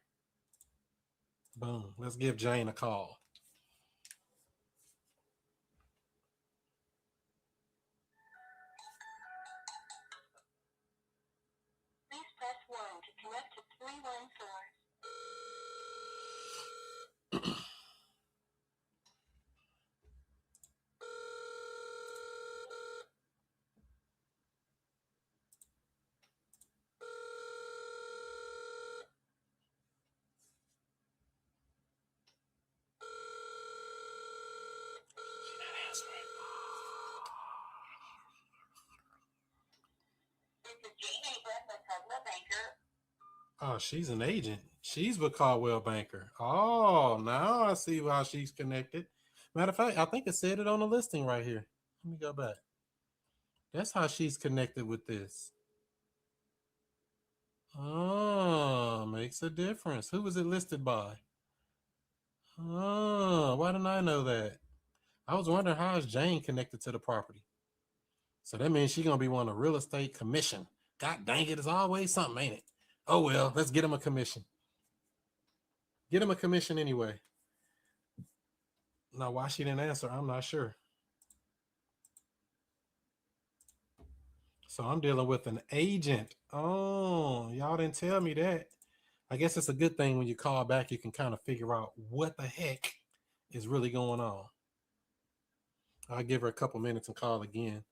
Boom. Let's give Jane a call. Please press 1 to connect to 314. Oh, she's an agent. She's with Caldwell Banker. Oh, now I see how she's connected. Matter of fact, I think it said it on the listing right here. Let me go back. That's how she's connected with this. Oh, makes a difference. Who was it listed by? Oh, why didn't I know that? I was wondering how is Jane connected to the property. So that means she's going to be wanting a real estate commission. God dang it, it's always something, ain't it? Oh, well, let's get him a commission. Get him a commission anyway. Now, why she didn't answer, I'm not sure. So I'm dealing with an agent. Oh, y'all didn't tell me that. I guess it's a good thing when you call back, you can kind of figure out what the heck is really going on. I'll give her a couple minutes and call again.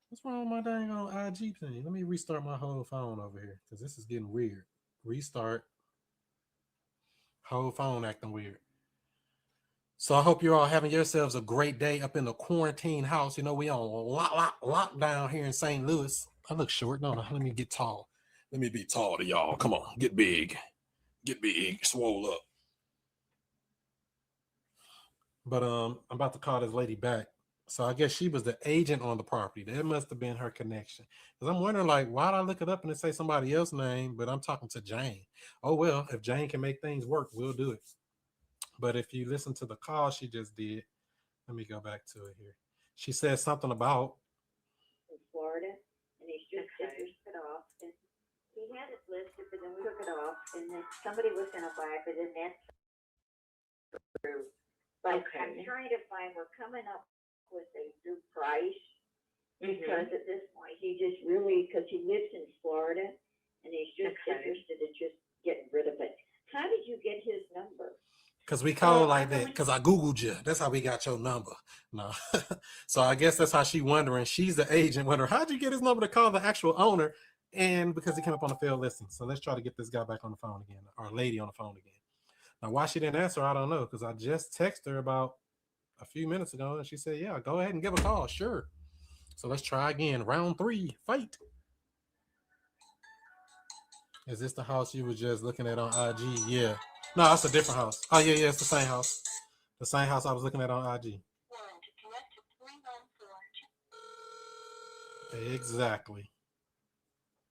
What's wrong with my dang on IG thing? Let me restart my whole phone over here because this is getting weird. Restart. Whole phone acting weird. So I hope you're all having yourselves a great day up in the quarantine house. You know, we on lockdown here in St. Louis. I look short. No, let me get tall. Let me be tall to y'all. Come on, get big. Get big, swole up. But I'm about to call this lady back. So I guess she was the agent on the property. That must have been her connection. Because I'm wondering, like, why'd I look it up and it say somebody else's name, but I'm talking to Jane. Oh, well, if Jane can make things work, we'll do it. But if you listen to the call she just did, let me go back to it here. She said something about in Florida, and he's just it off. And he had it listed, but then we took it off, and then somebody was going to buy it, but then that's through. But I'm trying to find, we're coming up with a new price because at this point he just really, because he lives in Florida, and he's just interested in just getting rid of it. How did you get his number? because we call like that because I Googled you. That's how we got your number. No. So I guess that's how she wondering. She's the agent wondering, how'd you get his number to call the actual owner? And because he came up on a failed listing. So let's try to get this guy back on the phone again, or lady on the phone again. Now, why she didn't answer, I don't know, because I just texted her about a few minutes ago, and she said, yeah, go ahead and give a call. Sure. So let's try again. Round 3, fight. Is this the house you were just looking at on IG? Yeah. No, that's a different house. Oh, yeah, it's the same house. The same house I was looking at on IG. Exactly.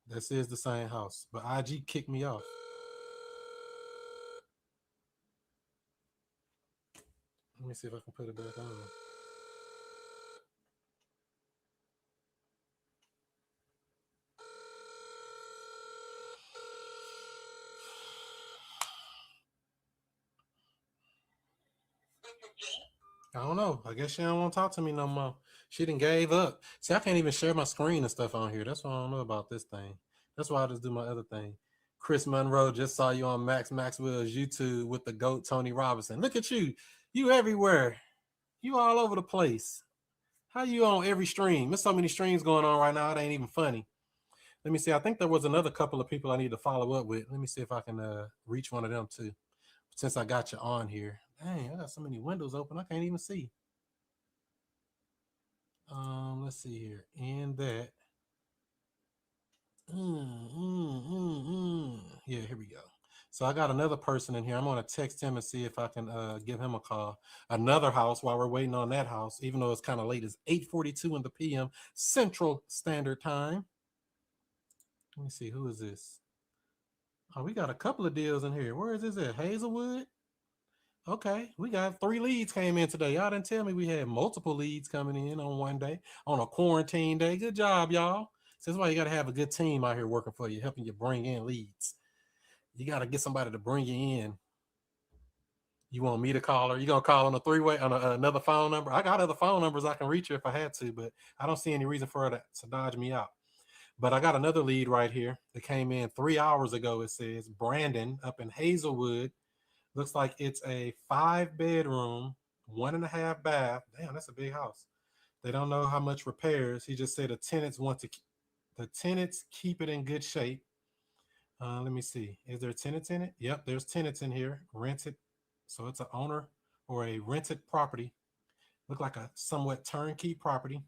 This is the same house, but IG kicked me off. Let me see if I can put it back on. I don't know. I guess she don't want to talk to me no more. She done gave up. See, I can't even share my screen and stuff on here. That's what I don't know about this thing. That's why I just do my other thing. Chris Monroe, just saw you on Max Maxwell's YouTube with the GOAT Tony Robinson. Look at you. You everywhere. You all over the place. How you on every stream? There's so many streams going on right now. It ain't even funny. Let me see. I think there was another couple of people I need to follow up with. Let me see if I can reach one of them too. Since I got you on here. Dang, I got so many windows open. I can't even see. Let's see here. And that. Yeah, here we go. So I got another person in here. I'm going to text him and see if I can give him a call. Another house while we're waiting on that house, even though it's kind of late. It's 8:42 in the p.m. Central Standard Time. Let me see. Who is this? Oh, we got a couple of deals in here. Where is this at? Hazelwood? Okay, we got 3 leads came in today. Y'all didn't tell me we had multiple leads coming in on one day, on a quarantine day. Good job, y'all. So that's why you got to have a good team out here working for you, helping you bring in leads. You got to get somebody to bring you in. You want me to call her? You going to call on a 3-way, on another phone number? I got other phone numbers I can reach her if I had to, but I don't see any reason for her to dodge me out. But I got another lead right here that came in 3 hours ago. It says Brandon up in Hazelwood. Looks like it's a 5-bedroom, 1.5 bath. Damn, that's a big house. They don't know how much repairs. He just said the tenants keep it in good shape. Let me see. Is there tenants in it? Yep, there's tenants in here. Rented. So it's an owner or a rented property. Look like a somewhat turnkey property.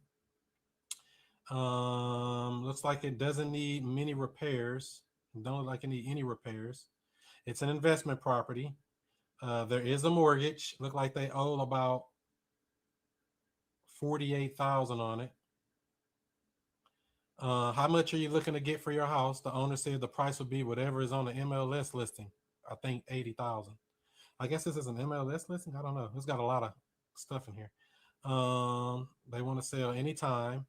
Looks like it doesn't need many repairs. Don't look like it need any repairs. It's an investment property. There is a mortgage. Look like they owe about $48,000 on it. How much are you looking to get for your house? The owner said the price would be whatever is on the MLS listing. I think $80,000. I guess this is an MLS listing. I don't know. It's got a lot of stuff in here. They want to sell anytime.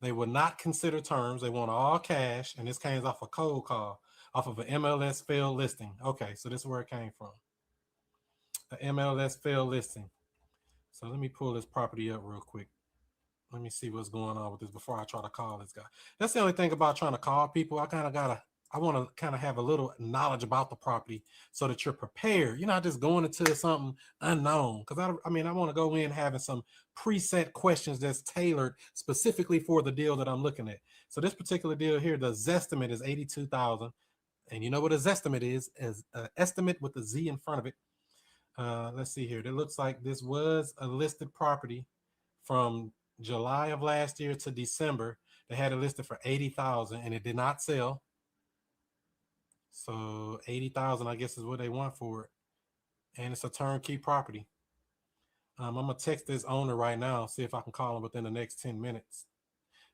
They would not consider terms. They want all cash, and this came off a cold call, off of an MLS failed listing. Okay, so this is where it came from. The MLS failed listing. So let me pull this property up real quick. Let me see what's going on with this before I try to call this guy. That's the only thing about trying to call people. I want to kind of have a little knowledge about the property so that you're prepared. You're not just going into something unknown. Because I want to go in having some preset questions that's tailored specifically for the deal that I'm looking at. So this particular deal here, the Zestimate is $82,000. And you know what a Zestimate is an estimate with a Z in front of it. Let's see here. It looks like this was a listed property from July of last year to December. They had it listed for $80,000 and it did not sell. So $80,000, I guess, is what they want for it. And it's a turnkey property. I'm gonna text this owner right now, see if I can call him within the next 10 minutes.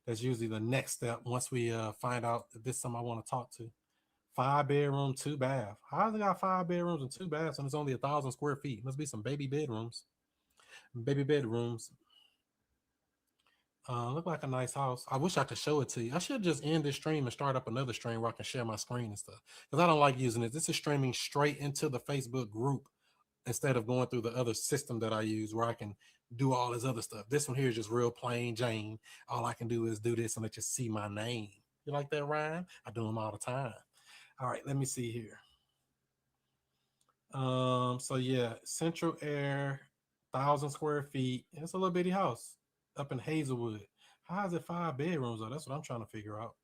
That's usually the next step once we find out if this is something I want to talk to. 5-bedroom, 2-bath. How's it got 5 bedrooms and 2 baths and it's only 1,000 square feet? Must be some baby bedrooms. Baby bedrooms. Look like a nice house. I wish I could show it to you. I should just end this stream and start up another stream where I can share my screen and stuff. Because I don't like using it. This is streaming straight into the Facebook group instead of going through the other system that I use where I can do all this other stuff. This one here is just real plain Jane. All I can do is do this and let you see my name. You like that rhyme? I do them all the time. All right, let me see here. So yeah, Central Air, 1,000 square feet. It's a little bitty house up in Hazelwood. How is it 5 bedrooms though? That's what I'm trying to figure out.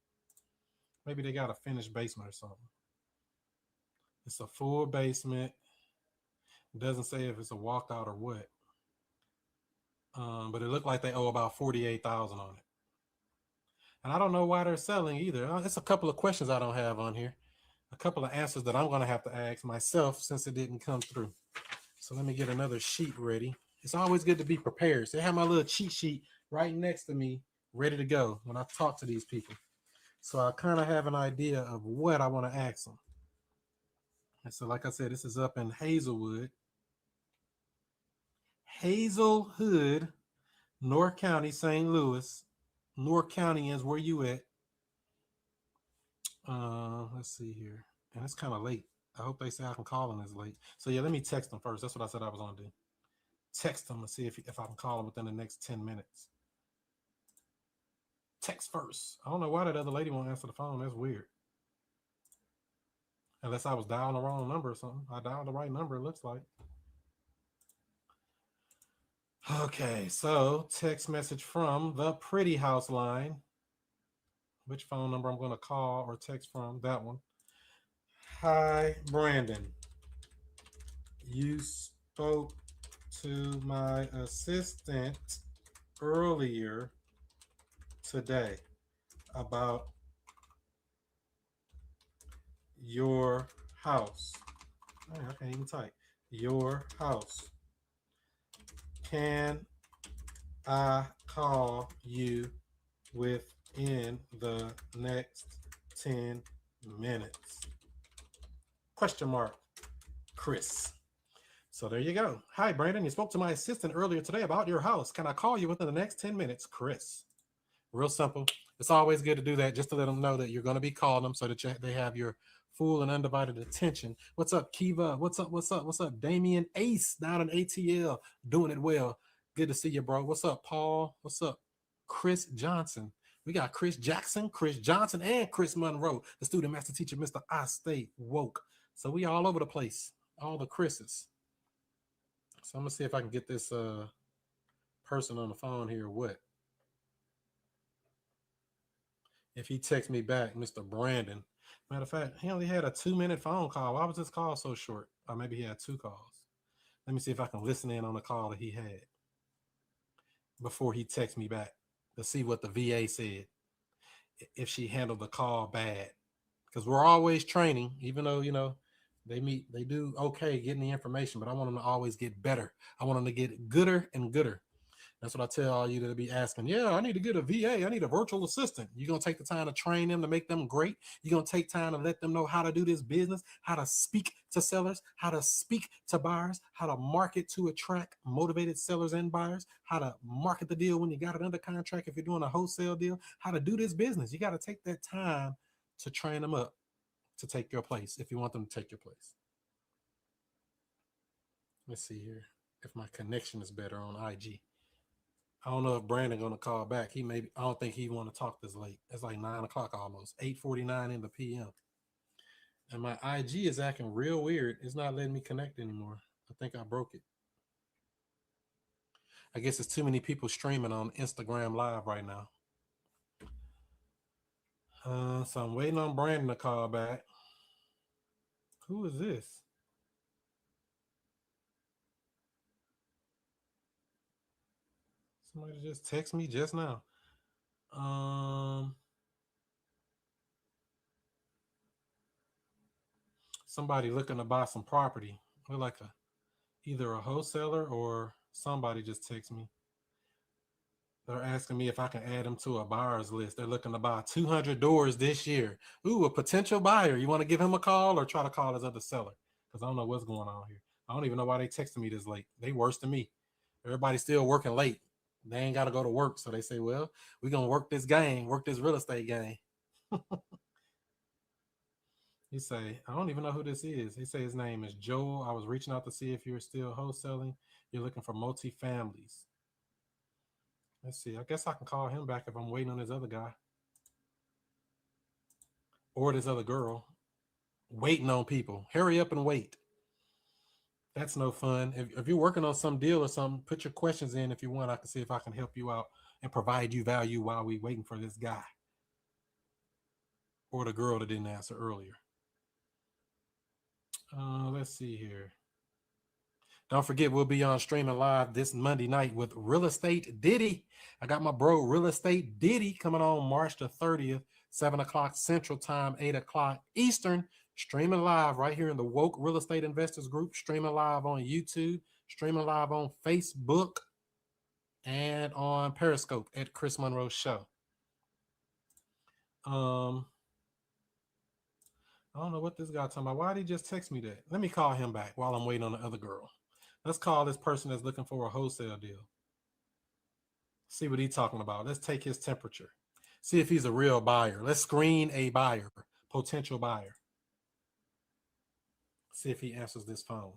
Maybe they got a finished basement or something. It's a full basement. It doesn't say if it's a walkout or what. But it looked like they owe about $48,000 on it. And I don't know why they're selling either. It's a couple of questions I don't have on here. A couple of answers that I'm going to have to ask myself since it didn't come through. So let me get another sheet ready. It's always good to be prepared. So I have my little cheat sheet right next to me, ready to go when I talk to these people. So I kind of have an idea of what I want to ask them. And so like I said, this is up in Hazelwood. Hazelwood, North County, St. Louis. North County is where you at. Let's see here. And it's kind of late. I hope they say I can call them this late. So yeah, let me text them first. That's what I said I was gonna do. text him and see if I can call him within the next 10 minutes. Text first. I don't know why that other lady won't answer the phone. That's weird. Unless I was dialing the wrong number or something. I dialed the right number, it looks like. Okay, so text message from the Pretty House line. Which phone number I'm going to call or text from? That one. Hi, Brandon. You spoke to my assistant earlier today about your house. Oh, I can't even type. Your house. Can I call you within the next 10 minutes? Question mark, Chris. So there you go. Hi, Brandon. You spoke to my assistant earlier today about your house. Can I call you within the next 10 minutes? Chris. Real simple. It's always good to do that just to let them know that you're going to be calling them so that they have your full and undivided attention. What's up, Kiva? What's up? What's up? What's up, Damian Ace down in ATL? Doing it well. Good to see you, bro. What's up, Paul? What's up, Chris Johnson? We got Chris Jackson, Chris Johnson, and Chris Monroe, the student master teacher, Mr. I Stay Woke. So we all over the place, all the Chris's. So I'm going to see if I can get this person on the phone here. What? If he texts me back, Mr. Brandon. Matter of fact, he only had a 2-minute phone call. Why was this call so short? Or maybe he had 2 calls. Let me see if I can listen in on the call that he had before he texts me back to see what the VA said, if she handled the call bad. Because we're always training, even though, you know, they do okay getting the information, but I want them to always get better. I want them to get gooder and gooder. That's what I tell all you to be asking. Yeah, I need to get a VA. I need a virtual assistant. You're going to take the time to train them to make them great. You're going to take time to let them know how to do this business, how to speak to sellers, how to speak to buyers, how to market to attract motivated sellers and buyers, how to market the deal when you got it under contract if you're doing a wholesale deal, how to do this business. You got to take that time to train them up to take your place if you want them to take your place. Let's see here if my connection is better on IG. I don't know if Brandon gonna call back. I don't think he want to talk this late. It's like 9 o'clock almost, 8:49 in the PM. And my IG is acting real weird. It's not letting me connect anymore. I think I broke it. I guess it's too many people streaming on Instagram Live right now. So I'm waiting on Brandon to call back. Who is this? Somebody just text me just now. Somebody looking to buy some property. We're like either a wholesaler or somebody just text me. They're asking me if I can add them to a buyer's list. They're looking to buy 200 doors this year. Ooh, a potential buyer. You want to give him a call or try to call his other seller? Because I don't know what's going on here. I don't even know why they texted me this late. They worse than me. Everybody's still working late. They ain't got to go to work. So they say, well, we're going to work this game, work this real estate game. You say, I don't even know who this is. He say his name is Joel. I was reaching out to see if you're still wholesaling. You're looking for multi-families. Let's see. I guess I can call him back if I'm waiting on this other guy. Or this other girl. Waiting on people. Hurry up and wait. That's no fun. If you're working on some deal or something, put your questions in if you want. I can see if I can help you out and provide you value while we're waiting for this guy. Or the girl that didn't answer earlier. Let's see here. Don't forget, we'll be on streaming live this Monday night with Real Estate Diddy. I got my bro, Real Estate Diddy, coming on March the 30th, 7 o'clock Central Time, 8 o'clock Eastern, streaming live right here in the Woke Real Estate Investors Group, streaming live on YouTube, streaming live on Facebook, and on Periscope at Chris Monroe Show. I don't know what this guy talking about. Why did he just text me that? Let me call him back while I'm waiting on the other girl. Let's call this person that's looking for a wholesale deal. See what he's talking about. Let's take his temperature. See if he's a real buyer. Let's screen a buyer, potential buyer. See if he answers this phone.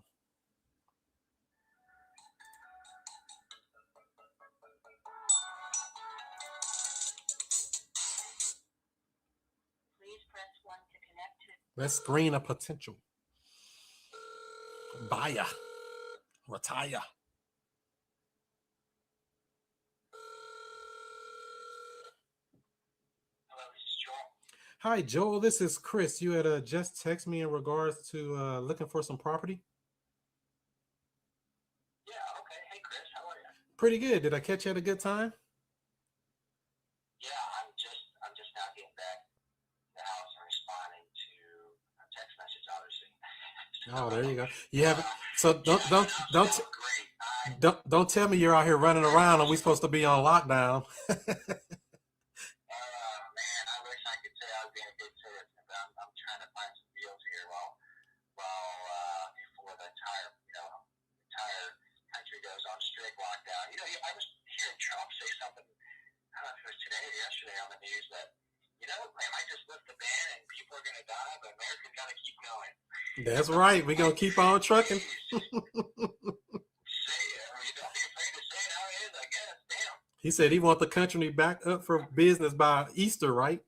Let's screen a potential buyer. Retire. Hi, Joel. This is Chris. You had just text me in regards to looking for some property. Yeah, okay. Hey, Chris, how are you? Pretty good. Did I catch you at a good time? Yeah, I'm just now getting back to the house and responding to a text message, obviously. Oh, there you go. You haven't. So don't tell me you're out here running around and we're supposed to be on lockdown. Man, I wish I could say I was being a good citizen, but I'm trying to find some deals here before the entire country goes on strict lockdown. I was hearing Trump say something, I don't know if it was today or yesterday on the news that, they might just lift the ban and people are going to die, but America's got to keep going. That's right. We're going to keep on trucking. He said he wants the country back up for business by Easter, right?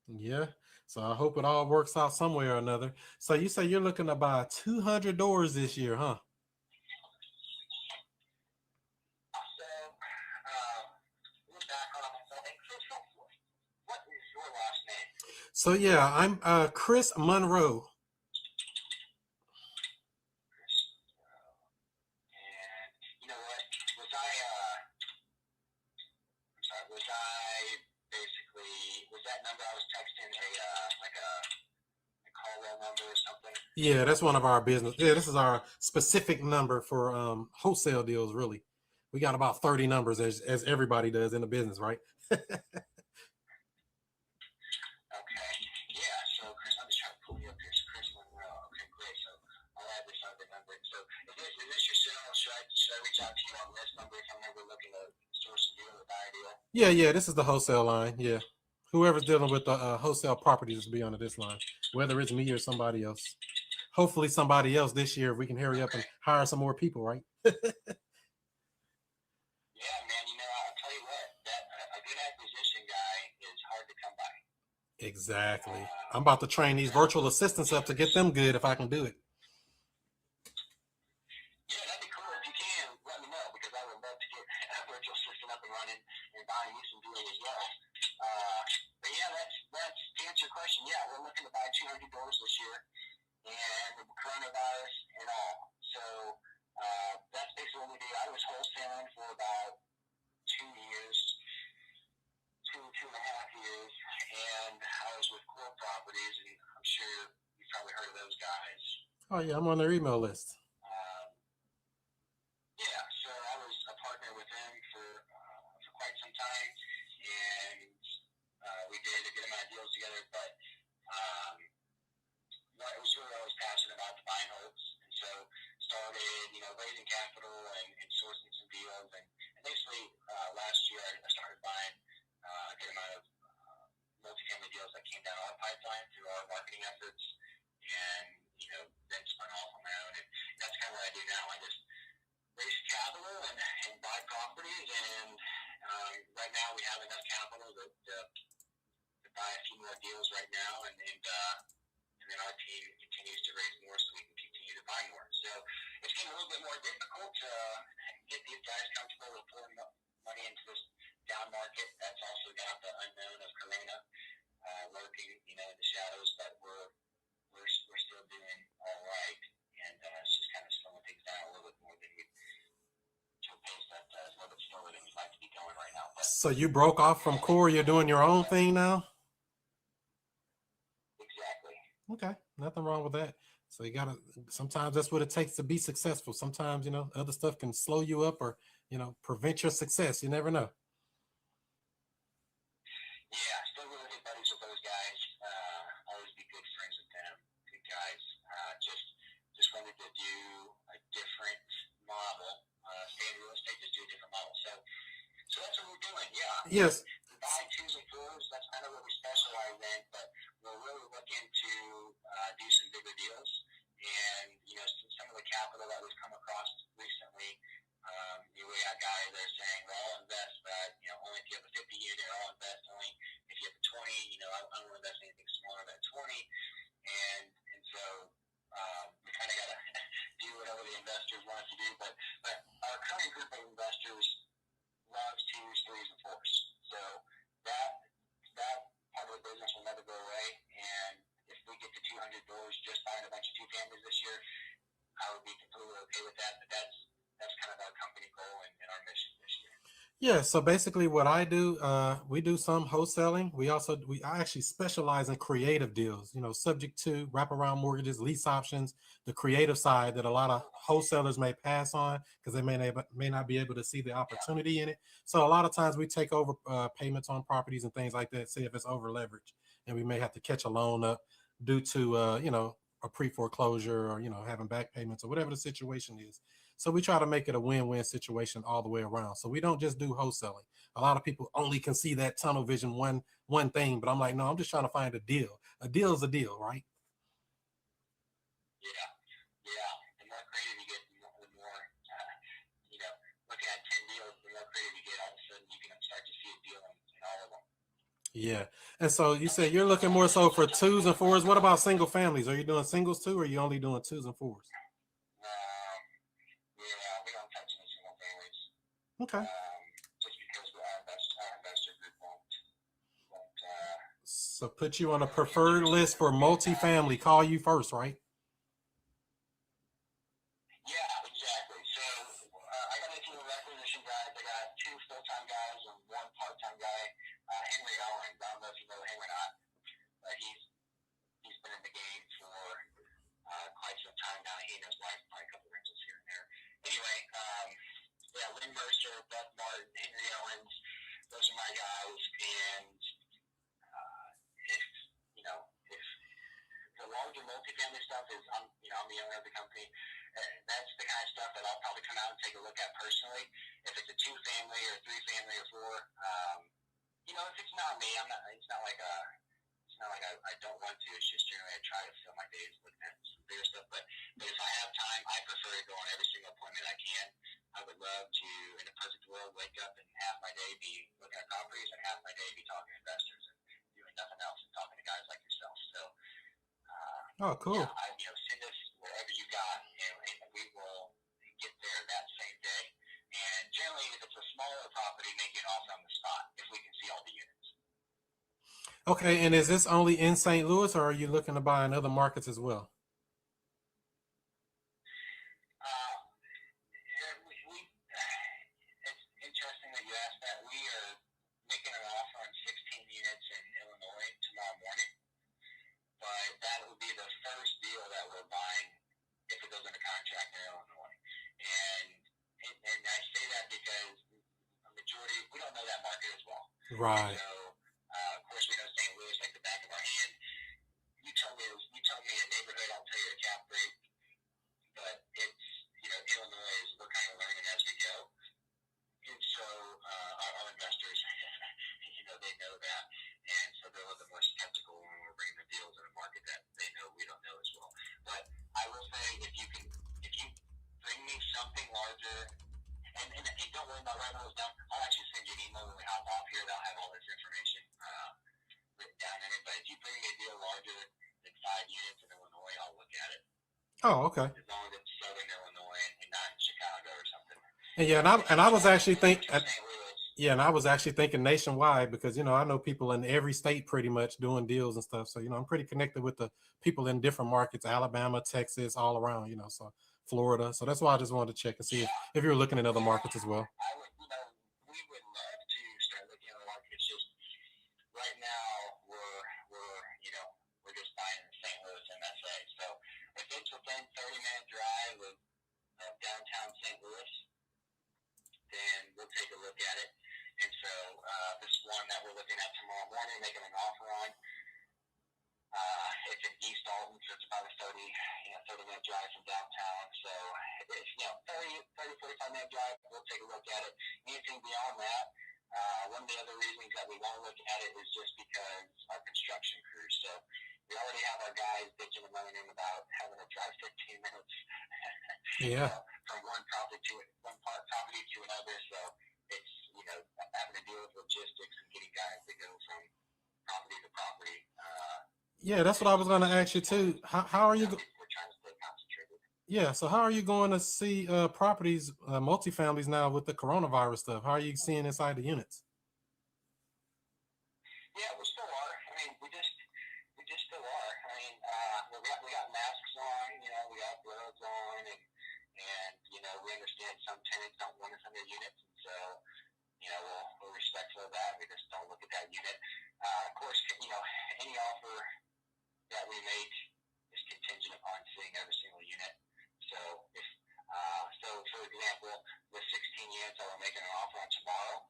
Yeah. So I hope it all works out some way or another. So you say you're looking to buy 200 doors this year, huh? So yeah, I'm Chris Monroe. Yeah, that's one of our business. Yeah, this is our specific number for wholesale deals, really. We got about 30 numbers as everybody does in the business, right? Okay. Yeah, so Chris, I'm just trying to pull you up here. So Chris Monroe. Okay, great. So I'll add this other number. So is this your cell? Should I reach out to you on this number if I'm ever looking to source a deal or buy a deal? Yeah, this is the wholesale line. Yeah. Whoever's dealing with the wholesale properties will be on this line, whether it's me or somebody else. Hopefully somebody else this year, if we can hurry up and hire some more people, right? Yeah, man. I'll tell you what, a good acquisition guy is hard to come by. Exactly. I'm about to train these virtual assistants up to get them good if I can do it. Yeah, that'd be cool. If you can, let me know, because I would love to get a virtual assistant up and running and buying you some deals as well. But yeah, that's to answer your question. Yeah, we're looking to buy 200 doors this year, and with the coronavirus and all. So that's basically what we do. I was wholesaling for about 2 years, two and a half years, and I was with Core Properties, and I'm sure you've probably heard of those guys. Oh yeah, I'm on their email list. Yeah, so I was a partner with them for quite some time, and we did a good amount of deals together. But I was really always passionate about the buy and holds, and so started raising capital and sourcing some deals, and basically last year I started buying a good amount of multifamily deals that came down our pipeline through our marketing efforts, and then spun off on my own, and that's kind of what I do now. I just raise capital and buy properties, and right now we have enough capital to buy a few more deals right now, and then our team continues to raise more so we can continue to buy more. So it's getting a little bit more difficult to get these guys comfortable with pulling money into this down market. That's also got the unknown of Corona lurking, in the shadows, but we're still doing all right, and it's just kind of slowing things down a little bit more than to a pace that is a little bit slower than we'd like to be going right now. But So you broke off from Core, you're doing your own thing now? exactly. Okay, nothing wrong with that. So you gotta, sometimes that's what it takes to be successful. Sometimes, other stuff can slow you up or, prevent your success. You never know. Yeah, still really good buddies with those guys. Always be good friends with them. Good guys. Just wanted to do a different model. Stay in real estate, just do a different model. So that's what we're doing. Yeah. Yes. We buy twos and fours. That's kind of what we specialize in. But we're really looking to do some bigger deals. And some of the capital that we've come across recently don't want to invest anything smaller than 20. And so we kind of got to do whatever the investors want us to do. But our current group of investors loves 2s, 3s, and 4s. So that part of the business will never go away. And if we get to 200 doors just buying a bunch of 2 families this year, I would be completely okay with that. But that's kind of our company goal and our mission this year. Yeah, so basically what I do, we do some wholesaling. I actually specialize in creative deals, subject to wraparound mortgages, lease options, the creative side that a lot of wholesalers may pass on because they may not be able to see the opportunity in it. So a lot of times we take over payments on properties and things like that, say if it's over leveraged, and we may have to catch a loan up due to, a pre-foreclosure or, having back payments or whatever the situation is. So we try to make it a win-win situation all the way around. So we don't just do wholesaling. A lot of people only can see that tunnel vision, one thing, but I'm like, no, I'm just trying to find a deal. A deal is a deal, right? Yeah. The more creative you get, the more, looking at 10 deals, the more creative you get, all of a sudden you can start to see a deal in all of them. Yeah. And so you say you're looking more so for 2s and 4s. What about single families? Are you doing singles too, or are you only doing 2s and 4s? We don't touch any single families. Okay. Just because our investor group won't. So put you on a preferred list for multifamily. Call you first, right? Yeah, exactly. So I got a team of acquisition guys. I got 2 full-time guys and 1 part-time guy. Henry Owens. I don't know if you know him or not, but he's been in the game for quite some time now. He and his wife buy a couple rentals here and there. Anyway, Lynn Mercer, Beth Martin, Henry Owens. Those are my guys. And if the larger multifamily stuff is, I'm the owner of the company. That's the kind of stuff that I'll probably come out and take a look at personally. If it's a 2-family or 3-family or 4, if it's not me, it's not like I don't want to. It's just generally I try to fill my days looking at some bigger stuff. But if I have time, I prefer to go on every single appointment I can. I would love to, in a perfect world, wake up and half my day be looking at properties and half my day be talking to investors and doing nothing else and talking to guys like yourself. So, oh, cool. Send us wherever you got, and we will get there that same day. And generally, if it's a smaller property, make an offer on the spot if we can see all the units. Okay, and is this only in St. Louis, or are you looking to buy in other markets as well? It's interesting that you asked that. We are making an offer on 16 units in Illinois tomorrow morning, but that will be the first deal that we're buying if it goes under contract in Illinois. And I say that because a majority, we don't know that market as well. Right. So, of course, we know St. Louis like the back of our hand. You tell me a neighborhood, I'll tell you a cap rate. But it's, Illinois is, we're kind of learning as we go. And so our investors, they know that. And so they're a little bit more skeptical when we're bringing the deals in a market that they know we don't know as well. But I will say, if you bring me something larger, and don't worry about writing those down, I'll actually send you an email when we hop off here that'll have all this information written down in it. But if you bring me a deal larger than 5 units in Illinois, I'll look at it. Oh, okay. As long as it's Southern Illinois and not in Chicago or something. And yeah, and I was actually thinking nationwide because I know people in every state pretty much doing deals and stuff. So I'm pretty connected with the people in different markets, Alabama, Texas, all around. So Florida. So that's why I just wanted to check and see if you're looking in other markets as well. I would, we would love to start looking at the markets. Just right now we're just buying in St. Louis MSA. So if it's within 30-minute drive of downtown St. Louis, then we'll take a look at it. And so this one that we're looking at tomorrow morning, making an offer on, it's in East Alton, so it's about a 30-minute drive from downtown. So it's 45-minute drive. We'll take a look at it. Anything beyond that, one of the other reasons that we want to look at it is just because our construction crews. So we already have our guys bitching and moaning about having to drive 15 minutes from one property to another. So it's having to deal with logistics and getting guys to go from property to property. Yeah, that's what I was going to ask you too. How are you? We're trying to stay concentrated. Yeah, so how are you going to see properties, multifamilies now with the coronavirus stuff? How are you seeing inside the units? Yeah, we still are. I mean, we just still are. I mean, we got masks on, you know, we got gloves on, and you know, we understand some tenants don't want us in their units, and so, you know, we're respectful of that. We just don't look at that unit. Of course, you know, any offer that we make is contingent upon seeing every single unit. So if so, for example, the 16 units that we're making an offer on tomorrow,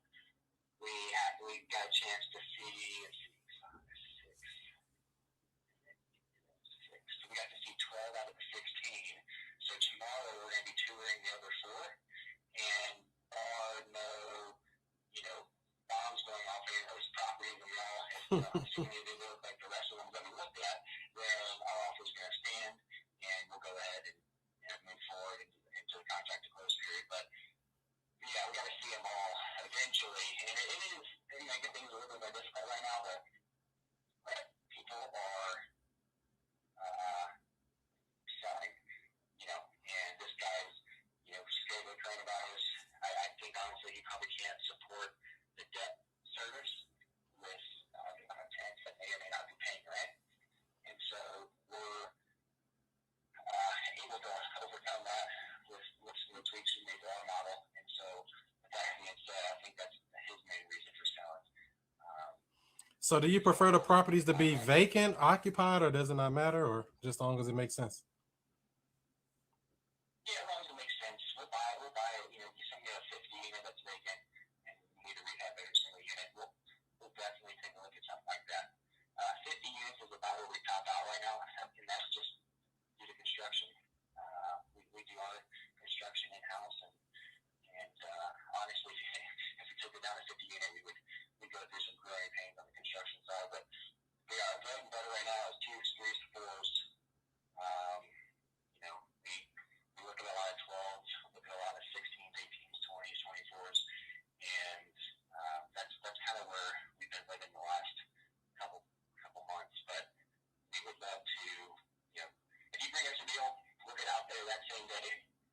we got a chance to see, let's see, 5, 6. So we got to see 12 out of the 16. So tomorrow we're going to be touring the other 4, and no, you know, bombs going off in those properties, and we all assuming they look like the rest of them that we looked at, then our offer is going to stand, and we'll go ahead and move forward into the contract to close period. But yeah, we got to see them all eventually, and it is making things a little bit more difficult right now, but people are selling, you know, and this guy's, you know, scared of coronavirus. I think honestly he probably can't support the debt service with tenants that may or may not be paying rent, and so we're able to overcome that with some of the tweaks we made to our model. And so, with that being said, I think that's his main reason for selling. So do you prefer the properties to be vacant, occupied, or does it not matter, or just as long as it makes sense? Yeah, as long as it makes sense. We'll buy you know, you send me a 50 unit that's vacant and we need to rehab every single unit, we'll definitely take a look at something like that. 50 units is about where we top out right now, and that's just due to construction. We do our construction in-house, and honestly, if we took it down to 50 unit, we'd go through some growing pains on the construction side. But yeah, bread and butter right now is 2s, 3s, 4s. You know, we look at a lot of 12s, we look at a lot of 16s, 18s, 20s, 24s, and that's kind of where we've been living the last couple months. But we would love to, you know, if you bring us a deal, look it out there that same day,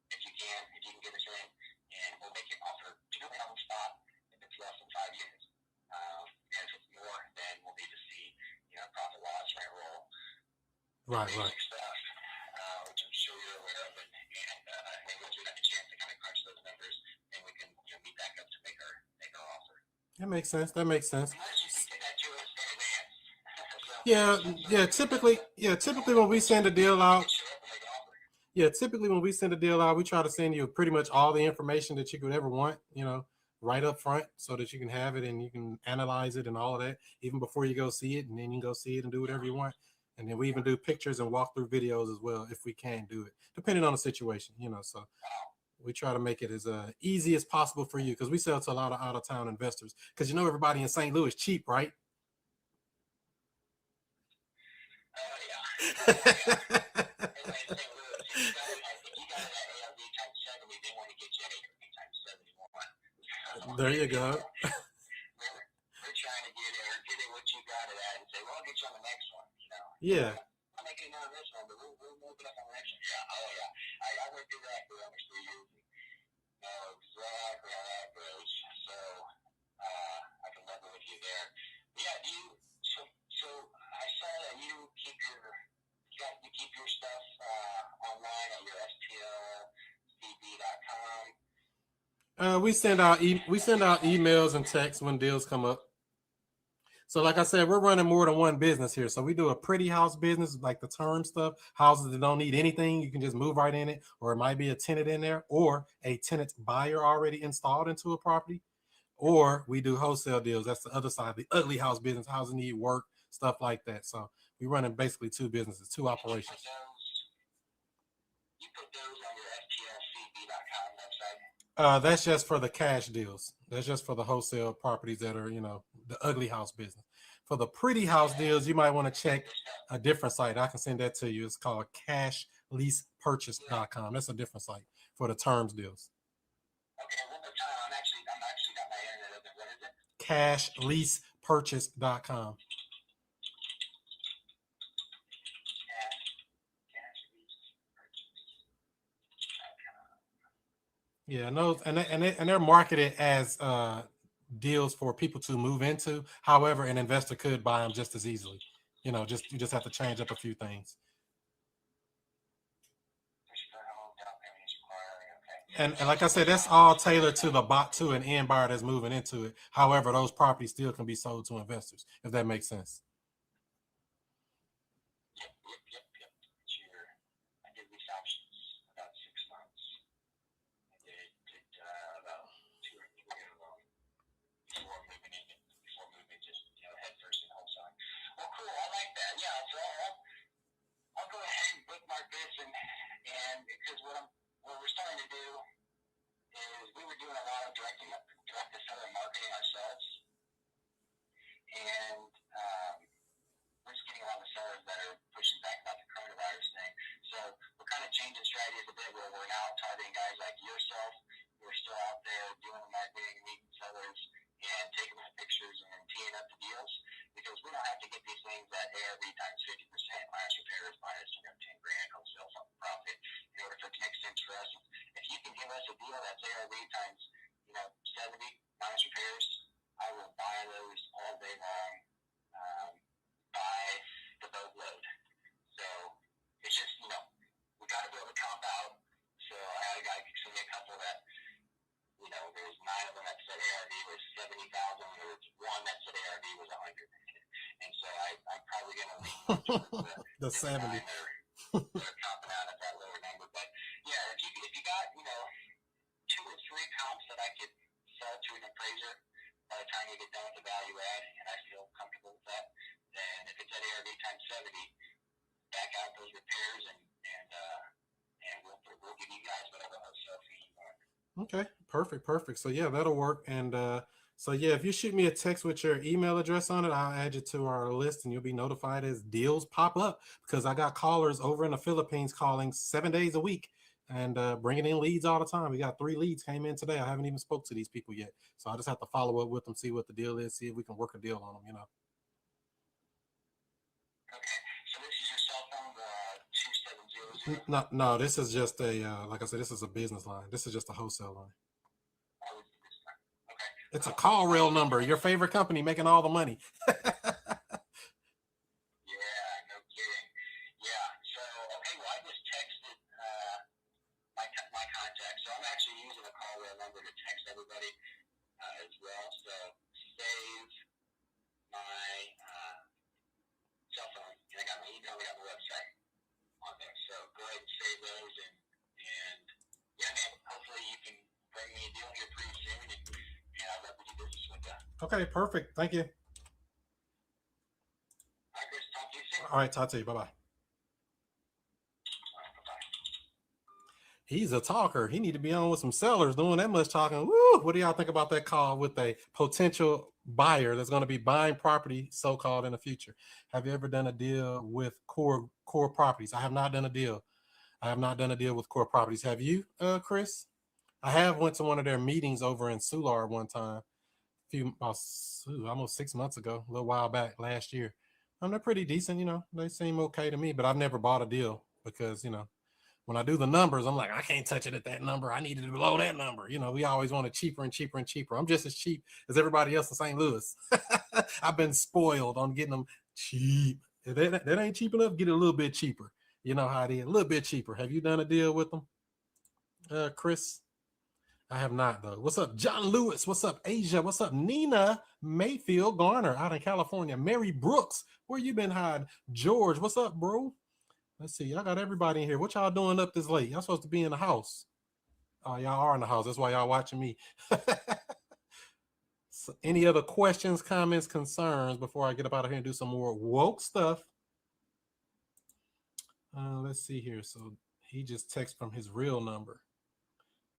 if you can get us in, and we'll make an offer generally on the spot if it's less than 5 units. And if it's more, then we'll need to see, you know, profit loss, rent roll, Right. basic stuff, which I'm sure you're aware of, and once we have a chance to kind of crunch those numbers, then we can, you know, meet back up to make our offer. That makes sense. That makes sense. Unless you can get that to us in advance. Typically when we send a deal out, we try to send you pretty much all the information that you could ever want, you know, right up front, so that you can have it and you can analyze it and all of that, even before you go see it, and then you can go see it and do whatever you want. And then we even do pictures and walkthrough videos as well, if we can do it, depending on the situation, you know. So we try to make it as easy as possible for you, because we sell to a lot of out-of-town investors, because you know everybody in St. Louis cheap, right? There you go. We're trying to get it what you got it at, and say, well, I'll get you on the next one, you know. Yeah. I'm making it on this one, but we'll move it up on the next one. Yeah, oh yeah. I went through that for almost 3 years. Know exactly how that goes. So I can level with you there. Yeah, so I saw that you keep your stuff online at your STLCB.com. We send out emails and texts when deals come up. So like I said, we're running more than one business here. So we do a pretty house business, like the term stuff, houses that don't need anything. You can just move right in it, or it might be a tenant in there, or a tenant buyer already installed into a property. Or we do wholesale deals. That's the other side, the ugly house business, houses need work, stuff like that. So we run in basically 2 businesses, 2 operations. You put those on your STLCB.com website? That's just for the cash deals. That's just for the wholesale properties that are, you know, the ugly house business. For the pretty house deals, you might want to check a different site. I can send that to you. It's called cashleasepurchase.com. That's a different site for the terms deals. Okay, one more time. I'm actually got my internet open. What is it? Cashleasepurchase.com. Yeah, and they're marketed as deals for people to move into. However, an investor could buy them just as easily. You know, you just have to change up a few things. And like I said, that's all tailored to to an end buyer that's moving into it. However, those properties still can be sold to investors, if that makes sense. I did these options about 6 months. I did about 2 or 3 of them before moving just head first in wholesaling. Well, cool. I like that. Yeah. So I'll go ahead and bookmark this and because what we're starting to do is we were doing a lot of direct to seller marketing ourselves, and we're just getting a lot of sellers that are pushing back about the coronavirus thing. So we're kind of changing strategies a bit where we're now targeting guys like yourself. We're still out there doing the marketing, meeting sellers, and taking the pictures and teeing up the deals because we don't have to get these things at ARV times 50%, minus repairs, minus 10 grand wholesale profit in order for it to make sense for us. If you can give us a deal that's ARV times 70 minus repairs, I will buy those all day long by the boatload. So it's just we got to be able to comp out. So I had a guy send me a couple that there's 9 of them that said ARV was 70,000. There was one that said ARV was 100. And so I'm probably going to lean towards the 70. They're comping out at that lower number. But yeah, if you got 2 or 3 comps that I could sell to an appraiser by the time we get done with the value add, and I feel comfortable with that, then if it's at ARV times 70, back out those repairs and we'll give you guys whatever wholesale fee you want. Okay, perfect. So yeah, that'll work. And so yeah, if you shoot me a text with your email address on it, I'll add you to our list and you'll be notified as deals pop up because I got callers over in the Philippines calling 7 days a week and bringing in leads all the time. We got 3 leads came in today. I haven't even spoke to these people yet. So I just have to follow up with them, see what the deal is, see if we can work a deal on them, Okay, so this is your cell phone, 2700? No, this is just a, like I said, this is a business line. This is just a wholesale line. It's a call rail number. Your favorite company making all the money. Yeah, no kidding. Yeah, so, okay, well, I just texted my contact. So I'm actually using a call rail number to text everybody as well. So save my cell phone. And I got my email, I got my website on there. So go ahead and save those. And yeah, man, hopefully you can bring me a deal here pretty soon. And I'd love to do business with you. Okay, perfect. Thank you. All right, Chris, talk to you soon. All right, talk to you. Bye-bye. He's a talker. He need to be on with some sellers doing that much talking. Woo! What do y'all think about that call with a potential buyer that's going to be buying property, so-called, in the future? Have you ever done a deal with core properties? I have not done a deal. I have not done a deal with core properties. Have you, Chris? I have went to one of their meetings over in Sular one time, almost 6 months ago, a little while back, last year. They're pretty decent, they seem okay to me, but I've never bought a deal because, when I do the numbers, I'm like, I can't touch it at that number. I need it below that number. We always want it cheaper and cheaper and cheaper. I'm just as cheap as everybody else in St. Louis. I've been spoiled on getting them cheap. If that ain't cheap enough, get it a little bit cheaper. You know how it is, a little bit cheaper. Have you done a deal with them, Chris? I have not, though. What's up, John Lewis? What's up, Asia? What's up, Nina Mayfield Garner out in California? Mary Brooks, where you been hiding? George, what's up, bro? Let's see. Y'all got everybody in here. What y'all doing up this late? Y'all supposed to be in the house. Oh, y'all are in the house. That's why y'all watching me. So any other questions, comments, concerns before I get up out of here and do some more woke stuff? Let's see here. So he just texted from his real number.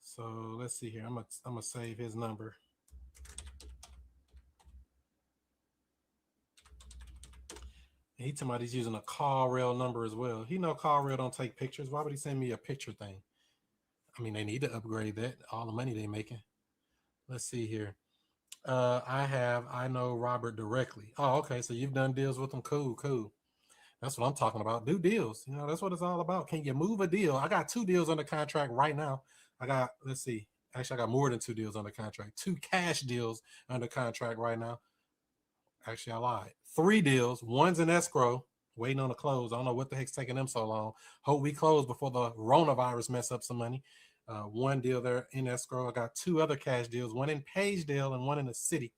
So let's see here. I'm gonna save his number. He talking about he's using a call rail number as well. He know call rail don't take pictures. Why would he send me a picture thing? I mean, they need to upgrade that. All the money they making. Let's see here. I know Robert directly. Oh, okay. So you've done deals with him. Cool. That's what I'm talking about. Do deals. That's what it's all about. Can you move a deal? I got 2 deals under contract right now. I got, let's see, Actually, I got more than 2 deals under contract. 2 cash deals under contract right now. Actually, I lied. 3 deals. One's in escrow, waiting on the close. I don't know what the heck's taking them so long. Hope we close before the coronavirus mess up some money. 1 deal there in escrow. I got 2 other cash deals, one in Pagedale and one in the city.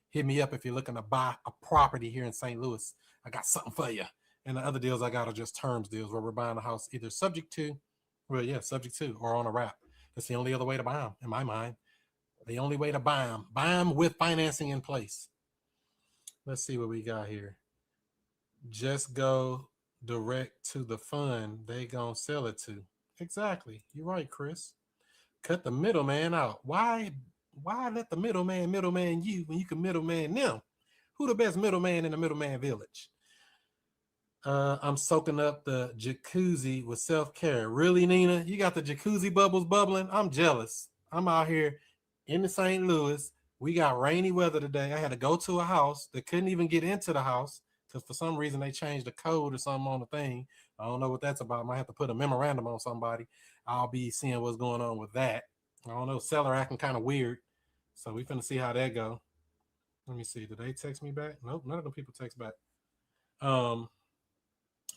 Hit me up if you're looking to buy a property here in St. Louis. I got something for you. And the other deals I got are just terms deals where we're buying a house either subject to, or on a wrap. That's the only other way to buy them, in my mind. The only way to buy them with financing in place. Let's see what we got here. Just go direct to the fund they gonna sell it to. Exactly. You're right, Chris. Cut the middleman out. Why let the middleman you when you can middleman them? Who the best middleman in the middleman village? I'm soaking up the jacuzzi with self-care. Really, Nina? You got the jacuzzi bubbles bubbling? I'm jealous. I'm out here in the St. Louis. We got rainy weather today. I had to go to a house that couldn't even get into the house because for some reason they changed the code or something on the thing. I don't know what that's about. I might have to put a memorandum on somebody. I'll be seeing what's going on with that. I don't know. Seller acting kind of weird. So we finna see how that go. Let me see. Did they text me back? Nope, none of the people text back.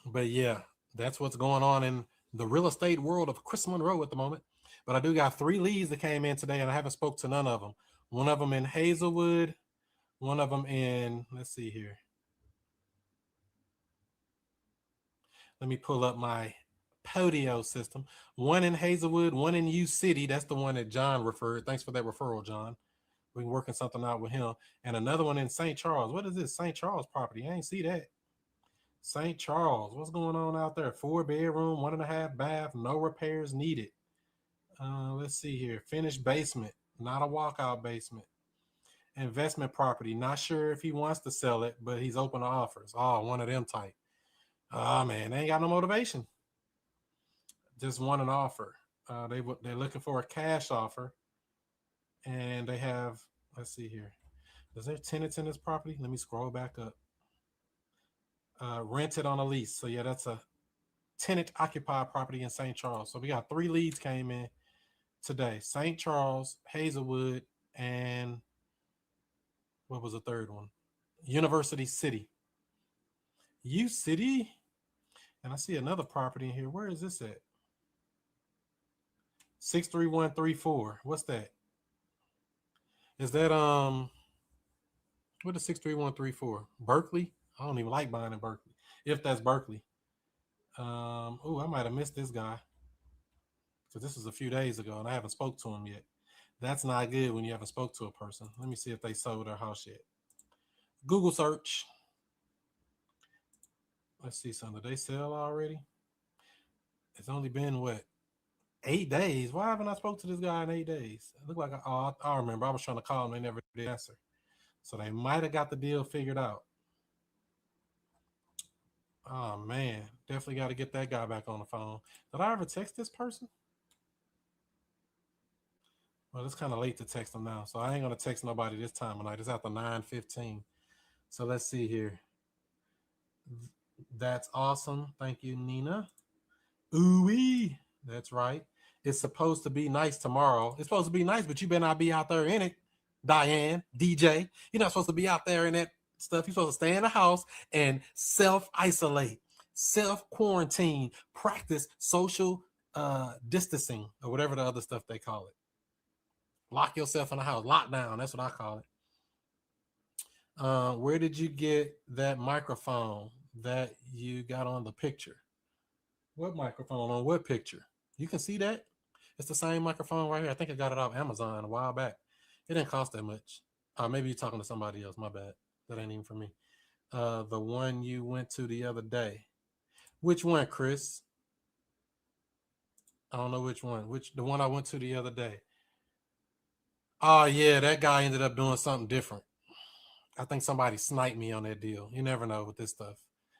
But yeah, that's what's going on in the real estate world of Chris Monroe at the moment. But I do got 3 leads that came in today, and I haven't spoke to none of them. One of them in Hazelwood, one of them in, let's see here. Let me pull up my Podio system. One in Hazelwood, one in U City. That's the one that John referred. Thanks for that referral, John. We're working something out with him. And another one in St. Charles. What is this St. Charles property? I ain't see that. St. Charles, what's going on out there? 4-bedroom, 1.5 bath, no repairs needed. Let's see here. Finished basement, not a walkout basement. Investment property, not sure if he wants to sell it, but he's open to offers. Oh, one of them type. Oh man, they ain't got no motivation. Just want an offer. They're looking for a cash offer, and they have. Let's see here. Is there tenants in this property? Let me scroll back up. Rented on a lease. So yeah, that's a tenant occupied property in St. Charles. So we got 3 leads came in today. St. Charles, Hazelwood, and what was the third one? University City. U City. And I see another property in here. Where is this at? 63134. What's that? Is that what is 63134? Berkeley? I don't even like buying in Berkeley. If that's Berkeley. Oh, I might have missed this guy. Because this was a few days ago and I haven't spoke to him yet. That's not good when you haven't spoke to a person. Let me see if they sold their house yet. Google search. Let's see something. Did they sell already? It's only been what? 8 days. Why haven't I spoke to this guy in 8 days? It looked like I remember. I was trying to call them. They never did answer. So they might have got the deal figured out. Oh man, definitely got to get that guy back on the phone. Did I ever text this person? Well, it's kind of late to text them now, so I ain't gonna text nobody this time of night. It's after 9:15. So let's see here. That's awesome. Thank you, Nina. Ooh-wee. That's right. It's supposed to be nice tomorrow. It's supposed to be nice, but you better not be out there in it. Diane, DJ, you're not supposed to be out there in that stuff. You're supposed to stay in the house and self-isolate, self-quarantine, practice social distancing, or whatever the other stuff they call it. Lock yourself in the house. Lockdown. That's what I call it. Where did you get that microphone that you got on the picture? What microphone on what picture? You can see that? It's the same microphone right here. I think I got it off Amazon a while back. It didn't cost that much. Maybe you're talking to somebody else. My bad. That ain't even for me. The one you went to the other day. Which one, Chris? I don't know which one. The one I went to the other day. Oh, yeah, that guy ended up doing something different. I think somebody sniped me on that deal. You never know with this stuff.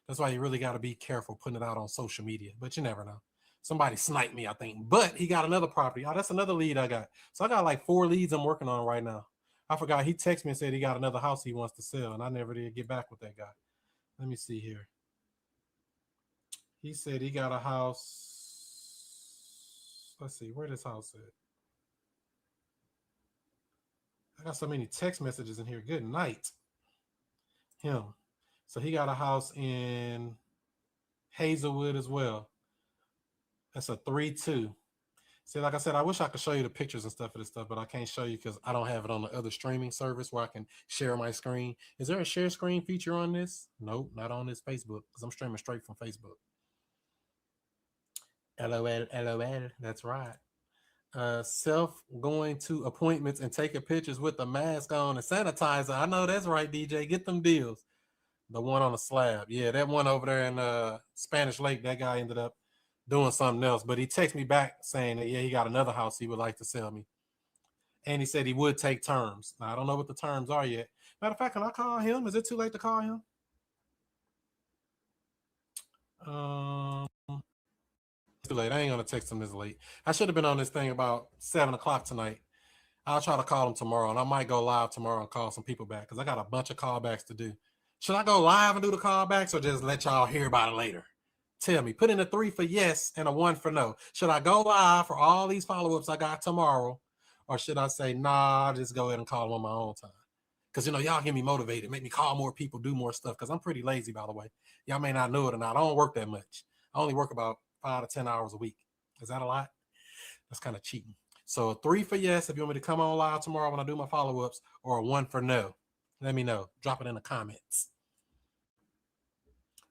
That's why you really got to be careful putting it out on social media. But you never know. Somebody sniped me, I think. But he got another property. Oh, that's another lead I got. So I got like 4 leads I'm working on right now. I forgot. He texted me and said he got another house he wants to sell, and I never did get back with that guy. Let me see here. He said he got a house. Let's see. Where this house at? I got so many text messages in here. Good night. Him. So he got a house in Hazelwood as well. That's a 3-2. See, like I said, I wish I could show you the pictures and stuff of this stuff, but I can't show you because I don't have it on the other streaming service where I can share my screen. Is there a share screen feature on this? Nope, not on this Facebook because I'm streaming straight from Facebook. LOL, LOL. That's right. Self going to appointments and taking pictures with a mask on and sanitizer. I know that's right, DJ. Get them deals. The one on the slab. Yeah, that one over there in Spanish Lake, that guy ended up doing something else. But he texted me back saying that, yeah, he got another house he would like to sell me. And he said he would take terms. Now, I don't know what the terms are yet. Matter of fact, can I call him? Is it too late to call him? It's too late. I ain't going to text him this late. I should have been on this thing about 7 o'clock tonight. I'll try to call him tomorrow, and I might go live tomorrow and call some people back because I got a bunch of callbacks to do. Should I go live and do the callbacks or just let y'all hear about it later? Tell me. Put in a 3 for yes and a 1 for no. Should I go live for all these follow-ups I got tomorrow, or should I say, nah, I'll just go ahead and call them on my own time? Because, y'all get me motivated, make me call more people, do more stuff, because I'm pretty lazy, by the way. Y'all may not know it or not. I don't work that much. I only work about 5 to 10 hours a week. Is that a lot? That's kind of cheating. So a 3 for yes if you want me to come on live tomorrow when I do my follow-ups, or a 1 for no. Let me know. Drop it in the comments.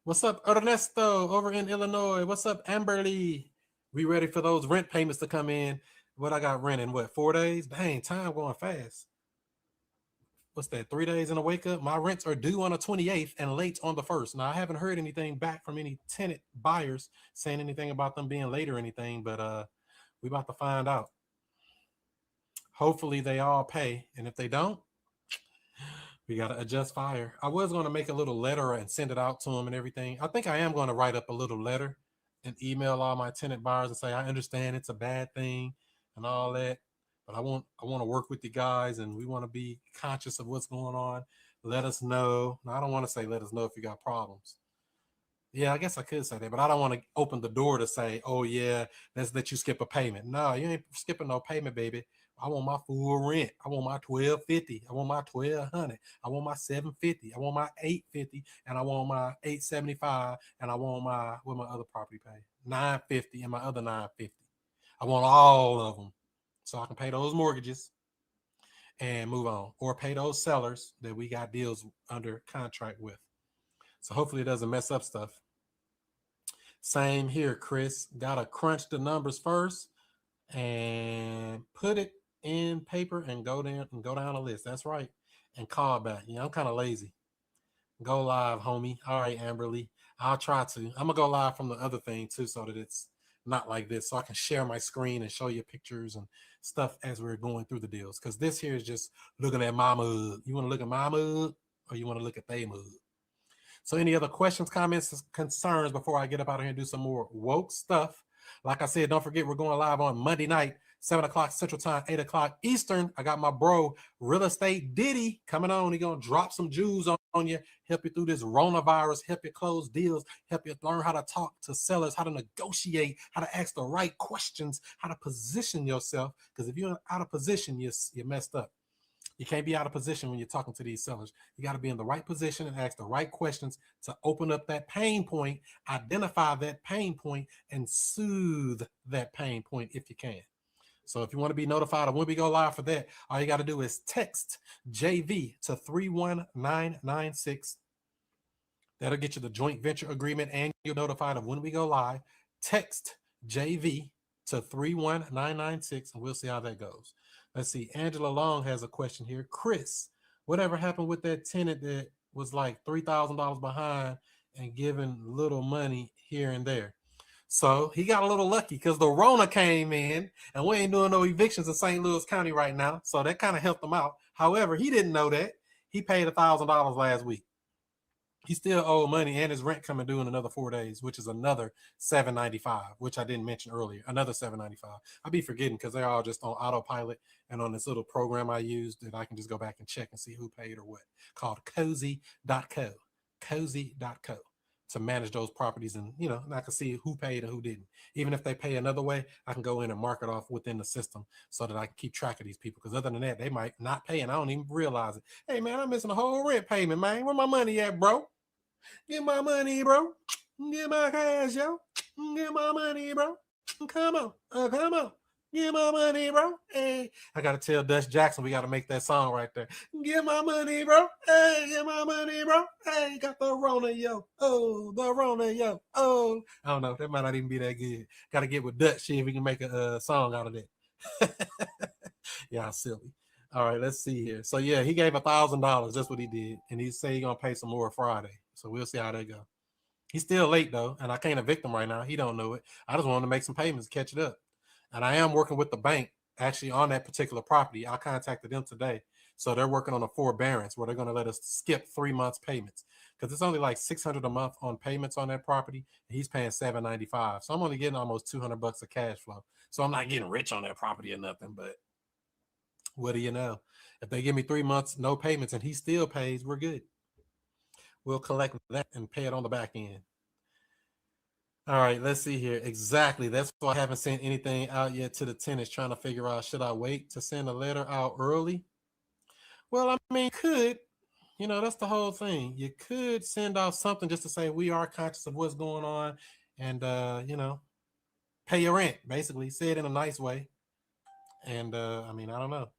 What's up, Ernesto over in Illinois? What's up, Amberly? We ready for those rent payments to come in. What I got renting, 4 days? Dang, time going fast. What's that, 3 days in a wake up? My rents are due on the 28th and late on the 1st. Now, I haven't heard anything back from any tenant buyers saying anything about them being late or anything, but we about to find out. Hopefully they all pay, and if they don't, we got to adjust fire. I was going to make a little letter and send it out to them and everything. I think I am going to write up a little letter and email all my tenant buyers and say, I understand it's a bad thing and all that, but I want to work with you guys, and we want to be conscious of what's going on. Let us know. Now, I don't want to say let us know if you got problems. Yeah, I guess I could say that, but I don't want to open the door to say, oh, yeah, let's let you skip a payment. No, you ain't skipping no payment, baby. I want my full rent. I want my $1,250. I want my $1,200. I want my $750. I want my $850, and I want my $875, and I want what my other property pay, $950, and my other $950. I want all of them so I can pay those mortgages and move on, or pay those sellers that we got deals under contract with. So hopefully it doesn't mess up stuff. Same here, Chris. Gotta crunch the numbers first and put it in paper and go down the list. That's right. And call back. Yeah, I'm kind of lazy. Go live, homie. All right, Amberly. I'll try to. I'm gonna go live from the other thing too, so that it's not like this, so I can share my screen and show you pictures and stuff as we're going through the deals. Because this here is just looking at my mug. You want to look at my mug, or you want to look at their mug? So any other questions, comments, concerns before I get up out of here and do some more woke stuff? Like I said, don't forget, we're going live on Monday night, 7 o'clock Central Time, 8 o'clock Eastern. I got my bro, Real Estate Diddy, coming on. He's going to drop some jewels on you, help you through this coronavirus, help you close deals, help you learn how to talk to sellers, how to negotiate, how to ask the right questions, how to position yourself. Because if you're out of position, you're messed up. You can't be out of position when you're talking to these sellers. You got to be in the right position and ask the right questions to open up that pain point, identify that pain point, and soothe that pain point if you can. So if you want to be notified of when we go live for that, all you got to do is text JV to 31996. That'll get you the joint venture agreement, and you're notified of when we go live. Text JV to 31996, and we'll see how that goes. Let's see. Angela Long has a question here. Chris, whatever happened with that tenant that was like $3,000 behind and giving little money here and there? So he got a little lucky because the Rona came in, and we ain't doing no evictions in St. Louis County right now. So that kind of helped him out. However, he didn't know that. He paid $1,000 last week. He still owed money, and his rent coming due in another 4 days, which is another $795, which I didn't mention earlier. Another $795. I be forgetting because they're all just on autopilot and on this little program I use that I can just go back and check and see who paid or what, called cozy.co. Cozy.co. to manage those properties, and I can see who paid and who didn't. Even if they pay another way, I can go in and mark it off within the system so that I can keep track of these people. Because other than that, they might not pay and I don't even realize it. Hey man, I'm missing a whole rent payment, man. Where my money at, bro? Get my money, bro. Get my cash, yo. Get my money, bro. Come on. Come on. Get my money, bro. Hey, I gotta tell Dutch Jackson we gotta make that song right there. Get my money, bro. Hey, get my money, bro. Hey, got the Rona, yo. Oh, the Rona, yo. Oh, I don't know. That might not even be that good. Gotta get with Dutch, see if we can make a song out of that. Yeah, silly. All right, let's see here. So yeah, he gave $1,000. That's what he did, and he said he's gonna pay some more Friday. So we'll see how that go. He's still late though, and I can't evict him right now. He don't know it. I just want him to make some payments, catch it up. And I am working with the bank actually on that particular property. I contacted them today. So they're working on a forbearance where they're going to let us skip 3 months payments because it's only like $600 a month on payments on that property. And he's paying $795. So I'm only getting almost $200 of cash flow. So I'm not getting rich on that property or nothing, but what do you know? If they give me 3 months, no payments, and he still pays, we're good. We'll collect that and pay it on the back end. All right, let's see here. Exactly. That's why I haven't sent anything out yet to the tenants, trying to figure out, should I wait to send a letter out early? Well, I mean, could, that's the whole thing. You could send out something just to say we are conscious of what's going on and, pay your rent, basically. Say it in a nice way. And, I mean, I don't know.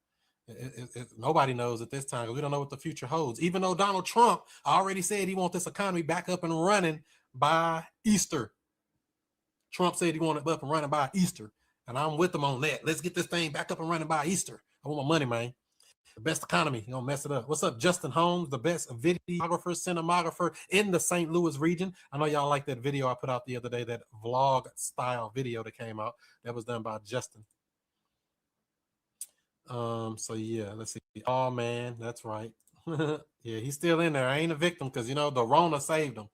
Nobody knows at this time because we don't know what the future holds. Even though Donald Trump already said he wants this economy back up and running by Easter. Trump said he wanted it up and running by Easter, and I'm with him on that. Let's get this thing back up and running by Easter. I want my money, man. The best economy. You're going to mess it up. What's up, Justin Holmes, the best videographer, cinematographer in the St. Louis region. I know y'all like that video I put out the other day, that vlog-style video that came out. That was done by Justin. So yeah, let's see. Oh man, that's right. Yeah, he's still in there. I ain't a victim because the Rona saved him.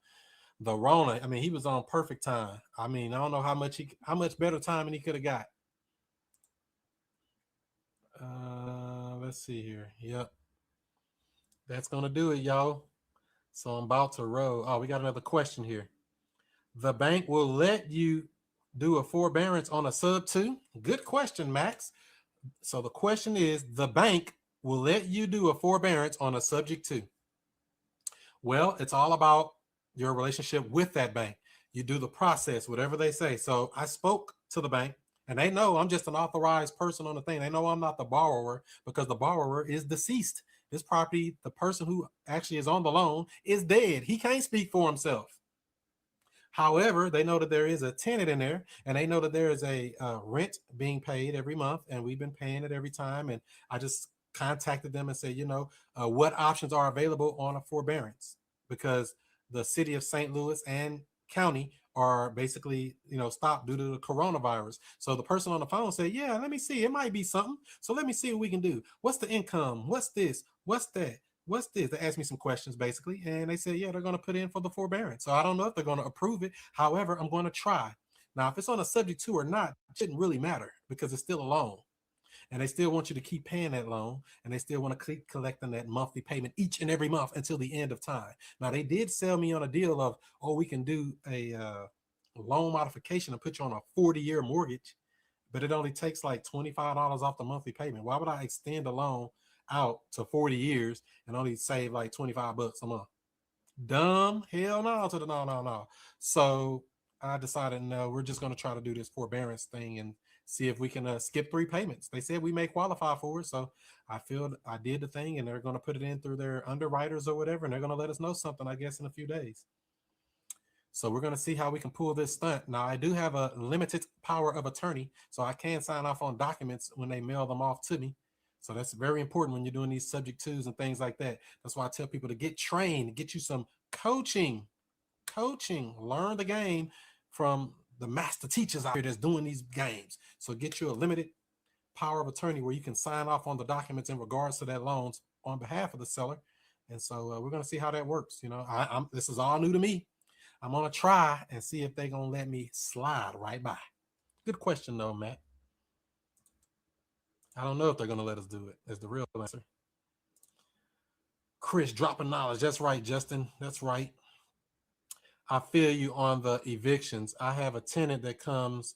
The Rona, I mean, he was on perfect time. I mean, I don't know how much better timing he could have got. Let's see here. Yep. That's gonna do it, y'all. So I'm about to roll. Oh, we got another question here. The bank will let you do a forbearance on a sub 2? Good question, Max. So the question is, the bank will let you do a forbearance on a subject to. Well, it's all about your relationship with that bank. You do the process, whatever they say. So I spoke to the bank and they know I'm just an authorized person on the thing. They know I'm not the borrower because the borrower is deceased. This property, the person who actually is on the loan is dead. He can't speak for himself. However, they know that there is a tenant in there and they know that there is a rent being paid every month and we've been paying it every time. And I just contacted them and said, what options are available on a forbearance? Because the city of St. Louis and county are basically, stopped due to the coronavirus. So the person on the phone said, yeah, let me see. It might be something. So let me see what we can do. What's the income? What's this? What's that? What's this? They asked me some questions basically. And they said, yeah, they're going to put in for the forbearance. So I don't know if they're going to approve it. However, I'm going to try. Now, if it's on a subject to or not, it shouldn't really matter because it's still a loan. And they still want you to keep paying that loan, and they still want to keep collecting that monthly payment each and every month until the end of time. Now, they did sell me on a deal of, we can do a loan modification and put you on a 40-year mortgage, but it only takes like $25 off the monthly payment. Why would I extend a loan out to 40 years and only save like $25 a month? Dumb. Hell no to the no. So I decided, no, we're just going to try to do this forbearance thing and see if we can skip 3 payments. They said we may qualify for it. So I feel I did the thing and they're going to put it in through their underwriters or whatever. And they're going to let us know something, I guess, in a few days. So we're going to see how we can pull this stunt. Now, I do have a limited power of attorney, so I can sign off on documents when they mail them off to me. So that's very important when you're doing these subject twos and things like that. That's why I tell people to get trained, get you some coaching, learn the game from the master teachers out here that's doing these games. So get you a limited power of attorney where you can sign off on the documents in regards to that loans on behalf of the seller. And so we're going to see how that works. This is all new to me. I'm going to try and see if they're going to let me slide right by. Good question though, Matt. I don't know if they're going to let us do it. That's the real answer. Chris, dropping knowledge. That's right, Justin. That's right. I feel you on the evictions. I have a tenant that comes.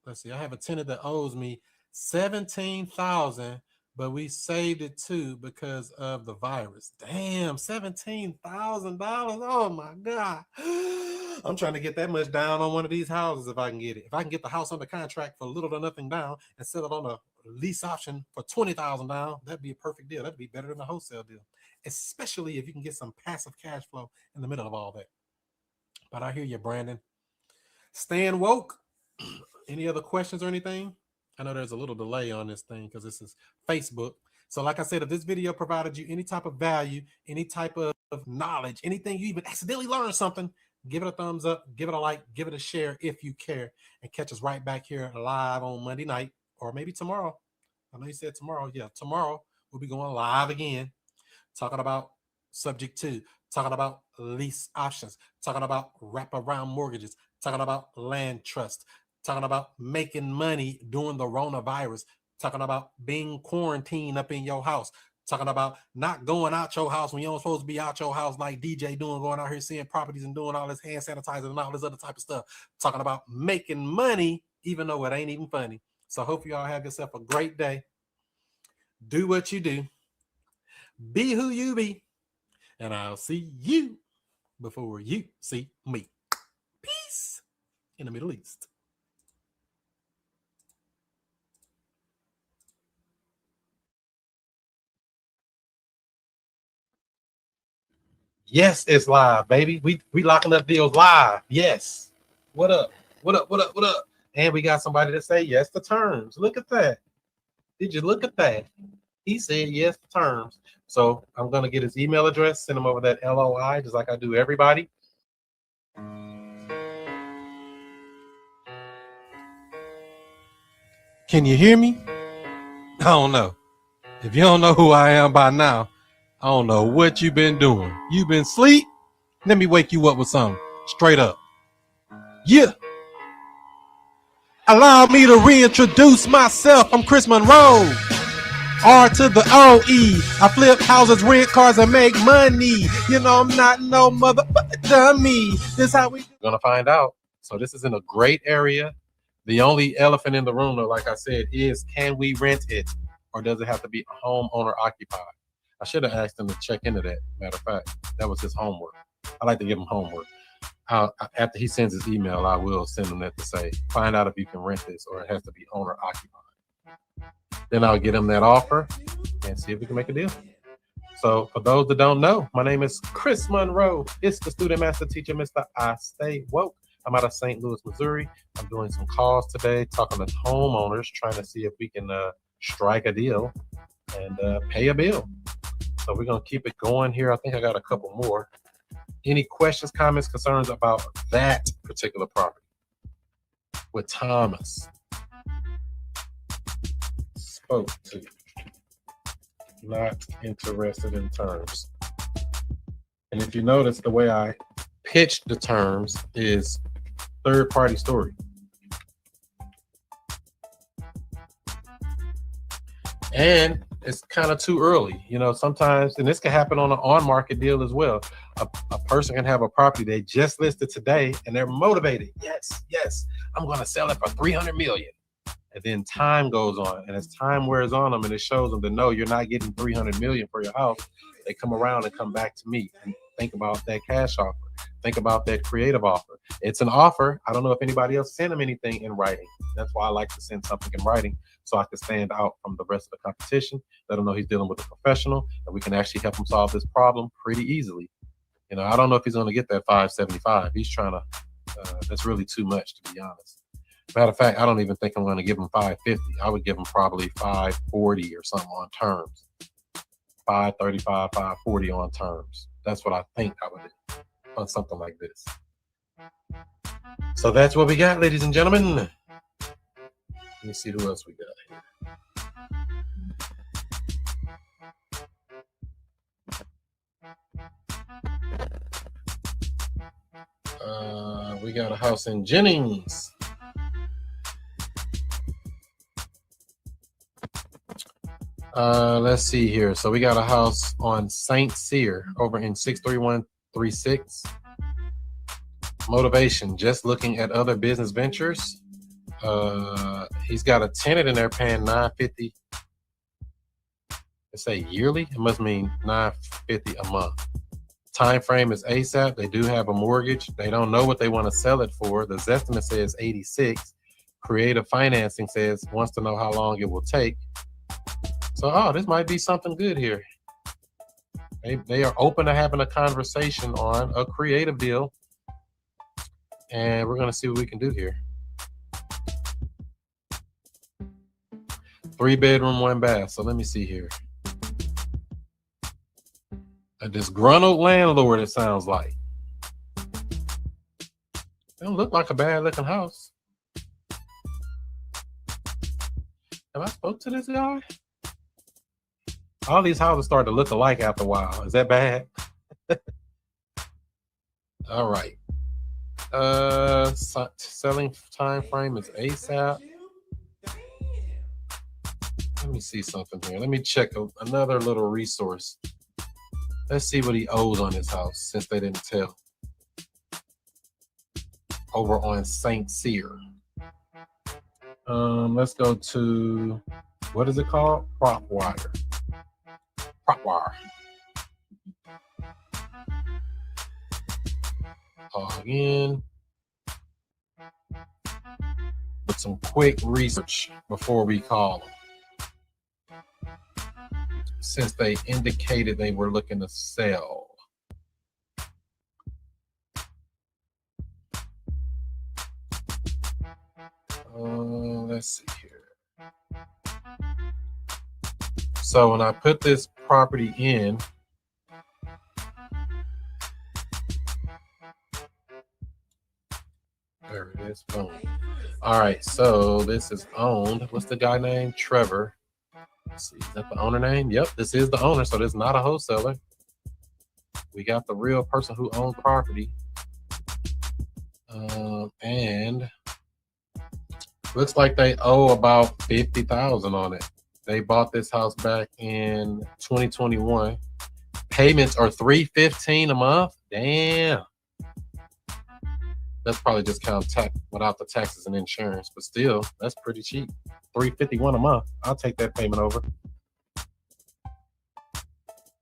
Let's see. I have a tenant that owes me $17,000, but we saved it too because of the virus. Damn, $17,000. Oh my God. I'm trying to get that much down on one of these houses if I can get it. If I can get the house under contract for little to nothing down and sell it on a lease option for $20,000 down, that'd be a perfect deal. That'd be better than a wholesale deal, especially if you can get some passive cash flow in the middle of all that. But I hear you, Brandon. Staying woke. Any other questions or anything? I know there's a little delay on this thing because this is Facebook. So like I said, if this video provided you any type of value, any type of knowledge, anything you even accidentally learned something, give it a thumbs up, give it a like, give it a share if you care, and catch us right back here live on Monday night or maybe tomorrow. I know you said tomorrow. Yeah, tomorrow we'll be going live again, talking about subject 2, talking about lease options, talking about wraparound mortgages, talking about land trust, talking about making money during the coronavirus, talking about being quarantined up in your house, talking about not going out your house when you don't supposed to be out your house like DJ doing, going out here seeing properties and doing all this hand sanitizer and all this other type of stuff, talking about making money even though it ain't even funny. So I hope you all have yourself a great day. Do what you do. Be who you be. And I'll see you before you see me. Peace in the Middle East. Yes, it's live, baby. We locking up deals live. Yes. What up? What up? What up? What up? And we got somebody to say yes to terms. Look at that. Did you look at that? He said yes to terms. So I'm gonna get his email address, send him over that LOI, just like I do everybody. Can you hear me? I don't know. If you don't know who I am by now, I don't know what you've been doing. You've been asleep? Let me wake you up with something. Straight up. Yeah. Allow me to reintroduce myself. I'm Chris Monroe. R to the O-E. I flip houses, rent cars, and make money. You know I'm not no mother dummy. This how we gonna find out. So this is in a great area. The only elephant in the room, though, like I said, is can we rent it or does it have to be homeowner occupied? I should have asked him to check into that. Matter of fact, that was his homework. I like to give him homework. After he sends his email, I will send him that to say, find out if you can rent this or it has to be owner occupied. Then I'll get him that offer and see if we can make a deal. So for those that don't know, my name is Chris Monroe. It's the student master teacher, Mr. I Stay Woke. I'm out of St. Louis, Missouri. I'm doing some calls today, talking to homeowners, trying to see if we can strike a deal and pay a bill. So we're going to keep it going here. I think I got a couple more. Any questions, comments, concerns about that particular property? With Thomas. Spoke to. Not interested in terms. And if you notice, the way I pitched the terms is third-party story. And it's kind of too early. You know, sometimes, and this can happen on an on-market deal as well. A person can have a property they just listed today and they're motivated. Yes, I'm going to sell it for $300 million. And then time goes on, and as time wears on them and it shows them that no, you're not getting $300 million for your house, they come around and come back to me and think about that cash offer. Think about that creative offer. It's an offer. I don't know if anybody else sent them anything in writing. That's why I like to send something in writing so I can stand out from the rest of the competition. Let them know he's dealing with a professional and we can actually help him solve this problem pretty easily. You know, I don't know if he's going to get that 575. He's trying to, that's really too much, to be honest. Matter of fact, I don't even think I'm going to give him 550. I would give him probably 540 or something on terms. 535, 540 on terms. That's what I think I would do on something like this. So that's what we got, ladies and gentlemen. Let me see who else we got here. We got a house in Jennings. Let's see here. So we got a house on St. Cyr over in 63136. Motivation, just looking at other business ventures. He's got a tenant in there paying $950. Let's say yearly. It must mean $950 a month. Time frame is ASAP. They do have a mortgage. They don't know what they want to sell it for. The Zestimate says 86. Creative financing says wants to know how long it will take. So, this might be something good here. They are open to having a conversation on a creative deal. And we're going to see what we can do here. 3-bedroom, 1 bath. So let me see here. A disgruntled landlord, it sounds like. Don't look like a bad looking house. Have I spoke to this guy? All these houses start to look alike after a while. Is that bad? All right. Selling time frame is ASAP. Let me see something here. Let me check another little resource. Let's see what he owes on his house since they didn't tell. Over on St. Cyr. Let's go to, what is it called? Propwire. Log in. With some quick research before we call them. Since they indicated they were looking to sell. Let's see here. So when I put this property in, there it is. Boom. All right, so this is owned. What's the guy name? Trevor. Let's see, is that the owner name? Yep, this is the owner, so this is not a wholesaler. We got the real person who owns the property. And looks like they owe about $50,000 on it. They bought this house back in 2021. Payments are $315 a month. Damn. That's probably just count without the taxes and insurance, but still, that's pretty cheap. $351 a month. I'll take that payment over.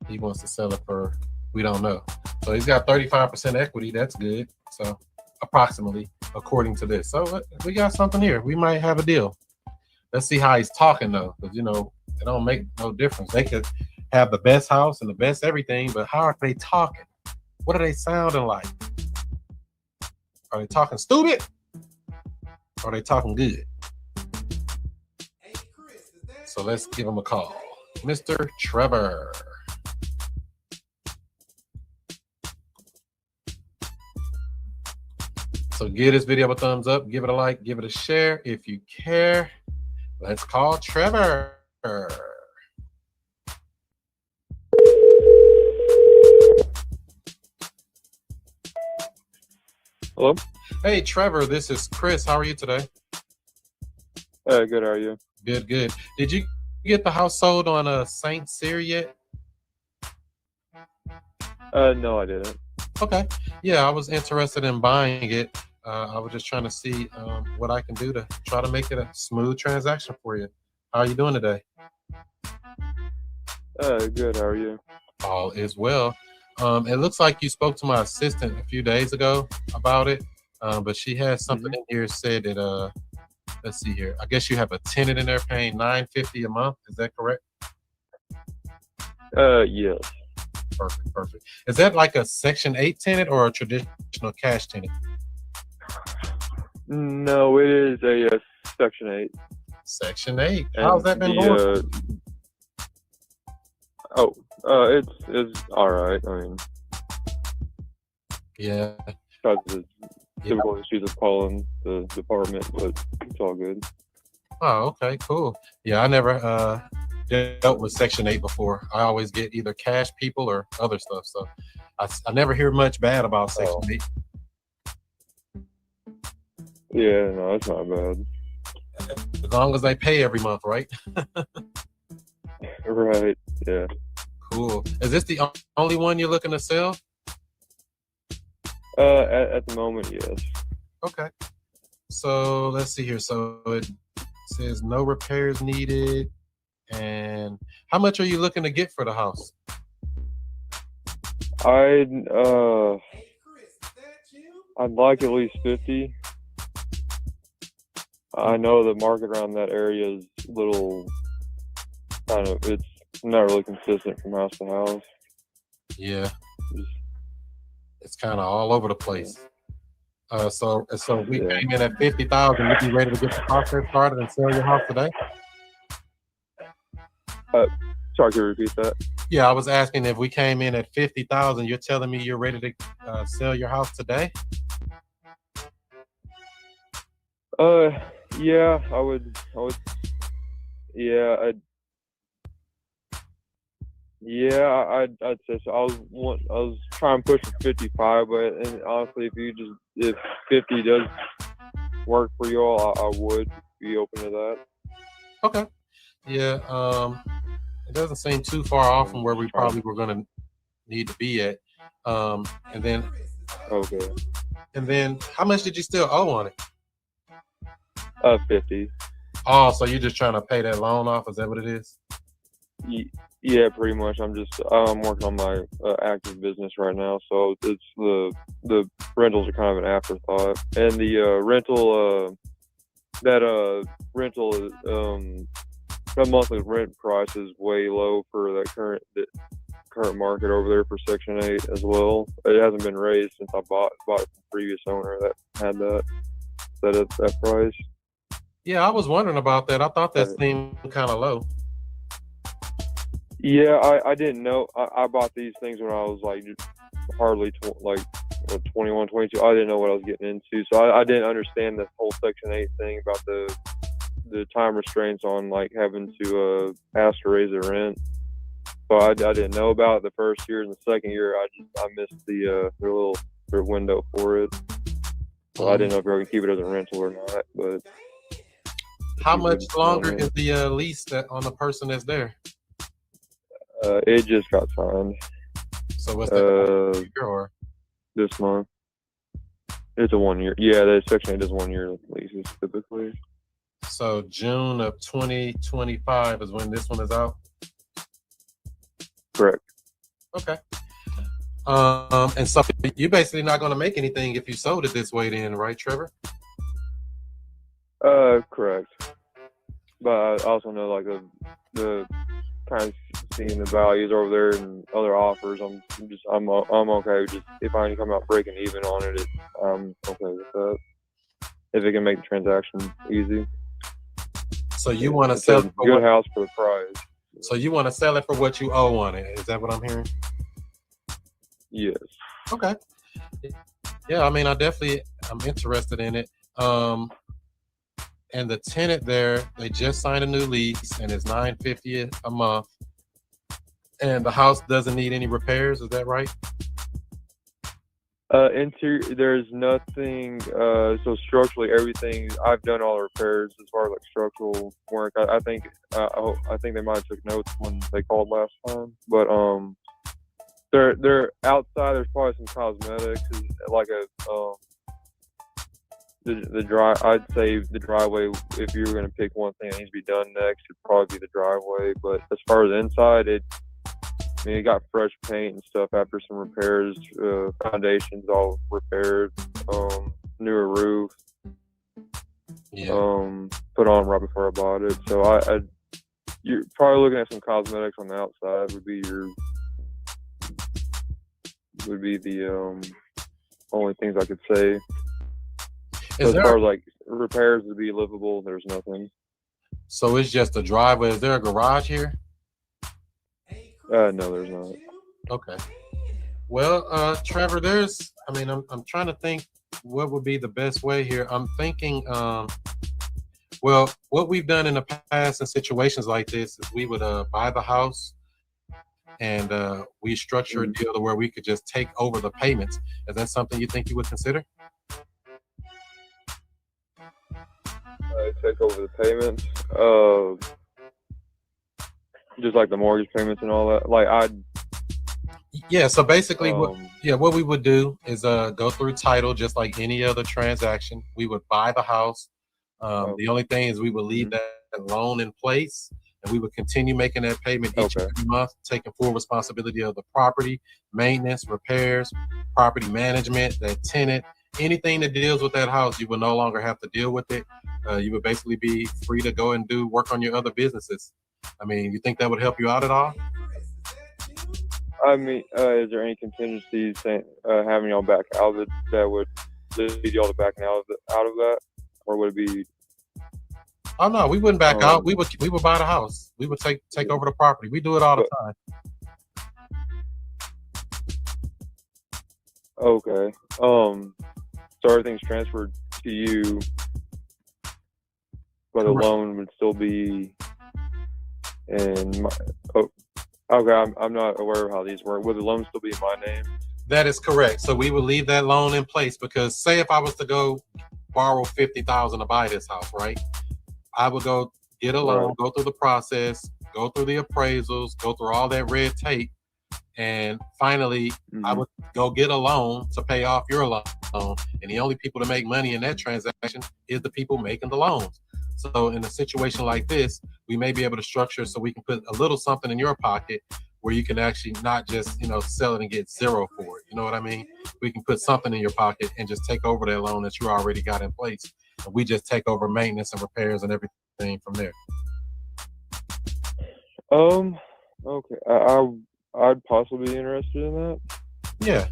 He wants to sell it for, we don't know. So he's got 35% equity. That's good. So approximately, according to this. So we got something here. We might have a deal. Let's see how he's talking though, because it don't make no difference. They could have the best house and the best everything, but how are they talking? What are they sounding like? Are they talking stupid? Or are they talking good? So let's give him a call. Mr. Trevor. So give this video a thumbs up, give it a like, give it a share if you care. Let's call Trevor. Hello? Hey, Trevor, this is Chris. How are you today? Good, how are you? Good, good. Did you get the house sold on St. Cyr yet? No, I didn't. Okay. Yeah, I was interested in buying it. I was just trying to see what I can do to try to make it a smooth transaction for you. How are you doing today? Good, how are you? All is well. It looks like you spoke to my assistant a few days ago about it, but she has something in here said that, let's see here. I guess you have a tenant in there paying $950 a month. Is that correct? Yes. Perfect, perfect. Is that like a Section 8 tenant or a traditional cash tenant? No, it is a Section 8. Section 8. How's that been going? It's all right. I mean, yeah. Besides the typical issues of calling the department, but it's all good. Oh, okay, cool. Yeah, I never dealt with Section 8 before. I always get either cash people or other stuff. So I never hear much bad about Section 8. Yeah, no, it's not bad. As long as they pay every month, right? Right, yeah. Cool. Is this the only one you're looking to sell? At the moment, yes. Okay. So let's see here. So it says no repairs needed. And how much are you looking to get for the house? I'd like at least 50. I know the market around that area is a little it's not really consistent from house to house. Yeah. It's kind of all over the place. So if we came in at 50,000, you'd be ready to get the process started and sell your house today? Sorry, can you repeat that? Yeah, I was asking if we came in at 50,000, you're telling me you're ready to sell your house today? Yeah, I would. Yeah, I'd say so. I was trying to push for 55, but and honestly, if 50 does work for you all, I would be open to that. Okay. Yeah. It doesn't seem too far off from where we probably were going to need to be at. And then. Okay. And then, how much did you still owe on it? 50. Oh, so you're just trying to pay that loan off? Is that what it is? Yeah, pretty much. I'm working on my active business right now, so it's the rentals are kind of an afterthought, and the rental that monthly rent price is way low for that current market over there for Section 8 as well. It hasn't been raised since I bought it from the previous owner that had that set at that price. Yeah, I was wondering about that. I thought that seemed kind of low. Yeah, I didn't know. I bought these things when I was like hardly 21, 22. I didn't know what I was getting into, so I didn't understand this whole Section 8 thing about the time restraints on like having to ask to raise the rent. So I didn't know about it the first year, and the second year I missed their window for it. So I didn't know if we were gonna keep it as a rental or not. But how much longer is the lease on the person that's there? It just got signed. So what's that? Year or? This month. It's a 1 year. Yeah, the Section 8 is 1 year leases typically. So June of 2025 is when this one is out? Correct. Okay. And so you're basically not going to make anything if you sold it this way then, right, Trevor? Correct. But I also know like the kind of seeing the values over there and other offers. I'm okay with just if I can come out breaking even on it, I'm okay with that. If it can make the transaction easy. So you want to sell it for good house for the price. So you want to sell it for what you owe on it? Is that what I'm hearing? Yes. Okay. Yeah, I mean, I'm interested in it. And the tenant there, they just signed a new lease, and it's $950 a month. And the house doesn't need any repairs. Is that right? Interior, there's nothing. So structurally, everything. I've done all the repairs as far as like structural work. I think they might have took notes when they called last time. But they're outside. There's probably some cosmetics, like I'd say the driveway. If you were going to pick one thing that needs to be done next, it'd probably be the driveway. But as far as inside, it got fresh paint and stuff after some repairs. Foundations all repaired. Newer roof. Yeah. Put on right before I bought it. So you're probably looking at some cosmetics on the outside. Would be the only things I could say. As far as like repairs to be livable, there's nothing. So it's just a driveway. Is there a garage here? No, there's not. Okay. Well, Trevor, I'm trying to think what would be the best way here. I'm thinking, well, what we've done in the past in situations like this is we would buy the house and we structure a deal to where we could just take over the payments. Is that something you think you would consider? Take over the payments, just like the mortgage payments and all that. Like Yeah, so basically what we would do is go through title just like any other transaction. We would buy the house. The only thing is we would leave that loan in place, and we would continue making that payment each and every month, taking full responsibility of the property, maintenance, repairs, property management, that tenant, anything that deals with that house, you will no longer have to deal with it. You would basically be free to go and do work on your other businesses. I mean, you think that would help you out at all? I mean, is there any contingencies having y'all back out of it that would lead y'all to backing out of that, or would it be? Oh no, we wouldn't back out. We would buy the house. We would take over the property. We do it all the time. Okay. So everything's transferred to you, but the loan would still be in my. Okay, I'm not aware of how these work. Would the loan still be in my name? That is correct. So we would leave that loan in place because, say, if I was to go borrow $50,000 to buy this house, right? I would go get a loan, go through the process, go through the appraisals, go through all that red tape, and finally, I would go get a loan to pay off your loan. And the only people to make money in that transaction is the people making the loans. So in a situation like this, we may be able to structure so we can put a little something in your pocket where you can actually not just, sell it and get zero for it. You know what I mean? We can put something in your pocket and just take over that loan that you already got in place. And we just take over maintenance and repairs and everything from there. Okay. I'd possibly be interested in that. Yeah.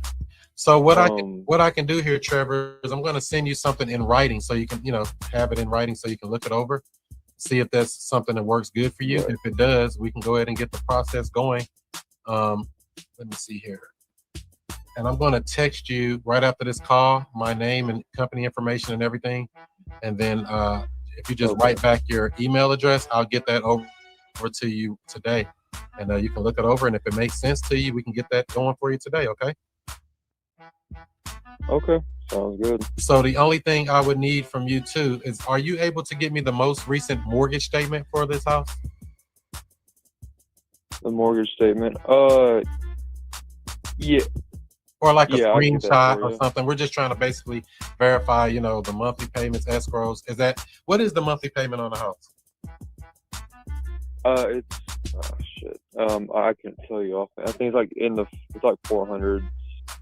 So what I can do here, Trevor, is I'm going to send you something in writing so you can, have it in writing so you can look it over, see if that's something that works good for you. If it does, we can go ahead and get the process going. Let me see here. And I'm going to text you right after this call, my name and company information and everything. And then if you just write back your email address, I'll get that over to you today. And you can look it over. And if it makes sense to you, we can get that going for you today. Okay. Okay, sounds good. So the only thing I would need from you too is, are you able to get me the most recent mortgage statement for this house? The mortgage statement? Yeah. Or like a screenshot or something. We're just trying to basically verify, the monthly payments, escrows. What is the monthly payment on the house? It's I can't tell you off. I think it's like 400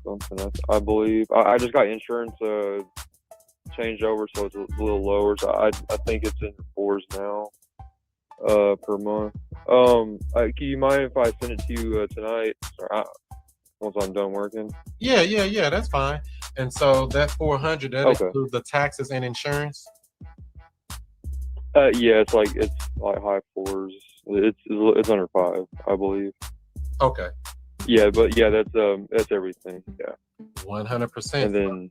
something. I believe. I just got insurance changed over, so it's a little lower. So I think it's in the fours now per month. Can you mind if I send it to you tonight? Or once I'm done working? Yeah. That's fine. And so that 400 includes the taxes and insurance. Yeah, it's like high fours. It's under 5, I believe. Okay. Yeah, but yeah, that's everything. Yeah. 100%. And then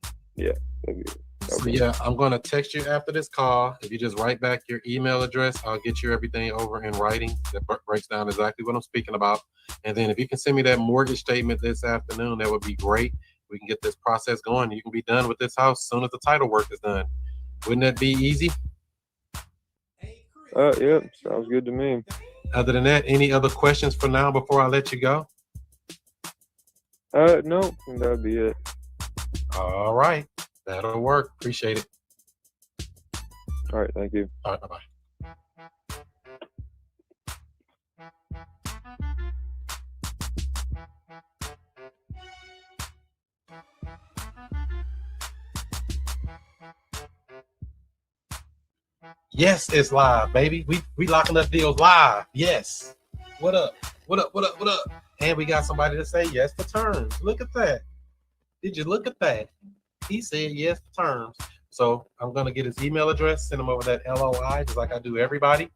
So yeah, I'm gonna text you after this call. If you just write back your email address, I'll get you everything over in writing that breaks down exactly what I'm speaking about. And then if you can send me that mortgage statement this afternoon, that would be great. We can get this process going. You can be done with this house as soon as the title work is done. Wouldn't that be easy? Yeah, sounds good to me. Other than that, any other questions for now before I let you go? No, that would be it. All right. That'll work. Appreciate it. All right. Thank you. All right. Bye-bye. Yes, it's live, baby. We locking up deals live. Yes. What up? What up? What up? What up? And we got somebody to say yes to terms. Look at that. Did you look at that? He said yes to terms. So I'm gonna get his email address, send him over that LOI, just like I do everybody.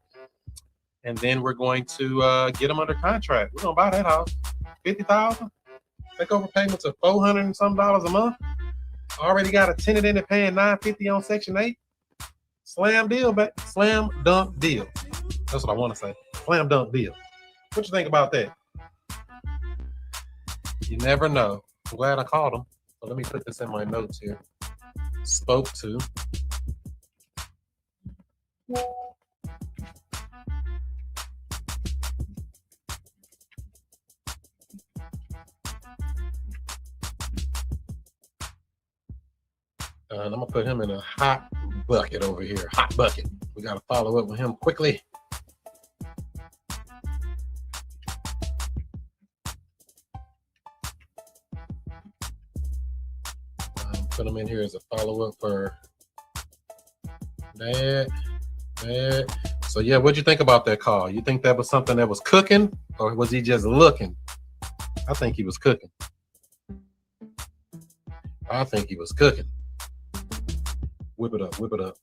And then we're going to get him under contract. We're gonna buy that house. $50,000. Take over payments of $400 and some a month. Already got a tenant in it paying $950 on Section 8. Slam deal, back. Slam dunk deal. That's what I want to say. Slam dunk deal. What you think about that? You never know. I'm glad I called him. So let me put this in my notes here. Spoke to. And I'm gonna put him in a hot bucket over here. Hot bucket. We gotta follow up with him quickly. Put him in here as a follow-up for that. So yeah, what'd you think about that call? You think that was something that was cooking, or was he just looking? I think he was cooking. I think he was cooking. Whip it up, whip it up.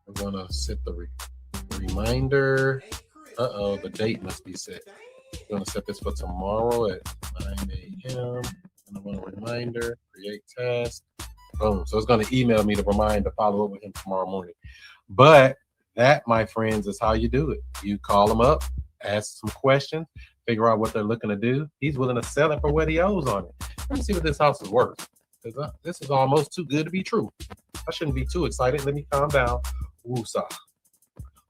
I'm gonna set the reminder. Uh-oh, the date must be set. I'm gonna set this for tomorrow at 9 a.m. And I'm gonna reminder, create task. Boom. So it's gonna email me to remind to follow up with him tomorrow morning. But that, my friends, is how you do it. You call them up, ask some questions, figure out what they're looking to do. He's willing to sell it for what he owes on it. Let me see what this house is worth. Because this is almost too good to be true. I shouldn't be too excited. Let me calm down. Woosah.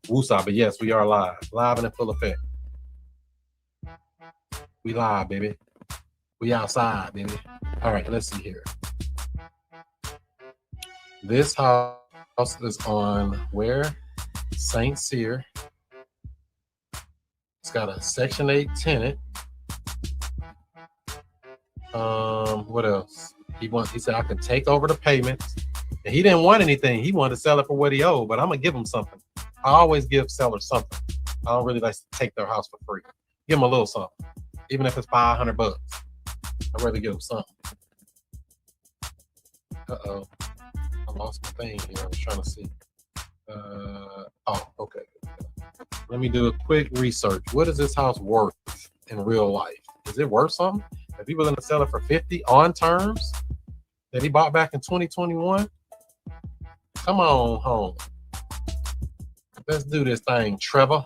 Woosah. But yes, we are live. Live and in full effect. We live, baby. We outside, baby. All right, let's see here. This house is on where? St. Cyr. It's got a Section 8 tenant. What else? He said I can take over the payments. And he didn't want anything. He wanted to sell it for what he owed, but I'm gonna give him something. I always give sellers something. I don't really like to take their house for free. Give them a little something, even if it's $500. I'd rather give them something. Uh-oh. I lost my thing here. I was trying to see. Oh, okay. Let me do a quick research. What is this house worth in real life? Is it worth something? If he was going to sell it for $50 on terms that he bought back in 2021, come on home. Let's do this thing, Trevor.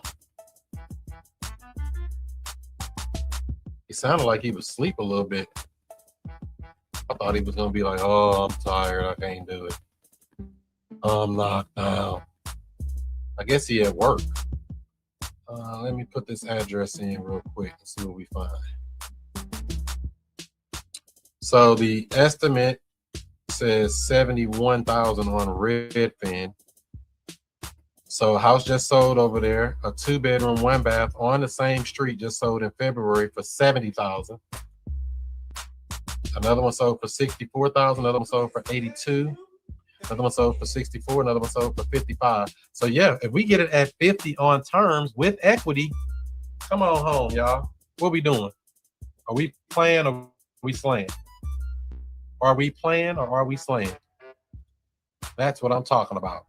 He sounded like he was asleep a little bit. I thought he was going to be like, oh, I'm tired. I can't do it. I'm knocked out. I guess he at work. Let me put this address in real quick and see what we find. So the estimate says 71,000 on Redfin. So a house just sold over there, a 2-bedroom, 1-bath on the same street, just sold in February for 70,000. Another one sold for 64,000. Another one sold for 82. Another one sold for 64. Another one sold for 55. So yeah, if we get it at 50 on terms with equity, come on home, y'all. What we doing? Are we playing or are we slaying? Are we playing or are we slaying? That's what I'm talking about.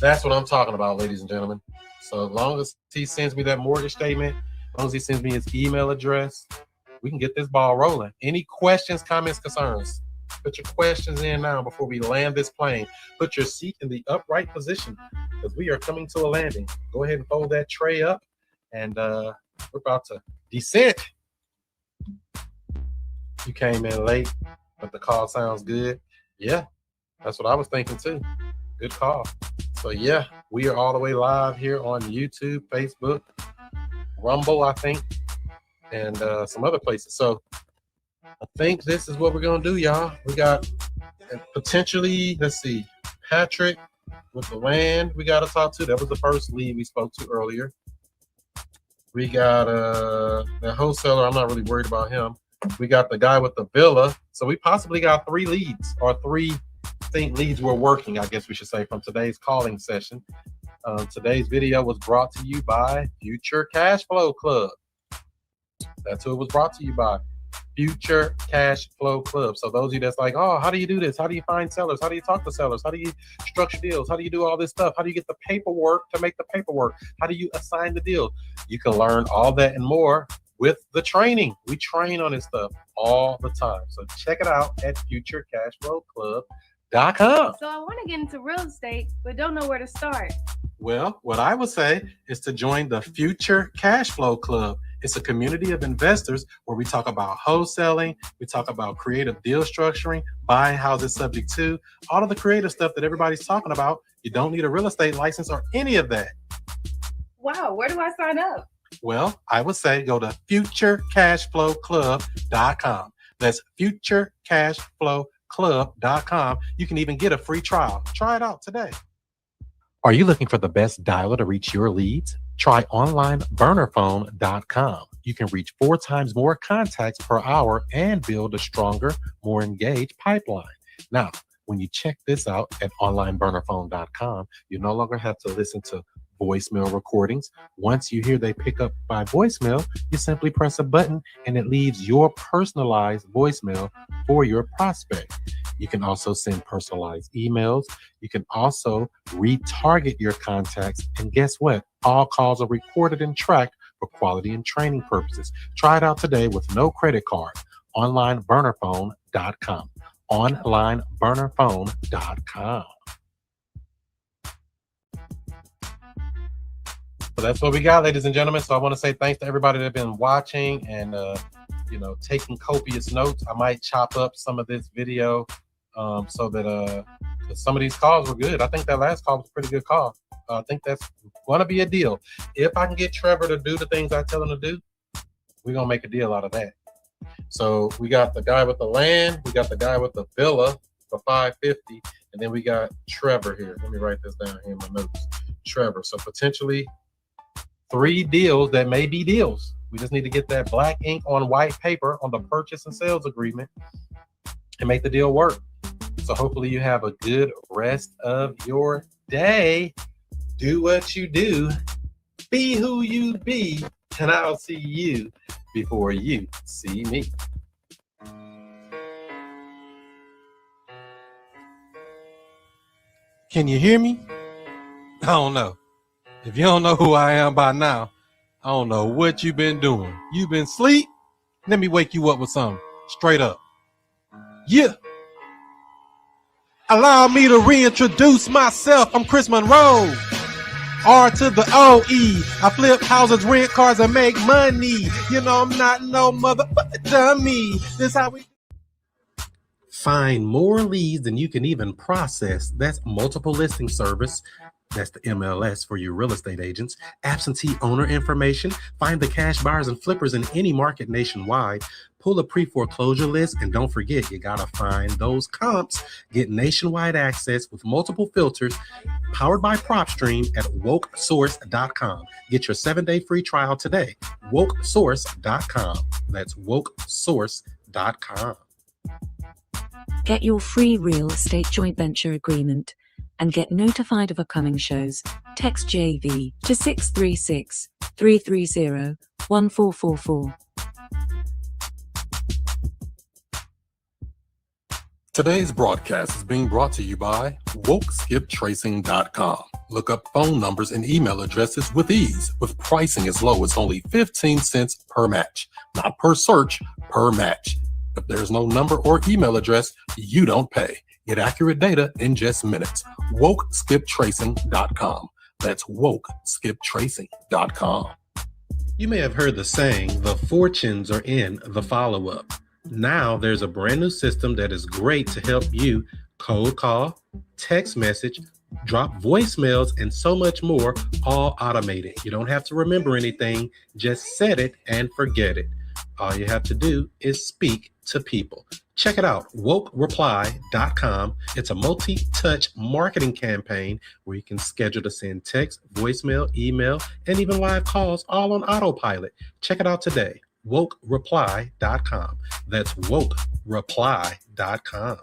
That's what I'm talking about, ladies and gentlemen. So as long as he sends me that mortgage statement, as long as he sends me his email address, we can get this ball rolling. Any questions, comments, concerns? Put your questions in now before we land this plane. Put your seat in the upright position because we are coming to a landing. Go ahead and fold that tray up, and we're about to descend. You came in late, but the call sounds good. Yeah, that's what I was thinking too. Good call. So yeah, we are all the way live here on YouTube, Facebook, Rumble, I think, and some other places. So I think this is what we're gonna do, y'all. We got potentially, let's see, Patrick with the land we got to talk to. That was the first lead we spoke to earlier. We got the wholesaler. I'm not really worried about him. We got the guy with the villa. So we possibly got 3 leads, or 3 leads were working, I guess we should say, from today's calling session. Today's video was brought to you by Future Cash Flow Club. That's who it was brought to you by. Future Cash Flow Club. So those of you that's like, oh, how do you do this? How do you find sellers? How do you talk to sellers? How do you structure deals? How do you do all this stuff? How do you get the paperwork to make the paperwork? How do you assign the deal? You can learn all that and more with the training. We train on this stuff all the time. So check it out at futurecashflowclub.com. So I want to get into real estate, but don't know where to start. Well, what I would say is to join the Future Cash Flow Club. It's a community of investors where we talk about wholesaling, we talk about creative deal structuring, buying houses subject to, all of the creative stuff that everybody's talking about. You don't need a real estate license or any of that. Wow, where do I sign up? Well, I would say go to futurecashflowclub.com. That's futurecashflowclub.com. You can even get a free trial. Try it out today. Are you looking for the best dialer to reach your leads? Try onlineburnerphone.com. You can reach 4 times more contacts per hour and build a stronger, more engaged pipeline. Now, when you check this out at onlineburnerphone.com, you no longer have to listen to voicemail recordings. Once you hear they pick up by voicemail, you simply press a button and it leaves your personalized voicemail for your prospect. You can also send personalized emails. You can also retarget your contacts. And guess what? All calls are recorded and tracked for quality and training purposes. Try it out today with no credit card. onlineburnerphone.com. onlineburnerphone.com. So that's what we got, ladies and gentlemen. So I want to say thanks to everybody that's been watching and taking copious notes. I might chop up some of this video so that some of these calls were good. I think that last call was a pretty good call. I think that's going to be a deal. If I can get Trevor to do the things I tell him to do, we're going to make a deal out of that. So we got the guy with the land, we got the guy with the villa for $550, and then we got Trevor here. Let me write this down here in my notes. Trevor. So potentially 3 deals that may be deals. We just need to get that black ink on white paper on the purchase and sales agreement and make the deal work. So hopefully you have a good rest of your day. Do what you do. Be who you be. And I'll see you before you see me. Can you hear me? I don't know. If you don't know who I am by now, I don't know what you've been doing. You've been asleep? Let me wake you up with something. Straight up. Yeah. Allow me to reintroduce myself. I'm Chris Monroe. R to the O-E. I flip houses, rent cars, and make money. You know I'm not no motherfucker dummy. This how we find more leads than you can even process. That's multiple listing service. That's the MLS for you real estate agents. Absentee owner information. Find the cash buyers and flippers in any market nationwide. Pull a pre-foreclosure list. And don't forget, you got to find those comps. Get nationwide access with multiple filters. Powered by PropStream at wokesource.com. Get your 7-day free trial today. Wokesource.com. That's wokesource.com. Get your free real estate joint venture agreement and get notified of upcoming shows. Text JV to 636-330-1444. Today's broadcast is being brought to you by WokeSkipTracing.com. Look up phone numbers and email addresses with ease, with pricing as low as only 15 cents per match. Not per search, per match. If there's no number or email address, you don't pay. Get accurate data in just minutes. WokeSkipTracing.com. That's WokeSkipTracing.com. You may have heard the saying, the fortunes are in the follow-up. Now there's a brand new system that is great to help you cold call, text message, drop voicemails, and so much more, all automated. You don't have to remember anything. Just set it and forget it. All you have to do is speak to people. Check it out, wokereply.com. It's a multi-touch marketing campaign where you can schedule to send text, voicemail, email, and even live calls all on autopilot. Check it out today, wokereply.com. That's wokereply.com.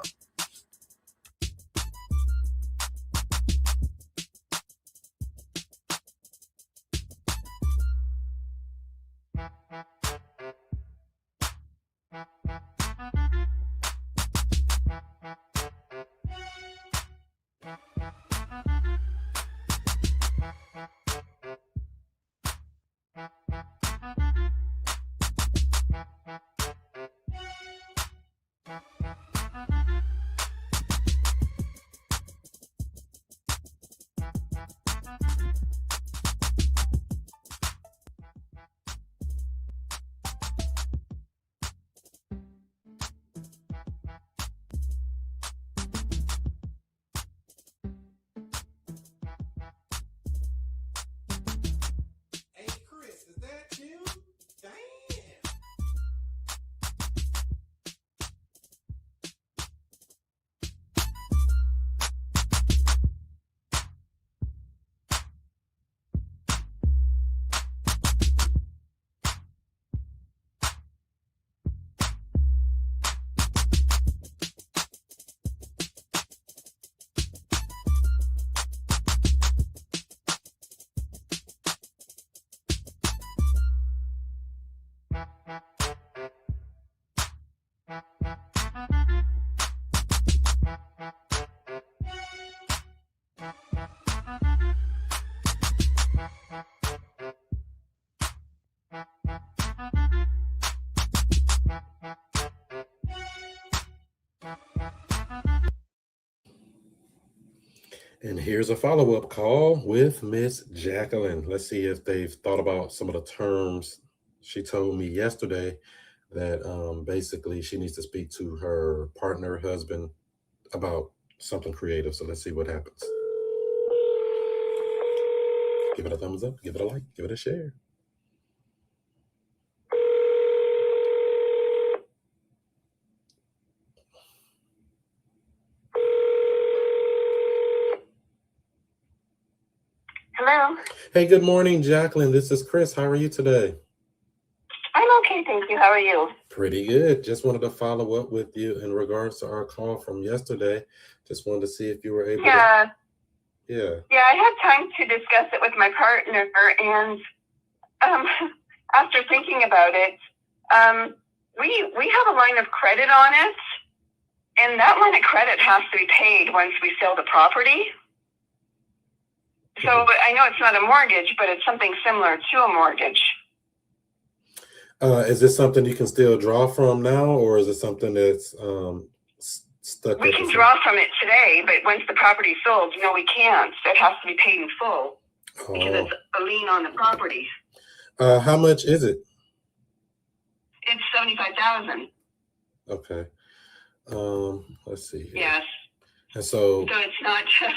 And here's a follow-up call with Miss Jacqueline. Let's see if they've thought about some of the terms. She told me yesterday that basically she needs to speak to her partner, husband, about something creative. So let's see what happens. Give it a thumbs up, give it a like, give it a share. Hello. Hey, good morning, Jacqueline. This is Chris. How are you today? I'm okay, thank you. How are you? Pretty good. Just wanted to follow up with you in regards to our call from yesterday. Just wanted to see if you were able Yeah. to. Yeah. Yeah, I had time to discuss it with my partner, and after thinking about it, we have a line of credit on it, and that line of credit has to be paid once we sell the property. So I know it's not a mortgage, but it's something similar to a mortgage. Is this something you can still draw from now, or is it something that's stuck? We can draw from it today, but once the property's sold, no, we can't. It has to be paid in full because it's a lien on the property. How much is it? It's $75,000. Okay. Let's see here. Yes. And so, So it's not just.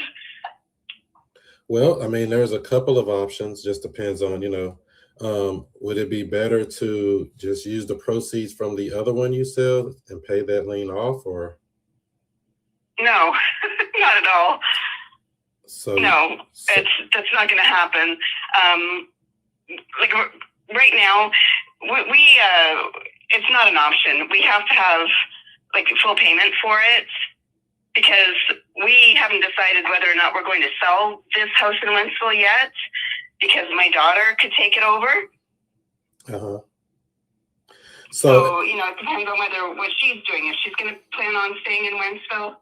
well, I mean, there's a couple of options. Just depends on, would it be better to just use the proceeds from the other one you sell and pay that lien off, or? No, not at all. So No, that's not going to happen. Like right now, we it's not an option. We have to have like full payment for it because we haven't decided whether or not we're going to sell this house in Wentzville yet, because my daughter could take it over. Uh-huh. So it depends on what she's doing. If she's going to plan on staying in Wentzville,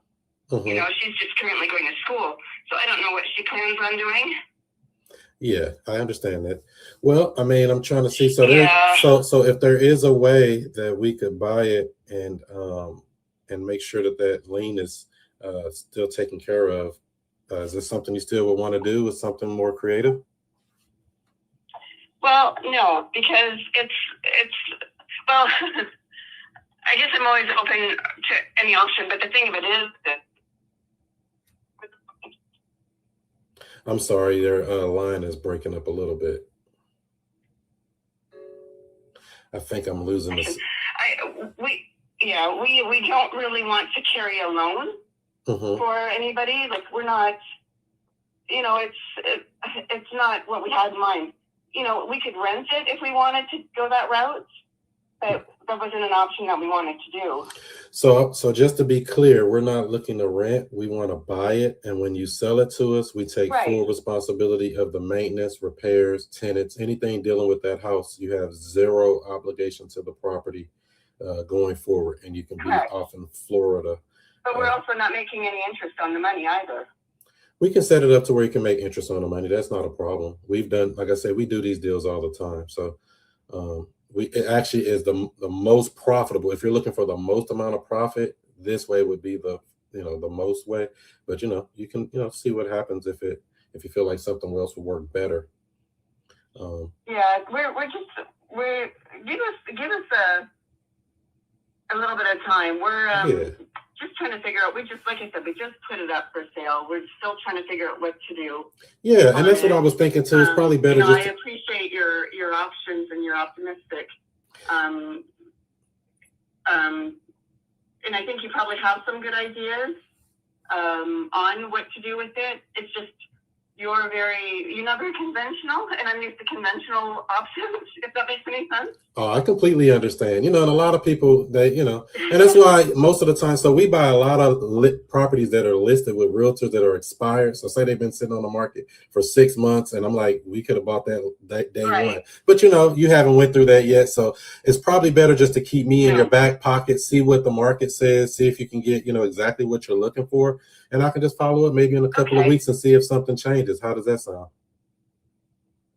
she's just currently going to school. So I don't know what she plans on doing. Yeah, I understand that. Well, I mean, I'm trying to see. So Yeah. so if there is a way that we could buy it and make sure that lien is still taken care of, is this something you still would want to do with something more creative? Well, no, because it's well, I guess I'm always open to any option, but the thing of it is that I'm sorry, your line is breaking up a little bit. I think I'm losing this. we don't really want to carry a loan for anybody. Like we're not, it's not what we had in mind. We could rent it if we wanted to go that route, but that wasn't an option that we wanted to do. So just to be clear, we're not looking to rent. We want to buy it, and when you sell it to us, we take full responsibility of the maintenance, repairs, tenants, anything dealing with that house. You have zero obligation to the property going forward, and you can be off in Florida. But we're also not making any interest on the money either. We can set it up to where you can make interest on the money. That's not a problem. We've done, like I said, we do these deals all the time. So it actually is the most profitable. If you're looking for the most amount of profit, this way would be the most way. But you can see what happens if you feel like something else would work better. Yeah, we're give us a little bit of time. We're just trying to figure out. Like I said, we just put it up for sale. We're still trying to figure out what to do. Yeah, and that's what I was thinking too. It's probably better. I appreciate your options and you're optimistic. And I think you probably have some good ideas on what to do with it. It's just you're not very conventional, and I'm used to conventional options, if that makes any sense. Oh, I completely understand. And a lot of people, and that's why most of the time, so we buy a lot of properties that are listed with realtors that are expired. So say they've been sitting on the market for 6 months, and I'm like, we could have bought that day one. But you haven't went through that yet. So it's probably better just to keep me in your back pocket, see what the market says, see if you can get, exactly what you're looking for. And I can just follow up maybe in a couple of weeks and see if something changes. How does that sound?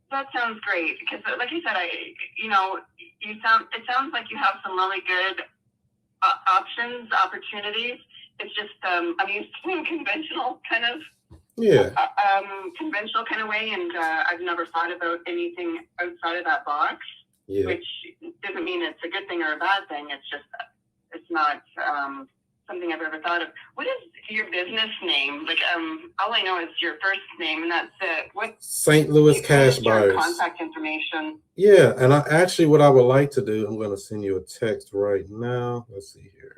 That sounds great because, like you said, it sounds like you have some really good opportunities. It's just I'm used to conventional kind of Yeah. conventional kind of way, and I've never thought about anything outside of that box. Yeah. Which doesn't mean it's a good thing or a bad thing. It's just it's not something I've ever thought of. What is your business name? Like all I know is your first name, and that's it. What St. Louis Cash your Buyers. contact information? Yeah, and what I would like to do, I'm going to send you a text right now. Let's see here.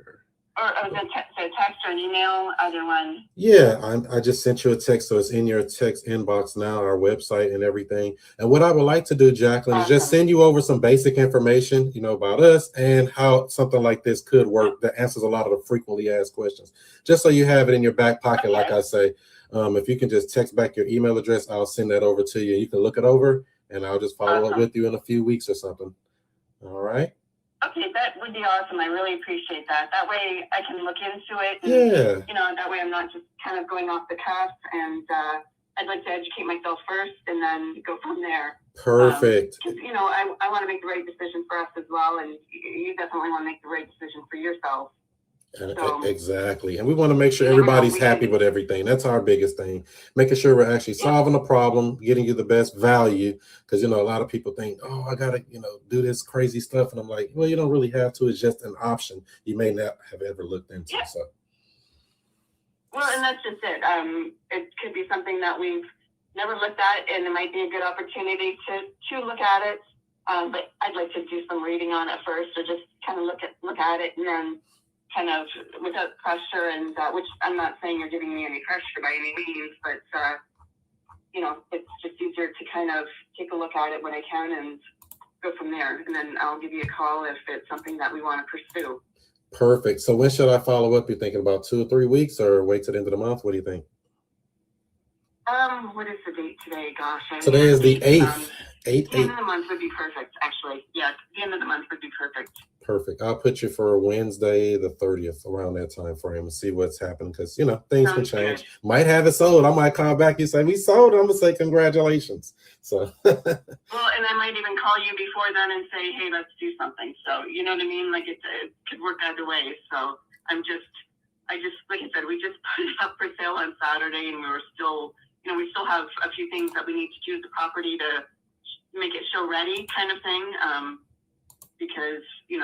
Or the text or an email, either one. Yeah, I just sent you a text, so it's in your text inbox now, our website and everything. And what I would like to do, Jacqueline, is just send you over some basic information, about us and how something like this could work that answers a lot of the frequently asked questions, just so you have it in your back pocket, like I say. If you can just text back your email address, I'll send that over to you. You can look it over, and I'll just follow up with you in a few weeks or something. All right? Okay, that would be awesome. I really appreciate that. That way I can look into it. And, Yeah. That way I'm not just kind of going off the cuff. And I'd like to educate myself first and then go from there. Perfect. Because, I want to make the right decision for us as well. And you definitely want to make the right decision for yourself. Exactly. And we want to make sure everybody's happy with everything. That's our biggest thing. Making sure we're actually solving a problem, getting you the best value. Because, a lot of people think, oh, I got to, do this crazy stuff. And I'm like, well, you don't really have to. It's just an option you may not have ever looked into. Yeah. So. Well, and that's just it. It could be something that we've never looked at, and it might be a good opportunity to look at it. But I'd like to do some reading on it first, or just kind of look at it, and then kind of without pressure, and which I'm not saying you're giving me any pressure by any means, but it's just easier to kind of take a look at it when I can and go from there. And then I'll give you a call if it's something that we want to pursue. Perfect. So when should I follow up? You're thinking about 2 or 3 weeks, or wait till the end of the month? What do you think? What is the date today? Gosh. Today is the 8th. The end of the month would be perfect, actually. Yeah, the end of the month would be perfect. Perfect. I'll put you for Wednesday, the 30th, around that time frame, and see what's happening, because things can change. Might have it sold. I might call back. You say we sold. I'm gonna say congratulations. So. Well, and I might even call you before then and say, hey, let's do something. So you know what I mean? Like it could work either way. So I just like I said, we just put it up for sale on Saturday, and we were still, we still have a few things that we need to do with the property to make it show ready, kind of thing. Because you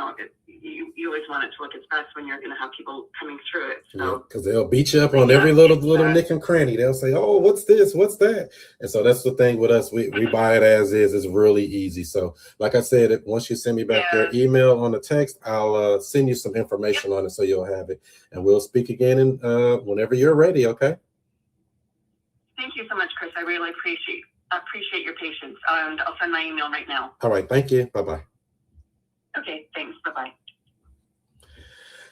always want it to look its best when you're going to have people coming through it. So because they'll beat you up on every little nick and cranny. They'll say, "Oh, what's this? What's that?" And so that's the thing with us. We buy it as is. It's really easy. So, like I said, once you send me back your email on the text, I'll send you some information on it so you'll have it, and we'll speak again whenever you're ready. Okay. Thank you so much, Chris. I really appreciate your patience, and I'll send my email right now. All right. Thank you. Bye-bye. Okay, thanks. Bye-bye.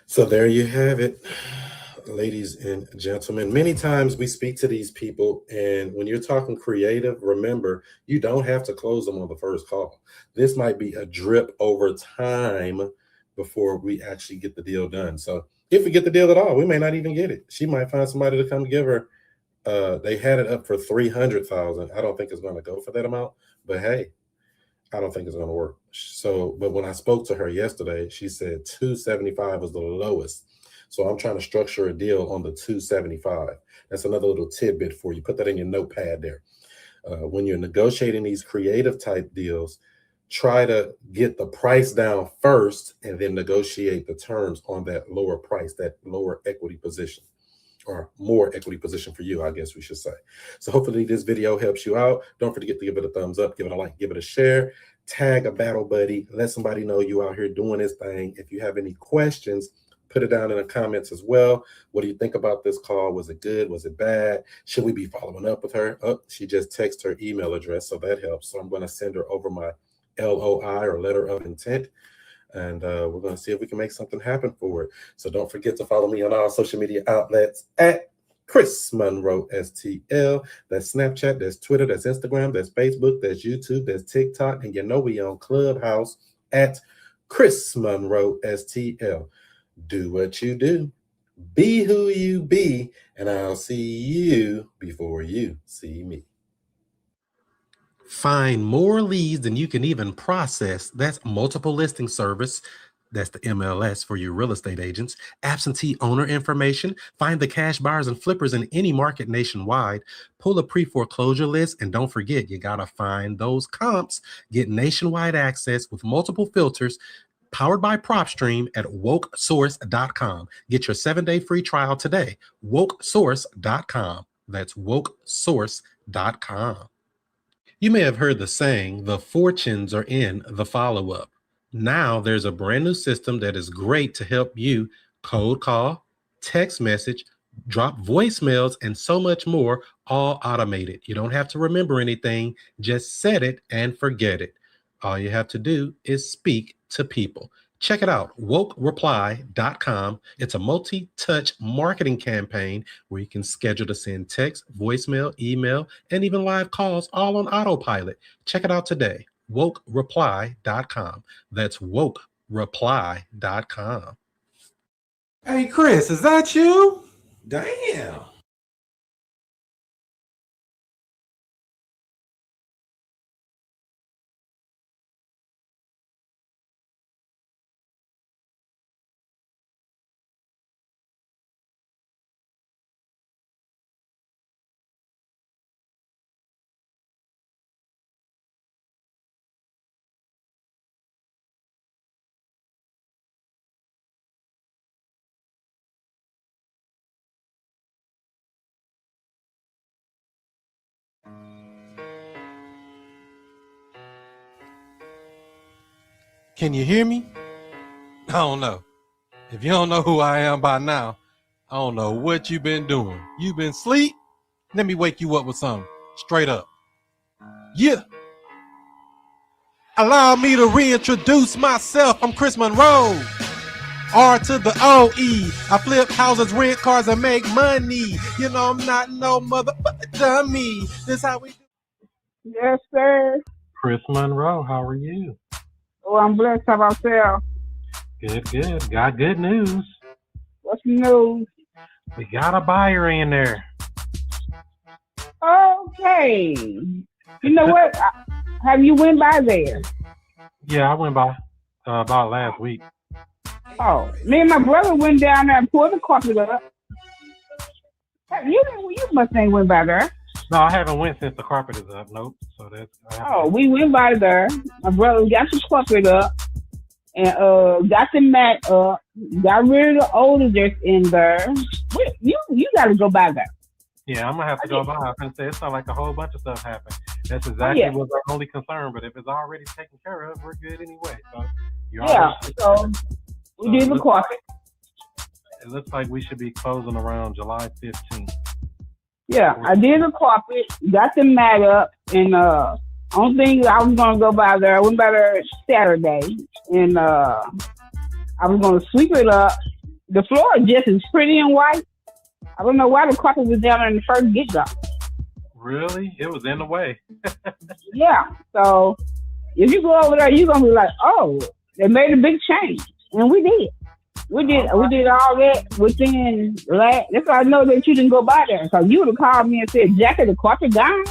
So there you have it, ladies and gentlemen. Many times we speak to these people, and when you're talking creative, remember, you don't have to close them on the first call. This might be a drip over time before we actually get the deal done. So if we get the deal at all, we may not even get it. She might find somebody to come give her. They had it up for $300,000. I don't think it's going to go for that amount, but hey, I don't think it's going to work. So, but when I spoke to her yesterday, she said 275 was the lowest. So I'm trying to structure a deal on the 275. That's another little tidbit for you. Put that in your notepad there. When you're negotiating these creative type deals, try to get the price down first and then negotiate the terms on that lower price, that lower equity position. Or more equity position for you, I guess we should say. So hopefully this video helps you out. Don't forget to give it a thumbs up, give it a like, give it a share, tag a battle buddy, let somebody know you out here doing this thing. If you have any questions, put it down in the comments as well. What do you think about this call? Was it good? Was it bad? Should we be following up with her? Oh, she just texted her email address, so that helps. So I'm going to send her over my LOI, or letter of intent. And we're going to see if we can make something happen for it. So don't forget to follow me on all social media outlets at ChrisMonroeSTL. That's Snapchat, that's Twitter, that's Instagram, that's Facebook, that's YouTube, that's TikTok. And we on Clubhouse at ChrisMonroeSTL. Do what you do. Be who you be. And I'll see you before you see me. Find more leads than you can even process. That's multiple listing service. That's the MLS for you real estate agents. Absentee owner information. Find the cash buyers and flippers in any market nationwide. Pull a pre-foreclosure list. And don't forget, you got to find those comps. Get nationwide access with multiple filters. Powered by PropStream at wokesource.com. Get your 7-day free trial today. Wokesource.com. That's wokesource.com. You may have heard the saying, the fortunes are in the follow-up. Now there's a brand new system that is great to help you cold call, text message, drop voicemails, and so much more, all automated. You don't have to remember anything. Just set it and forget it. All you have to do is speak to people. Check it out, wokereply.com. It's a multi-touch marketing campaign where you can schedule to send text, voicemail, email, and even live calls all on autopilot. Check it out today, wokereply.com. That's wokereply.com. Hey, Chris, is that you? Damn. Can you hear me? I don't know. If you don't know who I am by now, I don't know what you've been doing. You've been asleep? Let me wake you up with something. Straight up. Yeah. Allow me to reintroduce myself. I'm Chris Monroe. R to the O-E. I flip houses, rent cars, and make money. You know I'm not no motherfucker dummy. This how we do. Yes, sir. Chris Monroe, how are you? Oh, I'm blessed. How about yourself? Good, good. Got good news. What's the news? We got a buyer in there. Okay. You know what? Have you went by there? Yeah, I went by about last week. Oh, me and my brother went down there and pulled the carpet up. You must ain't went by there. No, I haven't went since the carpet is up. Nope. So that's. Oh, we went by there. My brother got the carpet up and got the mat up. Got rid of the odor that's in there. You got to go by there. Yeah, I'm gonna have to go by. I was gonna say it sounds like a whole bunch of stuff happened. That's exactly what's our only concern. But if it's already taken care of, we're good anyway. So so we did the carpet. It looks like we should be closing around July 15th. Yeah, I did the carpet, got the mat up, and only thing I was gonna go by there. I went by there Saturday, and I was gonna sweep it up. The floor just is pretty and white. I don't know why the carpet was down in the first get-go. Really? It was in the way. Yeah, so if you go over there, you're gonna be like, oh, they made a big change, and we did. We did all that within that's why I know that you didn't go by there, because you would have called me and said, Jackie, the carpet down.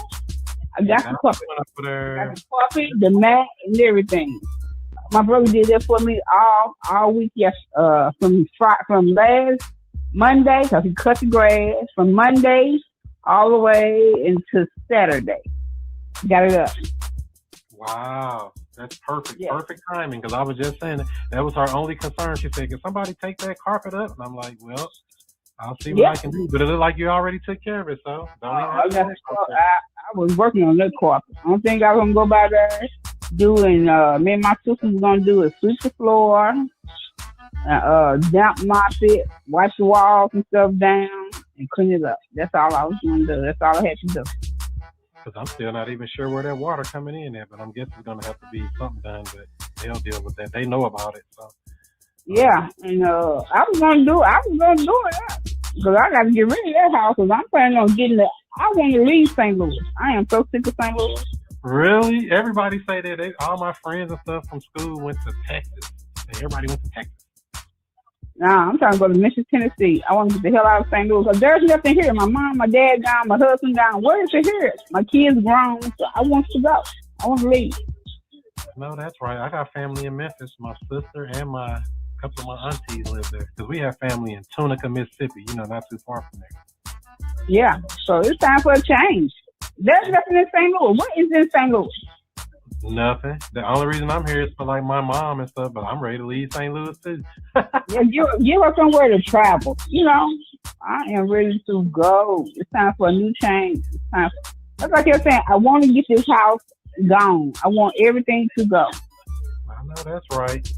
I got the carpet. Got the carpet, the mat, and everything. My brother did that for me all week. Yes, from last Monday, because he cut the grass from Monday all the way into Saturday. Got it up. Wow, that's perfect. Yeah. Perfect timing, because I was just saying that was our only concern. She said, can somebody take that carpet up? And I'm like, well, I'll see what I can do. But it looked like you already took care of it, so I was working on that carpet. I don't think I was going to go by there doing, me and my sister was going to do is sweep the floor, damp mop it, wash the walls and stuff down, and clean it up. That's all I was going to do. That's all I had to do. Because I'm still not even sure where that water coming in at, but I'm guessing it's going to have to be something done, but they'll deal with that. They know about it, so. Yeah, and I was going to do it, because I got to get rid of that house, because I'm planning on I want to leave St. Louis. I am so sick of St. Louis. Really? Everybody say that. All my friends and stuff from school went to Texas. Everybody went to Texas. Nah, I'm trying to go to Memphis, Tennessee. I want to get the hell out of St. Louis, because there's nothing here. My mom, my dad gone, my husband gone. Where is it here? My kids grown, so I want to go. I want to leave. No, that's right. I got family in Memphis. My sister and a couple of my aunties live there because we have family in Tunica, Mississippi. Not too far from there. Yeah. So it's time for a change. There's nothing in St. Louis. What is in St. Louis? Nothing. The only reason I'm here is for like my mom and stuff, but I'm ready to leave St. Louis too. Yeah, give us somewhere to travel. I am ready to go. It's time for a new change. That's like you're saying. I want to get this house gone. I want everything to go. I know that's right.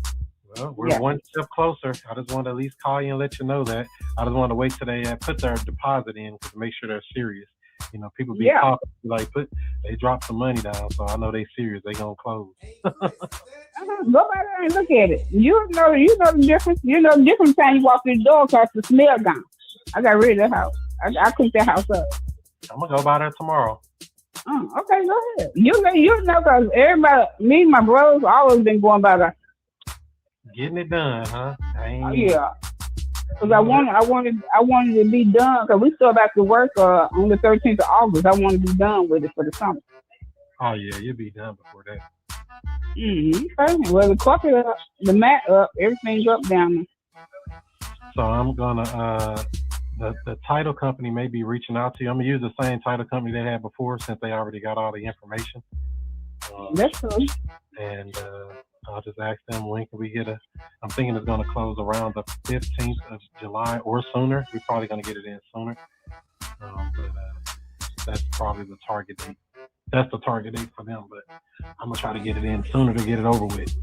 Well, we're one step closer. I just want to at least call you and let you know that. I just want to wait till they put their deposit in to make sure they're serious. People be talking like they drop some money down, so I know they serious. They gonna close. Go by there and look at it. You know the difference. You know the difference time you walk through the door because the smell gone. I got rid of that house. I cooked that house up. I'm gonna go by there tomorrow. Okay, go ahead. You know, because everybody, me and my brothers, always been going by there. Getting it done, huh? Yeah. Because I wanted to be done because we still back to work on the 13th of August. I want to be done with it for the summer. Oh yeah, you'll be done before that. Okay. Well, the carpet up, the mat up, everything's up down there. So I'm gonna the title company may be reaching out to you. I'm gonna use the same title company they had before since they already got all the information. That's cool. And I'll just ask them when can we get I'm thinking it's gonna close around the 15th of July or sooner. We're probably gonna get it in sooner. But that's probably the target date. That's the target date for them, but I'm gonna try to get it in sooner to get it over with.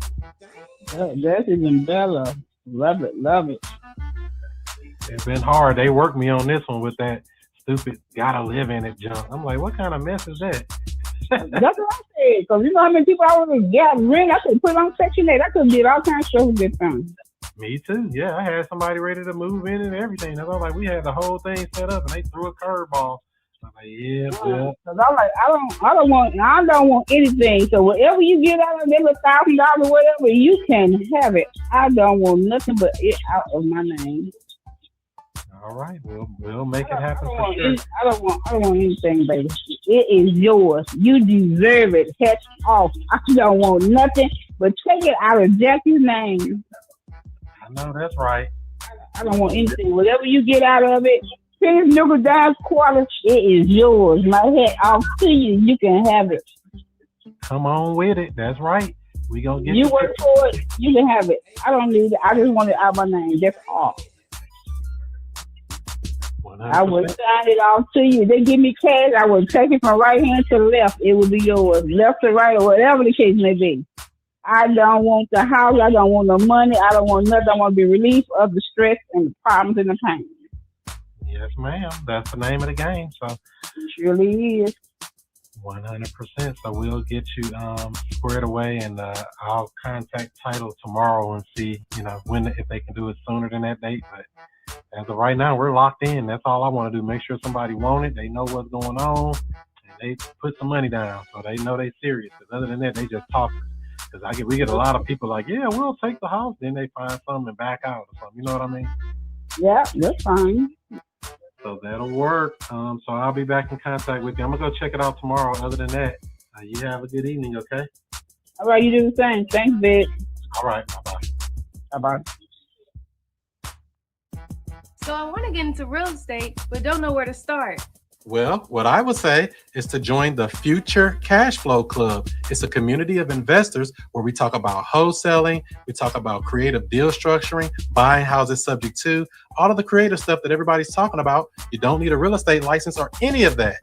That's even better. Love it. It's been hard. They worked me on this one with that stupid gotta live in it junk. I'm like, what kind of mess is that? That's what I said. Because you know how many people I would have got ring? I could put on Section 8. I could did all kinds of stuff with this thing. Me too. Yeah, I had somebody ready to move in and everything. I was like, we had the whole thing set up and they threw a curveball. I'm like, yeah. Because I'm like, I don't want anything. So whatever you get out of them, $1,000 or whatever, you can have it. I don't want nothing but it out of my name. All right, we'll make it happen for sure. I don't want anything, baby. It is yours. You deserve it. Heads off. I don't want nothing but take it out of Jackie's name. I know that's right. I don't want anything. Whatever you get out of it, pennies, nickels, dimes, quarters, it is yours. My head off to you. You can have it. Come on with it. That's right. We gonna get you work for it. You can have it. I don't need it. I just want it out of my name. That's all. 100%. I would sign it off to you. They give me cash. I would take it from right hand to left. It would be yours. Left to right or whatever the case may be. I don't want the house. I don't want the money. I don't want nothing. I want to be relief of the stress and the problems and the pain. Yes, ma'am. That's the name of the game. So it surely is. 100%. So we'll get you squared away, and I'll contact title tomorrow and see, when if they can do it sooner than that date. But as of right now, we're locked in. That's all I want to do. Make sure somebody want it. They know what's going on, and they put some money down so they know they serious. Because other than that, they just talking. Because we get a lot of people like, yeah, we'll take the house. Then they find something and back out or something. You know what I mean? Yeah, that's fine. So that'll work. So I'll be back in contact with you. I'm going to go check it out tomorrow. Other than that, you have a good evening, okay? All right, you do the same. Thanks, Vic. All right, bye-bye. Bye-bye. So I want to get into real estate, but don't know where to start. Well, what I would say is to join the Future Cash Flow Club. It's a community of investors where we talk about wholesaling, we talk about creative deal structuring, buying houses subject to, all of the creative stuff that everybody's talking about. You don't need a real estate license or any of that.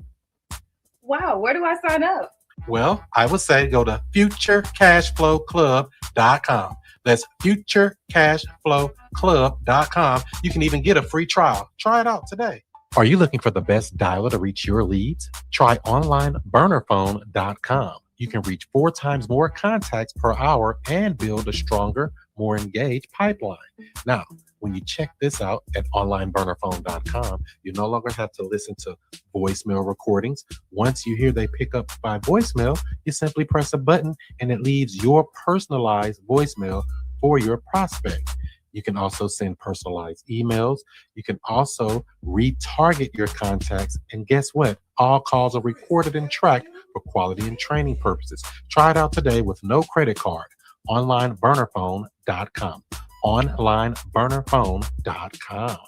Wow, where do I sign up? Well, I would say go to futurecashflowclub.com. That's futurecashflowclub.com. You can even get a free trial. Try it out today. Are you looking for the best dialer to reach your leads? Try onlineburnerphone.com. You can reach 4 times more contacts per hour and build a stronger, more engaged pipeline. Now, when you check this out at onlineburnerphone.com, you no longer have to listen to voicemail recordings. Once you hear they pick up by voicemail, you simply press a button and it leaves your personalized voicemail for your prospect. You can also send personalized emails. You can also retarget your contacts. And guess what? All calls are recorded and tracked for quality and training purposes. Try it out today with no credit card. OnlineBurnerPhone.com. OnlineBurnerPhone.com.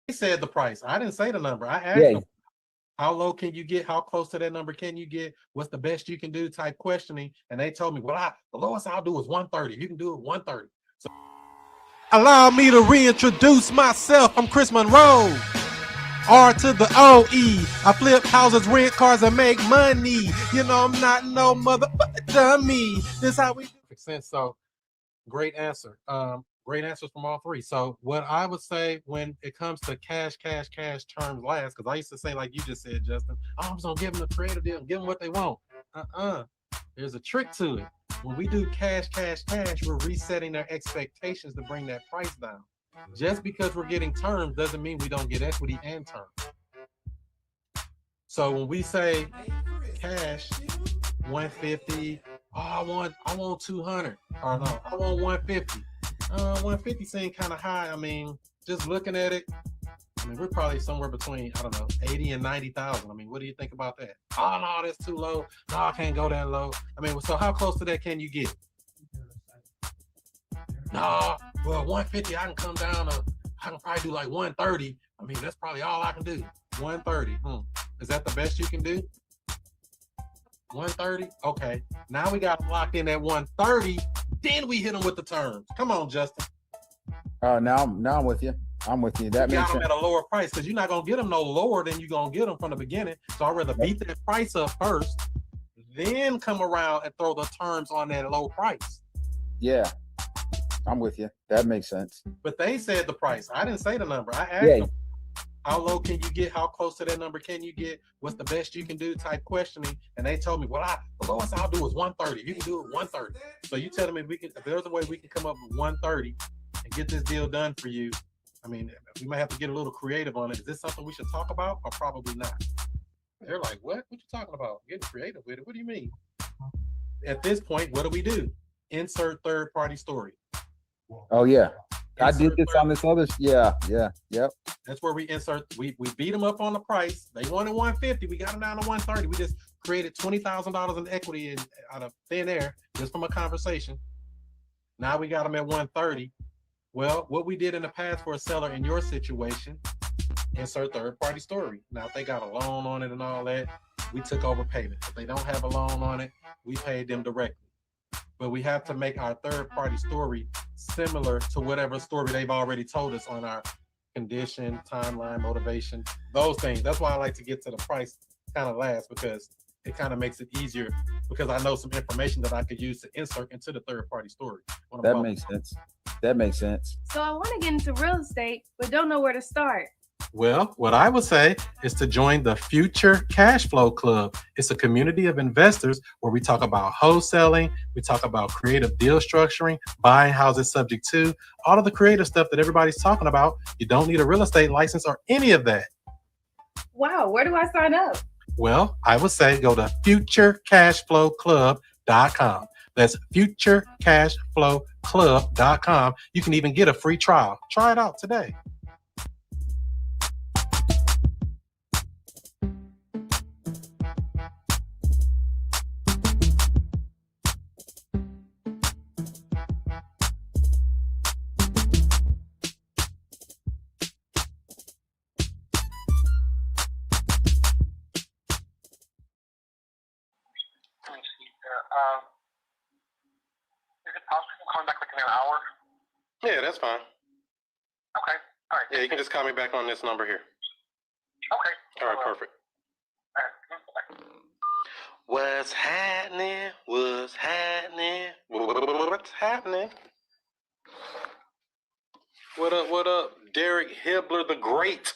They said the price. I didn't say the number. I asked them, how low can you get? How close to that number can you get? What's the best you can do? Type questioning. And they told me, well, the lowest I'll do is 130. You can do it 130. So allow me to reintroduce myself. I'm Chris Monroe. R to the O-E. I flip houses, rent cars, and make money. You know, I'm not no motherfucker dummy. This how we do it. So great answer. Great answers from all three. So what I would say when it comes to cash terms last, because I used to say, like you just said, Justin, I'm just gonna give them a creative deal, give them what they want. There's a trick to it. When we do cash, we're resetting their expectations to bring that price down. Just because we're getting terms doesn't mean we don't get equity and terms. So when we say cash, 150, I want 200, or no, I want 150. 150 seems kind of high. I mean, just looking at it, I mean, we're probably somewhere between, I don't know, 80 and 90,000. I mean, what do you think about that? Oh, no, that's too low. No, I can't go that low. I mean, so how close to that can you get? No, well, 150, I can come down to, I can probably do like 130. I mean, that's probably all I can do. 130. Is that the best you can do? 130? Okay. Now we got them locked in at 130. Then we hit them with the terms. Come on, Justin. Now I'm with you. I'm with you. That makes got them sense. at a lower price because you're not gonna get them no lower than you're gonna get them from the beginning. So I'd rather beat that price up first, then come around and throw the terms on that low price. Yeah, I'm with you. That makes sense. But they said the price. I didn't say the number. I asked them, how low can you get? How close to that number can you get? What's the best you can do? Type questioning. And they told me, well, the lowest I'll do is 130. You can do it 130. So you telling me if there's a way we can come up with 130 and get this deal done for you. I mean, we might have to get a little creative on it. Is this something we should talk about or probably not? They're like, what? What you talking about? Getting creative with it? What do you mean? At this point, what do? Insert third-party story. Oh yeah, I did this on this other. Yep. That's where we insert. We beat them up on the price. They wanted 150. We got them down to 130. We just created $20,000 in equity out of thin air just from a conversation. Now we got them at 130. Well, what we did in the past for a seller in your situation, insert third-party story. Now, if they got a loan on it and all that, we took over payment. If they don't have a loan on it, we paid them directly. But we have to make our third-party story similar to whatever story they've already told us on our condition, timeline, motivation, those things. That's why I like to get to the price kind of last, because it kind of makes it easier, because I know some information that I could use to insert into the third-party story. That makes sense. That makes sense. So I want to get into real estate, but don't know where to start. Well, what I would say is to join the Future Cash Flow Club. It's a community of investors where we talk about wholesaling, we talk about creative deal structuring, buying houses subject to, all of the creative stuff that everybody's talking about. You don't need a real estate license or any of that. Wow, where do I sign up? Well, I would say go to futurecashflowclub.com. That's futurecashflowclub.com. You can even get a free trial. Try it out today. Is it possible to call back like in an hour? Yeah, that's fine. Okay. All right. Yeah, you can just call me back on this number here. Okay. All right, perfect. All right. What's happening? What's happening? What's happening? What up, Derek Hibbler the Great?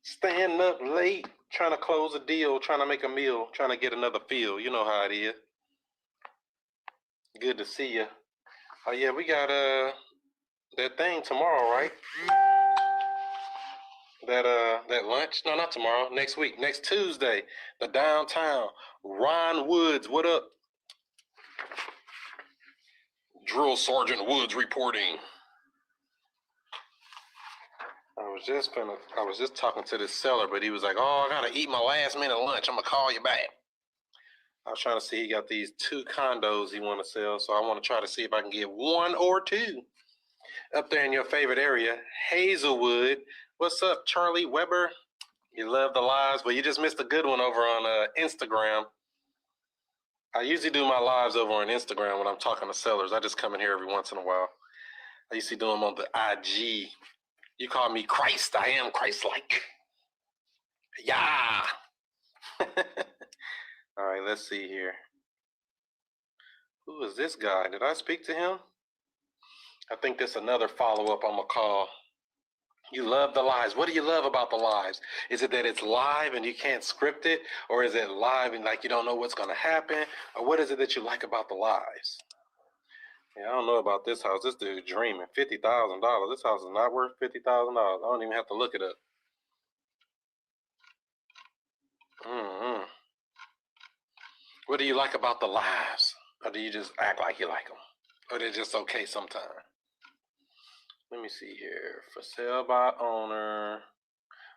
Staying up late. trying to close a deal, trying to make a meal, trying to get another feel. You know how it is. Good to see you. Oh yeah, we got that thing tomorrow, right? That lunch? No, not tomorrow. Next week, next Tuesday. The downtown. Ron Woods, what up? Drill Sergeant Woods reporting. I was just talking to this seller, but he was like, "Oh, I gotta eat my last minute lunch. I'm gonna call you back." I was trying to see, he got these 2 condos he want to sell, so I want to try to see if I can get 1 or 2 up there in your favorite area, Hazelwood. What's up, Charlie Weber? You love the lives, but you just missed a good one over on Instagram. I usually do my lives over on Instagram when I'm talking to sellers. I just come in here every once in a while. I used to do them on the IG. You call me Christ. I am Christ-like. Yeah. All right, let's see here. Who is this guy? Did I speak to him? I think that's another follow-up on my call. You love the lives. What do you love about the lives? Is it that it's live and you can't script it? Or is it live and like you don't know what's going to happen? Or what is it that you like about the lives? Yeah, I don't know about this house. This dude dreaming. $50,000. This house is not worth $50,000. I don't even have to look it up. What do you like about the lives? Or do you just act like you like them? Or they're just okay sometimes? Let me see here. For sale by owner.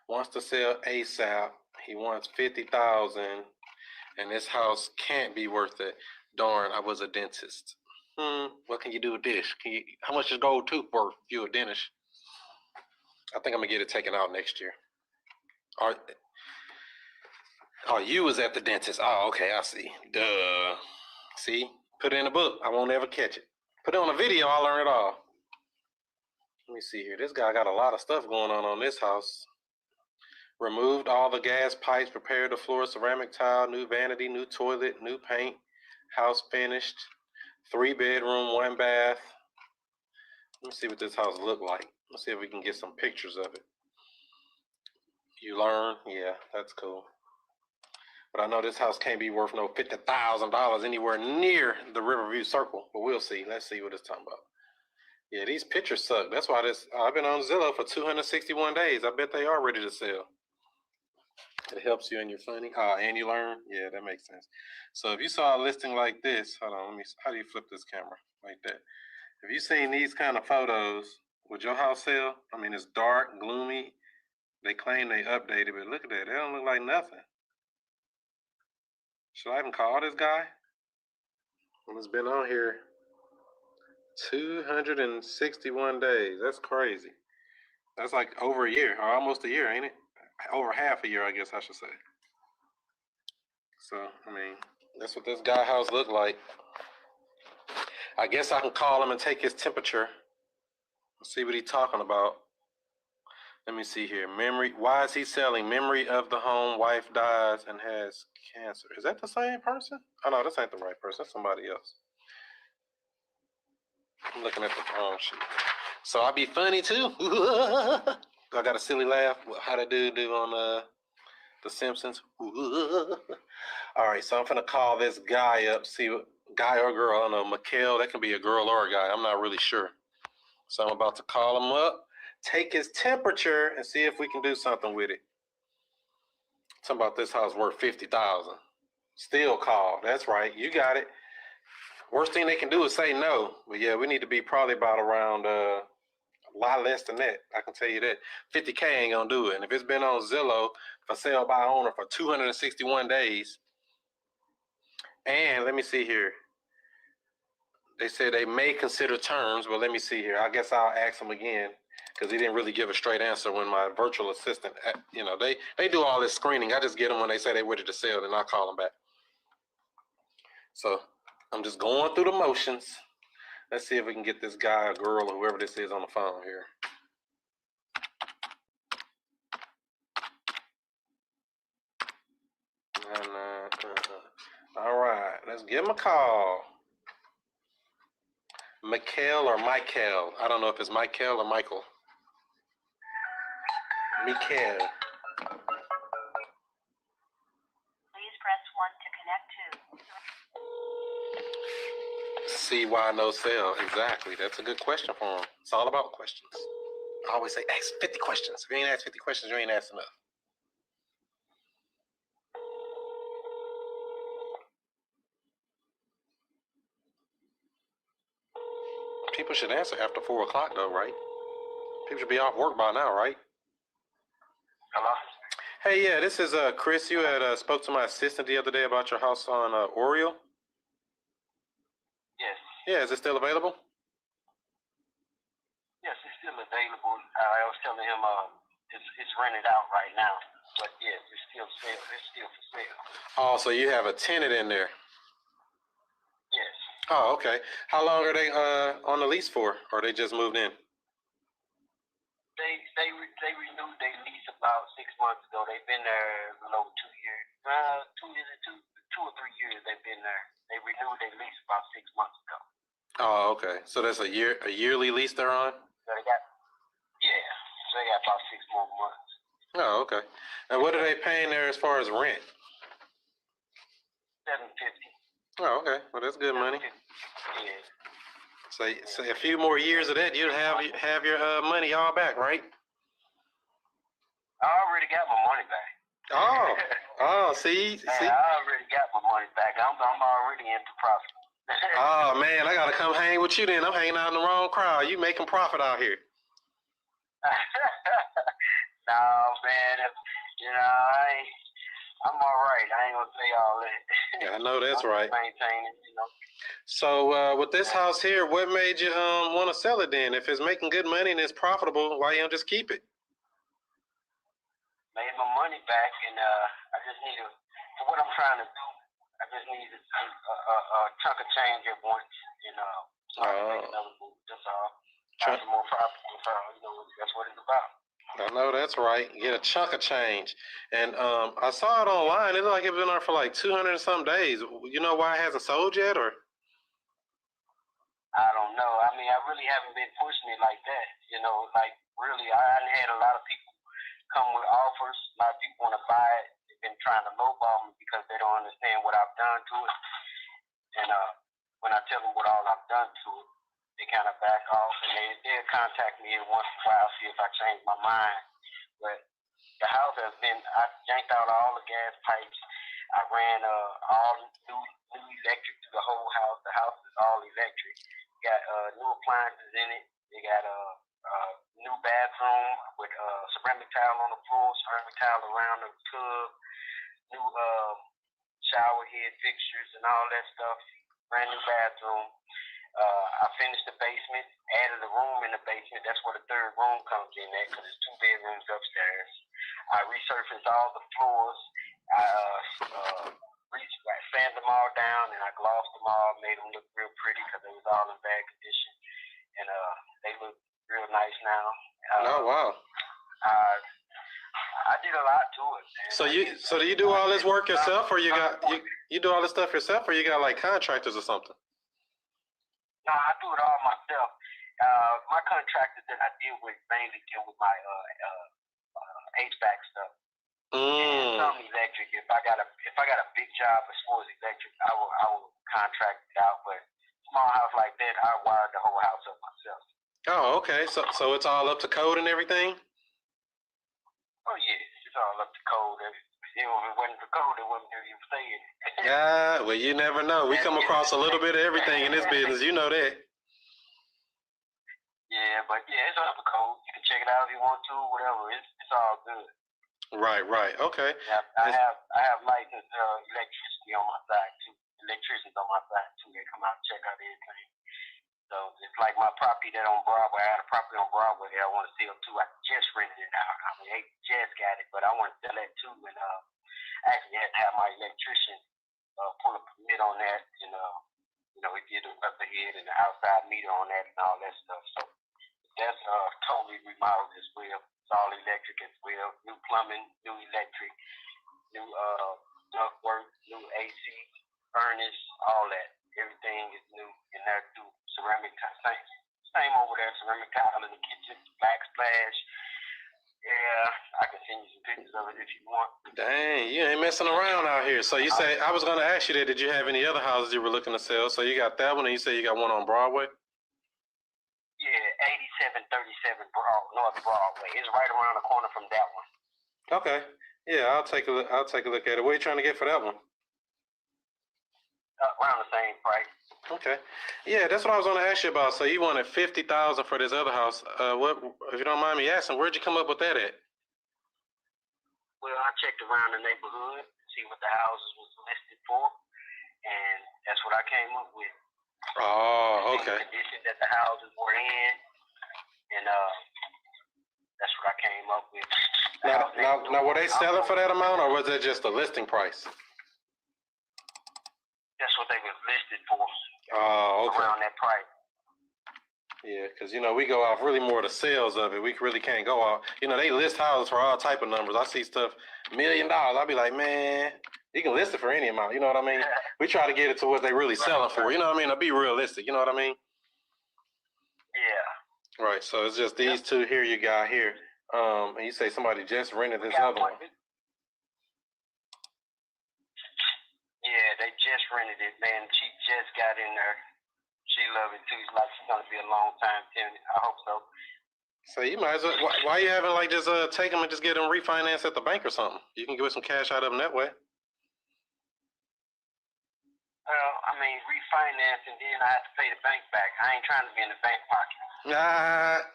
Wants to sell ASAP. He wants $50,000. And this house can't be worth it. Darn, I was a dentist. What can you do with this? How much is gold tooth worth if you're a dentist? I think I'm gonna get it taken out next year. Oh, you was at the dentist. Oh, okay, I see. Duh. See? Put it in a book. I won't ever catch it. Put it on a video, I'll learn it all. Let me see here. This guy got a lot of stuff going on this house. Removed all the gas pipes, prepared the floor, ceramic tile, new vanity, new toilet, new paint, house finished, 3-bedroom, 1 bath. Let me see what this house look like. Let's see if we can get some pictures of it. You learn? Yeah, that's cool. But I know this house can't be worth no $50,000 anywhere near the Riverview Circle. But we'll see. Let's see what it's talking about. Yeah, these pictures suck. That's why I've been on Zillow for 261 days. I bet they are ready to sell. It helps you and you're funny. And you learn. Yeah, that makes sense. So if you saw a listing like this, hold on, how do you flip this camera? Like that. If you've seen these kind of photos, would your house sell? I mean, it's dark, gloomy. They claim they updated, but look at that. They don't look like nothing. Should I even call this guy? Well, it's been on here 261 days. That's crazy. That's like over a year, or almost a year, ain't it? Over half a year, I guess I should say. So, I mean, that's what this guy house looked like. I guess I can call him and take his temperature. See what he's talking about. Let me see here. Memory. Why is he selling? Memory of the home. Wife dies and has cancer. Is that the same person? Oh, no, this ain't the right person. That's somebody else. I'm looking at the wrong sheet. So I be funny too. I got a silly laugh. How the dude do on The Simpsons? All right, so I'm gonna call this guy up. See what guy or girl. I don't know. Mikhail. That can be a girl or a guy. I'm not really sure. So I'm about to call him up, take his temperature, and see if we can do something with it. Something about this house worth $50,000. Still call. That's right. You got it. Worst thing they can do is say no. But yeah, we need to be probably about around a lot less than that. I can tell you that. 50K ain't gonna do it. And if it's been on Zillow for sale by owner for 261 days, and let me see here. They said they may consider terms, but let me see here. I guess I'll ask him again because he didn't really give a straight answer when my virtual assistant, they do all this screening. I just get them when they say they're ready to sell, then I'll call them back. So I'm just going through the motions. Let's see if we can get this guy or girl or whoever this is on the phone here. All right, let's give him a call. Mikhail or Michael. I don't know if it's Michael or Michael. Mikhail. see why no sell. Exactly. That's a good question for them. It's all about questions. I always say, ask 50 questions. If you ain't asked 50 questions, you ain't asked enough. People should answer after 4 o'clock, though, right? People should be off work by now, right? Hello? Hey, yeah, this is Chris. You had spoke to my assistant the other day about your house on Oriole. Yes. Yeah, is it still available? Yes, it's still available. I was telling him it's rented out right now. But yes, it's still for sale. Oh, so you have a tenant in there? Yes. Oh, okay. How long are they on the lease for, or they just moved in? They renewed their lease about 6 months ago. They've been there a little over 2 years. 2 or 3 years they've been there. They renewed their lease about 6 months ago. Oh, okay. So that's a yearly lease they're on? So they got about 6 more months. Oh, okay. And what are they paying there as far as rent? $750. Oh, okay. Well, that's good money. Yeah. So a few more years of that, you'll have your money all back, right? I already got my money back. See. I already got my money back. I'm already into profit. Oh man, I gotta come hang with you then. I'm hanging out in the wrong crowd. You making profit out here. No, man. I'm all right. I ain't gonna say all that. Yeah, I know that's right. Maintaining, So with this house here, what made you want to sell it then? If it's making good money and it's profitable, why you don't just keep it? Made my money back, and I just need for what I'm trying to do. I just need a chunk of change at once, so I can make another move. That's all. Try some more profit. That's what it's about. I know that's right. Get a chunk of change. And I saw it online. It looked like it's been on for like 200 and some days. You know why it hasn't sold yet, or? I don't know. I mean, I really haven't been pushing it like that. Really, I had a lot of people come with offers. A lot of people want to buy it. They've been trying to lowball me because they don't understand what I've done to it. And when I tell them what all I've done to it, they kind of back off, and they'll contact me once in a while, see if I change my mind. But the house has been, I yanked out all the gas pipes. I ran all new electric to the whole house. The house is all electric. Got new appliances in it. They got a new bathroom with ceramic tile on the floor, ceramic tile around the tub, new shower head fixtures and all that stuff. Brand new bathroom. I finished the basement, added a room in the basement. That's where the third room comes in at, because there's 2 bedrooms upstairs. I resurfaced all the floors. I sanded them all down, and I glossed them all, made them look real pretty because they was all in bad condition. And they look real nice now. Oh, wow. I did a lot to it, man. So do you do all this work yourself, or you do all this stuff yourself, or you got like contractors or something? No, I do it all myself. My contractors that I deal with mainly deal with my HVAC stuff. And some electric. If I got a big job as far as electric, I will contract it out. But small house like that, I wired the whole house up myself. Oh, okay. So it's all up to code and everything? Oh yeah, it's all up to code. If it wasn't for code, it wouldn't even say it. Yeah, well, you never know. We come across a little bit of everything in this business. You know that. Yeah, but it's up to code. You can check it out if you want to, whatever. It's all good. Right. Okay. Yeah, I have licensed electricity on my side too. Electricians on my side too. They come out and check out everything. So it's like my property that on Broadway. I had a property on Broadway that I want to sell too. I just rented it out. I mean, they just got it, but I want to sell that too. And actually had to have my electrician pull a permit on that. And we did the weatherhead and the outside meter on that and all that stuff. So that's totally remodeled as well. It's all electric as well. New plumbing, new electric, new ductwork, new AC, furnace, all that. Everything is new in there too. Ceramic tile, same over there. Ceramic tile in the kitchen, backsplash. Yeah, I can send you some pictures of it if you want. Dang, you ain't messing around out here. So you say, I was gonna ask you that. Did you have any other houses you were looking to sell? So you got that one, and you say you got one on Broadway. Yeah, 8737 North Broadway. It's right around the corner from that one. Okay. Yeah, I'll take a look. I'll take a look at it. What are you trying to get for that one? Around the same price. Okay. Yeah, that's what I was going to ask you about. So you wanted $50,000 for this other house. What, if you don't mind me asking, where'd you come up with that at? Well, I checked around the neighborhood, see what the houses was listed for, and that's what I came up with. Oh, okay. The condition that the houses were in, and that's what I came up with. Now, were they selling for that amount, or was it just a listing price? That's what they was listed for. Oh, okay. Around that price. Yeah, because, we go off really more the sales of it. We really can't go off. They list houses for all type of numbers. I see stuff, $1 million. I'll be like, man, you can list it for any amount. You know what I mean? We try to get it to what they really selling for. You know what I mean? To be realistic. You know what I mean? Yeah. Right. So it's just these two here you got here. And you say somebody just rented this other one. Yeah, they just rented it, man. She just got in there. She love it too. She's gonna be a long time tenant. I hope so. So you might as well. Why you haven't just take them and just get them refinanced at the bank or something? You can get some cash out of them that way. Well, I mean, refinance and then I have to pay the bank back. I ain't trying to be in the bank pocket. Nah.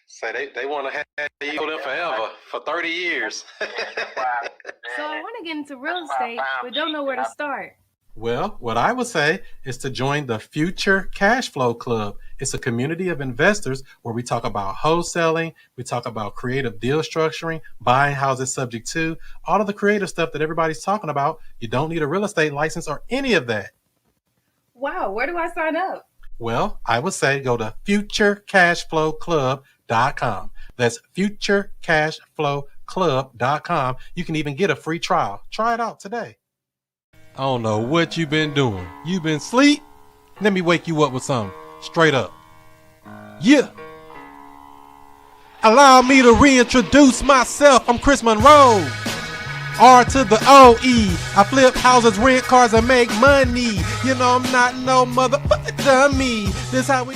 Say they want to have you go there forever for 30 years. So I want to get into real estate, but don't know where to start. Well, what I would say is to join the Future Cash Flow Club. It's a community of investors where we talk about wholesaling, we talk about creative deal structuring, buying houses subject to, all of the creative stuff that everybody's talking about. You don't need a real estate license or any of that. Wow, where do I sign up? Well, I would say go to futurecashflowclub.com. That's futurecashflowclub.com. You can even get a free trial. Try it out today. I don't know what you've been doing. You been asleep? Let me wake you up with something. Straight up. Yeah. Allow me to reintroduce myself. I'm Chris Monroe. R to the O-E. I flip houses, rent cars, and make money. I'm not no motherfucker dummy. This how we